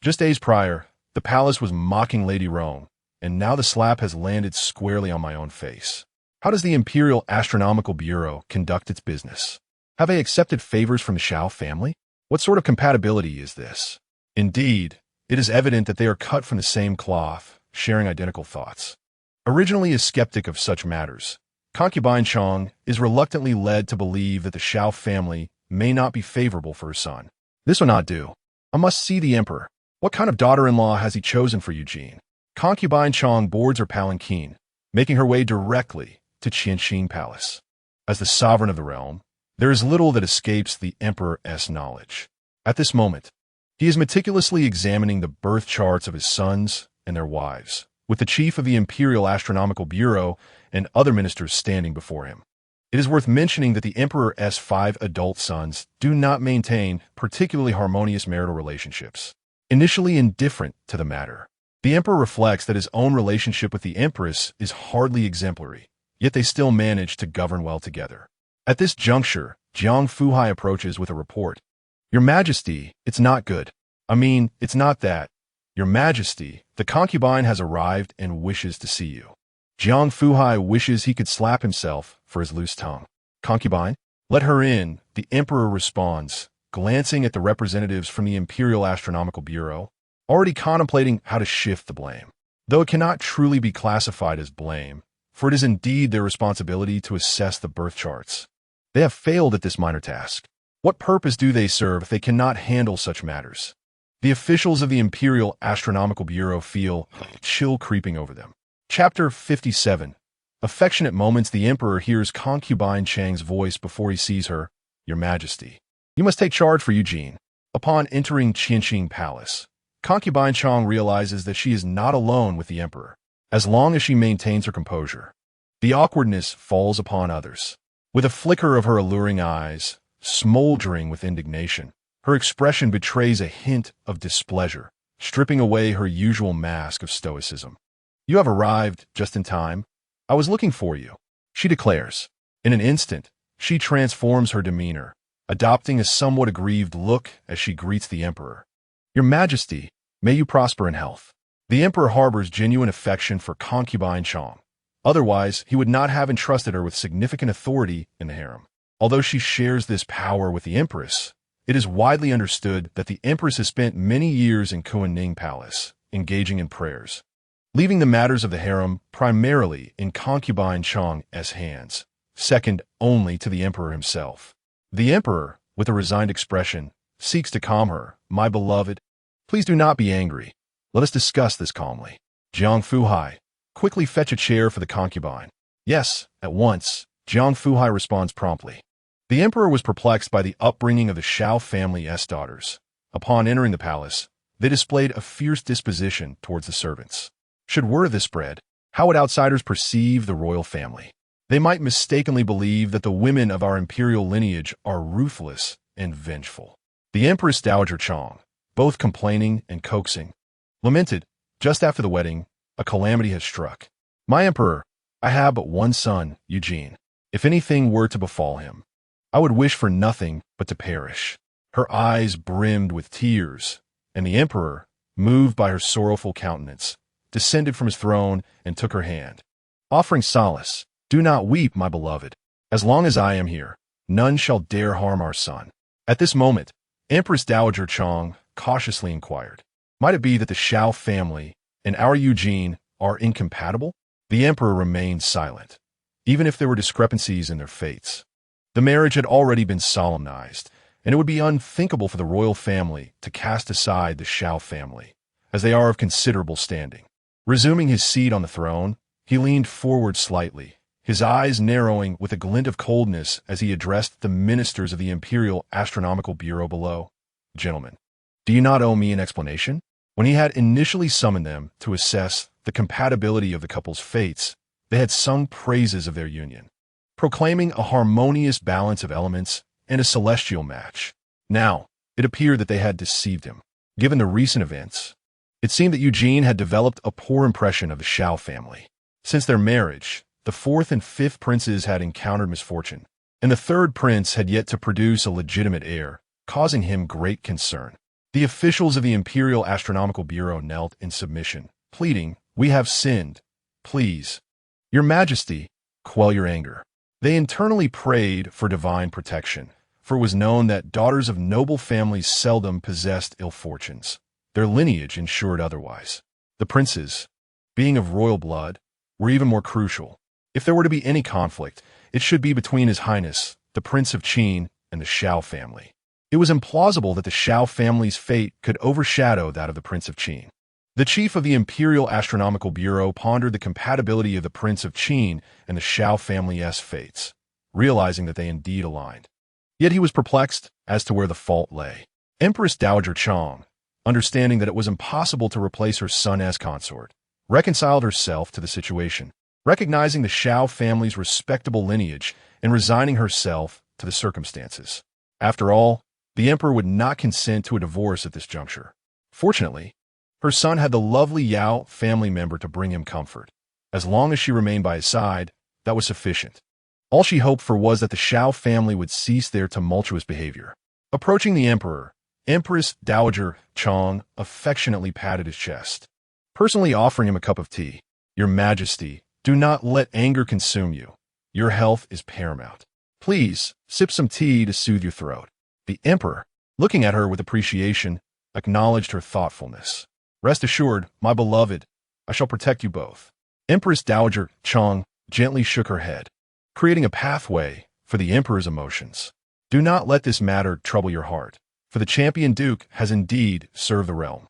Just days prior, the palace was mocking Lady Rong, and now the slap has landed squarely on my own face. How does the Imperial Astronomical Bureau conduct its business? Have they accepted favors from the Shao family? What sort of compatibility is this? Indeed, it is evident that they are cut from the same cloth, sharing identical thoughts. Originally a skeptic of such matters, concubine Chong is reluctantly led to believe that the Shao family may not be favorable for her son. This will not do. I must see the emperor. What kind of daughter-in-law has he chosen for Eugene? Concubine Chong boards her palanquin, making her way directly to Qianxin Palace. As the sovereign of the realm, there is little that escapes the emperor's knowledge. At this moment, he is meticulously examining the birth charts of his sons and their wives, with the chief of the Imperial Astronomical Bureau and other ministers standing before him. It is worth mentioning that the emperor's 5 adult sons do not maintain particularly harmonious marital relationships. Initially indifferent to the matter, the emperor reflects that his own relationship with the empress is hardly exemplary, yet they still manage to govern well together. At this juncture, Jiang Fuhai approaches with a report. "Your Majesty, it's not good. I mean, it's not that. Your Majesty, the concubine has arrived and wishes to see you." Jiang Fuhai wishes he could slap himself for his loose tongue. "Concubine? Let her in," the emperor responds, glancing at the representatives from the Imperial Astronomical Bureau, already contemplating how to shift the blame. Though it cannot truly be classified as blame, for it is indeed their responsibility to assess the birth charts. They have failed at this minor task. What purpose do they serve if they cannot handle such matters? The officials of the Imperial Astronomical Bureau feel a chill creeping over them. Chapter 57. Affectionate moments. The emperor hears concubine Chang's voice before he sees her. "Your Majesty, you must take charge for Eugene." Upon entering Qianxin Palace, concubine Chang realizes that she is not alone with the emperor, as long as she maintains her composure. The awkwardness falls upon others. With a flicker of her alluring eyes, smoldering with indignation, her expression betrays a hint of displeasure, stripping away her usual mask of stoicism. "You have arrived just in time. I was looking for you," she declares. In an instant, she transforms her demeanor, adopting a somewhat aggrieved look as she greets the emperor. "Your Majesty, may you prosper in health." The emperor harbors genuine affection for concubine Chong. Otherwise, he would not have entrusted her with significant authority in the harem. Although she shares this power with the empress, it is widely understood that the empress has spent many years in Kunning Palace, engaging in prayers, leaving the matters of the harem primarily in concubine Chong's hands, second only to the emperor himself. The emperor, with a resigned expression, seeks to calm her. My beloved, please do not be angry. Let us discuss this calmly. Jiang Fuhai, quickly fetch a chair for the concubine. Yes, at once, Jiang Fuhai responds promptly. The emperor was perplexed by the upbringing of the Shao family's daughters. Upon entering the palace, they displayed a fierce disposition towards the servants. Should word of this spread, how would outsiders perceive the royal family? They might mistakenly believe that the women of our imperial lineage are ruthless and vengeful. The Empress Dowager Chong, both complaining and coaxing, lamented, just after the wedding, a calamity has struck. My emperor, I have but one son, Eugene. If anything were to befall him, I would wish for nothing but to perish. Her eyes brimmed with tears, and the emperor, moved by her sorrowful countenance, descended from his throne and took her hand, offering solace. Do not weep, my beloved. As long as I am here, none shall dare harm our son. At this moment, Empress Dowager Chong cautiously inquired, might it be that the Shao family and our Eugene are incompatible? The emperor remained silent, even if there were discrepancies in their fates. The marriage had already been solemnized, and it would be unthinkable for the royal family to cast aside the Shao family, as they are of considerable standing. Resuming his seat on the throne, he leaned forward slightly, his eyes narrowing with a glint of coldness as he addressed the ministers of the Imperial Astronomical Bureau below. Gentlemen, do you not owe me an explanation? When he had initially summoned them to assess the compatibility of the couple's fates, they had sung praises of their union, proclaiming a harmonious balance of elements and a celestial match. Now, it appeared that they had deceived him. Given the recent events, it seemed that Eugene had developed a poor impression of the Shao family. Since their marriage, the fourth and fifth princes had encountered misfortune, and the third prince had yet to produce a legitimate heir, causing him great concern. The officials of the Imperial Astronomical Bureau knelt in submission, pleading, "We have sinned. Please, Your Majesty, quell your anger." They internally prayed for divine protection, for it was known that daughters of noble families seldom possessed ill fortunes. Their lineage ensured otherwise. The princes, being of royal blood, were even more crucial. If there were to be any conflict, it should be between His Highness, the Prince of Qin, and the Shao family. It was implausible that the Shao family's fate could overshadow that of the Prince of Qin. The chief of the Imperial Astronomical Bureau pondered the compatibility of the Prince of Qin and the Shao family's fates, realizing that they indeed aligned. Yet he was perplexed as to where the fault lay. Empress Dowager Chong, understanding that it was impossible to replace her son as consort, reconciled herself to the situation, recognizing the Shao family's respectable lineage and resigning herself to the circumstances. After all, the emperor would not consent to a divorce at this juncture. Fortunately, her son had the lovely Yao family member to bring him comfort. As long as she remained by his side, that was sufficient. All she hoped for was that the Shao family would cease their tumultuous behavior. Approaching the emperor, Empress Dowager Chong affectionately patted his chest, personally offering him a cup of tea. Your Majesty, do not let anger consume you. Your health is paramount. Please, sip some tea to soothe your throat. The emperor, looking at her with appreciation, acknowledged her thoughtfulness. Rest assured, my beloved, I shall protect you both. Empress Dowager Chong gently shook her head, creating a pathway for the emperor's emotions. Do not let this matter trouble your heart, for the champion duke has indeed served the realm.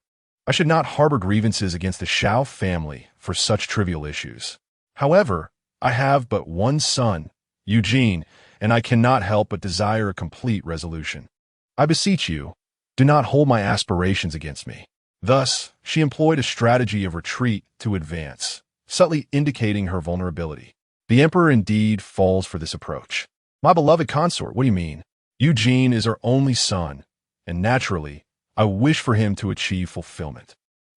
I should not harbor grievances against the Shao family for such trivial issues. However, I have but one son, Eugene, and I cannot help but desire a complete resolution. I beseech you, do not hold my aspirations against me. Thus, she employed a strategy of retreat to advance, subtly indicating her vulnerability. The emperor indeed falls for this approach. My beloved consort, what do you mean? Eugene is our only son, and naturally, I wish for him to achieve fulfillment.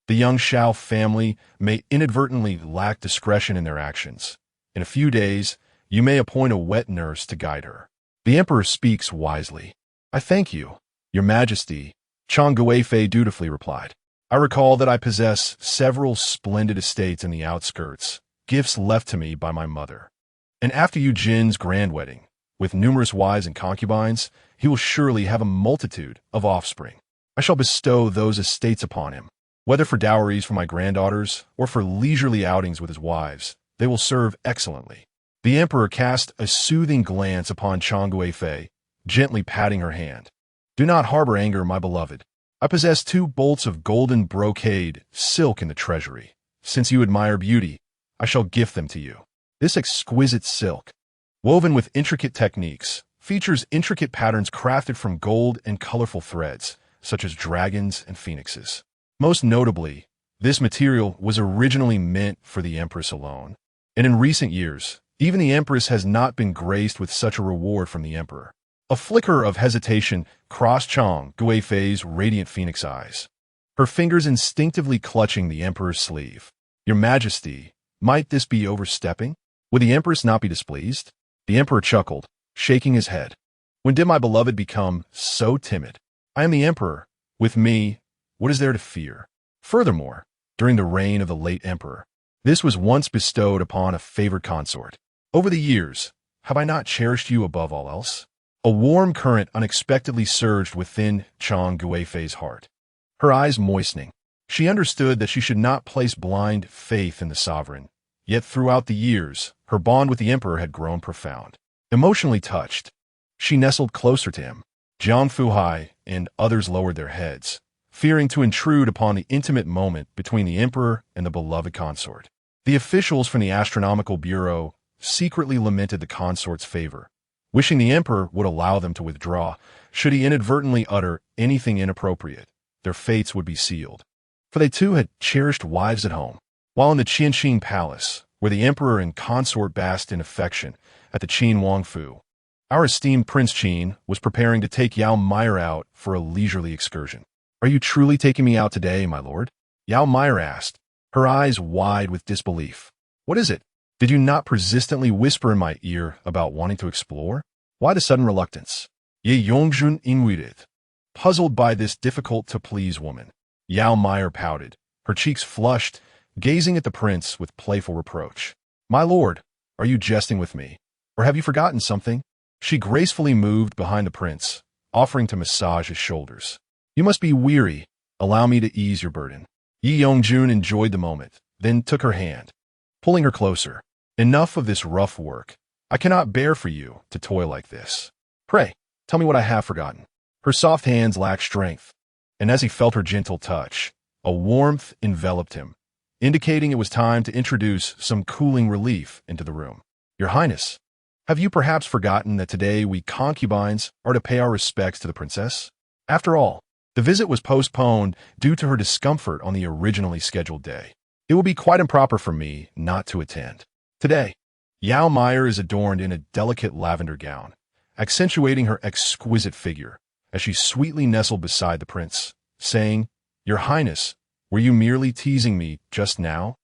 The young Shao family may inadvertently lack discretion in their actions. In a few days, you may appoint a wet nurse to guide her. The emperor speaks wisely. I thank you, Your Majesty, Chong Guifei dutifully replied. I recall that I possess several splendid estates in the outskirts, gifts left to me by my mother. And after Eugene's grand wedding, with numerous wives and concubines, he will surely have a multitude of offspring. I shall bestow those estates upon him. Whether for dowries for my granddaughters or for leisurely outings with his wives, they will serve excellently. The emperor cast a soothing glance upon Chong Guifei, gently patting her hand. Do not harbor anger, my beloved. I possess 2 bolts of golden brocade silk in the treasury. Since you admire beauty, I shall gift them to you. This exquisite silk, woven with intricate techniques, features intricate patterns crafted from gold and colorful threads, such as dragons and phoenixes. Most notably, this material was originally meant for the Empress alone. And in recent years, even the Empress has not been graced with such a reward from the Emperor. A flicker of hesitation crossed Chang Guifei's radiant phoenix eyes, her fingers instinctively clutching the Emperor's sleeve. Your Majesty, might this be overstepping? Would the Empress not be displeased? The Emperor chuckled, shaking his head. When did my beloved become so timid? I am the Emperor. With me, what is there to fear? Furthermore, during the reign of the late Emperor, this was once bestowed upon a favored consort. Over the years, have I not cherished you above all else? A warm current unexpectedly surged within Chang Guifei's heart, her eyes moistening. She understood that she should not place blind faith in the sovereign, yet throughout the years, her bond with the Emperor had grown profound. Emotionally touched, she nestled closer to him. Jiang Fuhai and others lowered their heads, fearing to intrude upon the intimate moment between the Emperor and the beloved consort. The officials from the Astronomical Bureau secretly lamented the consort's favor, wishing the Emperor would allow them to withdraw. Should he inadvertently utter anything inappropriate, their fates would be sealed. For they too had cherished wives at home. While in the Qianqing Palace, where the Emperor and consort basked in affection at the Qin Wangfu, our esteemed Prince Qin was preparing to take Yao Meier out for a leisurely excursion. Are you truly taking me out today, my lord? Yao Meier asked, her eyes wide with disbelief. What is it? Did you not persistently whisper in my ear about wanting to explore? Why the sudden reluctance? Ye Yongjun inwided. Puzzled by this difficult-to-please woman, Yao Meier pouted, her cheeks flushed, gazing at the prince with playful reproach. My lord, are you jesting with me? Or have you forgotten something? She gracefully moved behind the prince, offering to massage his shoulders. You must be weary. Allow me to ease your burden. Yi Yongjun enjoyed the moment, then took her hand, pulling her closer. Enough of this rough work. I cannot bear for you to toil like this. Pray, tell me what I have forgotten. Her soft hands lacked strength, and as he felt her gentle touch, a warmth enveloped him, indicating it was time to introduce some cooling relief into the room. Your Highness, have you perhaps forgotten that today we concubines are to pay our respects to the princess? After all, the visit was postponed due to her discomfort on the originally scheduled day. It will be quite improper for me not to attend. Today, Yao Meier is adorned in a delicate lavender gown, accentuating her exquisite figure as she sweetly nestled beside the prince, saying, Your Highness, were you merely teasing me just now?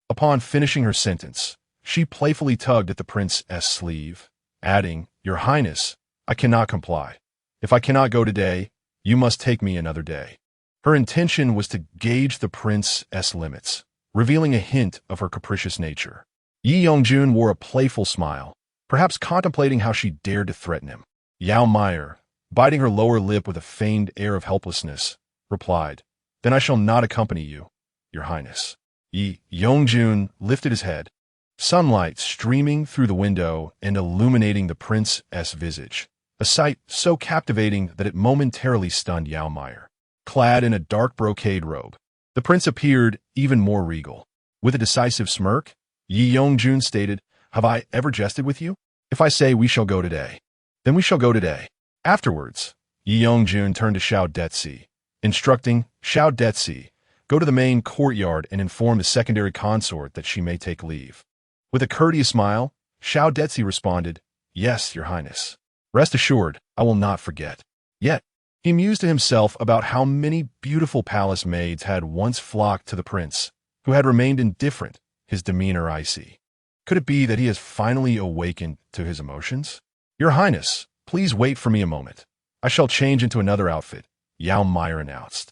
Upon finishing her sentence, she playfully tugged at the prince's sleeve, adding, Your Highness, I cannot comply. If I cannot go today, you must take me another day. Her intention was to gauge the prince's limits, revealing a hint of her capricious nature. Yi Yongjun wore a playful smile, perhaps contemplating how she dared to threaten him. Yao Meier, biting her lower lip with a feigned air of helplessness, replied, Then I shall not accompany you, Your Highness. Yi Yongjun lifted his head, sunlight streaming through the window and illuminating the prince's visage, a sight so captivating that it momentarily stunned Yao Meier. Clad in a dark brocade robe, the prince appeared even more regal. With a decisive smirk, Yi Yongjun stated, Have I ever jested with you? If I say we shall go today, then we shall go today. Afterwards, Yi Yongjun turned to Xiao Detzi, instructing Xiao Detzi, Go to the main courtyard and inform the secondary consort that she may take leave. With a courteous smile, Xiao Detzi responded, Yes, Your Highness. Rest assured, I will not forget. Yet, he mused to himself about how many beautiful palace maids had once flocked to the prince, who had remained indifferent, his demeanor icy. Could it be that he has finally awakened to his emotions? Your Highness, please wait for me a moment. I shall change into another outfit, Yao Meier announced.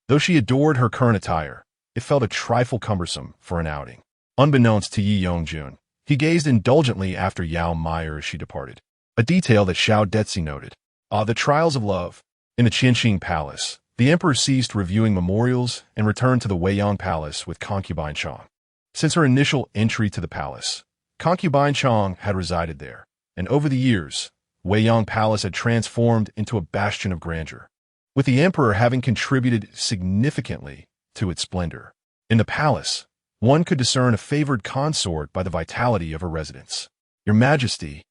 Though she adored her current attire, it felt a trifle cumbersome for an outing. Unbeknownst to Yi Yongjun, he gazed indulgently after Yao Meier as she departed, a detail that Xiao Detzi noted. The trials of love. In the Qianqing Palace, the emperor ceased reviewing memorials and returned to the Weiyang Palace with concubine Chang. Since her initial entry to the palace, concubine Chang had resided there, and over the years, Weiyang Palace had transformed into a bastion of grandeur. with the emperor having contributed significantly to its splendor. In the palace, one could discern a favored consort by the vitality of her residence. Your Majesty,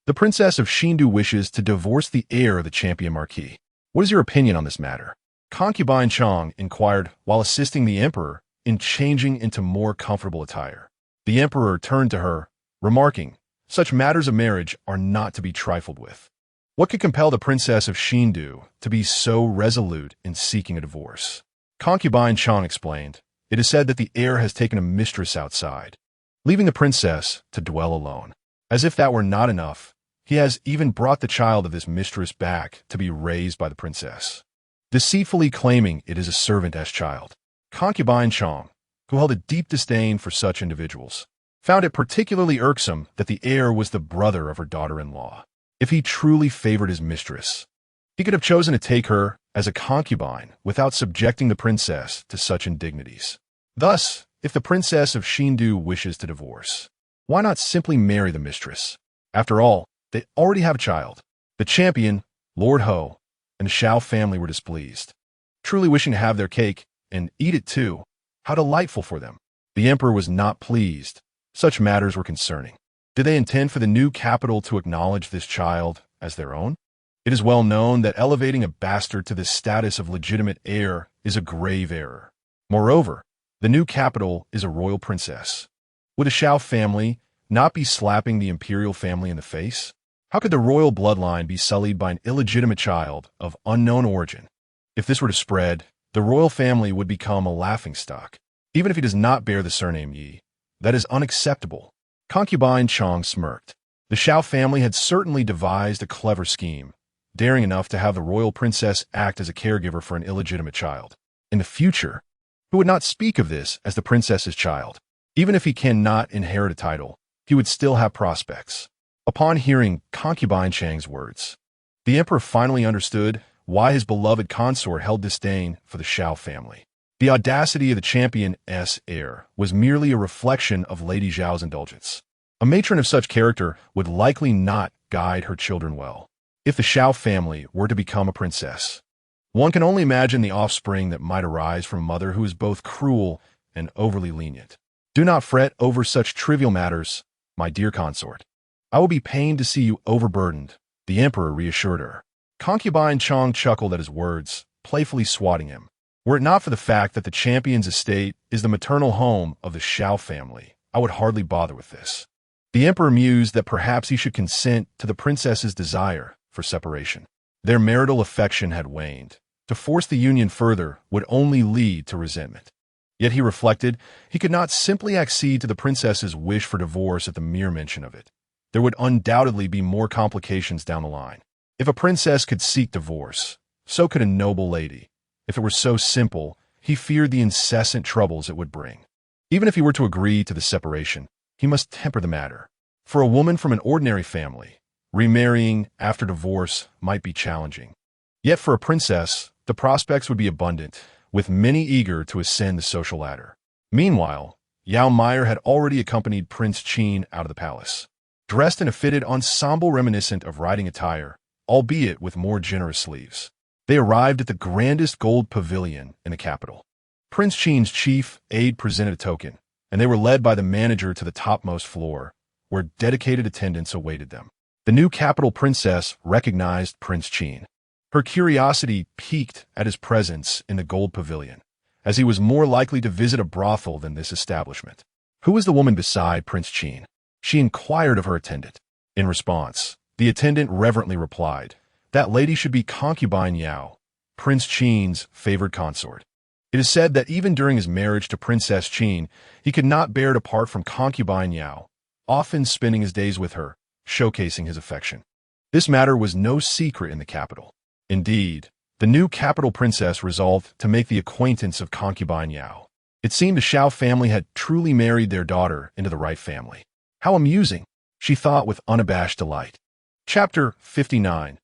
the Princess of Shindu wishes to divorce the heir of the champion marquis. What is your opinion on this matter? Concubine Chong inquired while assisting the emperor in changing into more comfortable attire. The emperor turned to her, remarking, "Such matters of marriage are not to be trifled with. What could compel the Princess of Shindu to be so resolute in seeking a divorce?" Concubine Chong explained, "It is said that the heir has taken a mistress outside, leaving the princess to dwell alone. As if that were not enough, he has even brought the child of this mistress back to be raised by the princess, deceitfully claiming it is a servant-esque child." Concubine Chong, who held a deep disdain for such individuals, found it particularly irksome that the heir was the brother of her daughter-in-law. If he truly favored his mistress, he could have chosen to take her as a concubine without subjecting the princess to such indignities. Thus, if the Princess of Shindu wishes to divorce, why not simply marry the mistress? After all, they already have a child. The champion, Lord Ho, and the Shao family were displeased, truly wishing to have their cake and eat it too. How delightful for them. The emperor was not pleased. Such matters were concerning. Did they intend for the new capital to acknowledge this child as their own? It is well known that elevating a bastard to the status of legitimate heir is a grave error. Moreover, the new capital is a royal princess. Would the Shao family not be slapping the imperial family in the face? How could the royal bloodline be sullied by an illegitimate child of unknown origin? If this were to spread, the royal family would become a laughingstock. Even if he does not bear the surname Yi, that is unacceptable. Concubine Chong smirked. The Shao family had certainly devised a clever scheme, daring enough to have the royal princess act as a caregiver for an illegitimate child. In the future, who would not speak of this as the princess's child? Even if he cannot inherit a title, he would still have prospects. Upon hearing Concubine Chang's words, the emperor finally understood why his beloved consort held disdain for the Shao family. The audacity of the champion's heir was merely a reflection of Lady Zhao's indulgence. A matron of such character would likely not guide her children well. If the Shao family were to become a princess, one can only imagine the offspring that might arise from a mother who is both cruel and overly lenient. Do not fret over such trivial matters, my dear consort. I will be pained to see you overburdened, the emperor reassured her. Concubine Chong chuckled at his words, playfully swatting him. Were it not for the fact that the champion's estate is the maternal home of the Shao family, I would hardly bother with this. The emperor mused that perhaps he should consent to the princess's desire for separation. Their marital affection had waned. To force the union further would only lead to resentment. Yet he reflected, he could not simply accede to the princess's wish for divorce at the mere mention of it. There would undoubtedly be more complications down the line. If a princess could seek divorce, so could a noble lady. If it were so simple, he feared the incessant troubles it would bring. Even if he were to agree to the separation, he must temper the matter. For a woman from an ordinary family, remarrying after divorce might be challenging. Yet for a princess, the prospects would be abundant, with many eager to ascend the social ladder. Meanwhile, Yao Meier had already accompanied Prince Qin out of the palace, dressed in a fitted ensemble reminiscent of riding attire, albeit with more generous sleeves. They arrived at the grandest gold pavilion in the capital. Prince Qin's chief aide presented a token, and they were led by the manager to the topmost floor, where dedicated attendants awaited them. The new capital princess recognized Prince Qin. Her curiosity piqued at his presence in the gold pavilion, as he was more likely to visit a brothel than this establishment. Who was the woman beside Prince Qin? She inquired of her attendant. In response, the attendant reverently replied, that lady should be Concubine Yao, Prince Qin's favored consort. It is said that even during his marriage to Princess Qin, he could not bear to part from Concubine Yao, often spending his days with her, showcasing his affection. This matter was no secret in the capital. Indeed, the new capital princess resolved to make the acquaintance of Concubine Yao. It seemed the Shao family had truly married their daughter into the right family. How amusing, she thought with unabashed delight. Chapter 59.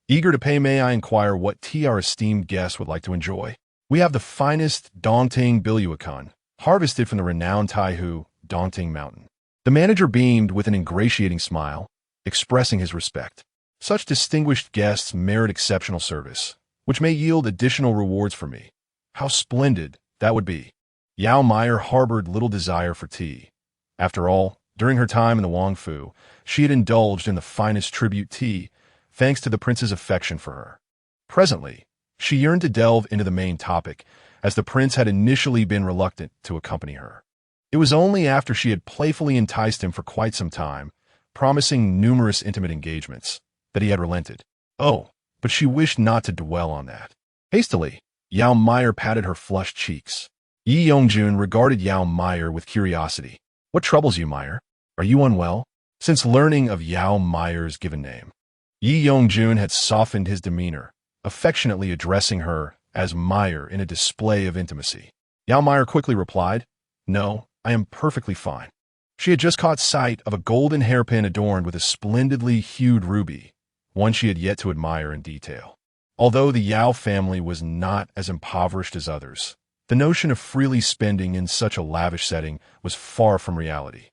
Eager to pay, may I inquire what tea our esteemed guests would like to enjoy? We have the finest Dongting Biluakan, harvested from the renowned Taihu Dongting Mountain. The manager beamed with an ingratiating smile, expressing his respect. Such distinguished guests merit exceptional service. which may yield additional rewards for me. How splendid that would be. Yao Meier harbored little desire for tea. After all, during her time in the Wangfu, she had indulged in the finest tribute tea, thanks to the prince's affection for her. Presently, she yearned to delve into the main topic, as the prince had initially been reluctant to accompany her. It was only after she had playfully enticed him for quite some time, promising numerous intimate engagements, that he had relented. Oh, but she wished not to dwell on that. Hastily, Yao Meier patted her flushed cheeks. Yi Yongjun regarded Yao Meier with curiosity. What troubles you, Meier? Are you unwell? Since learning of Yao Meier's given name, Yi Yongjun had softened his demeanor, affectionately addressing her as Meier in a display of intimacy. Yao Meier quickly replied, "No, I am perfectly fine." She had just caught sight of a golden hairpin adorned with a splendidly hued ruby, one she had yet to admire in detail. Although the Yao family was not as impoverished as others, the notion of freely spending in such a lavish setting was far from reality.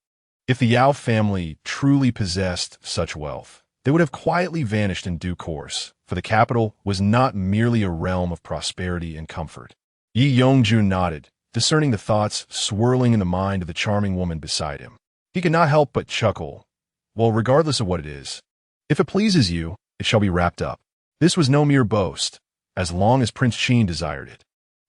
If the Yao family truly possessed such wealth, they would have quietly vanished in due course, for the capital was not merely a realm of prosperity and comfort. Yi Yongjun nodded, discerning the thoughts swirling in the mind of the charming woman beside him. He could not help but chuckle. Well, regardless of what it is, if it pleases you, it shall be wrapped up. This was no mere boast, as long as Prince Qin desired it.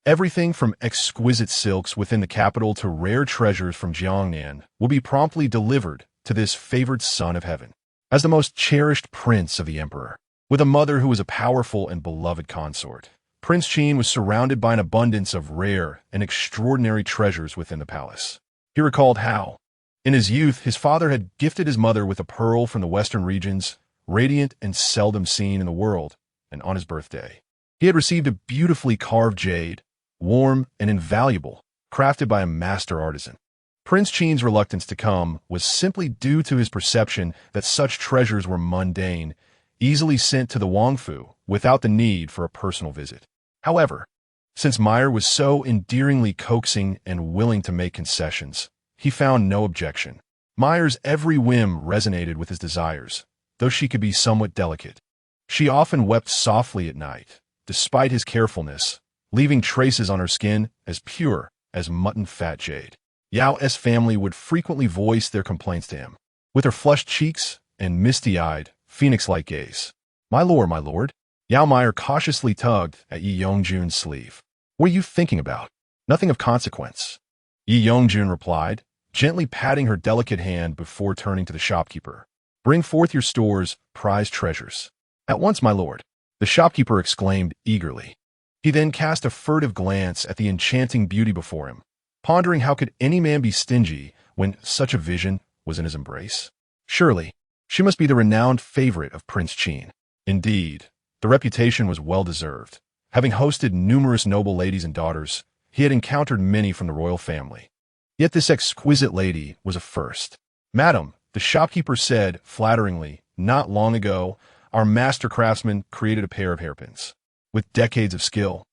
Everything from exquisite silks within the capital to rare treasures from Jiangnan will be promptly delivered to this favored son of heaven. As the most cherished prince of the emperor, with a mother who was a powerful and beloved consort, Prince Qin was surrounded by an abundance of rare and extraordinary treasures within the palace. He recalled how, in his youth, his father had gifted his mother with a pearl from the western regions, radiant and seldom seen in the world, and on his birthday, he had received a beautifully carved jade, warm and invaluable, crafted by a master artisan. Prince Qin's reluctance to come was simply due to his perception that such treasures were mundane, easily sent to the Wangfu without the need for a personal visit. However, since Meier was so endearingly coaxing and willing to make concessions, he found no objection. Meier's every whim resonated with his desires, though she could be somewhat delicate. She often wept softly at night, despite his carefulness, leaving traces on her skin as pure as mutton fat jade. Yao's family would frequently voice their complaints to him, with her flushed cheeks and misty-eyed, phoenix-like gaze. My lord, Yao Meier cautiously tugged at Yi Yongjun's sleeve. What are you thinking about? Nothing of consequence. Yi Yongjun replied, gently patting her delicate hand before turning to the shopkeeper. Bring forth your store's prized treasures. At once, my lord, the shopkeeper exclaimed eagerly. He then cast a furtive glance at the enchanting beauty before him, pondering how could any man be stingy when such a vision was in his embrace. Surely, she must be the renowned favorite of Prince Qin. Indeed, the reputation was well-deserved. Having hosted numerous noble ladies and daughters, he had encountered many from the royal family. Yet this exquisite lady was a first. Madam, the shopkeeper said, flatteringly, not long ago, our master craftsman created a pair of hairpins. With decades of skill.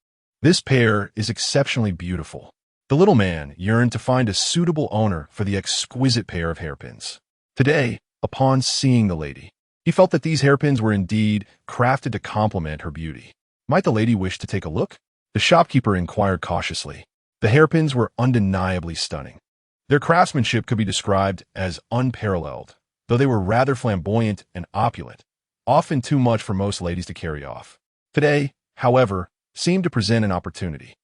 This pair is exceptionally beautiful. The little man yearned to find a suitable owner for the exquisite pair of hairpins. Today, upon seeing the lady, he felt that these hairpins were indeed crafted to complement her beauty. Might the lady wish to take a look? The shopkeeper inquired cautiously. The hairpins were undeniably stunning. Their craftsmanship could be described as unparalleled, though they were rather flamboyant and opulent, often too much for most ladies to carry off. Today, however, seemed to present an opportunity.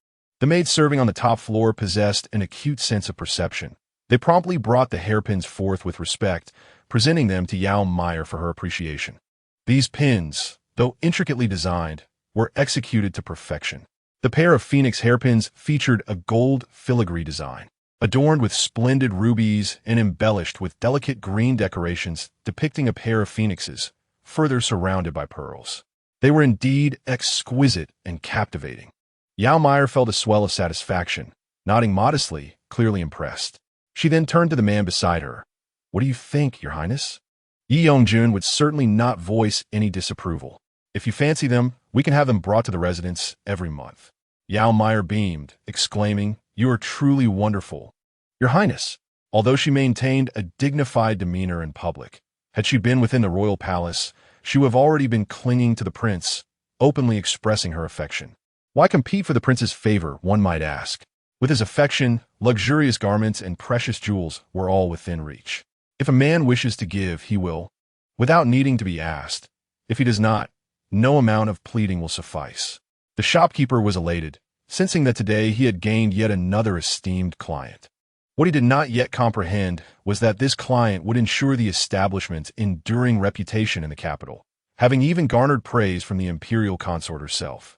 The maids serving on the top floor possessed an acute sense of perception. They promptly brought the hairpins forth with respect, presenting them to Yao Meier for her appreciation. These pins, though intricately designed, were executed to perfection. The pair of phoenix hairpins featured a gold filigree design, adorned with splendid rubies and embellished with delicate green decorations depicting a pair of phoenixes, further surrounded by pearls. They were indeed exquisite and captivating. Yao Meier felt a swell of satisfaction, nodding modestly, clearly impressed. She then turned to the man beside her. What do you think, Your Highness? Yi Yongjun would certainly not voice any disapproval. If you fancy them, we can have them brought to the residence every month. Yao Meier beamed, exclaiming, You are truly wonderful. Your Highness, although she maintained a dignified demeanor in public, had she been within the royal palace, she would have already been clinging to the prince, openly expressing her affection. Why compete for the prince's favor, one might ask? With his affection, luxurious garments and precious jewels were all within reach. If a man wishes to give, he will, without needing to be asked. If he does not, no amount of pleading will suffice. The shopkeeper was elated, sensing that today he had gained yet another esteemed client. What he did not yet comprehend was that this client would ensure the establishment's enduring reputation in the capital, having even garnered praise from the imperial consort herself.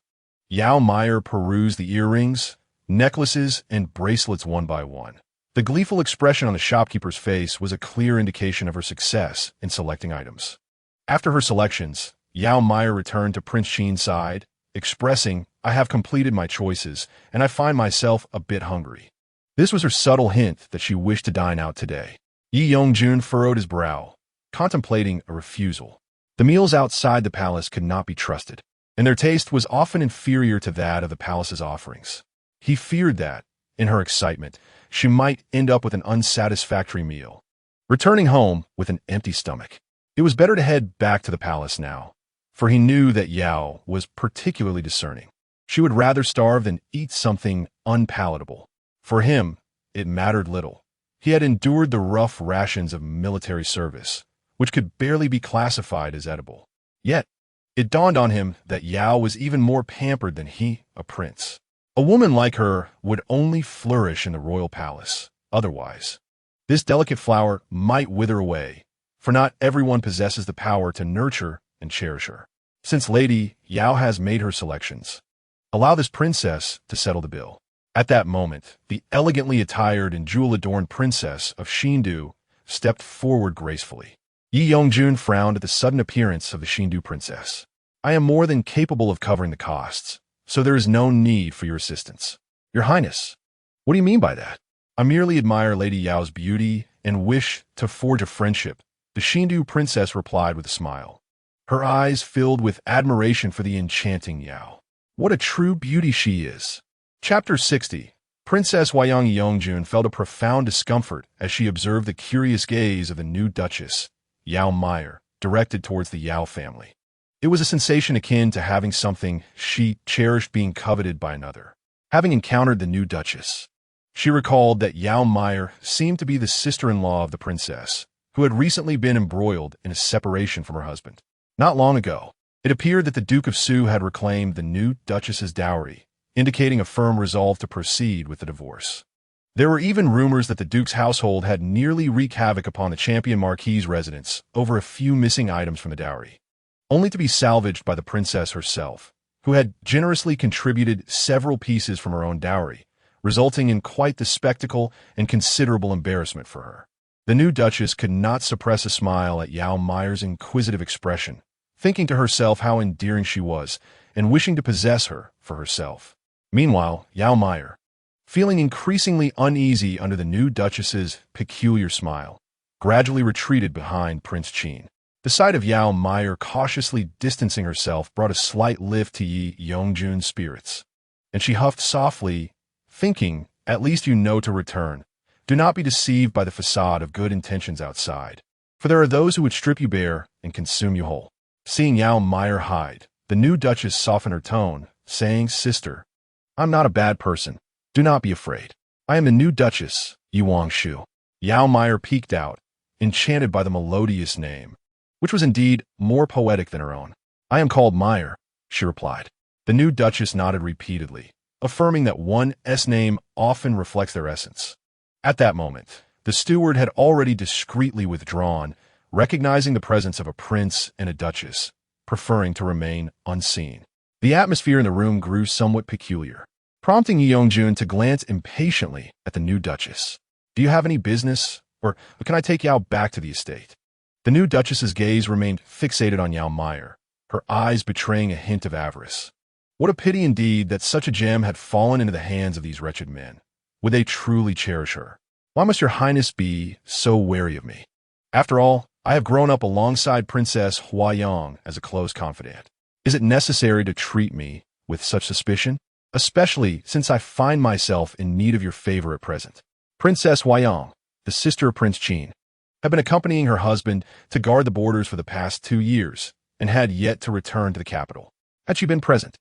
Yao Meier perused the earrings, necklaces, and bracelets one by one. The gleeful expression on the shopkeeper's face was a clear indication of her success in selecting items. After her selections, Yao Meier returned to Prince Qin's side, expressing, "I have completed my choices, and I find myself a bit hungry." This was her subtle hint that she wished to dine out today. Yi Yongjun furrowed his brow, contemplating a refusal. The meals outside the palace could not be trusted, and their taste was often inferior to that of the palace's offerings. He feared that, in her excitement, she might end up with an unsatisfactory meal, returning home with an empty stomach. It was better to head back to the palace now, for he knew that Yao was particularly discerning. She would rather starve than eat something unpalatable. For him, it mattered little. He had endured the rough rations of military service, which could barely be classified as edible. Yet, it dawned on him that Yao was even more pampered than he, a prince. A woman like her would only flourish in the royal palace. Otherwise, this delicate flower might wither away, for not everyone possesses the power to nurture and cherish her. Since Lady Yao has made her selections, allow this princess to settle the bill. At that moment, the elegantly attired and jewel-adorned princess of Xindu stepped forward gracefully. Yi Yongjun frowned at the sudden appearance of the Xindu princess. "I am more than capable of covering the costs, so there is no need for your assistance." "Your Highness, what do you mean by that?" "I merely admire Lady Yao's beauty and wish to forge a friendship," the Xindu princess replied with a smile. Her eyes filled with admiration for the enchanting Yao. What a true beauty she is! Chapter 60. Princess Huayang Yongjun felt a profound discomfort as she observed the curious gaze of the new Duchess, Yao Meier, directed towards the Yao family. It was a sensation akin to having something she cherished being coveted by another. Having encountered the new Duchess, she recalled that Yao Meier seemed to be the sister-in-law of the princess, who had recently been embroiled in a separation from her husband. Not long ago, it appeared that the Duke of Su had reclaimed the new Duchess's dowry, indicating a firm resolve to proceed with the divorce. There were even rumors that the Duke's household had nearly wreaked havoc upon the champion Marquis's residence over a few missing items from the dowry, only to be salvaged by the princess herself, who had generously contributed several pieces from her own dowry, resulting in quite the spectacle and considerable embarrassment for her. The new Duchess could not suppress a smile at Yao Meier's inquisitive expression, thinking to herself how endearing she was and wishing to possess her for herself. Meanwhile, Yao Meier, feeling increasingly uneasy under the new Duchess's peculiar smile, gradually retreated behind Prince Qin. The sight of Yao Meier cautiously distancing herself brought a slight lift to Yi Yongjun's spirits, and she huffed softly, thinking, "At least you know to return. Do not be deceived by the facade of good intentions outside, for there are those who would strip you bare and consume you whole." Seeing Yao Meier hide, the new Duchess softened her tone, saying, "Sister, I'm not a bad person. Do not be afraid. I am the new Duchess, Yuang Shu." Yao Meier peeked out, enchanted by the melodious name, which was indeed more poetic than her own. "I am called Meier," she replied. The new Duchess nodded repeatedly, affirming that one's name often reflects their essence. At that moment, the steward had already discreetly withdrawn, recognizing the presence of a prince and a duchess, preferring to remain unseen. The atmosphere in the room grew somewhat peculiar, prompting Yi Yongjun to glance impatiently at the new Duchess. "Do you have any business, or can I take Yao back to the estate?" The new Duchess's gaze remained fixated on Yao Meier, her eyes betraying a hint of avarice. What a pity indeed that such a gem had fallen into the hands of these wretched men. Would they truly cherish her? Why must your Highness be so wary of me? After all, I have grown up alongside Princess Huayang as a close confidant. Is it necessary to treat me with such suspicion? Especially since I find myself in need of your favor at present. Princess Huayang, the sister of Prince Qin, had been accompanying her husband to guard the borders for the past 2 years and had yet to return to the capital. Had she been present,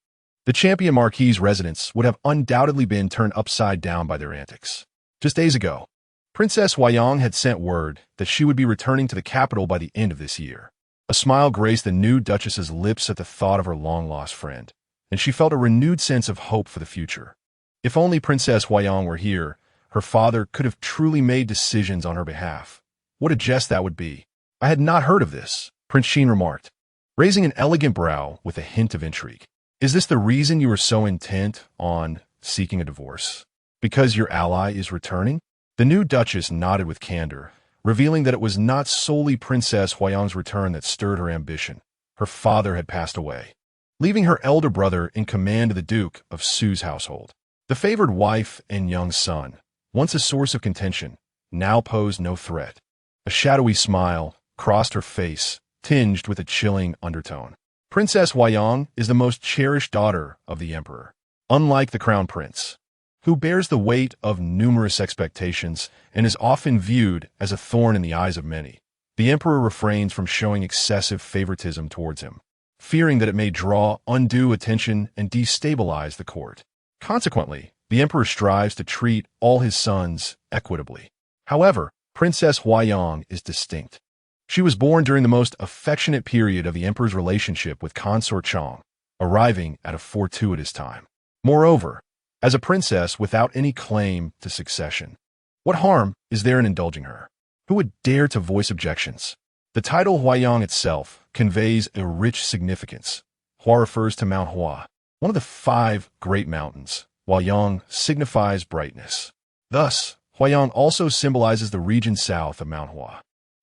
the champion marquis's residence would have undoubtedly been turned upside down by their antics. Just days ago, Princess Huayang had sent word that she would be returning to the capital by the end of this year. A smile graced the new duchess's lips at the thought of her long-lost friend, and she felt a renewed sense of hope for the future. If only Princess Huayang were here, her father could have truly made decisions on her behalf. What a jest that would be. I had not heard of this, Prince Xin remarked, raising an elegant brow with a hint of intrigue. Is this the reason you are so intent on seeking a divorce? Because your ally is returning? The new duchess nodded with candor, revealing that it was not solely Princess Huayang's return that stirred her ambition. Her father had passed away, leaving her elder brother in command of the Duke of Su's household. The favored wife and young son, once a source of contention, now posed no threat. A shadowy smile crossed her face, tinged with a chilling undertone. Princess Huayang is the most cherished daughter of the emperor. Unlike the crown prince, who bears the weight of numerous expectations and is often viewed as a thorn in the eyes of many, the emperor refrains from showing excessive favoritism towards him, fearing that it may draw undue attention and destabilize the court. Consequently, the emperor strives to treat all his sons equitably. However, Princess Huayang is distinct. She was born during the most affectionate period of the emperor's relationship with Consort Yao, arriving at a fortuitous time. Moreover, as a princess without any claim to succession, what harm is there in indulging her? Who would dare to voice objections? The title Huayang itself conveys a rich significance. Hua refers to Mount Hua, one of the 5 great mountains, while Yang signifies brightness. Thus, Huayang also symbolizes the region south of Mount Hua.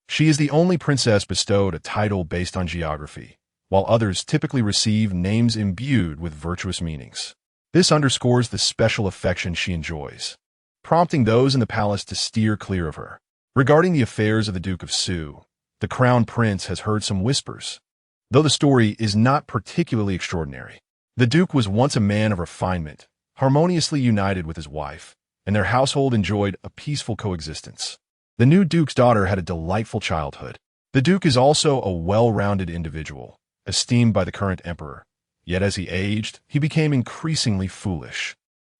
She is the only princess bestowed a title based on geography, while others typically receive names imbued with virtuous meanings. This underscores the special affection she enjoys, prompting those in the palace to steer clear of her. Regarding the affairs of the Duke of Su, the crown prince has heard some whispers. Though the story is not particularly extraordinary, the Duke was once a man of refinement, harmoniously united with his wife, and their household enjoyed a peaceful coexistence. The new Duke's daughter had a delightful childhood. The Duke is also a well-rounded individual, esteemed by the current emperor. Yet as he aged, he became increasingly foolish,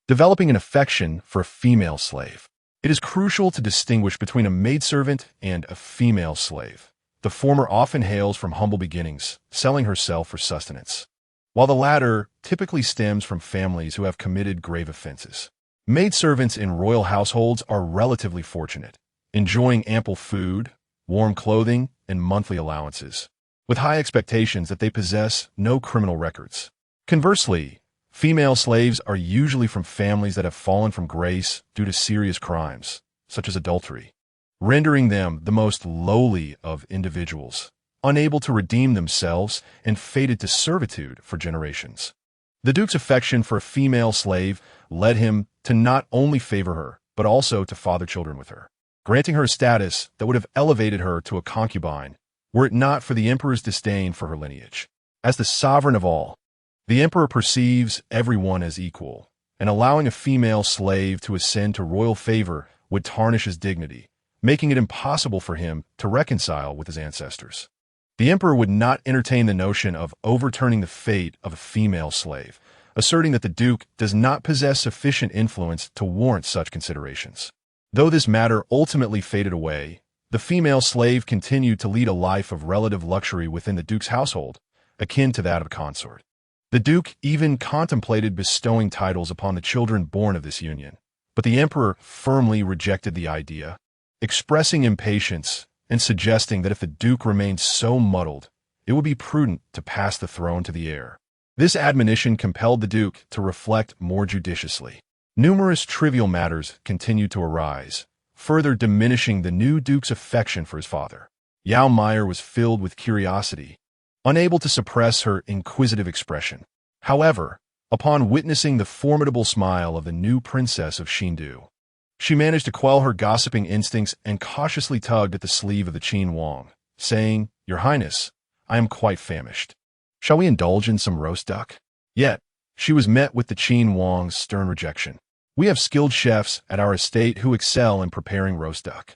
developing an affection for a female slave. It is crucial to distinguish between a maidservant and a female slave. The former often hails from humble beginnings, selling herself for sustenance, while the latter typically stems from families who have committed grave offenses. Maidservants in royal households are relatively fortunate, enjoying ample food, warm clothing, and monthly allowances, with high expectations that they possess no criminal records. Conversely, female slaves are usually from families that have fallen from grace due to serious crimes, such as adultery, rendering them the most lowly of individuals, unable to redeem themselves and fated to servitude for generations. The Duke's affection for a female slave led him to not only favor her, but also to father children with her, granting her a status that would have elevated her to a concubine were it not for the emperor's disdain for her lineage. As the sovereign of all, the emperor perceives everyone as equal, and allowing a female slave to ascend to royal favor would tarnish his dignity, making it impossible for him to reconcile with his ancestors. The emperor would not entertain the notion of overturning the fate of a female slave, asserting that the Duke does not possess sufficient influence to warrant such considerations. Though this matter ultimately faded away, the female slave continued to lead a life of relative luxury within the Duke's household, akin to that of a consort. The Duke even contemplated bestowing titles upon the children born of this union, but the emperor firmly rejected the idea, expressing impatience and suggesting that if the Duke remained so muddled, it would be prudent to pass the throne to the heir. This admonition compelled the Duke to reflect more judiciously. Numerous trivial matters continued to arise, further diminishing the new Duke's affection for his father. Yao Meier was filled with curiosity, unable to suppress her inquisitive expression. However, upon witnessing the formidable smile of the new princess of Xindu, she managed to quell her gossiping instincts and cautiously tugged at the sleeve of the Qin Wang, saying, "Your Highness, I am quite famished. Shall we indulge in some roast duck?" Yet, she was met with the Qin Wang's stern rejection. "We have skilled chefs at our estate who excel in preparing roast duck.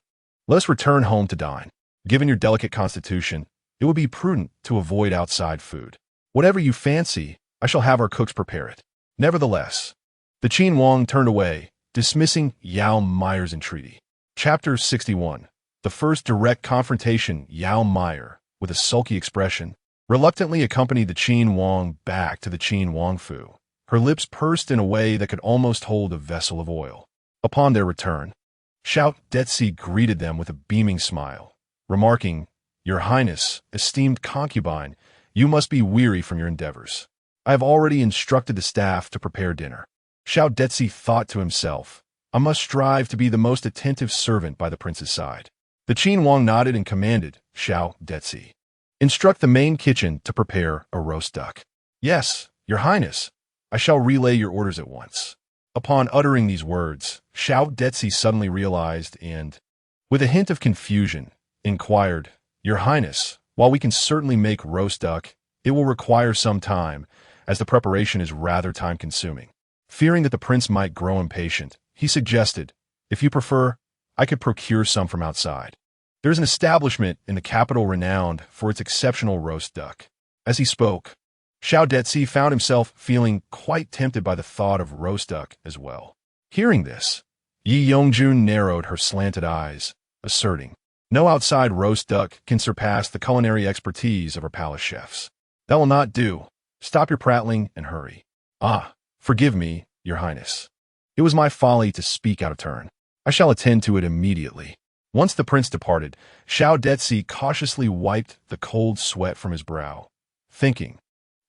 Let us return home to dine. Given your delicate constitution, it would be prudent to avoid outside food." "Whatever you fancy," I shall have our cooks prepare it. Nevertheless, the Qin Wang turned away, dismissing Yao Meier's entreaty. Chapter 61. The first direct confrontation. Yao Meier, with a sulky expression, reluctantly accompanied the Qin Wang back to the Qin Wang Fu, her lips pursed in a way that could almost hold a vessel of oil. Upon their return, Xiao Detzi greeted them with a beaming smile, remarking, "Your Highness, esteemed concubine, you must be weary from your endeavors. I have already instructed the staff to prepare dinner." Xiao Detzi thought to himself, "I must strive to be the most attentive servant by the prince's side." The Qin Wang nodded and commanded Xiao Detzi, "Instruct the main kitchen to prepare a roast duck." "Yes, Your Highness, I shall relay your orders at once." Upon uttering these words, Xiao Detzi suddenly realized and, with a hint of confusion, inquired, "Your Highness, while we can certainly make roast duck, it will require some time, as the preparation is rather time-consuming." Fearing that the prince might grow impatient, he suggested, "If you prefer, I could procure some from outside. There is an establishment in the capital renowned for its exceptional roast duck." As he spoke, Xiao Detzi found himself feeling quite tempted by the thought of roast duck as well. Hearing this, Yi Yongjun narrowed her slanted eyes, asserting, "No outside roast duck can surpass the culinary expertise of our palace chefs." "That will not do. Stop your prattling and hurry." "Ah, forgive me, Your Highness. It was my folly to speak out of turn. I shall attend to it immediately." Once the prince departed, Xiao Detzi cautiously wiped the cold sweat from his brow, thinking,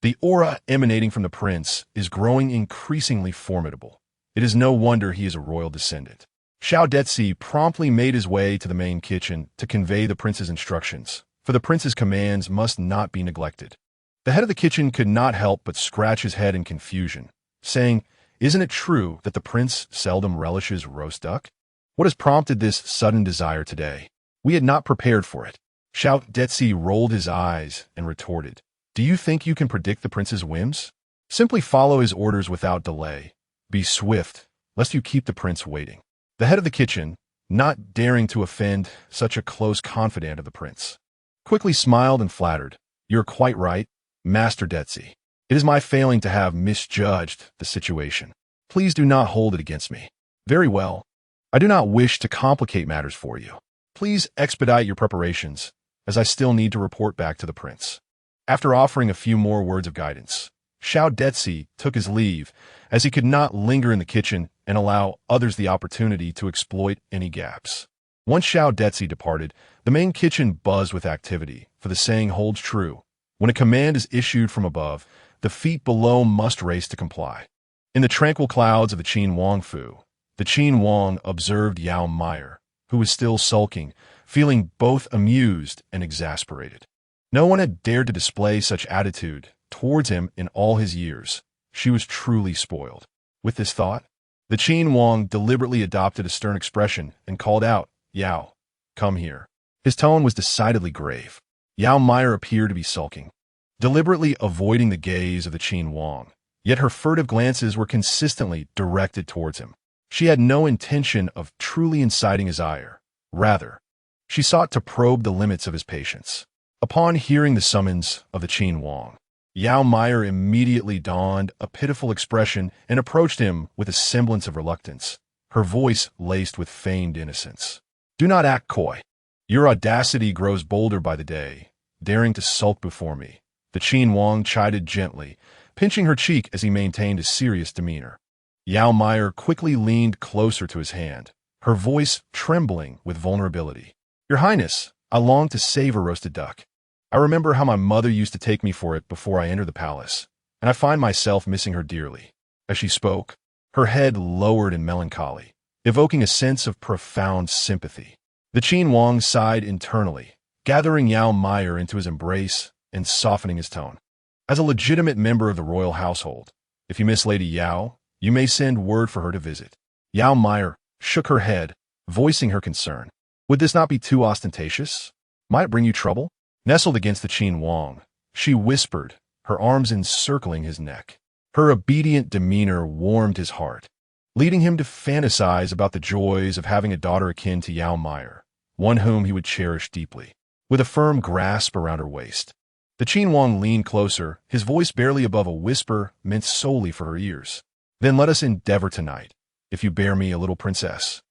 "The aura emanating from the prince is growing increasingly formidable. It is no wonder he is a royal descendant." Xiao Detzi promptly made his way to the main kitchen to convey the prince's instructions, for the prince's commands must not be neglected. The head of the kitchen could not help but scratch his head in confusion, saying, "Isn't it true that the prince seldom relishes roast duck? What has prompted this sudden desire today? We had not prepared for it." Xiao Detzi rolled his eyes and retorted, "Do you think you can predict the prince's whims? Simply follow his orders without delay. Be swift, lest you keep the prince waiting." The head of the kitchen, not daring to offend such a close confidant of the prince, quickly smiled and flattered, "You're quite right, Master Detzi. It is my failing to have misjudged the situation. Please do not hold it against me." "Very well. I do not wish to complicate matters for you. Please expedite your preparations, as I still need to report back to the prince." After offering a few more words of guidance, Xiao Detzi took his leave, as he could not linger in the kitchen and allow others the opportunity to exploit any gaps. Once Xiao Detzi departed, the main kitchen buzzed with activity, for the saying holds true: when a command is issued from above, the feet below must race to comply. In the tranquil clouds of the Qin Wang Fu, the Qin Wang observed Yao Meier, who was still sulking, feeling both amused and exasperated. No one had dared to display such attitude towards him in all his years. She was truly spoiled. With this thought, the Qin Wang deliberately adopted a stern expression and called out, "Yao, come here." His tone was decidedly grave. Yao Meier appeared to be sulking, deliberately avoiding the gaze of the Qin Wang, yet her furtive glances were consistently directed towards him. She had no intention of truly inciting his ire. Rather, she sought to probe the limits of his patience. Upon hearing the summons of the Qin Wang, Yao Meier immediately donned a pitiful expression and approached him with a semblance of reluctance, her voice laced with feigned innocence. "Do not act coy. Your audacity grows bolder by the day, daring to sulk before me," the Qin Wang chided gently, pinching her cheek as he maintained a serious demeanor. Yao Meier quickly leaned closer to his hand, her voice trembling with vulnerability. "Your Highness, I long to savor roasted duck. I remember how my mother used to take me for it before I entered the palace, and I find myself missing her dearly." As she spoke, her head lowered in melancholy, evoking a sense of profound sympathy. The Qin Wang sighed internally, gathering Yao Meier into his embrace and softening his tone. "As a legitimate member of the royal household, if you miss Lady Yao, you may send word for her to visit." Yao Meier shook her head, voicing her concern. "Would this not be too ostentatious? Might it bring you trouble?" Nestled against the Qin Wang, she whispered, her arms encircling his neck. Her obedient demeanor warmed his heart, leading him to fantasize about the joys of having a daughter akin to Yao Meier, one whom he would cherish deeply. With a firm grasp around her waist, The Qin Wang leaned closer, his voice barely above a whisper meant solely for her ears. Then let us endeavor tonight, if you bear me a little princess.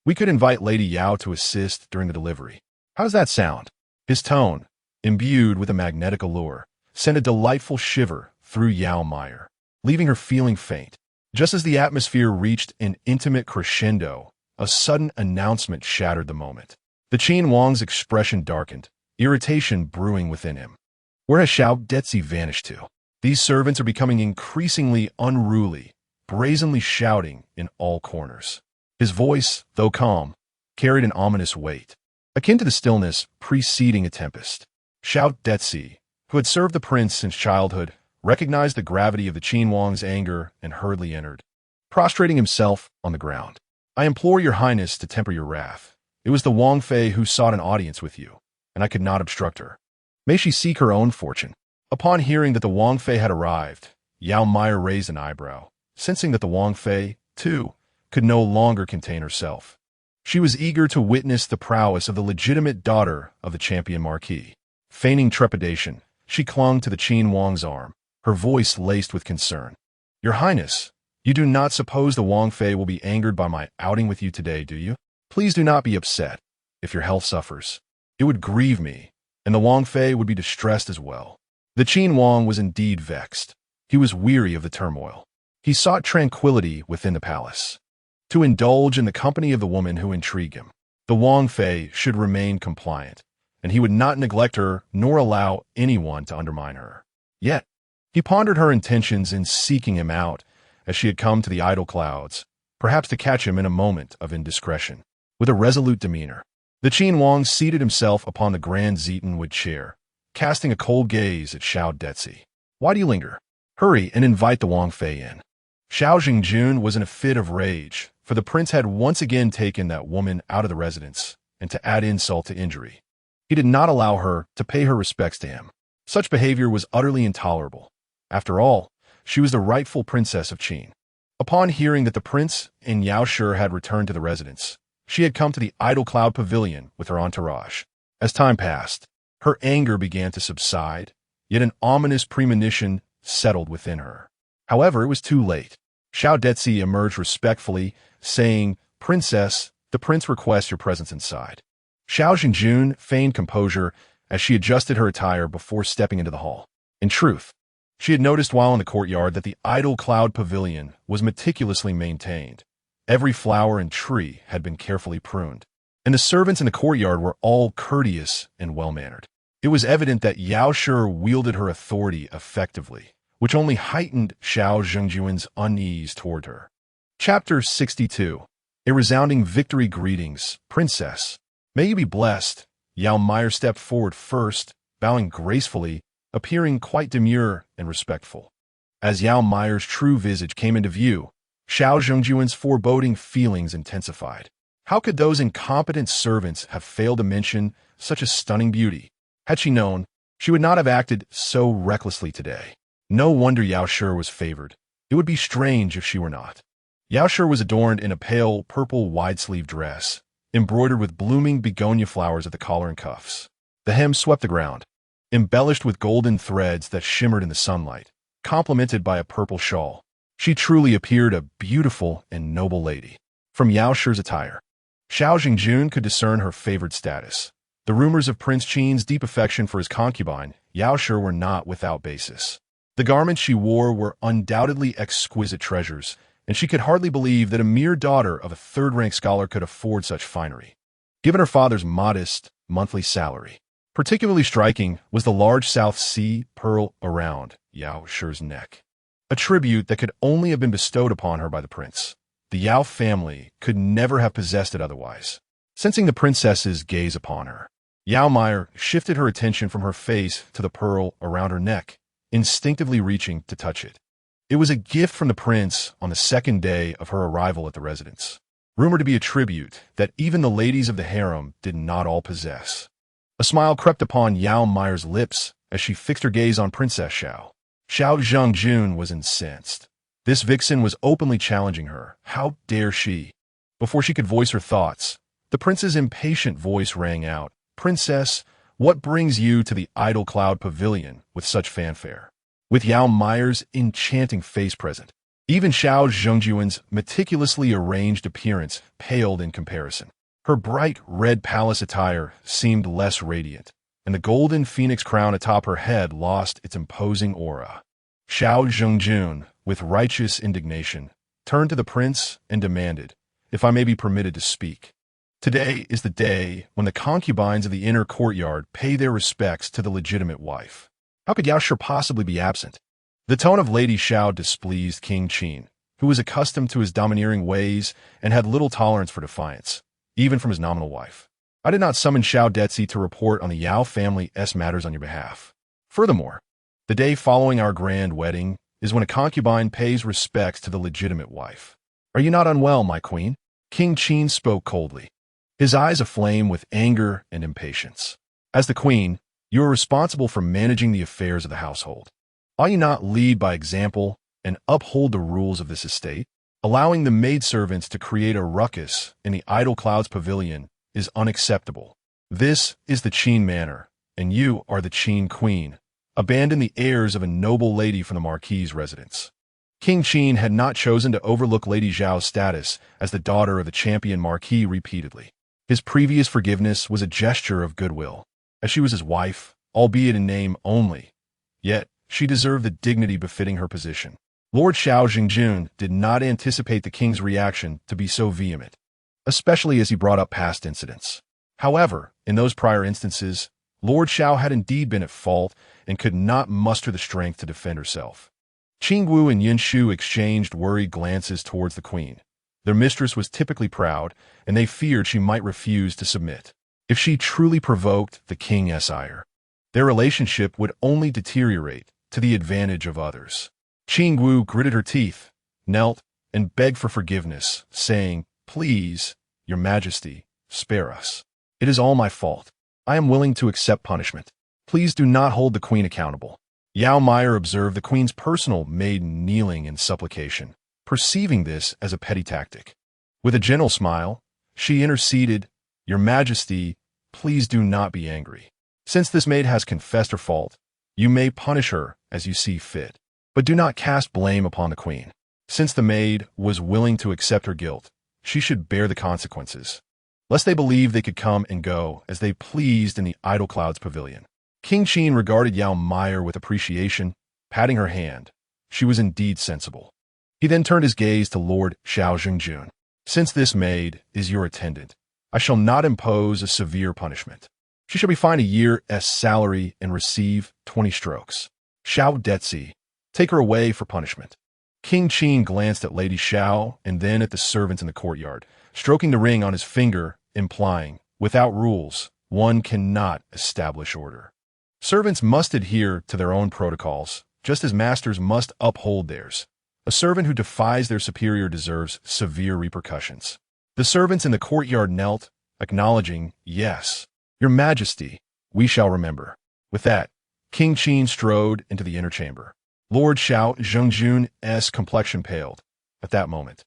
We could invite Lady Yao to assist during the delivery. How does that sound? His tone, imbued with a magnetic allure, sent a delightful shiver through Yao Meier, leaving her feeling faint. Just as the atmosphere reached an intimate crescendo, a sudden announcement shattered the moment. The Qin Wang's expression darkened, irritation brewing within him. Where has Xiao Detzi vanished to? These servants are becoming increasingly unruly, brazenly shouting in all corners. His voice, though calm, carried an ominous weight, akin to the stillness preceding a tempest. Xiao Detzi, who had served the prince since childhood, recognized the gravity of the Qin Wang's anger and hurriedly entered, prostrating himself on the ground. I implore your highness to temper your wrath. It was the Wang Fei who sought an audience with you, and I could not obstruct her. May she seek her own fortune. Upon hearing that the Wang Fei had arrived, Yao Meier raised an eyebrow, sensing that the Wang Fei, too, could no longer contain herself. She was eager to witness the prowess of the legitimate daughter of the champion marquis. Feigning trepidation, she clung to the Qin Wang's arm, her voice laced with concern. Your Highness, you do not suppose the Wang Fei will be angered by my outing with you today, do you? Please do not be upset if your health suffers. It would grieve me, and the Wang Fei would be distressed as well. The Qin Wang was indeed vexed. He was weary of the turmoil. He sought tranquility within the palace, to indulge in the company of the woman who intrigued him. The Wang Fei should remain compliant, and he would not neglect her nor allow anyone to undermine her. Yet, he pondered her intentions in seeking him out, as she had come to the idle clouds, perhaps to catch him in a moment of indiscretion. With a resolute demeanor, the Qin Wang seated himself upon the grand Zetenwood chair, casting a cold gaze at Xiao Detzi. Why do you linger? Hurry and invite the Wang Fei in. Xiao Jingzong was in a fit of rage, for the prince had once again taken that woman out of the residence, and to add insult to injury, he did not allow her to pay her respects to him. Such behavior was utterly intolerable. After all, she was the rightful princess of Qin. Upon hearing that the prince and Yao Shi had returned to the residence, she had come to the Idle Cloud Pavilion with her entourage. As time passed, her anger began to subside, yet an ominous premonition settled within her. However, it was too late. Xiao Detzi emerged respectfully, saying, Princess, the prince requests your presence inside. Xiao Jingzong feigned composure as she adjusted her attire before stepping into the hall. In truth, she had noticed while in the courtyard that the Idle Cloud Pavilion was meticulously maintained. Every flower and tree had been carefully pruned, and the servants in the courtyard were all courteous and well-mannered. It was evident that Yao Shi wielded her authority effectively, which only heightened Xiao Zhengjuan's unease toward her. Chapter 62. A resounding victory greetings, Princess. May you be blessed. Yao Meier stepped forward first, bowing gracefully, appearing quite demure and respectful. As Yao Meier's true visage came into view, Xiao Zhengjuan's foreboding feelings intensified. How could those incompetent servants have failed to mention such a stunning beauty? Had she known, she would not have acted so recklessly today. No wonder Yao Shi was favored. It would be strange if she were not. Yao Shi was adorned in a pale purple wide-sleeved dress, embroidered with blooming begonia flowers at the collar and cuffs. The hem swept the ground, embellished with golden threads that shimmered in the sunlight, complemented by a purple shawl. She truly appeared a beautiful and noble lady. From Yao Shi's attire, Xiao Jingzong could discern her favored status. The rumors of Prince Qin's deep affection for his concubine, Yao Shi, were not without basis. The garments she wore were undoubtedly exquisite treasures, and she could hardly believe that a mere daughter of a third-rank scholar could afford such finery. Given her father's modest monthly salary, particularly striking was the large South Sea pearl around Yao Shi's neck, a tribute that could only have been bestowed upon her by the prince. The Yao family could never have possessed it otherwise. Sensing the princess's gaze upon her, Yao Meier shifted her attention from her face to the pearl around her neck, instinctively reaching to touch it. It was a gift from the prince on the second day of her arrival at the residence, rumored to be a tribute that even the ladies of the harem did not all possess. A smile crept upon Yao Meier's lips as she fixed her gaze on Princess Xiao. Xiao Zhengjuan was incensed. This vixen was openly challenging her. How dare she? Before she could voice her thoughts, the prince's impatient voice rang out, Princess, What brings you to the Idle Cloud Pavilion with such fanfare? With Yao Meier's enchanting face present, even Xiao Zhengjuan's meticulously arranged appearance paled in comparison. Her bright red palace attire seemed less radiant, and the golden phoenix crown atop her head lost its imposing aura. Xiao Zhengjun, with righteous indignation, turned to the prince and demanded, "If I may be permitted to speak." Today is the day when the concubines of the inner courtyard pay their respects to the legitimate wife. How could Yao Shi possibly be absent? The tone of Lady Xiao displeased King Qin, who was accustomed to his domineering ways and had little tolerance for defiance, even from his nominal wife. "I did not summon Xiao Detzi to report on the Yao family's matters on your behalf. Furthermore, the day following our grand wedding is when a concubine pays respects to the legitimate wife. Are you not unwell, my queen?" King Qin spoke coldly, his eyes aflame with anger and impatience. "As the queen, you are responsible for managing the affairs of the household. Ought you not lead by example and uphold the rules of this estate? Allowing the maidservants to create a ruckus in the Idle Clouds Pavilion is unacceptable. This is the Qin manor, and you are the Qin queen. Abandon the airs of a noble lady from the marquis's residence." King Qin had not chosen to overlook Lady Zhao's status as the daughter of the champion marquis repeatedly. His previous forgiveness was a gesture of goodwill, as she was his wife, albeit in name only. Yet, she deserved the dignity befitting her position. Lord Xiao Jingjun did not anticipate the king's reaction to be so vehement, especially as he brought up past incidents. However, in those prior instances, Lord Xiao had indeed been at fault and could not muster the strength to defend herself. Qingwu and Yinshu exchanged worried glances towards the queen. Their mistress was typically proud, and they feared she might refuse to submit. If she truly provoked the king's ire, their relationship would only deteriorate to the advantage of others. Qingwu gritted her teeth, knelt, and begged for forgiveness, saying, "Please, your majesty, spare us. It is all my fault. I am willing to accept punishment. Please do not hold the queen accountable." Yao Meier observed the queen's personal maiden kneeling in supplication, perceiving this as a petty tactic. With a gentle smile, she interceded, "Your majesty, please do not be angry. Since this maid has confessed her fault, you may punish her as you see fit. But do not cast blame upon the queen. Since the maid was willing to accept her guilt, she should bear the consequences, lest they believe they could come and go as they pleased in the Idle Clouds Pavilion." King Qin regarded Yao Meier with appreciation, patting her hand. She was indeed sensible. He then turned his gaze to Lord Xiao Zhengjun. "Since this maid is your attendant, I shall not impose a severe punishment. She shall be fined a year's salary and receive 20 strokes. Xiao Detzi, take her away for punishment." King Qin glanced at Lady Xiao and then at the servants in the courtyard, stroking the ring on his finger, implying, "Without rules, one cannot establish order. Servants must adhere to their own protocols, just as masters must uphold theirs. A servant who defies their superior deserves severe repercussions." The servants in the courtyard knelt, acknowledging, "Yes, your majesty, we shall remember." With that, King Qin strode into the inner chamber. Lord Xiao Zhengjun's complexion paled. At that moment,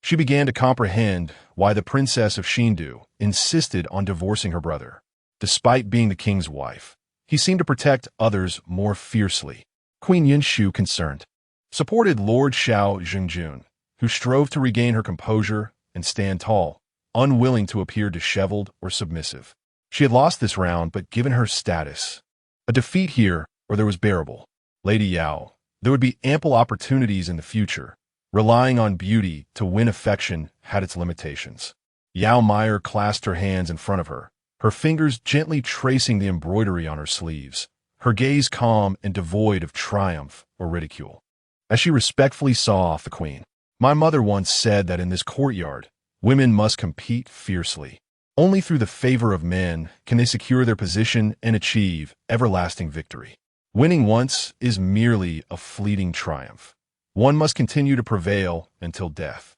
she began to comprehend why the princess of Xindu insisted on divorcing her brother. Despite being the king's wife, he seemed to protect others more fiercely. Queen Yinshu, concerned, supported Lord Xiao Zhengjun, who strove to regain her composure and stand tall, unwilling to appear disheveled or submissive. She had lost this round, but given her status, a defeat here or there was bearable. Lady Yao, there would be ample opportunities in the future. Relying on beauty to win affection had its limitations. Yao Meier clasped her hands in front of her, her fingers gently tracing the embroidery on her sleeves, her gaze calm and devoid of triumph or ridicule. As she respectfully saw off the queen, "My mother once said that in this courtyard, women must compete fiercely. Only through the favor of men can they secure their position and achieve everlasting victory. Winning once is merely a fleeting triumph. One must continue to prevail until death.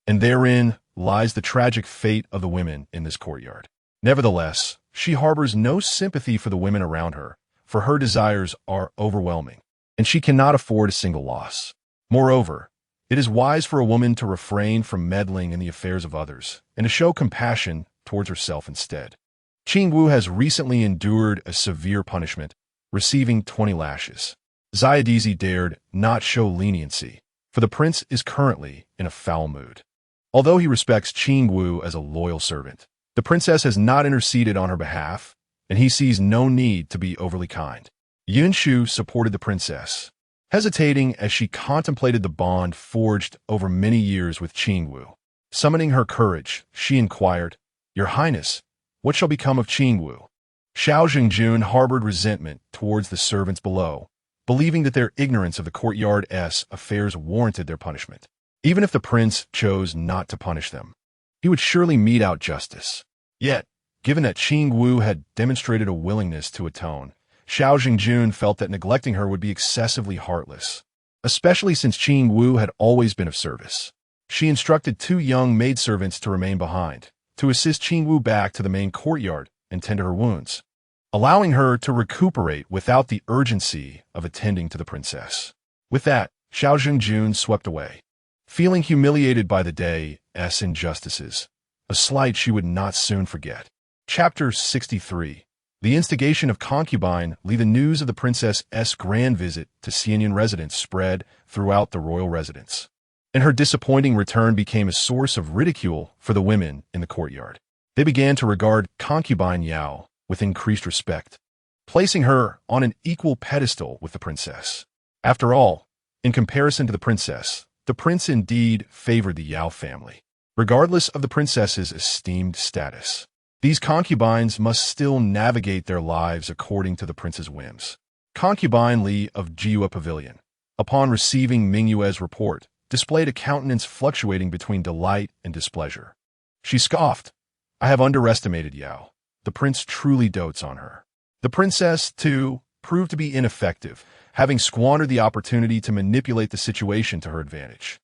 And therein lies the tragic fate of the women in this courtyard." Nevertheless, she harbors no sympathy for the women around her, for her desires are overwhelming, and she cannot afford a single loss. Moreover, it is wise for a woman to refrain from meddling in the affairs of others and to show compassion towards herself instead. Qingwu has recently endured a severe punishment, receiving 20 lashes. Xiadizi dared not show leniency, for the prince is currently in a foul mood. Although he respects Qingwu as a loyal servant, the princess has not interceded on her behalf, and he sees no need to be overly kind. Yunshu supported the princess, hesitating as she contemplated the bond forged over many years with Qingwu. Summoning her courage, she inquired, "Your Highness, what shall become of Qingwu?" Xiao Jingjun harbored resentment towards the servants below, believing that their ignorance of the courtyard's affairs warranted their punishment. Even if the prince chose not to punish them, he would surely mete out justice. Yet, given that Qingwu had demonstrated a willingness to atone, Xiao Jingjun felt that neglecting her would be excessively heartless, especially since Qingwu had always been of service. She instructed 2 young maidservants to remain behind, to assist Qingwu back to the main courtyard and tend to her wounds, allowing her to recuperate without the urgency of attending to the princess. With that, Xiao Jingjun swept away, feeling humiliated by the day's injustices, a slight she would not soon forget. Chapter 63. The instigation of concubine Li. The news of the princess's grand visit to Xianyan residence spread throughout the royal residence, and her disappointing return became a source of ridicule for the women in the courtyard. They began to regard concubine Yao with increased respect, placing her on an equal pedestal with the princess. After all, in comparison to the princess, the prince indeed favored the Yao family. Regardless of the princess's esteemed status, these concubines must still navigate their lives according to the prince's whims. Concubine Li of Jiua Pavilion, upon receiving Mingyue's report, displayed a countenance fluctuating between delight and displeasure. She scoffed, "I have underestimated Yao. The prince truly dotes on her." The princess, too, proved to be ineffective, having squandered the opportunity to manipulate the situation to her advantage.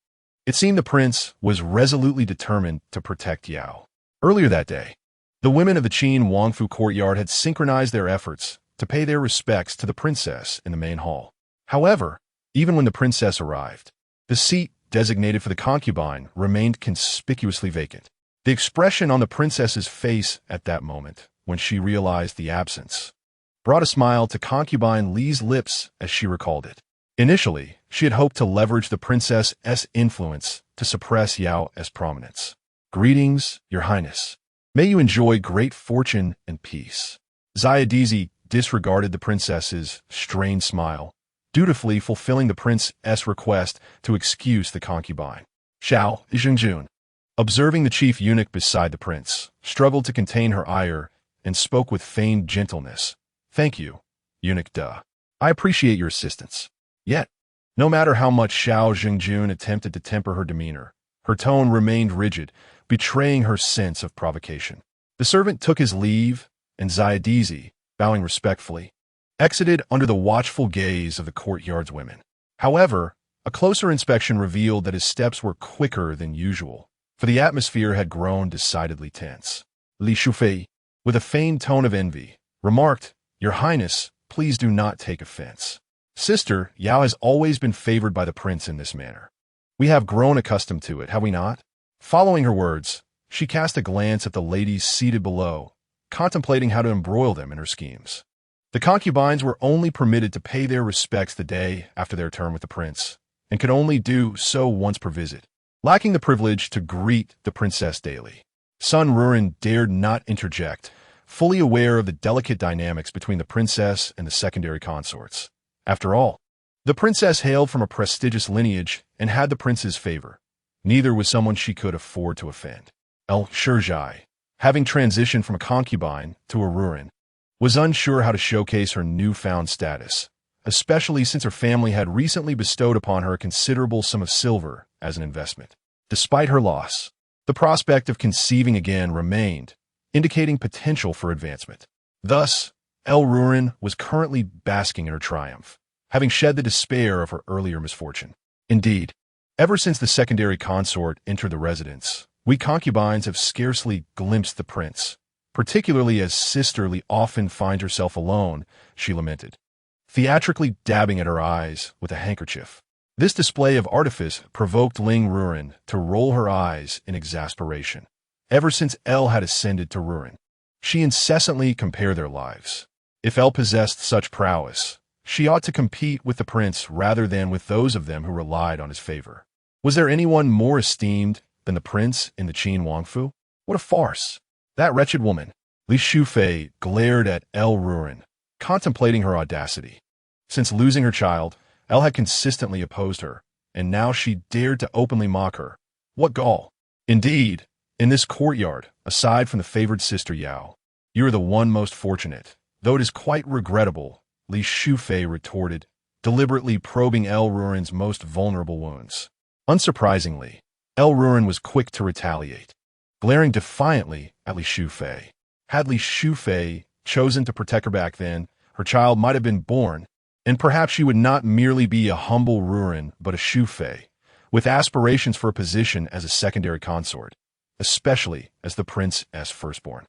It seemed the prince was resolutely determined to protect Yao. Earlier that day, the women of the Qin Wangfu courtyard had synchronized their efforts to pay their respects to the princess in the main hall. However, even when the princess arrived, the seat designated for the concubine remained conspicuously vacant. The expression on the princess's face at that moment, when she realized the absence, brought a smile to concubine Li's lips as she recalled it. Initially, she had hoped to leverage the princess's influence to suppress Yao's prominence. "Greetings, Your Highness. May you enjoy great fortune and peace." Xiadizi disregarded the princess's strained smile, dutifully fulfilling the prince's request to excuse the concubine. Xiao Jingjun, observing the chief eunuch beside the prince, struggled to contain her ire and spoke with feigned gentleness. "Thank you, Eunuch Da. I appreciate your assistance." Yet, no matter how much Xiao Jingjun attempted to temper her demeanor, her tone remained rigid, betraying her sense of provocation. The servant took his leave, and Xiadizi, bowing respectfully, exited under the watchful gaze of the courtyard's women. However, a closer inspection revealed that his steps were quicker than usual, for the atmosphere had grown decidedly tense. Li Shufei, with a feigned tone of envy, remarked, "Your Highness, please do not take offense. Sister, Yao has always been favored by the prince in this manner. We have grown accustomed to it, have we not?" Following her words, she cast a glance at the ladies seated below, contemplating how to embroil them in her schemes. The concubines were only permitted to pay their respects the day after their term with the prince, and could only do so once per visit, lacking the privilege to greet the princess daily. Sun Ruren dared not interject, fully aware of the delicate dynamics between the princess and the secondary consorts. After all, the princess hailed from a prestigious lineage and had the prince's favor. Neither was someone she could afford to offend. El Shirjai, having transitioned from a concubine to a Ruren, was unsure how to showcase her newfound status, especially since her family had recently bestowed upon her a considerable sum of silver as an investment. Despite her loss, the prospect of conceiving again remained, indicating potential for advancement. Thus, El Ruren was currently basking in her triumph, having shed the despair of her earlier misfortune. Indeed, ever since the secondary consort entered the residence, we concubines have scarcely glimpsed the prince, particularly as Sister Li often finds herself alone, she lamented, theatrically dabbing at her eyes with a handkerchief. This display of artifice provoked Ling Ruren to roll her eyes in exasperation. Ever since El had ascended to Ruren, She incessantly compared their lives. If Elle possessed such prowess, she ought to compete with the prince rather than with those of them who relied on his favor. Was there anyone more esteemed than the prince in the Qin Wangfu? What a farce! That wretched woman! Li Shufei glared at Elle Ruren, contemplating her audacity. Since losing her child, Elle had consistently opposed her, and now she dared to openly mock her. What gall! Indeed, in this courtyard, aside from the favored sister Yao, you are the one most fortunate, though it is quite regrettable, Li Shufei retorted, deliberately probing Elle Ruren's most vulnerable wounds. Unsurprisingly, Elle Ruren was quick to retaliate, glaring defiantly at Li Shufei. Had Li Shufei chosen to protect her back then, her child might have been born, and perhaps she would not merely be a humble Ruren, but a Shufei, with aspirations for a position as a secondary consort, especially as the prince's firstborn.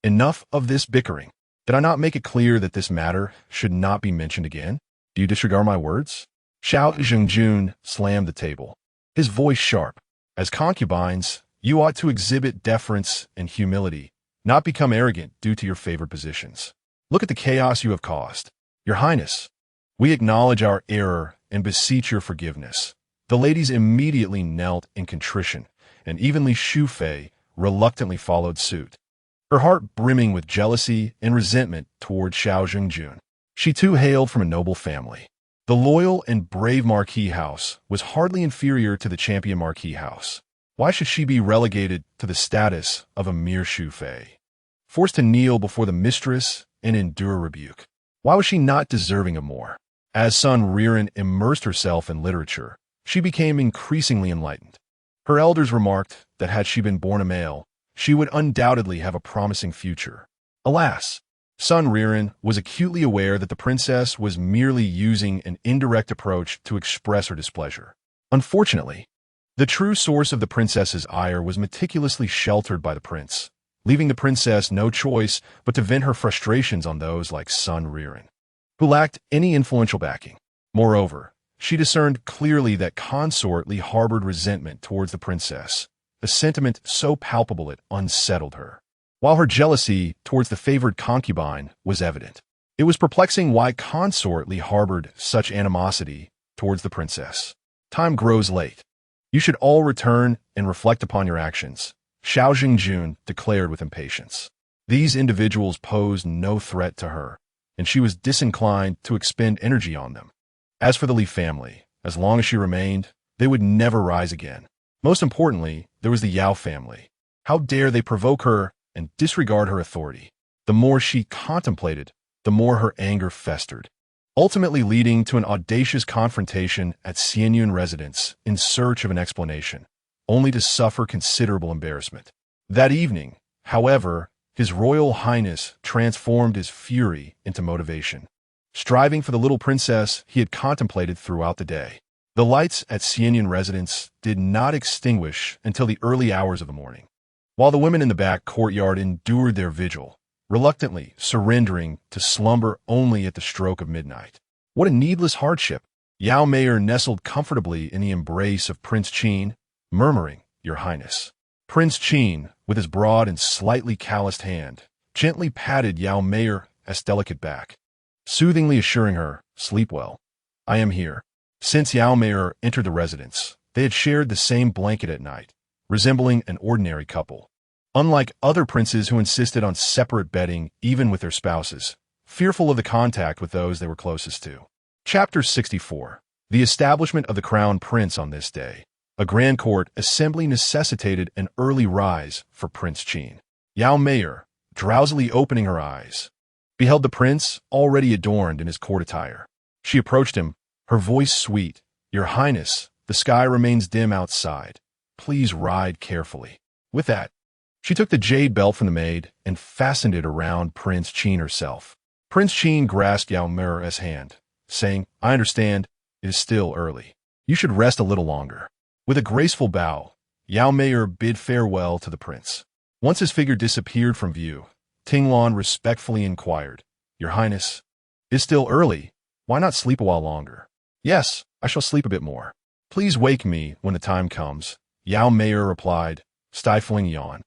Enough of this bickering. Did I not make it clear that this matter should not be mentioned again? Do you disregard my words? Xiao Zhengjun slammed the table, his voice sharp. As concubines, you ought to exhibit deference and humility, not become arrogant due to your favored positions. Look at the chaos you have caused. Your Highness, we acknowledge our error and beseech your forgiveness. The ladies immediately knelt in contrition, and even Li Shufei reluctantly followed suit, her heart brimming with jealousy and resentment toward Xiao Zhengjun. She too hailed from a noble family. The loyal and brave Marquis house was hardly inferior to the champion Marquis house. Why should she be relegated to the status of a mere Shufei, forced to kneel before the mistress and endure rebuke? Why was she not deserving of more? As Sun Riren immersed herself in literature, she became increasingly enlightened. Her elders remarked that had she been born a male, she would undoubtedly have a promising future. Alas, Sun Riren was acutely aware that the princess was merely using an indirect approach to express her displeasure. Unfortunately, the true source of the princess's ire was meticulously sheltered by the prince, leaving the princess no choice but to vent her frustrations on those like Sun Riren, who lacked any influential backing. Moreover, she discerned clearly that Consort Li harbored resentment towards the princess, a sentiment so palpable it unsettled her. While her jealousy towards the favored concubine was evident, it was perplexing why Consort Li harbored such animosity towards the princess. Time grows late. You should all return and reflect upon your actions, Xiao Zhengjun declared with impatience. These individuals posed no threat to her, and she was disinclined to expend energy on them. As for the Li family, as long as she remained, they would never rise again. Most importantly, there was the Yao family. How dare they provoke her and disregard her authority? The more she contemplated, the more her anger festered, ultimately leading to an audacious confrontation at Xianyun residence in search of an explanation, only to suffer considerable embarrassment. That evening, however, His Royal Highness transformed his fury into motivation, striving for the little princess he had contemplated throughout the day. The lights at Xianyun residence did not extinguish until the early hours of the morning, while the women in the back courtyard endured their vigil, reluctantly surrendering to slumber only at the stroke of midnight. What a needless hardship! Yao Meier nestled comfortably in the embrace of Prince Qin, murmuring, "Your Highness." Prince Qin, with his broad and slightly calloused hand, gently patted Yao Meier's delicate back, soothingly assuring her, "Sleep well. I am here." Since Yao Meier entered the residence, they had shared the same blanket at night, resembling an ordinary couple. Unlike other princes who insisted on separate bedding even with their spouses, fearful of the contact with those they were closest to. Chapter 64. The establishment of the crown prince on this day. A grand court assembly necessitated an early rise for Prince Qin. Yao Meier, drowsily opening her eyes, beheld the prince already adorned in his court attire. She approached him, her voice sweet. "Your Highness, the sky remains dim outside. Please ride carefully." With that, she took the jade belt from the maid and fastened it around Prince Qin herself. Prince Qin grasped Yao Meier's hand, saying, "I understand, it is still early. You should rest a little longer." With a graceful bow, Yao Meier bid farewell to the prince. Once his figure disappeared from view, Tinglan respectfully inquired, "Your Highness, it is still early. Why not sleep a while longer?" "Yes, I shall sleep a bit more. Please wake me when the time comes," Yao Meier replied, stifling a yawn.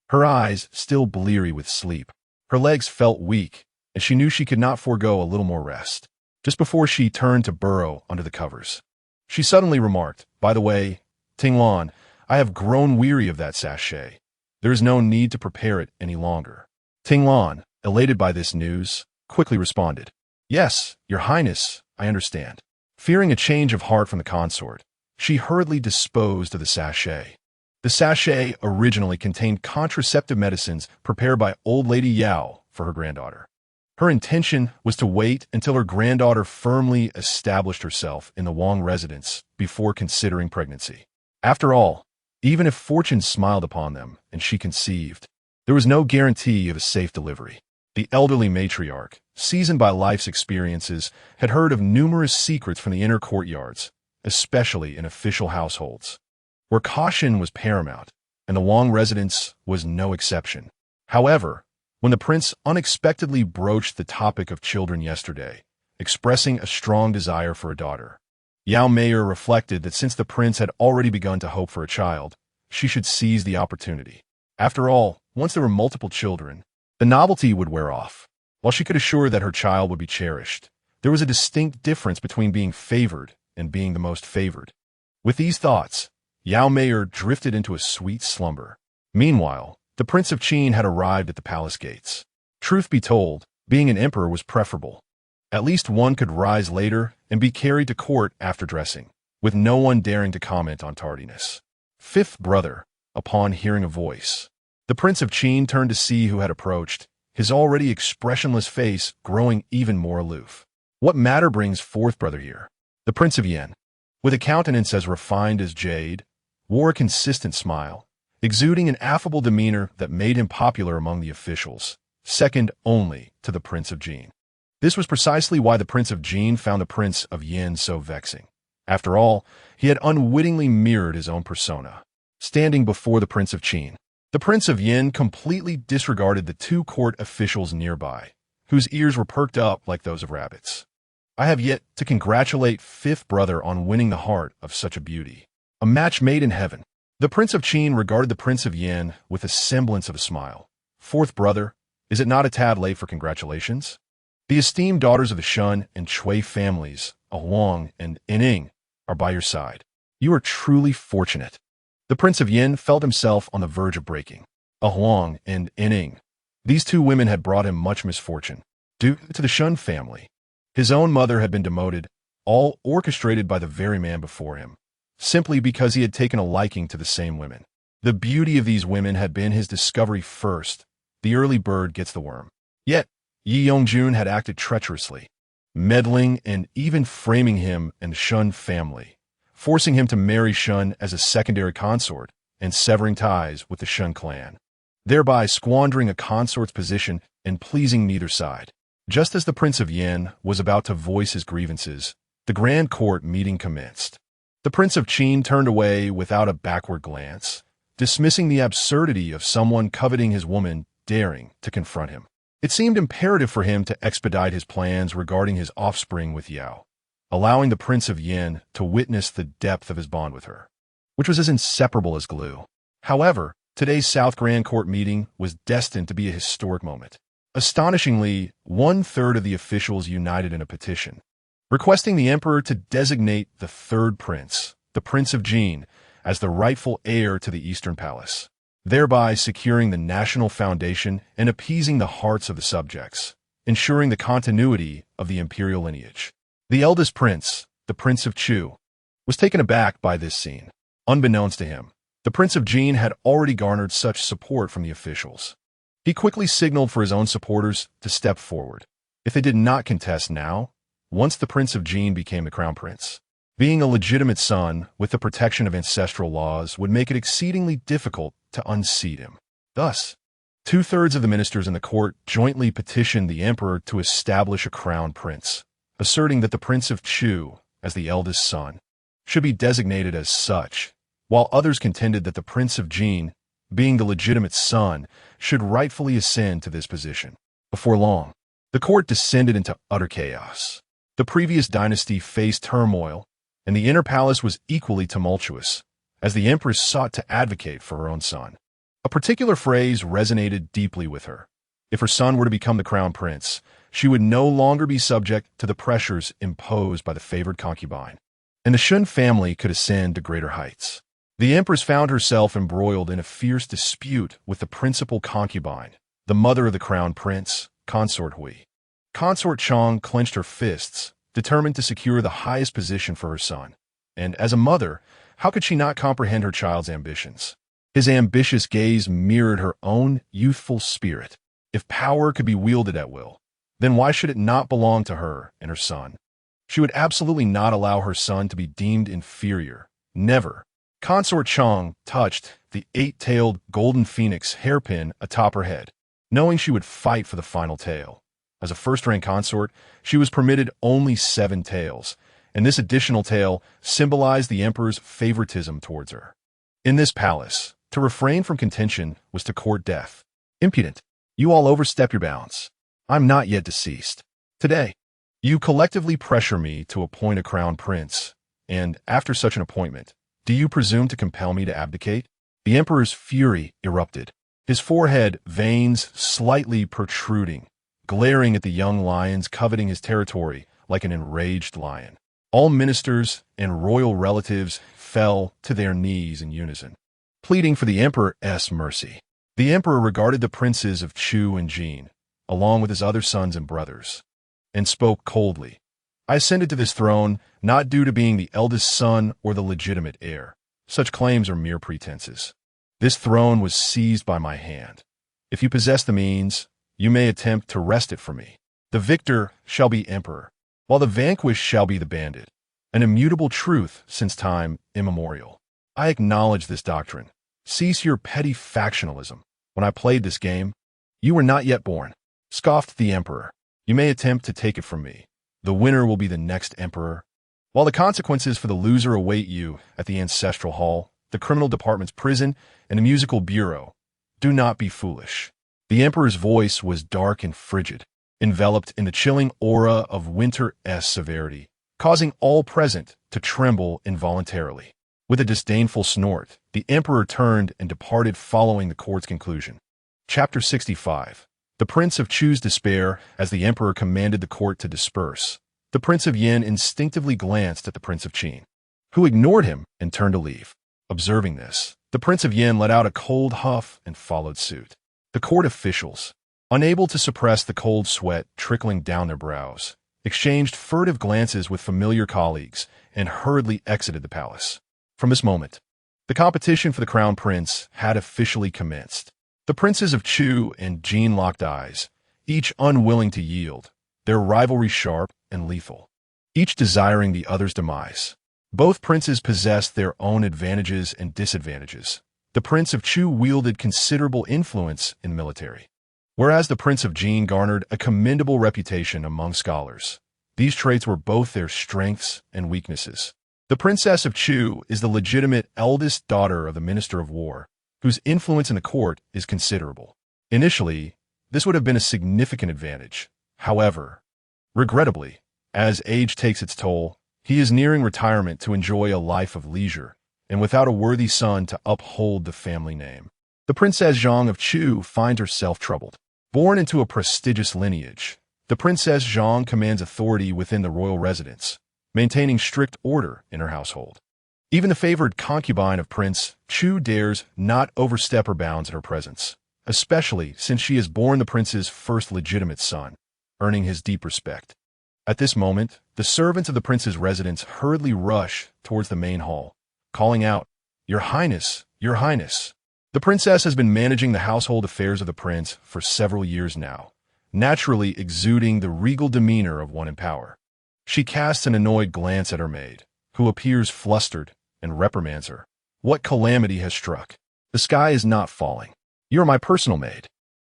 Her eyes, still bleary with sleep, Her legs felt weak, and she knew she could not forego a little more rest. Just before she turned to burrow under the covers, she suddenly remarked, "By the way, Tinglan, I have grown weary of that sachet. There is no need to prepare it any longer." Tinglan, elated by this news, quickly responded, "Yes, Your Highness, I understand." Fearing a change of heart from the consort, she hurriedly disposed of the sachet. The sachet originally contained contraceptive medicines prepared by old Lady Yao for her granddaughter. Her intention was to wait until her granddaughter firmly established herself in the Wang residence before considering pregnancy. After all, even if fortune smiled upon them and she conceived, there was no guarantee of a safe delivery. The elderly matriarch, seasoned by life's experiences, had heard of numerous secrets from the inner courtyards, especially in official households, where caution was paramount, and the Wang residence was no exception. However, when the prince unexpectedly broached the topic of children yesterday, expressing a strong desire for a daughter, Yao Meier reflected that since the prince had already begun to hope for a child, she should seize the opportunity. After all, once there were multiple children, the novelty would wear off. While she could assure that her child would be cherished, there was a distinct difference between being favored and being the most favored. With these thoughts, Yao Meier drifted into a sweet slumber. Meanwhile, the Prince of Qin had arrived at the palace gates. Truth be told, being an emperor was preferable. At least one could rise later and be carried to court after dressing, with no one daring to comment on tardiness. Fifth brother, upon hearing a voice. The Prince of Qin turned to see who had approached, his already expressionless face growing even more aloof. What matter brings fourth brother here? The Prince of Yen, with a countenance as refined as jade, wore a consistent smile, exuding an affable demeanor that made him popular among the officials, second only to the Prince of Jin. This was precisely why the Prince of Jin found the Prince of Yen so vexing. After all, he had unwittingly mirrored his own persona. Standing before the Prince of Qin, the Prince of Yen completely disregarded the two court officials nearby, whose ears were perked up like those of rabbits. "I have yet to congratulate fifth brother on winning the heart of such a beauty. A match made in heaven." The Prince of Qin regarded the Prince of Yen with a semblance of a smile. "Fourth brother, is it not a tad late for congratulations? The esteemed daughters of the Shun and Chui families, Huang and Ining, are by your side. You are truly fortunate." The Prince of Yen felt himself on the verge of breaking. Huang and Ining. These two women had brought him much misfortune. Due to the Shun family, his own mother had been demoted, all orchestrated by the very man before him, simply because he had taken a liking to the same women. The beauty of these women had been his discovery first. The early bird gets the worm. Yet, Yi Yongjun had acted treacherously, meddling and even framing him and the Shun family, forcing him to marry Shun as a secondary consort and severing ties with the Shun clan, thereby squandering a consort's position and pleasing neither side. Just as the Prince of Yen was about to voice his grievances, the grand court meeting commenced. The Prince of Qin turned away without a backward glance, dismissing the absurdity of someone coveting his woman daring to confront him. It seemed imperative for him to expedite his plans regarding his offspring with Yao, allowing the Prince of Yen to witness the depth of his bond with her, which was as inseparable as glue. However, today's South Grand Court meeting was destined to be a historic moment. Astonishingly, 1/3 of the officials united in a petition, requesting the emperor to designate the third prince, the Prince of Jin, as the rightful heir to the Eastern Palace, thereby securing the national foundation and appeasing the hearts of the subjects, ensuring the continuity of the imperial lineage. The eldest prince, the Prince of Chu, was taken aback by this scene. Unbeknownst to him, the Prince of Jin had already garnered such support from the officials. He quickly signaled for his own supporters to step forward. If they did not contest now, once the Prince of Jin became the crown prince, being a legitimate son with the protection of ancestral laws would make it exceedingly difficult to unseat him. Thus, 2/3 of the ministers in the court jointly petitioned the emperor to establish a crown prince, asserting that the Prince of Chu, as the eldest son, should be designated as such, while others contended that the Prince of Jin, being the legitimate son, should rightfully ascend to this position. Before long, the court descended into utter chaos. The previous dynasty faced turmoil, and the inner palace was equally tumultuous, as the empress sought to advocate for her own son. A particular phrase resonated deeply with her. If her son were to become the crown prince, she would no longer be subject to the pressures imposed by the favored concubine, and the Shun family could ascend to greater heights. The empress found herself embroiled in a fierce dispute with the principal concubine, the mother of the crown prince, Consort Hui. Consort Chang clenched her fists, determined to secure the highest position for her son. And as a mother, how could she not comprehend her child's ambitions? His ambitious gaze mirrored her own youthful spirit. If power could be wielded at will, then why should it not belong to her and her son? She would absolutely not allow her son to be deemed inferior. Never. Consort Chang touched the 8-tailed golden phoenix hairpin atop her head, knowing she would fight for the final tail. As a first-rank consort, she was permitted only 7 tails, and this additional tail symbolized the emperor's favoritism towards her. In this palace, to refrain from contention was to court death. Impudent. You all overstep your bounds. I'm not yet deceased. Today, you collectively pressure me to appoint a crown prince, and after such an appointment, do you presume to compel me to abdicate? The emperor's fury erupted, his forehead veins slightly protruding, glaring at the young lions coveting his territory like an enraged lion. All ministers and royal relatives fell to their knees in unison, pleading for the emperor's mercy. The emperor regarded the princes of Chu and Jin, along with his other sons and brothers, and spoke coldly. I ascended to this throne not due to being the eldest son or the legitimate heir. Such claims are mere pretenses. This throne was seized by my hand. If you possess the means, you may attempt to wrest it from me. The victor shall be emperor, while the vanquished shall be the bandit, an immutable truth since time immemorial. I acknowledge this doctrine. Cease your petty factionalism. When I played this game, you were not yet born, scoffed the emperor. You may attempt to take it from me. The winner will be the next emperor, while the consequences for the loser await you at the ancestral hall, the criminal department's prison, and the musical bureau. Do not be foolish. The emperor's voice was dark and frigid, enveloped in the chilling aura of winter's severity, causing all present to tremble involuntarily. With a disdainful snort, the emperor turned and departed following the court's conclusion. Chapter 65. The Prince of Chu's despair as the emperor commanded the court to disperse. The Prince of Yin instinctively glanced at the Prince of Qin, who ignored him and turned to leave. Observing this, the Prince of Yin let out a cold huff and followed suit. The court officials, unable to suppress the cold sweat trickling down their brows, exchanged furtive glances with familiar colleagues and hurriedly exited the palace. From this moment, the competition for the crown prince had officially commenced. The princes of Chu and Jin locked eyes, each unwilling to yield, their rivalry sharp and lethal, each desiring the other's demise. Both princes possessed their own advantages and disadvantages. The Prince of Chu wielded considerable influence in the military, whereas the Prince of Jin garnered a commendable reputation among scholars. These traits were both their strengths and weaknesses. The Princess of Chu is the legitimate eldest daughter of the Minister of War, whose influence in the court is considerable. Initially, this would have been a significant advantage. However, regrettably, as age takes its toll, he is nearing retirement to enjoy a life of leisure, and without a worthy son to uphold the family name. The Princess Zhang of Chu finds herself troubled. Born into a prestigious lineage, the Princess Zhang commands authority within the royal residence, maintaining strict order in her household. Even the favored concubine of Prince Chu dares not overstep her bounds in her presence, especially since she has borne the prince's first legitimate son, earning his deep respect. At this moment, the servants of the prince's residence hurriedly rush towards the main hall, calling out, "Your Highness, Your Highness." The princess has been managing the household affairs of the prince for several years now, naturally exuding the regal demeanor of one in power. She casts an annoyed glance at her maid, who appears flustered, and reprimands her. What calamity has struck? The sky is not falling. You are my personal maid.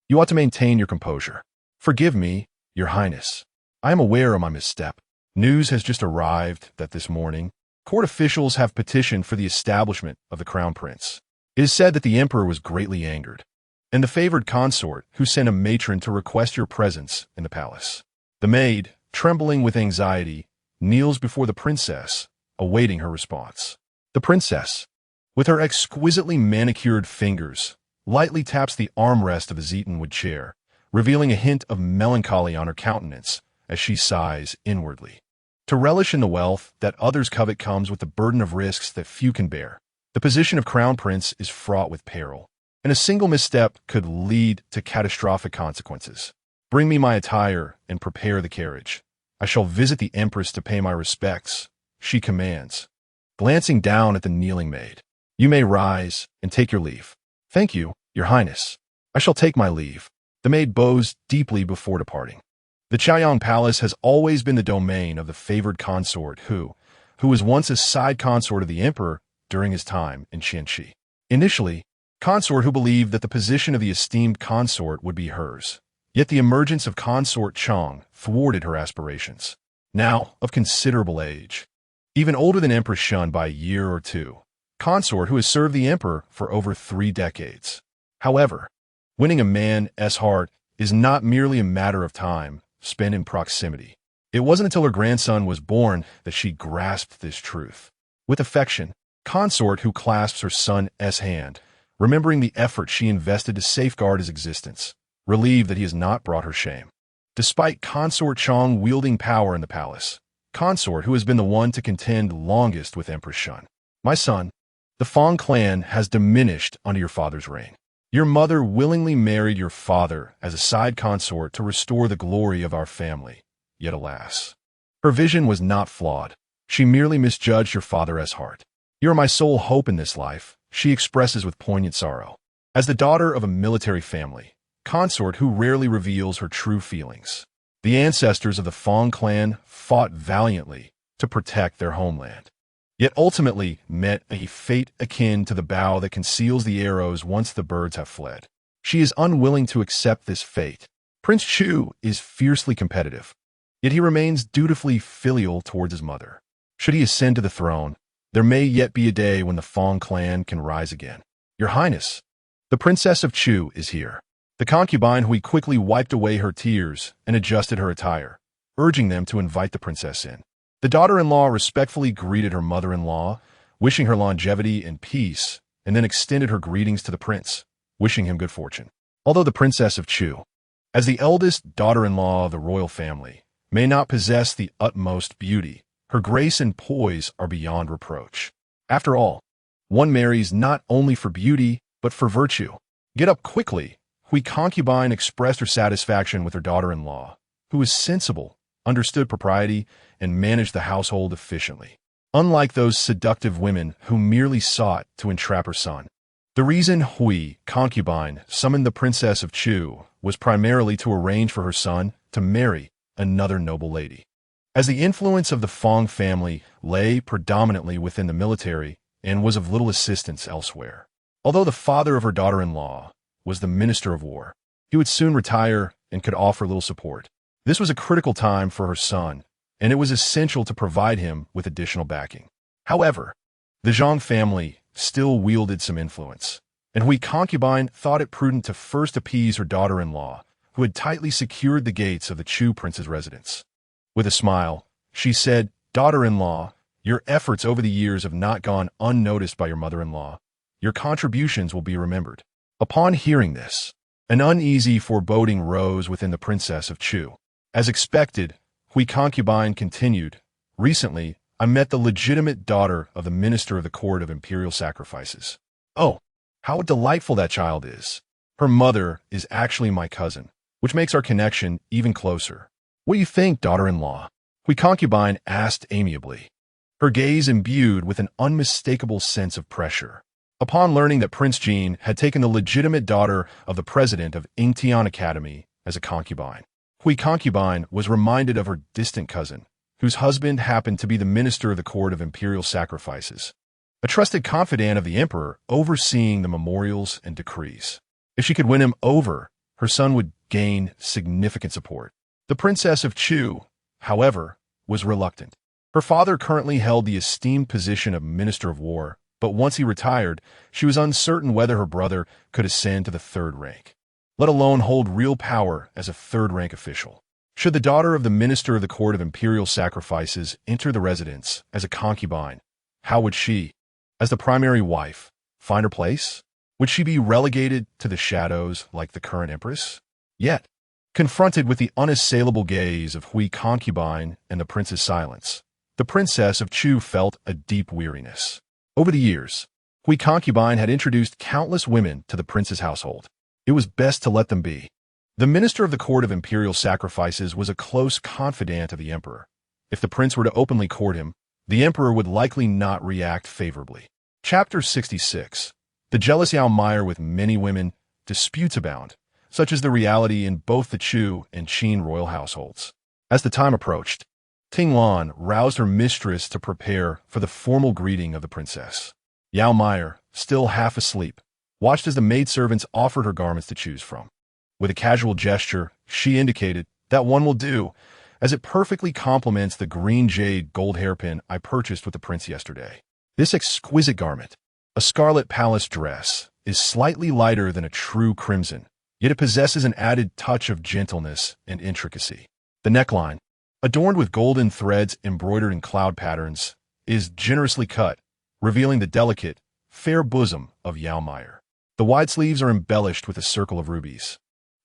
You ought to maintain your composure. Forgive me, Your Highness. I am aware of my misstep. News has just arrived that this morning, court officials have petitioned for the establishment of the crown prince. It is said that the emperor was greatly angered, and the favored consort who sent a matron to request your presence in the palace. The maid, trembling with anxiety, kneels before the princess, awaiting her response. The princess, with her exquisitely manicured fingers, lightly taps the armrest of the Zetenwood chair, revealing a hint of melancholy on her countenance as she sighs inwardly. To relish in the wealth that others covet comes with the burden of risks that few can bear. The position of crown prince is fraught with peril, and a single misstep could lead to catastrophic consequences. Bring me my attire and prepare the carriage. I shall visit the empress to pay my respects, she commands, glancing down at the kneeling maid. You may rise and take your leave. Thank you, your highness. I shall take my leave. The maid bows deeply before departing. The Chaoyang Palace has always been the domain of the favored consort who was once a side consort of the emperor during his time in Qianxi. Initially, consort who believed that the position of the esteemed consort would be hers. Yet the emergence of Consort Chong thwarted her aspirations. Now, of considerable age, even older than Empress Shun by a year or two, consort who has served the emperor for over 3 decades. However, winning a man's heart is not merely a matter of time spent in proximity. It wasn't until her grandson was born that she grasped this truth. With affection, consort who clasps her son's hand, remembering the effort she invested to safeguard his existence, relieved that he has not brought her shame. Despite Consort Chong wielding power in the palace, consort who has been the one to contend longest with Empress Shun. My son, the Fong clan has diminished under your father's reign. Your mother willingly married your father as a side consort to restore the glory of our family. Yet alas, her vision was not flawed. She merely misjudged your father's heart. You are my sole hope in this life, she expresses with poignant sorrow. As the daughter of a military family, consort who rarely reveals her true feelings, the ancestors of the Fong clan fought valiantly to protect their homeland, yet ultimately met a fate akin to the bow that conceals the arrows once the birds have fled. She is unwilling to accept this fate. Prince Chu is fiercely competitive, yet he remains dutifully filial towards his mother. Should he ascend to the throne, there may yet be a day when the Fong clan can rise again. Your Highness, the Princess of Chu is here. The concubine Hui quickly wiped away her tears and adjusted her attire, urging them to invite the princess in. The daughter-in-law respectfully greeted her mother-in-law, wishing her longevity and peace, and then extended her greetings to the prince, wishing him good fortune. Although the Princess of Chu, as the eldest daughter-in-law of the royal family, may not possess the utmost beauty, her grace and poise are beyond reproach. After all, one marries not only for beauty, but for virtue. Get up quickly. Hui concubine expressed her satisfaction with her daughter-in-law, who was sensible, understood propriety, and managed the household efficiently. Unlike those seductive women who merely sought to entrap her son. The reason Hui concubine summoned the Princess of Chu was primarily to arrange for her son to marry another noble lady. As the influence of the Fong family lay predominantly within the military and was of little assistance elsewhere. Although the father of her daughter-in-law was the Minister of War, he would soon retire and could offer little support. This was a critical time for her son, and it was essential to provide him with additional backing. However, the Zhang family still wielded some influence, and Hui concubine thought it prudent to first appease her daughter-in-law, who had tightly secured the gates of the Chu prince's residence. With a smile, she said, "Daughter-in-law, your efforts over the years have not gone unnoticed by your mother-in-law. Your contributions will be remembered." Upon hearing this, an uneasy foreboding rose within the Princess of Chu. As expected, Hui concubine continued, "Recently, I met the legitimate daughter of the Minister of the Court of Imperial Sacrifices. Oh, how delightful that child is. Her mother is actually my cousin, which makes our connection even closer. What do you think, daughter-in-law?" Hui concubine asked amiably, her gaze imbued with an unmistakable sense of pressure. Upon learning that Prince Jean had taken the legitimate daughter of the president of Yingtian Academy as a concubine, Hui concubine was reminded of her distant cousin, whose husband happened to be the Minister of the Court of Imperial Sacrifices, a trusted confidant of the emperor overseeing the memorials and decrees. If she could win him over, her son would gain significant support. The Princess of Chu, however, was reluctant. Her father currently held the esteemed position of Minister of War, but once he retired, she was uncertain whether her brother could ascend to the 3rd rank, let alone hold real power as a 3rd-rank official. Should the daughter of the Minister of the Court of Imperial Sacrifices enter the residence as a concubine, how would she, as the primary wife, find her place? Would she be relegated to the shadows like the current empress? Yet, Confronted with the unassailable gaze of Hui concubine and the prince's silence, the princess of Chu felt a deep weariness. Over the years, Hui concubine had introduced countless women to the prince's household. It was best to let them be. The minister of the court of imperial sacrifices was a close confidant of the emperor. If the prince were to openly court him, the emperor would likely not react favorably. Chapter 66. The jealous Yao Meier with many women, disputes abound, such as the reality in both the Chu and Qin royal households. As the time approached, Ting Lan roused her mistress to prepare for the formal greeting of the princess. Yao Meier, still half asleep, watched as the maidservants offered her garments to choose from. With a casual gesture, she indicated, "That one will do, as it perfectly complements the green jade gold hairpin I purchased with the prince yesterday." This exquisite garment, a scarlet palace dress, is slightly lighter than a true crimson, yet it possesses an added touch of gentleness and intricacy. The neckline, adorned with golden threads embroidered in cloud patterns, is generously cut, revealing the delicate, fair bosom of Yao Meier. The wide sleeves are embellished with a circle of rubies,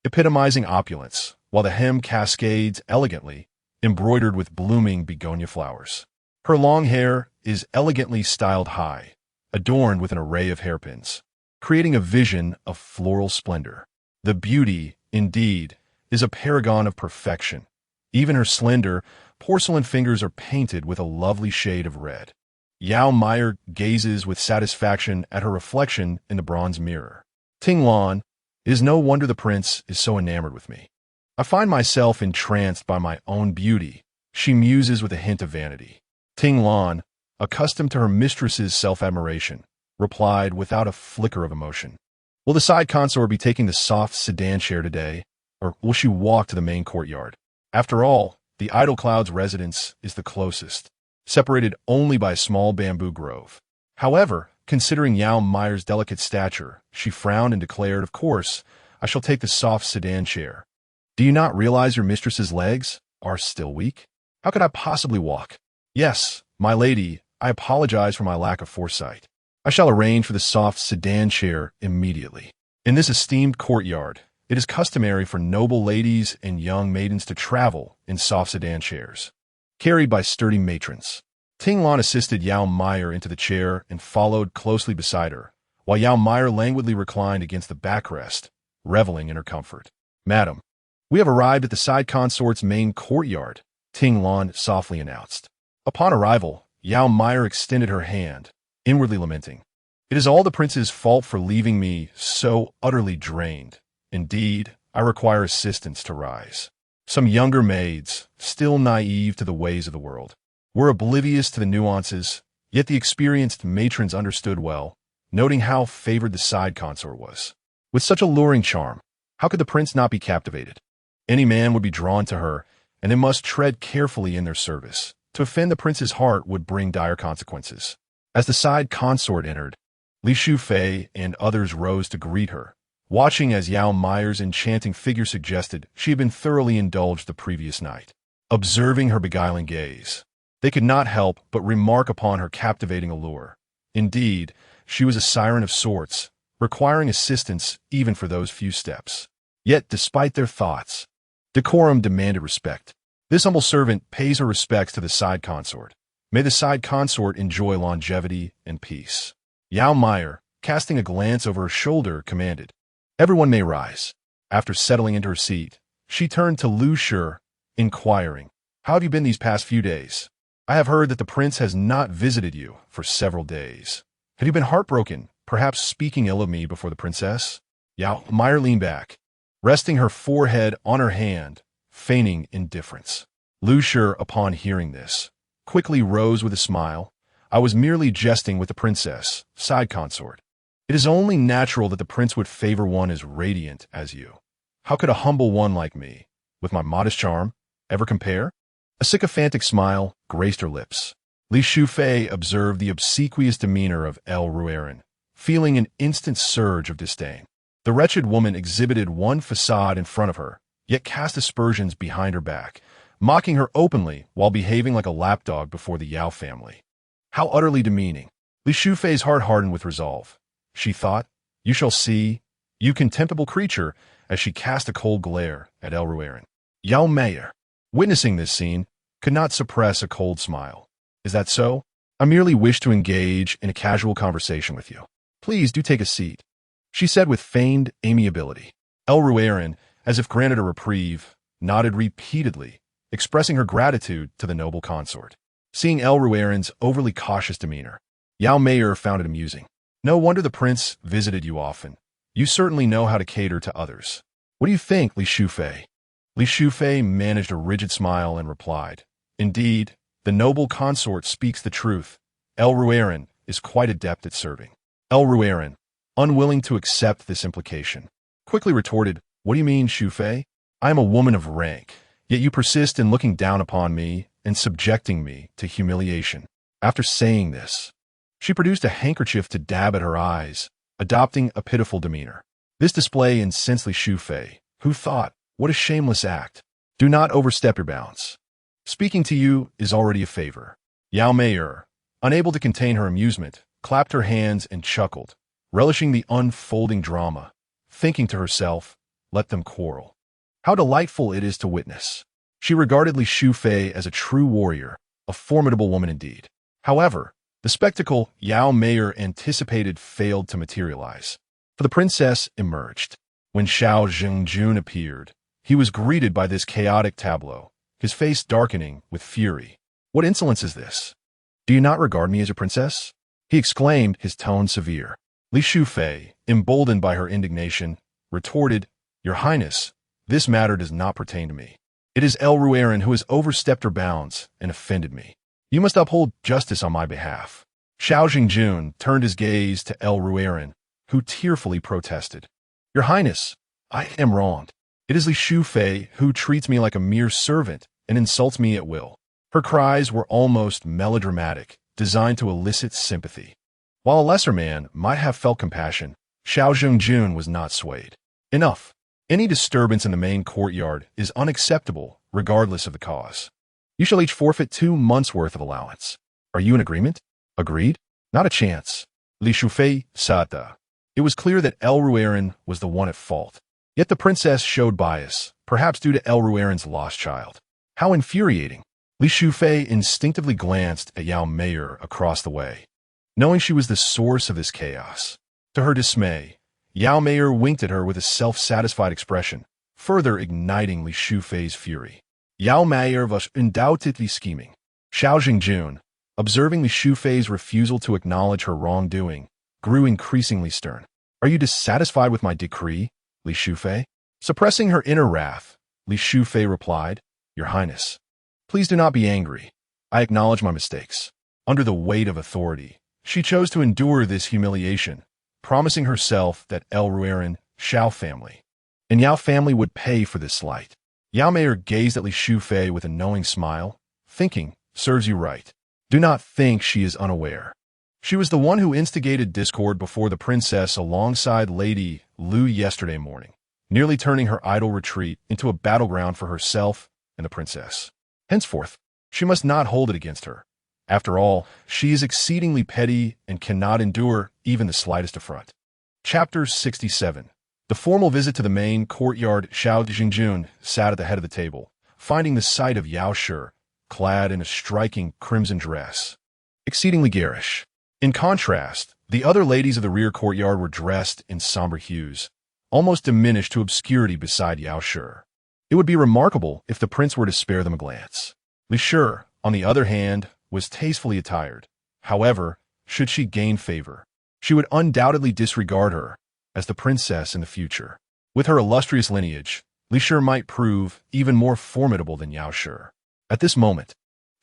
epitomizing opulence, while the hem cascades elegantly, embroidered with blooming begonia flowers. Her long hair is elegantly styled high, adorned with an array of hairpins, creating a vision of floral splendor. The beauty, indeed, is a paragon of perfection. Even her slender, porcelain fingers are painted with a lovely shade of red. Yao Meier gazes with satisfaction at her reflection in the bronze mirror. Ting Lan, it is no wonder the prince is so enamored with me. I find myself entranced by my own beauty, she muses with a hint of vanity. Ting Lan, accustomed to her mistress's self-admiration, replied without a flicker of emotion. Will the side consort be taking the soft sedan chair today, or will she walk to the main courtyard? After all, the Idle Cloud's residence is the closest, separated only by a small bamboo grove. However, considering Yao Meier's delicate stature, she frowned and declared, "Of course, I shall take the soft sedan chair. Do you not realize your mistress's legs are still weak? How could I possibly walk?" "Yes, my lady, I apologize for my lack of foresight. I shall arrange for the soft sedan chair immediately." In this esteemed courtyard, it is customary for noble ladies and young maidens to travel in soft sedan chairs, carried by sturdy matrons. Ting Lan assisted Yao Meier into the chair and followed closely beside her, while Yao Meier languidly reclined against the backrest, reveling in her comfort. "Madam, we have arrived at the side consort's main courtyard," Ting Lan softly announced. Upon arrival, Yao Meier extended her hand, inwardly lamenting, "It is all the prince's fault for leaving me so utterly drained. Indeed, I require assistance to rise." Some younger maids, still naive to the ways of the world, were oblivious to the nuances, yet the experienced matrons understood well, noting how favored the side consort was. With such alluring charm, how could the prince not be captivated? Any man would be drawn to her, and they must tread carefully in their service. To offend the prince's heart would bring dire consequences. As the side consort entered, Li Shufei and others rose to greet her, watching as Yao Meier's enchanting figure suggested she had been thoroughly indulged the previous night. Observing her beguiling gaze, they could not help but remark upon her captivating allure. Indeed, she was a siren of sorts, requiring assistance even for those few steps. Yet, despite their thoughts, decorum demanded respect. This humble servant pays her respects to the side consort. May the side consort enjoy longevity and peace. Yao Meier, casting a glance over her shoulder, commanded, "Everyone may rise." After settling into her seat, she turned to Lu Shi, inquiring, "How have you been these past few days? I have heard that the prince has not visited you for several days. Have you been heartbroken, perhaps speaking ill of me before the princess?" Yao Meier leaned back, resting her forehead on her hand, feigning indifference. Lu Shi, upon hearing this, quickly rose with a smile. "I was merely jesting with the princess, side consort. It is only natural that the prince would favor one as radiant as you. How could a humble one like me, with my modest charm, ever compare?" A sycophantic smile graced her lips. Li Shufei observed the obsequious demeanor of El Ruerin, feeling an instant surge of disdain. The wretched woman exhibited one facade in front of her, yet cast aspersions behind her back, mocking her openly while behaving like a lapdog before the Yao family. How utterly demeaning. Li Shufei's heart hardened with resolve. She thought, "You shall see, you contemptible creature, as she cast a cold glare at El Rueran. Yao Meier, witnessing this scene, could not suppress a cold smile. Is that so? I merely wish to engage in a casual conversation with you. Please do take a seat, she said with feigned amiability. El Rueran, as if granted a reprieve, nodded repeatedly, expressing her gratitude to the noble consort. Seeing El Rueran's overly cautious demeanor, Yao Meier found it amusing. No wonder the prince visited you often. You certainly know how to cater to others. What do you think, Li Shufei? Li Shufei managed a rigid smile and replied, Indeed, the noble consort speaks the truth. El Rueran is quite adept at serving. El Rueran, unwilling to accept this implication, quickly retorted, What do you mean, Shufei? I am a woman of rank, yet you persist in looking down upon me and subjecting me to humiliation. After saying this, she produced a handkerchief to dab at her eyes, adopting a pitiful demeanor. This display incensed Li Shufei, who thought, What a shameless act. Do not overstep your bounds. Speaking to you is already a favor. Yao Meier, unable to contain her amusement, clapped her hands and chuckled, relishing the unfolding drama, thinking to herself, Let them quarrel. How delightful it is to witness. She regarded Li Shufei as a true warrior, a formidable woman indeed. However, the spectacle Yao Meier anticipated failed to materialize, for the princess emerged. When Xiao Zhengjun appeared, he was greeted by this chaotic tableau, his face darkening with fury. What insolence is this? Do you not regard me as a princess? He exclaimed, his tone severe. Li Shufei, emboldened by her indignation, retorted, Your Highness, this matter does not pertain to me. It is El Rueran who has overstepped her bounds and offended me. You must uphold justice on my behalf. Xiao Zhengjun turned his gaze to El Rueran, who tearfully protested. Your Highness, I am wronged. It is Li Shufei who treats me like a mere servant and insults me at will. Her cries were almost melodramatic, designed to elicit sympathy. While a lesser man might have felt compassion, Xiao Zhengjun was not swayed. Enough. Any disturbance in the main courtyard is unacceptable, regardless of the cause. You shall each forfeit 2 months' worth of allowance. Are you in agreement? Agreed? Not a chance. Li Shufei Sata. It was clear that El Rueran was the one at fault. Yet the princess showed bias, perhaps due to El Rueran's lost child. How infuriating. Li Shufei instinctively glanced at Yao Meier across the way, knowing she was the source of this chaos. To her dismay, Yao Meier winked at her with a self-satisfied expression, further igniting Li Shufei's fury. Yao Meier was undoubtedly scheming. Xiao Zhengjun, observing Li Shufei's refusal to acknowledge her wrongdoing, grew increasingly stern. Are you dissatisfied with my decree, Li Shufei? Suppressing her inner wrath, Li Shufei replied, Your Highness, please do not be angry. I acknowledge my mistakes. Under the weight of authority, she chose to endure this humiliation, promising herself that El Rueran, Xiao family, and Yao family would pay for this slight. Yao Meier gazed at Li Shufei with a knowing smile, thinking, Serves you right. Do not think she is unaware. She was the one who instigated discord before the princess alongside Lady Lu yesterday morning, nearly turning her idle retreat into a battleground for herself and the princess. Henceforth, she must not hold it against her. After all, she is exceedingly petty and cannot endure even the slightest affront. Chapter 67. The formal visit to the main courtyard. Xiao Zhengjun sat at the head of the table, finding the sight of Yao Shi, clad in a striking crimson dress, exceedingly garish. In contrast, the other ladies of the rear courtyard were dressed in somber hues, almost diminished to obscurity beside Yao Shi. It would be remarkable if the prince were to spare them a glance. Li Shi, on the other hand, was tastefully attired. However, should she gain favor, she would undoubtedly disregard her as the princess in the future. With her illustrious lineage, Li Shi might prove even more formidable than Yao Shi. At this moment,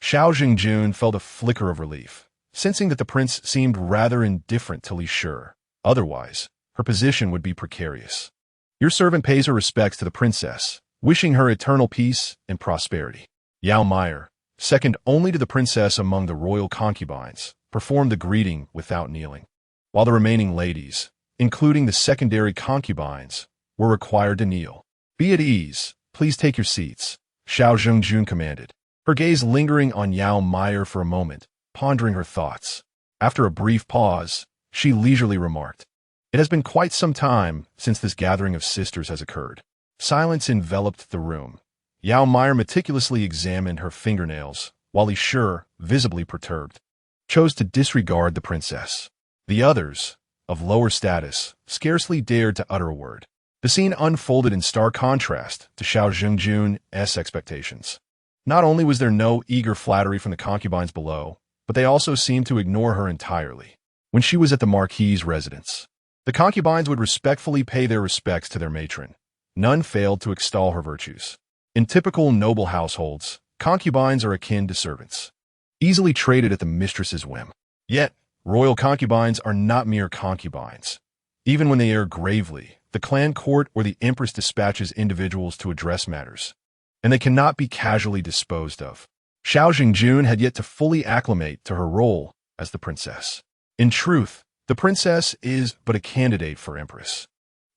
Xiao Zhengjun felt a flicker of relief, sensing that the prince seemed rather indifferent to Li Shi. Otherwise, her position would be precarious. Your servant pays her respects to the princess, wishing her eternal peace and prosperity. Yao Meier, second only to the princess among the royal concubines, performed the greeting without kneeling, while the remaining ladies, including the secondary concubines, were required to kneel. Be at ease, please take your seats, Xiao Zhengjun commanded, her gaze lingering on Yao Meier for a moment, pondering her thoughts. After a brief pause, she leisurely remarked, It has been quite some time since this gathering of sisters has occurred. Silence enveloped the room. Yao Meier meticulously examined her fingernails, while Li Shi, visibly perturbed, chose to disregard the princess. The others, of lower status, scarcely dared to utter a word. The scene unfolded in stark contrast to Xiao Jingzhun's expectations. Not only was there no eager flattery from the concubines below, but they also seemed to ignore her entirely. When she was at the Marquis's residence, the concubines would respectfully pay their respects to their matron. None failed to extol her virtues. In typical noble households, concubines are akin to servants, easily traded at the mistress's whim. Yet, royal concubines are not mere concubines. Even when they err gravely, the clan court or the empress dispatches individuals to address matters, and they cannot be casually disposed of. Xiao Jingzhun had yet to fully acclimate to her role as the princess. In truth, the princess is but a candidate for empress.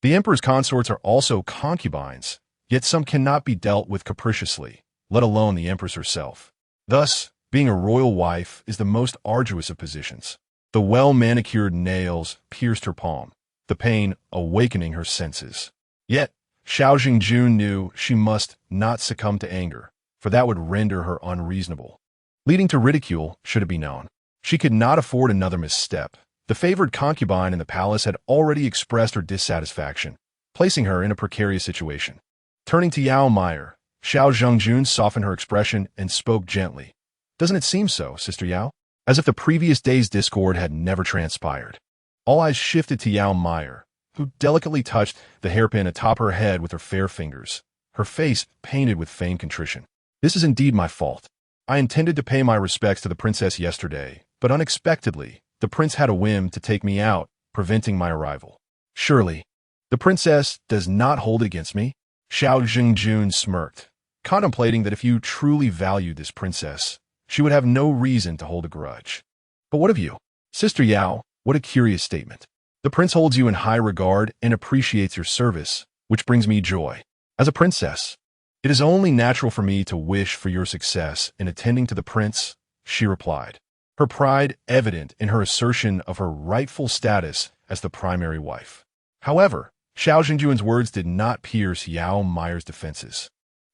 The emperor's consorts are also concubines, yet some cannot be dealt with capriciously, let alone the empress herself. Thus, being a royal wife is the most arduous of positions. The well-manicured nails pierced her palm, the pain awakening her senses. Yet, Xiao Jingzhun knew she must not succumb to anger, for that would render her unreasonable, leading to ridicule should it be known. She could not afford another misstep. The favored concubine in the palace had already expressed her dissatisfaction, placing her in a precarious situation. Turning to Yao Meier, Xiao Jingzhun softened her expression and spoke gently. "Doesn't it seem so, Sister Yao?" As if the previous day's discord had never transpired. All eyes shifted to Yao Meier, who delicately touched the hairpin atop her head with her fair fingers, her face painted with feigned contrition. "This is indeed my fault. I intended to pay my respects to the princess yesterday, but unexpectedly, the prince had a whim to take me out, preventing my arrival. Surely, the princess does not hold it against me?" Xiao Jingzhun smirked, contemplating that if you truly valued this princess, she would have no reason to hold a grudge. "But what of you? Sister Yao, what a curious statement. The prince holds you in high regard and appreciates your service, which brings me joy. As a princess, it is only natural for me to wish for your success in attending to the prince," she replied, her pride evident in her assertion of her rightful status as the primary wife. However, Xiao Jingzhun's words did not pierce Yao Meier's defenses.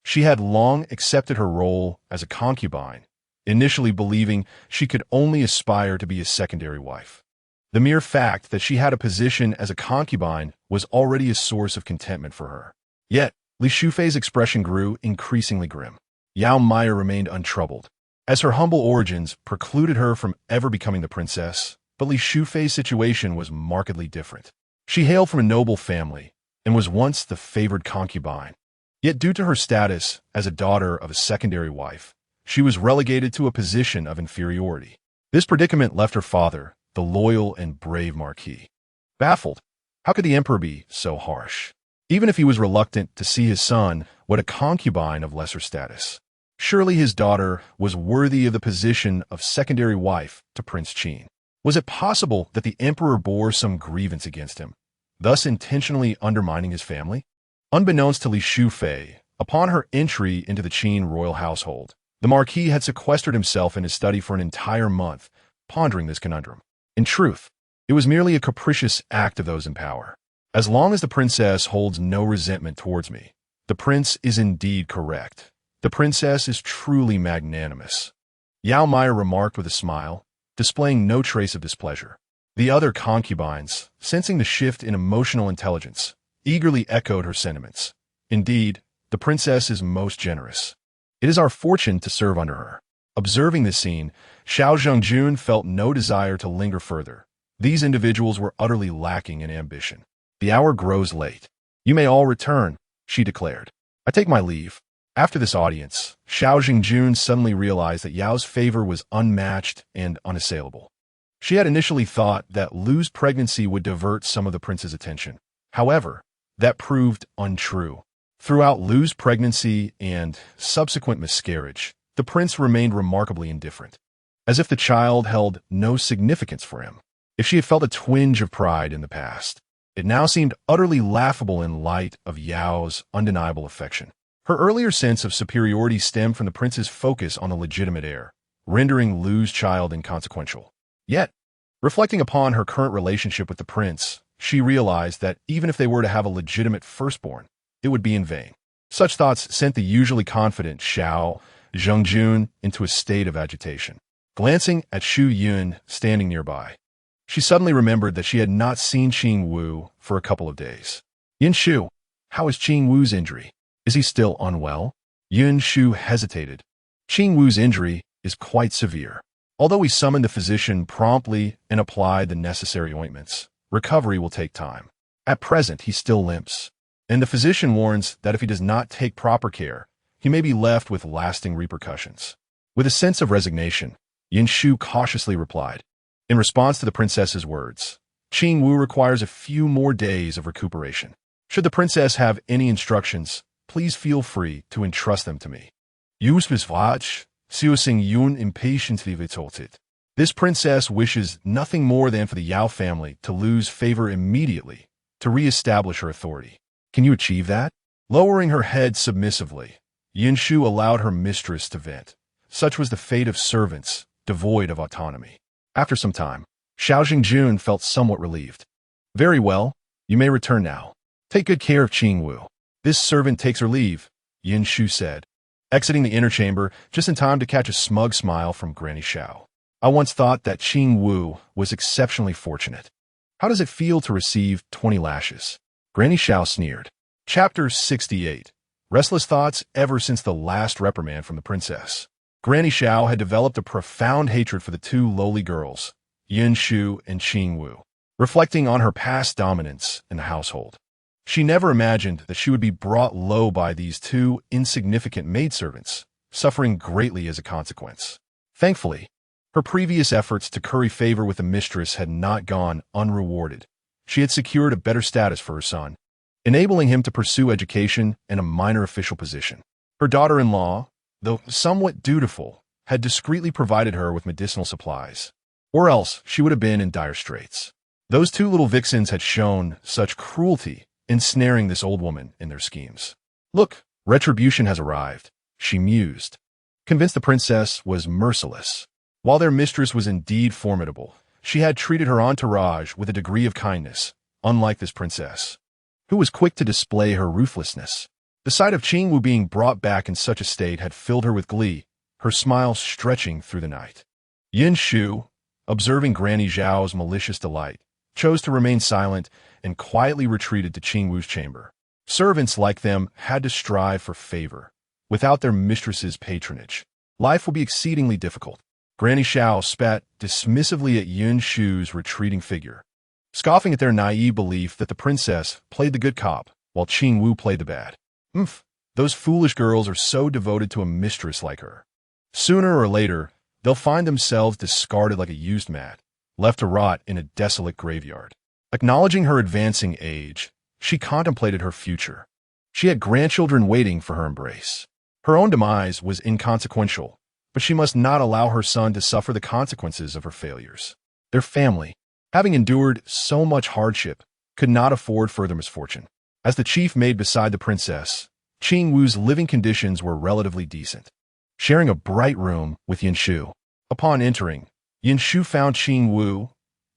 She had long accepted her role as a concubine, initially believing she could only aspire to be a secondary wife. The mere fact that she had a position as a concubine was already a source of contentment for her. Yet, Li Shufei's expression grew increasingly grim. Yao Meier remained untroubled, as her humble origins precluded her from ever becoming the princess, but Li Shufei's situation was markedly different. She hailed from a noble family and was once the favored concubine. Yet due to her status as a daughter of a secondary wife, she was relegated to a position of inferiority. This predicament left her father, the loyal and brave Marquis, baffled. How could the emperor be so harsh? Even if he was reluctant to see his son wed a concubine of lesser status, surely his daughter was worthy of the position of secondary wife to Prince Qin. Was it possible that the emperor bore some grievance against him, thus intentionally undermining his family? Unbeknownst to Li Shufei, upon her entry into the Qin royal household, the Marquis had sequestered himself in his study for an entire month, pondering this conundrum. In truth, it was merely a capricious act of those in power. As long as the princess holds no resentment towards me, the prince is indeed correct. The princess is truly magnanimous. Yao Meier remarked with a smile, displaying no trace of displeasure. The other concubines, sensing the shift in emotional intelligence, eagerly echoed her sentiments. Indeed, the princess is most generous. It is our fortune to serve under her. Observing this scene, Xiao Jingzhun felt no desire to linger further. These individuals were utterly lacking in ambition. "The hour grows late. You may all return," she declared. "I take my leave." After this audience, Xiao Jingzhun suddenly realized that Yao's favor was unmatched and unassailable. She had initially thought that Lu's pregnancy would divert some of the prince's attention. However, that proved untrue. Throughout Lu's pregnancy and subsequent miscarriage, the prince remained remarkably indifferent, as if the child held no significance for him. If she had felt a twinge of pride in the past, it now seemed utterly laughable in light of Yao's undeniable affection. Her earlier sense of superiority stemmed from the prince's focus on the legitimate heir, rendering Lu's child inconsequential. Yet, reflecting upon her current relationship with the prince, she realized that even if they were to have a legitimate firstborn, it would be in vain. Such thoughts sent the usually confident Xiao Zhengjun into a state of agitation. Glancing at Xu Yun standing nearby, she suddenly remembered that she had not seen Qing Wu for a couple of days. Yin Shu, how is Qing Wu's injury? Is he still unwell? Yun Shu hesitated. Qing Wu's injury is quite severe. Although he summoned the physician promptly and applied the necessary ointments, recovery will take time. At present, he still limps, and the physician warns that if he does not take proper care, he may be left with lasting repercussions. With a sense of resignation, Yin Shu cautiously replied. In response to the princess's words, Qing Wu requires a few more days of recuperation. Should the princess have any instructions, please feel free to entrust them to me. Yun impatiently retorted. This princess wishes nothing more than for the Yao family to lose favor immediately, to re-establish her authority. Can you achieve that? Lowering her head submissively, Yin Shu allowed her mistress to vent. Such was the fate of servants, devoid of autonomy. After some time, Xiao Xingjun felt somewhat relieved. Very well, you may return now. Take good care of Qing Wu. This servant takes her leave, Yin Shu said, exiting the inner chamber just in time to catch a smug smile from Granny Xiao. I once thought that Qing Wu was exceptionally fortunate. How does it feel to receive 20 lashes? Granny Xiao sneered. Chapter 68. Restless thoughts ever since the last reprimand from the princess. Granny Xiao had developed a profound hatred for the two lowly girls, Yin Shu and Qing Wu, reflecting on her past dominance in the household. She never imagined that she would be brought low by these two insignificant maidservants, suffering greatly as a consequence. Thankfully, her previous efforts to curry favor with the mistress had not gone unrewarded. She had secured a better status for her son, enabling him to pursue education and a minor official position. Her daughter-in-law, though somewhat dutiful, had discreetly provided her with medicinal supplies, or else she would have been in dire straits. Those two little vixens had shown such cruelty, ensnaring this old woman in their schemes. Look, retribution has arrived, she mused, convinced the princess was merciless. While their mistress was indeed formidable, she had treated her entourage with a degree of kindness, unlike this princess, who was quick to display her ruthlessness. The sight of Qing Wu being brought back in such a state had filled her with glee, her smile stretching through the night. Yin Shu, observing Granny Zhao's malicious delight, chose to remain silent and quietly retreated to Qing Wu's chamber. Servants like them had to strive for favor. Without their mistress's patronage, life will be exceedingly difficult. Granny Xiao spat dismissively at Yin Shu's retreating figure, scoffing at their naive belief that the princess played the good cop while Qing Wu played the bad. Those foolish girls are so devoted to a mistress like her. Sooner or later, they'll find themselves discarded like a used mat, left to rot in a desolate graveyard. Acknowledging her advancing age, she contemplated her future. She had grandchildren waiting for her embrace. Her own demise was inconsequential, but she must not allow her son to suffer the consequences of her failures. Their family, having endured so much hardship, could not afford further misfortune. As the chief maid beside the princess, Qing Wu's living conditions were relatively decent, sharing a bright room with Yin Shu. Upon entering, Yin Shu found Qing Wu,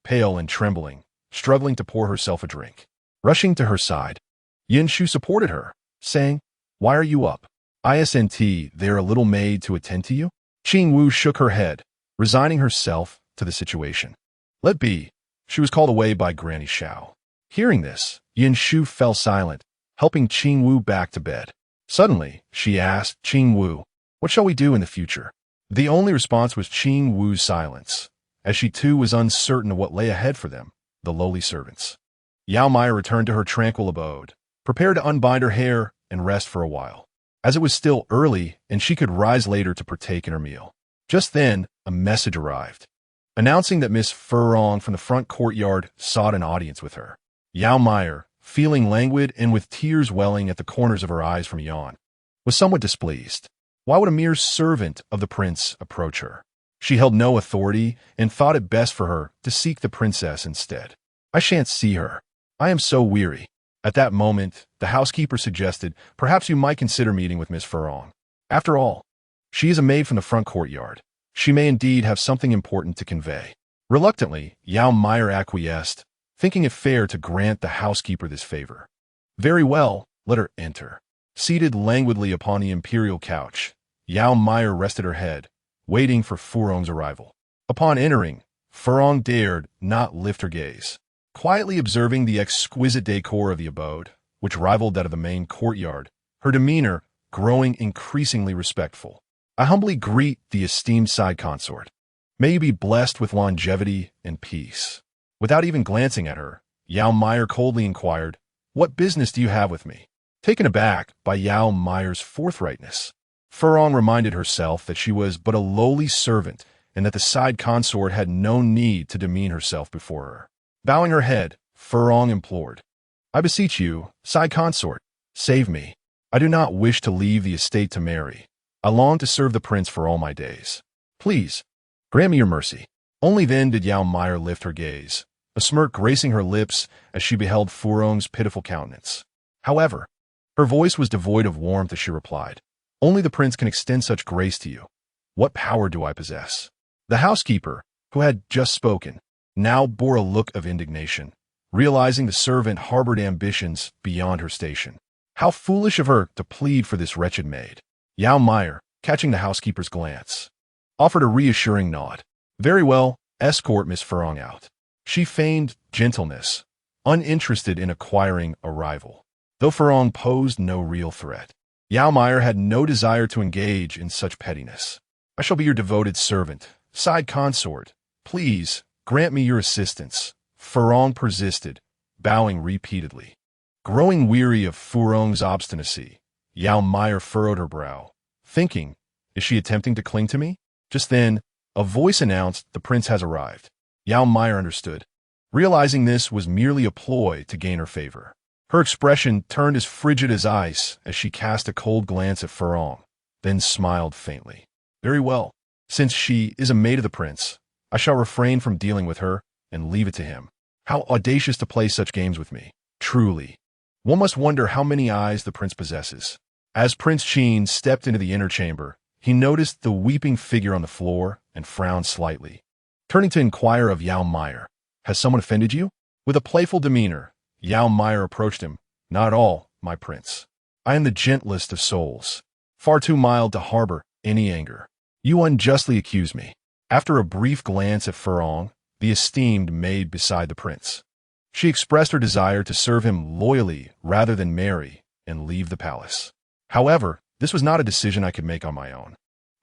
pale and trembling, struggling to pour herself a drink. Rushing to her side, Yin Shu supported her, saying, "Why are you up? Isn't there a little maid to attend to you?" Qing Wu shook her head, resigning herself to the situation. Let be. She was called away by Granny Xiao. Hearing this, Yin Shu fell silent, helping Qing Wu back to bed. Suddenly, she asked Qing Wu, "What shall we do in the future?" The only response was Qing Wu's silence, as she too was uncertain of what lay ahead for them, the lowly servants. Yao Meier returned to her tranquil abode, prepared to unbind her hair and rest for a while, as it was still early and she could rise later to partake in her meal. Just then, a message arrived, announcing that Miss Furlong from the front courtyard sought an audience with her. Yao Meier, feeling languid and with tears welling at the corners of her eyes from yawn, was somewhat displeased. Why would a mere servant of the prince approach her? She held no authority and thought it best for her to seek the princess instead. "I shan't see her. I am so weary." At that moment, the housekeeper suggested, "Perhaps you might consider meeting with Miss Furlong. After all, she is a maid from the front courtyard. She may indeed have something important to convey." Reluctantly, Yao Meier acquiesced, thinking it fair to grant the housekeeper this favor. Very well, let her enter. Seated languidly upon the imperial couch, Yao Meier rested her head, waiting for Furong's arrival. Upon entering, Furong dared not lift her gaze. Quietly observing the exquisite decor of the abode, which rivaled that of the main courtyard, her demeanor growing increasingly respectful. I humbly greet the esteemed side consort. May you be blessed with longevity and peace. Without even glancing at her, Yao Meier coldly inquired, "What business do you have with me?" Taken aback by Yao Meier's forthrightness, Furong reminded herself that she was but a lowly servant and that the side consort had no need to demean herself before her. Bowing her head, Furong implored, "I beseech you, side consort, save me. I do not wish to leave the estate to marry. I long to serve the prince for all my days. Please, grant me your mercy." Only then did Yao Meier lift her gaze, a smirk gracing her lips as she beheld Furong's pitiful countenance. However, her voice was devoid of warmth as she replied, "Only the prince can extend such grace to you. What power do I possess?" The housekeeper, who had just spoken, now bore a look of indignation, realizing the servant harbored ambitions beyond her station. How foolish of her to plead for this wretched maid. Yao Meier, catching the housekeeper's glance, offered a reassuring nod. "Very well, escort Miss Furong out." She feigned gentleness, uninterested in acquiring a rival. Though Furong posed no real threat, Yao Meier had no desire to engage in such pettiness. "I shall be your devoted servant, side consort. Please, grant me your assistance," Furong persisted, bowing repeatedly. Growing weary of Furong's obstinacy, Yao Meier furrowed her brow, thinking, "Is she attempting to cling to me?" Just then, a voice announced, "The prince has arrived." Yao Meier understood, realizing this was merely a ploy to gain her favor. Her expression turned as frigid as ice as she cast a cold glance at Furong, then smiled faintly. "Very well. Since she is a maid of the prince, I shall refrain from dealing with her and leave it to him. How audacious to play such games with me. Truly, one must wonder how many eyes the prince possesses." As Prince Qin stepped into the inner chamber, he noticed the weeping figure on the floor and frowned slightly. Turning to inquire of Yao Meier, "Has someone offended you?" With a playful demeanor, Yao Meier approached him. "Not at all, my prince. I am the gentlest of souls, far too mild to harbor any anger. You unjustly accuse me." After a brief glance at Furong, the esteemed maid beside the prince, she expressed her desire to serve him loyally rather than marry and leave the palace. However, this was not a decision I could make on my own.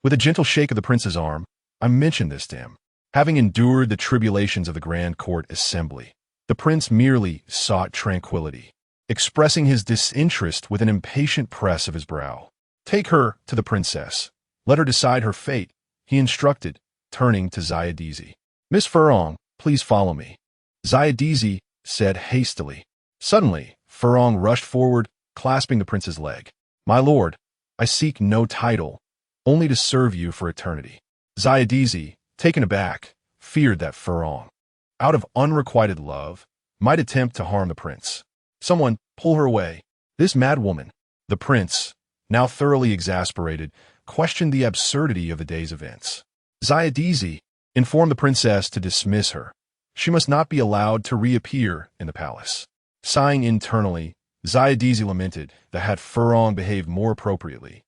With a gentle shake of the prince's arm, I mentioned this to him. Having endured the tribulations of the grand court assembly, the prince merely sought tranquility, expressing his disinterest with an impatient press of his brow. "Take her to the princess. Let her decide her fate," he instructed, turning to Zayadizi. "Miss Furong, please follow me." Zayadizi said hastily. Suddenly, Furong rushed forward, clasping the prince's leg. "My lord, I seek no title, only to serve you for eternity." Zayadizi, taken aback, feared that Furong, out of unrequited love, might attempt to harm the prince. "Someone, pull her away. This mad woman." The prince, now thoroughly exasperated, questioned the absurdity of the day's events. Zayadizi informed the princess to dismiss her. She must not be allowed to reappear in the palace. Sighing internally, Zayadizi lamented that had Furong behaved more appropriately,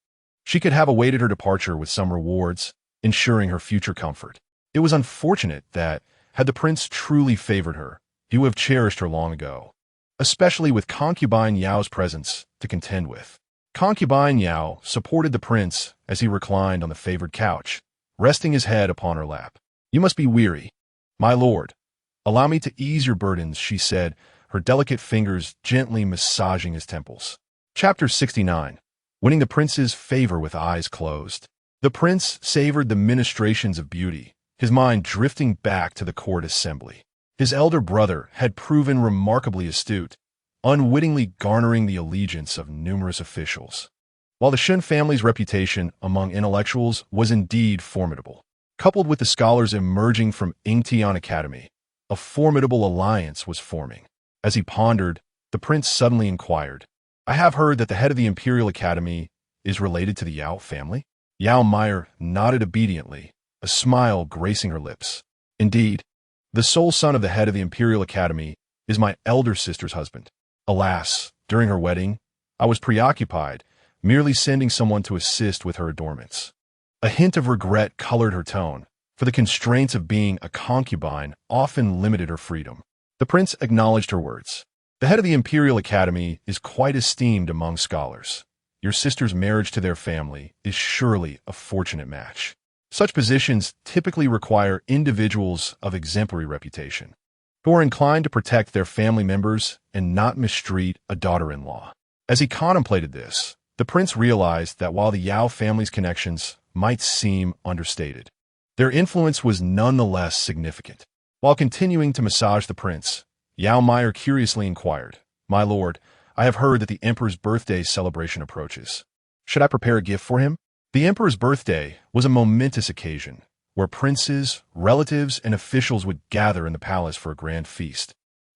she could have awaited her departure with some rewards, ensuring her future comfort. It was unfortunate that, had the prince truly favored her, he would have cherished her long ago, especially with concubine Yao's presence to contend with. Concubine Yao supported the prince as he reclined on the favored couch, resting his head upon her lap. "You must be weary, my lord. Allow me to ease your burdens," she said, her delicate fingers gently massaging his temples. Chapter 69. Winning the prince's favor with eyes closed. The prince savored the ministrations of beauty, his mind drifting back to the court assembly. His elder brother had proven remarkably astute, unwittingly garnering the allegiance of numerous officials. While the Shen family's reputation among intellectuals was indeed formidable, coupled with the scholars emerging from Yingtian Academy, a formidable alliance was forming. As he pondered, the prince suddenly inquired, "I have heard that the head of the Imperial Academy is related to the Yao family?" Yao Meier nodded obediently, a smile gracing her lips. "Indeed, the sole son of the head of the Imperial Academy is my elder sister's husband. Alas, during her wedding, I was preoccupied, merely sending someone to assist with her adornments. A hint of regret colored her tone, for the constraints of being a concubine often limited her freedom. The prince acknowledged her words. The head of the Imperial Academy is quite esteemed among scholars. Your sister's marriage to their family is surely a fortunate match. Such positions typically require individuals of exemplary reputation, who are inclined to protect their family members and not mistreat a daughter-in-law. As he contemplated this, the prince realized that while the Yao family's connections might seem understated, their influence was nonetheless significant. While continuing to massage the prince, Yao Meier curiously inquired, "My lord, I have heard that the emperor's birthday celebration approaches. Should I prepare a gift for him?" The emperor's birthday was a momentous occasion, where princes, relatives, and officials would gather in the palace for a grand feast.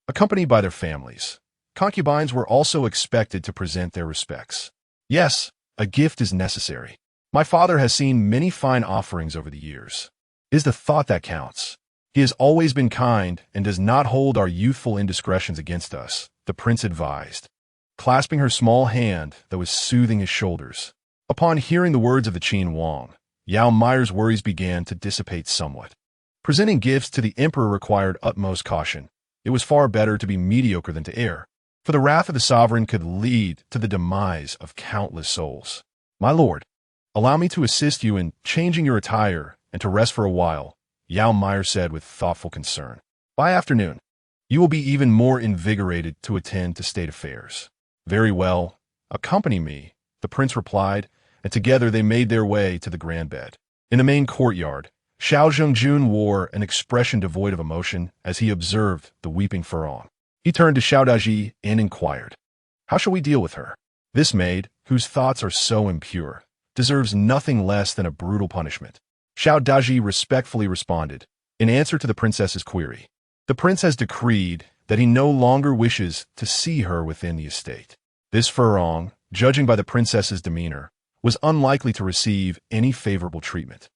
Accompanied by their families, concubines were also expected to present their respects. Yes, a gift is necessary. My father has seen many fine offerings over the years. It is the thought that counts. He has always been kind and does not hold our youthful indiscretions against us, the prince advised, clasping her small hand that was soothing his shoulders. Upon hearing the words of the Qin Wang, Yao Meier's worries began to dissipate somewhat. Presenting gifts to the emperor required utmost caution. It was far better to be mediocre than to err, for the wrath of the sovereign could lead to the demise of countless souls. "My lord, allow me to assist you in changing your attire and to rest for a while," Yao Meier said with thoughtful concern. "By afternoon, you will be even more invigorated to attend to state affairs." "Very well. Accompany me," the prince replied, and together they made their way to the grand bed. In the main courtyard, Xiao Zhengjun wore an expression devoid of emotion as he observed the weeping Furong. He turned to Xiao Daji and inquired, "How shall we deal with her? This maid, whose thoughts are so impure, deserves nothing less than a brutal punishment." Xiao Daji respectfully responded, in answer to the princess's query. "The prince has decreed that he no longer wishes to see her within the estate." This Furong, judging by the princess's demeanor, was unlikely to receive any favorable treatment.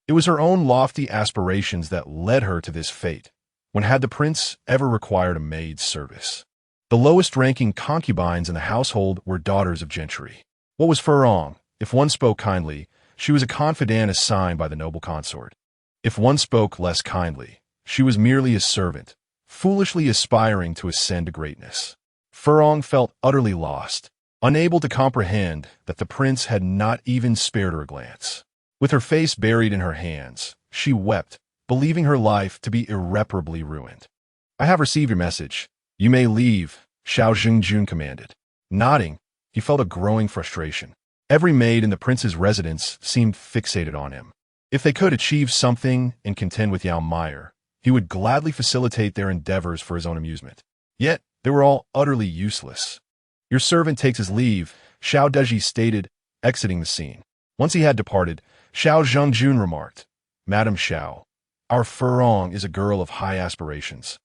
It was her own lofty aspirations that led her to this fate. When had the prince ever required a maid's service? The lowest-ranking concubines in the household were daughters of gentry. What was Furong? If one spoke kindly, she was a confidant assigned by the noble consort. If one spoke less kindly, she was merely a servant, foolishly aspiring to ascend to greatness. Furong felt utterly lost, unable to comprehend that the prince had not even spared her a glance. With her face buried in her hands, she wept, believing her life to be irreparably ruined. "I have received your message. You may leave," Xiao Zhengjun commanded. Nodding, he felt a growing frustration. Every maid in the prince's residence seemed fixated on him. If they could achieve something and contend with Yao Meier, he would gladly facilitate their endeavors for his own amusement. Yet, they were all utterly useless. "Your servant takes his leave," Xiao Daji stated, exiting the scene. Once he had departed, Xiao Zhengjun remarked, "Madam Xiao, our Furong is a girl of high aspirations.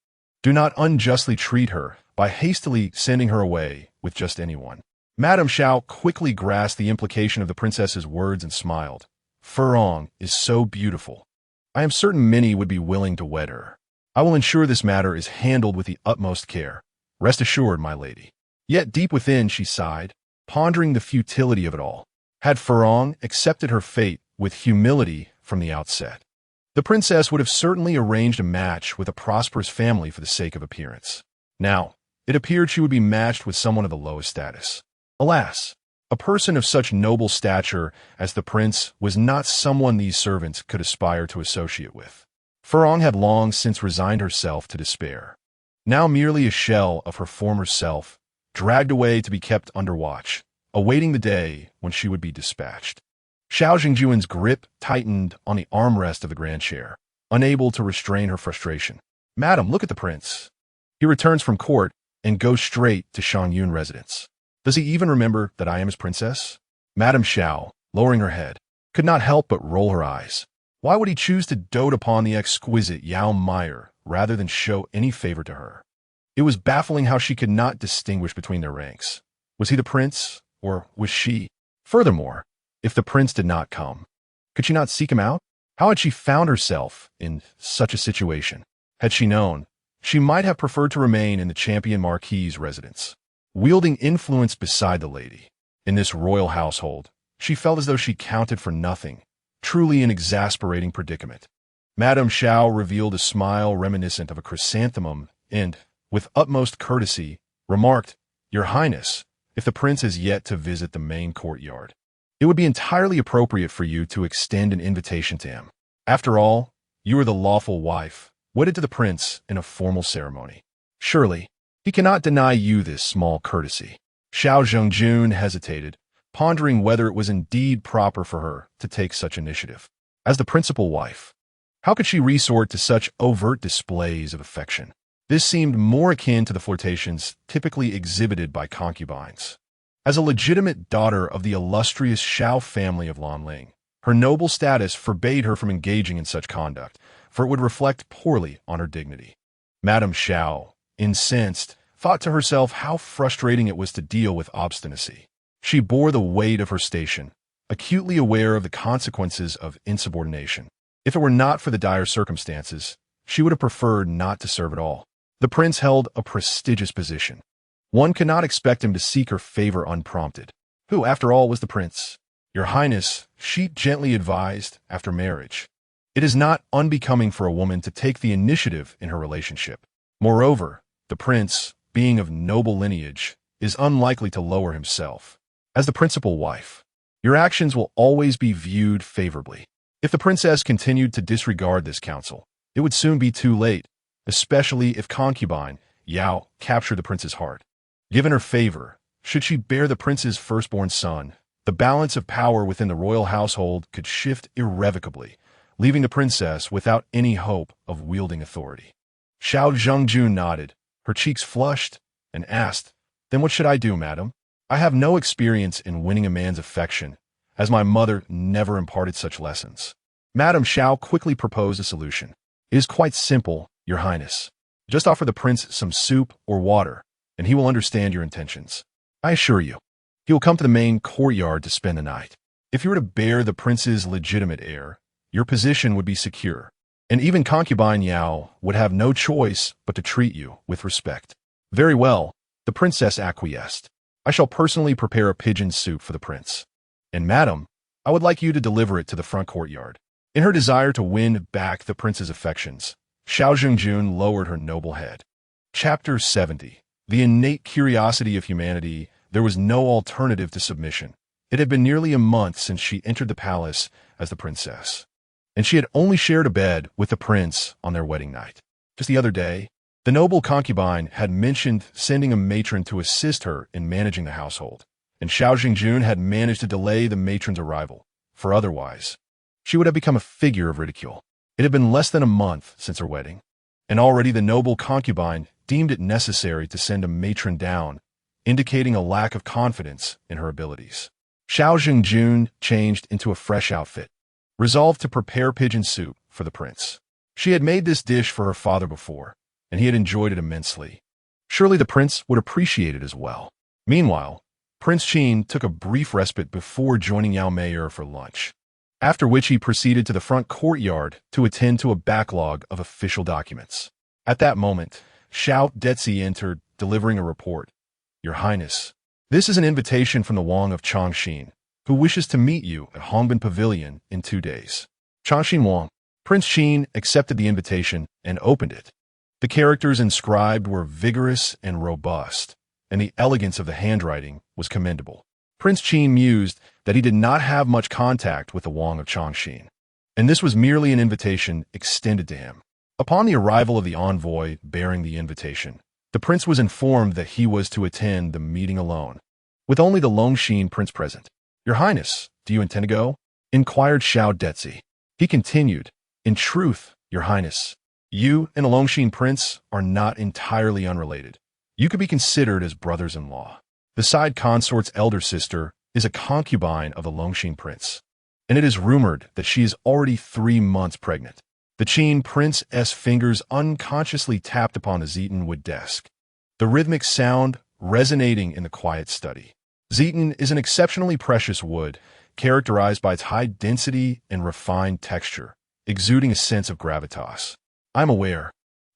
Do not unjustly treat her by hastily sending her away with just anyone." Madam Xiao quickly grasped the implication of the princess's words and smiled. "Furong is so beautiful. I am certain many would be willing to wed her. I will ensure this matter is handled with the utmost care. Rest assured, my lady." Yet deep within she sighed, pondering the futility of it all. Had Furong accepted her fate with humility from the outset, the princess would have certainly arranged a match with a prosperous family for the sake of appearance. Now, it appeared she would be matched with someone of the lowest status. Alas, a person of such noble stature as the prince was not someone these servants could aspire to associate with. Furong had long since resigned herself to despair. Now merely a shell of her former self, dragged away to be kept under watch, awaiting the day when she would be dispatched. Xiao Zhengjuan's grip tightened on the armrest of the grand chair, unable to restrain her frustration. "Madam, look at the prince. He returns from court and goes straight to Shangyun residence. Does he even remember that I am his princess?" Madam Xiao, lowering her head, could not help but roll her eyes. Why would he choose to dote upon the exquisite Yao Meier rather than show any favor to her? It was baffling how she could not distinguish between their ranks. Was he the prince, or was she? Furthermore, if the prince did not come, could she not seek him out? How had she found herself in such a situation? Had she known, She might have preferred to remain in the champion marquis's residence, wielding influence beside the lady. In this royal household, she felt as though she counted for nothing, truly an exasperating predicament. Madame Xiao revealed a smile reminiscent of a chrysanthemum and, with utmost courtesy, remarked, "Your Highness, if the prince is yet to visit the main courtyard, it would be entirely appropriate for you to extend an invitation to him. After all, you are the lawful wife, wedded to the prince in a formal ceremony. Surely, he cannot deny you this small courtesy." Xiao Zhengjun hesitated, pondering whether it was indeed proper for her to take such initiative. As the principal wife, how could she resort to such overt displays of affection? This seemed more akin to the flirtations typically exhibited by concubines. As a legitimate daughter of the illustrious Xiao family of Lanling, her noble status forbade her from engaging in such conduct, for it would reflect poorly on her dignity. Madame Xiao, incensed, thought to herself how frustrating it was to deal with obstinacy. She bore the weight of her station, acutely aware of the consequences of insubordination. If it were not for the dire circumstances, she would have preferred not to serve at all. The prince held a prestigious position. One could not expect him to seek her favor unprompted. Who, after all, was the prince? "Your Highness," she gently advised, after marriage, "it is not unbecoming for a woman to take the initiative in her relationship. Moreover, the prince, being of noble lineage, is unlikely to lower himself. As the principal wife, your actions will always be viewed favorably." If the princess continued to disregard this counsel, it would soon be too late, especially if concubine Yao captured the prince's heart. Given her favor, should she bear the prince's firstborn son, the balance of power within the royal household could shift irrevocably, leaving the princess without any hope of wielding authority. Xiao Zhengjun nodded, her cheeks flushed, and asked, "Then what should I do, madam? I have no experience in winning a man's affection, as my mother never imparted such lessons." Madame Xiao quickly proposed a solution. "It is quite simple, Your Highness. Just offer the prince some soup or water, and he will understand your intentions. I assure you, he will come to the main courtyard to spend the night. If you were to bear the prince's legitimate heir, your position would be secure, and even concubine Yao would have no choice but to treat you with respect." "Very well," the princess acquiesced. "I shall personally prepare a pigeon soup for the prince. And madam, I would like you to deliver it to the front courtyard." In her desire to win back the prince's affections, Xiao Zhengjun lowered her noble head. Chapter 70. The innate curiosity of humanity. There was no alternative to submission. It had been nearly a month since she entered the palace as the princess, and she had only shared a bed with the prince on their wedding night. Just the other day, the noble concubine had mentioned sending a matron to assist her in managing the household, and Xiao Zhengjun had managed to delay the matron's arrival, for otherwise, she would have become a figure of ridicule. It had been less than a month since her wedding, and already the noble concubine deemed it necessary to send a matron down, indicating a lack of confidence in her abilities. Xiao Zhengjun changed into a fresh outfit, resolved to prepare pigeon soup for the prince. She had made this dish for her father before, and he had enjoyed it immensely. Surely the prince would appreciate it as well. Meanwhile, Prince Qin took a brief respite before joining Yao Meier for lunch, after which he proceeded to the front courtyard to attend to a backlog of official documents. At that moment, Xiao Detzi entered, delivering a report. "Your Highness, this is an invitation from the Wang of Chongqing, who wishes to meet you at Hongbin Pavilion in 2 days." Chongqing Wang. Prince Qin accepted the invitation and opened it. The characters inscribed were vigorous and robust, and the elegance of the handwriting was commendable. Prince Qin mused that he did not have much contact with the Wang of Chongqing, and this was merely an invitation extended to him. Upon the arrival of the envoy bearing the invitation, the prince was informed that he was to attend the meeting alone, with only the Longxin prince present. "Your Highness, do you intend to go?" inquired Xiao Detzi. He continued, "In truth, Your Highness, you and the Longxin prince are not entirely unrelated. You could be considered as brothers-in-law. The side consort's elder sister is a concubine of the Longxin prince, and it is rumored that she is already 3 months pregnant." The Qin prince's fingers unconsciously tapped upon the zeton wood desk, the rhythmic sound resonating in the quiet study. Zeton is an exceptionally precious wood, characterized by its high density and refined texture, exuding a sense of gravitas. "I'm aware.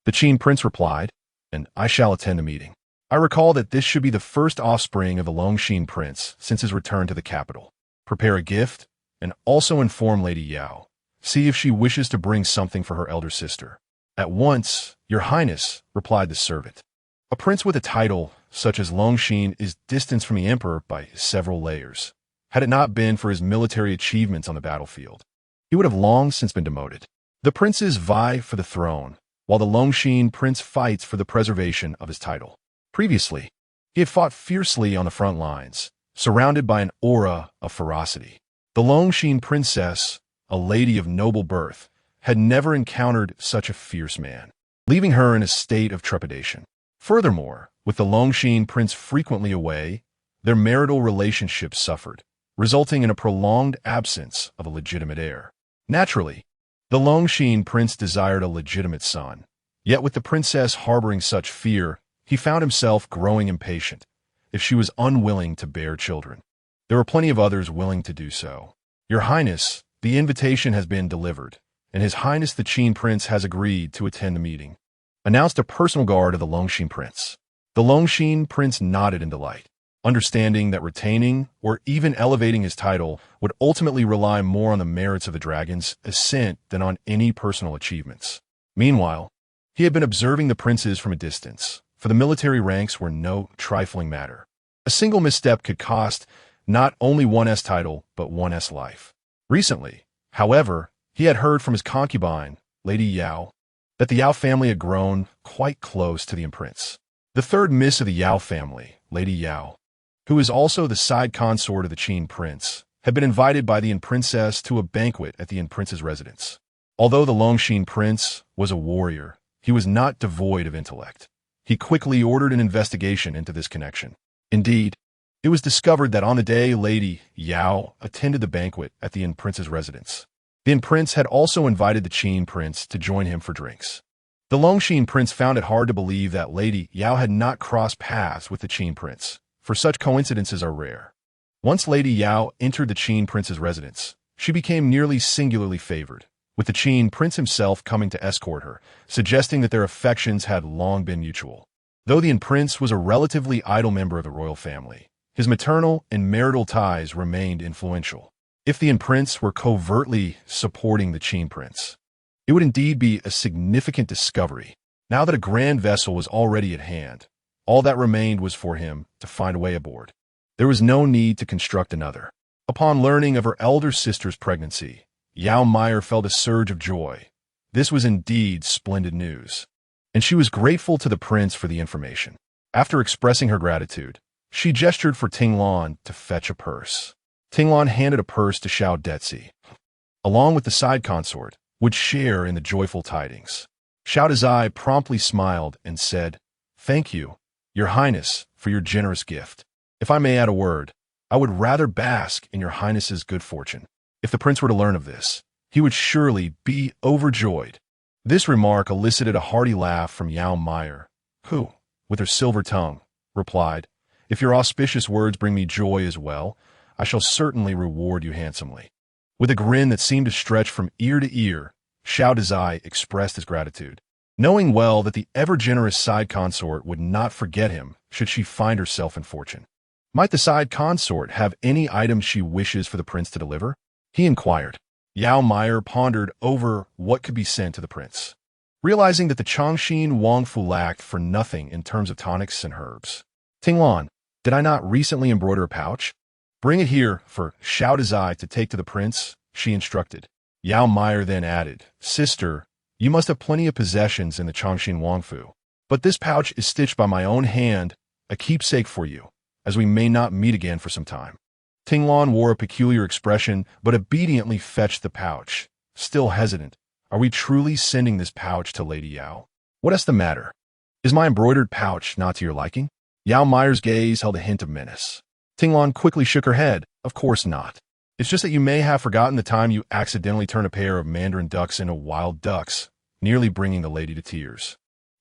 The Qin prince replied, and I shall attend the meeting. I recall that this should be the first offspring of the Longxin prince since his return to the capital. Prepare a gift, and also inform Lady Yao. See if she wishes to bring something for her elder sister. At once, Your Highness, replied the servant. A prince with a title, such as Longxin, is distanced from the emperor by several layers. Had it not been for his military achievements on the battlefield, he would have long since been demoted. The princes vie for the throne, while the Longxin prince fights for the preservation of his title. Previously, he had fought fiercely on the front lines, surrounded by an aura of ferocity. The Longxin princess, a lady of noble birth, had never encountered such a fierce man, leaving her in a state of trepidation. Furthermore, with the Longxin prince frequently away, their marital relationship suffered, resulting in a prolonged absence of a legitimate heir. Naturally, the Longxin prince desired a legitimate son, yet with the princess harboring such fear, he found himself growing impatient if she was unwilling to bear children. There were plenty of others willing to do so. Your Highness, the invitation has been delivered, and His Highness the Qin prince has agreed to attend the meeting, announced a personal guard of the Longxin prince. The Longxin prince nodded in delight, understanding that retaining or even elevating his title would ultimately rely more on the merits of the dragon's ascent than on any personal achievements. Meanwhile, he had been observing the princes from a distance, for the military ranks were no trifling matter. A single misstep could cost not only one's title, but one's life. Recently, however, he had heard from his concubine, Lady Yao, that the Yao family had grown quite close to the prince. The third miss of the Yao family, Lady Yao, who is also the side consort of the Qin prince, had been invited by the princess to a banquet at the prince's residence. Although the Longxin prince was a warrior, he was not devoid of intellect. He quickly ordered an investigation into this connection. Indeed, it was discovered that on the day Lady Yao attended the banquet at the prince's residence, the prince had also invited the Qin prince to join him for drinks. The Longxin prince found it hard to believe that Lady Yao had not crossed paths with the Qin prince, for such coincidences are rare. Once Lady Yao entered the Qin prince's residence, she became nearly singularly favored, with the Qin prince himself coming to escort her, suggesting that their affections had long been mutual. Though the prince was a relatively idle member of the royal family, his maternal and marital ties remained influential. If the prince were covertly supporting the Qin prince, it would indeed be a significant discovery. Now that a grand vessel was already at hand, all that remained was for him to find a way aboard. There was no need to construct another. Upon learning of her elder sister's pregnancy, Yao Meier felt a surge of joy. This was indeed splendid news, and she was grateful to the prince for the information. After expressing her gratitude, she gestured for Tinglan to fetch a purse. Tinglan handed a purse to Xiao Detzi, along with the side consort, would share in the joyful tidings. Xiao Dezai promptly smiled and said, "Thank you, Your Highness, for your generous gift. If I may add a word, I would rather bask in Your Highness's good fortune." If the prince were to learn of this, he would surely be overjoyed. This remark elicited a hearty laugh from Yao Meier, who, with her silver tongue, replied, "If your auspicious words bring me joy as well, I shall certainly reward you handsomely." With a grin that seemed to stretch from ear to ear, Xiao Dezai expressed his gratitude, knowing well that the ever-generous side consort would not forget him should she find herself in fortune. Might the side consort have any items she wishes for the prince to deliver? He inquired. Yao Meier pondered over what could be sent to the prince, realizing that the Chongqing Wangfu lacked for nothing in terms of tonics and herbs. "Tinglan, did I not recently embroider a pouch? Bring it here for Xiao Dezai to take to the prince," she instructed. Yao Meier then added, "Sister, you must have plenty of possessions in the Chongqing Wangfu, but this pouch is stitched by my own hand, a keepsake for you, as we may not meet again for some time." Tinglan wore a peculiar expression, but obediently fetched the pouch, still hesitant. "Are we truly sending this pouch to Lady Yao? What is the matter? Is my embroidered pouch not to your liking?" Yao Meier's gaze held a hint of menace. Tinglan quickly shook her head. "Of course not. It's just that you may have forgotten the time you accidentally turned a pair of mandarin ducks into wild ducks, nearly bringing the lady to tears.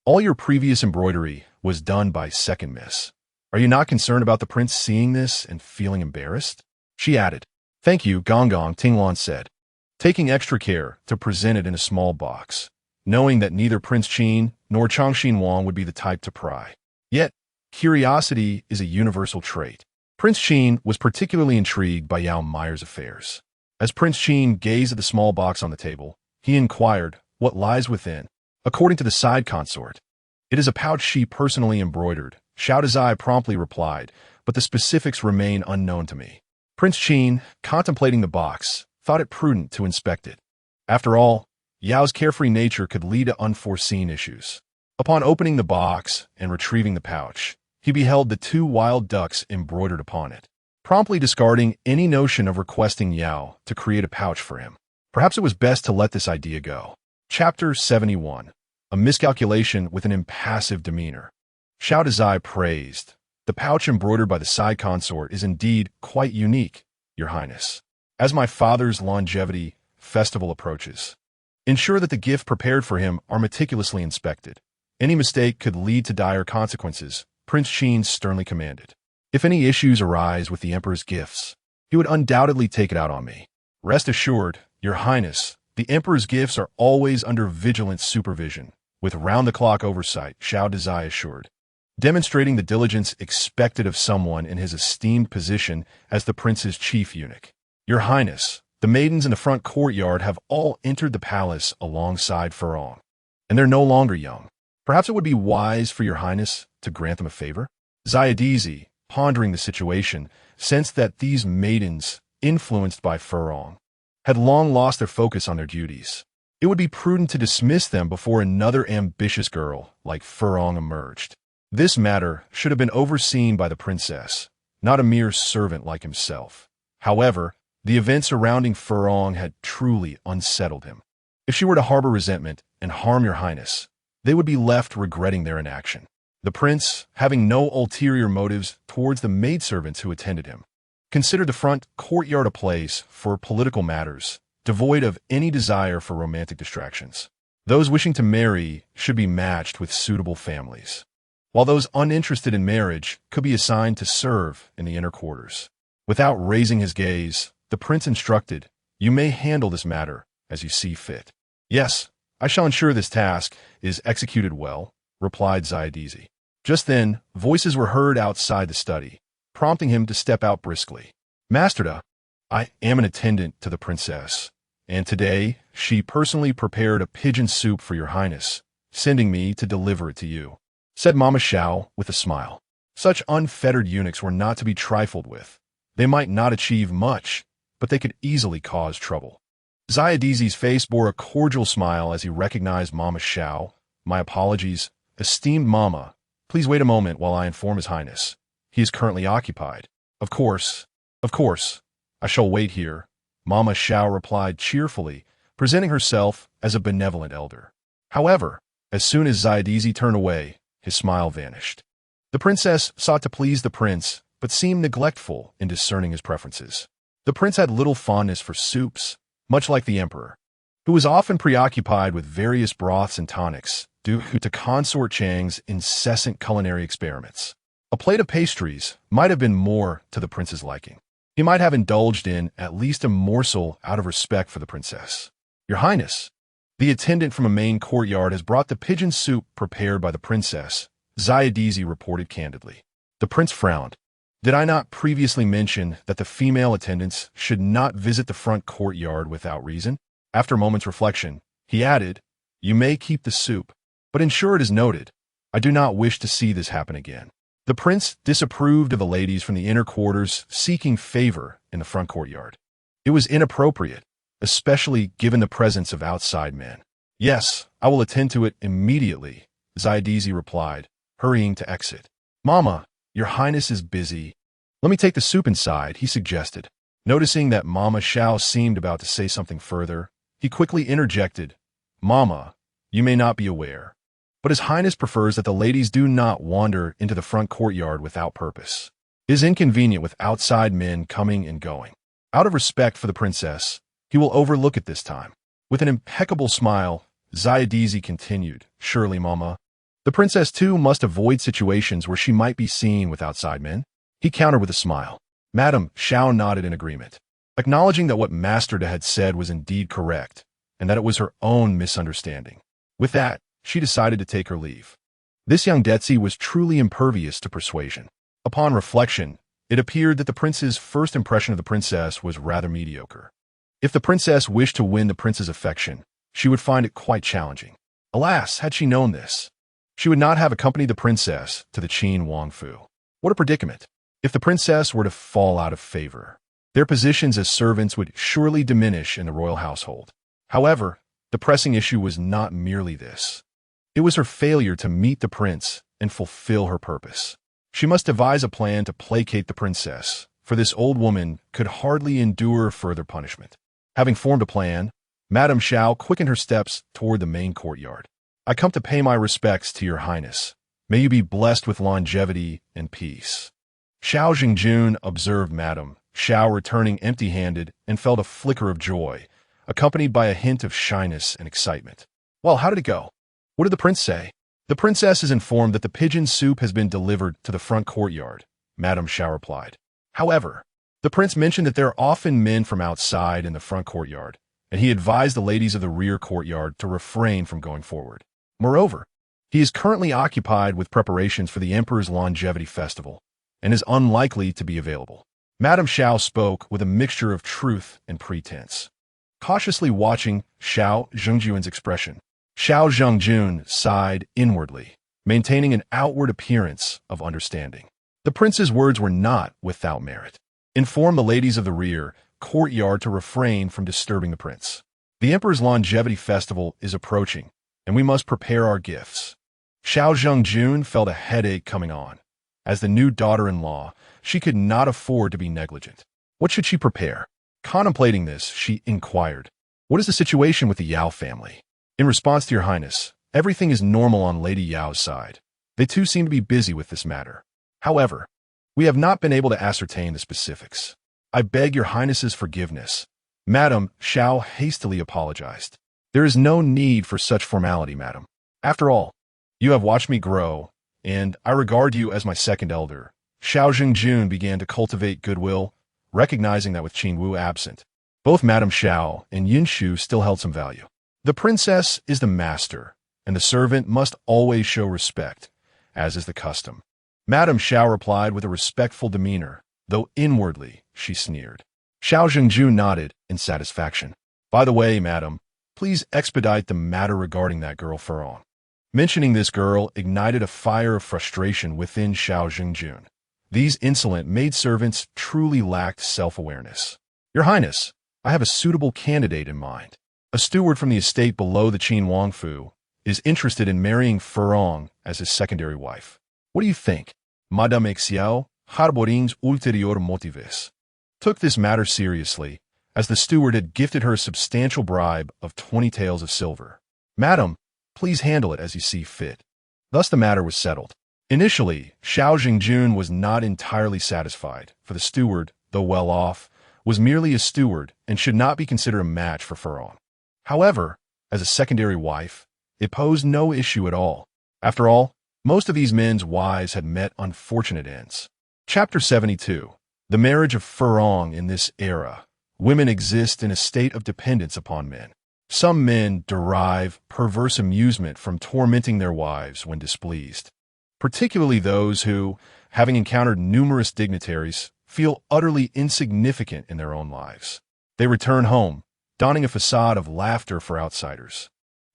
All your previous embroidery was done by second miss. Are you not concerned about the prince seeing this and feeling embarrassed?" She added. "Thank you, Gong Gong," Tinglan said, taking extra care to present it in a small box. knowing that neither Prince Qin nor Changxin Wang would be the type to pry. Yet, curiosity is a universal trait. Prince Qin was particularly intrigued by Yao Meier's affairs. As Prince Qin gazed at the small box on the table, he inquired, "What lies within?" According to the side consort, "It is a pouch she personally embroidered," Xiao Dezai promptly replied, "but the specifics remain unknown to me." Prince Qin, contemplating the box, thought it prudent to inspect it. After all, Yao's carefree nature could lead to unforeseen issues. Upon opening the box and retrieving the pouch, he beheld the 2 wild ducks embroidered upon it, promptly discarding any notion of requesting Yao to create a pouch for him. Perhaps it was best to let this idea go. Chapter 71. A miscalculation with an impassive demeanor. Xiao Dezai praised. "The pouch embroidered by the side consort is indeed quite unique, Your Highness. As my father's longevity festival approaches, ensure that the gift prepared for him are meticulously inspected. Any mistake could lead to dire consequences," Prince Qin sternly commanded. "If any issues arise with the Emperor's gifts, he would undoubtedly take it out on me. Rest assured, Your Highness, the Emperor's gifts are always under vigilant supervision, with round-the-clock oversight," Xiao Dezai assured, demonstrating the diligence expected of someone in his esteemed position as the prince's chief eunuch. "Your Highness, the maidens in the front courtyard have all entered the palace alongside Furong, and they're no longer young. Perhaps it would be wise for Your Highness to grant them a favor?" Zayadizi, pondering the situation, sensed that these maidens, influenced by Furong, had long lost their focus on their duties. It would be prudent to dismiss them before another ambitious girl like Furong emerged. This matter should have been overseen by the princess, not a mere servant like himself. However, the events surrounding Furong had truly unsettled him. If she were to harbor resentment and harm Your Highness, they would be left regretting their inaction. The prince, having no ulterior motives towards the maidservants who attended him, considered the front courtyard a place for political matters, devoid of any desire for romantic distractions. Those wishing to marry should be matched with suitable families, while those uninterested in marriage could be assigned to serve in the inner quarters. Without raising his gaze, the prince instructed, "You may handle this matter as you see fit." "Yes, I shall ensure this task is executed well," replied Zayadizi. Just then, voices were heard outside the study, prompting him to step out briskly. "Masterda, I am an attendant to the princess, and today she personally prepared a pigeon soup for Your Highness, sending me to deliver it to you," said Mama Xiao with a smile. Such unfettered eunuchs were not to be trifled with. They might not achieve much, but they could easily cause trouble. Zayadizi's face bore a cordial smile as he recognized Mama Xiao. "My apologies, esteemed Mama. Please wait a moment while I inform His Highness. He is currently occupied." Of course, I shall wait here," Mama Xiao replied cheerfully, presenting herself as a benevolent elder. However, as soon as Zayadizi turned away, his smile vanished. The princess sought to please the prince, but seemed neglectful in discerning his preferences. The prince had little fondness for soups, much like the emperor, who was often preoccupied with various broths and tonics due to Consort Chang's incessant culinary experiments. A plate of pastries might have been more to the prince's liking. He might have indulged in at least a morsel out of respect for the princess. "Your Highness, the attendant from a main courtyard has brought the pigeon soup prepared by the princess," Zayadizi reported candidly. The prince frowned. "Did I not previously mention that the female attendants should not visit the front courtyard without reason?" After a moment's reflection, he added, "You may keep the soup, but ensure it is noted. I do not wish to see this happen again." The prince disapproved of the ladies from the inner quarters seeking favor in the front courtyard. It was inappropriate, especially given the presence of outside men. "Yes, I will attend to it immediately," Zayadizi replied, hurrying to exit. "Mama, Your Highness is busy. Let me take the soup inside," he suggested. Noticing that Mama Xiao seemed about to say something further, he quickly interjected, "Mama, you may not be aware, but His Highness prefers that the ladies do not wander into the front courtyard without purpose. It is inconvenient with outside men coming and going. Out of respect for the princess, he will overlook it this time." With an impeccable smile, Zayadizi continued, "Surely, Mama, the princess too must avoid situations where she might be seen with outside men." He countered with a smile. Madame Xiao nodded in agreement, acknowledging that what Masterda had said was indeed correct, and that it was her own misunderstanding. With that, she decided to take her leave. This young Detzi was truly impervious to persuasion. Upon reflection, it appeared that the prince's first impression of the princess was rather mediocre. If the princess wished to win the prince's affection, she would find it quite challenging. Alas, had she known this, she would not have accompanied the princess to the Qin Wangfu. What a predicament! If the princess were to fall out of favor, their positions as servants would surely diminish in the royal household. However, the pressing issue was not merely this. It was her failure to meet the prince and fulfill her purpose. She must devise a plan to placate the princess, for this old woman could hardly endure further punishment. Having formed a plan, Madame Xiao quickened her steps toward the main courtyard. I come to pay my respects to your highness. May you be blessed with longevity and peace. Xiao Jingzong observed Madame Xiao returning empty-handed and felt a flicker of joy, accompanied by a hint of shyness and excitement. Well, how did it go? What did the prince say? The princess is informed that the pigeon soup has been delivered to the front courtyard, Madame Xiao replied. However, the prince mentioned that there are often men from outside in the front courtyard, and he advised the ladies of the rear courtyard to refrain from going forward. Moreover, he is currently occupied with preparations for the emperor's longevity festival, and is unlikely to be available. Madame Xiao spoke with a mixture of truth and pretense. Cautiously watching Xiao Zhengjuan's expression, Xiao Zhengjun sighed inwardly, maintaining an outward appearance of understanding. The prince's words were not without merit. Inform the ladies of the rear courtyard to refrain from disturbing the prince. The emperor's longevity festival is approaching, and we must prepare our gifts. Xiao Zhengjun felt a headache coming on. As the new daughter-in-law, she could not afford to be negligent. What should she prepare? Contemplating this, she inquired, "What is the situation with the Yao family?" In response to your highness, everything is normal on Lady Yao's side. They too seem to be busy with this matter. However, we have not been able to ascertain the specifics. I beg your highness's forgiveness. Madame Xiao hastily apologized. There is no need for such formality, madam. After all, you have watched me grow, and I regard you as my second elder. Xiao Zhengjun began to cultivate goodwill, recognizing that with Qin Wu absent, both Madame Xiao and Yin Shu still held some value. The princess is the master, and the servant must always show respect, as is the custom. Madame Xiao replied with a respectful demeanor, though inwardly she sneered. Xiao Zhengjun nodded in satisfaction. By the way, madam, please expedite the matter regarding that girl Furong. Mentioning this girl ignited a fire of frustration within Xiao Zhengjun. These insolent maidservants truly lacked self-awareness. Your Highness, I have a suitable candidate in mind. A steward from the estate below the Qin Wangfu is interested in marrying Furong as his secondary wife. What do you think? Madame Xiao, harborings ulterior motives, took this matter seriously, as the steward had gifted her a substantial bribe of 20 taels of silver. Madam, please handle it as you see fit. Thus the matter was settled. Initially, Xiao Jingzong was not entirely satisfied, for the steward, though well off, was merely a steward and should not be considered a match for Furong. However, as a secondary wife, it posed no issue at all. After all, most of these men's wives had met unfortunate ends. Chapter 72. The marriage of Furong in this era. Women exist in a state of dependence upon men. Some men derive perverse amusement from tormenting their wives when displeased, particularly those who, having encountered numerous dignitaries, feel utterly insignificant in their own lives. They return home, donning a facade of laughter for outsiders,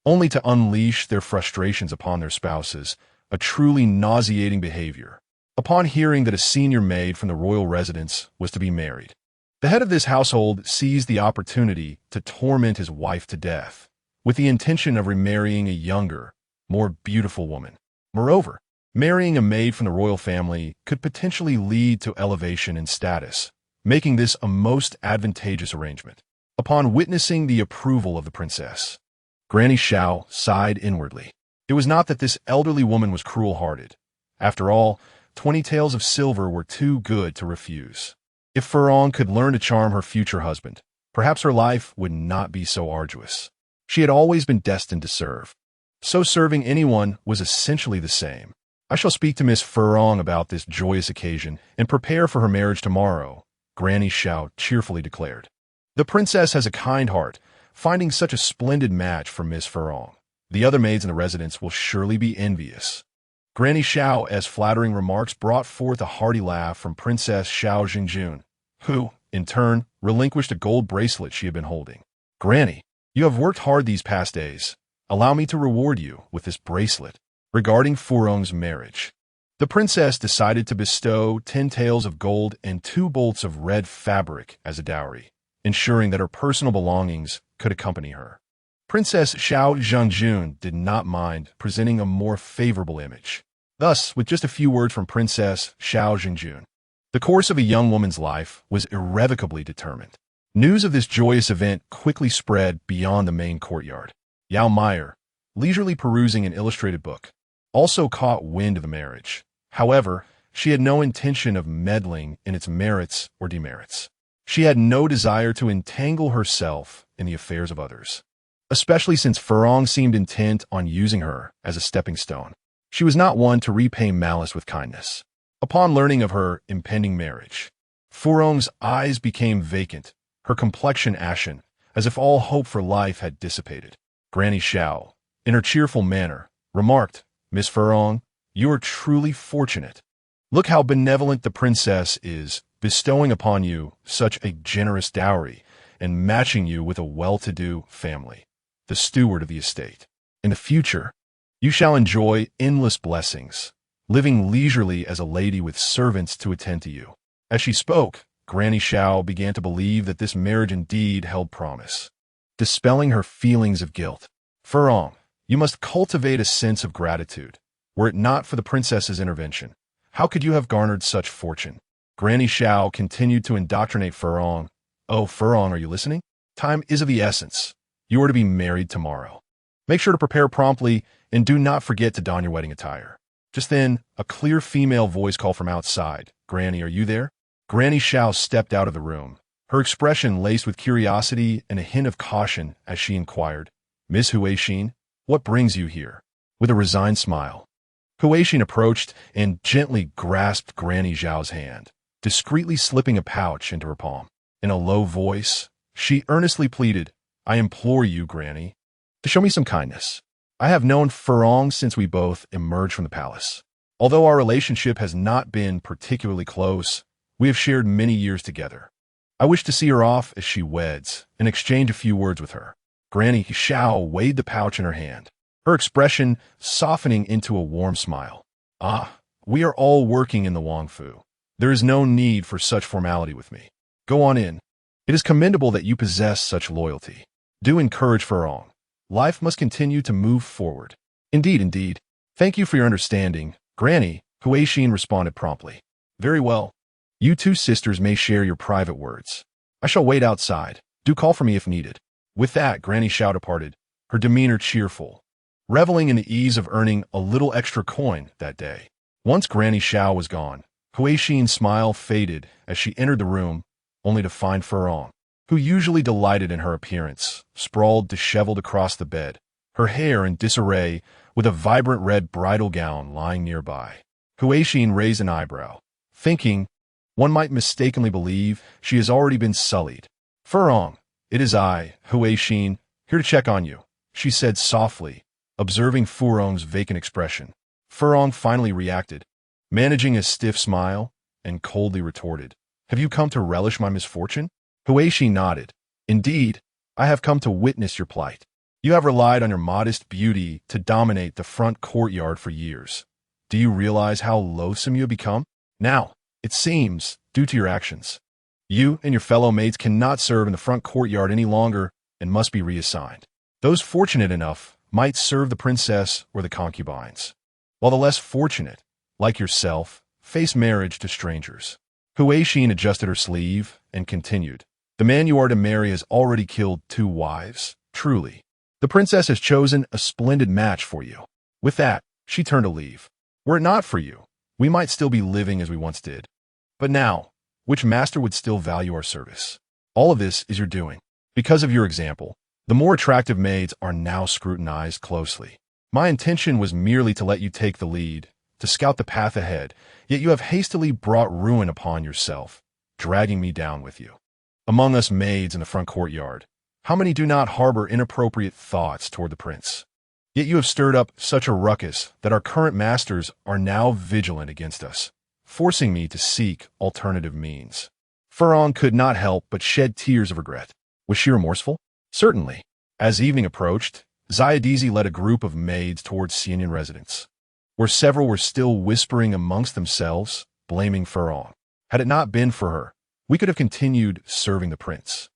only to unleash their frustrations upon their spouses, a truly nauseating behavior. Upon hearing that a senior maid from the royal residence was to be married, the head of this household seized the opportunity to torment his wife to death, with the intention of remarrying a younger, more beautiful woman. Moreover, marrying a maid from the royal family could potentially lead to elevation in status, making this a most advantageous arrangement. Upon witnessing the approval of the princess, Granny Xiao sighed inwardly. It was not that this elderly woman was cruel-hearted. After all, 20 taels of silver were too good to refuse. If Furong could learn to charm her future husband, perhaps her life would not be so arduous. She had always been destined to serve. So serving anyone was essentially the same. I shall speak to Miss Furong about this joyous occasion and prepare for her marriage tomorrow, Granny Xiao cheerfully declared. The princess has a kind heart, finding such a splendid match for Miss Furong. The other maids in the residence will surely be envious. Granny Xiao's flattering remarks brought forth a hearty laugh from Princess Xiao Jingzong, who, in turn, relinquished a gold bracelet she had been holding. Granny, you have worked hard these past days. Allow me to reward you with this bracelet. Regarding Furong's marriage, the princess decided to bestow 10 taels of gold and 2 bolts of red fabric as a dowry, ensuring that her personal belongings could accompany her. Princess Xiao Zhangjun did not mind presenting a more favorable image. Thus, with just a few words from Princess Xiao Zhangjun, the course of a young woman's life was irrevocably determined. News of this joyous event quickly spread beyond the main courtyard. Yao Meier, leisurely perusing an illustrated book, also caught wind of the marriage. However, she had no intention of meddling in its merits or demerits. She had no desire to entangle herself in the affairs of others, especially since Furong seemed intent on using her as a stepping stone. She was not one to repay malice with kindness. Upon learning of her impending marriage, Furong's eyes became vacant, her complexion ashen, as if all hope for life had dissipated. Granny Xiao, in her cheerful manner, remarked, "Miss Furong, you are truly fortunate. Look how benevolent the princess is, bestowing upon you such a generous dowry and matching you with a well-to-do family, the steward of the estate. In the future, you shall enjoy endless blessings, living leisurely as a lady with servants to attend to you." As she spoke, Granny Xiao began to believe that this marriage indeed held promise. Dispelling her feelings of guilt, "Furong, you must cultivate a sense of gratitude. Were it not for the princess's intervention, how could you have garnered such fortune?" Granny Xiao continued to indoctrinate Furong. "Oh, Furong, are you listening? Time is of the essence. You are to be married tomorrow. Make sure to prepare promptly and do not forget to don your wedding attire." Just then, a clear female voice called from outside, "Granny, are you there?" Granny Xiao stepped out of the room, her expression laced with curiosity and a hint of caution as she inquired, "Miss Huixin, what brings you here?" With a resigned smile, Huixin approached and gently grasped Granny Xiao's hand, discreetly slipping a pouch into her palm. In a low voice, she earnestly pleaded, "I implore you, Granny, to show me some kindness. I have known Furong since we both emerged from the palace. Although our relationship has not been particularly close, we have shared many years together. I wish to see her off as she weds and exchange a few words with her." Granny Xiao weighed the pouch in her hand, her expression softening into a warm smile. "Ah, we are all working in the Wangfu. There is no need for such formality with me. Go on in. It is commendable that you possess such loyalty. Do encourage Furong. Life must continue to move forward." "Indeed, indeed. Thank you for your understanding, Granny," Huixin responded promptly. "Very well. You two sisters may share your private words. I shall wait outside. Do call for me if needed." With that, Granny Xiao departed, her demeanor cheerful, reveling in the ease of earning a little extra coin that day. Once Granny Xiao was gone, Huixin's smile faded as she entered the room, only to find Furong, who usually delighted in her appearance, sprawled disheveled across the bed, her hair in disarray, with a vibrant red bridal gown lying nearby. Huixin raised an eyebrow, thinking, one might mistakenly believe she has already been sullied. "Furong, it is I, Huixin, here to check on you," she said softly, observing Furong's vacant expression. Furong finally reacted, managing a stiff smile, and coldly retorted, "Have you come to relish my misfortune?" Huixin nodded. "Indeed, I have come to witness your plight. You have relied on your modest beauty to dominate the front courtyard for years. Do you realize how loathsome you have become? Now, it seems, due to your actions, you and your fellow maids cannot serve in the front courtyard any longer and must be reassigned. Those fortunate enough might serve the princess or the concubines, while the less fortunate, like yourself, face marriage to strangers." Huixin adjusted her sleeve and continued, "The man you are to marry has already killed 2 wives, truly. The princess has chosen a splendid match for you." With that, she turned to leave. "Were it not for you, we might still be living as we once did. But now, which master would still value our service? All of this is your doing. Because of your example, the more attractive maids are now scrutinized closely. My intention was merely to let you take the lead, to scout the path ahead, yet you have hastily brought ruin upon yourself, dragging me down with you. Among us maids in the front courtyard, how many do not harbor inappropriate thoughts toward the prince? Yet you have stirred up such a ruckus that our current masters are now vigilant against us, forcing me to seek alternative means. Furong could not help but shed tears of regret. Was she remorseful? Certainly. As evening approached, Zayadizi led a group of maids towards Xianyan residence, where several were still whispering amongst themselves, blaming Furong. Had it not been for her, we could have continued serving the prince.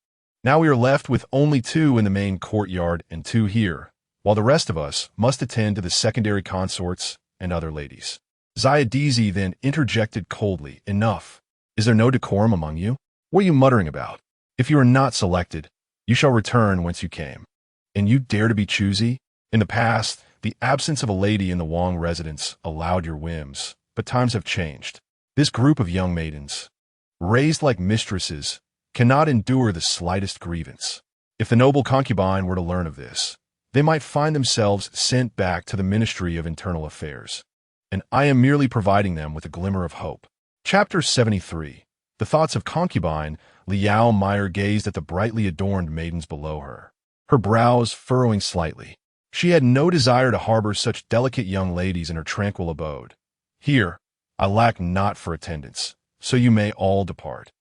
Now we are left with only 2 in the main courtyard and 2 here, while the rest of us must attend to the secondary consorts and other ladies. Zayadizi then interjected coldly, "Enough. Is there no decorum among you? What are you muttering about? If you are not selected, you shall return whence you came. And you dare to be choosy? In the past, the absence of a lady in the Wang residence allowed your whims, but times have changed. This group of young maidens, raised like mistresses, cannot endure the slightest grievance. If the noble concubine were to learn of this, they might find themselves sent back to the Ministry of Internal Affairs. And I am merely providing them with a glimmer of hope." Chapter 73. The thoughts of concubine. Yao Meier gazed at the brightly adorned maidens below her, her brows furrowing slightly. She had no desire to harbor such delicate young ladies in her tranquil abode. "Here, I lack not for attendance, so you may all depart."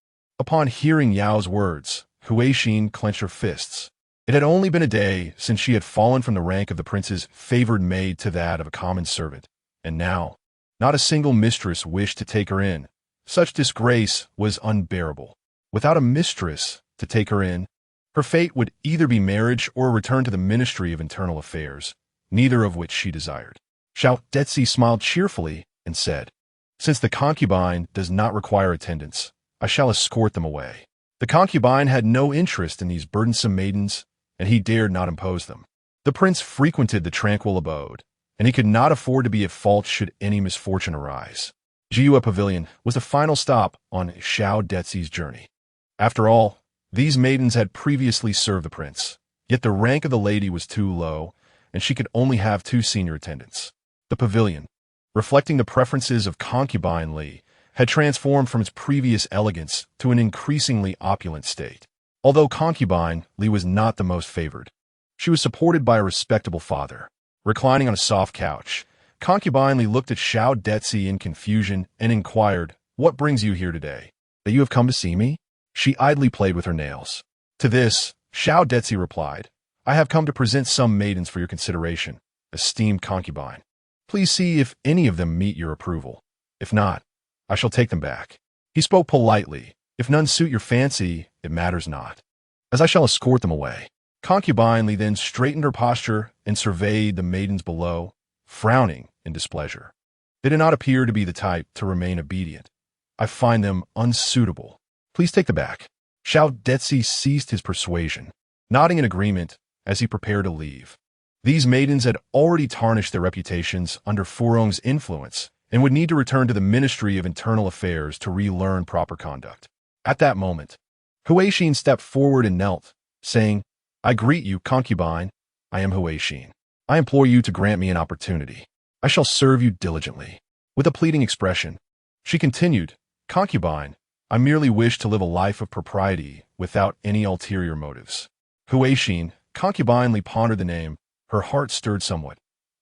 Upon hearing Yao's words, Huixin clenched her fists. It had only been a day since she had fallen from the rank of the prince's favored maid to that of a common servant, and now, not a single mistress wished to take her in. Such disgrace was unbearable. Without a mistress to take her in, her fate would either be marriage or a return to the Ministry of Internal Affairs, neither of which she desired. Xiao Detzi smiled cheerfully and said, "Since the concubine does not require attendance, I shall escort them away." The concubine had no interest in these burdensome maidens, and he dared not impose them. The prince frequented the tranquil abode, and he could not afford to be at fault should any misfortune arise. Jiua Pavilion was the final stop on Xiao Detzi's journey. After all, these maidens had previously served the prince, yet the rank of the lady was too low, and she could only have 2 senior attendants. The pavilion, reflecting the preferences of concubine Li, had transformed from its previous elegance to an increasingly opulent state. Although concubine Li was not the most favored, she was supported by a respectable father. Reclining on a soft couch, concubine Li looked at Xiao Detzi in confusion and inquired, "What brings you here today? That you have come to see me?" She idly played with her nails. To this, Xiao Detzi replied, "I have come to present some maidens for your consideration, esteemed concubine. Please see if any of them meet your approval. If not, I shall take them back." He spoke politely. "If none suit your fancy, it matters not, as I shall escort them away." Concubine Li then straightened her posture and surveyed the maidens below, frowning in displeasure. They did not appear to be the type to remain obedient. "I find them unsuitable. Please take them back." Xiao Detzi ceased his persuasion, nodding in agreement as he prepared to leave. These maidens had already tarnished their reputations under Furong's influence and would need to return to the Ministry of Internal Affairs to relearn proper conduct. At that moment, Huixin stepped forward and knelt, saying, "I greet you, concubine. I am Huixin. I implore you to grant me an opportunity. I shall serve you diligently." With a pleading expression, she continued, "Concubine, I merely wish to live a life of propriety without any ulterior motives." Huixin concubinely pondered the name. Her heart stirred somewhat.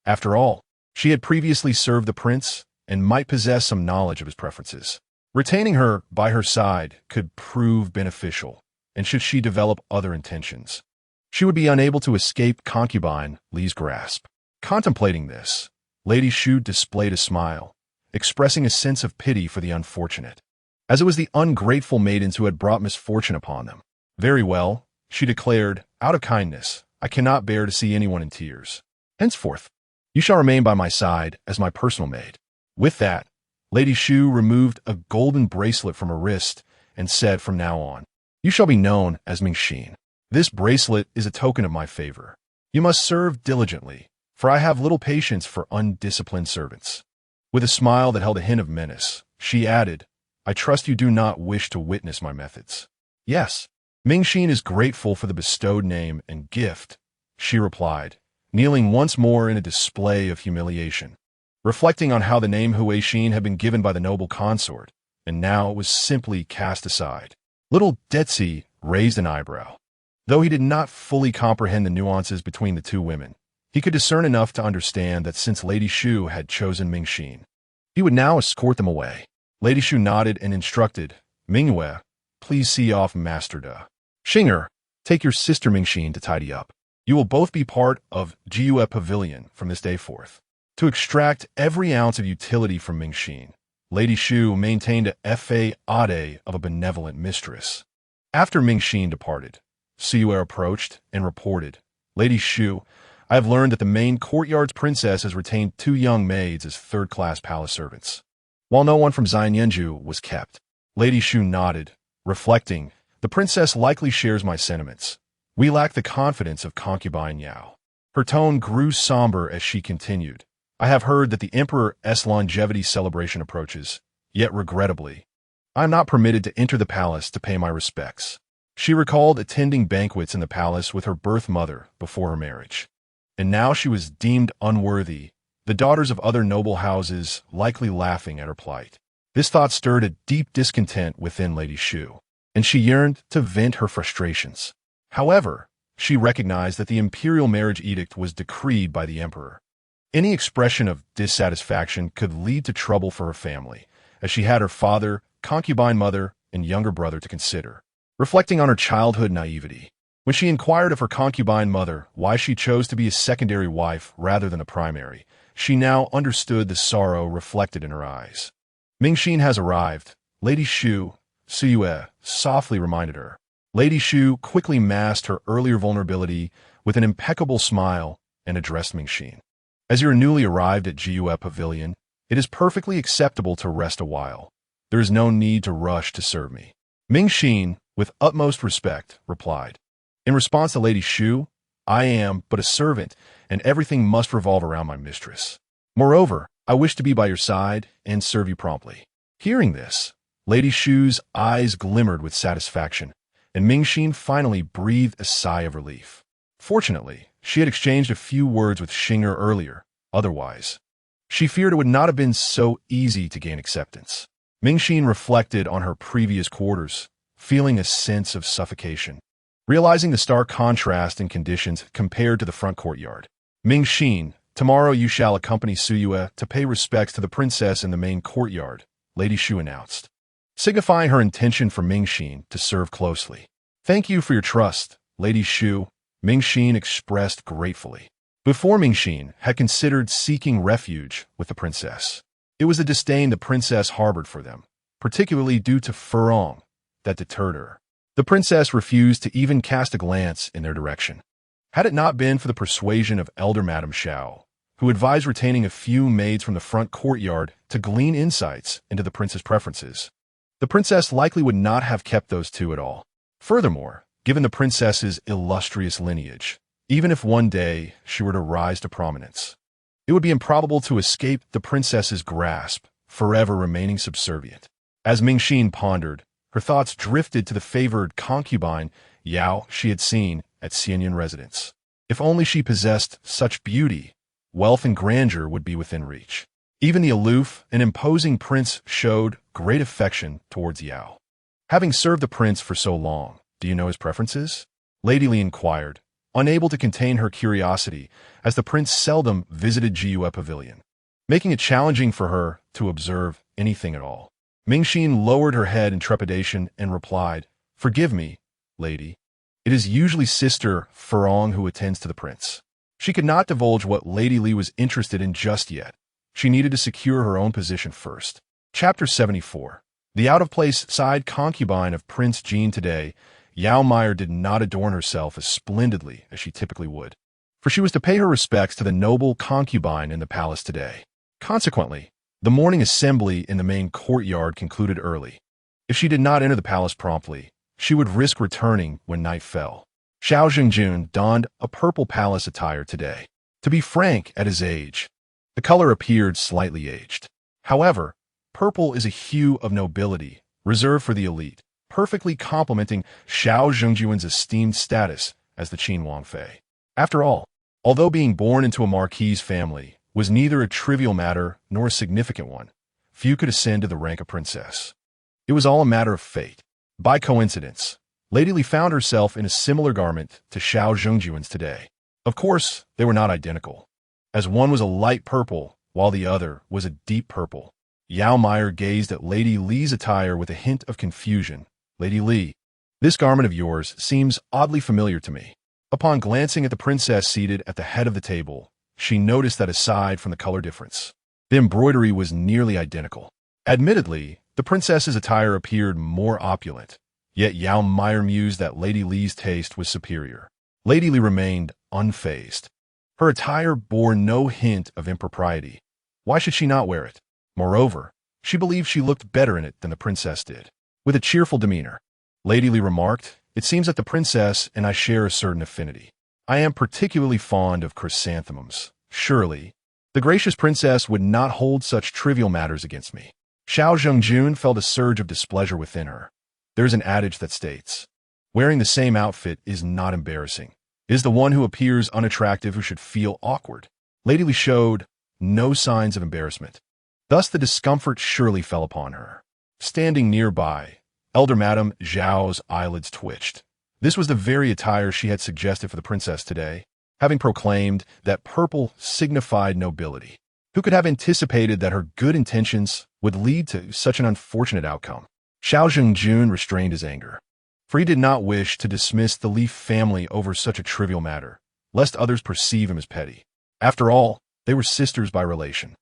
After all, she had previously served the prince and might possess some knowledge of his preferences. Retaining her by her side could prove beneficial, and should she develop other intentions, she would be unable to escape concubine Li's grasp. Contemplating this, Lady Shu displayed a smile, expressing a sense of pity for the unfortunate, as it was the ungrateful maidens who had brought misfortune upon them. "Very well," she declared, "out of kindness, I cannot bear to see anyone in tears. Henceforth, you shall remain by my side as my personal maid." With that, Lady Shu removed a golden bracelet from her wrist and said, "From now on, you shall be known as Mingxin. This bracelet is a token of my favor. You must serve diligently, for I have little patience for undisciplined servants." With a smile that held a hint of menace, she added, "I trust you do not wish to witness my methods." "Yes, Mingxin is grateful for the bestowed name and gift," she replied, kneeling once more in a display of humiliation. Reflecting on how the name Huixin had been given by the noble consort, and now it was simply cast aside, little Detzi raised an eyebrow. Though he did not fully comprehend the nuances between the 2 women, He could discern enough to understand that since Lady Shu had chosen Mingxin, he would now escort them away. Lady Shu nodded and instructed, Mingyue, please see off Master De. Xinger, take your sister Mingxin to tidy up. You will both be part of Jiyue Pavilion from this day forth. To extract every ounce of utility from Mingxin, Lady Shu maintained a faade of a benevolent mistress. After Mingxin departed, Siyue approached and reported, Lady Shu, I have learned that the main courtyard's princess has retained 2 young maids as third-class palace servants, while no one from Xianyenju was kept. Lady Shu nodded, reflecting, the princess likely shares my sentiments. We lack the confidence of concubine Yao. Her tone grew somber as she continued. I have heard that the Emperor's longevity celebration approaches, yet regrettably, I am not permitted to enter the palace to pay my respects. She recalled attending banquets in the palace with her birth mother before her marriage. And now she was deemed unworthy, the daughters of other noble houses likely laughing at her plight. This thought stirred a deep discontent within Lady Shu, and she yearned to vent her frustrations. However, she recognized that the imperial marriage edict was decreed by the emperor. Any expression of dissatisfaction could lead to trouble for her family, as she had her father, concubine mother, and younger brother to consider. Reflecting on her childhood naivety, when she inquired of her concubine mother why she chose to be a secondary wife rather than a primary, she now understood the sorrow reflected in her eyes. Mingxin has arrived, Lady Shu, Siyue softly reminded her. Lady Shu quickly masked her earlier vulnerability with an impeccable smile and addressed Mingxin. As you are newly arrived at Jiyue Pavilion, it is perfectly acceptable to rest a while. There is no need to rush to serve me. Mingxin, with utmost respect, replied. In response to Lady Shu, I am but a servant, and everything must revolve around my mistress. Moreover, I wish to be by your side and serve you promptly. Hearing this, Lady Shu's eyes glimmered with satisfaction, and Mingxin finally breathed a sigh of relief. Fortunately, she had exchanged a few words with Xinger earlier. Otherwise, she feared it would not have been so easy to gain acceptance. Mingxin reflected on her previous quarters, feeling a sense of suffocation. Realizing the stark contrast in conditions compared to the front courtyard. Mingxin, tomorrow you shall accompany Siyue to pay respects to the princess in the main courtyard, Lady Shu announced, signifying her intention for Mingxin to serve closely. Thank you for your trust, Lady Shu, Mingxin expressed gratefully. Before Mingxin had considered seeking refuge with the princess, it was the disdain the princess harbored for them, particularly due to Furong, that deterred her. The princess refused to even cast a glance in their direction. Had it not been for the persuasion of Elder Madame Xiao, who advised retaining a few maids from the front courtyard to glean insights into the prince's preferences, the princess likely would not have kept those 2 at all. Furthermore, given the princess's illustrious lineage, even if one day she were to rise to prominence, it would be improbable to escape the princess's grasp, forever remaining subservient. As Mingxin pondered, her thoughts drifted to the favored concubine Yao she had seen at Xianyan residence. If only she possessed such beauty, wealth and grandeur would be within reach. Even the aloof and imposing prince showed great affection towards Yao. Having served the prince for so long, do you know his preferences? Lady Li inquired, unable to contain her curiosity, as the prince seldom visited Jiyue Pavilion, making it challenging for her to observe anything at all. Mingxin lowered her head in trepidation and replied, Forgive me, lady. It is usually Sister Furong who attends to the prince. She could not divulge what Lady Li was interested in just yet. She needed to secure her own position first. Chapter 74. The out-of-place side concubine of Prince Jin today, Yao Meier did not adorn herself as splendidly as she typically would, for she was to pay her respects to the noble concubine in the palace today. Consequently, the morning assembly in the main courtyard concluded early. If she did not enter the palace promptly, she would risk returning when night fell. Xiao Zhengjun donned a purple palace attire today. To be frank, at his age, the color appeared slightly aged. However, purple is a hue of nobility, reserved for the elite, perfectly complementing Xiao Zhengjun's esteemed status as the Qin Wangfei. After all, although being born into a marquise family was neither a trivial matter nor a significant one, few could ascend to the rank of princess. It was all a matter of fate. By coincidence, Lady Li found herself in a similar garment to Xiao Zhengjun's today. Of course, they were not identical, as one was a light purple while the other was a deep purple. Yao Meier gazed at Lady Li's attire with a hint of confusion. Lady Li, this garment of yours seems oddly familiar to me. Upon glancing at the princess seated at the head of the table, she noticed that aside from the color difference, the embroidery was nearly identical. Admittedly, the princess's attire appeared more opulent, yet Yao Meier mused that Lady Li's taste was superior. Lady Li remained unfazed. Her attire bore no hint of impropriety. Why should she not wear it? Moreover, she believed she looked better in it than the princess did. With a cheerful demeanor, Lady Li remarked, "It seems that the princess and I share a certain affinity. I am particularly fond of chrysanthemums. Surely, the gracious princess would not hold such trivial matters against me." Xiao Zhengjun felt a surge of displeasure within her. There is an adage that states, wearing the same outfit is not embarrassing. It is the one who appears unattractive who should feel awkward. Lady Li showed no signs of embarrassment. Thus the discomfort surely fell upon her. Standing nearby, Elder Madame Zhao's eyelids twitched. This was the very attire she had suggested for the princess today, having proclaimed that purple signified nobility. Who could have anticipated that her good intentions would lead to such an unfortunate outcome? Xiao Zhengjun restrained his anger, for he did not wish to dismiss the Li family over such a trivial matter, lest others perceive him as petty. After all, they were sisters by relation.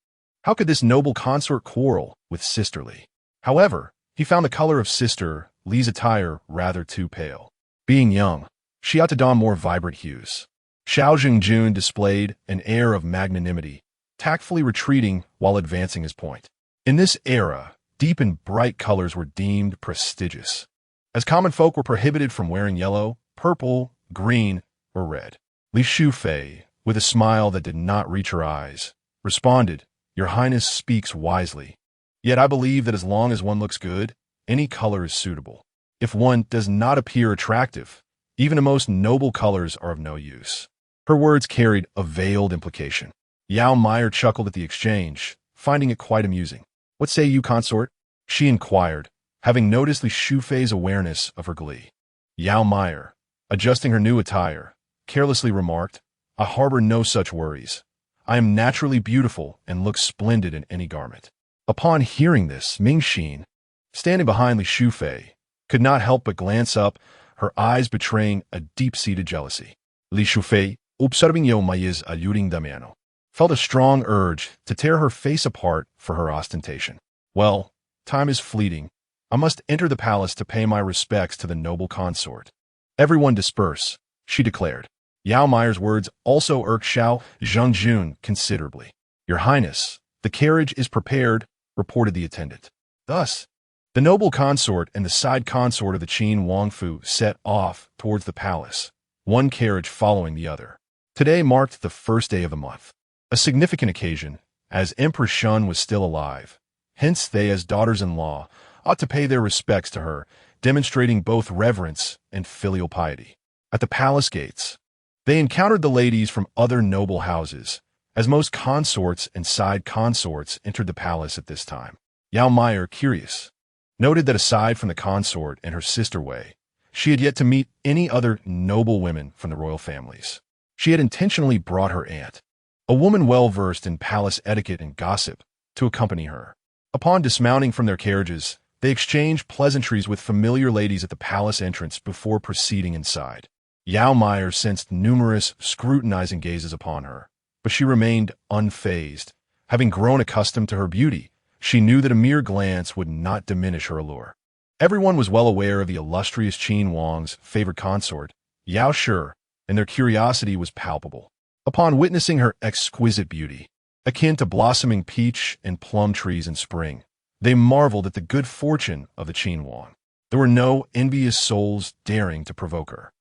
How could this noble consort quarrel with Sister Li? However, he found the color of Sister Li's attire rather too pale. Being young, she ought to don more vibrant hues. Xiao Zhengjun displayed an air of magnanimity, tactfully retreating while advancing his point. In this era, deep and bright colors were deemed prestigious, as common folk were prohibited from wearing yellow, purple, green, or red. Li Shufei, with a smile that did not reach her eyes, responded, "Your Highness speaks wisely. Yet I believe that as long as one looks good, any color is suitable. If one does not appear attractive, even the most noble colors are of no use." Her words carried a veiled implication. Yao Meier chuckled at the exchange, finding it quite amusing. "What say you, consort?" she inquired, having noticed Li Shufei's awareness of her glee. Yao Meier, adjusting her new attire, carelessly remarked, "I harbor no such worries. I am naturally beautiful and look splendid in any garment." Upon hearing this, Ming Xin, standing behind Li Shufei, could not help but glance up, her eyes betraying a deep-seated jealousy. Li Shufei, observing Yao Meier's alluring damiano, felt a strong urge to tear her face apart for her ostentation. "Well, time is fleeting. I must enter the palace to pay my respects to the noble consort." "Everyone disperse," she declared. Yao Meier's words also irked Xiao Zhengjun considerably. "Your Highness, the carriage is prepared," reported the attendant. Thus, the noble consort and the side consort of the Qin Wangfu set off towards the palace, one carriage following the other. Today marked the first day of the month, a significant occasion, as Empress Shun was still alive. Hence they, as daughters-in-law, ought to pay their respects to her, demonstrating both reverence and filial piety. At the palace gates, they encountered the ladies from other noble houses, as most consorts and side consorts entered the palace at this time. Yao Meier, curious, noted that aside from the consort and her sister Wei, she had yet to meet any other noble women from the royal families. She had intentionally brought her aunt, a woman well-versed in palace etiquette and gossip, to accompany her. Upon dismounting from their carriages, they exchanged pleasantries with familiar ladies at the palace entrance before proceeding inside. Yao Meier sensed numerous scrutinizing gazes upon her, but she remained unfazed. Having grown accustomed to her beauty, she knew that a mere glance would not diminish her allure. Everyone was well aware of the illustrious Qin Wang's favored consort, Yao Shi, and their curiosity was palpable. Upon witnessing her exquisite beauty, akin to blossoming peach and plum trees in spring, they marveled at the good fortune of the Qin Wang. There were no envious souls daring to provoke her,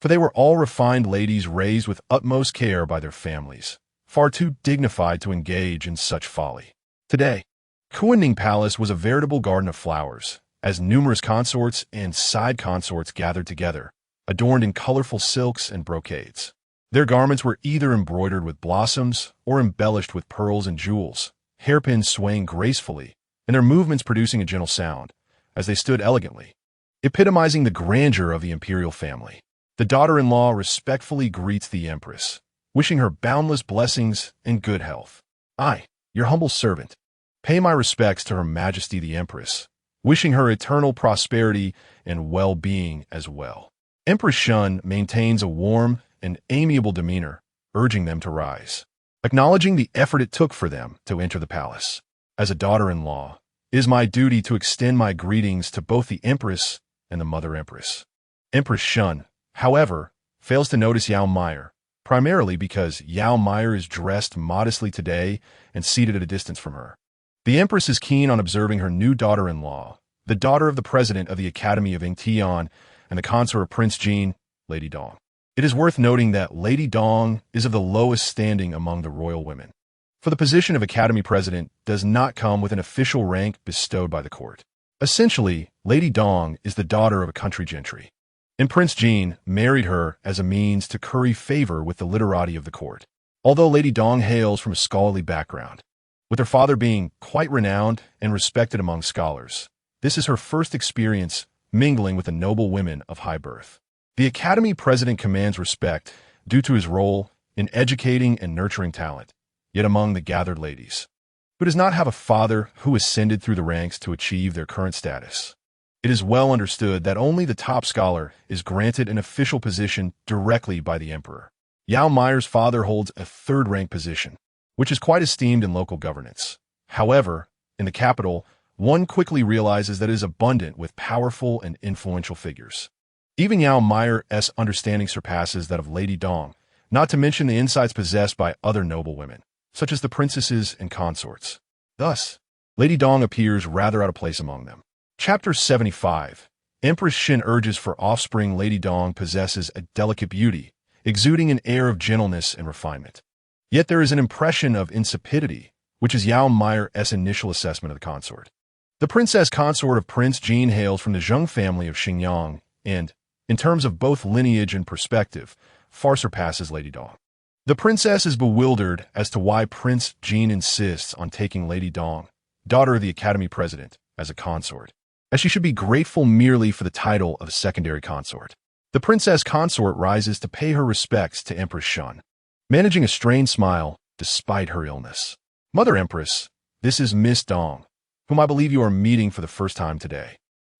for they were all refined ladies raised with utmost care by their families, far too dignified to engage in such folly. Today, Kunning Palace was a veritable garden of flowers, as numerous consorts and side consorts gathered together, adorned in colorful silks and brocades. Their garments were either embroidered with blossoms or embellished with pearls and jewels, hairpins swaying gracefully, and their movements producing a gentle sound, as they stood elegantly, epitomizing the grandeur of the imperial family. The daughter-in-law respectfully greets the empress, wishing her boundless blessings and good health. I, your humble servant, pay my respects to Her Majesty the Empress, wishing her eternal prosperity and well-being as well. Empress Shun maintains a warm and amiable demeanor, urging them to rise, acknowledging the effort it took for them to enter the palace. As a daughter-in-law, it is my duty to extend my greetings to both the Empress and the Mother Empress. Empress Shun, however, fails to notice Yao Meier, primarily because Yao Meier is dressed modestly today and seated at a distance from her. The Empress is keen on observing her new daughter-in-law, the daughter of the president of the Academy of Ingtian and the consort of Prince Jin, Lady Dong. It is worth noting that Lady Dong is of the lowest standing among the royal women, for the position of Academy President does not come with an official rank bestowed by the court. Essentially, Lady Dong is the daughter of a country gentry, and Prince Jin married her as a means to curry favor with the literati of the court. Although Lady Dong hails from a scholarly background, with her father being quite renowned and respected among scholars, this is her first experience mingling with the noble women of high birth. The Academy President commands respect due to his role in educating and nurturing talent, yet among the gathered ladies, who does not have a father who ascended through the ranks to achieve their current status. It is well understood that only the top scholar is granted an official position directly by the emperor. Yao Meier's father holds a third-rank position, which is quite esteemed in local governance. However, in the capital, one quickly realizes that it is abundant with powerful and influential figures. Even Yao Meier's understanding surpasses that of Lady Dong, not to mention the insights possessed by other noble women, such as the princesses and consorts. Thus, Lady Dong appears rather out of place among them. Chapter 75. Empress Shin urges for offspring. Lady Dong possesses a delicate beauty, exuding an air of gentleness and refinement. Yet there is an impression of insipidity, which is Yao Meier's initial assessment of the consort. The princess consort of Prince Jin hails from the Zheng family of Xingyang and, in terms of both lineage and perspective, far surpasses Lady Dong. The princess is bewildered as to why Prince Jin insists on taking Lady Dong, daughter of the Academy President, as a consort, as she should be grateful merely for the title of a secondary consort. The princess consort rises to pay her respects to Empress Shun, managing a strained smile despite her illness. Mother Empress, this is Miss Dong, whom I believe you are meeting for the first time today.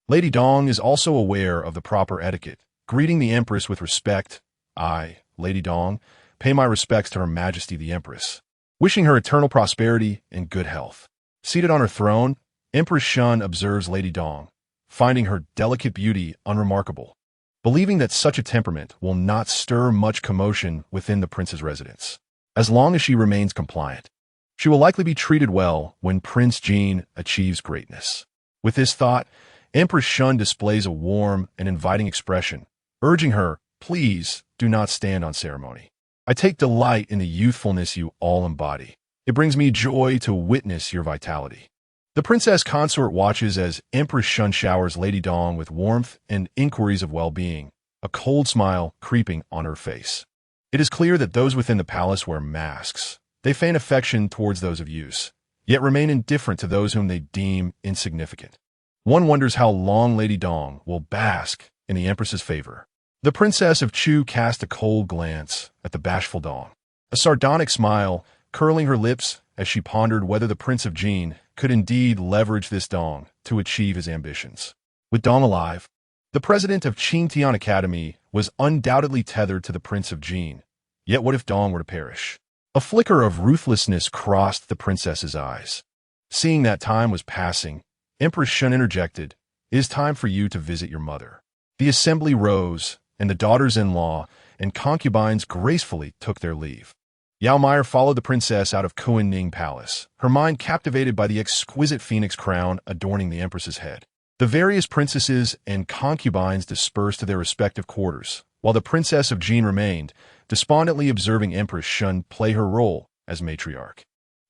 Lady Dong is also aware of the proper etiquette, greeting the Empress with respect. I, Lady Dong, pay my respects to Her Majesty the Empress, wishing her eternal prosperity and good health. Seated on her throne, Empress Shun observes Lady Dong, finding her delicate beauty unremarkable, believing that such a temperament will not stir much commotion within the prince's residence. As long as she remains compliant, she will likely be treated well when Prince Jin achieves greatness. With this thought, Empress Shun displays a warm and inviting expression, urging her, please do not stand on ceremony. I take delight in the youthfulness you all embody. It brings me joy to witness your vitality. The princess consort watches as Empress Shun showers Lady Dong with warmth and inquiries of well-being, a cold smile creeping on her face. It is clear that those within the palace wear masks. They feign affection towards those of use, yet remain indifferent to those whom they deem insignificant. One wonders how long Lady Dong will bask in the Empress's favor. The Princess of Chu cast a cold glance at the bashful Dong, a sardonic smile curling her lips as she pondered whether the Prince of Jin could indeed leverage this Dong to achieve his ambitions. With Dong alive, the president of Qingtian Academy was undoubtedly tethered to the Prince of Jin. Yet what if Dong were to perish? A flicker of ruthlessness crossed the princess's eyes. Seeing that time was passing, Empress Shun interjected, "It is time for you to visit your mother." The assembly rose, and the daughters-in-law and concubines gracefully took their leave. Yao Meier followed the princess out of Kuan-Ning Palace, her mind captivated by the exquisite phoenix crown adorning the empress's head. The various princesses and concubines dispersed to their respective quarters, while the princess of Jin remained, despondently observing Empress Shun play her role as matriarch.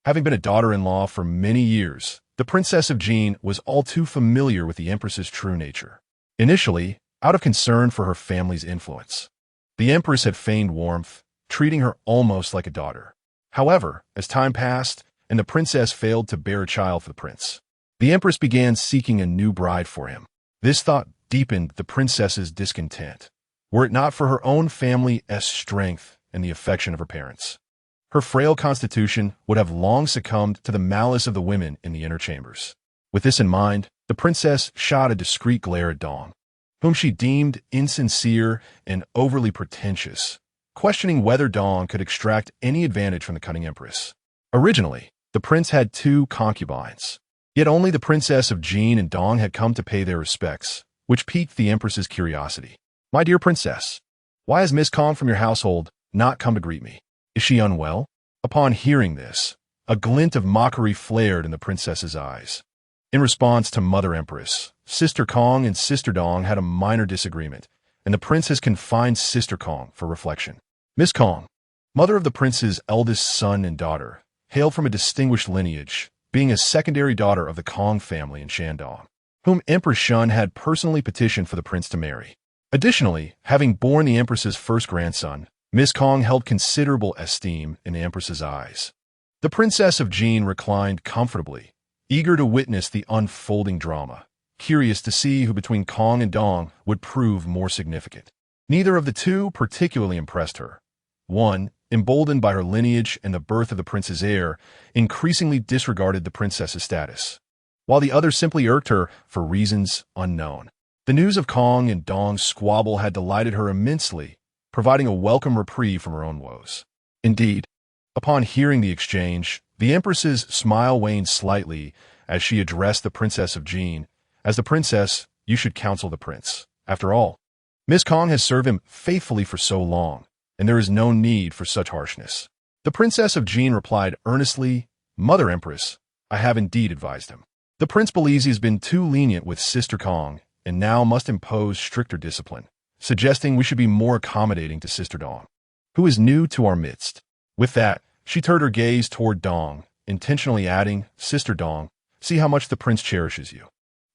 Having been a daughter-in-law for many years, the princess of Jin was all too familiar with the empress's true nature. Initially, out of concern for her family's influence, the empress had feigned warmth, treating her almost like a daughter. However, as time passed and the princess failed to bear a child for the prince, the empress began seeking a new bride for him. This thought deepened the princess's discontent. Were it not for her own family's strength and the affection of her parents. Her frail constitution would have long succumbed to the malice of the women in the inner chambers. With this in mind, the princess shot a discreet glare at Dong, whom she deemed insincere and overly pretentious, questioning whether Dong could extract any advantage from the cunning empress. Originally, the prince had 2 concubines, yet only the princess of Jin and Dong had come to pay their respects, which piqued the empress's curiosity. "My dear princess, why has Miss Kong from your household not come to greet me? Is she unwell?" Upon hearing this, a glint of mockery flared in the princess's eyes. In response to Mother Empress, Sister Kong and Sister Dong had a minor disagreement, and the princess confined Sister Kong for reflection. Miss Kong, mother of the prince's eldest son and daughter, hailed from a distinguished lineage, being a secondary daughter of the Kong family in Shandong, whom Empress Shun had personally petitioned for the prince to marry. Additionally, having borne the empress's first grandson, Miss Kong held considerable esteem in the empress's eyes. The princess of Jin reclined comfortably, eager to witness the unfolding drama, curious to see who between Kong and Dong would prove more significant. Neither of the two particularly impressed her. One, emboldened by her lineage and the birth of the prince's heir, increasingly disregarded the princess's status, while the other simply irked her for reasons unknown. The news of Kong and Dong's squabble had delighted her immensely, providing a welcome reprieve from her own woes. Indeed, upon hearing the exchange, the empress's smile waned slightly as she addressed the princess of Jin. "As the princess, you should counsel the prince. After all, Miss Kong has served him faithfully for so long, and there is no need for such harshness." The princess of Jin replied earnestly, "Mother Empress, I have indeed advised him. The prince believes he has been too lenient with Sister Kong and now must impose stricter discipline, suggesting we should be more accommodating to Sister Dong, who is new to our midst." With that, she turned her gaze toward Dong, intentionally adding, "Sister Dong, see how much the prince cherishes you."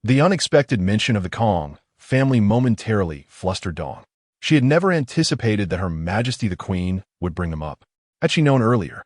The unexpected mention of the Kong family momentarily flustered Dong. She had never anticipated that Her Majesty the Queen would bring them up. Had she known earlier,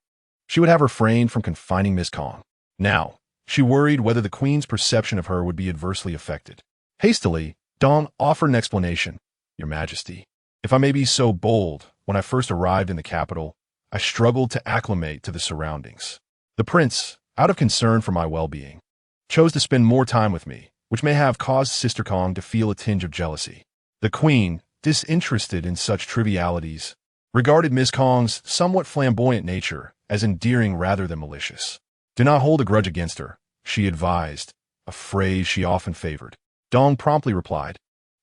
she would have refrained from confining Miss Kong. Now, she worried whether the Queen's perception of her would be adversely affected. Hastily, Dong offered an explanation. "Your Majesty, if I may be so bold, when I first arrived in the capital, I struggled to acclimate to the surroundings. The prince, out of concern for my well-being, chose to spend more time with me, which may have caused Sister Kong to feel a tinge of jealousy. The Queen, disinterested in such trivialities, regarded Miss Kong's somewhat flamboyant nature as endearing rather than malicious. Do not hold a grudge against her," she advised, a phrase she often favored. Dong promptly replied,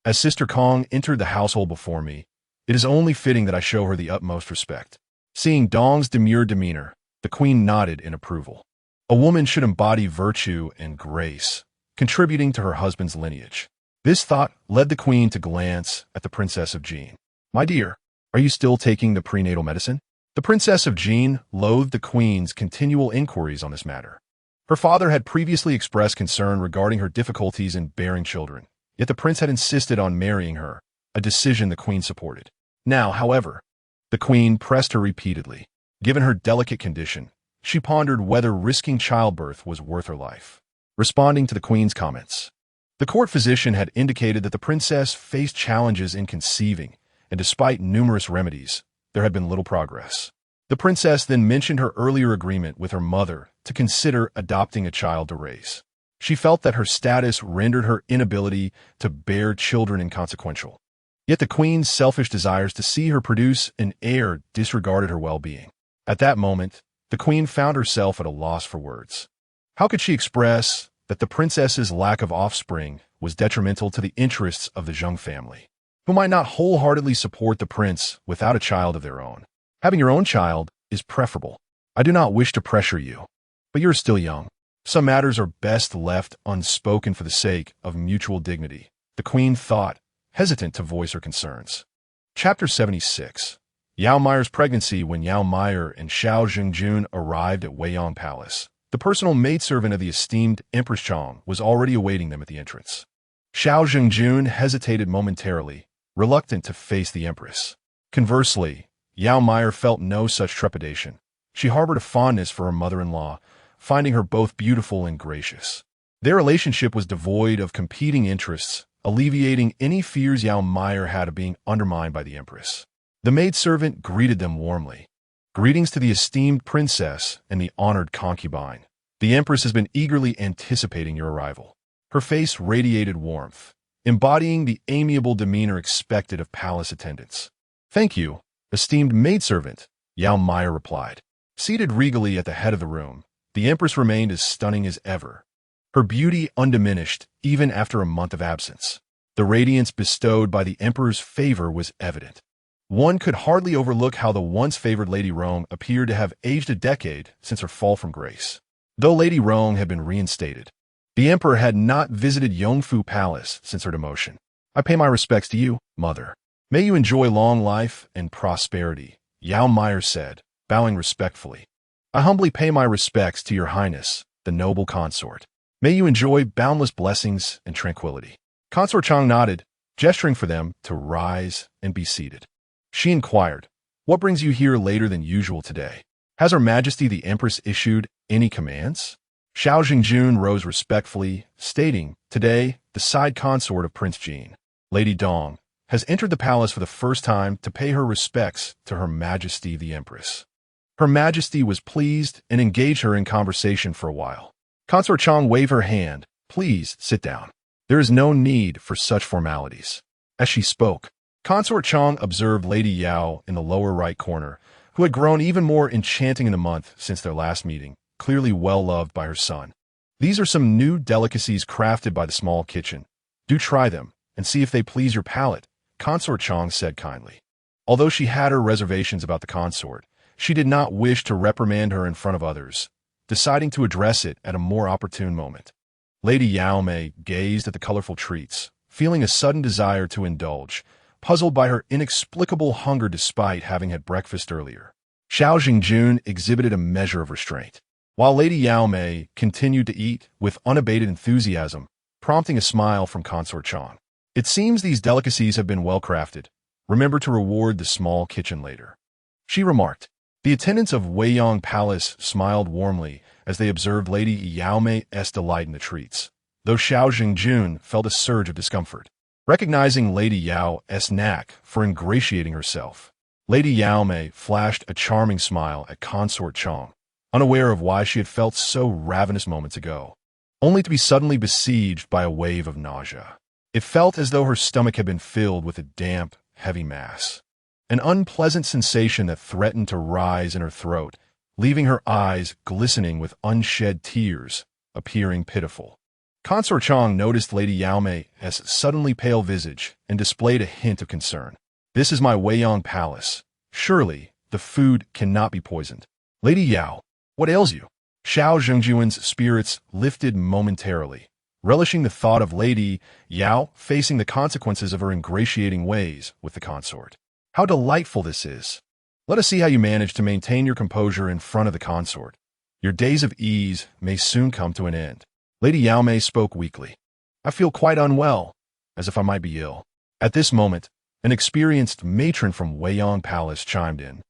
"As Sister Kong entered the household before me, it is only fitting that I show her the utmost respect." Seeing Dong's demure demeanor, the Queen nodded in approval. A woman should embody virtue and grace, contributing to her husband's lineage. This thought led the Queen to glance at the Princess of Jin. "My dear, are you still taking the prenatal medicine?" The Princess of Jin loathed the Queen's continual inquiries on this matter. Her father had previously expressed concern regarding her difficulties in bearing children, yet the prince had insisted on marrying her, a decision the Queen supported. Now, however, the Queen pressed her repeatedly. Given her delicate condition, she pondered whether risking childbirth was worth her life. Responding to the Queen's comments, the court physician had indicated that the princess faced challenges in conceiving, and despite numerous remedies, there had been little progress. The princess then mentioned her earlier agreement with her mother to consider adopting a child to raise. She felt that her status rendered her inability to bear children inconsequential. Yet the Queen's selfish desires to see her produce an heir disregarded her well-being. At that moment, the Queen found herself at a loss for words. How could she express that the princess's lack of offspring was detrimental to the interests of the Zheng family, who might not wholeheartedly support the prince without a child of their own? Having your own child is preferable. I do not wish to pressure you, but you're still young. Some matters are best left unspoken for the sake of mutual dignity, the Queen thought, hesitant to voice her concerns. Chapter 76. Yao Meier's pregnancy. When Yao Meier and Xiao Zhengjun arrived at Weiyang Palace, the personal maidservant of the esteemed Empress Chong was already awaiting them at the entrance. Xiao Zhengjun hesitated momentarily, reluctant to face the Empress. Conversely, Yao Meier felt no such trepidation. She harbored a fondness for her mother-in-law, finding her both beautiful and gracious. Their relationship was devoid of competing interests, alleviating any fears Yao Meier had of being undermined by the Empress. The maidservant greeted them warmly. Greetings to the esteemed princess and the honored concubine. The empress has been eagerly anticipating your arrival. Her face radiated warmth, embodying the amiable demeanor expected of palace attendants. Thank you, esteemed maidservant, Yao Meier replied. Seated regally at the head of the room, the empress remained as stunning as ever, her beauty undiminished even after a month of absence. The radiance bestowed by the emperor's favor was evident. One could hardly overlook how the once favored Lady Rong appeared to have aged a decade since her fall from grace. Though Lady Rong had been reinstated, the emperor had not visited Yongfu Palace since her demotion. I pay my respects to you, mother. May you enjoy long life and prosperity, Yao Meier said, bowing respectfully. I humbly pay my respects to your highness, the noble consort. May you enjoy boundless blessings and tranquility. Consort Chang nodded, gesturing for them to rise and be seated. She inquired, what brings you here later than usual today? Has Her Majesty the Empress issued any commands? Xiao Jingjun rose respectfully, stating, today, the side consort of Prince Jin, Lady Dong, has entered the palace for the first time to pay her respects to Her Majesty the Empress. Her Majesty was pleased and engaged her in conversation for a while. Consort Chang waved her hand. Please sit down. There is no need for such formalities. As she spoke, Consort Chang observed Lady Yao in the lower right corner, who had grown even more enchanting in the month since their last meeting, clearly well-loved by her son. These are some new delicacies crafted by the small kitchen. Do try them and see if they please your palate, Consort Chang said kindly. Although she had her reservations about the consort, she did not wish to reprimand her in front of others, deciding to address it at a more opportune moment. Lady Yao Mei gazed at the colorful treats, feeling a sudden desire to indulge, puzzled by her inexplicable hunger despite having had breakfast earlier. Xiao Jingjun exhibited a measure of restraint, while Lady Yao Mei continued to eat with unabated enthusiasm, prompting a smile from Consort Chang. It seems these delicacies have been well crafted. Remember to reward the small kitchen later, she remarked. The attendants of Weiyang Palace smiled warmly as they observed Lady Yao Mei's delight in the treats, though Xiao Jingjun felt a surge of discomfort. Recognizing Lady Yao's knack for ingratiating herself, Lady Yao Mei flashed a charming smile at Consort Chang, unaware of why she had felt so ravenous moments ago, only to be suddenly besieged by a wave of nausea. It felt as though her stomach had been filled with a damp, heavy mass. An unpleasant sensation that threatened to rise in her throat, leaving her eyes glistening with unshed tears, appearing pitiful. Consort Chang noticed Lady Yao Mei's suddenly pale visage and displayed a hint of concern. This is my Weiyang Palace. Surely, the food cannot be poisoned. Lady Yao, what ails you? Xiao Zhengjuan's spirits lifted momentarily, relishing the thought of Lady Yao facing the consequences of her ingratiating ways with the consort. How delightful this is. Let us see how you manage to maintain your composure in front of the consort. Your days of ease may soon come to an end. Lady Yao Mei spoke weakly. I feel quite unwell, as if I might be ill. At this moment, an experienced matron from Weiyang Palace chimed in.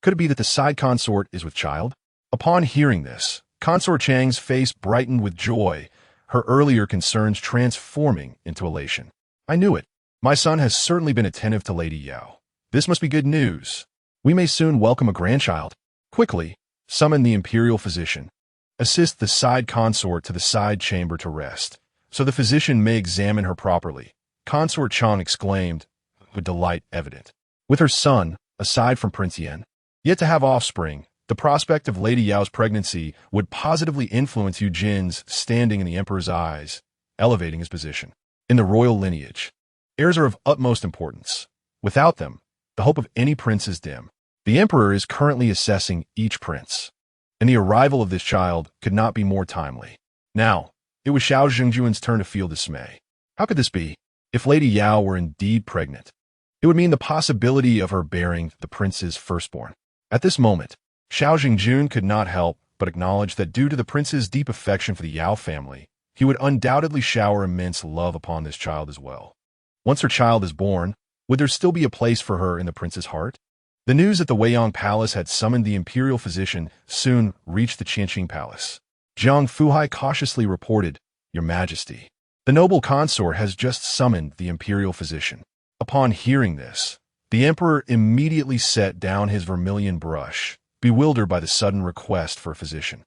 Could it be that the side consort is with child? Upon hearing this, Consort Chang's face brightened with joy, her earlier concerns transforming into elation. I knew it. My son has certainly been attentive to Lady Yao. This must be good news. We may soon welcome a grandchild. Quickly, summon the imperial physician. Assist the side consort to the side chamber to rest, so the physician may examine her properly, Consort Chang exclaimed, with delight evident. With her son, aside from Prince Yan, yet to have offspring, the prospect of Lady Yao's pregnancy would positively influence Yu Jin's standing in the emperor's eyes, elevating his position. In the royal lineage, heirs are of utmost importance. Without them, the hope of any prince is dim. The emperor is currently assessing each prince, and the arrival of this child could not be more timely. Now, it was Xiao Zhengjuan's turn to feel dismay. How could this be? If Lady Yao were indeed pregnant, it would mean the possibility of her bearing the prince's firstborn. At this moment, Xiao Jingjun could not help but acknowledge that due to the prince's deep affection for the Yao family, he would undoubtedly shower immense love upon this child as well. Once her child is born, would there still be a place for her in the prince's heart? The news that the Weiyang Palace had summoned the imperial physician soon reached the Qianqing Palace. Jiang Fuhai cautiously reported, Your Majesty, the noble consort has just summoned the imperial physician. Upon hearing this, The emperor immediately set down his vermilion brush, bewildered by the sudden request for a physician.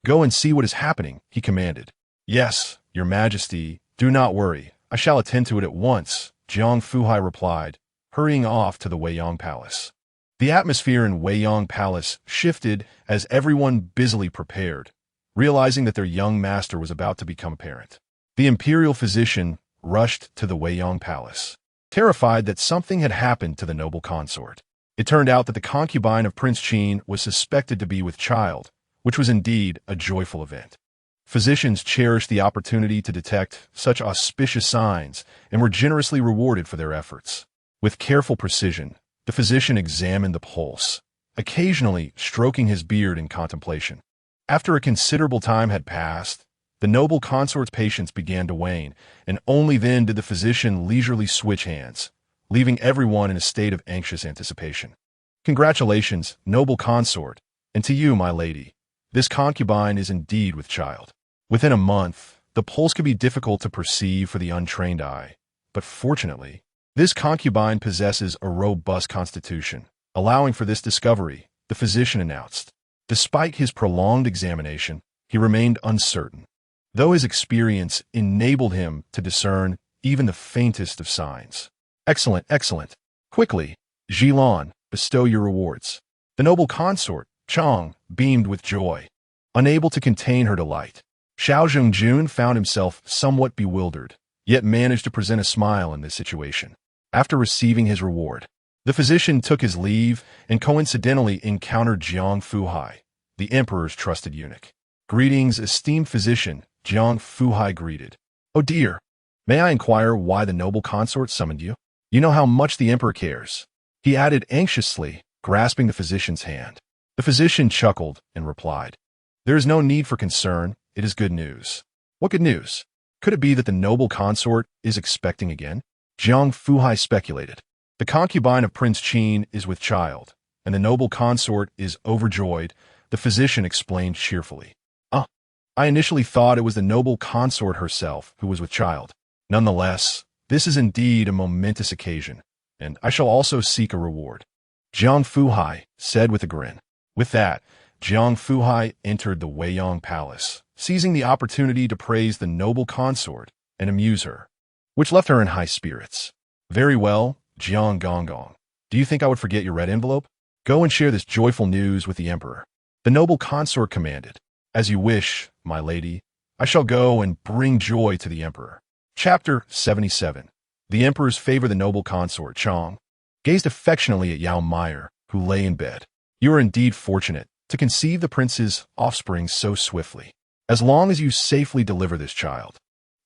"Go and see what is happening," he commanded. "Yes, your majesty, do not worry. I shall attend to it at once," Jiang Fuhai replied, hurrying off to the Weiyang Palace. The atmosphere in Weiyang Palace shifted as everyone busily prepared, realizing that their young master was about to become a parent. The imperial physician rushed to the Weiyang Palace, terrified that something had happened to the noble consort. It turned out that the concubine of Prince Qin was suspected to be with child, which was indeed a joyful event. Physicians cherished the opportunity to detect such auspicious signs and were generously rewarded for their efforts. With careful precision, the physician examined the pulse, occasionally stroking his beard in contemplation. After a considerable time had passed, the noble consort's patience began to wane, and only then did the physician leisurely switch hands, leaving everyone in a state of anxious anticipation. "Congratulations, noble consort, and to you, my lady. This concubine is indeed with child." Within a month, the pulse could be difficult to perceive for the untrained eye, but fortunately, this concubine possesses a robust constitution. Allowing for this discovery, the physician announced. Despite his prolonged examination, he remained uncertain, though his experience enabled him to discern even the faintest of signs. "Excellent, excellent. Quickly, Zhilan, bestow your rewards." The noble consort, Chang, beamed with joy. Unable to contain her delight, Xiao Zhengjun found himself somewhat bewildered, yet managed to present a smile in this situation. After receiving his reward, the physician took his leave and coincidentally encountered Jiang Fuhai, the emperor's trusted eunuch. "Greetings, esteemed physician," Jiang Fuhai greeted. "Oh dear, may I inquire why the noble consort summoned you? You know how much the emperor cares," he added anxiously, grasping the physician's hand. The physician chuckled and replied, "There is no need for concern. It is good news." "What good news? Could it be that the noble consort is expecting again?" Jiang Fuhai speculated. "The concubine of Prince Qin is with child, and the noble consort is overjoyed," the physician explained cheerfully. I initially thought it was the noble consort herself who was with child. Nonetheless, this is indeed a momentous occasion, and I shall also seek a reward," Jiang Fuhai said with a grin. With that, Jiang Fuhai entered the Weiyang Palace, seizing the opportunity to praise the noble consort and amuse her, which left her in high spirits. "Very well, Jiang Gonggong. Do you think I would forget your red envelope? Go and share this joyful news with the emperor," the noble consort commanded. "As you wish, my lady. I shall go and bring joy to the emperor." Chapter 77. The emperor's favor. The noble consort, Chang, gazed affectionately at Yao Meier, who lay in bed. "You are indeed fortunate to conceive the prince's offspring so swiftly. As long as you safely deliver this child,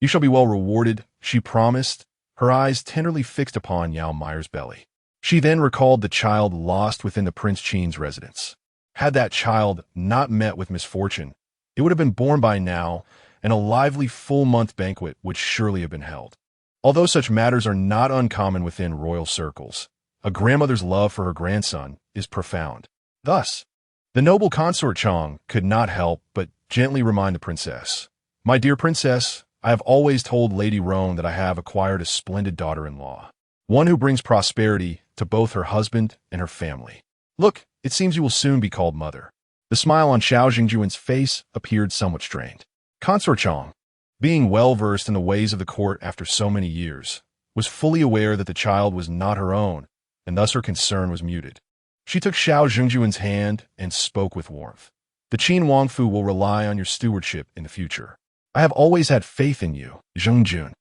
you shall be well rewarded," she promised, her eyes tenderly fixed upon Yao Meier's belly. She then recalled the child lost within the Prince Qin's residence. Had that child not met with misfortune, it would have been born by now, and a lively full-month banquet would surely have been held. Although such matters are not uncommon within royal circles, a grandmother's love for her grandson is profound. Thus, the noble consort Chang could not help but gently remind the princess, "My dear princess, I have always told Lady Roan that I have acquired a splendid daughter-in-law, one who brings prosperity to both her husband and her family. Look, it seems you will soon be called mother." The smile on Xiao Jingjuan's face appeared somewhat strained. Consort Chang, being well-versed in the ways of the court after so many years, was fully aware that the child was not her own, and thus her concern was muted. She took Xiao Jingjuan's hand and spoke with warmth. "The Qin Wangfu will rely on your stewardship in the future. I have always had faith in you, Zhengjun.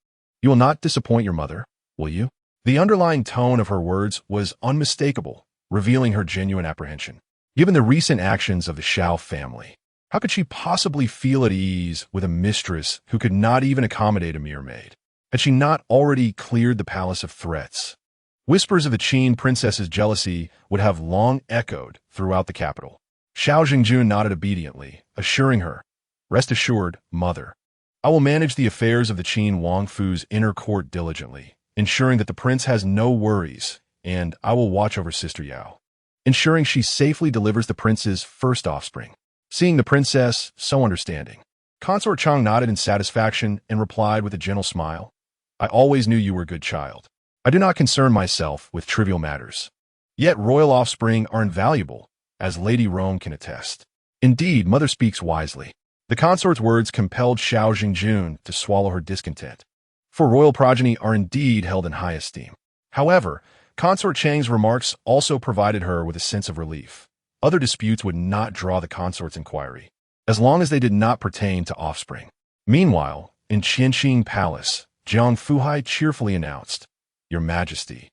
You will not disappoint your mother, will you?" The underlying tone of her words was unmistakable, revealing her genuine apprehension. Given the recent actions of the Xiao family, how could she possibly feel at ease with a mistress who could not even accommodate a mere maid? Had she not already cleared the palace of threats? Whispers of the Qin princess's jealousy would have long echoed throughout the capital. Xiao Jingjun nodded obediently, assuring her, "Rest assured, mother. I will manage the affairs of the Qin Wangfu's inner court diligently, ensuring that the prince has no worries, and I will watch over Sister Yao, ensuring she safely delivers the prince's first offspring." Seeing the princess so understanding, Consort Chang nodded in satisfaction and replied with a gentle smile, "I always knew you were a good child. I do not concern myself with trivial matters. Yet royal offspring are invaluable, as Lady Rome can attest. Indeed, mother speaks wisely. The consort's words compelled Xiao Jingjun to swallow her discontent, for royal progeny are indeed held in high esteem. However, Consort Chang's remarks also provided her with a sense of relief. Other disputes would not draw the consort's inquiry, as long as they did not pertain to offspring. Meanwhile, in Qianqing Palace, Jiang Fuhai cheerfully announced, "Your Majesty,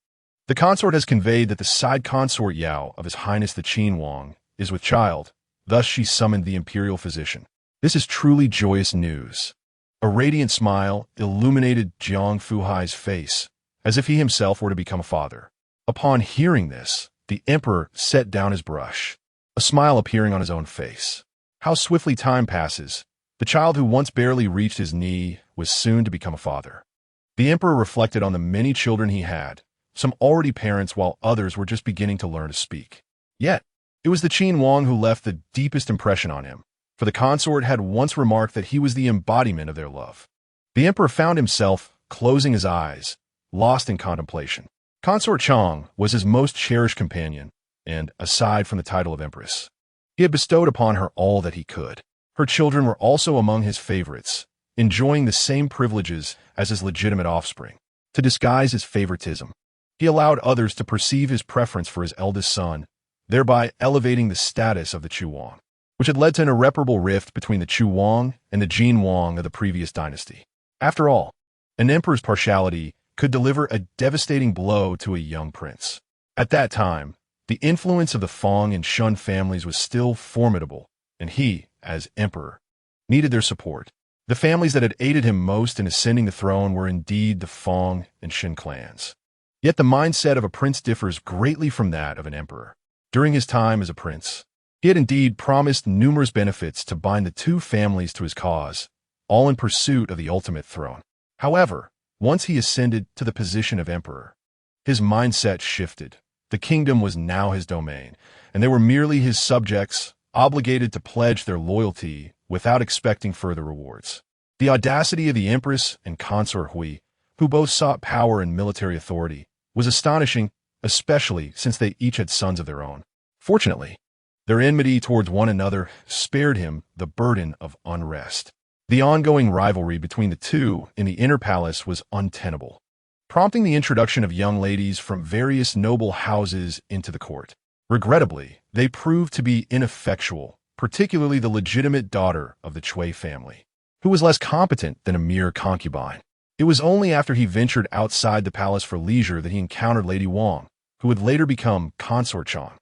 the consort has conveyed that the side consort Yao of His Highness the Qin Wang is with child." Thus she summoned the imperial physician. This is truly joyous news. A radiant smile illuminated Jiang Fuhai's face, as if he himself were to become a father. Upon hearing this, the emperor set down his brush, a smile appearing on his own face. How swiftly time passes. The child who once barely reached his knee was soon to become a father. The emperor reflected on the many children he had, some already parents while others were just beginning to learn to speak. Yet, it was the Qin Wang who left the deepest impression on him, for the consort had once remarked that he was the embodiment of their love. The emperor found himself closing his eyes, lost in contemplation. Consort Chang was his most cherished companion, and, aside from the title of empress, he had bestowed upon her all that he could. Her children were also among his favorites, enjoying the same privileges as his legitimate offspring. To disguise his favoritism, he allowed others to perceive his preference for his eldest son, thereby elevating the status of the Chu Wang, which had led to an irreparable rift between the Chu Wang and the Jin Wang of the previous dynasty. After all, an emperor's partiality could deliver a devastating blow to a young prince. At that time, the influence of the Fang and Shun families was still formidable, and he, as emperor, needed their support. The families that had aided him most in ascending the throne were indeed the Fang and Shen clans. Yet the mindset of a prince differs greatly from that of an emperor. During his time as a prince, he had indeed promised numerous benefits to bind the two families to his cause, all in pursuit of the ultimate throne. However, once he ascended to the position of emperor, his mindset shifted. The kingdom was now his domain, and they were merely his subjects, obligated to pledge their loyalty without expecting further rewards. The audacity of the empress and consort Hui, who both sought power and military authority, was astonishing, especially since they each had sons of their own. Fortunately, their enmity towards one another spared him the burden of unrest. The ongoing rivalry between the two in the inner palace was untenable, prompting the introduction of young ladies from various noble houses into the court. Regrettably, they proved to be ineffectual, particularly the legitimate daughter of the Cui family, who was less competent than a mere concubine. It was only after he ventured outside the palace for leisure that he encountered Lady Wang, who would later become Consort Chang.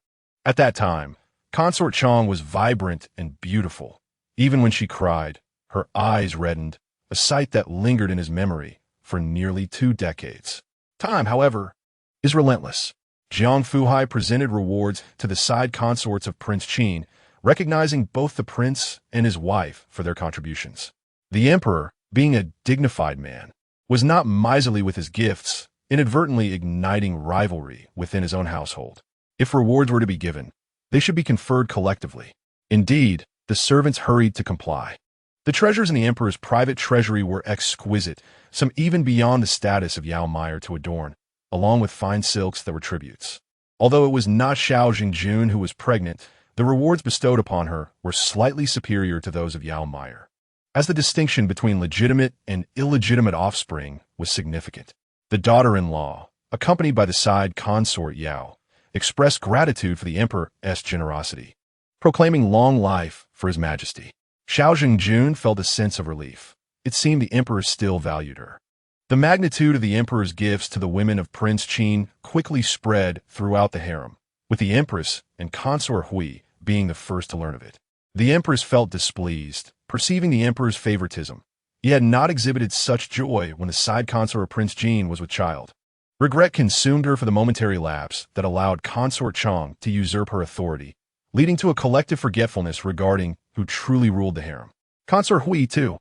At that time, Consort Chang was vibrant and beautiful. Even when she cried, her eyes reddened, a sight that lingered in his memory for nearly 2 decades. Time, however, is relentless. Jiang Fuhai presented rewards to the side consorts of Prince Qin, recognizing both the prince and his wife for their contributions. The emperor, being a dignified man, was not miserly with his gifts, inadvertently igniting rivalry within his own household. If rewards were to be given, they should be conferred collectively. Indeed, the servants hurried to comply. The treasures in the emperor's private treasury were exquisite, some even beyond the status of Yao Meier to adorn, along with fine silks that were tributes. Although it was not Xiao Jingjun who was pregnant, the rewards bestowed upon her were slightly superior to those of Yao Meier, as the distinction between legitimate and illegitimate offspring was significant. The daughter-in-law, accompanied by the side consort Yao, expressed gratitude for the emperor's generosity, proclaiming long life for his majesty. Xiao Jingjun felt a sense of relief. It seemed the emperor still valued her. The magnitude of the emperor's gifts to the women of Prince Qin quickly spread throughout the harem, with the empress and consort Hui being the first to learn of it. The empress felt displeased, perceiving the emperor's favoritism. He had not exhibited such joy when the side consort of Prince Jin was with child. Regret consumed her for the momentary lapse that allowed Consort Chang to usurp her authority, leading to a collective forgetfulness regarding who truly ruled the harem. Consort Hui, too,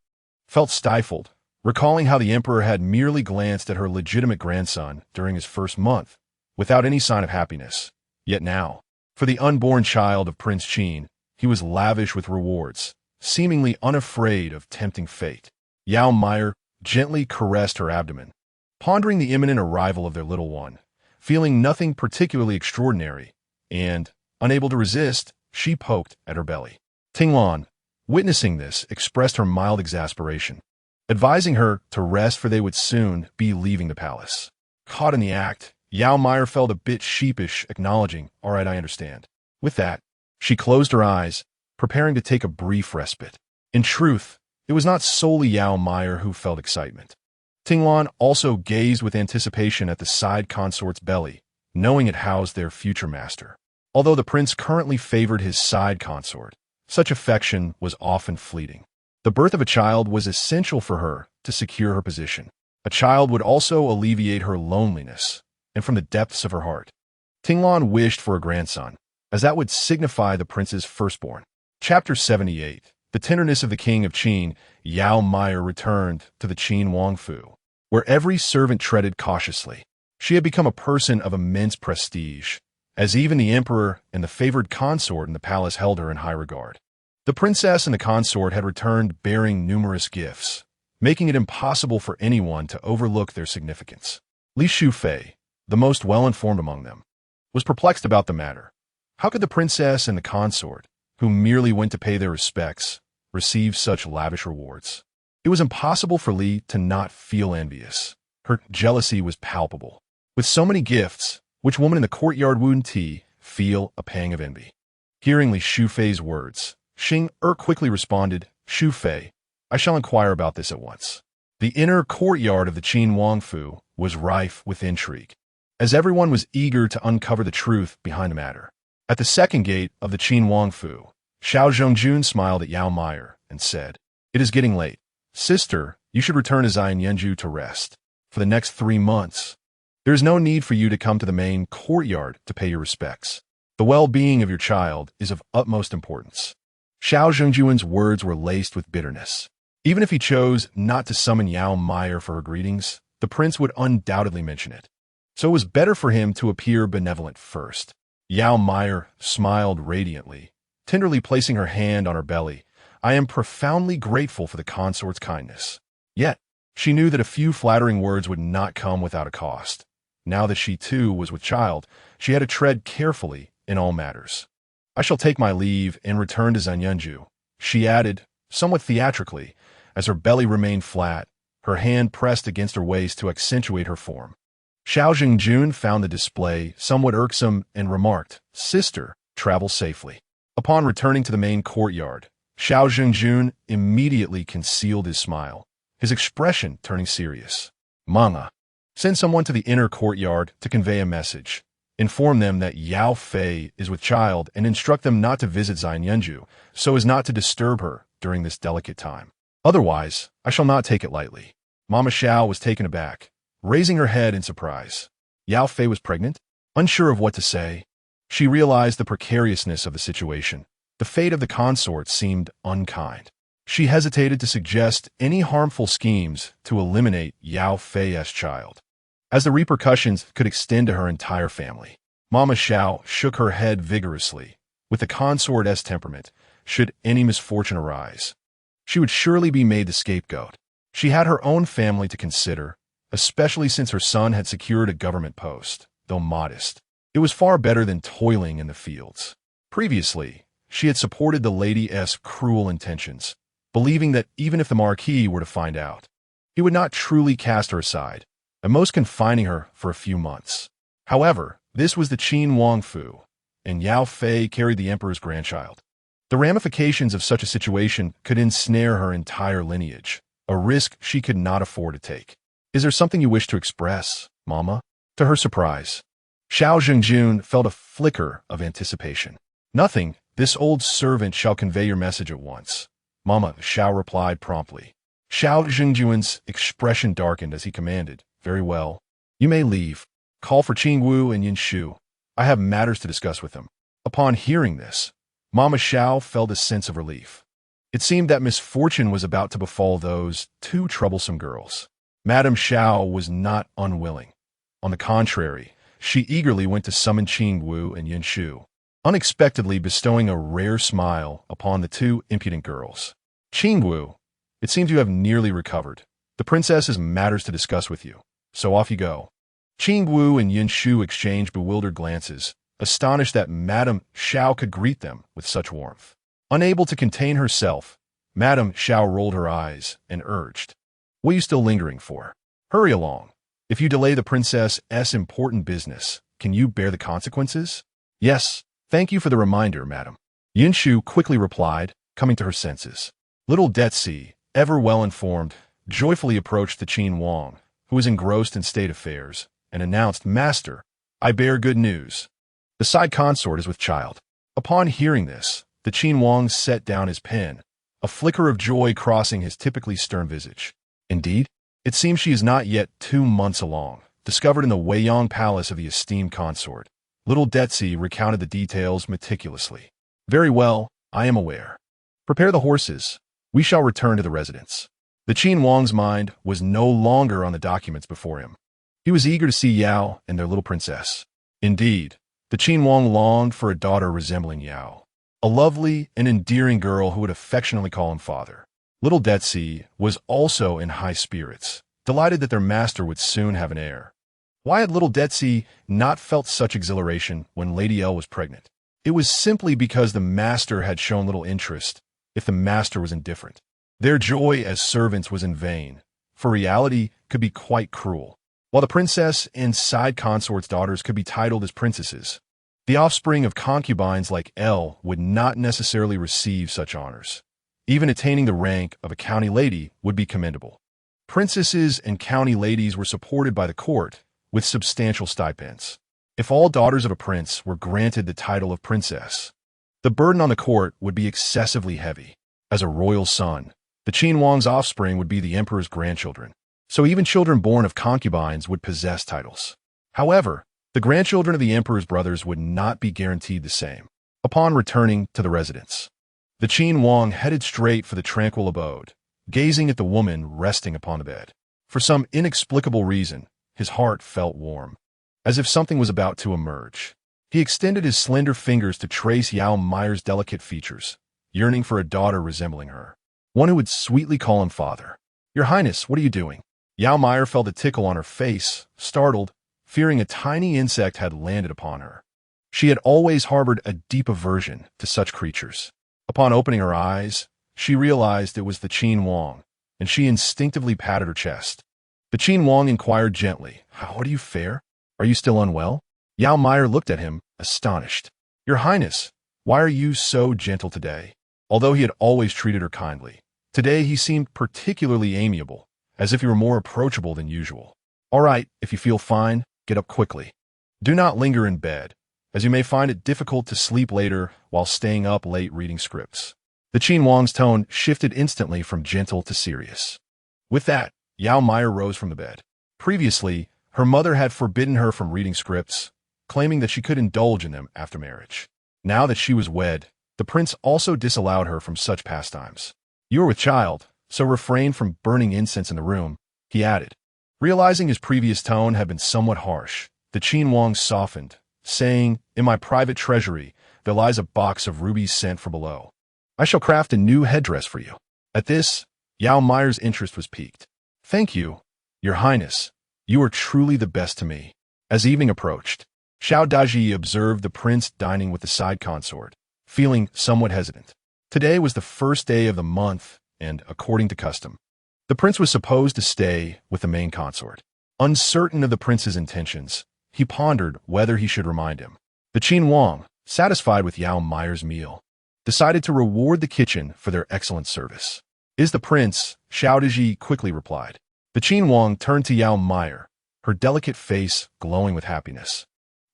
felt stifled, recalling how the emperor had merely glanced at her legitimate grandson during his first month, without any sign of happiness. Yet now, for the unborn child of Prince Qin, he was lavish with rewards, seemingly unafraid of tempting fate. Yao Meier gently caressed her abdomen, pondering the imminent arrival of their little one. Feeling nothing particularly extraordinary, and, unable to resist, she poked at her belly. Tinglan, witnessing this, expressed her mild exasperation, advising her to rest for they would soon be leaving the palace. Caught in the act, Yao Meier felt a bit sheepish, acknowledging, "All right, I understand." With that, she closed her eyes, preparing to take a brief respite. In truth, it was not solely Yao Meier who felt excitement. Tinglan also gazed with anticipation at the side consort's belly, knowing it housed their future master. Although the prince currently favored his side consort, such affection was often fleeting. The birth of a child was essential for her to secure her position. A child would also alleviate her loneliness, and from the depths of her heart, Tinglan wished for a grandson, as that would signify the prince's firstborn. Chapter 78. The tenderness of the king of Qin. Yao Meier returned to the Qin Wangfu, where every servant treaded cautiously. She had become a person of immense prestige, as even the emperor and the favored consort in the palace held her in high regard. The princess and the consort had returned bearing numerous gifts, making it impossible for anyone to overlook their significance. Li Shufei, the most well-informed among them, was perplexed about the matter. How could the princess and the consort, who merely went to pay their respects, receive such lavish rewards? It was impossible for Li to not feel envious. Her jealousy was palpable. With so many gifts, which woman in the courtyard wouldn't feel a pang of envy? Hearing Li Shufei's words, Xing quickly responded, "Shufei, I shall inquire about this at once." The inner courtyard of the Qin Wangfu was rife with intrigue, as everyone was eager to uncover the truth behind the matter. At the second gate of the Qin Wangfu, Xiao Zhongjun smiled at Yao Meier and said, "It is getting late. Sister, you should return to Xianyenju to rest. For the next 3 months, there is no need for you to come to the main courtyard to pay your respects. The well-being of your child is of utmost importance." Xiao Zhongjun's words were laced with bitterness. Even if he chose not to summon Yao Meier for her greetings, the prince would undoubtedly mention it. So it was better for him to appear benevolent first. Yao Meier smiled radiantly, tenderly placing her hand on her belly. "I am profoundly grateful for the consort's kindness." Yet, she knew that a few flattering words would not come without a cost. Now that she too was with child, she had to tread carefully in all matters. "I shall take my leave and return to Xianyenju," she added, somewhat theatrically, as her belly remained flat, her hand pressed against her waist to accentuate her form. Xiao Zhengjun found the display somewhat irksome and remarked, "Sister, travel safely." Upon returning to the main courtyard, Xiao Zhengjun immediately concealed his smile, his expression turning serious. "Mama, send someone to the inner courtyard to convey a message. Inform them that Yao Fei is with child and instruct them not to visit Xianyenju so as not to disturb her during this delicate time. Otherwise, I shall not take it lightly." Mama Xiao was taken aback, raising her head in surprise. Yao Fei was pregnant? Unsure of what to say, she realized the precariousness of the situation. The fate of the consort seemed unkind. She hesitated to suggest any harmful schemes to eliminate Yao Fei's child, as the repercussions could extend to her entire family. Mama Xiao shook her head vigorously. With the consort's temperament, should any misfortune arise, she would surely be made the scapegoat. She had her own family to consider, especially since her son had secured a government post. Though modest, it was far better than toiling in the fields. Previously, she had supported the lady's cruel intentions, believing that even if the Marquis were to find out, he would not truly cast her aside, at most confining her for a few months. However, this was the Qin Wangfu, and Yao Fei carried the emperor's grandchild. The ramifications of such a situation could ensnare her entire lineage, a risk she could not afford to take. "Is there something you wish to express, Mama?" To her surprise, Xiao Zhengjun felt a flicker of anticipation. "Nothing. This old servant shall convey your message at once," Mama Xiao replied promptly. Xiao Zhengjun's expression darkened as he commanded, "Very well. You may leave. Call for Qingwu and Yinshu. I have matters to discuss with them." Upon hearing this, Mama Xiao felt a sense of relief. It seemed that misfortune was about to befall those two troublesome girls. Madame Xiao was not unwilling. On the contrary, she eagerly went to summon Qingwu and Yinshu, unexpectedly bestowing a rare smile upon the two impudent girls. "Qingwu, it seems you have nearly recovered. The princess has matters to discuss with you." So off you go. Qing Wu and Yin Shu exchanged bewildered glances, astonished that Madame Xiao could greet them with such warmth. Unable to contain herself, Madame Xiao rolled her eyes and urged, "What are you still lingering for? Hurry along. If you delay the princess's important business, can you bear the consequences?" "Yes, thank you for the reminder, madam," Yin Shu quickly replied, coming to her senses. Little Detsi, ever well-informed, joyfully approached the Qin Wang, who was engrossed in state affairs, and announced, "Master, I bear good news. The side consort is with child." Upon hearing this, the Qin Wang set down his pen, a flicker of joy crossing his typically stern visage. "Indeed, it seems she is not yet 2 months along, discovered in the Weiyang palace of the esteemed consort." Little Detsi recounted the details meticulously. "Very well, I am aware. Prepare the horses. We shall return to the residence." The Qin Wang's mind was no longer on the documents before him. He was eager to see Yao and their little princess. Indeed, the Qin Wang longed for a daughter resembling Yao, a lovely and endearing girl who would affectionately call him father. Little Detsi was also in high spirits, delighted that their master would soon have an heir. Why had little Detsi not felt such exhilaration when Lady L was pregnant? It was simply because the master had shown little interest, if the master was indifferent. Their joy as servants was in vain, for reality could be quite cruel. While the princess and side consort's daughters could be titled as princesses, the offspring of concubines like L would not necessarily receive such honors. Even attaining the rank of a county lady would be commendable. Princesses and county ladies were supported by the court with substantial stipends. If all daughters of a prince were granted the title of princess, the burden on the court would be excessively heavy. As a royal son, the Qin Wang's offspring would be the emperor's grandchildren, so even children born of concubines would possess titles. However, the grandchildren of the emperor's brothers would not be guaranteed the same. Upon returning to the residence, the Qin Wang headed straight for the tranquil abode, gazing at the woman resting upon the bed. For some inexplicable reason, his heart felt warm, as if something was about to emerge. He extended his slender fingers to trace Yao Meier's delicate features, yearning for a daughter resembling her, one who would sweetly call him father. "Your Highness, what are you doing?" Yao Meier felt a tickle on her face, startled, fearing a tiny insect had landed upon her. She had always harbored a deep aversion to such creatures. Upon opening her eyes, she realized it was the Qin Wang, and she instinctively patted her chest. The Qin Wang inquired gently, "How do you fare? Are you still unwell?" Yao Meier looked at him, astonished. "Your Highness, why are you so gentle today?" Although he had always treated her kindly, today he seemed particularly amiable, as if he were more approachable than usual. "All right, if you feel fine, get up quickly. Do not linger in bed, as you may find it difficult to sleep later while staying up late reading scripts." The Qin Wang's tone shifted instantly from gentle to serious. With that, Yao Meier rose from the bed. Previously, her mother had forbidden her from reading scripts, claiming that she could indulge in them after marriage. Now that she was wed, the prince also disallowed her from such pastimes. "You are with child, so refrain from burning incense in the room," he added. Realizing his previous tone had been somewhat harsh, the Qin Wang softened, saying, "In my private treasury, there lies a box of rubies sent from below. I shall craft a new headdress for you." At this, Yao Meier's interest was piqued. "Thank you, Your Highness. You are truly the best to me." As evening approached, Xiao Daji observed the prince dining with the side consort, feeling somewhat hesitant. Today was the first day of the month, and, according to custom, the prince was supposed to stay with the main consort. Uncertain of the prince's intentions, he pondered whether he should remind him. The Qin Wang, satisfied with Yao Meier's meal, decided to reward the kitchen for their excellent service. "Is the prince?" Xiao Daji quickly replied. The Qin Wang turned to Yao Meier, her delicate face glowing with happiness,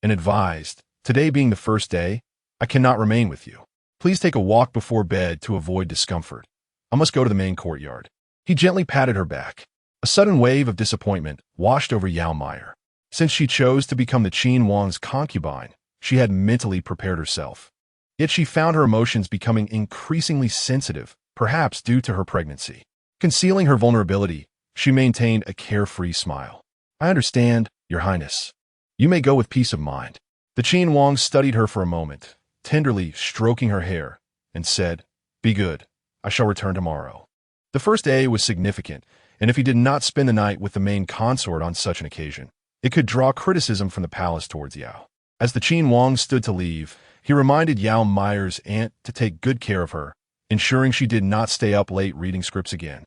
and advised, "Today being the first day, I cannot remain with you. Please take a walk before bed to avoid discomfort. I must go to the main courtyard." He gently patted her back. A sudden wave of disappointment washed over Yao Meier. Since she chose to become the Qin Wang's concubine, she had mentally prepared herself. Yet she found her emotions becoming increasingly sensitive, perhaps due to her pregnancy. Concealing her vulnerability, she maintained a carefree smile. "I understand, Your Highness. You may go with peace of mind." The Qin Wang studied her for a moment, tenderly stroking her hair, and said, "Be good. I shall return tomorrow." The first day was significant, and if he did not spend the night with the main consort on such an occasion, it could draw criticism from the palace towards Yao. As the Qin Wang stood to leave, he reminded Yao Meier's aunt to take good care of her, ensuring she did not stay up late reading scripts again.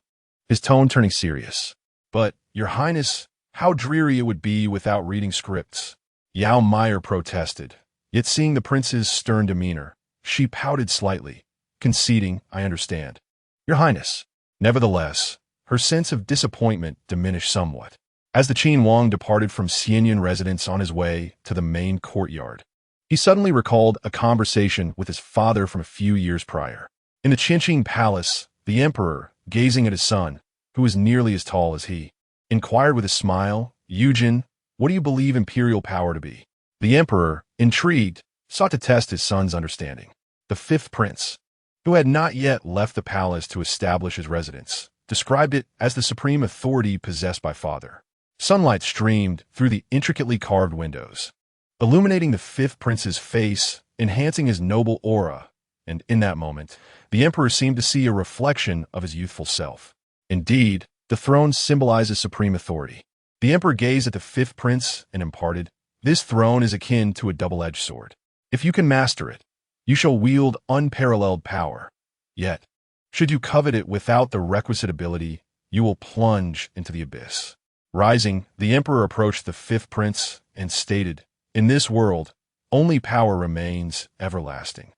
His tone turning serious. "But, Your Highness, how dreary it would be without reading scripts." Yao Meier protested, yet seeing the prince's stern demeanor, she pouted slightly, conceding, "I understand, Your Highness." Nevertheless, her sense of disappointment diminished somewhat. As the Qin Wang departed from Xianyan residence on his way to the main courtyard, he suddenly recalled a conversation with his father from a few years prior. In the Qinqing palace, the emperor, gazing at his son, who was nearly as tall as he, inquired with a smile, "Yujin, what do you believe imperial power to be?" The emperor, intrigued, sought to test his son's understanding. The fifth prince, who had not yet left the palace to establish his residence, described it as the supreme authority possessed by father. Sunlight streamed through the intricately carved windows, illuminating the fifth prince's face, enhancing his noble aura, and in that moment, the emperor seemed to see a reflection of his youthful self. Indeed, the throne symbolizes supreme authority. The emperor gazed at the fifth prince and imparted, "This throne is akin to a double-edged sword. If you can master it, you shall wield unparalleled power. Yet, should you covet it without the requisite ability, you will plunge into the abyss." Rising, the emperor approached the fifth prince and stated, "In this world, only power remains everlasting.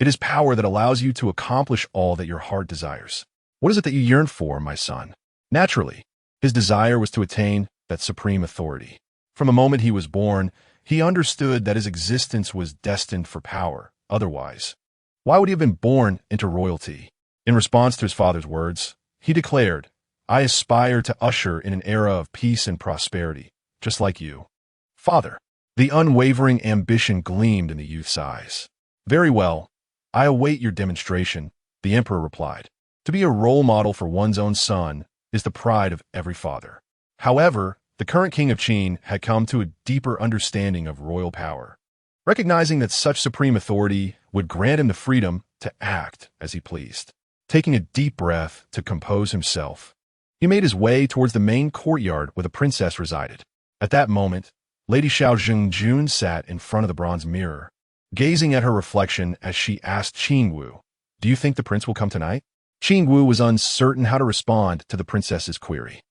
It is power that allows you to accomplish all that your heart desires. What is it that you yearn for, my son?" Naturally, his desire was to attain that supreme authority. From the moment he was born, he understood that his existence was destined for power. Otherwise, why would he have been born into royalty? In response to his father's words, he declared, "I aspire to usher in an era of peace and prosperity, just like you, father." The unwavering ambition gleamed in the youth's eyes. "Very well, I await your demonstration," the emperor replied. To be a role model for one's own son is the pride of every father. However, the current king of Qin had come to a deeper understanding of royal power, recognizing that such supreme authority would grant him the freedom to act as he pleased. Taking a deep breath to compose himself, he made his way towards the main courtyard where the princess resided. At that moment, Lady Xiao Jingjun sat in front of the bronze mirror, gazing at her reflection as she asked Qingwu, "Do you think the prince will come tonight?" Qingwu was uncertain how to respond to the princess's query.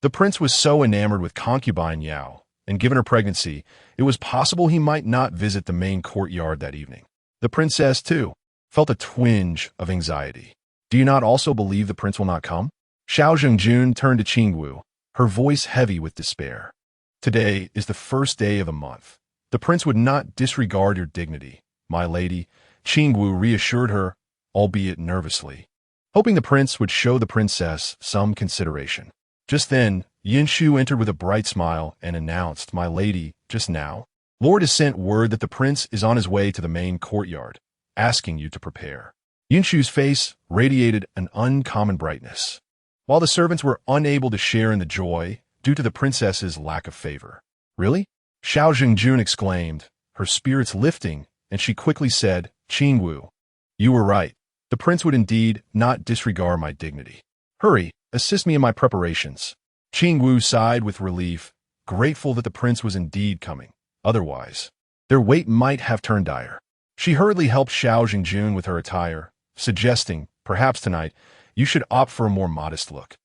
The prince was so enamored with concubine Yao, and given her pregnancy, it was possible he might not visit the main courtyard that evening. The princess, too, felt a twinge of anxiety. "Do you not also believe the prince will not come?" Xiao Zhengjun turned to Qingwu, her voice heavy with despair. "Today is the first day of the month. The prince would not disregard your dignity, my lady," Qingwu reassured her, albeit nervously, hoping the prince would show the princess some consideration. Just then, Yinshu entered with a bright smile and announced, "My lady, just now, Lord has sent word that the prince is on his way to the main courtyard, asking you to prepare." Yinshu's face radiated an uncommon brightness, while the servants were unable to share in the joy due to the princess's lack of favor. "Really?" Xiao Jingjun exclaimed, her spirits lifting, and she quickly said, "Qingwu, you were right. The prince would indeed not disregard my dignity. Hurry, assist me in my preparations." Qingwu sighed with relief, grateful that the prince was indeed coming. Otherwise, their wait might have turned dire. She hurriedly helped Xiao Jingjun with her attire, suggesting, "Perhaps tonight, you should opt for a more modest look,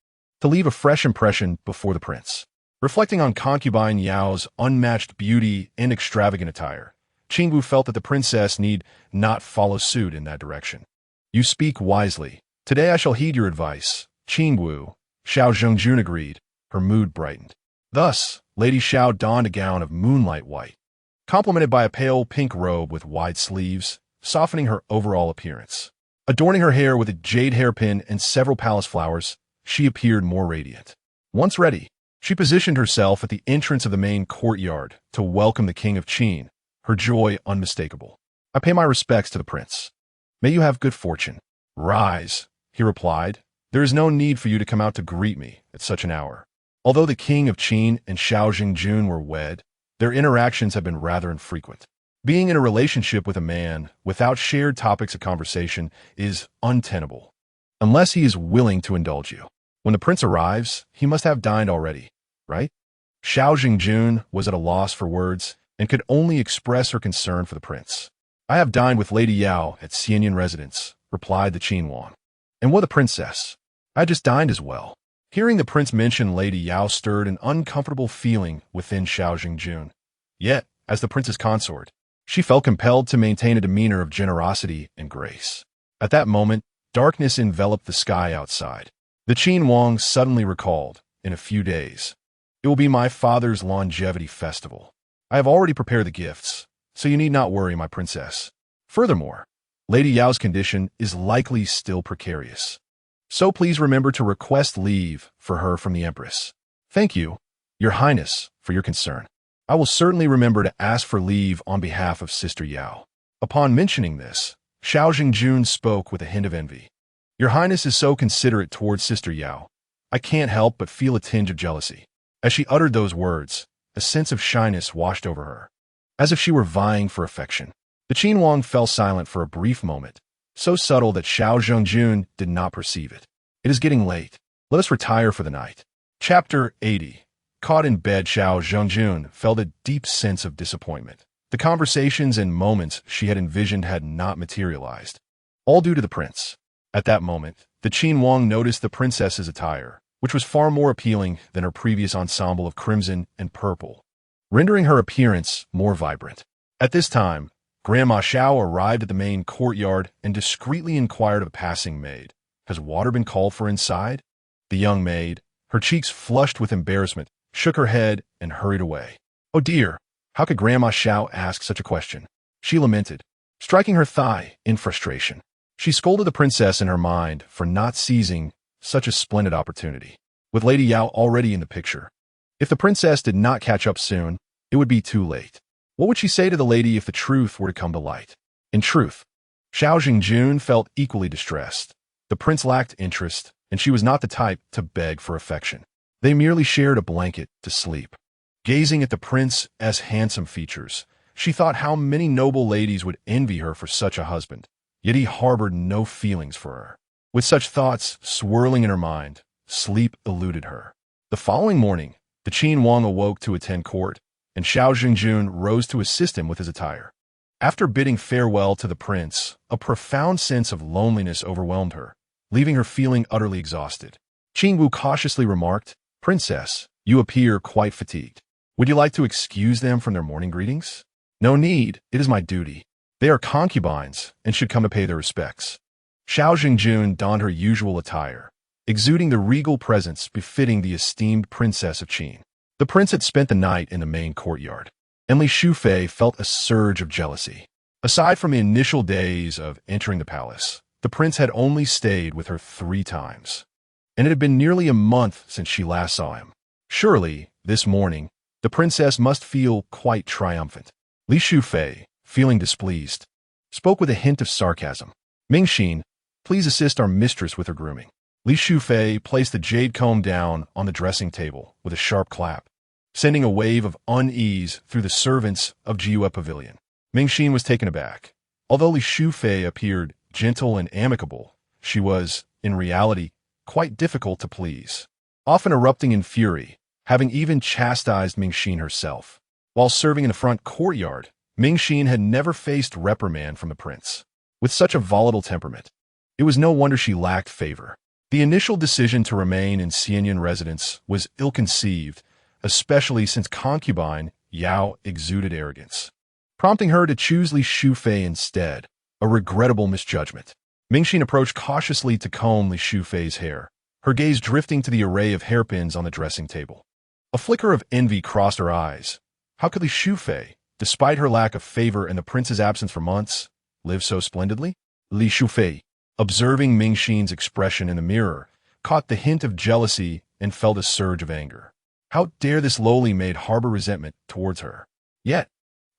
to leave a fresh impression before the prince." Reflecting on concubine Yao's unmatched beauty and extravagant attire, Qingwu felt that the princess need not follow suit in that direction. "You speak wisely. Today I shall heed your advice, Qingwu," Xiao Zhengjun agreed, her mood brightened. Thus, Lady Xiao donned a gown of moonlight white, complemented by a pale pink robe with wide sleeves, softening her overall appearance. Adorning her hair with a jade hairpin and several palace flowers, she appeared more radiant. Once ready, she positioned herself at the entrance of the main courtyard to welcome the king of Qin, her joy unmistakable. "I pay my respects to the prince. May you have good fortune." "Rise," he replied. "There is no need for you to come out to greet me at such an hour." Although the king of Qin and Xiao Jingjun were wed, their interactions have been rather infrequent. Being in a relationship with a man without shared topics of conversation is untenable, unless he is willing to indulge you. When the prince arrives, he must have dined already, right? Xiao Jing was at a loss for words and could only express her concern for the prince. I have dined with Lady Yao at Xianyan residence, replied the Qin Wang. And what the princess? I just dined as well. Hearing the prince mention Lady Yao stirred an uncomfortable feeling within Xiao Jing. Yet, as the prince's consort, she felt compelled to maintain a demeanor of generosity and grace. At that moment, darkness enveloped the sky outside. The Qin Wang suddenly recalled, in a few days, it will be my father's longevity festival. I have already prepared the gifts, so you need not worry, my princess. Furthermore, Lady Yao's condition is likely still precarious. So please remember to request leave for her from the Empress. Thank you, Your Highness, for your concern. I will certainly remember to ask for leave on behalf of Sister Yao. Upon mentioning this, Xiao Jing spoke with a hint of envy. Your Highness is so considerate towards Sister Yao. I can't help but feel a tinge of jealousy. As she uttered those words, a sense of shyness washed over her, as if she were vying for affection. The Qin Wang fell silent for a brief moment, so subtle that Xiao Zhengjun did not perceive it. It is getting late. Let us retire for the night. Chapter 80. Caught in bed, Xiao Zhengjun felt a deep sense of disappointment. The conversations and moments she had envisioned had not materialized, all due to the prince. At that moment, the Qin Wang noticed the princess's attire, which was far more appealing than her previous ensemble of crimson and purple, rendering her appearance more vibrant. At this time, Grandma Xiao arrived at the main courtyard and discreetly inquired of a passing maid, "Has water been called for inside?" The young maid, her cheeks flushed with embarrassment, shook her head and hurried away. Oh dear, how could Grandma Xiao ask such a question? She lamented, striking her thigh in frustration. She scolded the princess in her mind for not seizing such a splendid opportunity. With Lady Yao already in the picture, if the princess did not catch up soon, it would be too late. What would she say to the lady if the truth were to come to light? In truth, Xiao Jing felt equally distressed. The prince lacked interest, and she was not the type to beg for affection. They merely shared a blanket to sleep. Gazing at the prince's handsome features, she thought how many noble ladies would envy her for such a husband, yet he harbored no feelings for her. With such thoughts swirling in her mind, sleep eluded her. The following morning, the Qin Wang awoke to attend court, and Xiao Jing rose to assist him with his attire. After bidding farewell to the prince, a profound sense of loneliness overwhelmed her, leaving her feeling utterly exhausted. Qin Wu cautiously remarked, "Princess, you appear quite fatigued. Would you like to excuse them from their morning greetings?" "No need, it is my duty. They are concubines and should come to pay their respects." Xiao Jing donned her usual attire, exuding the regal presence befitting the esteemed princess of Qin. The prince had spent the night in the main courtyard, and Li Shufei felt a surge of jealousy. Aside from the initial days of entering the palace, the prince had only stayed with her 3 times, and it had been nearly a month since she last saw him. Surely, this morning, the princess must feel quite triumphant. Li Shufei, feeling displeased, spoke with a hint of sarcasm. "Mingxin, please assist our mistress with her grooming." Li Shufei placed the jade comb down on the dressing table with a sharp clap, sending a wave of unease through the servants of Jiue Pavilion. Mingxin was taken aback. Although Li Shufei appeared gentle and amicable, she was, in reality, quite difficult to please, often erupting in fury, having even chastised Mingxin herself. While serving in the front courtyard, Mingxin had never faced reprimand from the prince. With such a volatile temperament, it was no wonder she lacked favor. The initial decision to remain in Xianyan residence was ill-conceived, especially since concubine Yao exuded arrogance, prompting her to choose Li Shufei instead, a regrettable misjudgment. Mingxin approached cautiously to comb Li Shufei's hair, her gaze drifting to the array of hairpins on the dressing table. A flicker of envy crossed her eyes. How could Li Shufei, despite her lack of favor and the prince's absence for months, live so splendidly? Li Shufei, observing Mingxin's expression in the mirror, caught the hint of jealousy and felt a surge of anger. How dare this lowly maid harbor resentment towards her? Yet,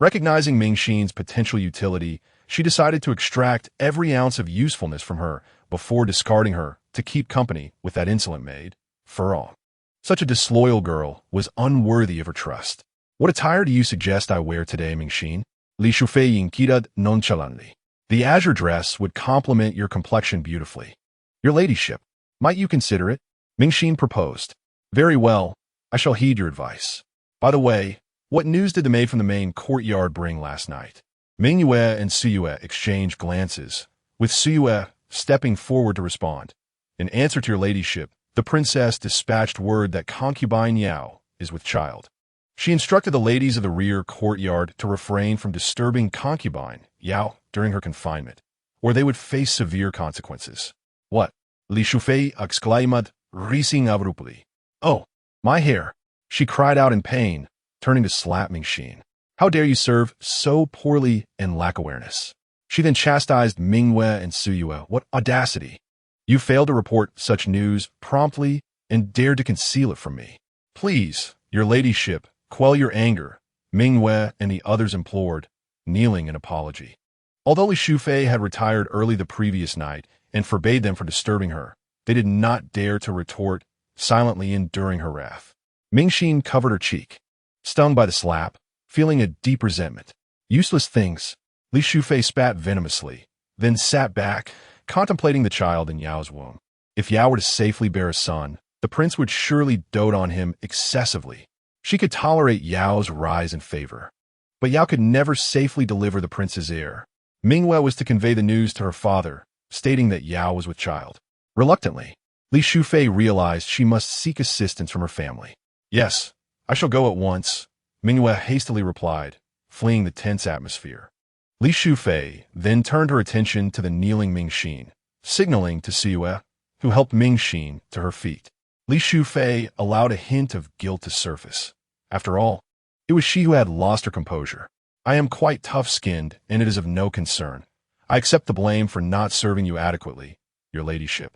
recognizing Mingxin's potential utility, she decided to extract every ounce of usefulness from her before discarding her to keep company with that insolent maid, Furong. Such a disloyal girl was unworthy of her trust. "What attire do you suggest I wear today, Mingxin?" Li Shufei inquired nonchalantly. "The azure dress would complement your complexion beautifully. Your ladyship, might you consider it?" Mingxin proposed. Very well, I shall heed your advice. By the way, what news did the maid from the main courtyard bring last night? Mingyue and Suyue exchanged glances, with Suyue stepping forward to respond. In answer to your ladyship, the princess dispatched word that concubine Yao is with child. She instructed the ladies of the rear courtyard to refrain from disturbing concubine Yao during her confinement, or they would face severe consequences. What? Li Shufei exclaimed, rising abruptly. Oh, my hair! She cried out in pain, turning to slap Mingxin. How dare you serve so poorly and lack awareness? She then chastised Mingyue and Suyue. What audacity! You failed to report such news promptly and dared to conceal it from me. Please, your ladyship, quell your anger, Mingyue and the others implored, kneeling in apology. Although Li Shufei had retired early the previous night and forbade them from disturbing her, they did not dare to retort, silently enduring her wrath. Mingxin covered her cheek, stung by the slap, feeling a deep resentment. Useless things. Li Shufei spat venomously, then sat back, contemplating the child in Yao's womb. If Yao were to safely bear a son, the prince would surely dote on him excessively. She could tolerate Yao's rise in favor. But Yao could never safely deliver the prince's heir. Mingyue was to convey the news to her father, stating that Yao was with child. Reluctantly, Li Shufei realized she must seek assistance from her family. Yes, I shall go at once, Mingyue hastily replied, fleeing the tense atmosphere. Li Shufei then turned her attention to the kneeling Mingxin, signaling to Siyue, who helped Mingxin to her feet. Li Shufei allowed a hint of guilt to surface. After all, it was she who had lost her composure. I am quite tough-skinned, and it is of no concern. I accept the blame for not serving you adequately, your ladyship.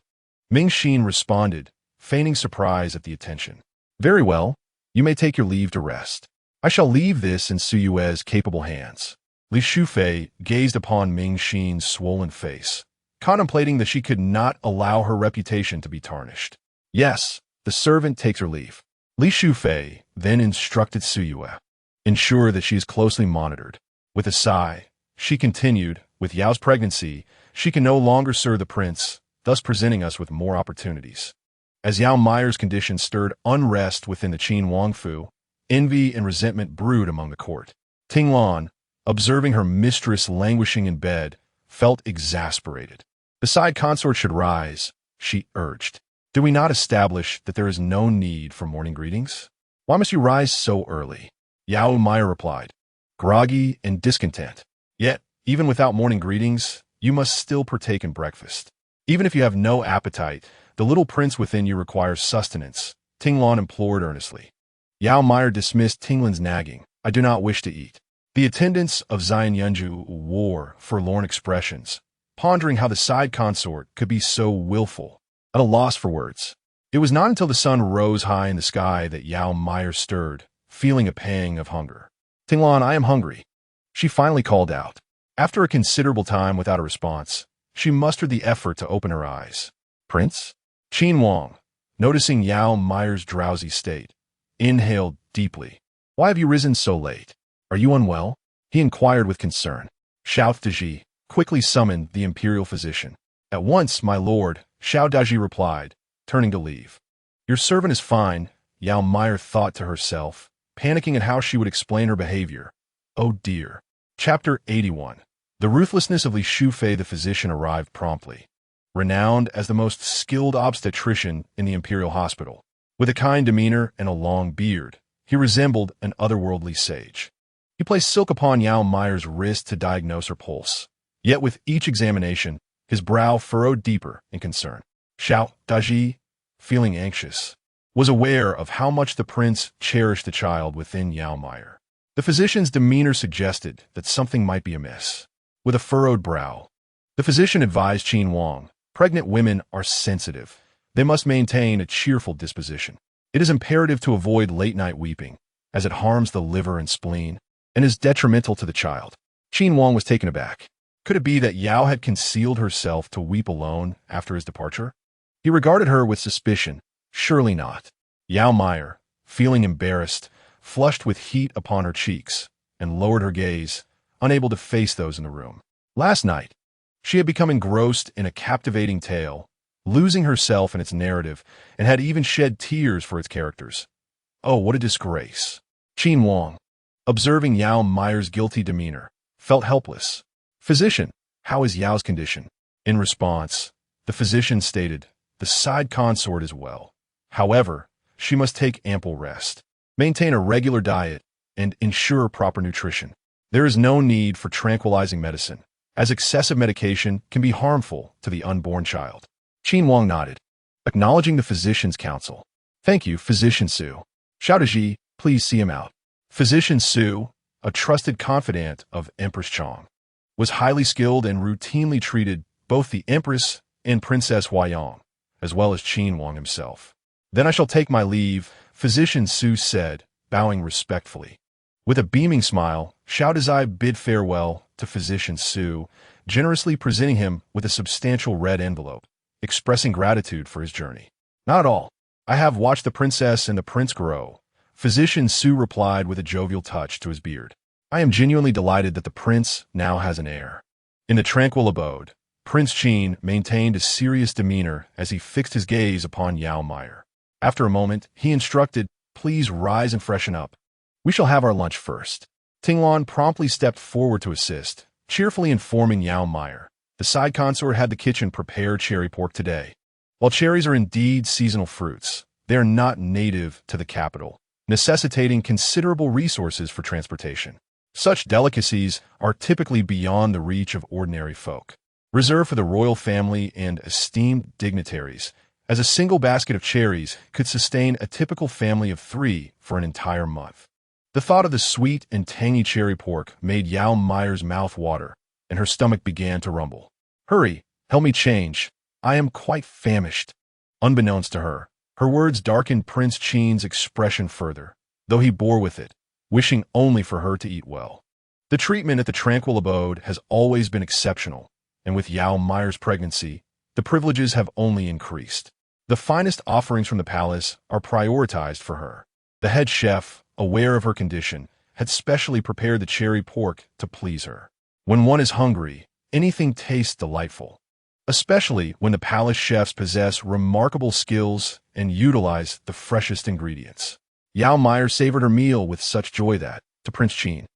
Mingxin responded, feigning surprise at the attention. Very well, you may take your leave to rest. I shall leave this in Suyue's capable hands. Li Shufei gazed upon Mingxin's swollen face, contemplating that she could not allow her reputation to be tarnished. Yes, the servant takes her leave. Li Shufei then instructed Suyue. Ensure that she is closely monitored. With a sigh, she continued, with Yao's pregnancy, she can no longer serve the prince, thus presenting us with more opportunities. As Yao Meier's condition stirred unrest within the Qin Wangfu, envy and resentment brewed among the court. Ting Lan, observing her mistress languishing in bed, felt exasperated. The side consort should rise, she urged. Do we not establish that there is no need for morning greetings? Why must you rise so early? Yao Meier replied, groggy and discontent. Yet, even without morning greetings, you must still partake in breakfast. Even if you have no appetite, the little prince within you requires sustenance, Ting Lan implored earnestly. Yao Meier dismissed Ting Lan's nagging. I do not wish to eat. The attendants of Xian Yunju wore forlorn expressions, pondering how the side consort could be so willful, at a loss for words. It was not until the sun rose high in the sky that Yao Meier stirred, feeling a pang of hunger. Ting Lan, I am hungry. She finally called out. After a considerable time without a response, she mustered the effort to open her eyes. Prince? Qin Wang, noticing Yao Meier's drowsy state, inhaled deeply. Why have you risen so late? Are you unwell? He inquired with concern. Xiao Daji quickly summoned the imperial physician. At once, my lord, Xiao Daji replied, turning to leave. Your servant is fine, Yao Meier thought to herself, panicking at how she would explain her behavior. Oh dear. Chapter 81. The ruthlessness of Li Shufei the physician arrived promptly. Renowned as the most skilled obstetrician in the imperial hospital, with a kind demeanor and a long beard, he resembled an otherworldly sage. He placed silk upon Yao Meier's wrist to diagnose her pulse. Yet with each examination, his brow furrowed deeper in concern. Xiao Daji, feeling anxious, was aware of how much the prince cherished the child within Yao Meier. The physician's demeanor suggested that something might be amiss. With a furrowed brow, the physician advised Qin Wang, pregnant women are sensitive. They must maintain a cheerful disposition. It is imperative to avoid late-night weeping, as it harms the liver and spleen, and is detrimental to the child. Qin Wang was taken aback. Could it be that Yao had concealed herself to weep alone after his departure? He regarded her with suspicion. Surely not. Yao Meier, feeling embarrassed, flushed with heat upon her cheeks, and lowered her gaze, unable to face those in the room. Last night, she had become engrossed in a captivating tale, losing herself in its narrative, and had even shed tears for its characters. Oh, what a disgrace. Qin Wang, observing Yao Meier's guilty demeanor, felt helpless. Physician, how is Yao's condition? In response, the physician stated, the side consort is well. However, she must take ample rest, maintain a regular diet, and ensure proper nutrition. There is no need for tranquilizing medicine, as excessive medication can be harmful to the unborn child. Qin Wang nodded, acknowledging the physician's counsel. Thank you, Physician Su. Xiao Deji, please see him out. Physician Su, a trusted confidant of Empress Chong, was highly skilled and routinely treated both the Empress and Princess Huayang, as well as Qin Wang himself. Then I shall take my leave, Physician Su said, bowing respectfully. With a beaming smile, Xiao Dezai bid farewell to Physician Su, generously presenting him with a substantial red envelope, expressing gratitude for his journey. Not at all. I have watched the princess and the prince grow, Physician Su replied with a jovial touch to his beard. I am genuinely delighted that the prince now has an heir. In the tranquil abode, Prince Qin maintained a serious demeanor as he fixed his gaze upon Yao Meier. After a moment, he instructed, please rise and freshen up. We shall have our lunch first. Tinglan promptly stepped forward to assist, cheerfully informing Yao Meier. The side consort had the kitchen prepare cherry pork today. While cherries are indeed seasonal fruits, they are not native to the capital, necessitating considerable resources for transportation. Such delicacies are typically beyond the reach of ordinary folk, reserved for the royal family and esteemed dignitaries, as a single basket of cherries could sustain a typical family of 3 for an entire month. The thought of the sweet and tangy cherry pork made Yao Meier's mouth water, and her stomach began to rumble. Hurry, help me change. I am quite famished. Unbeknownst to her, her words darkened Prince Qin's expression further, though he bore with it, wishing only for her to eat well. The treatment at the tranquil abode has always been exceptional, and with Yao Meier's pregnancy, the privileges have only increased. The finest offerings from the palace are prioritized for her. The head chef, aware of her condition, had specially prepared the cherry pork to please her. When one is hungry, anything tastes delightful, especially when the palace chefs possess remarkable skills and utilize the freshest ingredients. Yao Meier savored her meal with such joy that, to Prince Qin,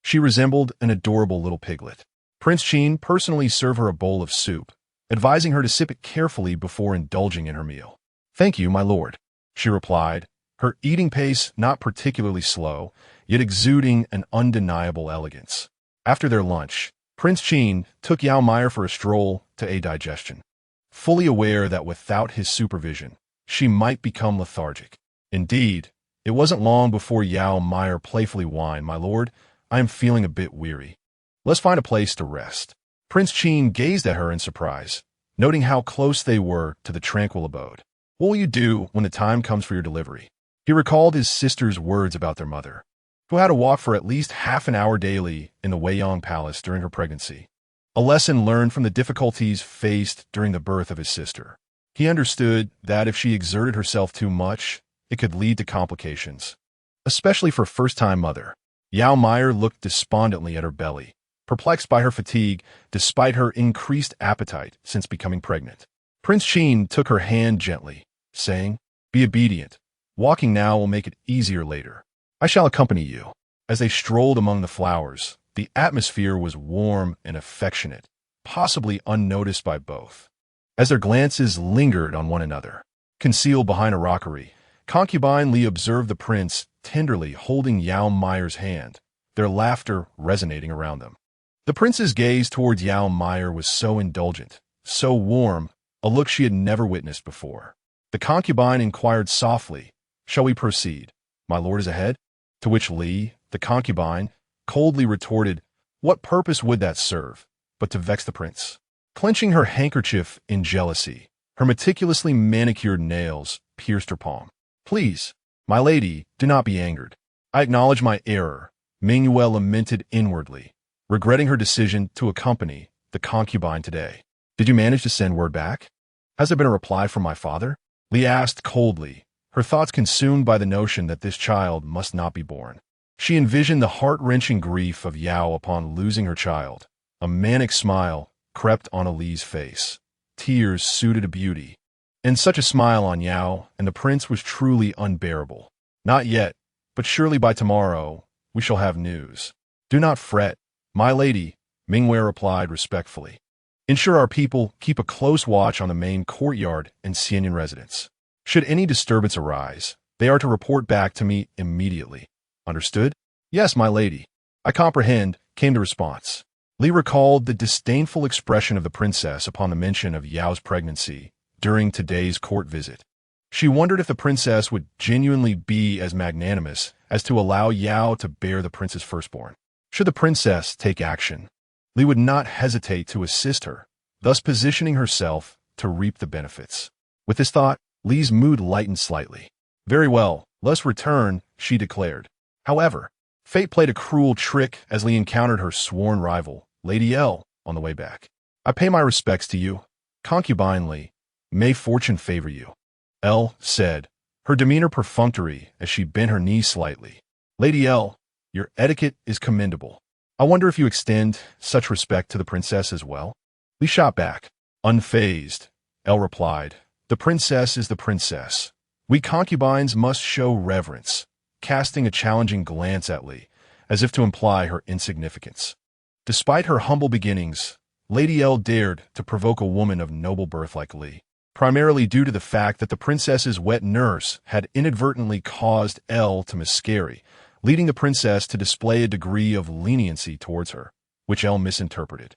she resembled an adorable little piglet. Prince Qin personally served her a bowl of soup, advising her to sip it carefully before indulging in her meal. Thank you, my lord, she replied, her eating pace not particularly slow, yet exuding an undeniable elegance. After their lunch, Prince Qin took Yao Meier for a stroll to aid digestion, fully aware that without his supervision, she might become lethargic. Indeed, it wasn't long before Yao Meier playfully whined, my lord, I am feeling a bit weary. Let's find a place to rest. Prince Qin gazed at her in surprise, noting how close they were to the tranquil abode. What will you do when the time comes for your delivery? He recalled his sister's words about their mother, who had to walk for at least half an hour daily in the Weiyang Palace during her pregnancy, a lesson learned from the difficulties faced during the birth of his sister. He understood that if she exerted herself too much, it could lead to complications, especially for first-time mother. Yao Meier looked despondently at her belly, perplexed by her fatigue despite her increased appetite since becoming pregnant. Prince Qin took her hand gently, saying, be obedient. Walking now will make it easier later. I shall accompany you. As they strolled among the flowers, the atmosphere was warm and affectionate, possibly unnoticed by both. As their glances lingered on one another, concealed behind a rockery, Concubine Li observed the prince tenderly holding Yao Meier's hand, their laughter resonating around them. The prince's gaze towards Yao Meier was so indulgent, so warm, a look she had never witnessed before. The concubine inquired softly, shall we proceed? My lord is ahead? To which Li, the concubine, coldly retorted, what purpose would that serve, but to vex the prince? Clenching her handkerchief in jealousy, her meticulously manicured nails pierced her palm. Please, my lady, do not be angered. I acknowledge my error, Mingyuel lamented inwardly, regretting her decision to accompany the concubine today. Did you manage to send word back? Has there been a reply from my father? Li asked coldly, her thoughts consumed by the notion that this child must not be born. She envisioned the heart-wrenching grief of Yao upon losing her child. A manic smile crept on Li's face. Tears suited a beauty, And such a smile on Yao, and the prince was truly unbearable. Not yet, but surely by tomorrow we shall have news. Do not fret, my lady, Mingwei replied respectfully. Ensure our people keep a close watch on the main courtyard and Xianyan residence. Should any disturbance arise, they are to report back to me immediately. Understood? Yes, my lady. I comprehend, came the response. Li recalled the disdainful expression of the princess upon the mention of Yao's pregnancy during today's court visit. She wondered if the princess would genuinely be as magnanimous as to allow Yao to bear the prince's firstborn. Should the princess take action, Li would not hesitate to assist her, thus positioning herself to reap the benefits. With this thought, Li's mood lightened slightly. Very well, let's return, she declared. However, fate played a cruel trick as Li encountered her sworn rival, Lady L, on the way back. I pay my respects to you, concubine Li. May fortune favor you. L said, her demeanor perfunctory as she bent her knees slightly. Lady L, your etiquette is commendable. I wonder if you extend such respect to the princess as well? Li shot back. Unfazed, L replied, the princess is the princess. We concubines must show reverence, casting a challenging glance at Li, as if to imply her insignificance. Despite her humble beginnings, Lady L dared to provoke a woman of noble birth like Li, primarily due to the fact that the princess's wet nurse had inadvertently caused L to miscarry, leading the princess to display a degree of leniency towards her, which L misinterpreted.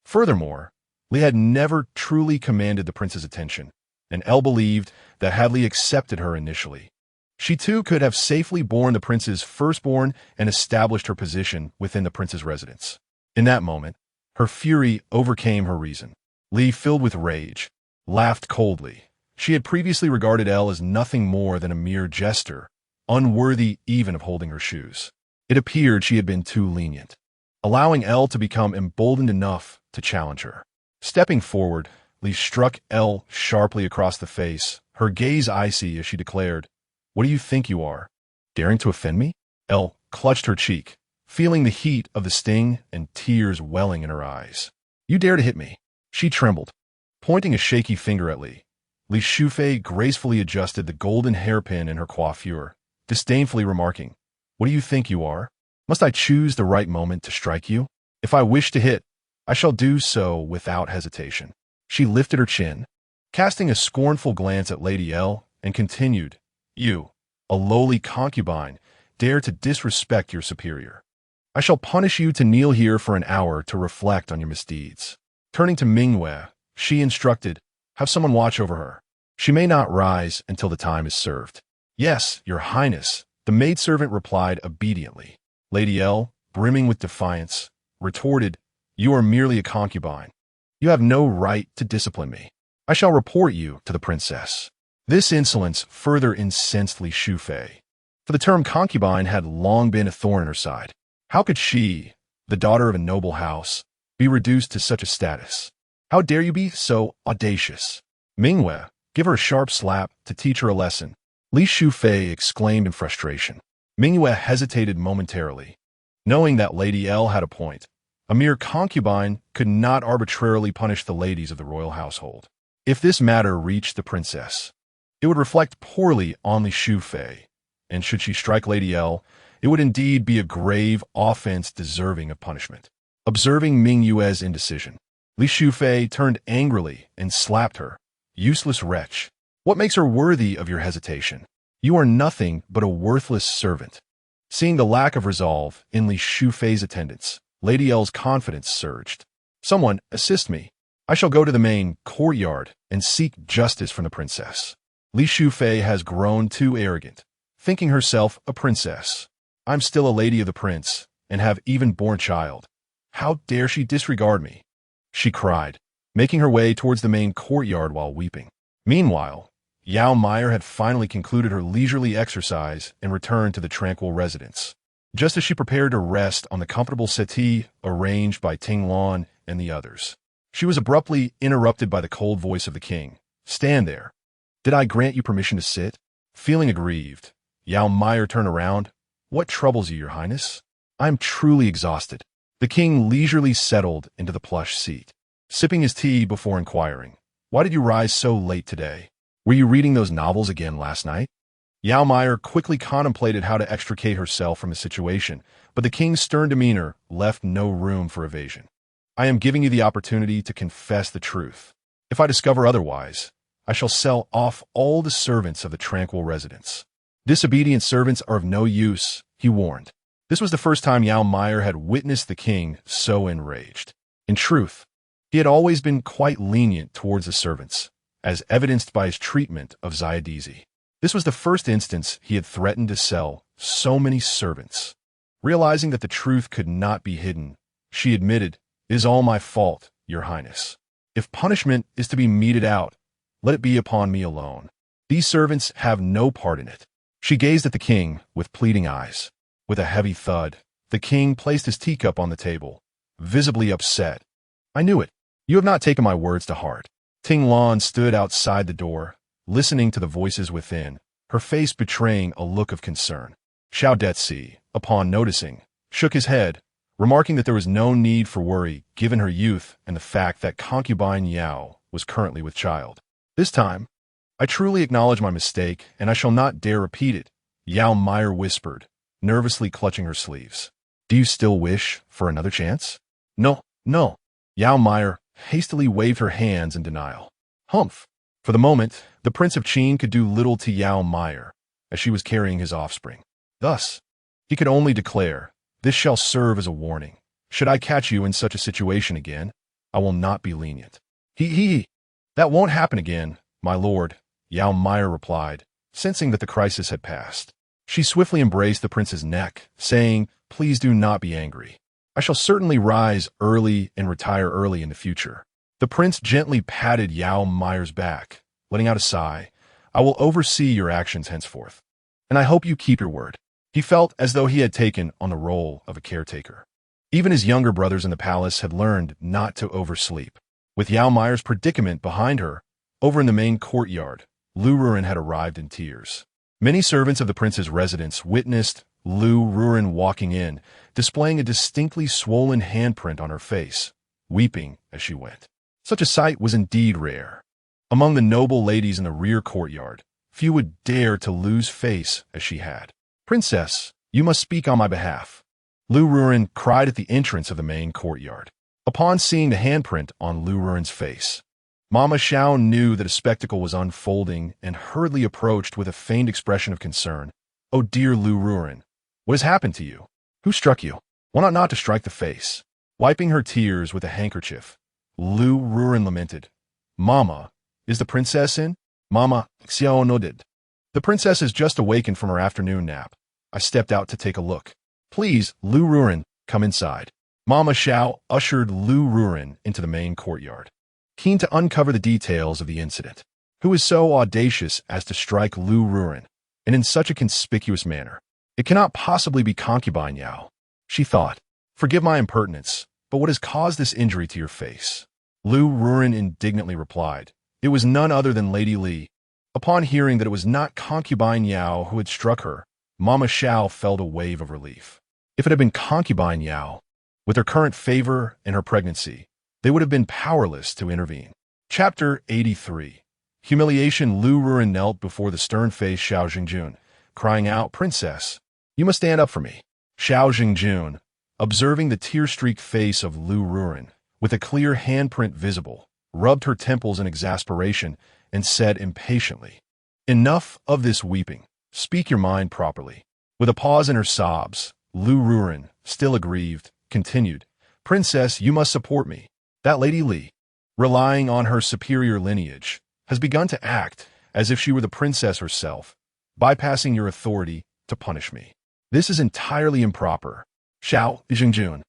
Furthermore, Li had never truly commanded the prince's attention, and L believed that had Li accepted her initially, she too could have safely borne the prince's firstborn and established her position within the prince's residence. In that moment, her fury overcame her reason. Li, filled with rage, laughed coldly. She had previously regarded L as nothing more than a mere jester, unworthy even of holding her shoes. It appeared she had been too lenient, allowing L to become emboldened enough to challenge her. Stepping forward, Li struck L sharply across the face, her gaze icy as she declared, "What do you think you are? Daring to offend me?" L clutched her cheek, feeling the heat of the sting and tears welling in her eyes. "You dare to hit me?" She trembled, pointing a shaky finger at Li. Li Shufei gracefully adjusted the golden hairpin in her coiffure, disdainfully remarking, "What do you think you are? Must I choose the right moment to strike you? If I wish to hit, I shall do so without hesitation." She lifted her chin, casting a scornful glance at Lady L, and continued, "You, a lowly concubine, dare to disrespect your superior. I shall punish you to kneel here for an hour to reflect on your misdeeds." Turning to Mingwei, she instructed, "Have someone watch over her. She may not rise until the time is served." "Yes, your highness," the maidservant replied obediently. Lady L, brimming with defiance, retorted, "You are merely a concubine. You have no right to discipline me. I shall report you to the princess." This insolence further incensed Li Shufei, for the term concubine had long been a thorn in her side. How could she, the daughter of a noble house, be reduced to such a status? "How dare you be so audacious? Mingwei, give her a sharp slap to teach her a lesson," Li Shufei exclaimed in frustration. Mingwei hesitated momentarily, knowing that Lady L had a point. A mere concubine could not arbitrarily punish the ladies of the royal household. If this matter reached the princess, it would reflect poorly on Li Shufei, and should she strike Lady L, it would indeed be a grave offense deserving of punishment. Observing Mingyue's indecision, Li Shufei turned angrily and slapped her. "Useless wretch! What makes her worthy of your hesitation? You are nothing but a worthless servant." Seeing the lack of resolve in Li Shufei's attendants, Lady L's confidence surged. "Someone assist me. I shall go to the main courtyard and seek justice from the princess." Li Shufei has grown too arrogant, thinking herself a princess. "I'm still a lady of the prince, and have even borne a child. How dare she disregard me?" she cried, making her way towards the main courtyard while weeping. Meanwhile, Yao Meier had finally concluded her leisurely exercise and returned to the tranquil residence. Just as she prepared to rest on the comfortable settee arranged by Ting Lan and the others, she was abruptly interrupted by the cold voice of the king. "Stand there. Did I grant you permission to sit?" Feeling aggrieved, Yao Meier turned around. "What troubles you, your highness?" "I am truly exhausted." The king leisurely settled into the plush seat, sipping his tea before inquiring, "Why did you rise so late today?" Were you reading those novels again last night? Yao Meier quickly contemplated how to extricate herself from the situation, but the king's stern demeanor left no room for evasion. I am giving you the opportunity to confess the truth. If I discover otherwise, I shall sell off all the servants of the tranquil residence. Disobedient servants are of no use, he warned. This was the first time Yao Meier had witnessed the king so enraged. In truth, he had always been quite lenient towards the servants, as evidenced by his treatment of Zayadizi. This was the first instance he had threatened to sell so many servants. Realizing that the truth could not be hidden, she admitted, "It is all my fault, Your Highness. If punishment is to be meted out, let it be upon me alone. These servants have no part in it." She gazed at the king with pleading eyes. With a heavy thud, the king placed his teacup on the table, visibly upset. "I knew it. You have not taken my words to heart." Ting Lan stood outside the door, listening to the voices within, her face betraying a look of concern. Xiao Detzi, upon noticing, shook his head, remarking that there was no need for worry given her youth and the fact that concubine Yao was currently with child. "This time, I truly acknowledge my mistake, and I shall not dare repeat it," Yao Meier whispered, nervously clutching her sleeves. "Do you still wish for another chance?" No. Yao Meier hastily waved her hands in denial. Humph. For the moment, the Prince of Qin could do little to Yao Meier, as she was carrying his offspring. Thus, he could only declare, "This shall serve as a warning. Should I catch you in such a situation again, I will not be lenient." That won't happen again, my lord," Yao Meier replied, sensing that the crisis had passed. She swiftly embraced the prince's neck, saying, "Please do not be angry. I shall certainly rise early and retire early in the future." The prince gently patted Yao Meier's back, letting out a sigh. "I will oversee your actions henceforth, and I hope you keep your word." He felt as though he had taken on the role of a caretaker. Even his younger brothers in the palace had learned not to oversleep. With Yao Meier's predicament behind her, over in the main courtyard, Lu Ruren had arrived in tears. Many servants of the prince's residence witnessed Lu Ruren walking in, displaying a distinctly swollen handprint on her face, weeping as she went. Such a sight was indeed rare. Among the noble ladies in the rear courtyard, few would dare to lose face as she had. "Princess, you must speak on my behalf," Lu Ruren cried at the entrance of the main courtyard. Upon seeing the handprint on Lu Ruren's face, Mama Xiao knew that a spectacle was unfolding and hurriedly approached with a feigned expression of concern. "Oh dear Lu Ruren, what has happened to you? Who struck you? Why not to strike the face?" Wiping her tears with a handkerchief, Lu Ruren lamented. "Mama, is the princess in?" Mama Xiao nodded. "The princess has just awakened from her afternoon nap. I stepped out to take a look." "Please, Lu Ruren, come inside." Mama Xiao ushered Lu Ruren into the main courtyard, keen to uncover the details of the incident. Who is so audacious as to strike Lu Ruren, and in such a conspicuous manner? It cannot possibly be concubine Yao, she thought. "Forgive my impertinence, but what has caused this injury to your face?" Lu Ruren indignantly replied. It was none other than Lady Li. Upon hearing that it was not concubine Yao who had struck her, Mama Xiao felt a wave of relief. If it had been concubine Yao, with her current favor and her pregnancy, they would have been powerless to intervene. Chapter 83. Humiliation. Lu Ruren knelt before the stern-faced Xiao Jingjun, crying out, "Princess, you must stand up for me." Xiao Jingjun, observing the tear-streaked face of Lu Ruren, with a clear handprint visible, rubbed her temples in exasperation and said impatiently, "Enough of this weeping. Speak your mind properly." With a pause in her sobs, Lu Ruren, still aggrieved, continued, "Princess, you must support me. That Lady Li, relying on her superior lineage, has begun to act as if she were the princess herself, bypassing your authority to punish me. This is entirely improper." Xiao Jingjun,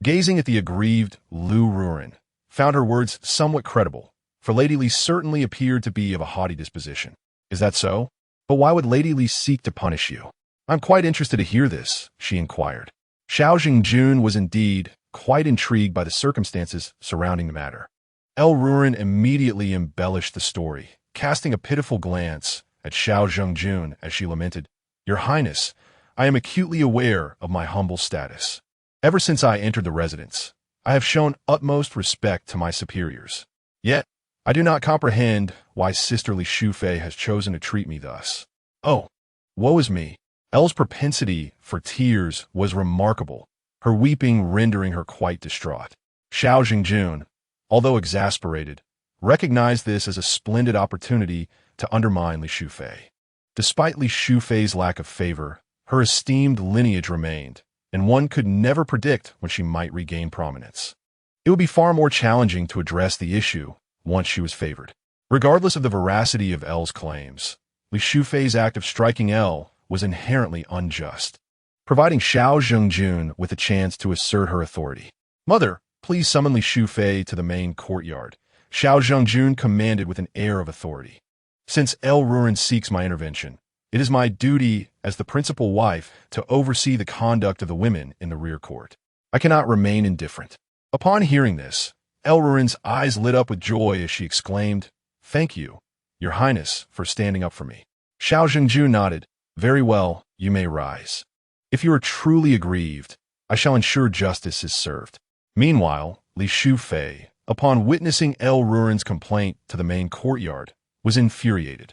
gazing at the aggrieved Lu Ruren, found her words somewhat credible, for Lady Li certainly appeared to be of a haughty disposition. "Is that so? But why would Lady Li seek to punish you?" "I'm quite interested to hear this," she inquired. Xiao Jingjun was indeed quite intrigued by the circumstances surrounding the matter. El Ruren immediately embellished the story, casting a pitiful glance at Xiao Jingjun as she lamented, "Your Highness, I am acutely aware of my humble status. Ever since I entered the residence, I have shown utmost respect to my superiors. Yet, I do not comprehend why sisterly Shufei has chosen to treat me thus. Oh, woe is me. Elle's propensity for tears was remarkable, her weeping rendering her quite distraught. Xiao Jingjun, although exasperated, recognized this as a splendid opportunity to undermine Li Shufei. Despite Li Shufei's lack of favor, her esteemed lineage remained, and one could never predict when she might regain prominence. It would be far more challenging to address the issue once she was favored. Regardless of the veracity of Elle's claims, Li Shufei's act of striking Elle was inherently unjust, providing Xiao Zhengjun with a chance to assert her authority. Mother, please summon Li Shufei to the main courtyard, Xiao Zhengjun commanded with an air of authority. Since Elle Ruren seeks my intervention, it is my duty as the principal wife to oversee the conduct of the women in the rear court. I cannot remain indifferent. Upon hearing this, Elle Ruren's eyes lit up with joy as she exclaimed, "Thank you, Your Highness, for standing up for me." Xiao Zhengju nodded. "Very well, you may rise. If you are truly aggrieved, I shall ensure justice is served." Meanwhile, Li Shufei, upon witnessing Elle Ruren's complaint to the main courtyard, was infuriated.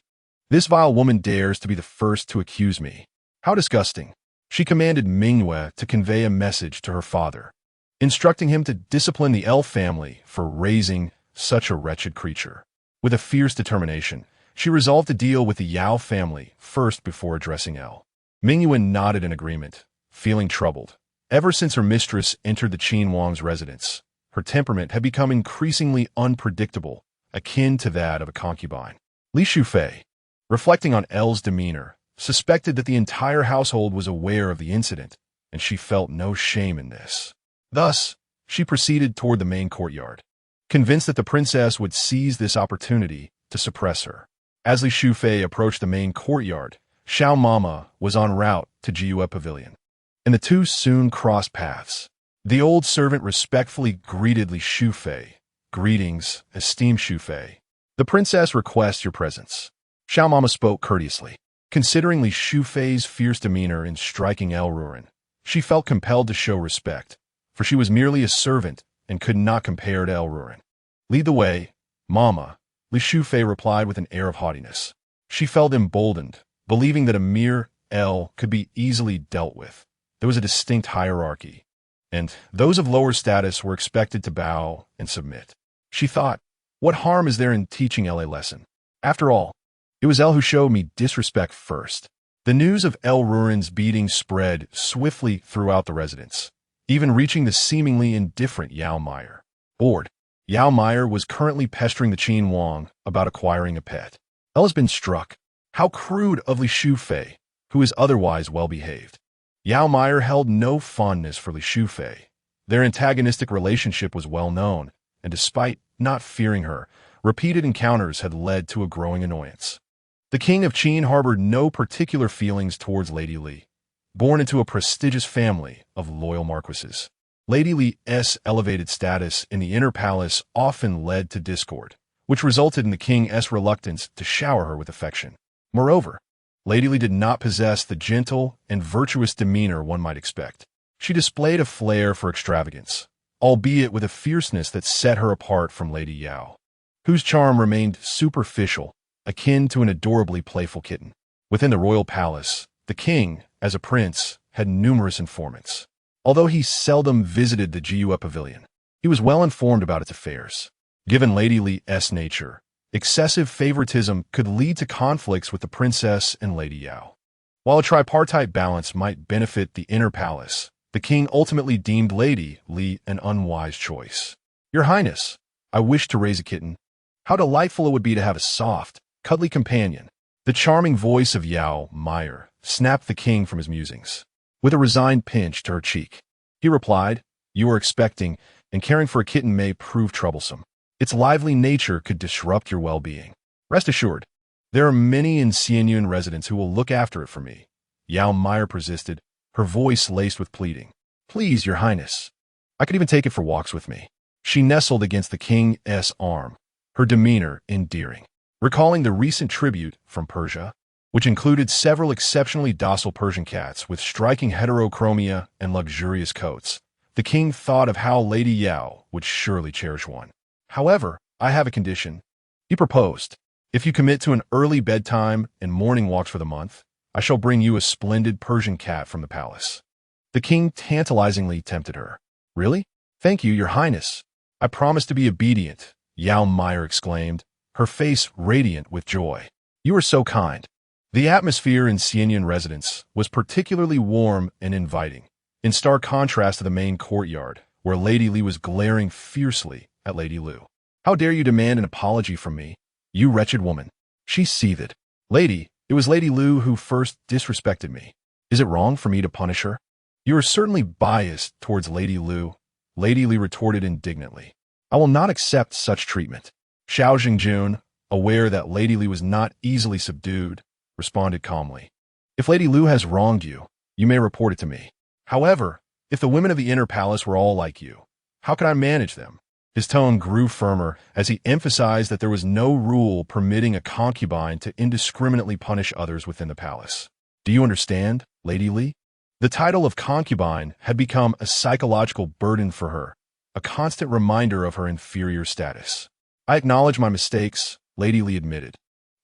"This vile woman dares to be the first to accuse me. How disgusting." She commanded Mingyue to convey a message to her father, instructing him to discipline the Elle family for raising such a wretched creature. With a fierce determination, she resolved to deal with the Yao family first before addressing Elle. Mingyue nodded in agreement, feeling troubled. Ever since her mistress entered the Qin Wang's residence, her temperament had become increasingly unpredictable, akin to that of a concubine. Li Shufei, reflecting on Elle's demeanor, suspected that the entire household was aware of the incident, and she felt no shame in this. Thus, she proceeded toward the main courtyard, convinced that the princess would seize this opportunity to suppress her. As Li Shufei approached the main courtyard, Xiao Mama was en route to Jiyue Pavilion, and the two soon crossed paths. The old servant respectfully greeted Li Shufei. "Greetings, esteemed Shufei. The princess requests your presence." Xiao Mama spoke courteously. Considering Li Shufei's fierce demeanor in striking Elle Ruren, she felt compelled to show respect, for she was merely a servant and could not compare to Elle Ruren. "Lead the way, Mama," Li Shufei replied with an air of haughtiness. She felt emboldened, believing that a mere Elle could be easily dealt with. There was a distinct hierarchy, and those of lower status were expected to bow and submit. She thought, what harm is there in teaching Elle a lesson? After all, it was Elle who showed me disrespect first. The news of Elle Ruren's beating spread swiftly throughout the residence, even reaching the seemingly indifferent Yao Meier. Bored, Yao Meier was currently pestering the Qin Wang about acquiring a pet. Elle has been struck. How crude of Li Shufei, who is otherwise well-behaved. Yao Meier held no fondness for Li Shufei. Their antagonistic relationship was well known, and despite not fearing her, repeated encounters had led to a growing annoyance. The king of Qin harbored no particular feelings towards Lady Li, born into a prestigious family of loyal marquises. Lady Li's elevated status in the inner palace often led to discord, which resulted in the king's reluctance to shower her with affection. Moreover, Lady Li did not possess the gentle and virtuous demeanor one might expect. She displayed a flair for extravagance, albeit with a fierceness that set her apart from Lady Yao, whose charm remained superficial, akin to an adorably playful kitten. Within the royal palace, the king, as a prince, had numerous informants. Although he seldom visited the Jiyue Pavilion, he was well informed about its affairs. Given Lady Li's nature, excessive favoritism could lead to conflicts with the princess and Lady Yao. While a tripartite balance might benefit the inner palace, the king ultimately deemed Lady Li an unwise choice. "Your Highness, I wish to raise a kitten. How delightful it would be to have a soft, cuddly companion." The charming voice of Yao Meier snapped the king from his musings. With a resigned pinch to her cheek, he replied, "You are expecting, and caring for a kitten may prove troublesome. Its lively nature could disrupt your well-being. Rest assured, there are many in Xianyun residents who will look after it for me." Yao Meier persisted, her voice laced with pleading. "Please, Your Highness. I could even take it for walks with me." She nestled against the king's arm, her demeanor endearing. Recalling the recent tribute from Persia, which included several exceptionally docile Persian cats with striking heterochromia and luxurious coats, the king thought of how Lady Yao would surely cherish one. "However, I have a condition. He proposed, "If you commit to an early bedtime and morning walks for the month, I shall bring you a splendid Persian cat from the palace." The king tantalizingly tempted her. "Really? Thank you, your highness. I promise to be obedient," Yao Meier exclaimed, her face radiant with joy. "You are so kind." The atmosphere in Xianyan residence was particularly warm and inviting, in stark contrast to the main courtyard, where Lady Li was glaring fiercely at Lady Lu. "How dare you demand an apology from me, you wretched woman?" She seethed. "Lady, it was Lady Lu who first disrespected me. Is it wrong for me to punish her?" "You are certainly biased towards Lady Lu," Lady Li retorted indignantly. "I will not accept such treatment." Xiao Jingzong, aware that Lady Li was not easily subdued, responded calmly. "If Lady Lu has wronged you, you may report it to me. However, if the women of the inner palace were all like you, how could I manage them?" His tone grew firmer as he emphasized that there was no rule permitting a concubine to indiscriminately punish others within the palace. "Do you understand, Lady Li?" The title of concubine had become a psychological burden for her, a constant reminder of her inferior status. "I acknowledge my mistakes," Lady Li admitted,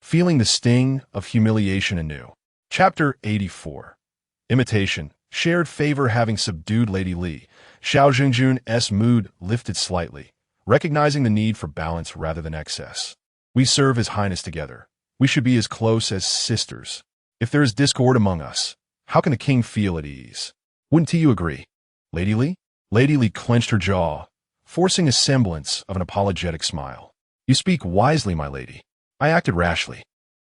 feeling the sting of humiliation anew. Chapter 84. Imitation. Shared favor. Having subdued Lady Li, Xiao Jingzhong's mood lifted slightly, recognizing the need for balance rather than excess. "We serve His Highness together. We should be as close as sisters. If there is discord among us, how can the king feel at ease? Wouldn't you agree, Lady Li?" Lady Li clenched her jaw, forcing a semblance of an apologetic smile. "You speak wisely, my lady. I acted rashly."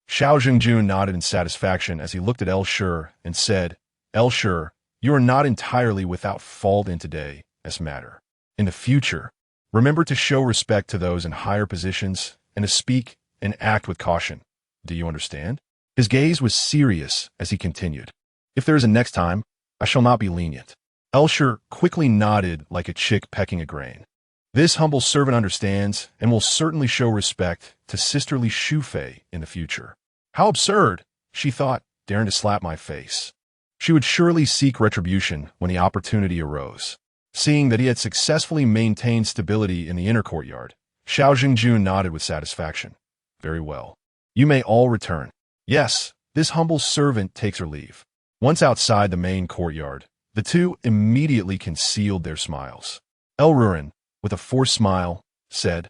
Xiao Jingzhong nodded in satisfaction as he looked at El Shur and said, "El Shur, you are not entirely without fault in today's matter. In the future, remember to show respect to those in higher positions and to speak and act with caution. Do you understand?" His gaze was serious as he continued, "If there is a next time, I shall not be lenient." El Shur quickly nodded like a chick pecking a grain. "This humble servant understands and will certainly show respect to sisterly Shu Fei in the future." How absurd, she thought, daring to slap my face. She would surely seek retribution when the opportunity arose. Seeing that he had successfully maintained stability in the inner courtyard, Xiao Jingzhong nodded with satisfaction. "Very well. You may all return." "Yes, this humble servant takes her leave." Once outside the main courtyard, the two immediately concealed their smiles. El Ruren, with a forced smile, said,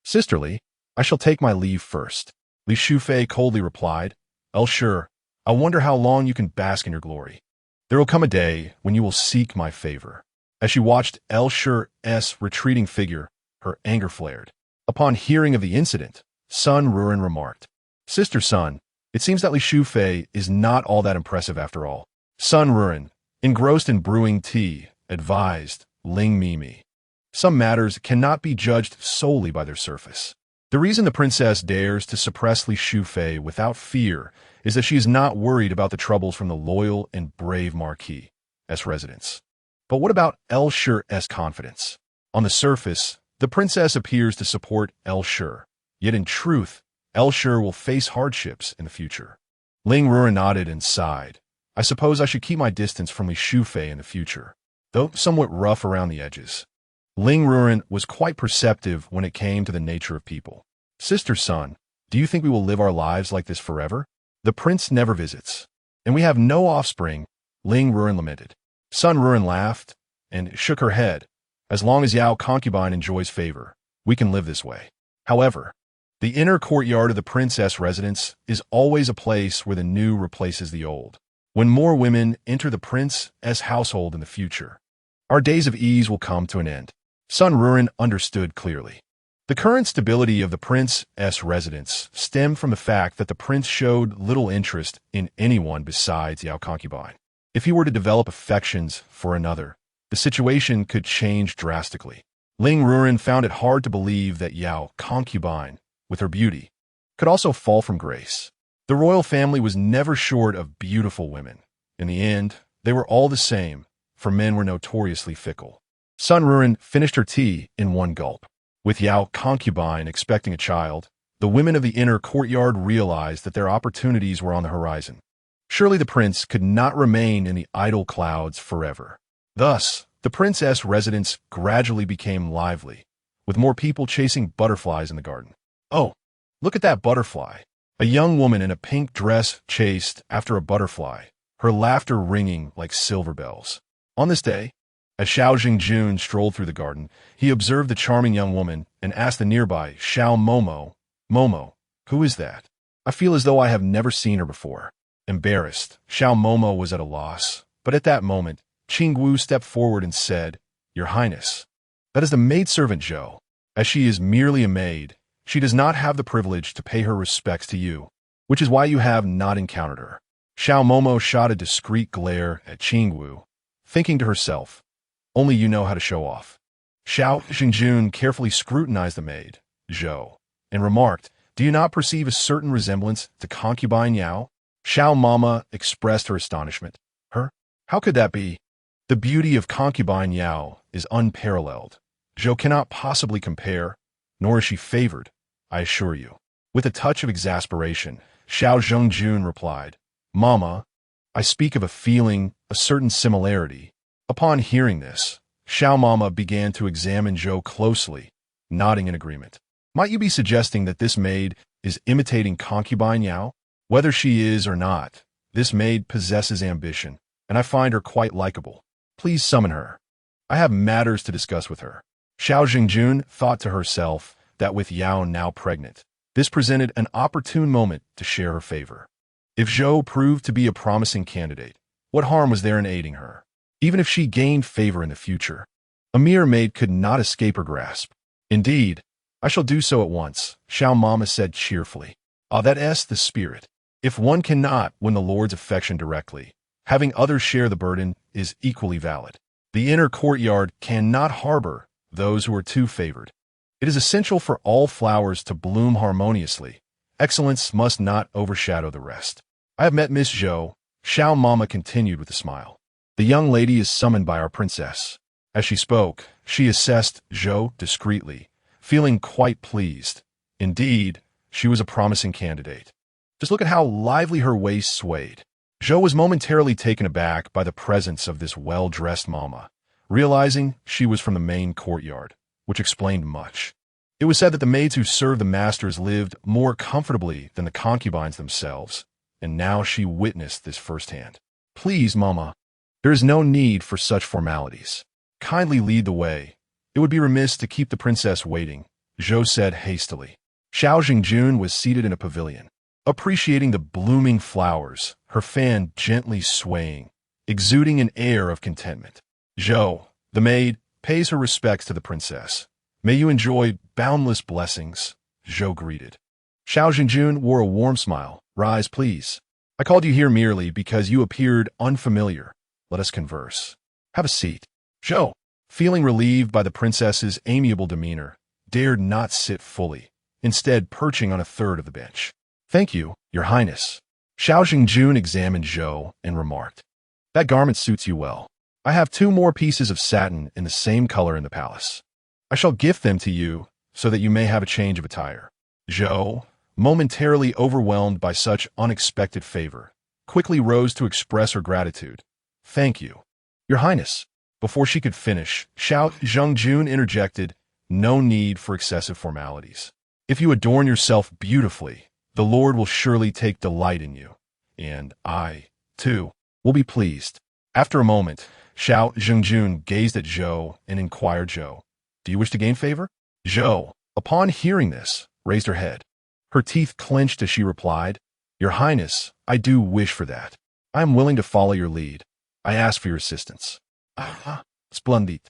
"Sisterly, I shall take my leave first." Li Shufei coldly replied, "El Shur, I wonder how long you can bask in your glory. There will come a day when you will seek my favor." As she watched El Shur's retreating figure, her anger flared. Upon hearing of the incident, Sun Ruren remarked, "Sister Sun, it seems that Li Shufei is not all that impressive after all." Sun Ruren, engrossed in brewing tea, advised Ling Mimi, "Some matters cannot be judged solely by their surface. The reason the princess dares to suppress Li Shufei without fear is that she is not worried about the troubles from the loyal and brave Marquis's residence." But what about El Shur's confidence? On the surface, the princess appears to support El Shur, yet in truth, El Shur will face hardships in the future. Ling Ruren nodded and sighed. "I suppose I should keep my distance from Li Shufei in the future, though somewhat rough around the edges." Ling Ruren was quite perceptive when it came to the nature of people. "Sister Sun, do you think we will live our lives like this forever? The prince never visits, and we have no offspring," Ling Ruren lamented. Sun Ruren laughed and shook her head. "As long as Yao concubine enjoys favor, we can live this way. However, the inner courtyard of the princess residence is always a place where the new replaces the old. When more women enter the prince's household in the future, our days of ease will come to an end." Sun Ruren understood clearly. The current stability of the prince's residence stemmed from the fact that the prince showed little interest in anyone besides Yao concubine. If he were to develop affections for another, the situation could change drastically. Ling Ruren found it hard to believe that Yao concubine, with her beauty, could also fall from grace. The royal family was never short of beautiful women. In the end, they were all the same, for men were notoriously fickle. Sun Ruren finished her tea in one gulp. With Yao concubine expecting a child, the women of the inner courtyard realized that their opportunities were on the horizon. Surely the prince could not remain in the idle clouds forever. Thus, the princess residence gradually became lively, with more people chasing butterflies in the garden. "Oh, Look at that butterfly. A young woman in a pink dress chased after a butterfly, her laughter ringing like silver bells. On this day, as Xiao Jingjun strolled through the garden, he observed the charming young woman and asked the nearby Xiao Momo, who is that? I feel as though I have never seen her before. Embarrassed, Xiao Momo was at a loss, but at that moment, Qingwu stepped forward and said, Your Highness, that is the maidservant Zhou. As she is merely a maid, she does not have the privilege to pay her respects to you, which is why you have not encountered her. Xiao Momo shot a discreet glare at Qingwu, thinking to herself, only you know how to show off. Xiao Jingjun carefully scrutinized the maid, Zhou, and remarked, Do you not perceive a certain resemblance to concubine Yao? Xiao Mama expressed her astonishment. Her? How could that be? The beauty of concubine Yao is unparalleled. Zhou cannot possibly compare, nor is she favored, I assure you. With a touch of exasperation, Xiao Zhengjun replied, Mama, I speak of a feeling, a certain similarity. Upon hearing this, Xiao Mama began to examine Zhou closely, nodding in agreement. Might you be suggesting that this maid is imitating concubine Yao? Whether she is or not, this maid possesses ambition, and I find her quite likable. Please summon her. I have matters to discuss with her. Xiao Jingjun thought to herself that with Yao now pregnant, this presented an opportune moment to share her favor. If Zhou proved to be a promising candidate, what harm was there in aiding her? Even if she gained favor in the future, a mere maid could not escape her grasp. Indeed, I shall do so at once, Xiao Mama said cheerfully. Ah, that's the spirit. If one cannot win the Lord's affection directly, having others share the burden is equally valid. The inner courtyard cannot harbor those who are too favored. It is essential for all flowers to bloom harmoniously. Excellence must not overshadow the rest. I have met Miss Zhou, Xiao Mama continued with a smile. The young lady is summoned by our princess. As she spoke, she assessed Zhou discreetly, feeling quite pleased. Indeed, she was a promising candidate. Just look at how lively her waist swayed. Zhou was momentarily taken aback by the presence of this well-dressed mama, realizing she was from the main courtyard, which explained much. It was said that the maids who served the masters lived more comfortably than the concubines themselves, and now she witnessed this firsthand. Please, mama, there is no need for such formalities. Kindly lead the way. It would be remiss to keep the princess waiting, Zhou said hastily. Xiao Jingjun was seated in a pavilion, appreciating the blooming flowers, her fan gently swaying, exuding an air of contentment. Zhou, the maid, pays her respects to the princess. May you enjoy boundless blessings, Zhou greeted. Xiao Jingjun wore a warm smile. Rise, please. I called you here merely because you appeared unfamiliar. Let us converse. Have a seat. Zhou, feeling relieved by the princess's amiable demeanor, dared not sit fully, instead perching on a third of the bench. Thank you, Your Highness. Xiao Jingjun examined Zhou and remarked, That garment suits you well. I have 2 more pieces of satin in the same color in the palace. I shall gift them to you so that you may have a change of attire. Zhou, momentarily overwhelmed by such unexpected favor, quickly rose to express her gratitude. Thank you, Your Highness. Before she could finish, Xiao Zhengjun interjected, No need for excessive formalities. If you adorn yourself beautifully, the Lord will surely take delight in you, and I, too, will be pleased. After a moment, Xiao Zhengjun gazed at Zhou and inquired, Zhou, do you wish to gain favor? Zhou, upon hearing this, raised her head. Her teeth clenched as she replied, Your Highness, I do wish for that. I am willing to follow your lead. I ask for your assistance. Ah, splendid.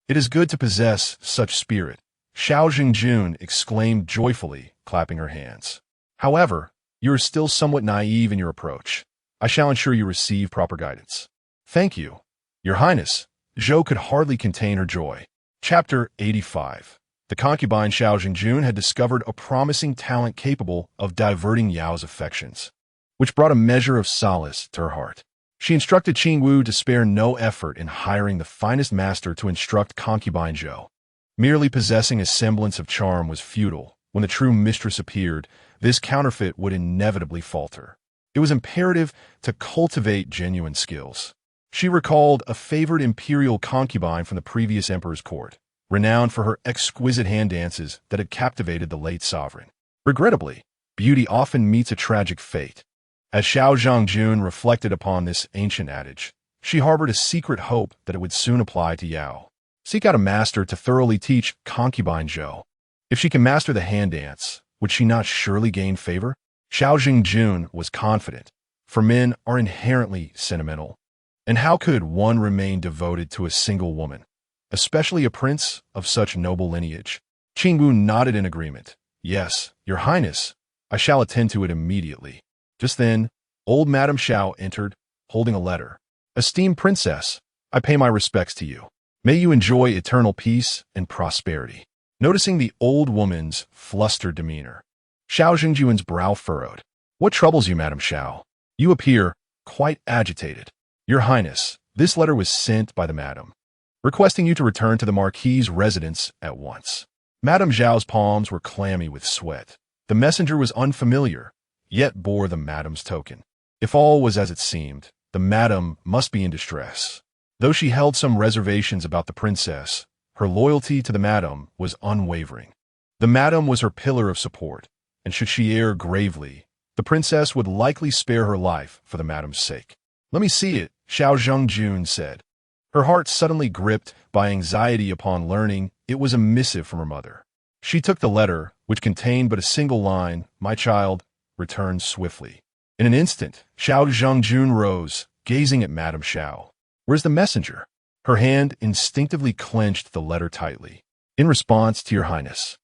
It is good to possess such spirit, Xiao Jingjun exclaimed joyfully, clapping her hands. However, you are still somewhat naive in your approach. I shall ensure you receive proper guidance. Thank you, Your Highness. Zhou could hardly contain her joy. Chapter 85. The concubine Xiao Jingjun had discovered a promising talent capable of diverting Yao's affections, which brought a measure of solace to her heart. She instructed Qingwu to spare no effort in hiring the finest master to instruct concubine Zhou. Merely possessing a semblance of charm was futile. When the true mistress appeared, this counterfeit would inevitably falter. It was imperative to cultivate genuine skills. She recalled a favored imperial concubine from the previous emperor's court, renowned for her exquisite hand dances that had captivated the late sovereign. Regrettably, beauty often meets a tragic fate. As Xiao Zhangjun reflected upon this ancient adage, she harbored a secret hope that it would soon apply to Yao. Seek out a master to thoroughly teach concubine Zhou. If she can master the hand dance, would she not surely gain favor? Xiao Zhangjun was confident, for men are inherently sentimental. And how could one remain devoted to a single woman, especially a prince of such noble lineage? Qingwu nodded in agreement. Yes, your highness, I shall attend to it immediately. Just then, old Madame Xiao entered, holding a letter. Esteemed princess, I pay my respects to you. May you enjoy eternal peace and prosperity. Noticing the old woman's flustered demeanor, Xiao Zhengjuan's brow furrowed. What troubles you, Madame Xiao? You appear quite agitated. Your highness, this letter was sent by the madam, requesting you to return to the marquis's residence at once. Madame Zhao's palms were clammy with sweat. The messenger was unfamiliar, yet bore the madam's token. If all was as it seemed, the madam must be in distress. Though she held some reservations about the princess, her loyalty to the madam was unwavering. The madam was her pillar of support, and should she err gravely, the princess would likely spare her life for the madam's sake. Let me see it, Xiao Zhangjun said, her heart suddenly gripped by anxiety upon learning it was a missive from her mother. She took the letter, which contained but a single line, "My child, return swiftly." In an instant, Xiao Zhangjun rose, gazing at Madame Xiao. Where's the messenger? Her hand instinctively clenched the letter tightly. In response to your highness.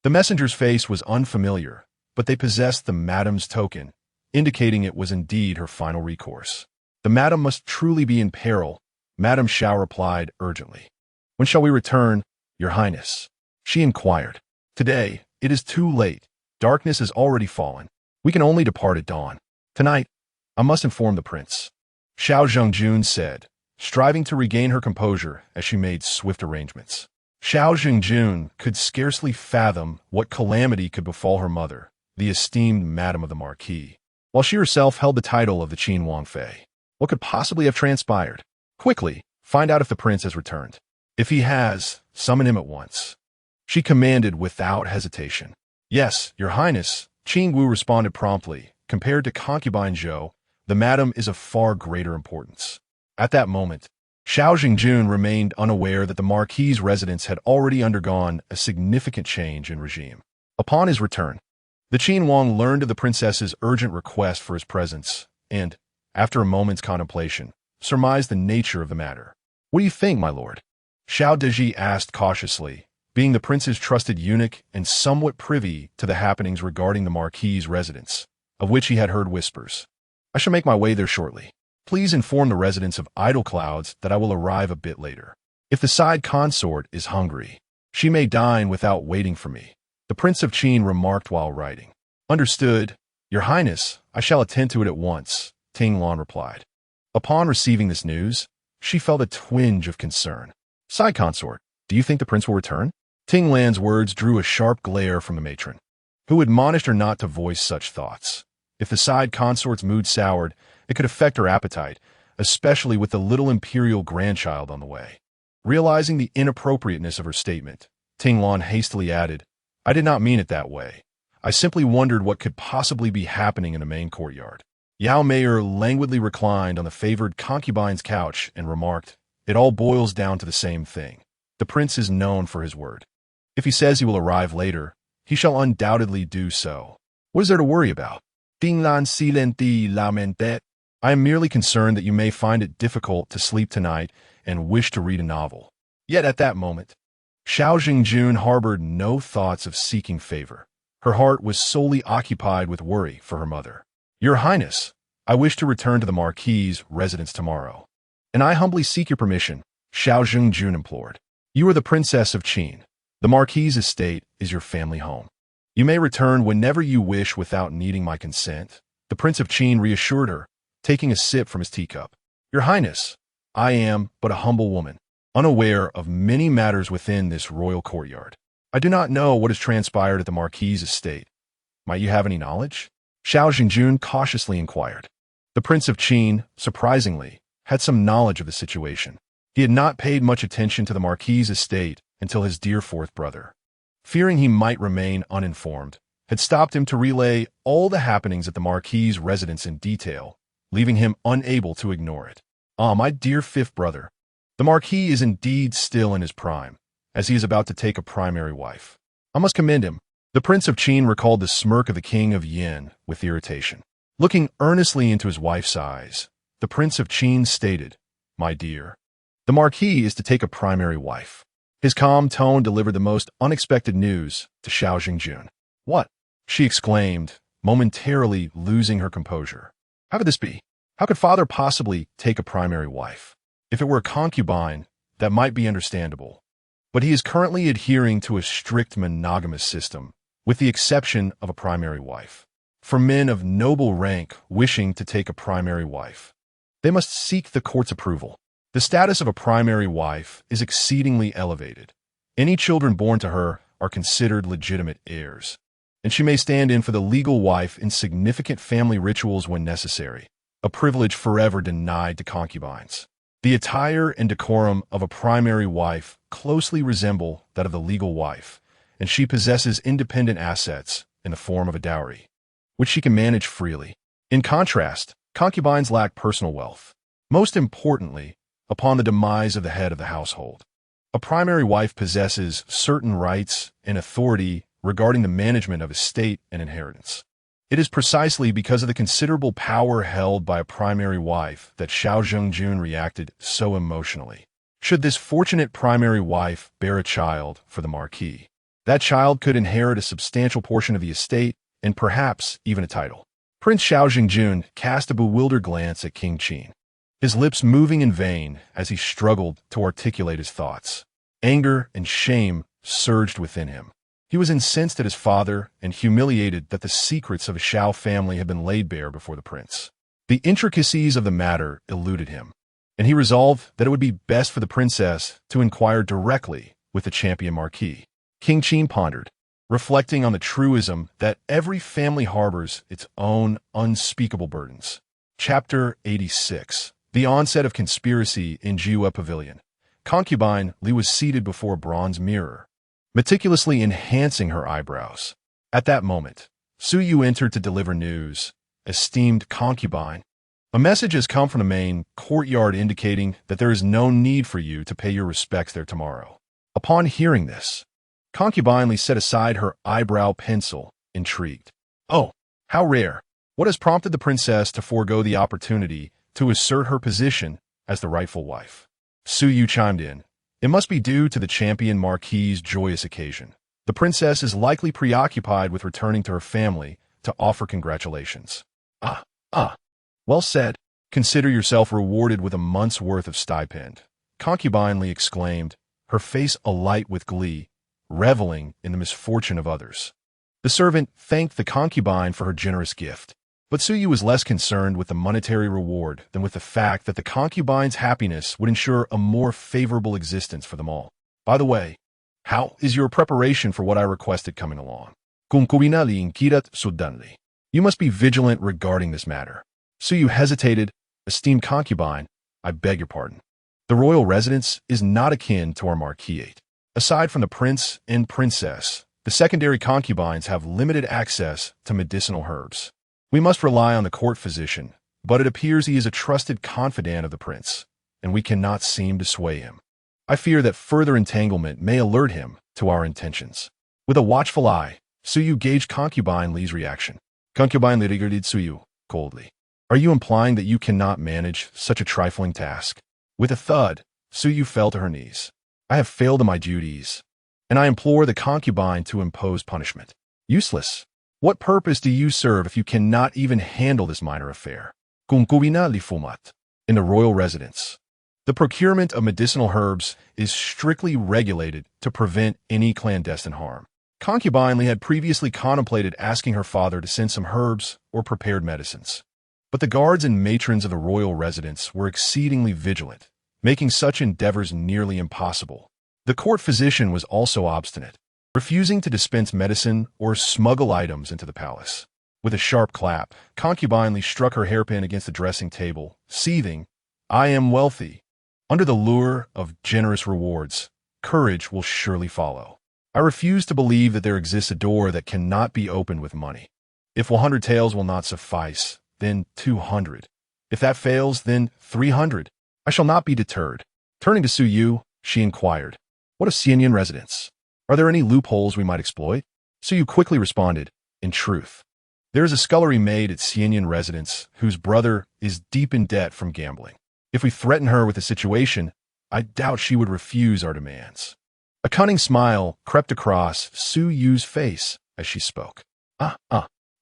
The messenger's face was unfamiliar, but they possessed the madam's token, indicating it was indeed her final recourse. The madam must truly be in peril, Madame Xiao replied urgently. When shall we return, your highness? She inquired. Today, it is too late. Darkness has already fallen. We can only depart at dawn. Tonight, I must inform the prince. Xiao Zhangjun said, striving to regain her composure as she made swift arrangements. Xiao Zhangjun could scarcely fathom what calamity could befall her mother, the esteemed madam of the marquis, while she herself held the title of the Qin Wangfei. What could possibly have transpired? Quickly, find out if the prince has returned. If he has, summon him at once. She commanded without hesitation. Yes, your highness, Qingwu responded promptly. Compared to concubine Zhou, the madam is of far greater importance. At that moment, Xiao Zhangjun remained unaware that the marquis's residence had already undergone a significant change in regime. Upon his return, the Qin Wang learned of the princess's urgent request for his presence and, after a moment's contemplation, surmised the nature of the matter. What do you think, my lord? Xiao Deji asked cautiously, being the prince's trusted eunuch and somewhat privy to the happenings regarding the marquis's residence, of which he had heard whispers. I shall make my way there shortly. Please inform the residents of Idle Clouds that I will arrive a bit later. If the side consort is hungry, she may dine without waiting for me, the Prince of Qin remarked while writing. Understood, your highness, I shall attend to it at once, Ting Lan replied. Upon receiving this news, she felt a twinge of concern. Side consort, do you think the prince will return? Ting Lan's words drew a sharp glare from the matron, who admonished her not to voice such thoughts. If the side consort's mood soured, it could affect her appetite, especially with the little imperial grandchild on the way. Realizing the inappropriateness of her statement, Ting Lan hastily added, I did not mean it that way. I simply wondered what could possibly be happening in the main courtyard. Yao Meier languidly reclined on the favored concubine's couch and remarked, it all boils down to the same thing. The prince is known for his word. If he says he will arrive later, he shall undoubtedly do so. What is there to worry about? Ting Lan silenti lamentet. I am merely concerned that you may find it difficult to sleep tonight and wish to read a novel. Yet at that moment, Xiao Zhangjun harbored no thoughts of seeking favor. Her heart was solely occupied with worry for her mother. Your highness, I wish to return to the marquis's residence tomorrow. And I humbly seek your permission, Xiao Zhangjun implored. You are the princess of Qin. The marquis's estate is your family home. You may return whenever you wish without needing my consent, the Prince of Qin reassured her, taking a sip from his teacup. Your highness, I am but a humble woman, unaware of many matters within this royal courtyard. I do not know what has transpired at the marquis's estate. Might you have any knowledge? Xiao Zhangjun cautiously inquired. The Prince of Qin, surprisingly, had some knowledge of the situation. He had not paid much attention to the marquis's estate until his dear fourth brother. Fearing he might remain uninformed, had stopped him to relay all the happenings at the Marquis's residence in detail, leaving him unable to ignore it. "Ah, my dear fifth brother, the Marquis is indeed still in his prime, as he is about to take a primary wife. I must commend him." The Prince of Qin recalled the smirk of the King of Yin with irritation. Looking earnestly into his wife's eyes, the Prince of Qin stated, "My dear, the Marquis is to take a primary wife." His calm tone delivered the most unexpected news to Xiao Jingzong. "What?" she exclaimed, momentarily losing her composure. "How could this be? How could father possibly take a primary wife? If it were a concubine, that might be understandable. But he is currently adhering to a strict monogamous system, with the exception of a primary wife. For men of noble rank wishing to take a primary wife, they must seek the court's approval. The status of a primary wife is exceedingly elevated. Any children born to her are considered legitimate heirs, and she may stand in for the legal wife in significant family rituals when necessary, a privilege forever denied to concubines. The attire and decorum of a primary wife closely resemble that of the legal wife, and she possesses independent assets in the form of a dowry, which she can manage freely. In contrast, concubines lack personal wealth. Most importantly, upon the demise of the head of the household, a primary wife possesses certain rights and authority regarding the management of estate and inheritance. It is precisely because of the considerable power held by a primary wife that Xiao Zhengjun reacted so emotionally. Should this fortunate primary wife bear a child for the Marquis, that child could inherit a substantial portion of the estate and perhaps even a title. Prince Xiao Zhengjun cast a bewildered glance at King Qin, his lips moving in vain as he struggled to articulate his thoughts. Anger and shame surged within him. He was incensed at his father and humiliated that the secrets of a Xiao family had been laid bare before the prince. The intricacies of the matter eluded him, and he resolved that it would be best for the princess to inquire directly with the champion Marquis. King Qin pondered, reflecting on the truism that every family harbors its own unspeakable burdens. Chapter 86. The onset of conspiracy in Jiwa Pavilion. Concubine Li was seated before a bronze mirror, meticulously enhancing her eyebrows. At that moment, Su Yu entered to deliver news. "Esteemed concubine, a message has come from the main courtyard indicating that there is no need for you to pay your respects there tomorrow." Upon hearing this, Concubine Li set aside her eyebrow pencil, intrigued. "Oh, how rare! What has prompted the princess to forego the opportunity to assert her position as the rightful wife?" Su Yu chimed in. "It must be due to the champion Marquis's joyous occasion. The princess is likely preoccupied with returning to her family to offer congratulations." Well said. Consider yourself rewarded with a month's worth of stipend," Concubine Li exclaimed, her face alight with glee, reveling in the misfortune of others. The servant thanked the concubine for her generous gift, but Su Yu was less concerned with the monetary reward than with the fact that the concubine's happiness would ensure a more favorable existence for them all. "By the way, how is your preparation for what I requested coming along?" Concubina Li inquirat suddenly. "You must be vigilant regarding this matter." Su Yu hesitated. "Esteemed concubine, I beg your pardon. The royal residence is not akin to our marquisate. Aside from the prince and princess, the secondary concubines have limited access to medicinal herbs. We must rely on the court physician, but it appears he is a trusted confidant of the prince, and we cannot seem to sway him. I fear that further entanglement may alert him to our intentions." With a watchful eye, Su Yu gauged Concubine Li's reaction. Concubine Li regarded Su Yu coldly. "Are you implying that you cannot manage such a trifling task?" With a thud, Su Yu fell to her knees. "I have failed in my duties, and I implore the concubine to impose punishment." "Useless. What purpose do you serve if you cannot even handle this minor affair?" Concubina Li fumat. In the royal residence, the procurement of medicinal herbs is strictly regulated to prevent any clandestine harm. Concubine Li had previously contemplated asking her father to send some herbs or prepared medicines, but the guards and matrons of the royal residence were exceedingly vigilant, making such endeavors nearly impossible. The court physician was also obstinate, refusing to dispense medicine or smuggle items into the palace. With a sharp clap, Concubine Li struck her hairpin against the dressing table, seething, "I am wealthy. Under the lure of generous rewards, courage will surely follow. I refuse to believe that there exists a door that cannot be opened with money. If 100 taels will not suffice, then 200. If that fails, then 300. I shall not be deterred. Turning to Su Yu, she inquired, "What of Xianyan residents? Are there any loopholes we might exploit?" Su Yu quickly responded, "In truth, there is a scullery maid at Xianyan residence whose brother is deep in debt from gambling. If we threaten her with a situation, I doubt she would refuse our demands." A cunning smile crept across Su Yu's face as she spoke.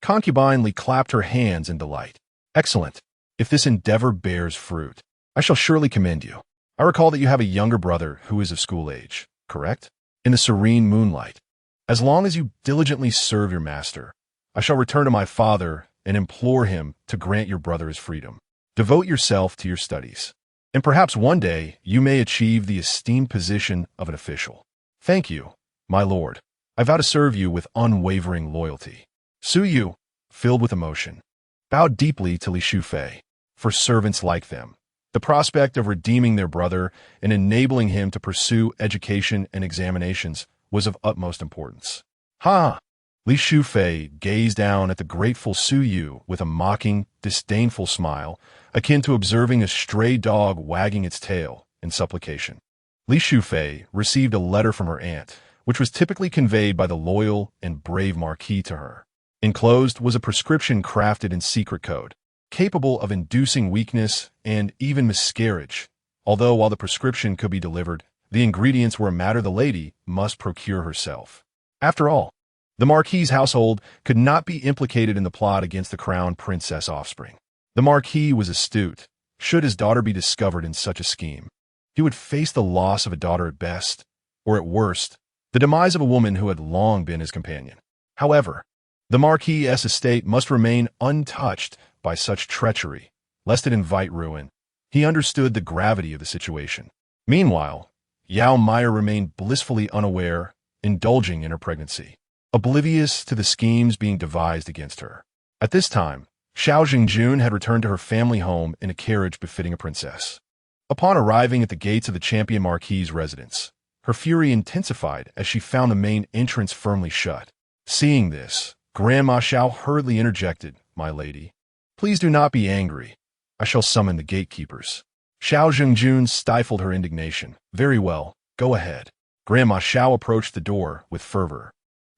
Concubine Li clapped her hands in delight. "Excellent. If this endeavor bears fruit, I shall surely commend you. I recall that you have a younger brother who is of school age, correct? In the serene moonlight. As long as you diligently serve your master, I shall return to my father and implore him to grant your brother his freedom. Devote yourself to your studies, and perhaps one day you may achieve the esteemed position of an official." "Thank you, my lord. I vow to serve you with unwavering loyalty." Su Yu, filled with emotion, bowed deeply to Li Shufei. For servants like them, the prospect of redeeming their brother and enabling him to pursue education and examinations was of utmost importance. Li Shufei gazed down at the grateful Su Yu with a mocking, disdainful smile, akin to observing a stray dog wagging its tail in supplication. Li Shufei received a letter from her aunt, which was typically conveyed by the loyal and brave Marquis to her. Enclosed was a prescription crafted in secret code, capable of inducing weakness and even miscarriage, although while the prescription could be delivered, the ingredients were a matter the lady must procure herself. After all, the Marquis's household could not be implicated in the plot against the crown princess offspring. The Marquis was astute. Should his daughter be discovered in such a scheme, he would face the loss of a daughter at best, or at worst, the demise of a woman who had long been his companion. However, the Marquis's estate must remain untouched by such treachery, lest it invite ruin. He understood the gravity of the situation. Meanwhile, Yao Meier remained blissfully unaware, indulging in her pregnancy, oblivious to the schemes being devised against her. At this time, Xiao Jingjun had returned to her family home in a carriage befitting a princess. Upon arriving at the gates of the champion Marquis's residence, her fury intensified as she found the main entrance firmly shut. Seeing this, Grandma Xiao hurriedly interjected, "My lady, please do not be angry. I shall summon the gatekeepers." Xiao Jingjun stifled her indignation. "Very well, go ahead." Grandma Xiao approached the door with fervor,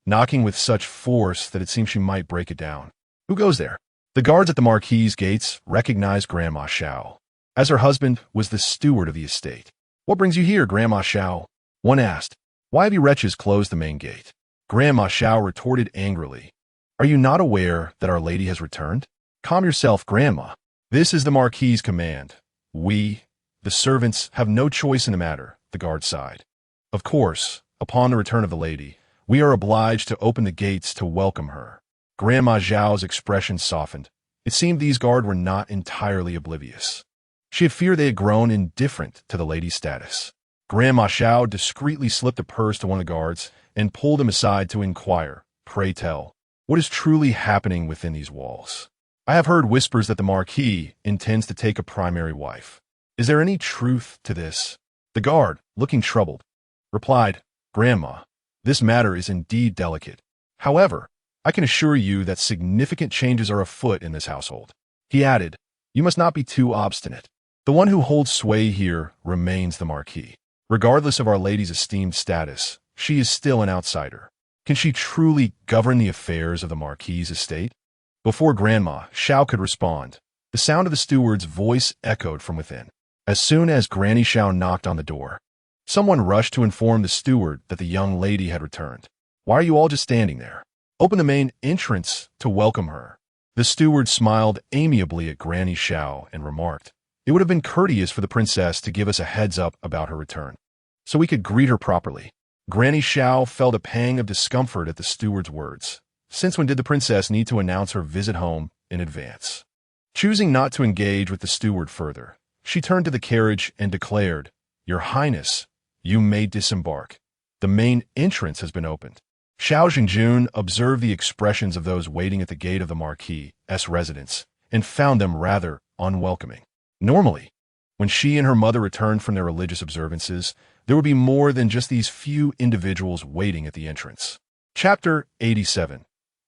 knocking with such force that it seemed she might break it down. "Who goes there?" The guards at the Marquis's gates recognized Grandma Xiao, as her husband was the steward of the estate. "What brings you here, Grandma Xiao?" one asked. "Why have you wretches closed the main gate?" Grandma Xiao retorted angrily, "Are you not aware that Our Lady has returned? Calm yourself, Grandma. This is the Marquis's command. We, the servants, have no choice in the matter," the guard sighed. "Of course, upon the return of the lady, we are obliged to open the gates to welcome her." Grandma Zhao's expression softened. It seemed these guards were not entirely oblivious. She had feared they had grown indifferent to the lady's status. Grandma Xiao discreetly slipped a purse to one of the guards and pulled him aside to inquire, "Pray tell, what is truly happening within these walls? I have heard whispers that the Marquis intends to take a primary wife. Is there any truth to this?" The guard, looking troubled, replied, "Grandma, this matter is indeed delicate. However, I can assure you that significant changes are afoot in this household." He added, "You must not be too obstinate. The one who holds sway here remains the Marquis. Regardless of Our Lady's esteemed status, she is still an outsider. Can she truly govern the affairs of the Marquis's estate?" Before Grandma Xiao could respond, the sound of the steward's voice echoed from within. As soon as Granny Xiao knocked on the door, someone rushed to inform the steward that the young lady had returned. "Why are you all just standing there? Open the main entrance to welcome her." The steward smiled amiably at Granny Xiao and remarked, "It would have been courteous for the princess to give us a heads up about her return, so we could greet her properly." Granny Xiao felt a pang of discomfort at the steward's words. Since when did the princess need to announce her visit home in advance? Choosing not to engage with the steward further, she turned to the carriage and declared, "Your Highness, you may disembark. The main entrance has been opened." Xiao Jingjun observed the expressions of those waiting at the gate of the Marquis's residence and found them rather unwelcoming. Normally, when she and her mother returned from their religious observances, There would be more than just these few individuals waiting at the entrance. Chapter 87.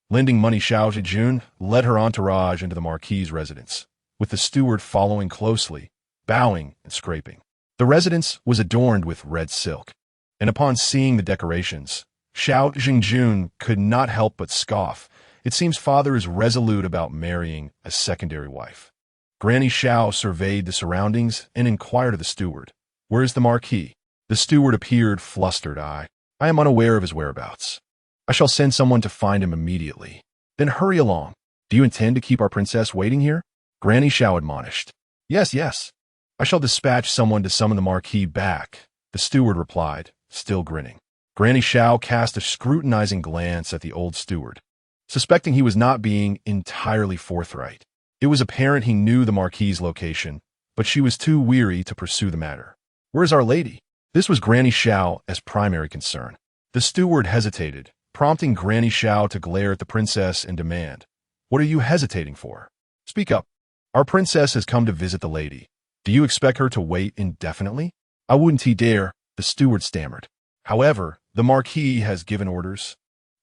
Lending money. Xiao Zhijun led her entourage into the marquis's residence, with the steward following closely, bowing and scraping. The residence was adorned with red silk, and upon seeing the decorations, Xiao Zhijun could not help but scoff. It seems father is resolute about marrying a secondary wife. Granny Xiao surveyed the surroundings and inquired of the steward, "Where is the marquis?" The steward appeared flustered. I am unaware of his whereabouts. I shall send someone to find him immediately. Then hurry along. Do you intend to keep our princess waiting here? Granny Xiao admonished. Yes, yes. I shall dispatch someone to summon the marquis back, the steward replied, still grinning. Granny Xiao cast a scrutinizing glance at the old steward, suspecting he was not being entirely forthright. It was apparent he knew the marquis's location, but she was too weary to pursue the matter. Where is our lady? This was Granny Xiao as primary concern. The steward hesitated, prompting Granny Xiao to glare at the princess and demand, "What are you hesitating for? Speak up. Our princess has come to visit the lady. Do you expect her to wait indefinitely?" "I wouldn't dare," the steward stammered. "However, the marquis has given orders,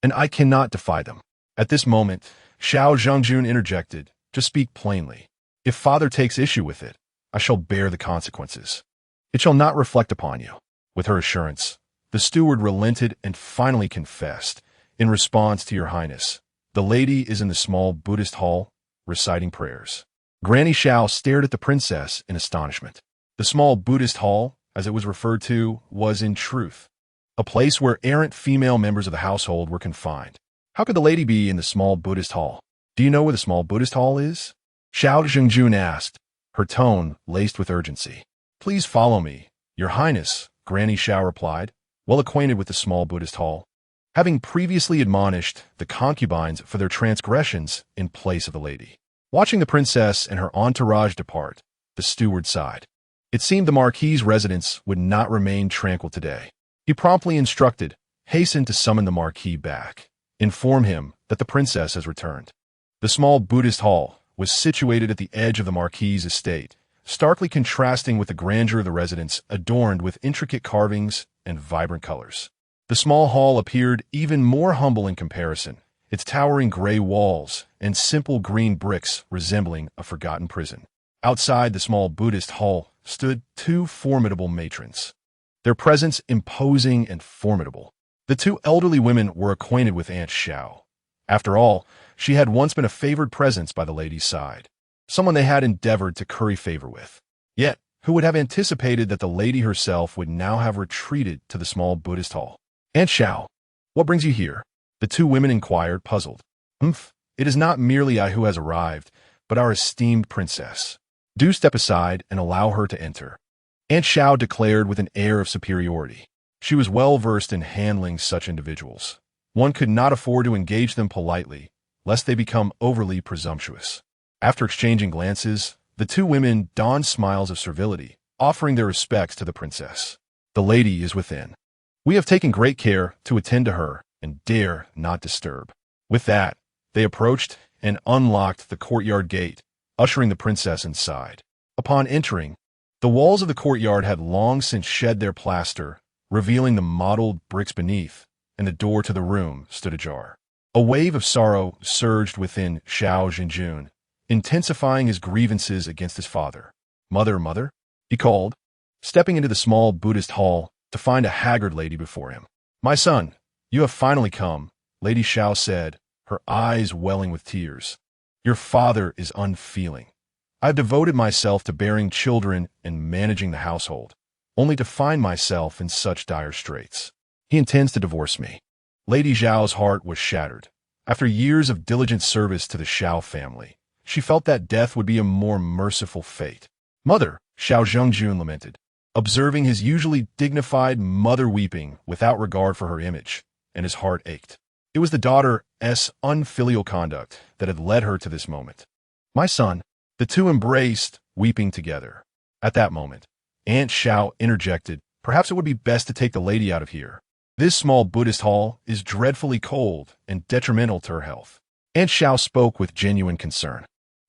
and I cannot defy them." At this moment, Xiao Zhengjun interjected, "Just speak plainly. If father takes issue with it, I shall bear the consequences. It shall not reflect upon you." With her assurance, the steward relented and finally confessed, "In response to your highness, the lady is in the small Buddhist hall, reciting prayers." Granny Xiao stared at the princess in astonishment. The small Buddhist hall, as it was referred to, was in truth a place where errant female members of the household were confined. How could the lady be in the small Buddhist hall? "Do you know where the small Buddhist hall is?" Xiao Zhengjun asked, her tone laced with urgency. "Please follow me, your highness," Granny Xiao replied, well acquainted with the small Buddhist hall, having previously admonished the concubines for their transgressions in place of the lady. Watching the princess and her entourage depart, the steward sighed. It seemed the marquis's residence would not remain tranquil today. He promptly instructed, "Hasten to summon the marquis back. Inform him that the princess has returned." The small Buddhist hall was situated at the edge of the marquis's estate, starkly contrasting with the grandeur of the residence adorned with intricate carvings and vibrant colors. The small hall appeared even more humble in comparison, its towering gray walls and simple green bricks resembling a forgotten prison. Outside the small Buddhist hall stood two formidable matrons, their presence imposing and formidable. The two elderly women were acquainted with Aunt Xiao. After all, she had once been a favored presence by the lady's side, someone they had endeavored to curry favor with. Yet, who would have anticipated that the lady herself would now have retreated to the small Buddhist hall? "Aunt Xiao, what brings you here?" the two women inquired, puzzled. It is not merely I who has arrived, but our esteemed princess. Do step aside and allow her to enter," Aunt Xiao declared with an air of superiority. She was well versed in handling such individuals. One could not afford to engage them politely, lest they become overly presumptuous. After exchanging glances, the two women donned smiles of servility, offering their respects to the princess. "The lady is within. We have taken great care to attend to her and dare not disturb." With that, they approached and unlocked the courtyard gate, ushering the princess inside. Upon entering, the walls of the courtyard had long since shed their plaster, revealing the mottled bricks beneath, and the door to the room stood ajar. A wave of sorrow surged within Xiao Zhengjun, intensifying his grievances against his father. Mother, he called, stepping into the small Buddhist hall to find a haggard lady before him. "My son, you have finally come," Lady Xiao said, her eyes welling with tears. "Your father is unfeeling. I've devoted myself to bearing children and managing the household, only to find myself in such dire straits. He intends to divorce me." Lady Xiao's heart was shattered. After years of diligent service to the Xiao family, she felt that death would be a more merciful fate. "Mother," Xiao Zhengjun lamented, observing his usually dignified mother weeping without regard for her image, and his heart ached. It was the daughter's unfilial conduct that had led her to this moment. "My son," the two embraced, weeping together. At that moment, Aunt Xiao interjected, "Perhaps it would be best to take the lady out of here. This small Buddhist hall is dreadfully cold and detrimental to her health." Aunt Xiao spoke with genuine concern.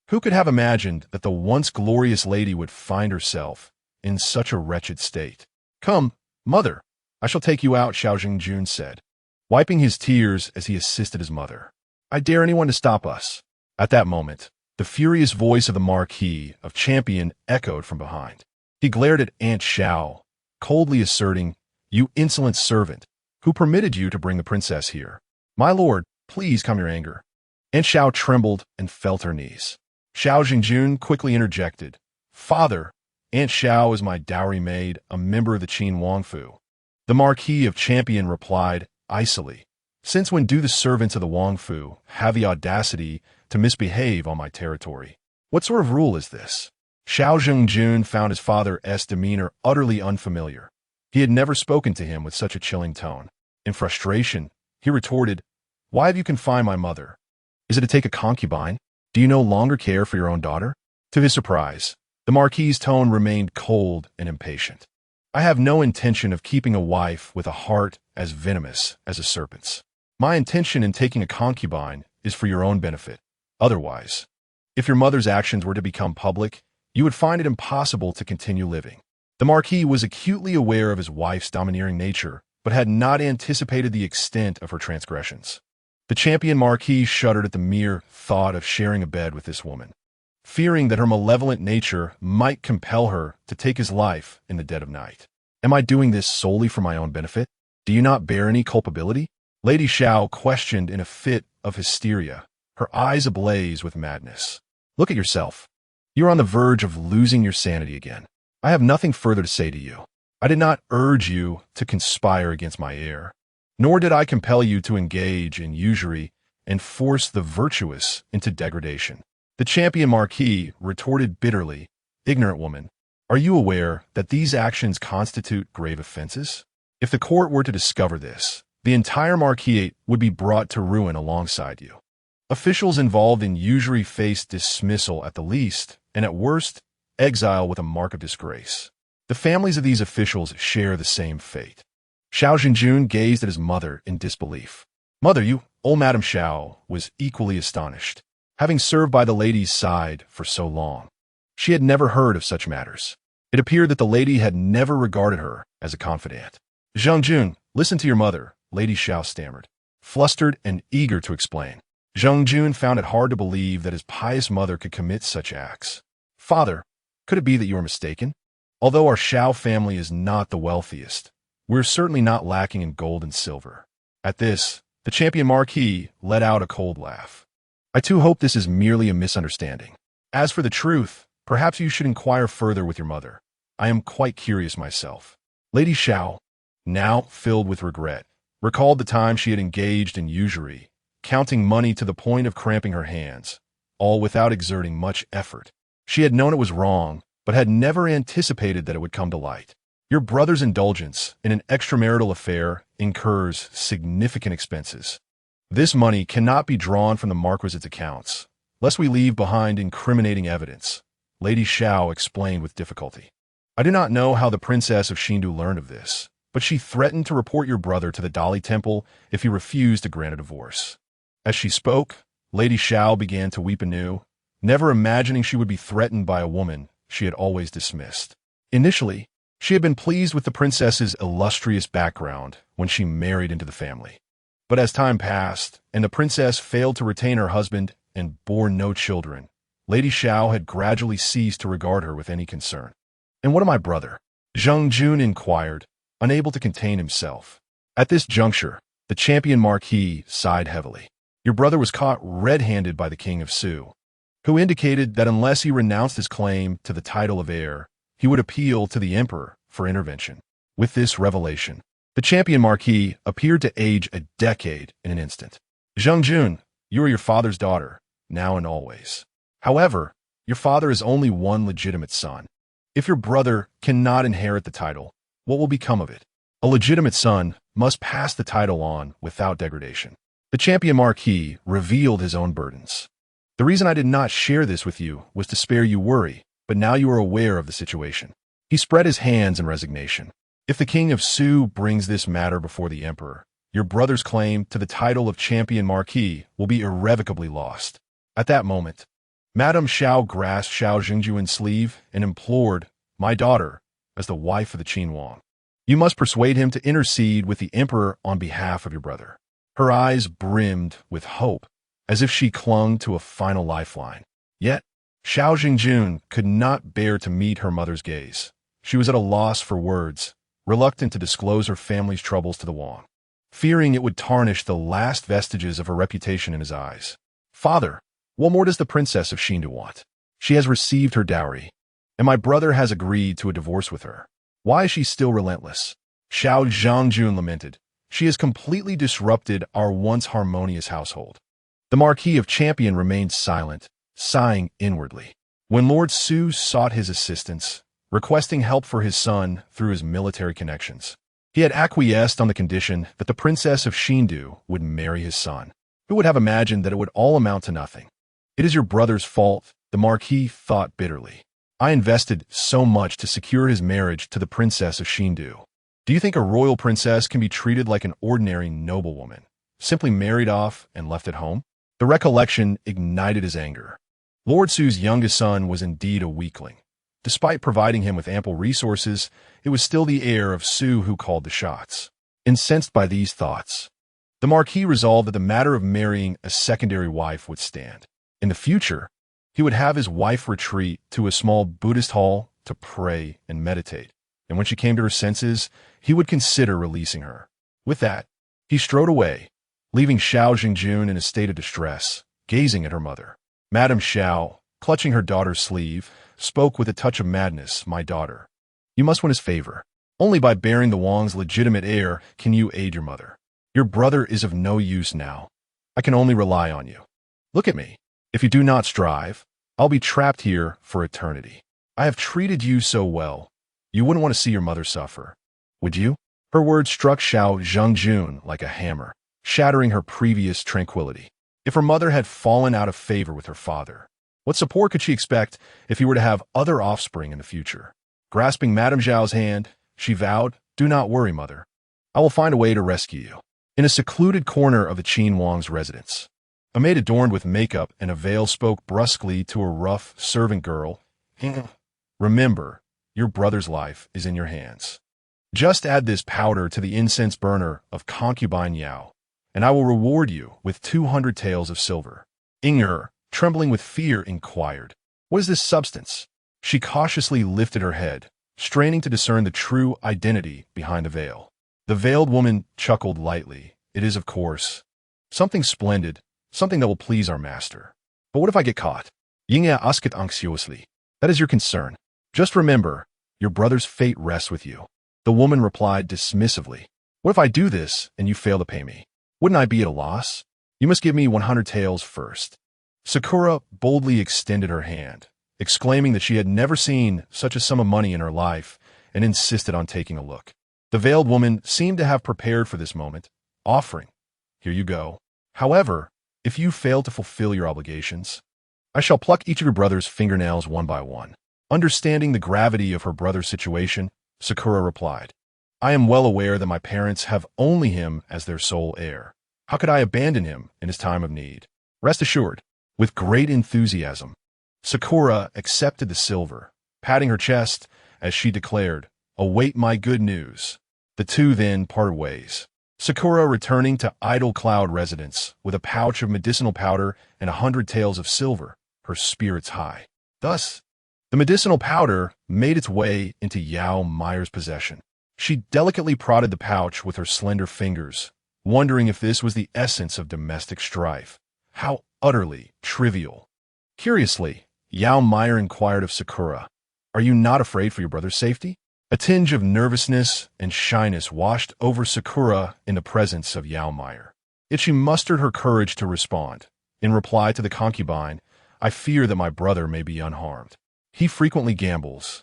Who could have imagined that the once glorious lady would find herself in such a wretched state? "Come, Mother, I shall take you out, Xiao Jing said, wiping his tears as he assisted his mother. I dare anyone to stop us. At that moment, the furious voice of the Marquis of Champion echoed from behind. He glared at Aunt Xiao, coldly asserting, "You insolent servant, who permitted you to bring the princess here? My lord, please calm your anger." Aunt Xiao trembled and fell to her knees. Xiao Jingjun quickly interjected, "Father, Aunt Xiao is my dowry maid, a member of the Qin Wangfu." The Marquis of Champion replied, icily, "Since when do the servants of the Wangfu have the audacity to misbehave on my territory? What sort of rule is this?" Xiao Jingjun found his father's demeanor utterly unfamiliar. He had never spoken to him with such a chilling tone. In frustration, he retorted, "Why have you confined my mother? Is it to take a concubine? Do you no longer care for your own daughter?" To his surprise, the Marquis's tone remained cold and impatient. "I have no intention of keeping a wife with a heart as venomous as a serpent's. My intention in taking a concubine is for your own benefit. Otherwise, if your mother's actions were to become public, you would find it impossible to continue living." The Marquis was acutely aware of his wife's domineering nature, but had not anticipated the extent of her transgressions. The champion Marquis shuddered at the mere thought of sharing a bed with this woman, fearing that her malevolent nature might compel her to take his life in the dead of night. "Am I doing this solely for my own benefit? Do you not bear any culpability?" Lady Xiao questioned in a fit of hysteria, her eyes ablaze with madness. "Look at yourself. You are on the verge of losing your sanity again. I have nothing further to say to you. I did not urge you to conspire against my heir, nor did I compel you to engage in usury and force the virtuous into degradation." The champion Marquis retorted bitterly, "Ignorant woman, are you aware that these actions constitute grave offenses? If the court were to discover this, the entire marquisate would be brought to ruin alongside you. Officials involved in usury face dismissal at the least, and at worst, exile with a mark of disgrace. The families of these officials share the same fate." Xiao Jingjun gazed at his mother in disbelief. "Mother, you..." Old Madame Xiao was equally astonished. Having served by the lady's side for so long, she had never heard of such matters. It appeared that the lady had never regarded her as a confidant. "Zhengjun, listen to your mother," Lady Xiao stammered, flustered and eager to explain. Zhengjun found it hard to believe that his pious mother could commit such acts. "Father, could it be that you are mistaken? Although our Xiao family is not the wealthiest, we're certainly not lacking in gold and silver." At this, the champion Marquis let out a cold laugh. "I too hope this is merely a misunderstanding. As for the truth, perhaps you should inquire further with your mother. I am quite curious myself." Lady Xiao, now filled with regret, recalled the time she had engaged in usury, counting money to the point of cramping her hands, all without exerting much effort. She had known it was wrong, but had never anticipated that it would come to light. "Your brother's indulgence in an extramarital affair incurs significant expenses. This money cannot be drawn from the Marquisate's accounts, lest we leave behind incriminating evidence," Lady Xiao explained with difficulty. "I do not know how the Princess of Xindu learned of this, but she threatened to report your brother to the Dali Temple if he refused to grant a divorce." As she spoke, Lady Xiao began to weep anew, never imagining she would be threatened by a woman she had always dismissed. Initially, she had been pleased with the princess's illustrious background when she married into the family. But as time passed, and the princess failed to retain her husband and bore no children, Lady Xiao had gradually ceased to regard her with any concern. "And what of my brother?" Zheng Jun inquired, unable to contain himself. At this juncture, the champion Marquis sighed heavily. "Your brother was caught red-handed by the King of Su, who indicated that unless he renounced his claim to the title of heir, he would appeal to the Emperor for intervention." With this revelation, the champion Marquis appeared to age a decade in an instant. "Zheng Jun, you are your father's daughter, now and always. However, your father is only one legitimate son. If your brother cannot inherit the title, what will become of it? A legitimate son must pass the title on without degradation." The champion Marquis revealed his own burdens. "The reason I did not share this with you was to spare you worry, but now you are aware of the situation." He spread his hands in resignation. "If the King of Su brings this matter before the Emperor, your brother's claim to the title of champion Marquis will be irrevocably lost." At that moment, Madame Xiao grasped Xiao Jingjuan's sleeve and implored, "My daughter, as the wife of the Qin Wang, You must persuade him to intercede with the emperor on behalf of your brother." Her eyes brimmed with hope, as if she clung to a final lifeline. Yet, Xiao Jingzong could not bear to meet her mother's gaze. She was at a loss for words, reluctant to disclose her family's troubles to the Wang, fearing it would tarnish the last vestiges of her reputation in his eyes. "Father, what more does the princess of Xindu want? She has received her dowry, and my brother has agreed to a divorce with her. Why is she still relentless?" Xiao Zhangjun lamented. "She has completely disrupted our once harmonious household." The Marquis of Champion remained silent, sighing inwardly. When Lord Su sought his assistance, requesting help for his son through his military connections, he had acquiesced on the condition that the princess of Xindu would marry his son. Who would have imagined that it would all amount to nothing? "It is your brother's fault," the Marquis thought bitterly. "I invested so much to secure his marriage to the princess of Xindu. Do you think a royal princess can be treated like an ordinary noblewoman, simply married off and left at home?" The recollection ignited his anger. Lord Su's youngest son was indeed a weakling. Despite providing him with ample resources, it was still the heir of Su who called the shots. Incensed by these thoughts, the Marquis resolved that the matter of marrying a secondary wife would stand. In the future, he would have his wife retreat to a small Buddhist hall to pray and meditate, and when she came to her senses, he would consider releasing her. With that, he strode away, leaving Xiao Jingzong in a state of distress, gazing at her mother. Madame Xiao, clutching her daughter's sleeve, spoke with a touch of madness. "My daughter, you must win his favor. Only by bearing the Wang's legitimate heir can you aid your mother. Your brother is of no use now. I can only rely on you. Look at me. If you do not strive, I'll be trapped here for eternity. I have treated you so well. You wouldn't want to see your mother suffer, would you?" Her words struck Xiao Zhangjun like a hammer, shattering her previous tranquility. If her mother had fallen out of favor with her father, what support could she expect if he were to have other offspring in the future? Grasping Madame Zhao's hand, she vowed, "Do not worry, mother. I will find a way to rescue you." In a secluded corner of the Qin Wang's residence, a maid adorned with makeup and a veil spoke brusquely to a rough servant girl. "Remember, your brother's life is in your hands. Just add this powder to the incense burner of concubine Yao, and I will reward you with 200 taels of silver." Inger, trembling with fear, inquired, "What is this substance?" She cautiously lifted her head, straining to discern the true identity behind the veil. The veiled woman chuckled lightly. "It is, of course, something splendid, something that will please our master. But what if I get caught?" Yingya asked anxiously. "That is your concern. Just remember, your brother's fate rests with you." The woman replied dismissively. "What if I do this and you fail to pay me? Wouldn't I be at a loss? You must give me 100 taels first." Sakura boldly extended her hand, exclaiming that she had never seen such a sum of money in her life, and insisted on taking a look. The veiled woman seemed to have prepared for this moment, offering, "Here you go. However, if you fail to fulfill your obligations, I shall pluck each of your brother's fingernails one by one." Understanding the gravity of her brother's situation, Sakura replied, "I am well aware that my parents have only him as their sole heir. How could I abandon him in his time of need? Rest assured." With great enthusiasm, Sakura accepted the silver, patting her chest as she declared, "Await my good news." The two then parted ways. Sakura returning to Idle Cloud residence with a pouch of medicinal powder and 100 taels of silver, her spirits high. Thus, the medicinal powder made its way into Yao Meier's possession. She delicately prodded the pouch with her slender fingers, wondering if this was the essence of domestic strife. How utterly trivial. Curiously, Yao Meier inquired of Sakura, "Are you not afraid for your brother's safety?" A tinge of nervousness and shyness washed over Sakura in the presence of Yao Meier. Yet she mustered her courage to respond. In reply to the concubine, "I fear that my brother may be unharmed. He frequently gambles,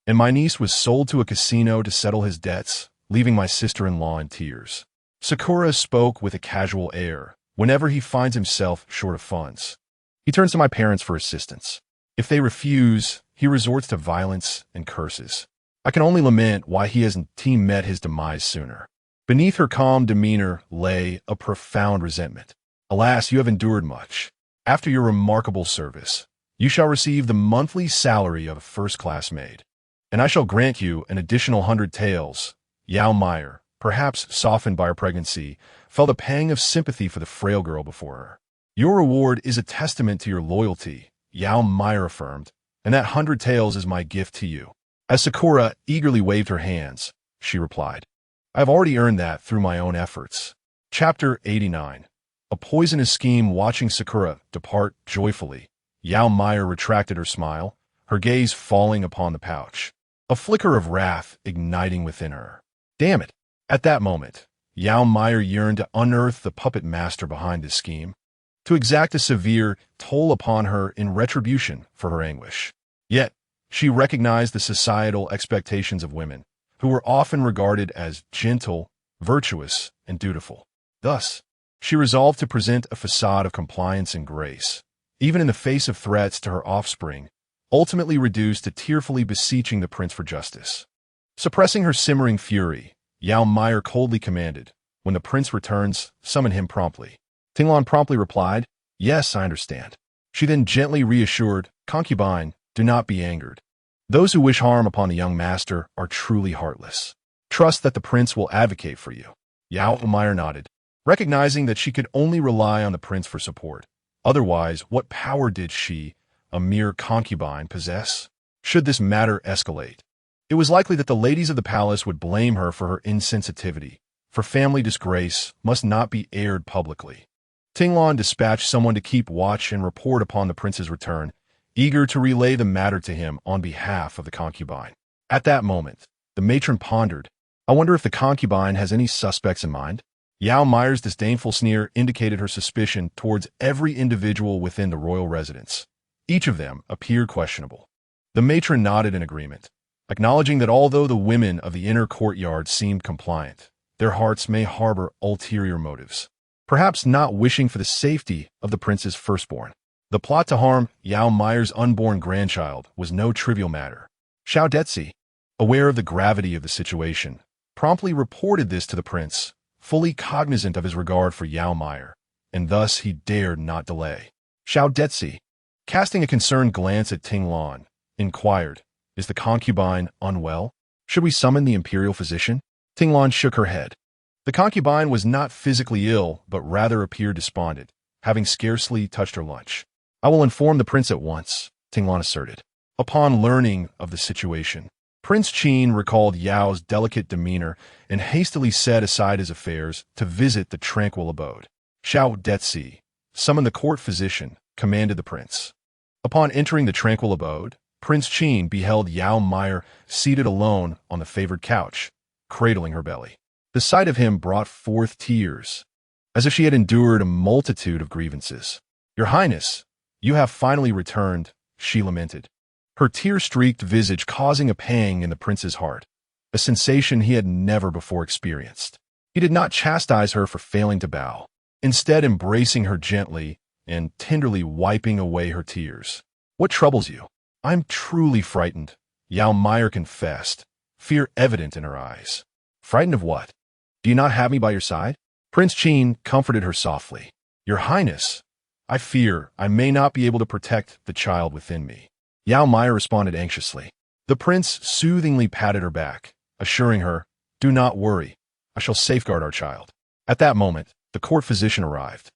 and my niece was sold to a casino to settle his debts, leaving my sister-in-law in tears." Sakura spoke with a casual air. "Whenever he finds himself short of funds, he turns to my parents for assistance. If they refuse, he resorts to violence and curses. I can only lament why he hasn't met his demise sooner." Beneath her calm demeanor lay a profound resentment. "Alas, you have endured much. After your remarkable service, you shall receive the monthly salary of a first-class maid, and I shall grant you an additional 100 taels." Yao Meier, perhaps softened by her pregnancy, felt a pang of sympathy for the frail girl before her. Your reward is a testament to your loyalty, Yao Meier affirmed, and that 100 taels is my gift to you. As Sakura eagerly waved her hands, she replied, I have already earned that through my own efforts. Chapter 89. A poisonous scheme. Watching Sakura depart joyfully, Yao Meier retracted her smile, her gaze falling upon the pouch, a flicker of wrath igniting within her. Damn it! At that moment, Yao Meier yearned to unearth the puppet master behind this scheme, to exact a severe toll upon her in retribution for her anguish. Yet, she recognized the societal expectations of women, who were often regarded as gentle, virtuous, and dutiful. Thus, she resolved to present a facade of compliance and grace, even in the face of threats to her offspring, ultimately reduced to tearfully beseeching the prince for justice. Suppressing her simmering fury, Yao Meier coldly commanded, when the prince returns, summon him promptly. Tinglon promptly replied, Yes, I understand. She then gently reassured, Concubine, do not be angered. Those who wish harm upon the young master are truly heartless. Trust that the prince will advocate for you. Yao Meier nodded, recognizing that she could only rely on the prince for support. Otherwise, what power did she, a mere concubine, possess? Should this matter escalate, it was likely that the ladies of the palace would blame her for her insensitivity, for family disgrace must not be aired publicly. Tinglon dispatched someone to keep watch and report upon the prince's return, eager to relay the matter to him on behalf of the concubine. At that moment, the matron pondered, I wonder if the concubine has any suspects in mind? Yao Meier's disdainful sneer indicated her suspicion towards every individual within the royal residence. Each of them appeared questionable. The matron nodded in agreement, acknowledging that although the women of the inner courtyard seemed compliant, their hearts may harbor ulterior motives, perhaps not wishing for the safety of the prince's firstborn. The plot to harm Yao Meier's unborn grandchild was no trivial matter. Xiao Detzi, aware of the gravity of the situation, promptly reported this to the prince, fully cognizant of his regard for Yao Meier, and thus he dared not delay. Xiao Detzi, casting a concerned glance at Tinglon, inquired, Is the concubine unwell? Should we summon the imperial physician? Tinglon shook her head. The concubine was not physically ill, but rather appeared despondent, having scarcely touched her lunch. I will inform the prince at once, Tinglon asserted. Upon learning of the situation, Prince Qin recalled Yao's delicate demeanor and hastily set aside his affairs to visit the tranquil abode. Xiao Detzi, summon the court physician, commanded the prince. Upon entering the tranquil abode, Prince Qin beheld Yao Meier seated alone on the favored couch, cradling her belly. The sight of him brought forth tears, as if she had endured a multitude of grievances. Your Highness, you have finally returned, she lamented, her tear-streaked visage causing a pang in the prince's heart, a sensation he had never before experienced. He did not chastise her for failing to bow, instead embracing her gently and tenderly wiping away her tears. What troubles you? I'm truly frightened, Yao Meier confessed, fear evident in her eyes. Frightened of what? Do you not have me by your side? Prince Qin comforted her softly. Your Highness, I fear I may not be able to protect the child within me. Yao Meier responded anxiously. The prince soothingly patted her back, assuring her, Do not worry, I shall safeguard our child. At that moment, the court physician arrived.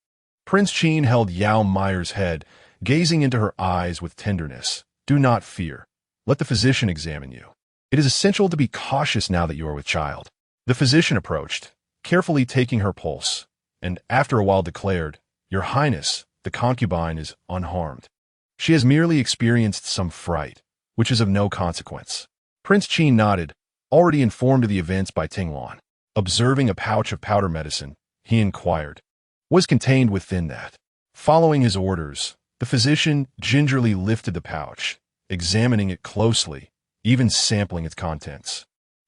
Prince Qin held Yao Meier's head, gazing into her eyes with tenderness. Do not fear. Let the physician examine you. It is essential to be cautious now that you are with child. The physician approached, carefully taking her pulse, and after a while declared, Your Highness, the concubine is unharmed. She has merely experienced some fright, which is of no consequence. Prince Qin nodded, already informed of the events by Tinglon. Observing a pouch of powder medicine, he inquired, What is contained within that? Following his orders, the physician gingerly lifted the pouch, examining it closely, even sampling its contents.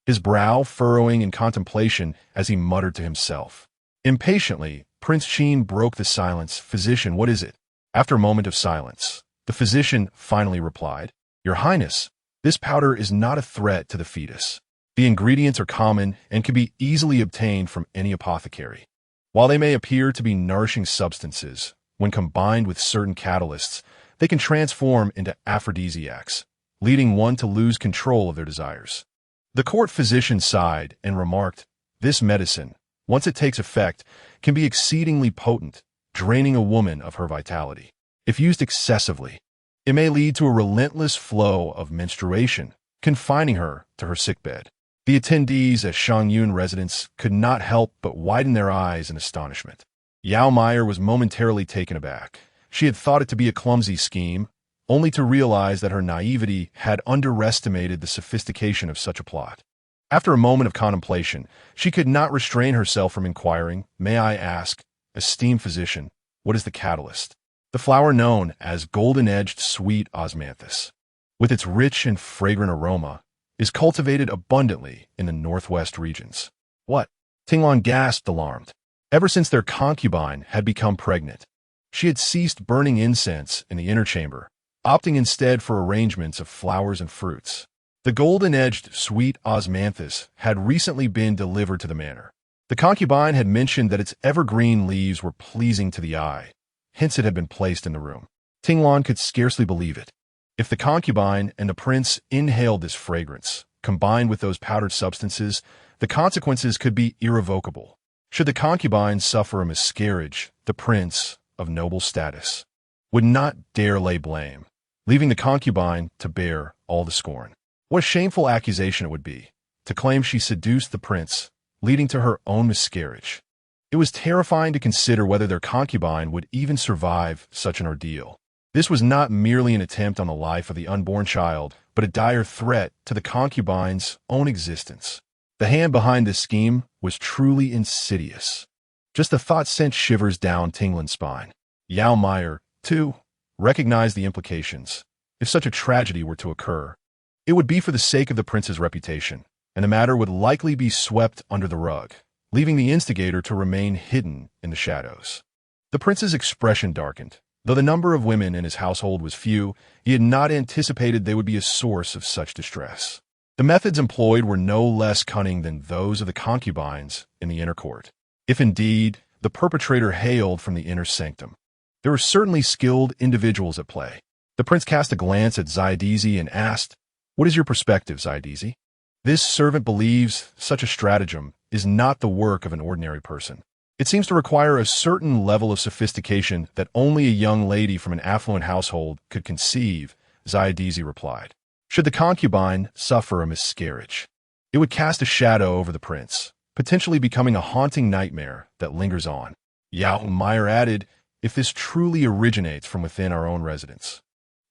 His brow furrowing in contemplation as he muttered to himself. Impatiently, Prince Qin broke the silence. Physician, what is it? After a moment of silence, the physician finally replied, Your Highness, this powder is not a threat to the fetus. The ingredients are common and can be easily obtained from any apothecary. While they may appear to be nourishing substances, when combined with certain catalysts, they can transform into aphrodisiacs, leading one to lose control of their desires. The court physician sighed and remarked, "This medicine, once it takes effect, can be exceedingly potent, draining a woman of her vitality. If used excessively, it may lead to a relentless flow of menstruation, confining her to her sickbed." The attendees at Shangyun residence could not help but widen their eyes in astonishment. Yao Meier was momentarily taken aback. She had thought it to be a clumsy scheme, only to realize that her naivety had underestimated the sophistication of such a plot. After a moment of contemplation, she could not restrain herself from inquiring, "May I ask, esteemed physician, what is the catalyst?" The flower known as golden-edged sweet osmanthus, with its rich and fragrant aroma, is cultivated abundantly in the northwest regions. What? Tinglan gasped, alarmed. Ever since their concubine had become pregnant, she had ceased burning incense in the inner chamber, opting instead for arrangements of flowers and fruits. The golden-edged sweet osmanthus had recently been delivered to the manor. The concubine had mentioned that its evergreen leaves were pleasing to the eye, hence it had been placed in the room. Tinglan could scarcely believe it. If the concubine and the prince inhaled this fragrance, combined with those powdered substances, the consequences could be irrevocable. Should the concubine suffer a miscarriage, the prince, of noble status, would not dare lay blame, leaving the concubine to bear all the scorn. What a shameful accusation it would be, to claim she seduced the prince, leading to her own miscarriage. It was terrifying to consider whether their concubine would even survive such an ordeal. This was not merely an attempt on the life of the unborn child, but a dire threat to the concubine's own existence. The hand behind this scheme was truly insidious. Just the thought sent shivers down Tinglan's spine. Yao Meier, too, recognized the implications. If such a tragedy were to occur, it would be for the sake of the prince's reputation, and the matter would likely be swept under the rug, leaving the instigator to remain hidden in the shadows. The prince's expression darkened. Though the number of women in his household was few, he had not anticipated they would be a source of such distress. The methods employed were no less cunning than those of the concubines in the inner court. If indeed the perpetrator hailed from the inner sanctum, there were certainly skilled individuals at play. The prince cast a glance at Zaidizi and asked, "What is your perspective, Zaidizi?" This servant believes such a stratagem is not the work of an ordinary person. It seems to require a certain level of sophistication that only a young lady from an affluent household could conceive, Zaidizi replied. Should the concubine suffer a miscarriage, it would cast a shadow over the prince, potentially becoming a haunting nightmare that lingers on. Yao Meier added, "If this truly originates from within our own residence,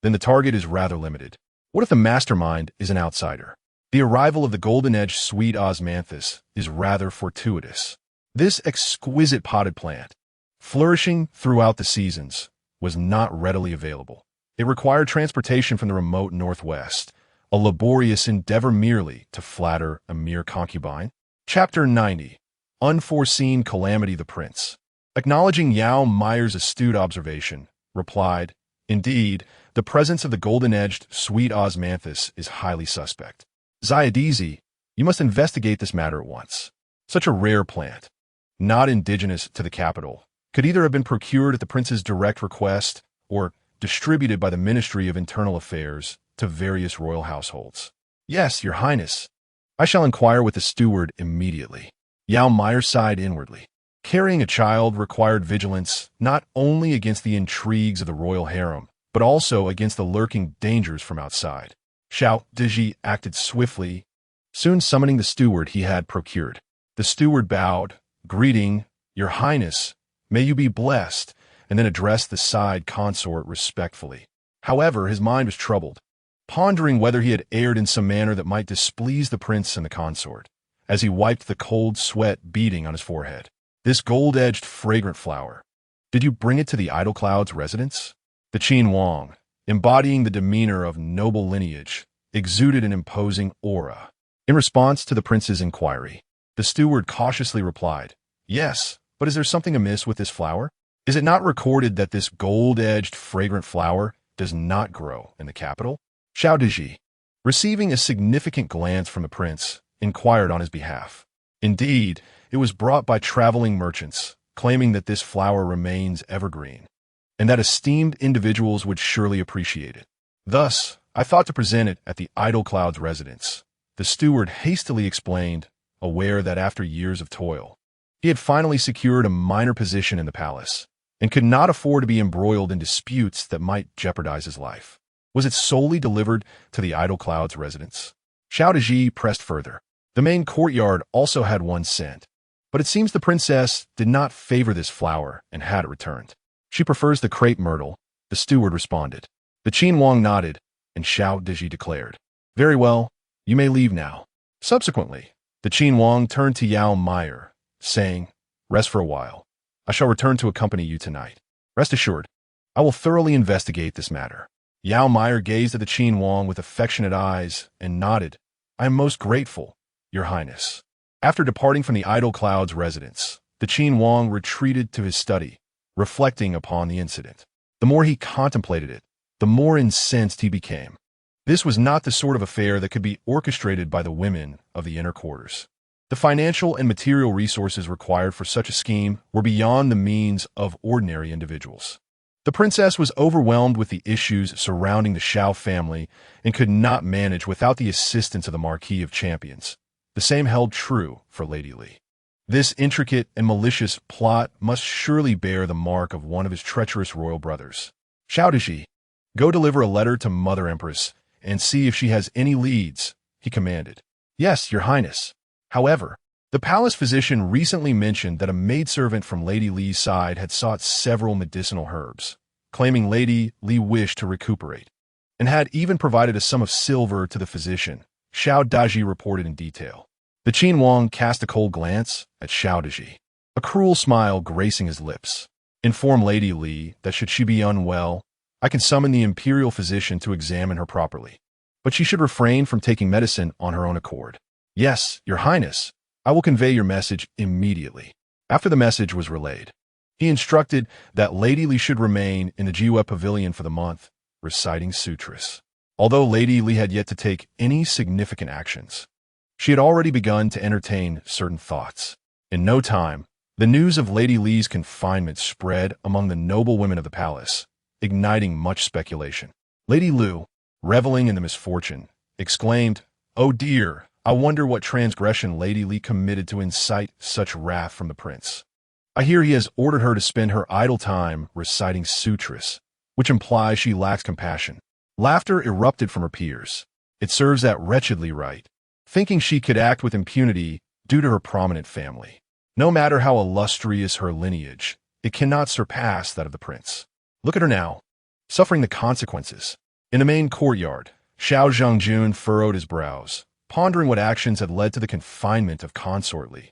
then the target is rather limited. What if the mastermind is an outsider? The arrival of the golden-edged sweet osmanthus is rather fortuitous. This exquisite potted plant, flourishing throughout the seasons, was not readily available. It required transportation from the remote northwest, a laborious endeavor merely to flatter a mere concubine." Chapter 90. Unforeseen Calamity. The prince, acknowledging Yao Meier's astute observation, replied, "Indeed, the presence of the golden-edged sweet osmanthus is highly suspect. Zaidizi, you must investigate this matter at once. Such a rare plant, not indigenous to the capital, could either have been procured at the prince's direct request or distributed by the Ministry of Internal Affairs to various royal households." "Yes, your highness. I shall inquire with the steward immediately." Yao Meier sighed inwardly. Carrying a child required vigilance not only against the intrigues of the royal harem, but also against the lurking dangers from outside. Xiao Diji acted swiftly, soon summoning the steward he had procured. The steward bowed, greeting, "Your highness, may you be blessed," and then addressed the side consort respectfully. However, his mind was troubled, pondering whether he had erred in some manner that might displease the prince and the consort, as he wiped the cold sweat beading on his forehead. "This gold-edged, fragrant flower, did you bring it to the Idle Cloud's residence?" The Qin Wang, embodying the demeanor of noble lineage, exuded an imposing aura. In response to the prince's inquiry, the steward cautiously replied, "Yes, but is there something amiss with this flower? Is it not recorded that this gold-edged, fragrant flower does not grow in the capital?" Xiao Diji, receiving a significant glance from the prince, inquired on his behalf. Indeed, it was brought by traveling merchants, claiming that this flower remains evergreen, and that esteemed individuals would surely appreciate it. Thus, I thought to present it at the Idle Cloud's residence, the steward hastily explained, aware that after years of toil, he had finally secured a minor position in the palace and could not afford to be embroiled in disputes that might jeopardize his life. Was it solely delivered to the Idle Cloud's residence? Xiao Deji pressed further. The main courtyard also had one scent, but it seems the princess did not favor this flower and had it returned. She prefers the crepe myrtle, the steward responded. The Qin Wang nodded, and Xiao Deji declared, "Very well, you may leave now." Subsequently, the Qin Wang turned to Yao Meier, saying, "Rest for a while. I shall return to accompany you tonight. Rest assured, I will thoroughly investigate this matter." Yao Meier gazed at the Qin Wang with affectionate eyes and nodded. "I am most grateful, Your Highness." After departing from the Idle Cloud's residence, the Qin Wang retreated to his study, reflecting upon the incident. The more he contemplated it, the more incensed he became. This was not the sort of affair that could be orchestrated by the women of the inner quarters. The financial and material resources required for such a scheme were beyond the means of ordinary individuals. The princess was overwhelmed with the issues surrounding the Xiao family and could not manage without the assistance of the Marquis of Champions. The same held true for Lady Li. This intricate and malicious plot must surely bear the mark of one of his treacherous royal brothers. "Xiao Deji, go deliver a letter to Mother Empress and see if she has any leads," he commanded. "Yes, Your Highness." However, the palace physician recently mentioned that a maidservant from Lady Li's side had sought several medicinal herbs, claiming Lady Li wished to recuperate, and had even provided a sum of silver to the physician, Xiao Deji reported in detail. The Qin Wang cast a cold glance at Xiao Deji, a cruel smile gracing his lips. "Inform Lady Li that should she be unwell, I can summon the imperial physician to examine her properly, but she should refrain from taking medicine on her own accord." "Yes, Your Highness, I will convey your message immediately." After the message was relayed, he instructed that Lady Li should remain in the Jiwe Pavilion for the month, reciting sutras. Although Lady Li had yet to take any significant actions, she had already begun to entertain certain thoughts. In no time, the news of Lady Li's confinement spread among the noble women of the palace, igniting much speculation. Lady Lu, reveling in the misfortune, exclaimed, "Oh dear, I wonder what transgression Lady Li committed to incite such wrath from the prince. I hear he has ordered her to spend her idle time reciting sutras, which implies she lacks compassion." Laughter erupted from her peers. "It serves that wretchedly right, thinking she could act with impunity due to her prominent family. No matter how illustrious her lineage, it cannot surpass that of the prince. Look at her now, suffering the consequences." In the main courtyard, Xiao Zhengjun furrowed his brows, pondering what actions had led to the confinement of Consort Li.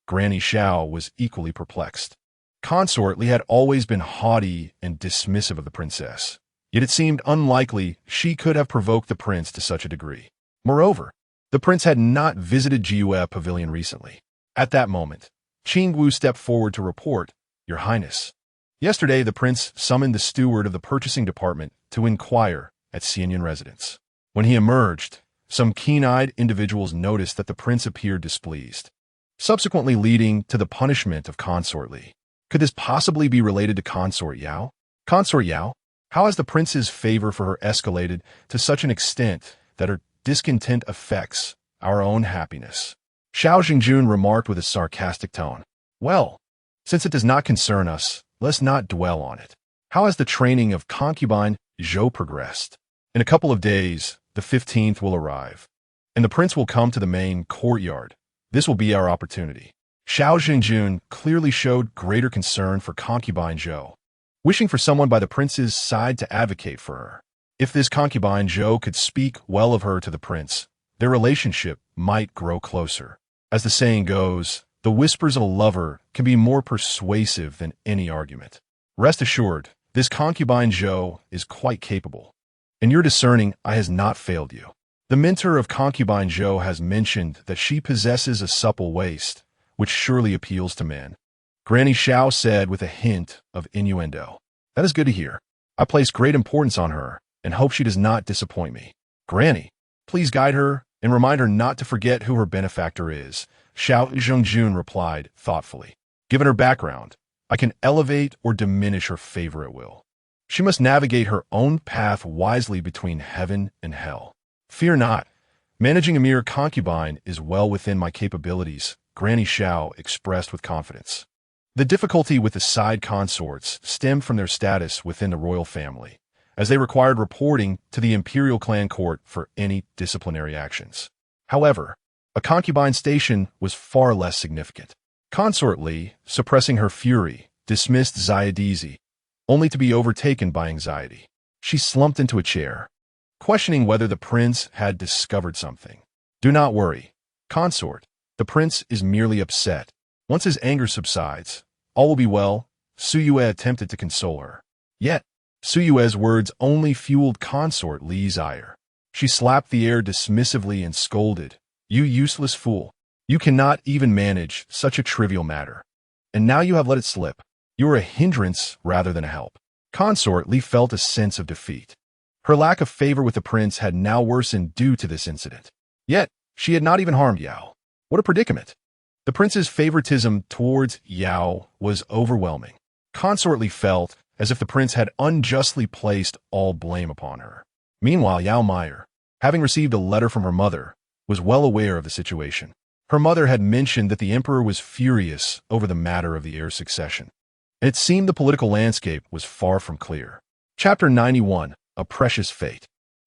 Granny Xiao was equally perplexed. Consort Li had always been haughty and dismissive of the princess, yet it seemed unlikely she could have provoked the prince to such a degree. Moreover, the prince had not visited Jiwe Pavilion recently. At that moment, Qing Wu stepped forward to report, "Your Highness, yesterday the prince summoned the steward of the purchasing department to inquire at Xianyan residence. When he emerged, some keen-eyed individuals noticed that the prince appeared displeased, subsequently leading to the punishment of Consort Li. Could this possibly be related to Consort Yao? Consort Yao? How has the prince's favor for her escalated to such an extent that her discontent affects our own happiness?" Xiao Zhengjun remarked with a sarcastic tone. "Well, since it does not concern us, let's not dwell on it. How has the training of concubine Zhou progressed? In a couple of days, the 15th will arrive, and the prince will come to the main courtyard. This will be our opportunity." Xiao Zhengjun clearly showed greater concern for concubine Zhou, wishing for someone by the prince's side to advocate for her. If this concubine Zhou could speak well of her to the prince, their relationship might grow closer. As the saying goes, the whispers of a lover can be more persuasive than any argument. Rest assured, this concubine Zhou is quite capable. In your discerning, I has not failed you. The mentor of concubine Zhou has mentioned that she possesses a supple waist, which surely appeals to men. Granny Xiao said with a hint of innuendo. "That is good to hear. I place great importance on her and hope she does not disappoint me." "Granny, please guide her and remind her not to forget who her benefactor is," Xiao Zhengjun replied thoughtfully. "Given her background, I can elevate or diminish her favor at will. She must navigate her own path wisely between heaven and hell. Fear not, Managing a mere concubine is well within my capabilities, Granny Xiao expressed with confidence. The difficulty with the side consorts stemmed from their status within the royal family, as they required reporting to the imperial clan court for any disciplinary actions. However, a concubine station was far less significant. Consort Li, suppressing her fury, dismissed Xiadizi, only to be overtaken by anxiety. She slumped into a chair, questioning whether the prince had discovered something. Do not worry, consort. The prince is merely upset. Once his anger subsides, all will be well, Su Yue attempted to console her. Yet, Su Yue's words only fueled Consort Li's ire. She slapped the air dismissively and scolded, "You useless fool. You cannot even manage such a trivial matter. And now you have let it slip. You are a hindrance rather than a help." Consort Li felt a sense of defeat. Her lack of favor with the prince had now worsened due to this incident. Yet, she had not even harmed Yao. What a predicament. The prince's favoritism towards Yao was overwhelming. Consort Li felt as if the prince had unjustly placed all blame upon her. Meanwhile, Yao Meier, having received a letter from her mother, was well aware of the situation. Her mother had mentioned that the emperor was furious over the matter of the heir succession. And it seemed the political landscape was far from clear. Chapter 91, A Precious Fate.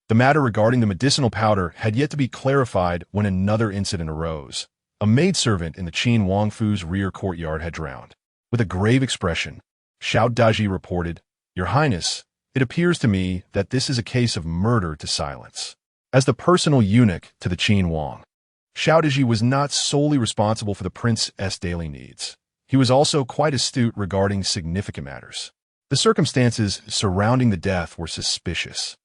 The matter regarding the medicinal powder had yet to be clarified when another incident arose. A maidservant in the Qin Wangfu's rear courtyard had drowned. With a grave expression, Xiao Daji reported, "Your Highness, it appears to me that this is a case of murder to silence." As the personal eunuch to the Qin Wang, Xiao Daji was not solely responsible for the prince's daily needs. He was also quite astute regarding significant matters. The circumstances surrounding the death were suspicious,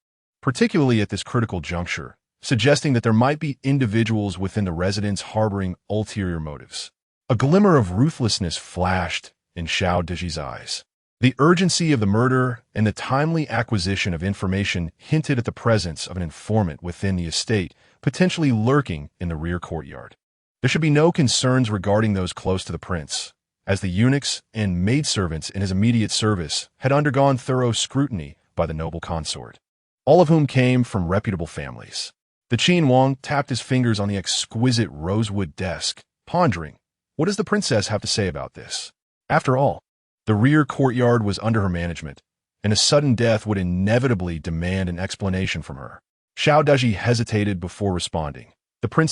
particularly at this critical juncture, suggesting that there might be individuals within the residence harboring ulterior motives. A glimmer of ruthlessness flashed in Xiao Daji's eyes. The urgency of the murder and the timely acquisition of information hinted at the presence of an informant within the estate, potentially lurking in the rear courtyard. There should be no concerns regarding those close to the prince, as the eunuchs and maidservants in his immediate service had undergone thorough scrutiny by the noble consort, all of whom came from reputable families. The Qin Wang tapped his fingers on the exquisite rosewood desk, pondering, what does the princess have to say about this? After all, the rear courtyard was under her management, and a sudden death would inevitably demand an explanation from her. Xiao Daji hesitated before responding. The prince